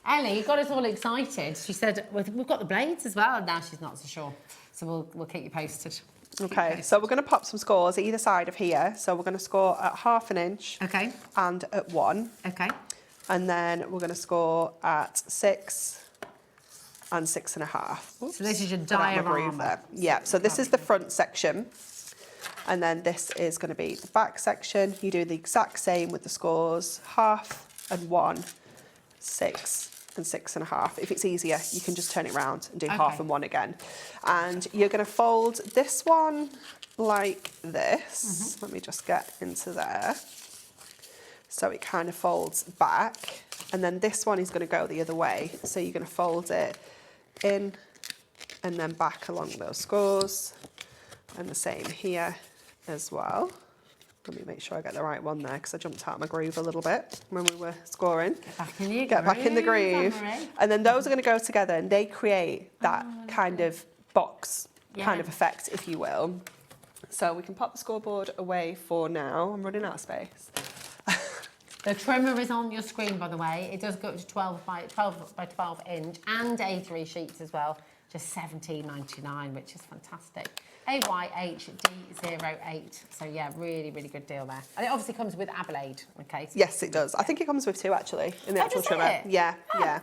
Ellie got us all excited. She said, we've got the blades as well. Now she's not so sure. So we'll keep you posted. Okay, so we're going to pop some scores either side of here. So we're going to score at 1/2 inch. Okay. And at 1. Okay. And then we're going to score at 6 and 6.5. So this is your Put that on my groove diorama. there. Yeah, so this is the front section. And then this is going to be the back section. You do the exact same with the scores. 1/2 and 1, 6 and 6.5. If it's easier, you can just turn it round and do 1/2 and 1 again. And you're going to fold this one like this. Let me just get into there. So it kind of folds back. And then this one is going to go the other way. So you're going to fold it in and then back along those scores. And the same here as well. Let me make sure I get the right one there, because I jumped out of my groove a little bit when we were scoring. Get back in the groove. And then those are going to go together, and they create that kind of box kind of effect, if you will. So we can pop the scoreboard away for now. I'm running out of space. The trimmer is on your screen, by the way. It does go up to 12 by 12 inch and A3 sheets as well. Just $17.99, which is fantastic. AYHD08. So yeah, really, really good deal there. And it obviously comes with Ablade. Okay. So Yes, it does. I think it comes with 2 actually in the actual does trimmer. it? Yeah, yeah.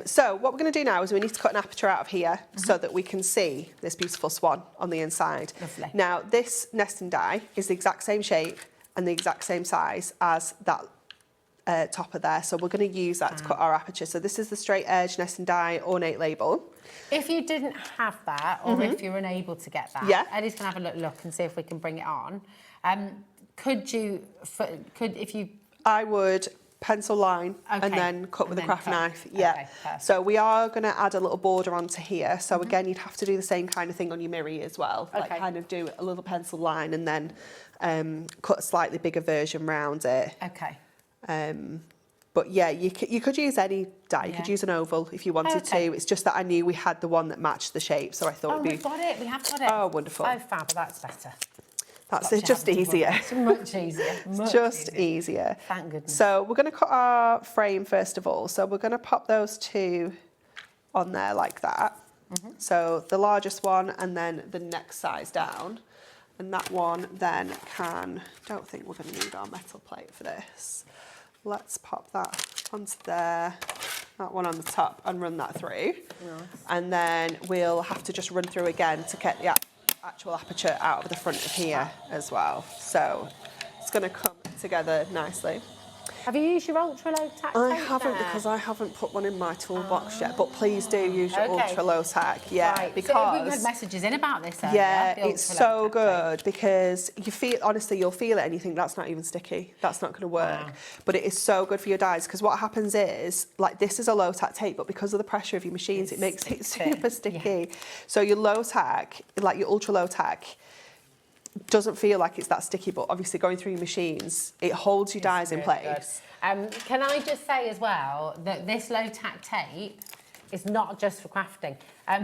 So what we're going to do now is we need to cut an aperture out of here so that we can see this beautiful swan on the inside. Lovely. Now this nesting die is the exact same shape and the exact same size as that topper there. So we're going to use that to cut our aperture. So this is the straight edge nesting die ornate label. If you didn't have that, or if you're unable to get that, Eddie's going to have a little look and see if we can bring it on. I would pencil line and then cut with a craft knife. Yeah. So we are going to add a little border onto here. So again, you'd have to do the same kind of thing on your Miri as well. Like kind of do a little pencil line and then cut a slightly bigger version round it. Okay. But yeah, you could use any die. You could use an oval if you wanted to. It's just that I knew we had the one that matched the shape, so I thought it'd be... we've got it. We have got it. Oh, wonderful. Oh, fab. That's better. That's it, just easier. It's much easier. It's just easier. Thank goodness. So we're going to cut our frame first of all. So we're going to pop those 2 on there like that. So the largest one and then the next size down. And that one then don't think we're going to need our metal plate for this. Let's pop that onto there, that one on the top, and run that through. Nice. And then we'll have to just run through again to get actual aperture out of the front of here as well. So it's going to come together nicely. Have you used your ultra low tack? I haven't because I haven't put one in my toolbox yet, but please do use your ultra low tack. Yeah, right. because so we had messages in about this earlier. yeah, it's so good because you feel, honestly, you'll feel it and you think that's not even sticky. That's not going to work. Wow. But it is so good for your dies because what happens is, like, this is a low tack tape, but because of the pressure of your machines, it makes it super sticky. Yeah. So your low tack, like your ultra low tack, doesn't feel like it's that sticky, but obviously going through your machines, it holds your dies in place. Can I just say as well that this low tack tape is not just for crafting.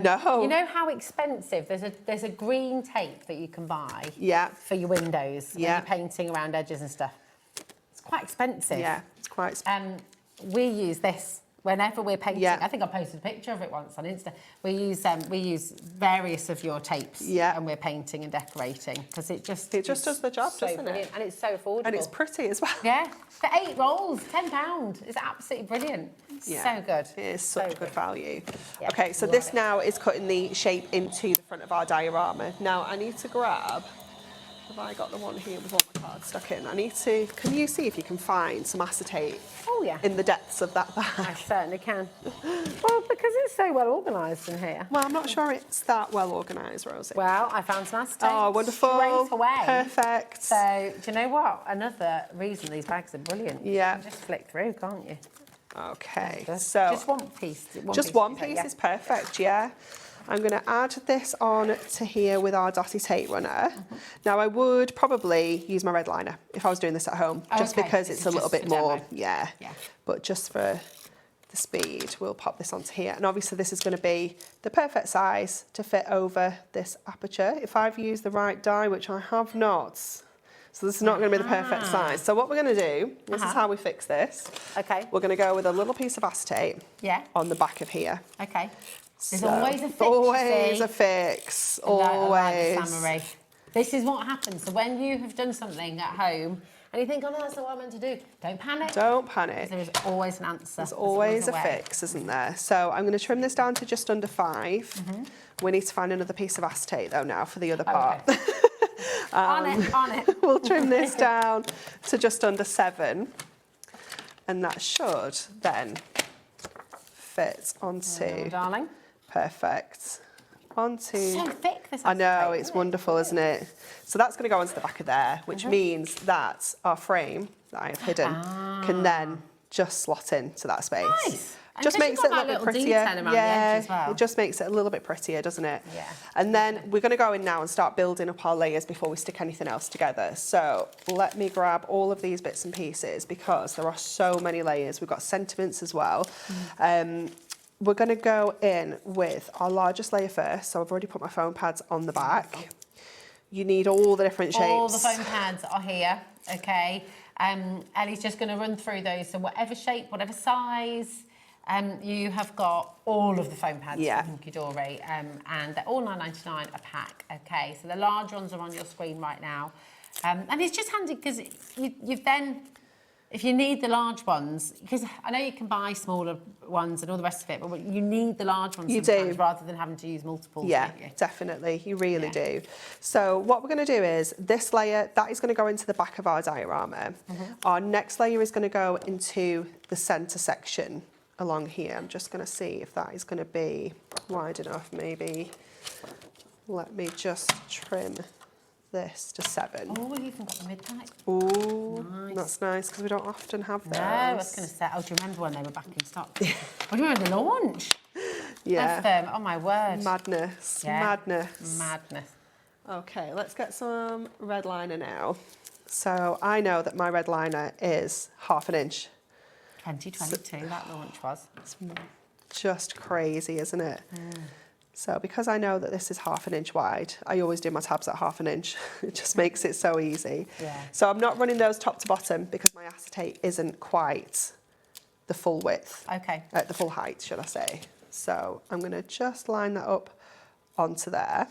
No. You know how expensive, there's a green tape that you can buy for your windows when you're painting around edges and stuff. It's quite expensive. Yeah, it's quite expensive. We use this whenever we're painting. I think I posted a picture of it once on Insta. We use various of your tapes when we're painting and decorating because it just does the job, doesn't brilliant. it? And it's so affordable. And it's pretty as well. Yeah, for 8 rolls, £10. It's absolutely brilliant. So good. It is such good value. Yeah, okay, so this now is cutting the shape into the front of our diorama. Now I need to grab. Have I got the one here with all my cards stuck in? I need to. Can you see if you can find some acetate? Oh yeah. In the depths of that bag. I certainly can. Well, because it's so well organised in here. Well, I'm not sure it's that well organised, Rosie. Well, I found some acetate. Oh, wonderful. Straight away. Perfect. So, do you know what? Another reason these bags are brilliant. Yeah. You can just flick through, can't you? Okay. So just one piece. Just one piece is perfect. Yeah. I'm going to add this on to here with our dotty tape runner. Now I would probably use my red liner if I was doing this at home, just because it's a little bit more, yeah. But just for the speed, we'll pop this onto here. And obviously this is going to be the perfect size to fit over this aperture. If I've used the right die, which I have not, so this is not going to be the perfect size. So what we're going to do, this is how we fix this. Okay. We're going to go with a little piece of acetate on the back of here. Okay. There's always a fix. Always a fix. Always. Like this is what happens. So when you have done something at home and you think, oh no, that's not what I'm meant to do, don't panic. Don't panic. There is always an answer. There's always a fix, isn't there? So I'm going to trim this down to just under 5. We need to find another piece of acetate though now for the other part. Okay. On it. We'll trim this down to just under 7. And that should then fit onto... darling. Perfect. Onto... So thick, this I know, it's wonderful, isn't it? So that's going to go onto the back of there, which means that our frame that I have hidden can then just slot into that space. Nice. Just makes it a little bit prettier. Well. It just makes it a little bit prettier, doesn't it? Yeah. And then we're going to go in now and start building up our layers before we stick anything else together. So let me grab all of these bits and pieces because there are so many layers. We've got sentiments as well. We're going to go in with our largest layer first. So I've already put my foam pads on the back. You need all the different shapes. All the foam pads are here, okay? Ellie's just going to run through those. So whatever shape, whatever size, you have got all of the foam pads from Hunkydory, and they're all $9.99 a pack, okay? So the large ones are on your screen right now. And it's just handy because you've then... If you need the large ones, because I know you can buy smaller ones and all the rest of it, but you need the large ones sometimes rather than having to use multiples. Yeah, definitely. You really do. So what we're going to do is this layer, that is going to go into the back of our diorama. Our next layer is going to go into the centre section along here. I'm just going to see if that is going to be wide enough, maybe. Let me just trim this to 7. Oh, you've even got the midnight. Oh, that's nice because we don't often have those. No, I was going to say, do you remember when they were back in stock? What do you remember the launch? Yeah. Oh my word. Madness. Yeah. Madness. Madness. Okay, let's get some red liner now. So I know that my red liner is 1/2 inch. 2022, that launch was. It's just crazy, isn't it? So because I know that this is 1/2 inch wide, I always do my tabs at 1/2 inch. It just makes it so easy. So I'm not running those top to bottom because my acetate isn't quite the full width. Okay. The full height, should I say. So I'm going to just line that up onto there.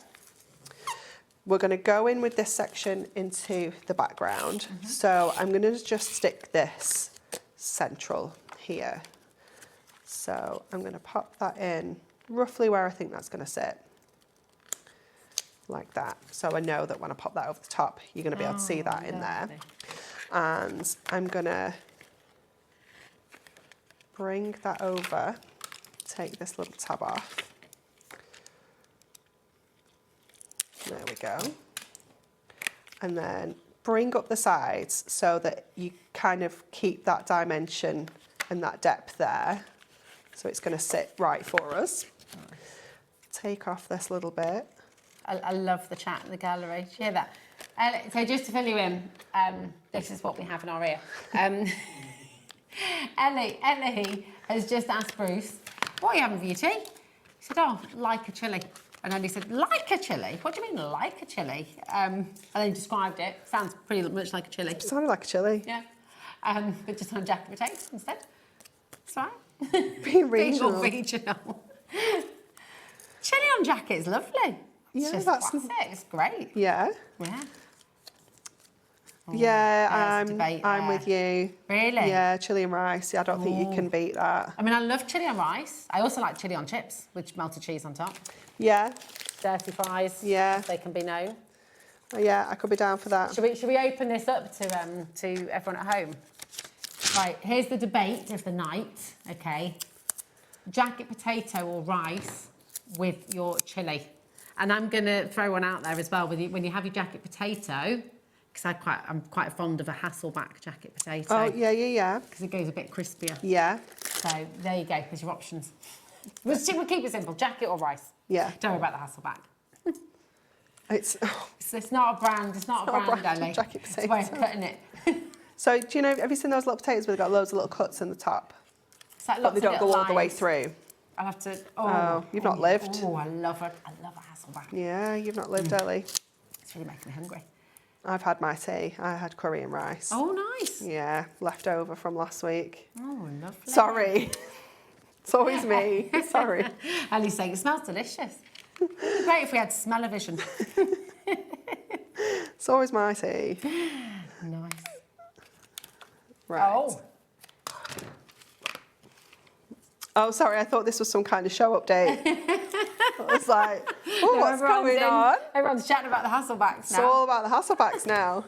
We're going to go in with this section into the background. So I'm going to just stick this central here. So I'm going to pop that in roughly where I think that's going to sit. like that. So I know that when I pop that over the top, you're going to be able to see that in there. And I'm going to bring that over, take this little tab off. There we go. And then bring up the sides so that you kind of keep that dimension and that depth there. So it's going to sit right for us. Take off this little bit. I love the chat in the gallery. Did you hear that? So just to fill you in, this is what we have in our ear. Ellie has just asked Bruce, what are you having for your tea? He said, oh, like a chilli. And then he said, like a chilli? What do you mean, like a chilli? And then he described it. Sounds pretty much like a chilli. It sounded like a chilli. Yeah. But just on jacket potatoes instead. That's right. Being regional. Being all regional. Chilli on jacket is lovely. It's just classic. It's great. Yeah. Yeah. Oh, yeah, I'm with you. Really? Yeah, chilli and rice. Yeah, I don't think you can beat that. I mean, I love chilli on rice. I also like chilli on chips with melted cheese on top. Yeah. Dirty fries. Yeah. They can be known. Oh, yeah, I could be down for that. Should we open this up to everyone at home? Right, here's the debate of the night, okay? Jacket potato or rice with your chilli. And I'm going to throw one out there as well. When you have your jacket potato, because I'm quite fond of a Hasselback jacket potato. Oh, yeah. Because it goes a bit crispier. Yeah. So there you go, there's your options. We'll keep it simple, jacket or rice. Yeah. Don't worry about the Hasselback. It's not a brand, it's not a brand, Ellie. Jacket potato. It's a way of cutting it. So, do you know, have you seen those little potatoes where they've got loads of little cuts in the top? It's like but they don't go all the way lines. through? I'll have to... you've not lived. Oh, I love a Hasselback. Yeah, you've not lived, Ellie. It's really making me hungry. I've had my tea. I had curry and rice. Oh, nice. Yeah, left over from last week. Oh, lovely. Sorry. It's always me. Sorry. Ellie's saying it smells delicious. It'd be great if we had smell-o-vision. It's always my tea. Nice. Right. Oh, sorry, I thought this was some kind of show update. I was like, oh, what's going on? Everyone's chatting about the Hasselbacks now. It's all about the Hasselbacks now.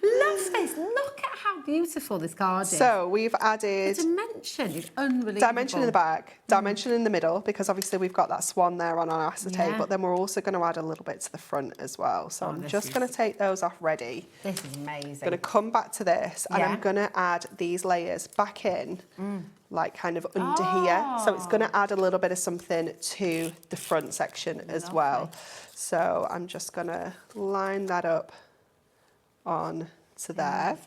Love this. Look at how beautiful this card is. So we've added... The dimension is unbelievable. Dimension in the back, dimension in the middle, because obviously we've got that swan there on our acetate, but then we're also going to add a little bit to the front as well. So I'm just going to take those off ready. This is amazing. I'm going to come back to this and I'm going to add these layers back in, like kind of under here. So it's going to add a little bit of something to the front section as well. So I'm just going to line that up on to there.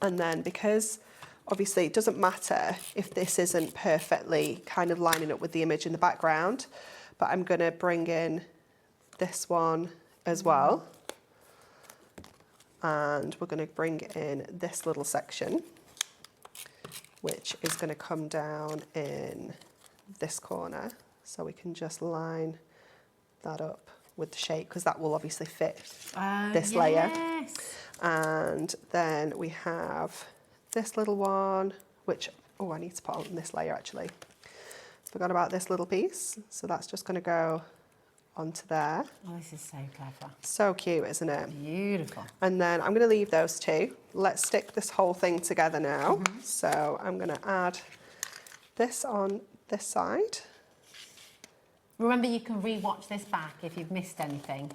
And then because obviously it doesn't matter if this isn't perfectly kind of lining up with the image in the background, but I'm going to bring in this one as well. And we're going to bring in this little section, which is going to come down in this corner. So we can just line that up with the shape, because that will obviously fit this layer. And then we have this little one, which, I need to put on this layer actually. Forgot about this little piece. So that's just going to go onto there. Oh, this is so clever. So cute, isn't it? Beautiful. And then I'm going to leave those two. Let's stick this whole thing together now. So I'm going to add this on this side. Remember, you can re-watch this back if you've missed anything.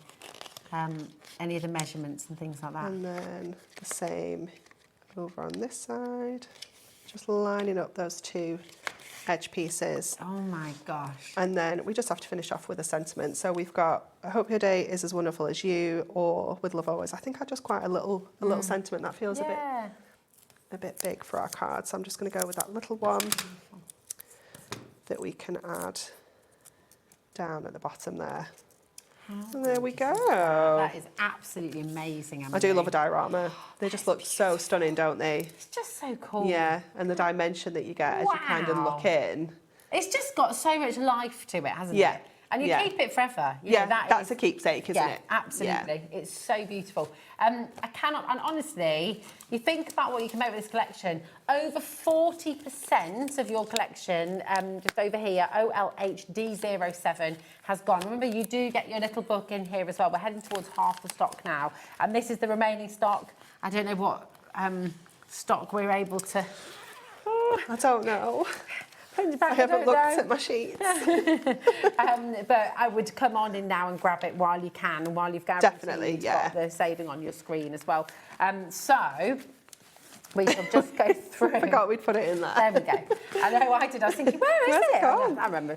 Any of the measurements and things like that. And then the same over on this side. Just lining up those two edge pieces. Oh my gosh. And then we just have to finish off with a sentiment. So we've got, I hope your day is as wonderful as you, or with love always. I think I just quite a little sentiment that feels a bit big for our card. So I'm just going to go with that little one that we can add down at the bottom there. And there we go. That is absolutely amazing, Emily. I do love a diorama. They just look so stunning, don't they? It's just so cool. Yeah, and the dimension that you get as you kind of look in. It's just got so much life to it, hasn't it? Yeah. And you keep it forever. You know, that's a keepsake, isn't it? Absolutely. It's so beautiful. I cannot, and honestly, you think about what you can make with this collection. Over 40% of your collection, just over here, OLHD07, has gone. Remember, you do get your little book in here as well. We're heading towards half the stock now. And this is the remaining stock. I don't know what stock we're able to... I don't know. I haven't looked at my sheets. But I would come on in now and grab it while you can, and while you've guaranteed got the saving on your screen as well. So we shall just go through. I forgot we'd put it in there. There we go. I know I did. I was thinking, where's it? Gone? I remember.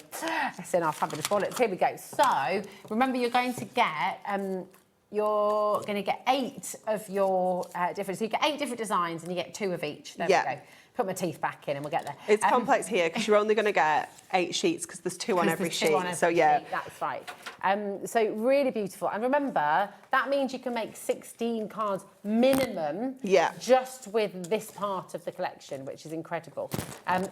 It's in our fabulous wallets. Here we go. So remember, you're going to get. You're going to get 8 of your different. So you get 8 different designs, and you get 2 of each. There we go. Put my teeth back in and we'll get there. It's complex here because you're only going to get 8 sheets because there's 2 on every sheet. So yeah, that's right. So really beautiful. And remember, that means you can make 16 cards minimum. Just with this part of the collection, which is incredible.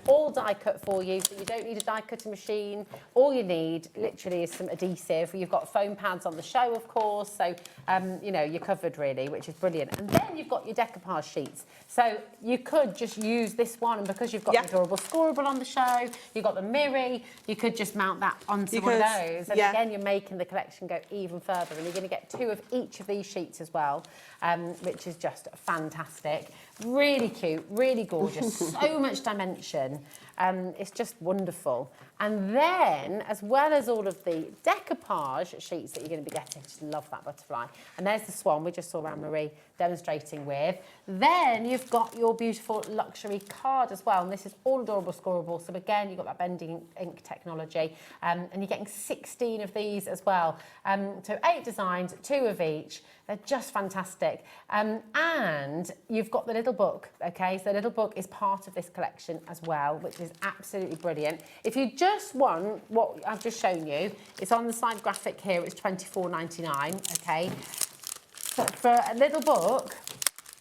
All die cut for you, so you don't need a die cutting machine. All you need, literally, is some adhesive. You've got foam pads on the show, of course. So you know, you're covered really, which is brilliant. And then you've got your decoupage sheets. So you could just use this one, and because you've got the adorable scoreable on the show, you've got the Miri, you could just mount that onto one of those. And again, you're making the collection go even further. And you're going to get 2 of each of these sheets as well, which is just fantastic. Really cute, really gorgeous, so much dimension. It's just wonderful. And then, as well as all of the decoupage sheets that you're going to be getting, just love that butterfly. And there's the swan we just saw Anne-Marie demonstrating with. Then you've got your beautiful luxury card as well. And this is all adorable scoreable. So again, you've got that bending ink technology. And you're getting 16 of these as well. So 8 designs, 2 of each. They're just fantastic. And you've got the little book, okay? So the little book is part of this collection as well, which is absolutely brilliant. If you just want what I've just shown you, it's on the side graphic here, it's £24.99, okay? So for a little book,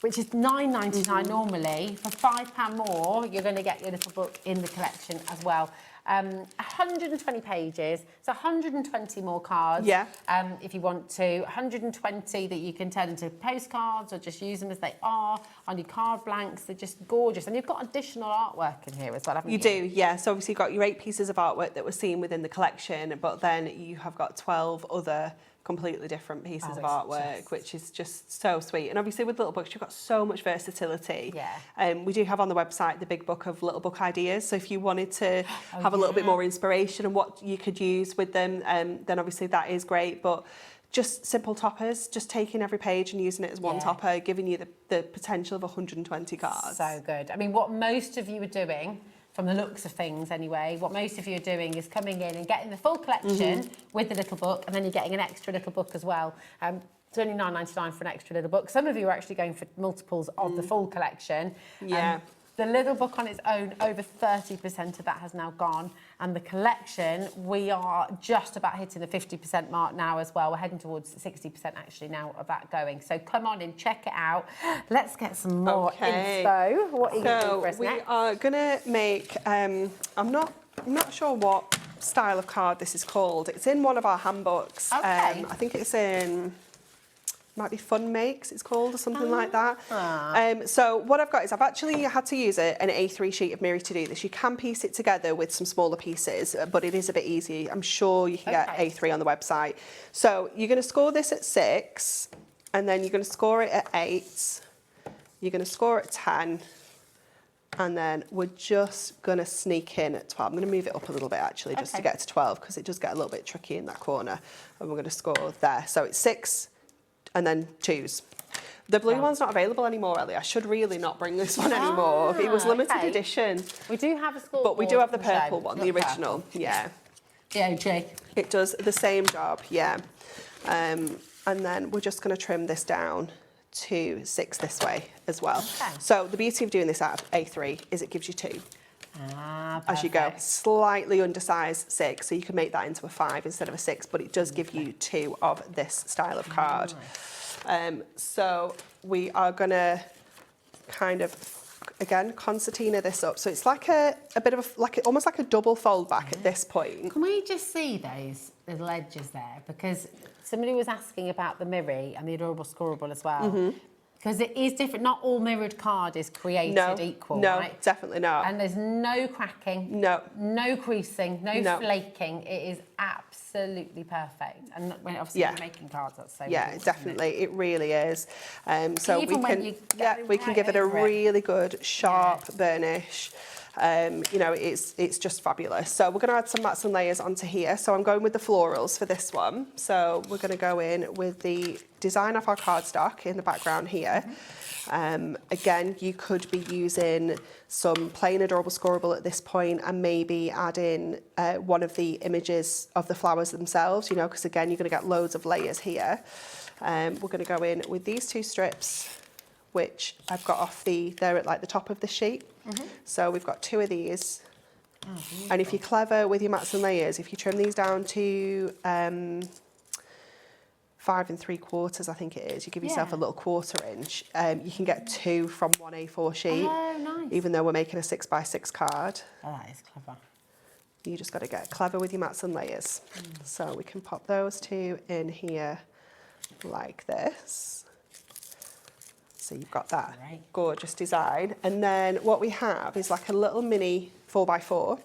which is £9.99 normally, for £5 more, you're going to get your little book in the collection as well. 120 pages, so 120 more cards if you want to, 120 that you can turn into postcards or just use them as they are on your card blanks. They're just gorgeous, and you've got additional artwork in here as well, haven't you? You do, yeah. So obviously you've got your 8 pieces of artwork that were seen within the collection, but then you have got 12 other completely different pieces of artwork, which is just so sweet. And obviously with Little Books, you've got so much versatility. We do have on the website the big book of Little Book ideas. So if you wanted to have a little bit more inspiration and what you could use with them, then obviously that is great. But just simple toppers, just taking every page and using it as one topper, giving you the potential of 120 cards. So good. I mean, what most of you are doing, from the looks of things anyway, what most of you are doing is coming in and getting the full collection with the little book, and then you're getting an extra little book as well. It's only £9.99 for an extra little book. Some of you are actually going for multiples of the full collection. The little book on its own, over 30% of that has now gone. And the collection, we are just about hitting the 50% mark now as well. We're heading towards 60% actually now of that going. So come on in, check it out. Let's get some more info. What are you going to do for us next? We are going to make, I'm not sure what style of card this is called. It's in one of our handbooks. I think it's in... might be Fun Makes, it's called, or something like that. So what I've got is I've actually had to use an A3 sheet of Miri to do this. You can piece it together with some smaller pieces, but it is a bit easy. I'm sure you can get A3 on the website. So you're going to score this at 6, and then you're going to score it at 8. You're going to score it at 10, and then we're just going to sneak in at 12. I'm going to move it up a little bit, actually, just to get to 12, because it does get a little bit tricky in that corner. And we're going to score there. So it's 6, and then 2s. The blue one's not available anymore, Ellie. I should really not bring this one anymore. It was limited edition. We do have a score, but we do have the purple one, the original. The OG. It does the same job, and then we're just going to trim this down to 6 this way as well. So the beauty of doing this out of A3 is it gives you 2. As you go, slightly undersized 6, so you can make that into a 5 instead of a 6, but it does give you 2 of this style of card. So we are going to kind of again, concertina this up. So it's like a bit of almost like a double fold back at this point. Can we just see those little edges there? Because somebody was asking about the Miri and the Adorable Scorable as well. Because it is different. Not all mirrored card is created equal, right? No, definitely not. And there's no cracking. No creasing, no flaking. It is absolutely perfect. And when obviously you're making cards, that's so yeah, important, definitely. It really is. So Even when we you can get we can right give it a over it. really good sharp burnish. You know, it's just fabulous. So we're going to add some mats and layers onto here. So I'm going with the florals for this one. So we're going to go in with the design of our cardstock in the background here. Again, you could be using some plain Adorable Scorable at this point and maybe add in one of the images of the flowers themselves, you know, because again, you're going to get loads of layers here. We're going to go in with these 2 strips, which I've got off they're at like the top of the sheet. So we've got 2 of these. And if you're clever with your mats and layers, if you trim these down to 5 3/4, I think it is, you give yourself a little 1/4 inch, you can get 2 from 1 A4 sheet. Oh, nice. Even though we're making a 6x6 card. Oh, that is clever. You just got to get clever with your mats and layers. So we can pop those 2 in here like this. So you've got that gorgeous design. And then what we have is like a little mini 4x4.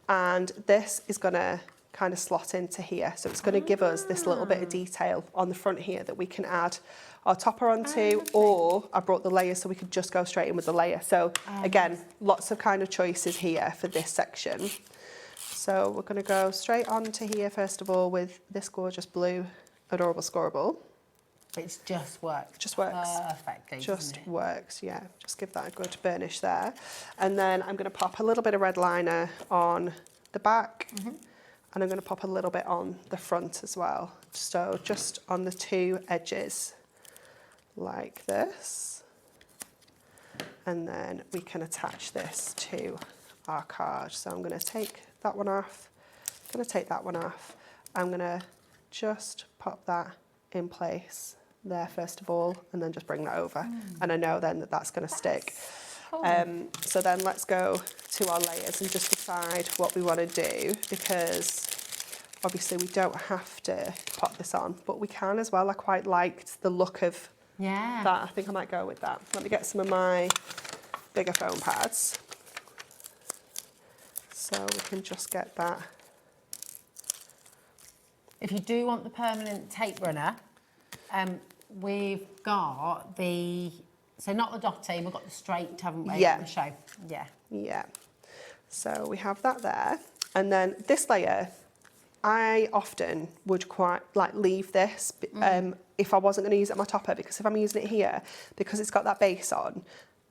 And this is going to kind of slot into here. So it's going to give us this little bit of detail on the front here that we can add our topper onto, or I brought the layer so we could just go straight in with the layer. So again, lots of kind of choices here for this section. So we're going to go straight onto here first of all with this gorgeous blue Adorable Scorable. It just works. Just works. Perfectly. Just works, yeah. Just give that a good burnish there. And then I'm going to pop a little bit of red liner on the back. And I'm going to pop a little bit on the front as well. So just on the 2 edges, like this. And then we can attach this to our card. So I'm going to take that one off. I'm going to take that one off. I'm going to just pop that in place there first of all, and then just bring that over. And I know then that that's going to stick. Cool. So then let's go to our layers and just decide what we want to do, because obviously we don't have to pop this on, but we can as well. I quite liked the look of that. I think I might go with that. Let me get some of my bigger foam pads. So we can just get that. If you do want the permanent tape runner, we've got so not the dotty, we've got the straight, haven't we, on the show? Yeah. So we have that there. And then this layer, I often would quite like leave this if I wasn't going to use it on my topper, because if I'm using it here, because it's got that base on,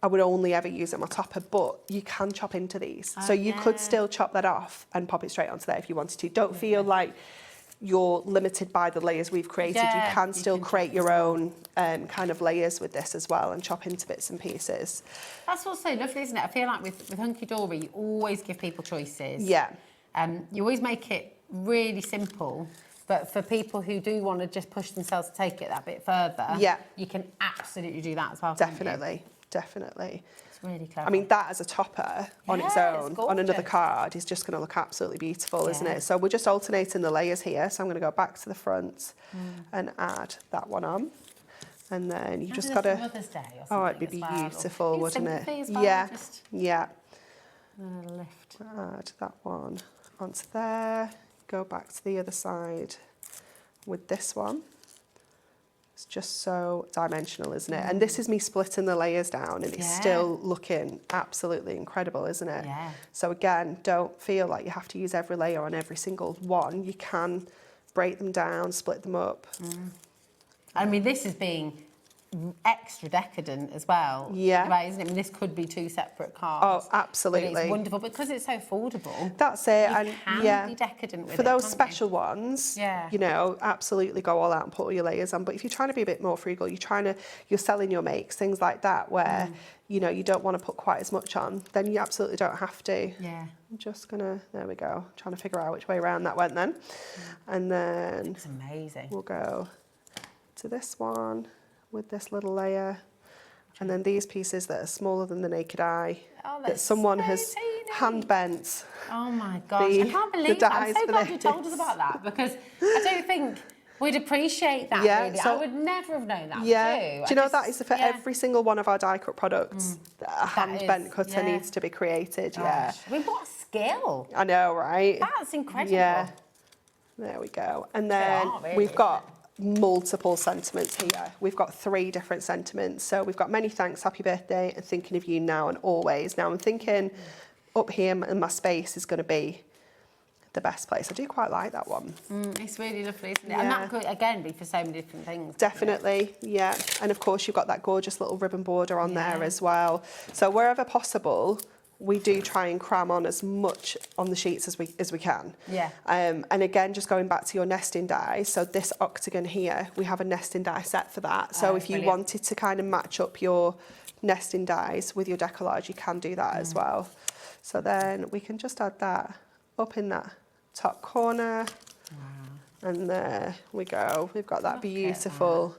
I would only ever use it on my topper, but you can chop into these. So you could still chop that off and pop it straight onto there if you wanted to. Don't feel like you're limited by the layers we've created. You can still create your own kind of layers with this as well and chop into bits and pieces. That's also lovely, isn't it? I feel like with Hunkydory, you always give people choices. Yeah. You always make it really simple, but for people who do want to just push themselves to take it that bit further, you can absolutely do that as well. Definitely. It's really clever. I mean, that as a topper on its own, on another card, is just going to look absolutely beautiful, isn't it? So we're just alternating the layers here. So I'm going to go back to the front and add that one on. And then you've just got to... Mother's Day or oh, it'd be beautiful, wouldn't it? Yeah. Lift. Add that one onto there. Go back to the other side with this one. It's just so dimensional, isn't it? And this is me splitting the layers down, and it's still looking absolutely incredible, isn't it? Yeah. So again, don't feel like you have to use every layer on every single one. You can break them down, split them up. I mean, this is being extra decadent as well. Yeah. Right, isn't it? I mean, this could be 2 separate cards. Oh, absolutely. But it's wonderful because it's so affordable. That's it. You can be decadent with it. For those special ones, Yeah. you know, absolutely go all out and put all your layers on. But if you're trying to be a bit more frugal, you're selling your makes, things like that, where, you know, you don't want to put quite as much on, then you absolutely don't have to. Yeah. I'm just gonna, there we go, trying to figure out which way around that went then. And then it's amazing. We'll go to this one with this little layer. And then these pieces that are smaller than the naked eye, Oh, that someone has hand bent. Oh my gosh, I can't believe that. I'm so glad you told us about that, because I don't think we'd appreciate that, really. I would never have known that, Yeah. Do you know that is for every single one of our die cut products? A hand bent cutter needs to be created. Gosh. I mean, what a skill. I know, right? That's incredible. Yeah. There we go. And then we've got multiple sentiments here. We've got 3 different sentiments. So we've got many thanks, happy birthday, and thinking of you now and always. Now I'm thinking up here, and my space is going to be the best place. I do quite like that one. It's really lovely, isn't it? And that could, again, be for so many different things. Definitely, yeah. And of course, you've got that gorgeous little ribbon border on there as well. So wherever possible, we do try and cram on as much on the sheets as we can. Yeah. And again, just going back to your nesting die, so this octagon here, we have a nesting die set for that. So if you wanted to kind of match up your nesting dies with your decollage, you can do that as well. So then we can just add that up in that top corner. Wow. And there we go. We've got that beautiful,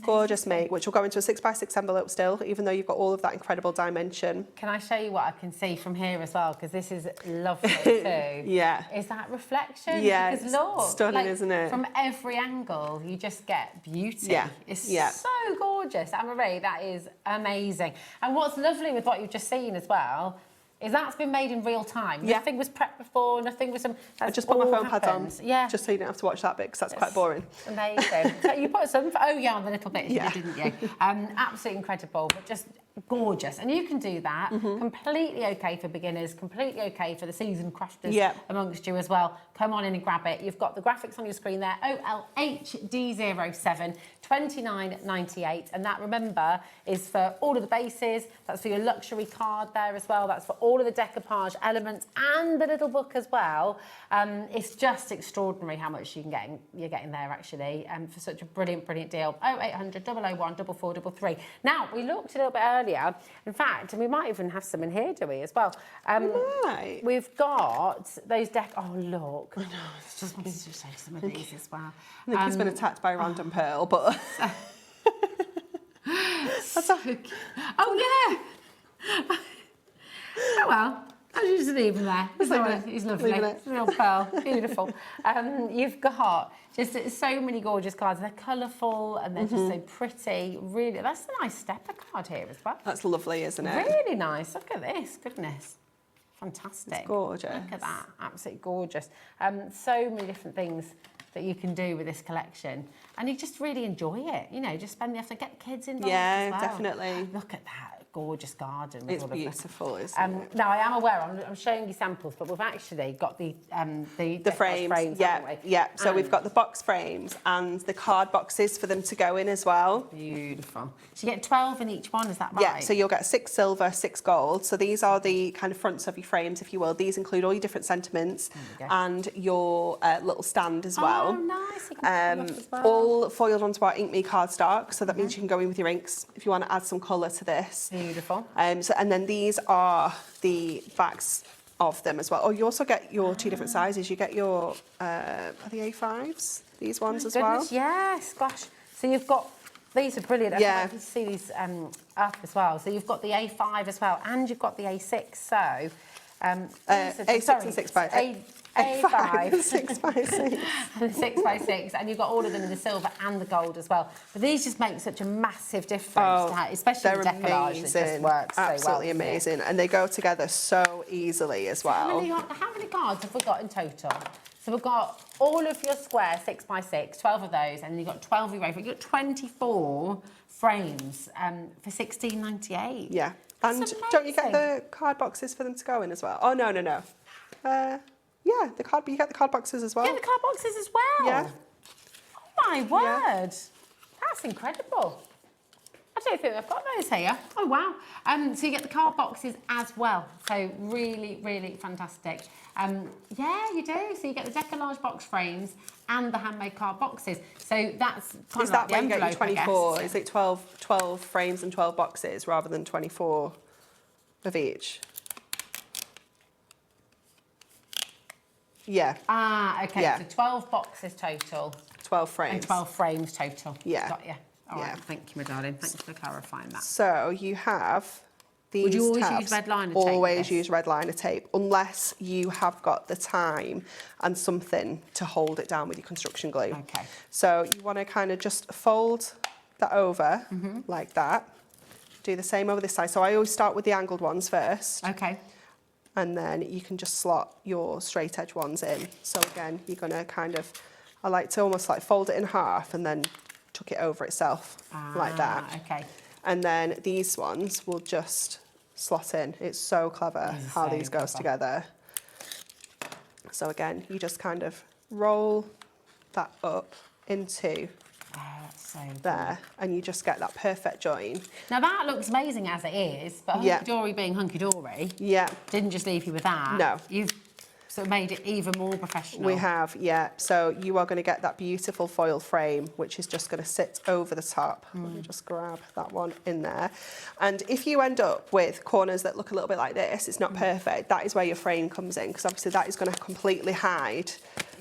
gorgeous make, which will go into a 6x6 envelope still, even though you've got all of that incredible dimension. Can I show you what I can see from here as well? Because this is lovely too. Yeah. Is that reflection? Yeah, because it's look, stunning, isn't it? From every angle, you just get beauty. Yeah. It's so gorgeous. Anne-Marie, that is amazing. And what's lovely with what you've just seen as well is that's been made in real time. Nothing was prepped before, nothing was... I just put my phone pads on, yeah, just so you don't have to watch that bit, because that's quite boring. Amazing. So you put some... Oh, yeah, on the little bit, didn't you? Absolutely incredible, but just gorgeous. And you can do that. Completely OK for beginners, completely OK for the seasoned crafters amongst you as well. Come on in and grab it. You've got the graphics on your screen there, OLHD07, $29.98. And that, remember, is for all of the bases. That's for your luxury card there as well. That's for all of the decoupage elements and the little book as well. It's just extraordinary how much you're getting there, actually, for such a brilliant, brilliant deal. 0800 001 4433. Now, we looked a little bit earlier, in fact, and we might even have some in here, do we, as well? We've got those Oh, look. I know, I just wanted to show some of these as well. I think he's been attacked by a random pearl, but... That's so cute. Oh, yeah! Oh, well. I'll just leave him there. He's lovely. It's a real pearl. Beautiful. You've got just so many gorgeous cards. They're colourful and they're just so pretty. Really, that's a nice stepper card here as well. That's lovely, isn't it? Really nice. Look at this. Goodness. Fantastic. It's gorgeous. Look at that. Absolutely gorgeous. So many different things that you can do with this collection. And you just really enjoy it. You know, just spend the afternoon, get the kids involved as well. Definitely. Look at that. Gorgeous garden. It's beautiful, isn't it? Now, I am aware, I'm showing you samples, but we've actually got the frames, yeah. So we've got the box frames and the card boxes for them to go in as well. Beautiful. So you get 12 in each one, is that right? Yeah, so you'll get 6 silver, 6 gold. So these are the kind of fronts of your frames, if you will. These include all your different sentiments and your little stand as well. Oh, nice. You can put them up as well. All foiled onto our Ink Me cardstock, so that means you can go in with your inks if you want to add some colour to this. Beautiful. And then these are the backs of them as well. Oh, you also get your 2 different sizes. You get your, are the A5s? These ones as well? Yes, gosh. So you've got, these are brilliant. I can't wait to see these up as well. So you've got the A5 as well, and you've got the A6. So, A6 and 6x8. A5, 6x6. And 6x6, and you've got all of them in the silver and the gold as well. But these just make such a massive difference, especially the decollage that just works so well. Absolutely amazing, and they go together so easily as well. How many cards have we got in total? So we've got all of your square 6x6, 12 of those, and you've got 12 of your you've got 24 frames for $16.98. Yeah, and don't you get the card boxes for them to go in as well? Oh, no. Yeah, you get the card boxes as well. Yeah, the card boxes as well. Yeah. Oh my word, that's incredible. I don't think I've got those here. Oh wow. So you get the card boxes as well. So really, really fantastic. Yeah, you do. So you get the decollage box frames and the handmade card boxes. So that's kind is of that like where you the get your 24? I Is it 12 frames and 12 boxes rather than 24 of each? Yeah. Okay. Yeah. So 12 boxes total. 12 frames. And 12 frames total. Yeah. Got you. All right, thank you, my darling. Thanks for clarifying that. So you have these Would you always tabs. use red liner tape? Always use red liner tape, unless you have got the time and something to hold it down with your construction glue. Okay. So you want to kind of just fold that over like that. Do the same over this side. So I always start with the angled ones first. Okay. And then you can just slot your straight edge ones in. So again, you're going to kind of, I like to almost like fold it in half and then tuck it over itself like that. Okay. And then these ones will just slot in. It's so clever how these goes together. So again, you just kind of roll that up into there, and you just get that perfect join. Now that looks amazing as it is, but hunky-dory being hunky-dory, didn't just leave you with that. No. You've sort of made it even more professional. We have, yeah. So you are going to get that beautiful foil frame, which is just going to sit over the top. Let me just grab that one in there. And if you end up with corners that look a little bit like this, it's not perfect. That is where your frame comes in, because obviously that is going to completely hide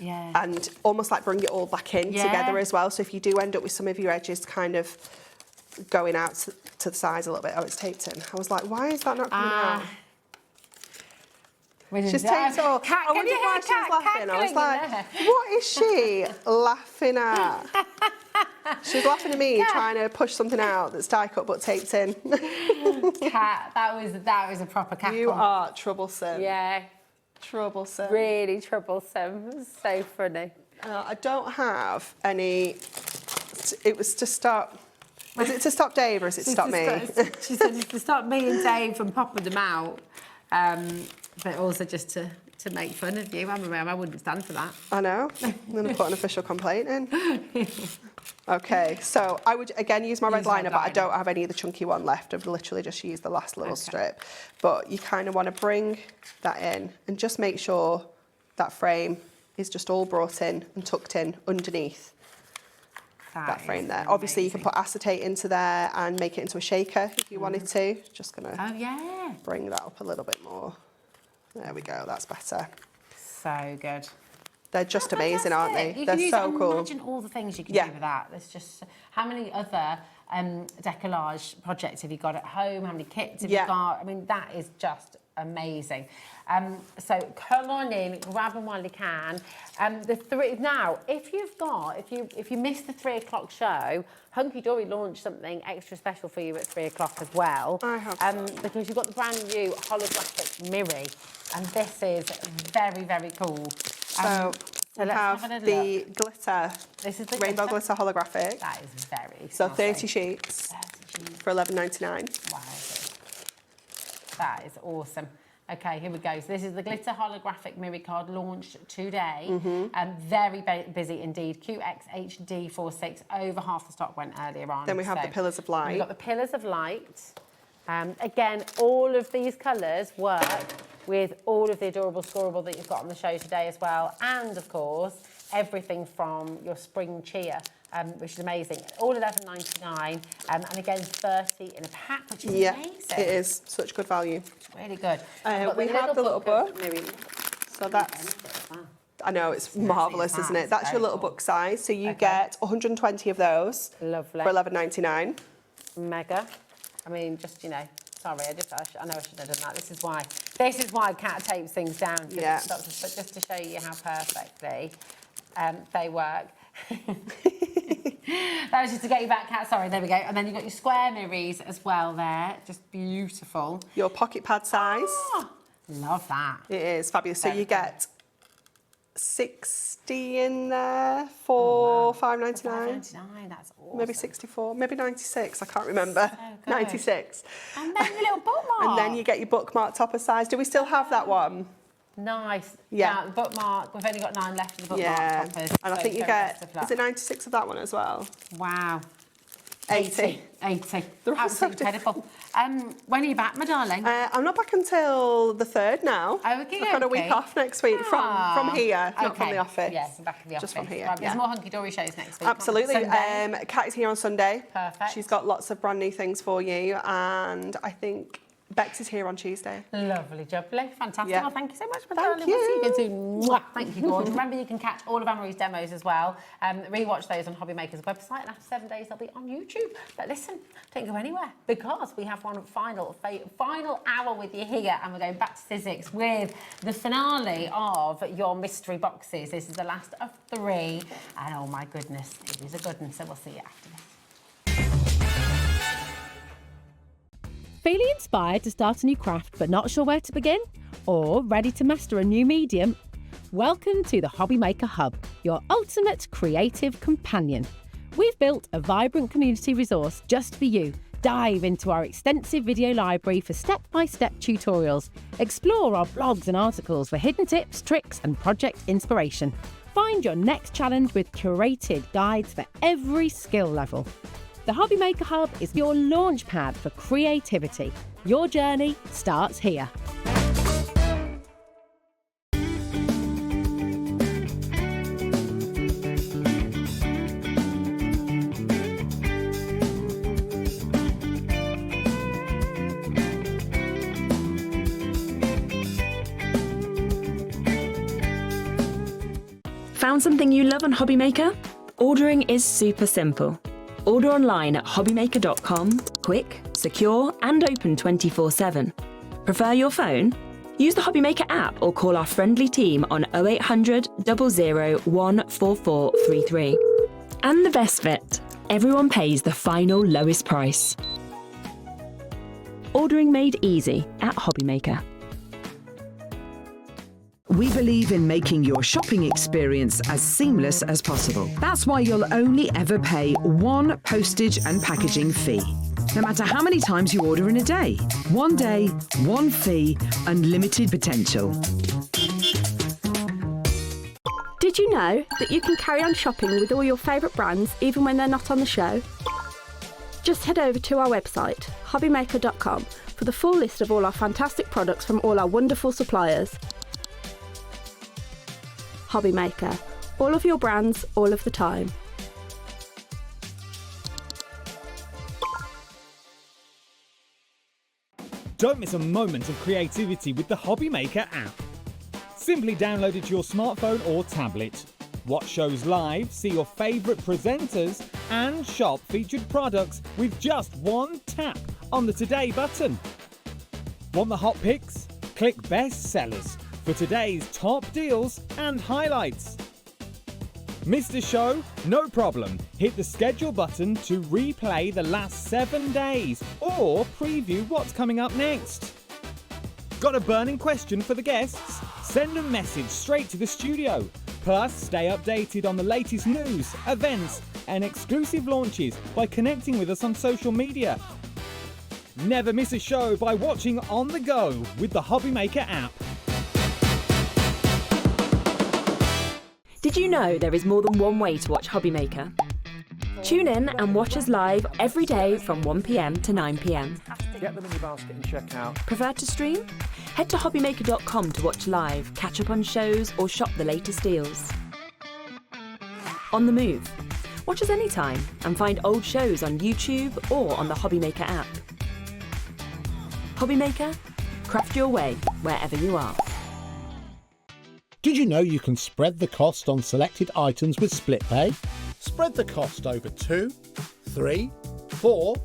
and almost like bring it all back in together as well. So if you do end up with some of your edges kind of going out to the sides a little bit, oh, it's taped in. I was like, why is that not coming out? She's taped it all. I wonder why she was laughing. I was like, what is she laughing at? She's laughing at me trying to push something out that's die cut but taped in. Cat, that was a proper cackle. You are troublesome. Yeah. Troublesome. Really troublesome. So funny. I don't have any. It was to stop. Is it to stop Dave or is it to stop me? She said it's to stop me and Dave from popping them out. But also just to make fun of you. I wouldn't stand for that. I know. I'm going to put an official complaint in. Okay, so I would again use my red liner, but I don't have any of the chunky one left. I've literally just used the last little strip. But you kind of want to bring that in and just make sure that frame is just all brought in and tucked in underneath that frame there. Obviously, you can put acetate into there and make it into a shaker if you wanted to. Just going to bring that up a little bit more. There we go, that's better. So good. They're just amazing, aren't they? They're so cool. Imagine all the things you can do with that. There's just how many other decollage projects have you got at home? How many kits have you got? I mean, that is just amazing. So come on in, grab them while you can. Now, if you missed the 3 o'clock show, Hunkydory launched something extra special for you at 3 o'clock as well. I have because you've got the brand new holographic Miri, and this is very, very cool. So we have the glitter. This is the rainbow glitter holographic. That is very so 30 sheets for $11.99. Wow. That is awesome. Okay, here we go. So this is the glitter holographic Miri card launched today. Very busy indeed. QXHD46. Over half the stock went earlier on. Then we have the Pillars of Light. We've got the Pillars of Light. Again, all of these colours work with all of the adorable scoreable that you've got on the show today as well. And, of course, everything from your spring cheer, which is amazing. All $11.99, and again, 30 in a pack, which is amazing. It is such good value. It's really good. We have the little book. So that's, I know, it's marvellous, isn't it? That's your little book size. So you get 120 of those for $11.99. Mega. I mean, just, you know, sorry, I know I shouldn't have done that. This is why Kat tapes things down. But just to show you how perfectly they work. That was just to get you back, Kat. Sorry, there we go. And then you've got your square Miris as well there. Just beautiful. Your pocket pad size. Oh, love that. It is fabulous. So you get 60 in there for $5.99. $5.99, that's awesome. Maybe 64, maybe 96, I can't remember. So 96. And then your little bookmark. And then you get your bookmark topper size. Do we still have that one? Nice. Yeah. Now, the bookmark, we've only got 9 left of the bookmark toppers. And I think you get, is it 96 of that one as well? Wow. 80. Absolutely incredible. When are you back, my darling? I'm not back until the 3rd now. I've got a week off next week from here, not from the office. Yes, back in the office. Just from here. Right, there's more Hunkydory shows next week. Absolutely. Kat is here on Sunday. Perfect. She's got lots of brand new things for you, and I think Bex is here on Tuesday. Lovely, jubbly. Fantastic. Yeah. Well, thank you so much, my Thank darling. We'll see you again you. soon. Mwah. Thank you, Gordon. Remember, you can catch all of Anne-Marie's demos as well. Rewatch those on Hobby Maker's website, and after 7 days, they'll be on YouTube. But listen, don't go anywhere, because we have one final hour with you here, and we're going back to Sizzix with the finale of your mystery boxes. This is the last of 3, and oh my goodness, it is a good one. So we'll see you after this. Feeling inspired to start a new craft but not sure where to begin? Or ready to master a new medium? Welcome to the Hobby Maker Hub, your ultimate creative companion. We've built a vibrant community resource just for you. Dive into our extensive video library for step-by-step tutorials. Explore our blogs and articles for hidden tips, tricks and project inspiration. Find your next challenge with curated guides for every skill level. The Hobby Maker Hub is your launch pad for creativity. Your journey starts here. Found something you love on Hobby Maker? Ordering is super simple. Order online at hobbymaker.com, quick, secure and open 24/7. Prefer your phone? Use the Hobby Maker app or call our friendly team on 0800 00 14433. And the best bit, everyone pays the final lowest price. Ordering made easy at Hobby Maker. We believe in making your shopping experience as seamless as possible. That's why you'll only ever pay one postage and packaging fee. No matter how many times you order in a day. One day, one fee, unlimited potential. Did you know that you can carry on shopping with all your favourite brands even when they're not on the show? Just head over to our website, hobbymaker.com, for the full list of all our fantastic products from all our wonderful suppliers. Hobby Maker. All of your brands, all of the time. Don't miss a moment of creativity with the Hobby Maker app. Simply download it to your smartphone or tablet. Watch shows live, see your favourite presenters, and shop featured products with just one tap on the Today button. Want the hot picks? Click Best Sellers for today's top deals and highlights. Missed a show? No problem. Hit the schedule button to replay the last 7 days or preview what's coming up next. Got a burning question for the guests? Send a message straight to the studio. Plus, stay updated on the latest news, events, and exclusive launches by connecting with us on social media. Never miss a show by watching on the go with the Hobby Maker app. Did you know there is more than one way to watch Hobby Maker? Tune in and watch us live every day from 1 p.m. to 9 p.m. Get them in your basket and check out. Prefer to stream? Head to hobbymaker.com to watch live, catch up on shows or shop the latest deals. On the move. Watch us anytime and find old shows on YouTube or on the Hobby Maker app. Hobby Maker, craft your way wherever you are. Did you know you can spread the cost on selected items with split pay? Spread the cost over 2, 3, 4,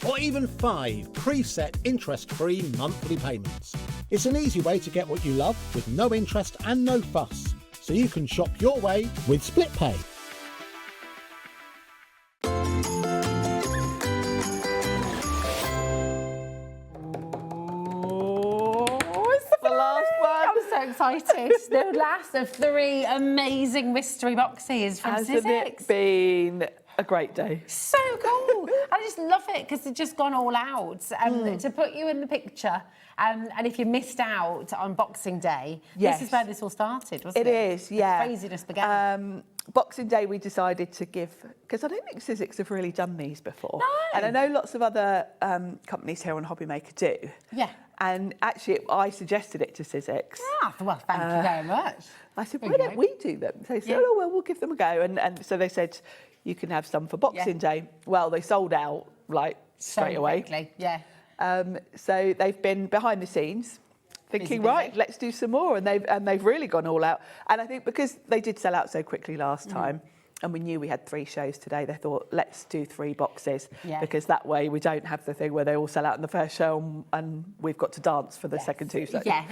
or even 5 preset interest-free monthly payments. It's an easy way to get what you love with no interest and no fuss, so you can shop your way with split pay. I'm so excited. The last of 3 amazing mystery boxes from Hasn't Sizzix. it been a great day? So cool. I just love it because they've just gone all out to put you in the picture. And if you missed out on Boxing Day, Yes. this is where this all started, wasn't it? It is, yeah. The craziness began. Boxing Day we decided to give, because I don't think Sizzix have really done these before. No. And I know lots of other companies here on Hobby Maker do. Yeah. And actually I suggested it to Sizzix. Ah, well, thank you very much. I said, why don't we do them? So they said, oh, well, we'll give them a go. And so they said, you can have some for Boxing Day. Well, they sold out, like, straight away. Quickly. Yeah. So they've been behind the scenes thinking, Busy. right, let's do some more, and they've really gone all out. And I think because they did sell out so quickly last time, and we knew we had 3 shows today, they thought, let's do 3 boxes, because that way we don't have the thing where they all sell out in the first show and we've got to dance for the second 2 shows. Yeah.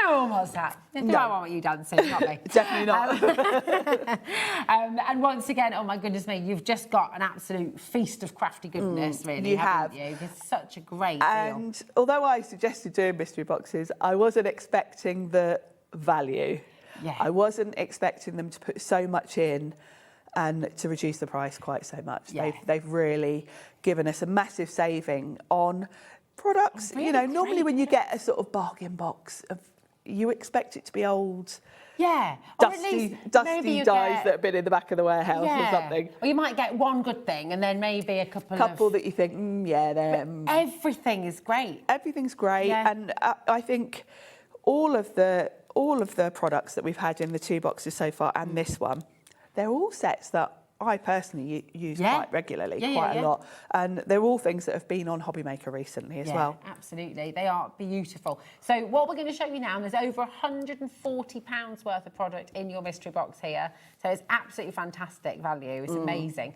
No one wants that. No. I want you dancing, not me. Definitely not. And once again, oh my goodness me, you've just got an absolute feast of crafty goodness, really, you haven't have. you? It's such a great deal. And although I suggested doing mystery boxes, I wasn't expecting the value. Yeah. I wasn't expecting them to put so much in and to reduce the price quite so much. Yeah. They've really given us a massive saving on products. Really you know, normally great. when you get a sort of bargain box, you expect it to be old, yeah, or at dusty least dyes maybe you that have been in the back of the warehouse or something. Or you might get one good thing and then maybe a couple That you think, they're... everything is great. Everything's great, and I think all of the products that we've had in the 2 boxes so far and this one, they're all sets that I personally use quite regularly, quite a lot. And they're all things that have been on HobbyMaker recently as well. Absolutely. They are beautiful. So what we're going to show you now, there's over £140 worth of product in your mystery box here. So it's absolutely fantastic value. It's amazing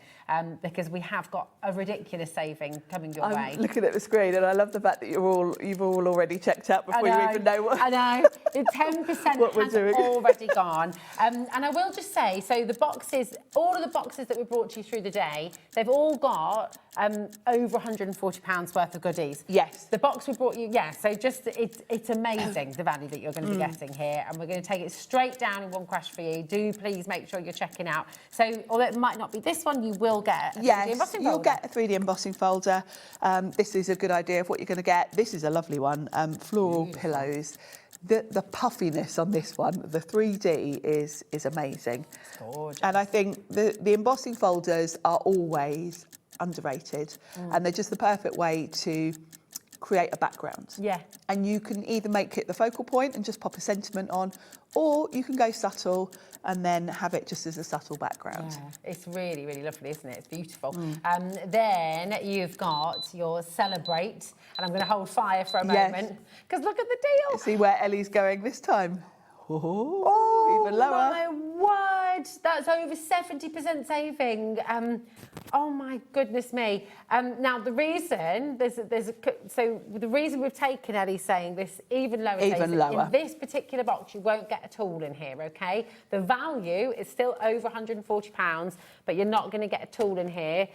because we have got a ridiculous saving coming your way. I'm looking at the screen and I love the fact that you've all already checked out before you even know what... I know. The 10% what we're has doing. already gone. And I will just say, so the boxes, all of the boxes that we brought to you through the day, they've all got over £140 worth of goodies. Yes. The box we brought you, so just, it's amazing the value that you're going to be getting here, and we're going to take it straight down in one crash for you. Do please make sure you're checking out. So, although it might not be this one, you will get a 3D embossing folder. You'll get a 3D embossing folder. This is a good idea of what you're going to get. This is a lovely one, floral pillows. The puffiness on this one, the 3D is amazing. It's gorgeous. And I think the embossing folders are always underrated, and they're just the perfect way to create a background. Yeah. And you can either make it the focal point and just pop a sentiment on, or you can go subtle and then have it just as a subtle background. Yeah, it's really, really lovely, isn't it? It's beautiful. Then you've got your Celebrate, and I'm going to hold fire for a moment, because look at the deal. See where Ellie's going this time. Oh, even lower. My word, that's over 70% saving. Oh my goodness me. Now the reason the reason we've taken Ellie saying this even lower, in this particular box you won't get a tool in here, okay? The value is still over £140, but you're not going to get a tool in here,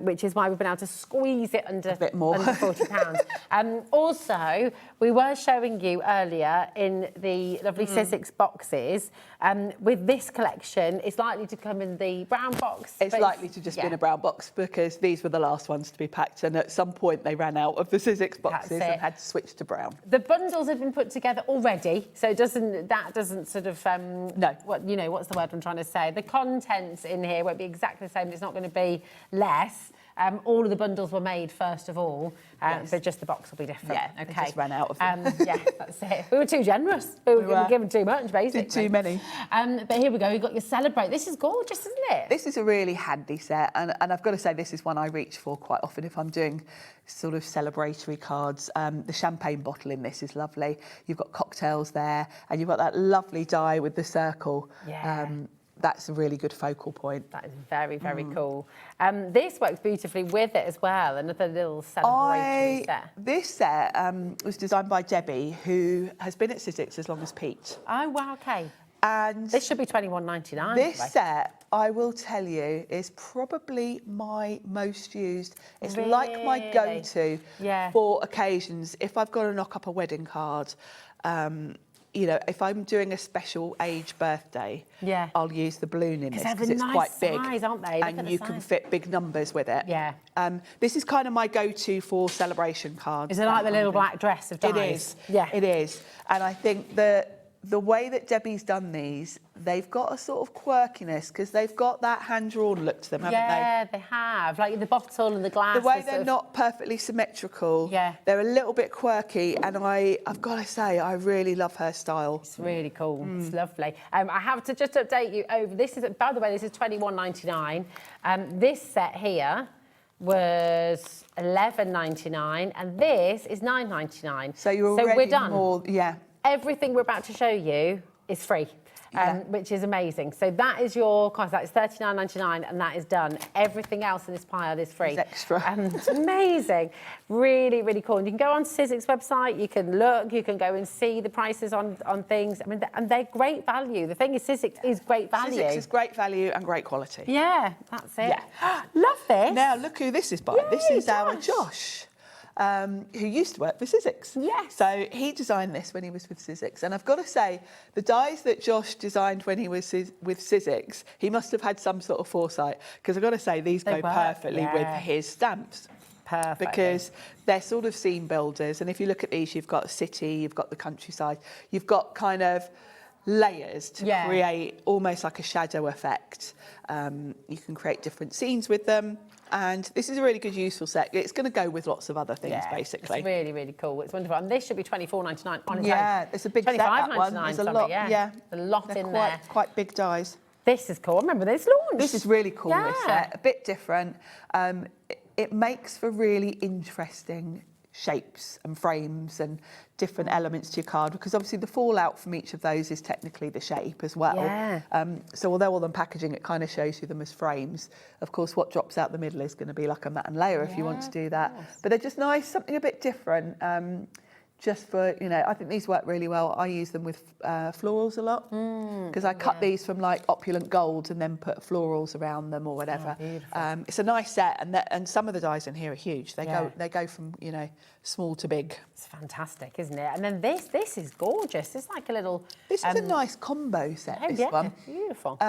which is why we've been able to squeeze it under, a bit more. under £40. Also, we were showing you earlier in the lovely Sizzix boxes, with this collection, it's likely to come in the brown box. It's likely to just be in a brown box because these were the last ones to be packed, and at some point they ran out of the Sizzix boxes and had to switch to brown. The bundles have been put together already, so that doesn't sort of no. What's the word I'm trying to say? The contents in here won't be exactly the same. It's not going to be less. All of the bundles were made first of all, but just the box will be different. Yeah, okay. they just ran out of them. Yeah, that's it. We were too generous. We were given too much, basically. Did too many. But here we go. We've got your Celebrate. This is gorgeous, isn't it? This is a really handy set, and I've got to say this is one I reach for quite often if I'm doing sort of celebratory cards. The champagne bottle in this is lovely. You've got cocktails there, and you've got that lovely die with the circle. Yeah. That's a really good focal point. That is very, very cool. This works beautifully with it as well, another little celebratory set. This set was designed by Debbie, who has been at Sizzix as long as Pete. Oh, wow, okay. And this should be $21.99. This set, I will tell you, is probably my most used. It's like my go-to for occasions. If I've got to knock up a wedding card, you know, if I'm doing a special age birthday, I'll use the balloon in this because it's quite big, size, aren't they? and you can fit big numbers with it. Yeah. This is kind of my go-to for celebration cards. Is it like the little black dress of dies? It is. Yeah. It is. And I think the way that Debbie's done these, they've got a sort of quirkiness because they've got that hand-drawn look to them, haven't they? Yeah, they have. Like the bottle and the glass. The way they're not perfectly symmetrical. Yeah. They're a little bit quirky, and I've got to say, I really love her style. It's really cool. It's lovely. I have to just update you over. This is, by the way, this is $21.99. This set here was $11.99 and this is $9.99. So you're we're already done. more, yeah. Everything we're about to show you is free. Which is amazing. So that is your cost. That is $39.99 and that is done. Everything else in this pile is free. It's extra. It's amazing. Really, really cool. And you can go on Sizzix website, you can look, you can go and see the prices on things. I mean, and they're great value. The thing is, Sizzix is great value. Sizzix is great value and great quality. Yeah, that's it. Yeah. Love this. Now, look who this is by. Yay, this is our Josh. Josh. Who used to work for Sizzix. Yes. So he designed this when he was with Sizzix. And I've got to say, the dies that Josh designed when he was with Sizzix, he must have had some sort of foresight. Because I've got to say, these go perfectly with his stamps. Perfect. Because they're sort of scene builders. And if you look at these, you've got a city, you've got the countryside, you've got kind of layers to create almost like a shadow effect. You can create different scenes with them. And this is a really good, useful set. It's going to go with lots of other things, basically. It's really, really cool. It's wonderful. And this should be $24.99 on its own. Yeah, it's a big set, that one. $25.99. There's a lot, yeah. A lot in there. Quite big dies. This is cool. I remember this launch. This is really cool, this set. A bit different. It makes for really interesting shapes and frames and different elements to your card, because obviously the fallout from each of those is technically the shape as well. Yeah. So although all them packaging, it kind of shows you them as frames. Of course, what drops out the middle is going to be like a matte and layer if you want to do that. But they're just nice, something a bit different. Just for, you know, I think these work really well. I use them with florals a lot because I cut these from like opulent golds and then put florals around them or whatever. It's a nice set, and some of the dies in here are huge. They go from, you know, small to big. It's fantastic, isn't it? And then this is gorgeous. It's like a little. This is a nice combo set. This one, beautiful.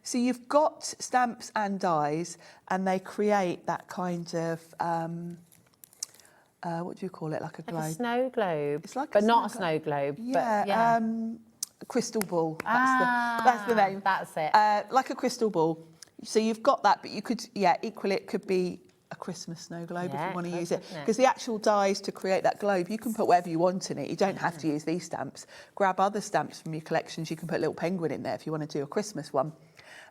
So you've got stamps and dies, and they create that kind of. What do you call it? Like a globe? Like a snow globe. It's like but not a snow globe. Yeah. But crystal ball. That's the name. That's it. Like a crystal ball. So you've got that, but you could, equally it could be a Christmas snow globe if you want to use it. Because the actual dies to create that globe, you can put whatever you want in it. You don't have to use these stamps. Grab other stamps from your collections. You can put a little penguin in there if you want to do a Christmas one.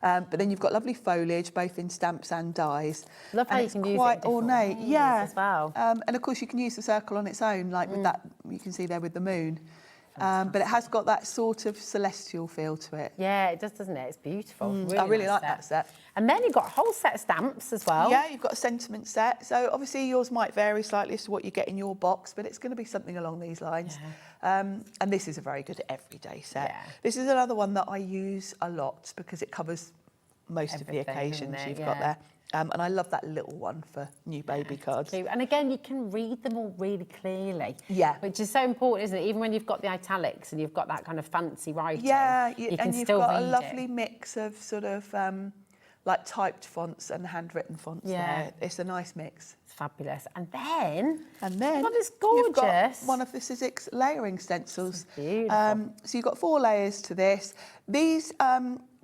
But then you've got lovely foliage, both in stamps and dies. Love how you can use it quite ornate, as well. And of course you can use the circle on its own, like with that, you can see there with the moon. But it has got that sort of celestial feel to it. Yeah, it does, doesn't it? It's beautiful. I really like that set. And then you've got a whole set of stamps as well. Yeah, you've got a sentiment set. So obviously yours might vary slightly as to what you get in your box, but it's going to be something along these lines. And this is a very good everyday set. This is another one that I use a lot because it covers most of the occasions you've got there. And I love that little one for new baby cards. And again, you can read them all really clearly. Yeah. Which is so important, isn't it? Even when you've got the italics and you've got that kind of fancy writing. Yeah, you can and you've still got read a lovely mix of sort of like typed fonts and handwritten fonts there. It's a nice mix. It's fabulous. And then oh, it's gorgeous. You've got one of the Sizzix layering stencils. Beautiful. So you've got 4 layers to this. These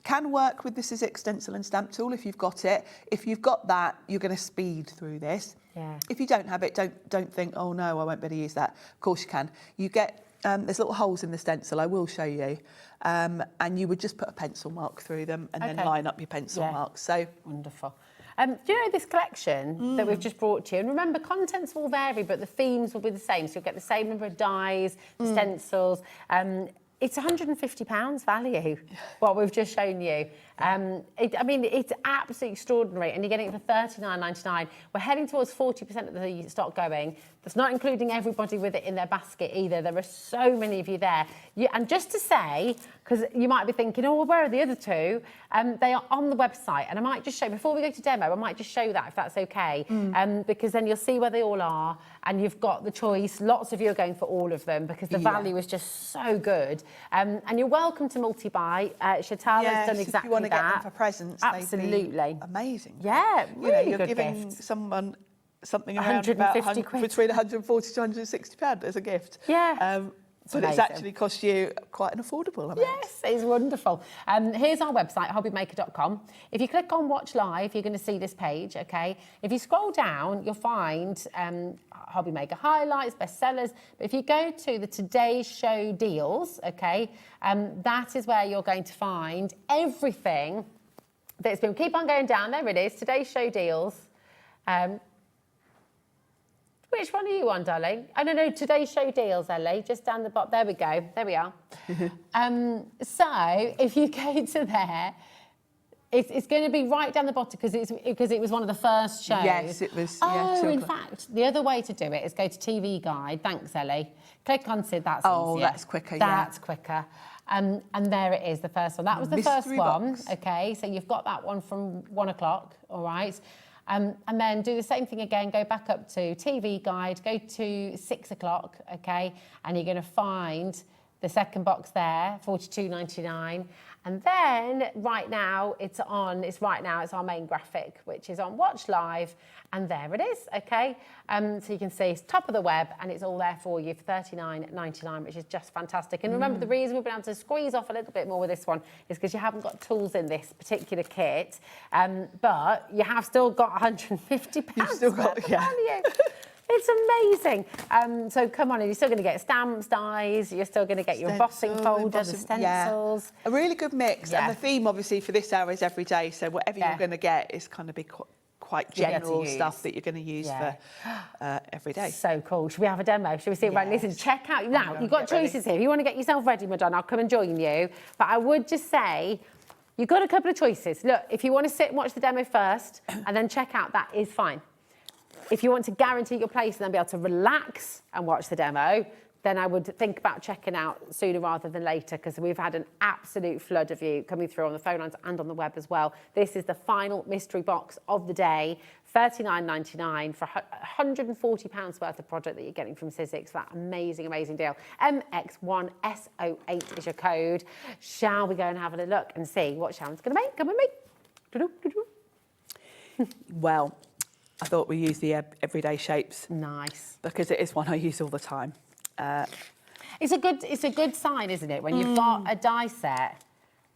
can work with the Sizzix stencil and stamp tool if you've got it. If you've got that, you're going to speed through this. Yeah. If you don't have it, don't think, oh no, I won't be able to use that. Of course you can. You get there's little holes in the stencil. I will show you, and you would just put a pencil mark through them and then line up your pencil marks. So wonderful. Do you know this collection that we've just brought to you? And remember, contents will vary, but the themes will be the same. So you'll get the same number of dies, stencils. It's £150 value, what we've just shown you. I mean, it's absolutely extraordinary, and you're getting it for $39.99. We're heading towards 40% of the stock going. That's not including everybody with it in their basket either. There are so many of you there. And just to say, because you might be thinking, oh, well, where are the other two? They are on the website, and I might just show, before we go to demo, I might just show that if that's okay, because then you'll see where they all are, and you've got the choice. Lots of you are going for all of them because the value is just so good. And you're welcome to multi-buy. Chantal has done exactly that. Get them for presents. Absolutely. Amazing. Yeah, really you're good giving gift. someone something around about between 140 to 160 pounds as a gift. Yeah. But it's actually cost you quite an affordable amount. Yes, it's wonderful. Here's our website, hobbymaker.com. If you click on Watch Live, you're going to see this page, okay? If you scroll down, you'll find Hobbymaker highlights, bestsellers. But if you go to the Today's Show deals, okay, that is where you're going to find everything that's been... Keep on going down. There it is, Today's Show deals. Which one are you on, darling? Oh, no, today's show deals, Ellie, just down the bottom. There we go. There we are. So if you go to there, it's going to be right down the bottom because it was one of the first shows. Yes, it was. Oh, yeah, in fact, the other way to do it is go to TV Guide. Thanks, Ellie. Click on Sid. That's easier. That's quicker. That's quicker. And there it is, the first one. That was the first one. Box. Okay, so you've got that one from 1 o'clock. All right. And then do the same thing again, go back up to TV Guide, go to 6 o'clock, okay? And you're going to find the second box there, $42.99. And then right now it's our main graphic, which is on Watch Live. And there it is, okay? So you can see it's top of the web and it's all there for you for $39.99, which is just fantastic. And remember, the reason we've been able to squeeze off a little bit more with this one is because you haven't got tools in this particular kit, but you have still got £150. You've still got, value. It's amazing. So come on, and you're still going to get stamps, dies, you're still going to get your embossing folder, the stencils. Yeah. A really good mix. And the theme, obviously, for this hour is every day. So whatever you're going to get is kind of be quite general stuff that you're going to use for every day. So cool. Should we have a demo? Should we see it? Right, listen, check out. Now, you've got choices here. If you want to get yourself ready, Madonna, I'll come and join you. But I would just say, you've got a couple of choices. Look, if you want to sit and watch the demo first and then check out, that is fine. If you want to guarantee your place and then be able to relax and watch the demo, then I would think about checking out sooner rather than later, because we've had an absolute flood of you coming through on the phone lines and on the web as well. This is the final mystery box of the day, $39.99 for £140 worth of product that you're getting from Sizzix. That amazing, amazing deal. MX1SO8 is your code. Shall we go and have a look and see what Sharon's going to make? Come with me. Well, I thought we use the everyday shapes. Nice. Because it is one I use all the time. It's a good sign, isn't it, when you've got a die set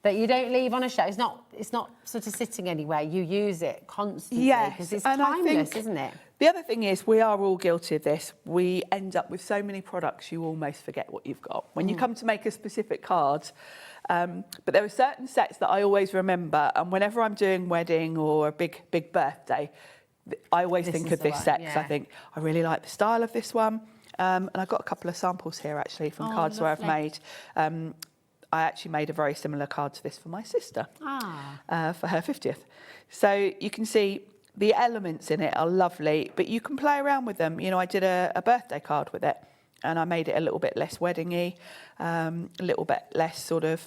that you don't leave on a shelf. It's not sort of sitting anywhere. You use it constantly because it's timeless, isn't it? The other thing is, we are all guilty of this. We end up with so many products, you almost forget what you've got when you come to make a specific card. But there are certain sets that I always remember, and whenever I'm doing wedding or a big birthday, I always think of this set because I think I really like the style of this one. And I've got a couple of samples here actually from cards where I've made. I actually made a very similar card to this for my sister for her 50th. So you can see the elements in it are lovely, but you can play around with them. You know, I did a birthday card with it and I made it a little bit less wedding-y, a little bit less sort of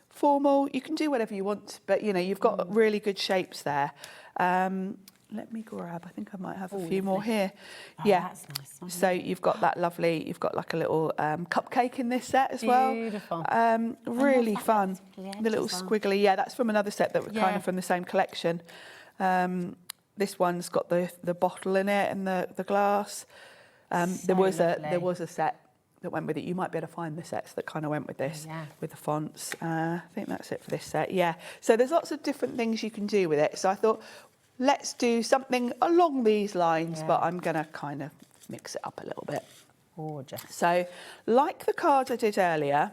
formal. You can do whatever you want, but you know, you've got really good shapes there. Let me grab, I think I might have a few more here. That's nice. So you've got that lovely, you've got like a little cupcake in this set as well. Beautiful. Really fun. The little squiggly, that's from another set that was kind of from the same collection. This one's got the bottle in it and the glass. There was a set that went with it. You might be able to find the sets that kind of went with this, with the fonts. I think that's it for this set, So there's lots of different things you can do with it. So I thought, let's do something along these lines, but I'm going to kind of mix it up a little bit. Gorgeous. So, like the cards I did earlier,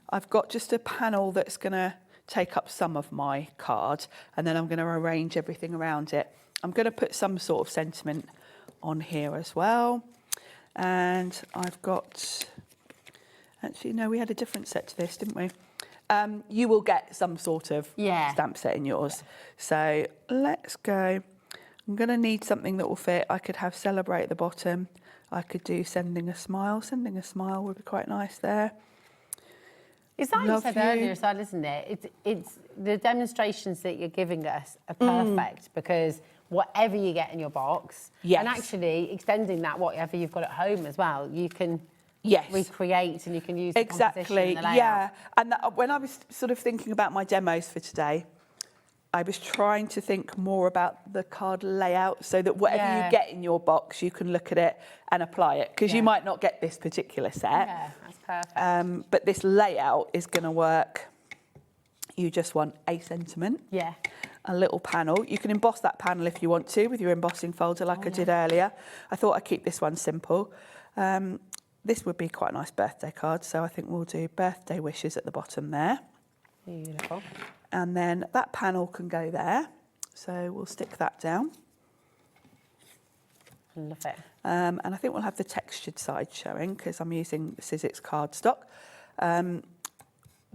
I've got just a panel that's going to take up some of my card, and then I'm going to arrange everything around it. I'm going to put some sort of sentiment on here as well. And I've got... Actually, no, we had a different set to this, didn't we? You will get some sort of stamp set in yours. So let's go. I'm going to need something that will fit. I could have celebrate at the bottom. I could do sending a smile. Sending a smile would be quite nice there. It's like you said earlier as well, isn't it? It's the demonstrations that you're giving us are perfect because whatever you get in your box, and actually extending that whatever you've got at home as well, you can recreate and you can use the composition and the layout. And when I was sort of thinking about my demos for today, I was trying to think more about the card layout so that whatever you get in your box, you can look at it and apply it. Because you might not get this particular set. Yeah, that's perfect. But this layout is going to work. You just want a sentiment. A little panel. You can emboss that panel if you want to with your embossing folder like I did earlier. I thought I'd keep this one simple. This would be quite a nice birthday card, so I think we'll do birthday wishes at the bottom there. Beautiful. And then that panel can go there, so we'll stick that down. Love it. And I think we'll have the textured side showing because I'm using the Sizzix cardstock.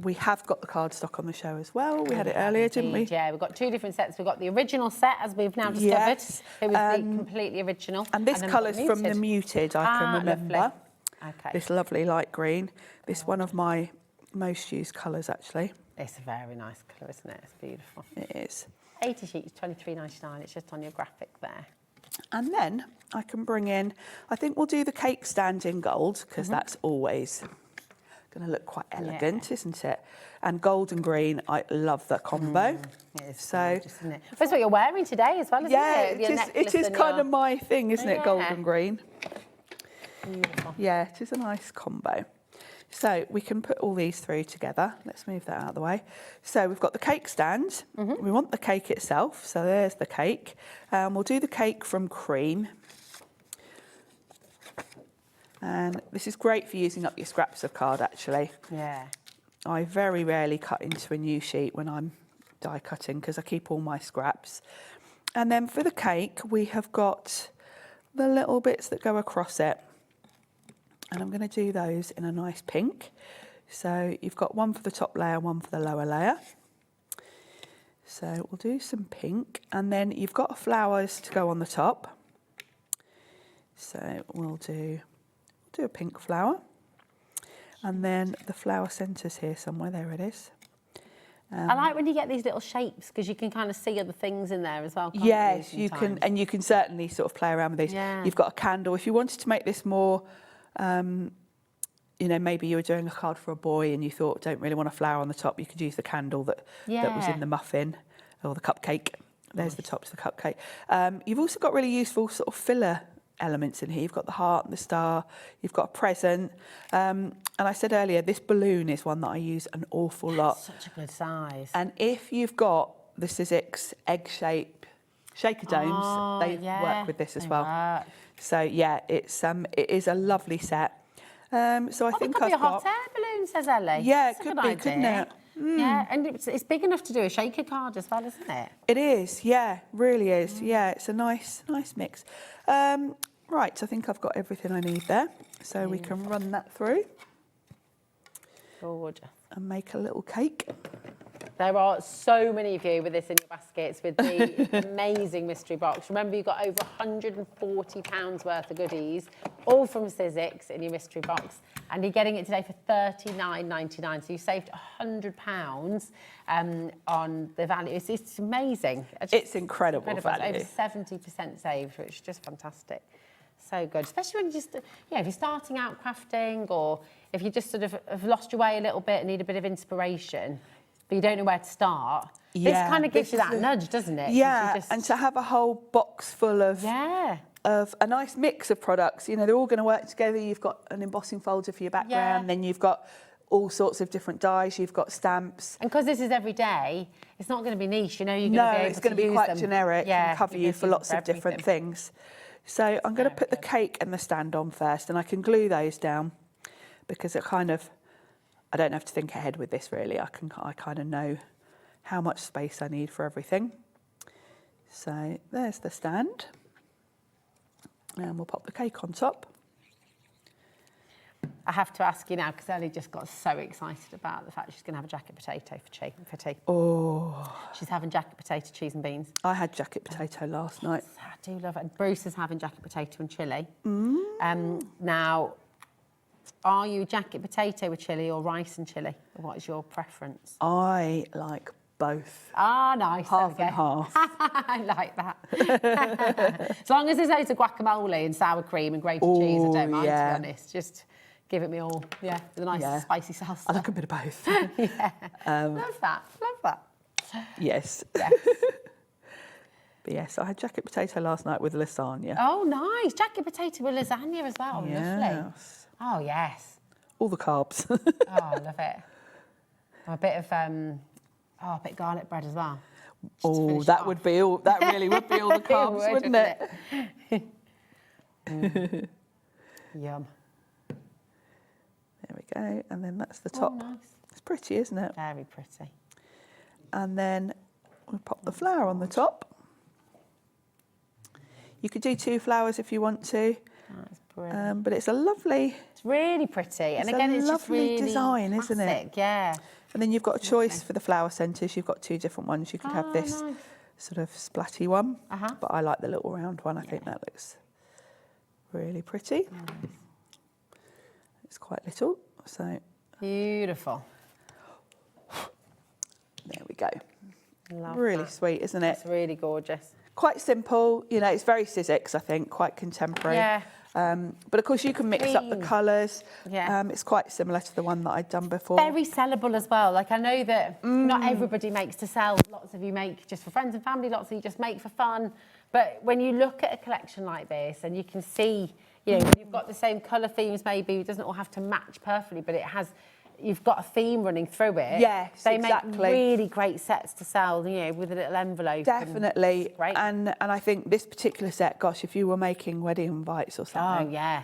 We have got the cardstock on the show as well. We had it earlier, didn't we? Yeah, we've got 2 different sets. We've got the original set, as we've now discovered. Yes. It was the completely original. And this then colour's we've got from the muted, I can remember. Lovely. Okay. This lovely light green. This one of my most used colours, actually. It's a very nice colour, isn't it? It's beautiful. It is. 80 sheets, £23.99. It's just on your graphic there. And then I can bring in, I think we'll do the cake stand in gold because that's always going to look quite elegant, isn't it? And gold and green, I love that combo. It is so, gorgeous, isn't it? That's what you're wearing today as well, isn't it? it is kind of my thing, isn't it? Gold and green. Beautiful. Yeah, it is a nice combo. So we can put all these through together. Let's move that out of the way. So we've got the cake stand. We want the cake itself. So there's the cake. We'll do the cake from cream. And this is great for using up your scraps of card, actually. Yeah. I very rarely cut into a new sheet when I'm die cutting because I keep all my scraps. And then for the cake, we have got the little bits that go across it. And I'm going to do those in a nice pink. So you've got one for the top layer, one for the lower layer. So we'll do some pink. And then you've got flowers to go on the top. So we'll do a pink flower. And then the flower centre's here somewhere. There it is. I like when you get these little shapes because you can kind of see other things in there as well. Can't Yes, you can, and you can certainly sort of play around with these. Yeah. You've got a candle. If you wanted to make this more, you know, maybe you were doing a card for a boy and you thought, don't really want a flower on the top, you could use the candle that was in the muffin or the cupcake. There's the top to the cupcake. You've also got really useful sort of filler elements in here. You've got the heart and the star. You've got a present. And I said earlier, this balloon is one that I use an awful lot. Such a good size. And if you've got the Sizzix egg shape shaker domes, they work with this as well. Work. So yeah, it is a lovely set. So I think could I've be a got hot air balloon, says Ellie. Yeah, it That's a could good be, idea. couldn't it? Yeah, and it's big enough to do a shaker card as well, isn't it? It is, yeah, really is. Yeah, it's a nice mix. Right, I think I've got everything I need there. So we can run that through. Gorgeous. And make a little cake. There are so many of you with this in your baskets with the amazing mystery box. Remember, you've got over £140 worth of goodies, all from Sizzix in your mystery box. And you're getting it today for $39.99. So you saved £100 on the value. It's amazing. It's incredible value. It's over 70% saved, which is just fantastic. So good, especially when you just, if you're starting out crafting or if you just sort of have lost your way a little bit and need a bit of inspiration, but you don't know where to start. This kind of gives you that nudge, doesn't it? Yeah, and to have a whole box full of a nice mix of products. You know, they're all going to work together. You've got an embossing folder for your background, then you've got all sorts of different dies. You've got stamps. And because this is every day, it's not going to be niche. You know, you're going to be able it's going to be quite generic and cover you for lots of different everything. things. So I'm going to put the cake and the stand on first, and I can glue those down because it kind of, I don't have to think ahead with this really. I kind of know how much space I need for everything. So there's the stand, and we'll pop the cake on top. I have to ask you now, because Ellie just got so excited about the fact she's going to have a jacket potato for tea. Oh. She's having jacket potato, cheese and beans. I had jacket potato last night. I do love it. And Bruce is having jacket potato and chilli. Now, are you jacket potato with chilli or rice and chilli? What is your preference? I like both. Ah, nice. Half and half. I like that. As long as there's loads of guacamole and sour cream and grated cheese, I don't mind, to be honest. Just give it me all. Yeah, with a nice spicy salsa. I like a bit of both. Love that. Yes. Yes. But yes, I had jacket potato last night with lasagna. Oh, nice. Jacket potato with lasagna as well. Yes. Lovely. Oh, yes. All the carbs. Oh, I love it. A bit of garlic bread as well. Oh, that would be all. That really would be all the carbs, wouldn't it? Yum. There we go, and then that's the top. Oh, nice. It's pretty, isn't it? Very pretty. And then we'll pop the flower on the top. You could do 2 flowers if you want to. That's brilliant. But it's a lovely... It's really pretty. And again, it's just lovely really design, classic, isn't it? Yeah. And then you've got a choice for the flower centres. You've got 2 different ones. You could have this nice. sort of splatty one, but I like the little round one. I think that looks really pretty. It's quite little, so... Beautiful. There we go. Love really that. sweet, isn't it? It's really gorgeous. Quite simple, you know, it's very Sizzix, I think, quite contemporary. Yeah. But of course you can mix up the colours. Yeah. It's quite similar to the one that I'd done before. Very sellable as well. Like I know that not everybody makes to sell. Lots of you make just for friends and family, lots of you just make for fun. But when you look at a collection like this and you can see, you know, when you've got the same colour themes, maybe it doesn't all have to match perfectly, but it has, you've got a theme running through it. Yes, they exactly. make really great sets to sell, you know, with a little envelope. Definitely. Great. And I think this particular set, gosh, if you were making wedding invites or something. Oh, yeah.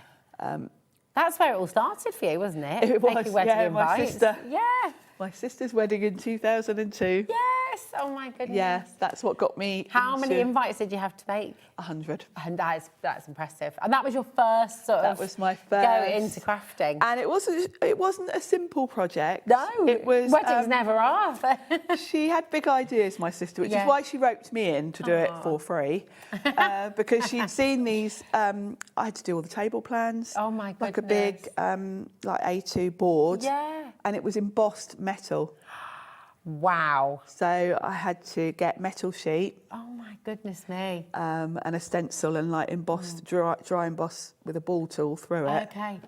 That's where it all started for you, wasn't it? It was, Making wedding yeah, my invites. sister. Yeah. My sister's wedding in 2002. Yes. Oh, my goodness. Yes, that's what got me How many invites did you have to make? 100. And that's impressive. And that was your first sort of... That was my first. Go into crafting. And it wasn't a simple project. No. It was... Weddings never are. She had big ideas, my sister, which is why she roped me in to do it for free. Because she'd seen these... I had to do all the table plans. Oh, my goodness. Like a big, like A2 board. Yeah. And it was embossed metal. Wow. So I had to get metal sheet. Oh my goodness me. And a stencil and like embossed, dry emboss with a ball tool through it. Okay.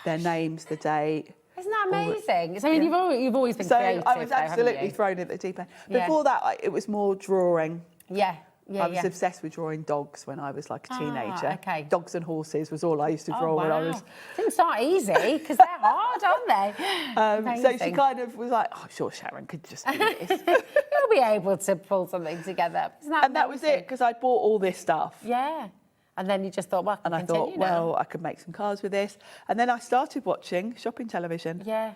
Their names, the date. Isn't that amazing? So I mean, you've always been creative. So I was though, haven't absolutely you? thrown at the deep end. Yeah. Before that, it was more drawing. Yeah. Yeah, I was obsessed with drawing dogs when I was like a teenager. Okay. Dogs and horses was all I used to draw when I was... Didn't start easy, because they're hard, aren't they? So she kind of was like, oh, sure, Sharon could just do this. You'll be able to pull something together. Isn't that was it, because I bought all this stuff. Yeah. And then you just thought, well, I thought, well, I could make some cards with this. And then I started watching shopping television. Yeah.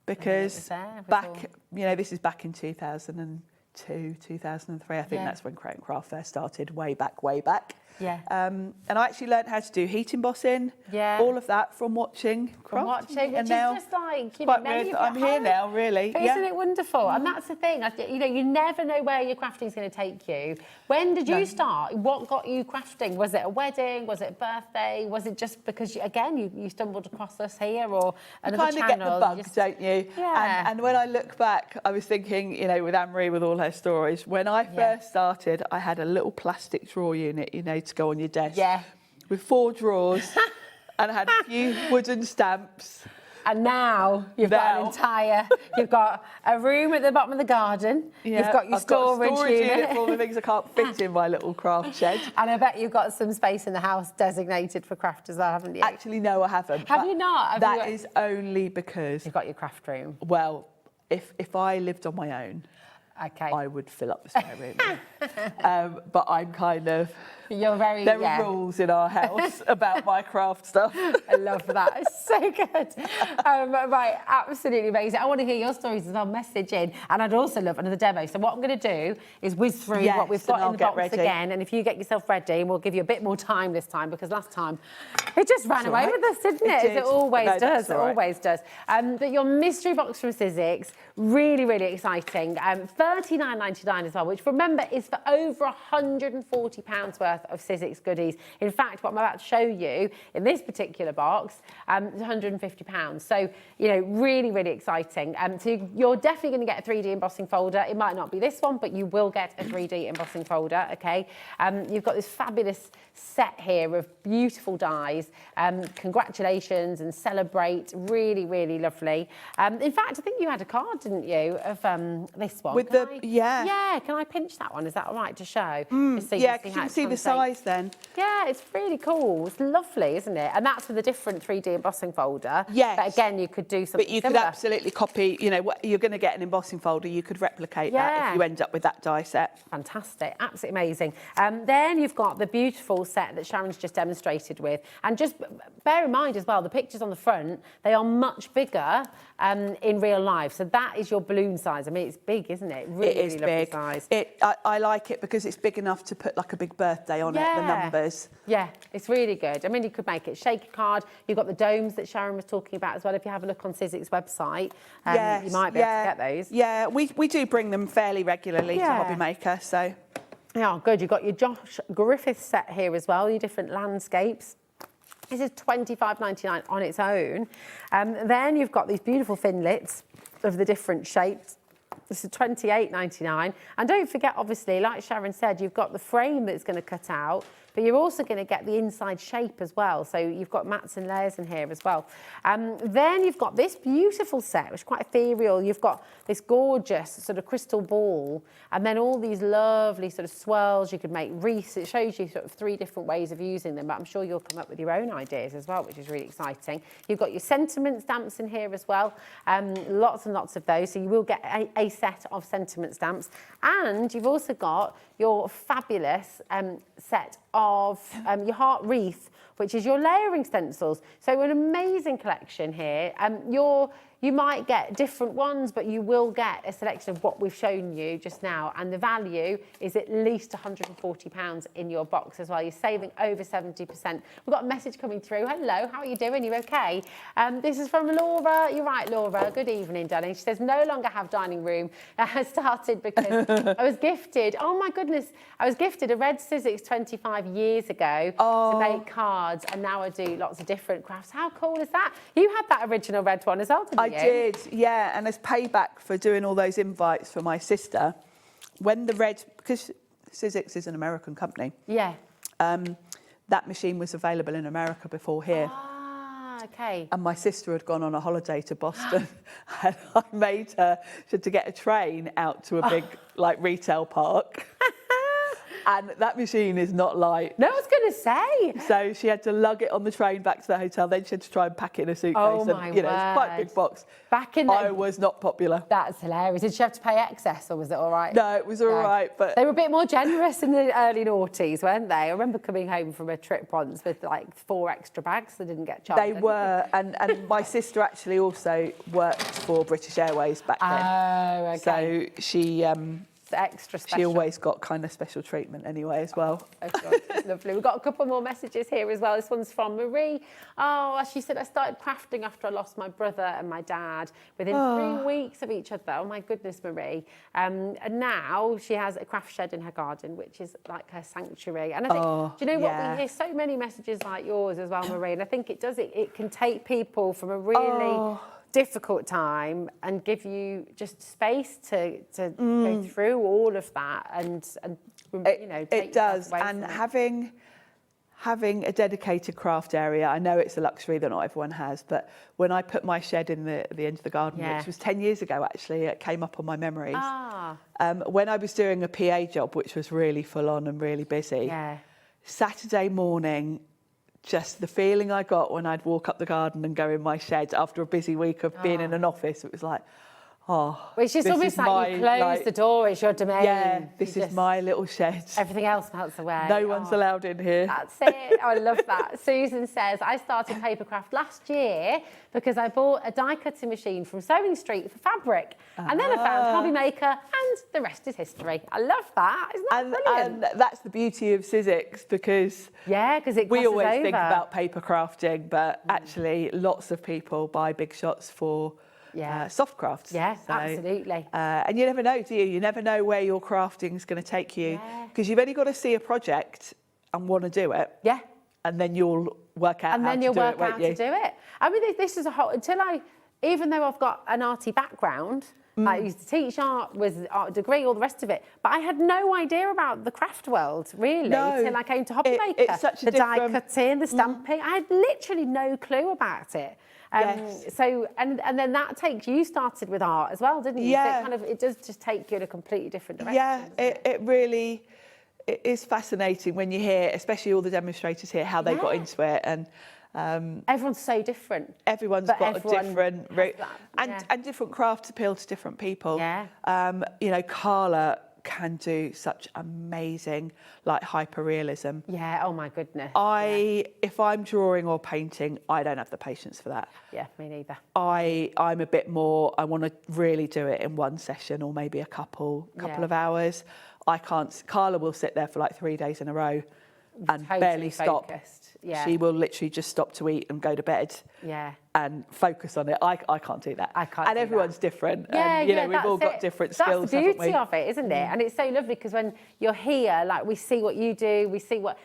Because you know, this is back in 2002, 2003. I think that's when Create and Craft first started, way back. Yeah. And I actually learned how to do heat embossing. Yeah. All of that from watching. Which is now, just like, you quite know, weird that I'm here now, really. But isn't it wonderful? And that's the thing. You know, you never know where your crafting is going to take you. When did you start? What got you crafting? Was it a wedding? Was it a birthday? Was it just because, you stumbled across us here or another channel? You kind of get the bug, don't you? Yeah. And when I look back, I was thinking, you know, with Anne-Marie, with all her stories, when I first started, I had a little plastic drawer unit, you know, to go on your desk. Yeah. With 4 drawers and I had a few wooden stamps. And now you've got a room at the bottom of the garden. Yeah, you've got your I've got a storage unit for all the things I can't fit in my little craft shed. And I bet you've got some space in the house designated for craft as well, haven't you? Actually, no, I haven't. Have you not? That is only because... You've got your craft room. Well, if I lived on my own, I would fill up the spare room. But I'm kind of... You're very... There are rules in our house about my craft stuff. I love that. It's so good. Right, absolutely amazing. I want to hear your stories as well, message in. And I'd also love another demo. So what I'm going to do is whiz through what we've got in the box again. And if you get yourself ready, we'll give you a bit more time this time, because last time it just ran away with us, didn't it? It always does. It always does. But your mystery box from Sizzix, really, really exciting. $39.99 as well, which remember is for over £140 worth of Sizzix goodies. In fact, what I'm about to show you in this particular box is £150. So, you know, really, really exciting. So you're definitely going to get a 3D embossing folder. It might not be this one, but you will get a 3D embossing folder, okay? You've got this fabulous set here of beautiful dies. Congratulations and celebrate. Really, really lovely. In fact, I think you had a card, didn't you, of this one? With Yeah, can I pinch that one? Is that all right to show? Just so Yeah, you because you can see the size then. Yeah, it's really cool. It's lovely, isn't it? And that's with a different 3D embossing folder. Yes. But again, you could do something But you similar. could absolutely copy, you know, you're going to get an embossing folder, you could replicate that if you end up with that die set. Fantastic, absolutely amazing. Then you've got the beautiful set that Sharon's just demonstrated with. And just bear in mind as well, the pictures on the front, they are much bigger in real life. So that is your balloon size. It's big, isn't it? Really, it is really big. Size. I like it because it's big enough to put like a big birthday eye on it, the numbers. Yeah, it's really good. I mean, you could make it shaker card. You've got the domes that Sharon was talking about as well. If you have a look on Sizzix website, you might be able to get those. Yeah, we do bring them fairly regularly to Hobby Maker, so. Yeah, good. You've got your Josh Griffith set here as well, your different landscapes. This is $25.99 on its own. Then you've got these beautiful finlets of the different shapes. This is $28.99. And don't forget, obviously, like Sharon said, you've got the frame that's going to cut out, but you're also going to get the inside shape as well. So you've got mats and layers in here as well. Then you've got this beautiful set, which is quite ethereal. You've got this gorgeous sort of crystal ball, and then all these lovely sort of swirls. You could make wreaths. It shows you sort of 3 different ways of using them, but I'm sure you'll come up with your own ideas as well, which is really exciting. You've got your sentiment stamps in here as well. Lots and lots of those. So you will get a set of sentiment stamps. And you've also got your fabulous set of your heart wreath, which is your layering stencils. So an amazing collection here. You might get different ones, but you will get a selection of what we've shown you just now. And the value is at least £140 in your box as well. You're saving over 70%. We've got a message coming through. Hello, how are you doing? You okay? This is from Laura. You're right, Laura. Good evening, darling. She says, no longer have dining room. I started because I was gifted, oh my goodness, I was gifted a red Sizzix 25 years ago to make cards, and now I do lots of different crafts. How cool is that? You had that original red one as well, didn't you? I did, yeah, and as payback for doing all those invites for my sister, when the red, because Sizzix is an American company. Yeah. That machine was available in America before here. Ah, okay. And my sister had gone on a holiday to Boston, and I made her to get a train out to a big retail park. And that machine is not light. No, I was going to say. So she had to lug it on the train back to the hotel. Then she had to try and pack it in a suitcase. Oh, my and, it's quite a big box. I was not popular. That's hilarious. Did she have to pay excess, or was it all right? No, it was all right. But they were a bit more generous in the early noughties, weren't they? I remember coming home from a trip once with 4 extra bags that didn't get charged. They were. And my sister actually also worked for British Airways back then. Oh, okay. So she... extra special. She always got kind of special treatment anyway as well. Oh, God, lovely. We've got a couple more messages here as well. This one's from Marie. Oh, she said, I started crafting after I lost my brother and my dad within 3 weeks of each other. Oh, my goodness, Marie. And now she has a craft shed in her garden, which is like her sanctuary. And I think, do you know what? We hear so many messages like yours as well, Marie. And I think it does. It can take people from a really... difficult time and give you just space to go through all of that and take it does. And having a dedicated craft area, I know it's a luxury that not everyone has, but when I put my shed in the end of the garden, which was 10 years ago actually, it came up on my memories. When I was doing a PA job, which was really full on and really busy, Saturday morning, just the feeling I got when I'd walk up the garden and go in my shed after a busy week of being in an office, it was like, well, it's just almost like you close the door, it's your domain. Yeah, this is my little shed. Everything else melts away. No one's allowed in here. That's it. I love that. Susan says, I started papercraft last year because I bought a die cutting machine from Sewing Street for fabric. And then I found Hobby Maker and the rest is history. I love that. Isn't that brilliant? And that's the beauty of Sizzix because we always think about paper crafting, but actually lots of people buy big shots for soft crafts. Yeah, absolutely. And you never know, do you? You never know where your crafting is going to take you because you've only got to see a project and want to do it. Yeah. And then you'll work out how to do it, won't you? And then you'll work out to do it. I mean, this is a whole... Even though I've got an arty background, I used to teach art, was an art degree, all the rest of it, but I had no idea about the craft world, really, until I came to Hobby Maker. It's such a die cutting, the stamping. I had literally no clue about it. So, and then that takes... You started with art as well, didn't you? Yeah. So it does just take you in a completely different direction. Yeah, it really... It is fascinating when you hear, especially all the demonstrators here, how they got into it. And everyone's so different. Everyone's got a different route. And different crafts appeal to different people. Yeah. Carla can do such amazing, hyper-realism. Yeah, oh my goodness. If I'm drawing or painting, I don't have the patience for that. Yeah, me neither. I'm a bit more, I want to really do it in one session or maybe a couple of hours. I can't. Carla will sit there for 3 days in a row and Totally barely stop. focused, yeah. She will literally just stop to eat and go to bed. Yeah. And focus on it. I can't do that. I can't. And do everyone's that. different. Yeah, and, you know, yeah, we've all that's got it. different skills. That's the haven't beauty we? of it, isn't it? And it's so lovely because when you're here, like we see what you do, we see what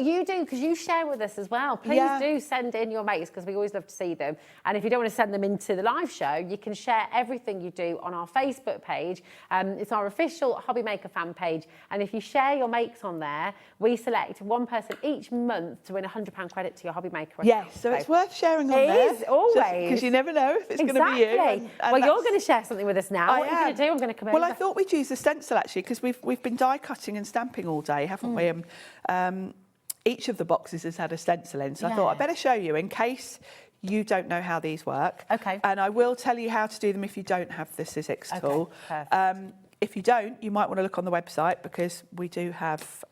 you do because you share with us as well. Please do send in your mates because we always love to see them. And if you don't want to send them into the live show, you can share everything you do on our Facebook page. It's our official Hobby Maker fan page. And if you share your makes on there, we select one person each month to win £100 credit to your Hobby Maker account. Yes, so it's worth sharing on there. It is, always. Because you never know if it's going to be you. And well, you're going to share something with us now. What are you going to do? I'm going to come over. Well, I thought we'd use the stencil actually because we've been die cutting and stamping all day, haven't we? And each of the boxes has had a stencil in, so I thought I'd better show you in case you don't know how these work. Okay. And I will tell you how to do them if you don't have the Sizzix tool. Perfect. If you don't, you might want to look on the website because we do have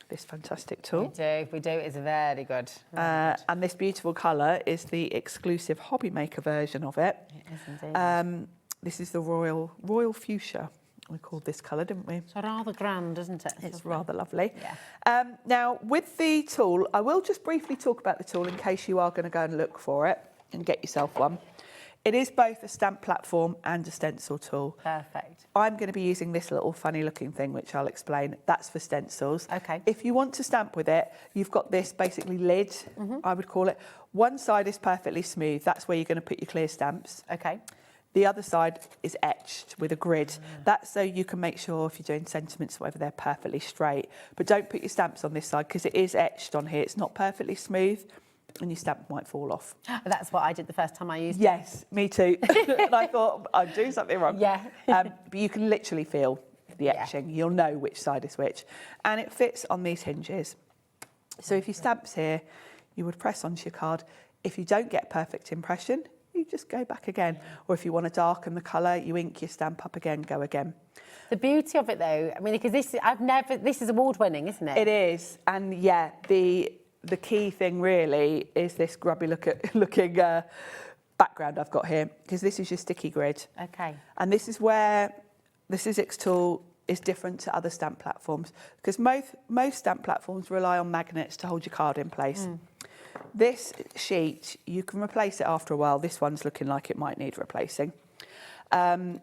this fantastic tool. We do. It's very good. And this beautiful colour is the exclusive Hobby Maker version of it. It is indeed. This is the Royal Fuchsia. We called this colour, didn't we? It's rather grand, isn't it? It's rather lovely. Yeah. Now, with the tool, I will just briefly talk about the tool in case you are going to go and look for it and get yourself one. It is both a stamp platform and a stencil tool. Perfect. I'm going to be using this little funny looking thing, which I'll explain. That's for stencils. Okay. If you want to stamp with it, you've got this basically lid, I would call it. One side is perfectly smooth. That's where you're going to put your clear stamps. Okay. The other side is etched with a grid. That's so you can make sure if you're doing sentiments or whatever, they're perfectly straight. But don't put your stamps on this side because it is etched on here. It's not perfectly smooth and your stamp might fall off. That's what I did the first time I used it. Yes, me too. And I thought I'd do something wrong. Yeah. But you can literally feel the etching. You'll know which side is which. And it fits on these hinges. So if your stamp's here, you would press onto your card. If you don't get perfect impression, you just go back again. Or if you want to darken the colour, you ink your stamp up again, go again. The beauty of it though, I mean, because this is award winning, isn't it? It is. And yeah, the key thing really is this grubby looking background I've got here, because this is your sticky grid. Okay. And this is where the Sizzix tool is different to other stamp platforms, because most stamp platforms rely on magnets to hold your card in place. This sheet, you can replace it after a while. This one's looking like it might need replacing. You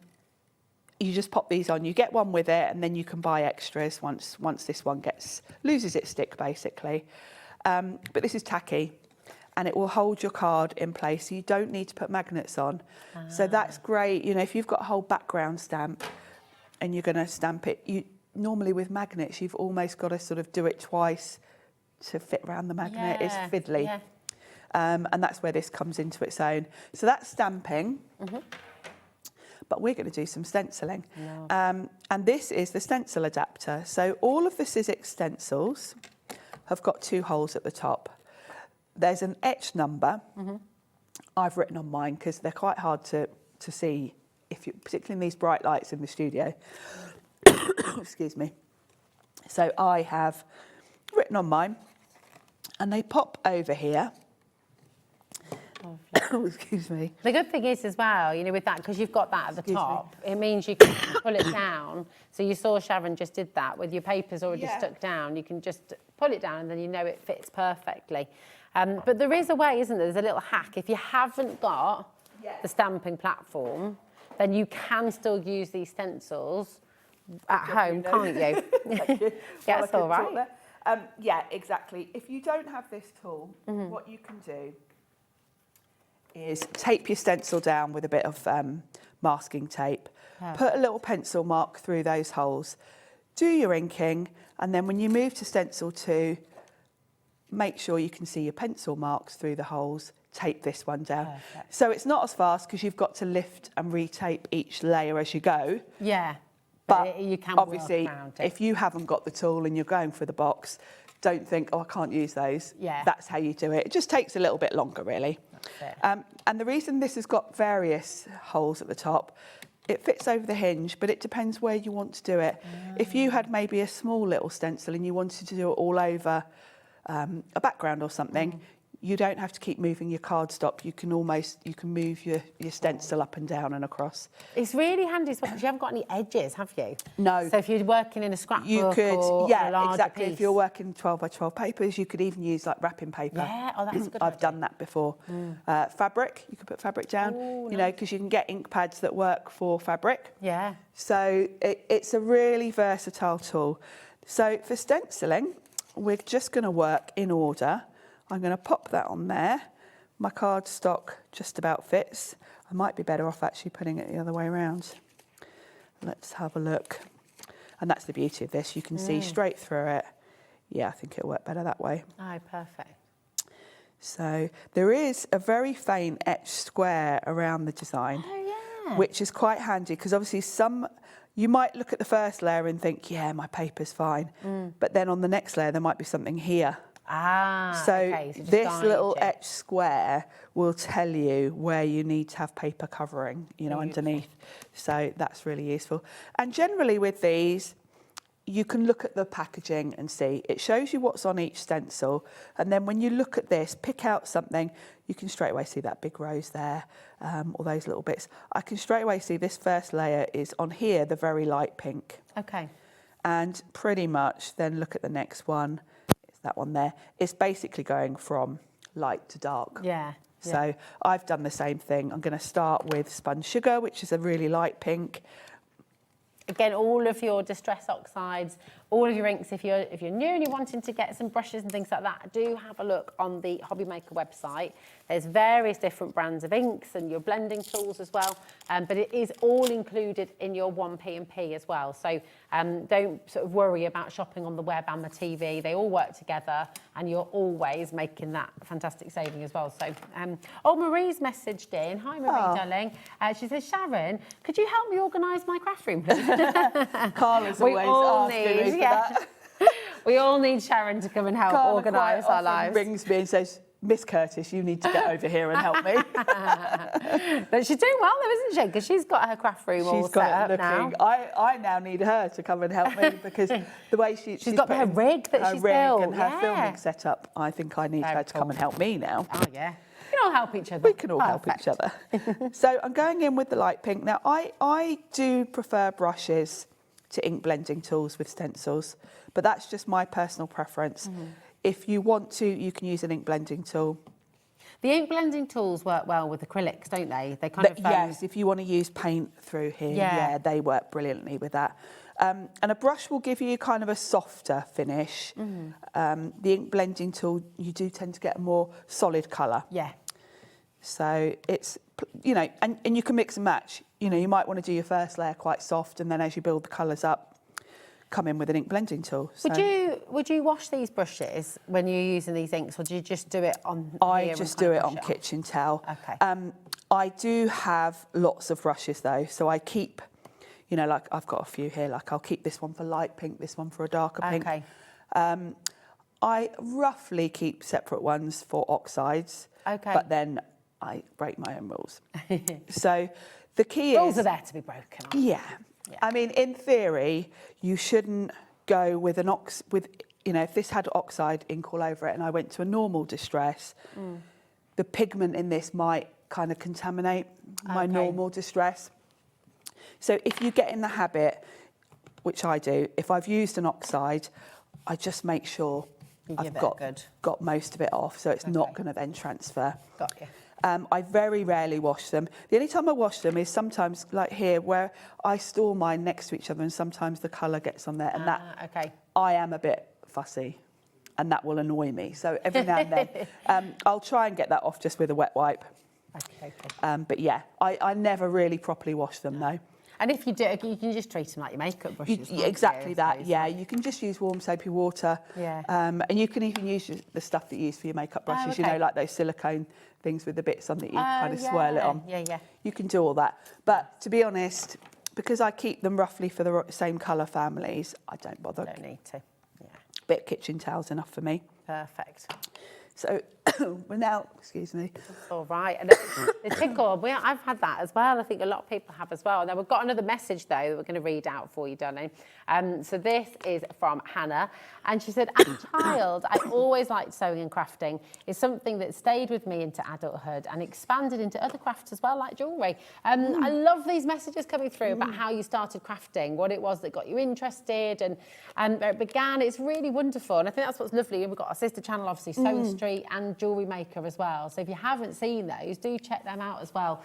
just pop these on, you get one with it, and then you can buy extras once this one loses its stick, basically. But this is tacky, and it will hold your card in place. So you don't need to put magnets on. So that's great. You know, if you've got a whole background stamp and you're going to stamp it, normally with magnets, you've almost got to sort of do it twice to fit around the magnet. It's fiddly. Yeah. And that's where this comes into its own. So that's stamping. But we're going to do some stenciling. And this is the stencil adapter. So all of the Sizzix stencils have got 2 holes at the top. There's an etch number. I've written on mine because they're quite hard to see, particularly in these bright lights in the studio. Excuse me. So I have written on mine, and they pop over here. Oh, excuse me. The good thing is as well, you know, with that, because you've got that at the top, it means you can pull it down. So you saw Sharon just did that with your papers already stuck down. You can just pull it down and then you know it fits perfectly. But there is a way, isn't there? There's a little hack. If you haven't got the stamping platform, then you can still use these stencils at home, can't you? Yeah, that's all right. Yeah, exactly. If you don't have this tool, what you can do is tape your stencil down with a bit of masking tape, put a little pencil mark through those holes, do your inking, and then when you move to stencil 2, make sure you can see your pencil marks through the holes, tape this one down. So it's not as fast because you've got to lift and retape each layer as you go. Yeah. But you can obviously, work around it. if you haven't got the tool and you're going for the box, don't think, oh, I can't use those. Yeah. That's how you do it. It just takes a little bit longer, really. And the reason this has got various holes at the top, it fits over the hinge, but it depends where you want to do it. If you had maybe a small little stencil and you wanted to do it all over a background or something, you don't have to keep moving your cardstock. You can move your stencil up and down and across. It's really handy as well because you haven't got any edges, have you? No. So if you're working in a scrapbook You could, or a larger exactly. piece. If you're working 12 by 12 papers, you could even use like wrapping paper. Yeah, oh, that's a good I've idea. done that before. Fabric, you could put fabric down, you know, because you can get ink pads that work for fabric. Yeah. So it's a really versatile tool. So for stenciling, we're just going to work in order. I'm going to pop that on there. My cardstock just about fits. I might be better off actually putting it the other way around. Let's have a look. And that's the beauty of this. You can see straight through it. Yeah, I think it'll work better that way. Oh, perfect. So there is a very faint etched square around the design, which is quite handy because obviously you might look at the first layer and think, yeah, my paper's fine. But then on the next layer, there might be something here. So just this guide little you. etched square will tell you where you need to have paper covering, you know, underneath. So that's really useful. And generally with these, you can look at the packaging and see. It shows you what's on each stencil. And then when you look at this, pick out something, you can straight away see that big rose there, or those little bits. I can straight away see this first layer is on here, the very light pink. Okay. And pretty much then look at the next one. It's that one there. It's basically going from light to dark. Yeah. So I've done the same thing. I'm going to start with spun sugar, which is a really light pink. Again, all of your distress oxides, all of your inks, if you're new and you're wanting to get some brushes and things like that, do have a look on the Hobby Maker website. There's various different brands of inks and your blending tools as well, but it is all included in your 1P&P as well. So don't sort of worry about shopping on the web and the TV. They all work together and you're always making that fantastic saving as well. So, Marie's messaged in. Hi, Marie, darling. She says, Sharon, could you help me organise my craft room, please? Carla's always asking me for that. We all need Sharon to come and help organise our lives. Rings me and says, Miss Curtis, you need to get over here and help me. But she's doing well though, isn't she? Because she's got her craft room all set up now. I now need her to come and help me because the way she's got her rig that she's built. And her filming set up, I think I need her to come and help me now. Oh yeah. We can all help each other. We can all help each other. So I'm going in with the light pink. Now I do prefer brushes to ink blending tools with stencils, but that's just my personal preference. If you want to, you can use an ink blending tool. The ink blending tools work well with acrylics, don't they? They kind of yes, if you want to use paint through here, yeah, they work brilliantly with that. And a brush will give you kind of a softer finish. The ink blending tool, you do tend to get a more solid colour. Yeah. So it's, you know, and you can mix and match. You know, you might want to do your first layer quite soft, and then as you build the colours up, come in with an ink blending tool. So Would you wash these brushes when you're using these inks, or do you just do it on? I just do it on kitchen towel. Okay. I do have lots of brushes though, so I keep, you know, like I've got a few here. Like I'll keep this one for light pink, this one for a darker pink. Okay. I roughly keep separate ones for oxides. Okay. But then I break my own rules. So the key rules is are there to be broken. Yeah. I mean, in theory, you shouldn't go with you know, if this had oxide ink all over it and I went to a normal distress, the pigment in this might kind of contaminate my normal distress. So if you get in the habit, which I do, if I've used an oxide, I just make sure I've got most of it off, so it's not going to then transfer. Got you. I very rarely wash them. The only time I wash them is sometimes, like here, where I store mine next to each other and sometimes the colour gets on there. And I am a bit fussy and that will annoy me. So every now and then, I'll try and get that off just with a wet wipe. But yeah, I never really properly wash them though. And if you do, you can just treat them like your makeup brushes. Exactly that, yeah. You can just use warm soapy water. Yeah. And you can even use the stuff that you use for your makeup brushes, you know, like those silicone things with the bits on that you kind of swirl it on. Yeah. You can do all that. But to be honest, because I keep them roughly for the same colour families, I don't bother. Don't need to. Yeah. Bit of kitchen towel's enough for me. Perfect. So we're now, excuse me. That's all right. And the tickle, I've had that as well. I think a lot of people have as well. Now, we've got another message, though, that we're going to read out for you, darling. So this is from Hannah. And she said, as a child, I always liked sewing and crafting. It's something that stayed with me into adulthood and expanded into other crafts as well, like jewellery. I love these messages coming through about how you started crafting, what it was that got you interested and where it began. It's really wonderful. And I think that's what's lovely. We've got our sister channel, obviously, Sewing Street and Jewellery Maker as well. So if you haven't seen those, do check them out as well.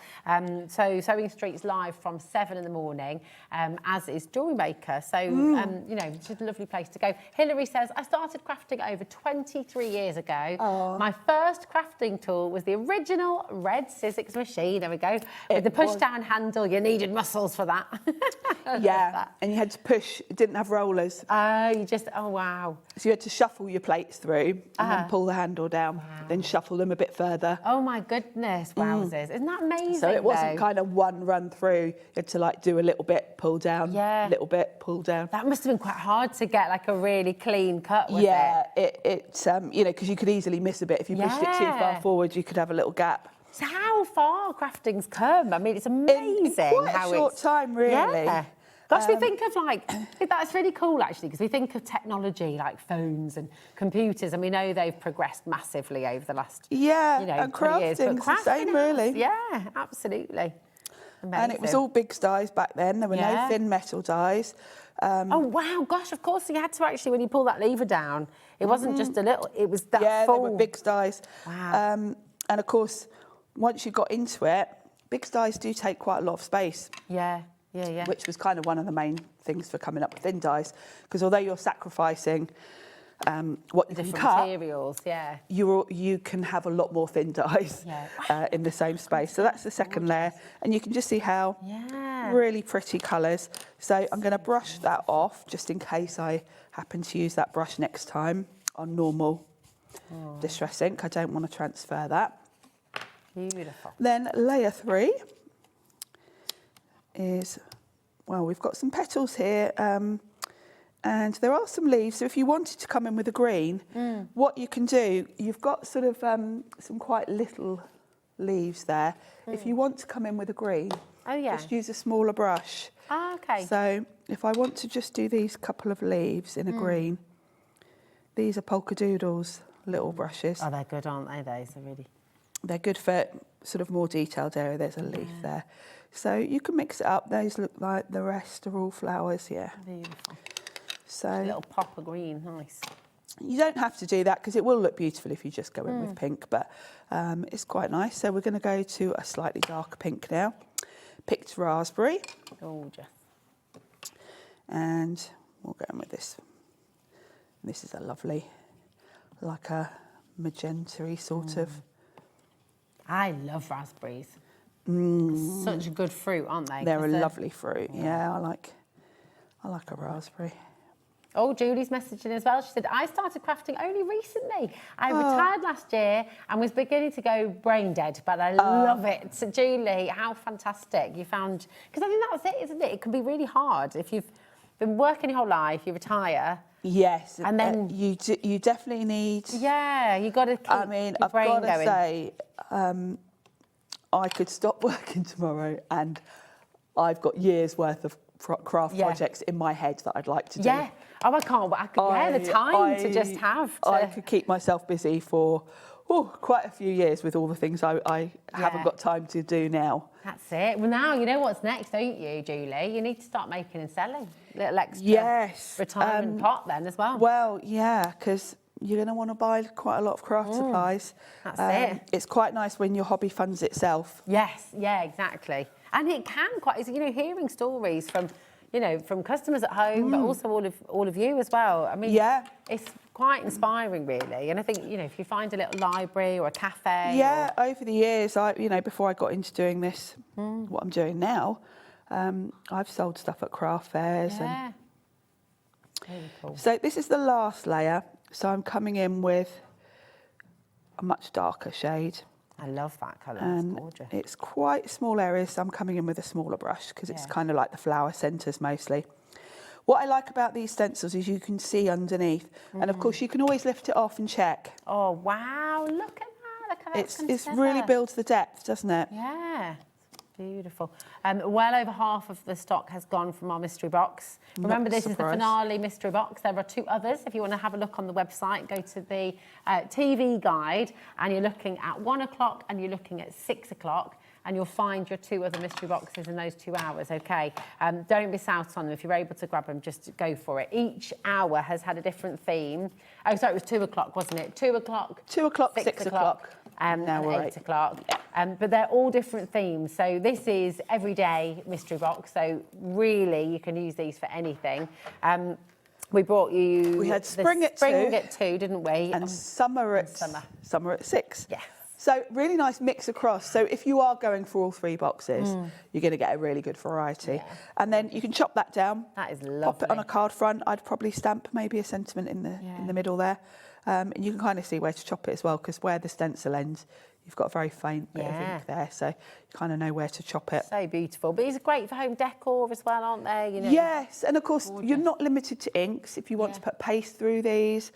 So Sewing Street's live from 7 in the morning, as is Jewellery Maker. So, you know, it's just a lovely place to go. Hilary says, I started crafting over 23 years ago. My first crafting tool was the original red Sizzix machine. There we go. With the push-down handle, you needed muscles for that. Yeah, and you had to push. It didn't have rollers. Oh, wow. So you had to shuffle your plates through and then pull the handle down, then shuffle them a bit further. Oh, my goodness, wowzers. Isn't that amazing, So it wasn't kind of one run through. You had to, like, do a little bit, pull down, a little bit, pull down. That must have been quite hard to get, like, a really clean cut with it, you know, because you could easily miss a bit. If you pushed it too far forward, you could have a little gap. So how far crafting's come? I mean, it's amazing. In quite a short time, really. Yeah. Gosh, we think of, like, that's really cool, actually, because we think of technology like phones and computers, and we know they've progressed massively over the last, you know, and 20 years. But crafting's the same, really. Yeah, absolutely. Amazing. And it was all big dies back then. There were no thin metal dies. Oh, wow, gosh, of course, you had to actually, when you pull that lever down, it wasn't just a little, it was that full. They were big dies. Wow. And, of course, once you got into it, big dies do take quite a lot of space. Yeah. Which was kind of one of the main things for coming up with thin dies, because although you're sacrificing what you can cut, materials, you can have a lot more thin dies in the same space. So that's the second layer, and you can just see how really pretty colours. So I'm going to brush that off just in case I happen to use that brush next time on normal distress ink. I don't want to transfer that. Beautiful. Then layer 3 is, well, we've got some petals here, and there are some leaves. So if you wanted to come in with a green, what you can do, you've got sort of some quite little leaves there. If you want to come in with a green, just use a smaller brush. Ah, okay. So if I want to just do these couple of leaves in a green, these are polka doodles, little brushes. Oh, they're good, aren't they? Those are really... They're good for sort of more detailed area. There's a leaf there. So you can mix it up. Those look like the rest are all flowers, Beautiful. So a little pop of green, nice. You don't have to do that because it will look beautiful if you just go in with pink, but it's quite nice. So we're going to go to a slightly darker pink now. Picked raspberry. Gorgeous. And we'll go in with this. This is a lovely, like a magenta-y sort of. I love raspberries. Such a good fruit, aren't they? They're a lovely fruit. Yeah, I like a raspberry. Oh, Julie's messaging as well. She said, I started crafting only recently. I retired last year and was beginning to go brain dead, but I love it. So, Julie, how fantastic. You found... Because I think that's it, isn't it? It can be really hard if you've been working your whole life, you retire... Yes, and then you definitely need. Yeah, you got to keep. I mean, your brain I've got to going. say, I could stop working tomorrow, and I've got years worth of craft projects in my head that I'd like to do. Yeah. Oh, I can't. The time to just have. I could keep myself busy for quite a few years with all the things I haven't got time to do now. That's it. Well, now you know what's next, don't you, Julie? You need to start making and selling little extra retirement pot then as well. Well, yeah, because you're going to want to buy quite a lot of craft supplies. That's it. It's quite nice when your hobby funds itself. Yes, yeah, exactly. And it can hearing stories from, from customers at home, but also all of you as well. I mean, it's quite inspiring, really. And I think, if you find a little library or a cafe. Yeah, over the years, before I got into doing this, what I'm doing now, I've sold stuff at craft fairs. Yeah. Really cool. So this is the last layer. So I'm coming in with a much darker shade. I love that colour, and it's gorgeous. It's quite small areas, so I'm coming in with a smaller brush because it's kind of like the flower centres mostly. What I like about these stencils is you can see underneath, and of course you can always lift it off and check. Oh wow, look at look at that. It's really builds the depth, doesn't it? Yeah. Beautiful. Well over half of the stock has gone from our mystery box. Remember, this is the finale mystery box. There are 2 others. If you want to have a look on the website, go to the TV guide, and you're looking at 1 o'clock and you're looking at 6 o'clock, and you'll find your 2 other mystery boxes in those 2 hours, okay? Don't miss out on them. If you're able to grab them, just go for it. Each hour has had a different theme. Oh, sorry, it was 2 o'clock, wasn't it? 2 o'clock. 2 o'clock, 6 o'clock. And now we're 8 o'clock. But they're all different themes. So this is everyday mystery box. So really, you can use these for anything. We brought you... We had spring at 2. Spring at 2, didn't we? And summer at 6. Yeah. So really nice mix across. So if you are going for all 3 boxes, you're going to get a really good variety. Yeah. And then you can chop that down. That is lovely. Pop it on a card front. I'd probably stamp maybe a sentiment in the middle there. And you can kind of see where to chop it as well, because where the stencil ends, you've got a very faint bit of ink there, so you kind of know where to chop it. So beautiful. But these are great for home decor as well, aren't they? You know, yes, and of course, you're not limited to inks. If you want to put paste through these,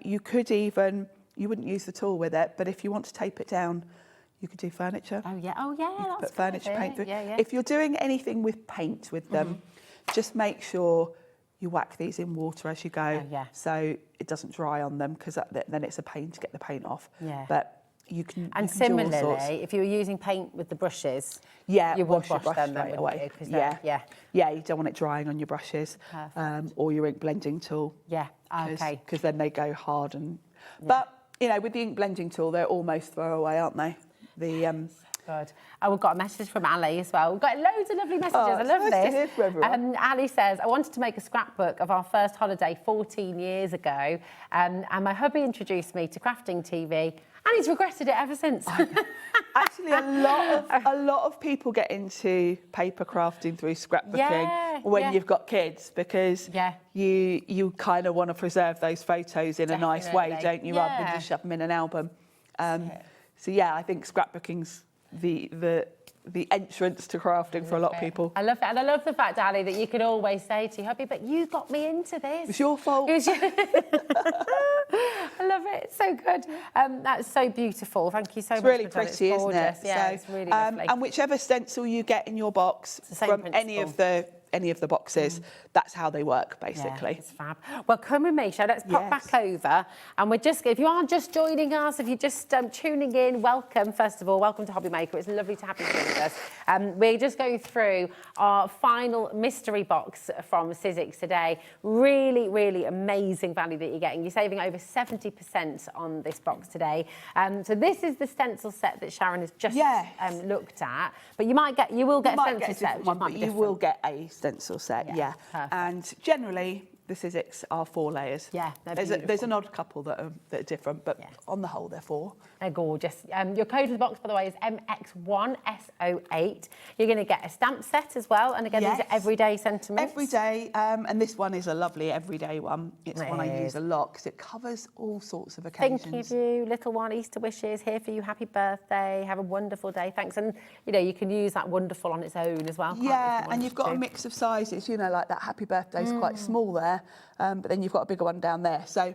you could even... You wouldn't use the tool with it, but if you want to tape it down, you could do furniture. Oh, yeah. You could put furniture paint through. Yeah. If you're doing anything with paint with them, just make sure you whack these in water as you go, so it doesn't dry on them, because then it's a pain to get the paint off. Yeah. But you can. And you can do all sorts. similarly, if you were using paint with the brushes, you would wash wash them straight then, away. wouldn't you? Yeah, you don't want it drying on your brushes or your ink blending tool. Yeah, okay. Because then they go hard and. But you know, with the ink blending tool, they're almost throwaway, aren't they? Good. Oh, we've got a message from Ali as well. We've got loads of lovely messages. I love nice this. to hear from everyone. Ali says, I wanted to make a scrapbook of our first holiday 14 years ago, and my hubby introduced me to crafting TV, and he's regretted it ever since. Actually, a lot of people get into paper crafting through scrapbooking when you've got kids, because you kind of want to preserve those photos in a nice way, don't you, rather than just shove them in an album. So yeah, I think scrapbooking's the entrance to crafting for a lot of people. I love it, and I love the fact, Ali, that you could always say to your hubby, "But you got me into this. It's your fault." I love it. It's so good. That's so beautiful. Thank you so much. It's really for that. pretty, It's isn't it? Yeah, it's really lovely. And whichever stencil you get in your box from any of the boxes, that's how they work, basically. Yeah, it's fab. Well, come with me, let's pop back over. And we're just, if you are just joining us, if you're just tuning in, welcome, first of all. Welcome to Hobby Maker. It's lovely to have you with us. We're just going through our final mystery box from Sizzix today. Really, really amazing value that you're getting. You're saving over 70% on this box today. So this is the stencil set that Sharon has just looked at. But you will get a stencil set, one, but you will get a stencil set, and generally the Sizzix are 4 layers. Yeah, there's an odd couple that are different, but on the whole they're 4. They're gorgeous. Your code for the box, by the way, is MX1SO8. You're going to get a stamp set as well, and again, these are everyday sentiments. Every day, and this one is a lovely everyday one. It's one I use a lot because it covers all sorts of occasions. Thinking of you, little one, Easter wishes, here for you, happy birthday, have a wonderful day, thanks. And, you know, you can use that wonderful on its own as well. Yeah, and you've got a mix of sizes, you know, like that happy birthday is quite small there, but then you've got a bigger one down there. So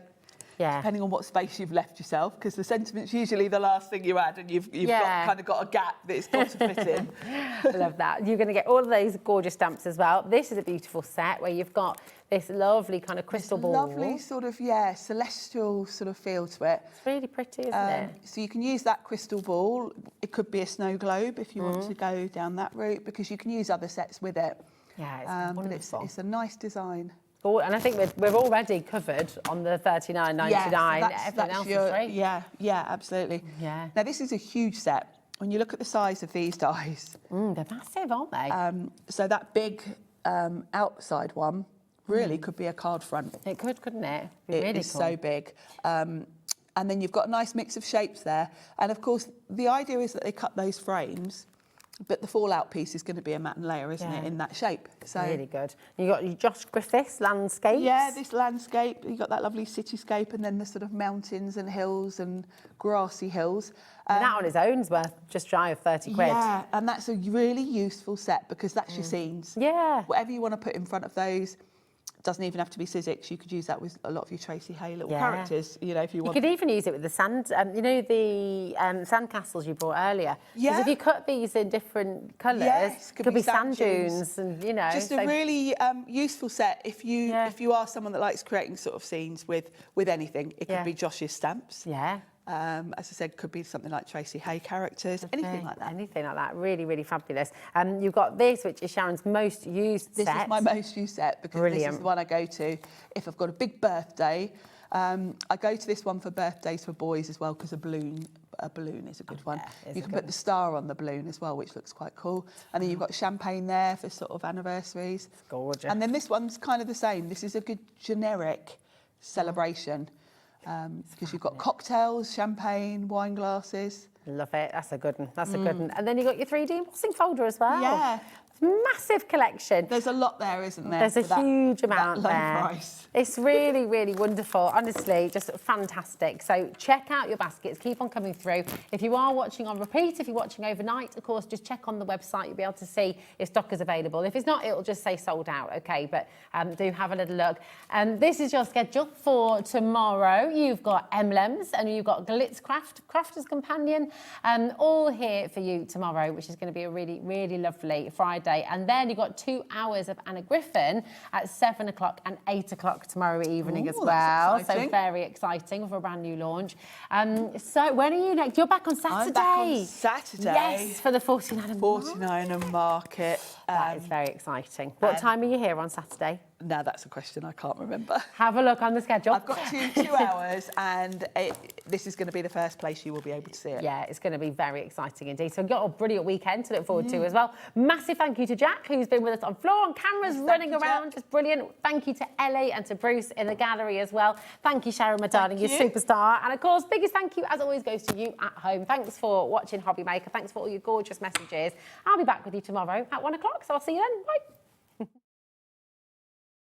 depending on what space you've left yourself, because the sentiment's usually the last thing you add, and you've kind of got a gap that it's got to fit in. I love that. You're going to get all of those gorgeous stamps as well. This is a beautiful set where you've got this lovely kind of crystal ball. Lovely sort of, celestial sort of feel to it. It's really pretty, isn't it? So you can use that crystal ball. It could be a snow globe if you want to go down that route, because you can use other sets with it. Yeah, it's wonderful. But it's a nice design. And I think we're already covered on the $39.99. Everything else is free. Yeah, absolutely. Yeah. Now, this is a huge set. When you look at the size of these dies... they're massive, aren't they? So that big outside one really could be a card front. It could, couldn't it? It is so big. And then you've got a nice mix of shapes there. And, of course, the idea is that they cut those frames, but the fallout piece is going to be a matten layer, isn't it, in that shape? So really good. You got your Josh Griffiths landscapes. Yeah, this landscape. You got that lovely cityscape, and then the sort of mountains and hills and grassy hills. And that on its own is worth just shy of 30 quid. Yeah, and that's a really useful set because that's your scenes. Yeah. Whatever you want to put in front of those, Doesn't even have to be Sizzix. You could use that with a lot of your Tracy Hay little Yeah. characters, you know, if you want. You could even use it with the sand, you know, the sand castles you brought earlier. Yeah. Because if you cut these in different colours, Yes, could be sand dunes and, you know. Just a really useful set if you are someone that likes creating sort of scenes with anything. It could be Josh's stamps. Yeah. As I said, could be something like Tracy Hay characters, anything like that. Anything like that, really, really fabulous. You've got this, which is Sharon's most used set. This is my most used set because this is the one I go to if I've got a big birthday. I go to this one for birthdays for boys as well because a balloon is a good one. You can put the star on the balloon as well, which looks quite cool. And then you've got champagne there for sort of anniversaries. It's gorgeous. And then this one's kind of the same. This is a good generic celebration. Because you've got cocktails, champagne, wine glasses. Love it. That's a good one. That's a good one. And then you've got your 3D embossing folder as well. Yeah. Massive collection. There's a lot there, isn't there? There's a huge amount low there. Price. It's really, really wonderful. Honestly, just fantastic. So check out your baskets. Keep on coming through. If you are watching on repeat, if you're watching overnight, of course, just check on the website. You'll be able to see if stock is available. If it's not, it'll just say sold out. Okay, but do have a little look. This is your schedule for tomorrow. You've got emblems and you've got Glitzcraft, Crafter's Companion, all here for you tomorrow, which is going to be a really, really lovely Friday. And then you've got 2 hours of Anna Griffin at 7 o'clock and 8 o'clock tomorrow evening as well. So very exciting for a brand new launch. So when are you next? You're back on Saturday. I'm back on Saturday. Yes, for the 49 market. That is very exciting. What time are you here on Saturday? Now that's a question I can't remember. Have a look on the schedule. I've got two hours, and this is going to be the first place you will be able to see it. Yeah, it's going to be very exciting indeed. So we've got a brilliant weekend to look forward to as well. Massive thank you to Jack, who's been with us on floor, on cameras, running around. Just brilliant. Thank you to Ellie and to Bruce in the gallery as well. Thank you, Sharon, my darling, you're superstar. And of course, biggest thank you, as always, goes to you at home. Thanks for watching Hobby Maker. Thanks for all your gorgeous messages. I'll be back with you tomorrow at 1 o'clock, so I'll see you then. Bye.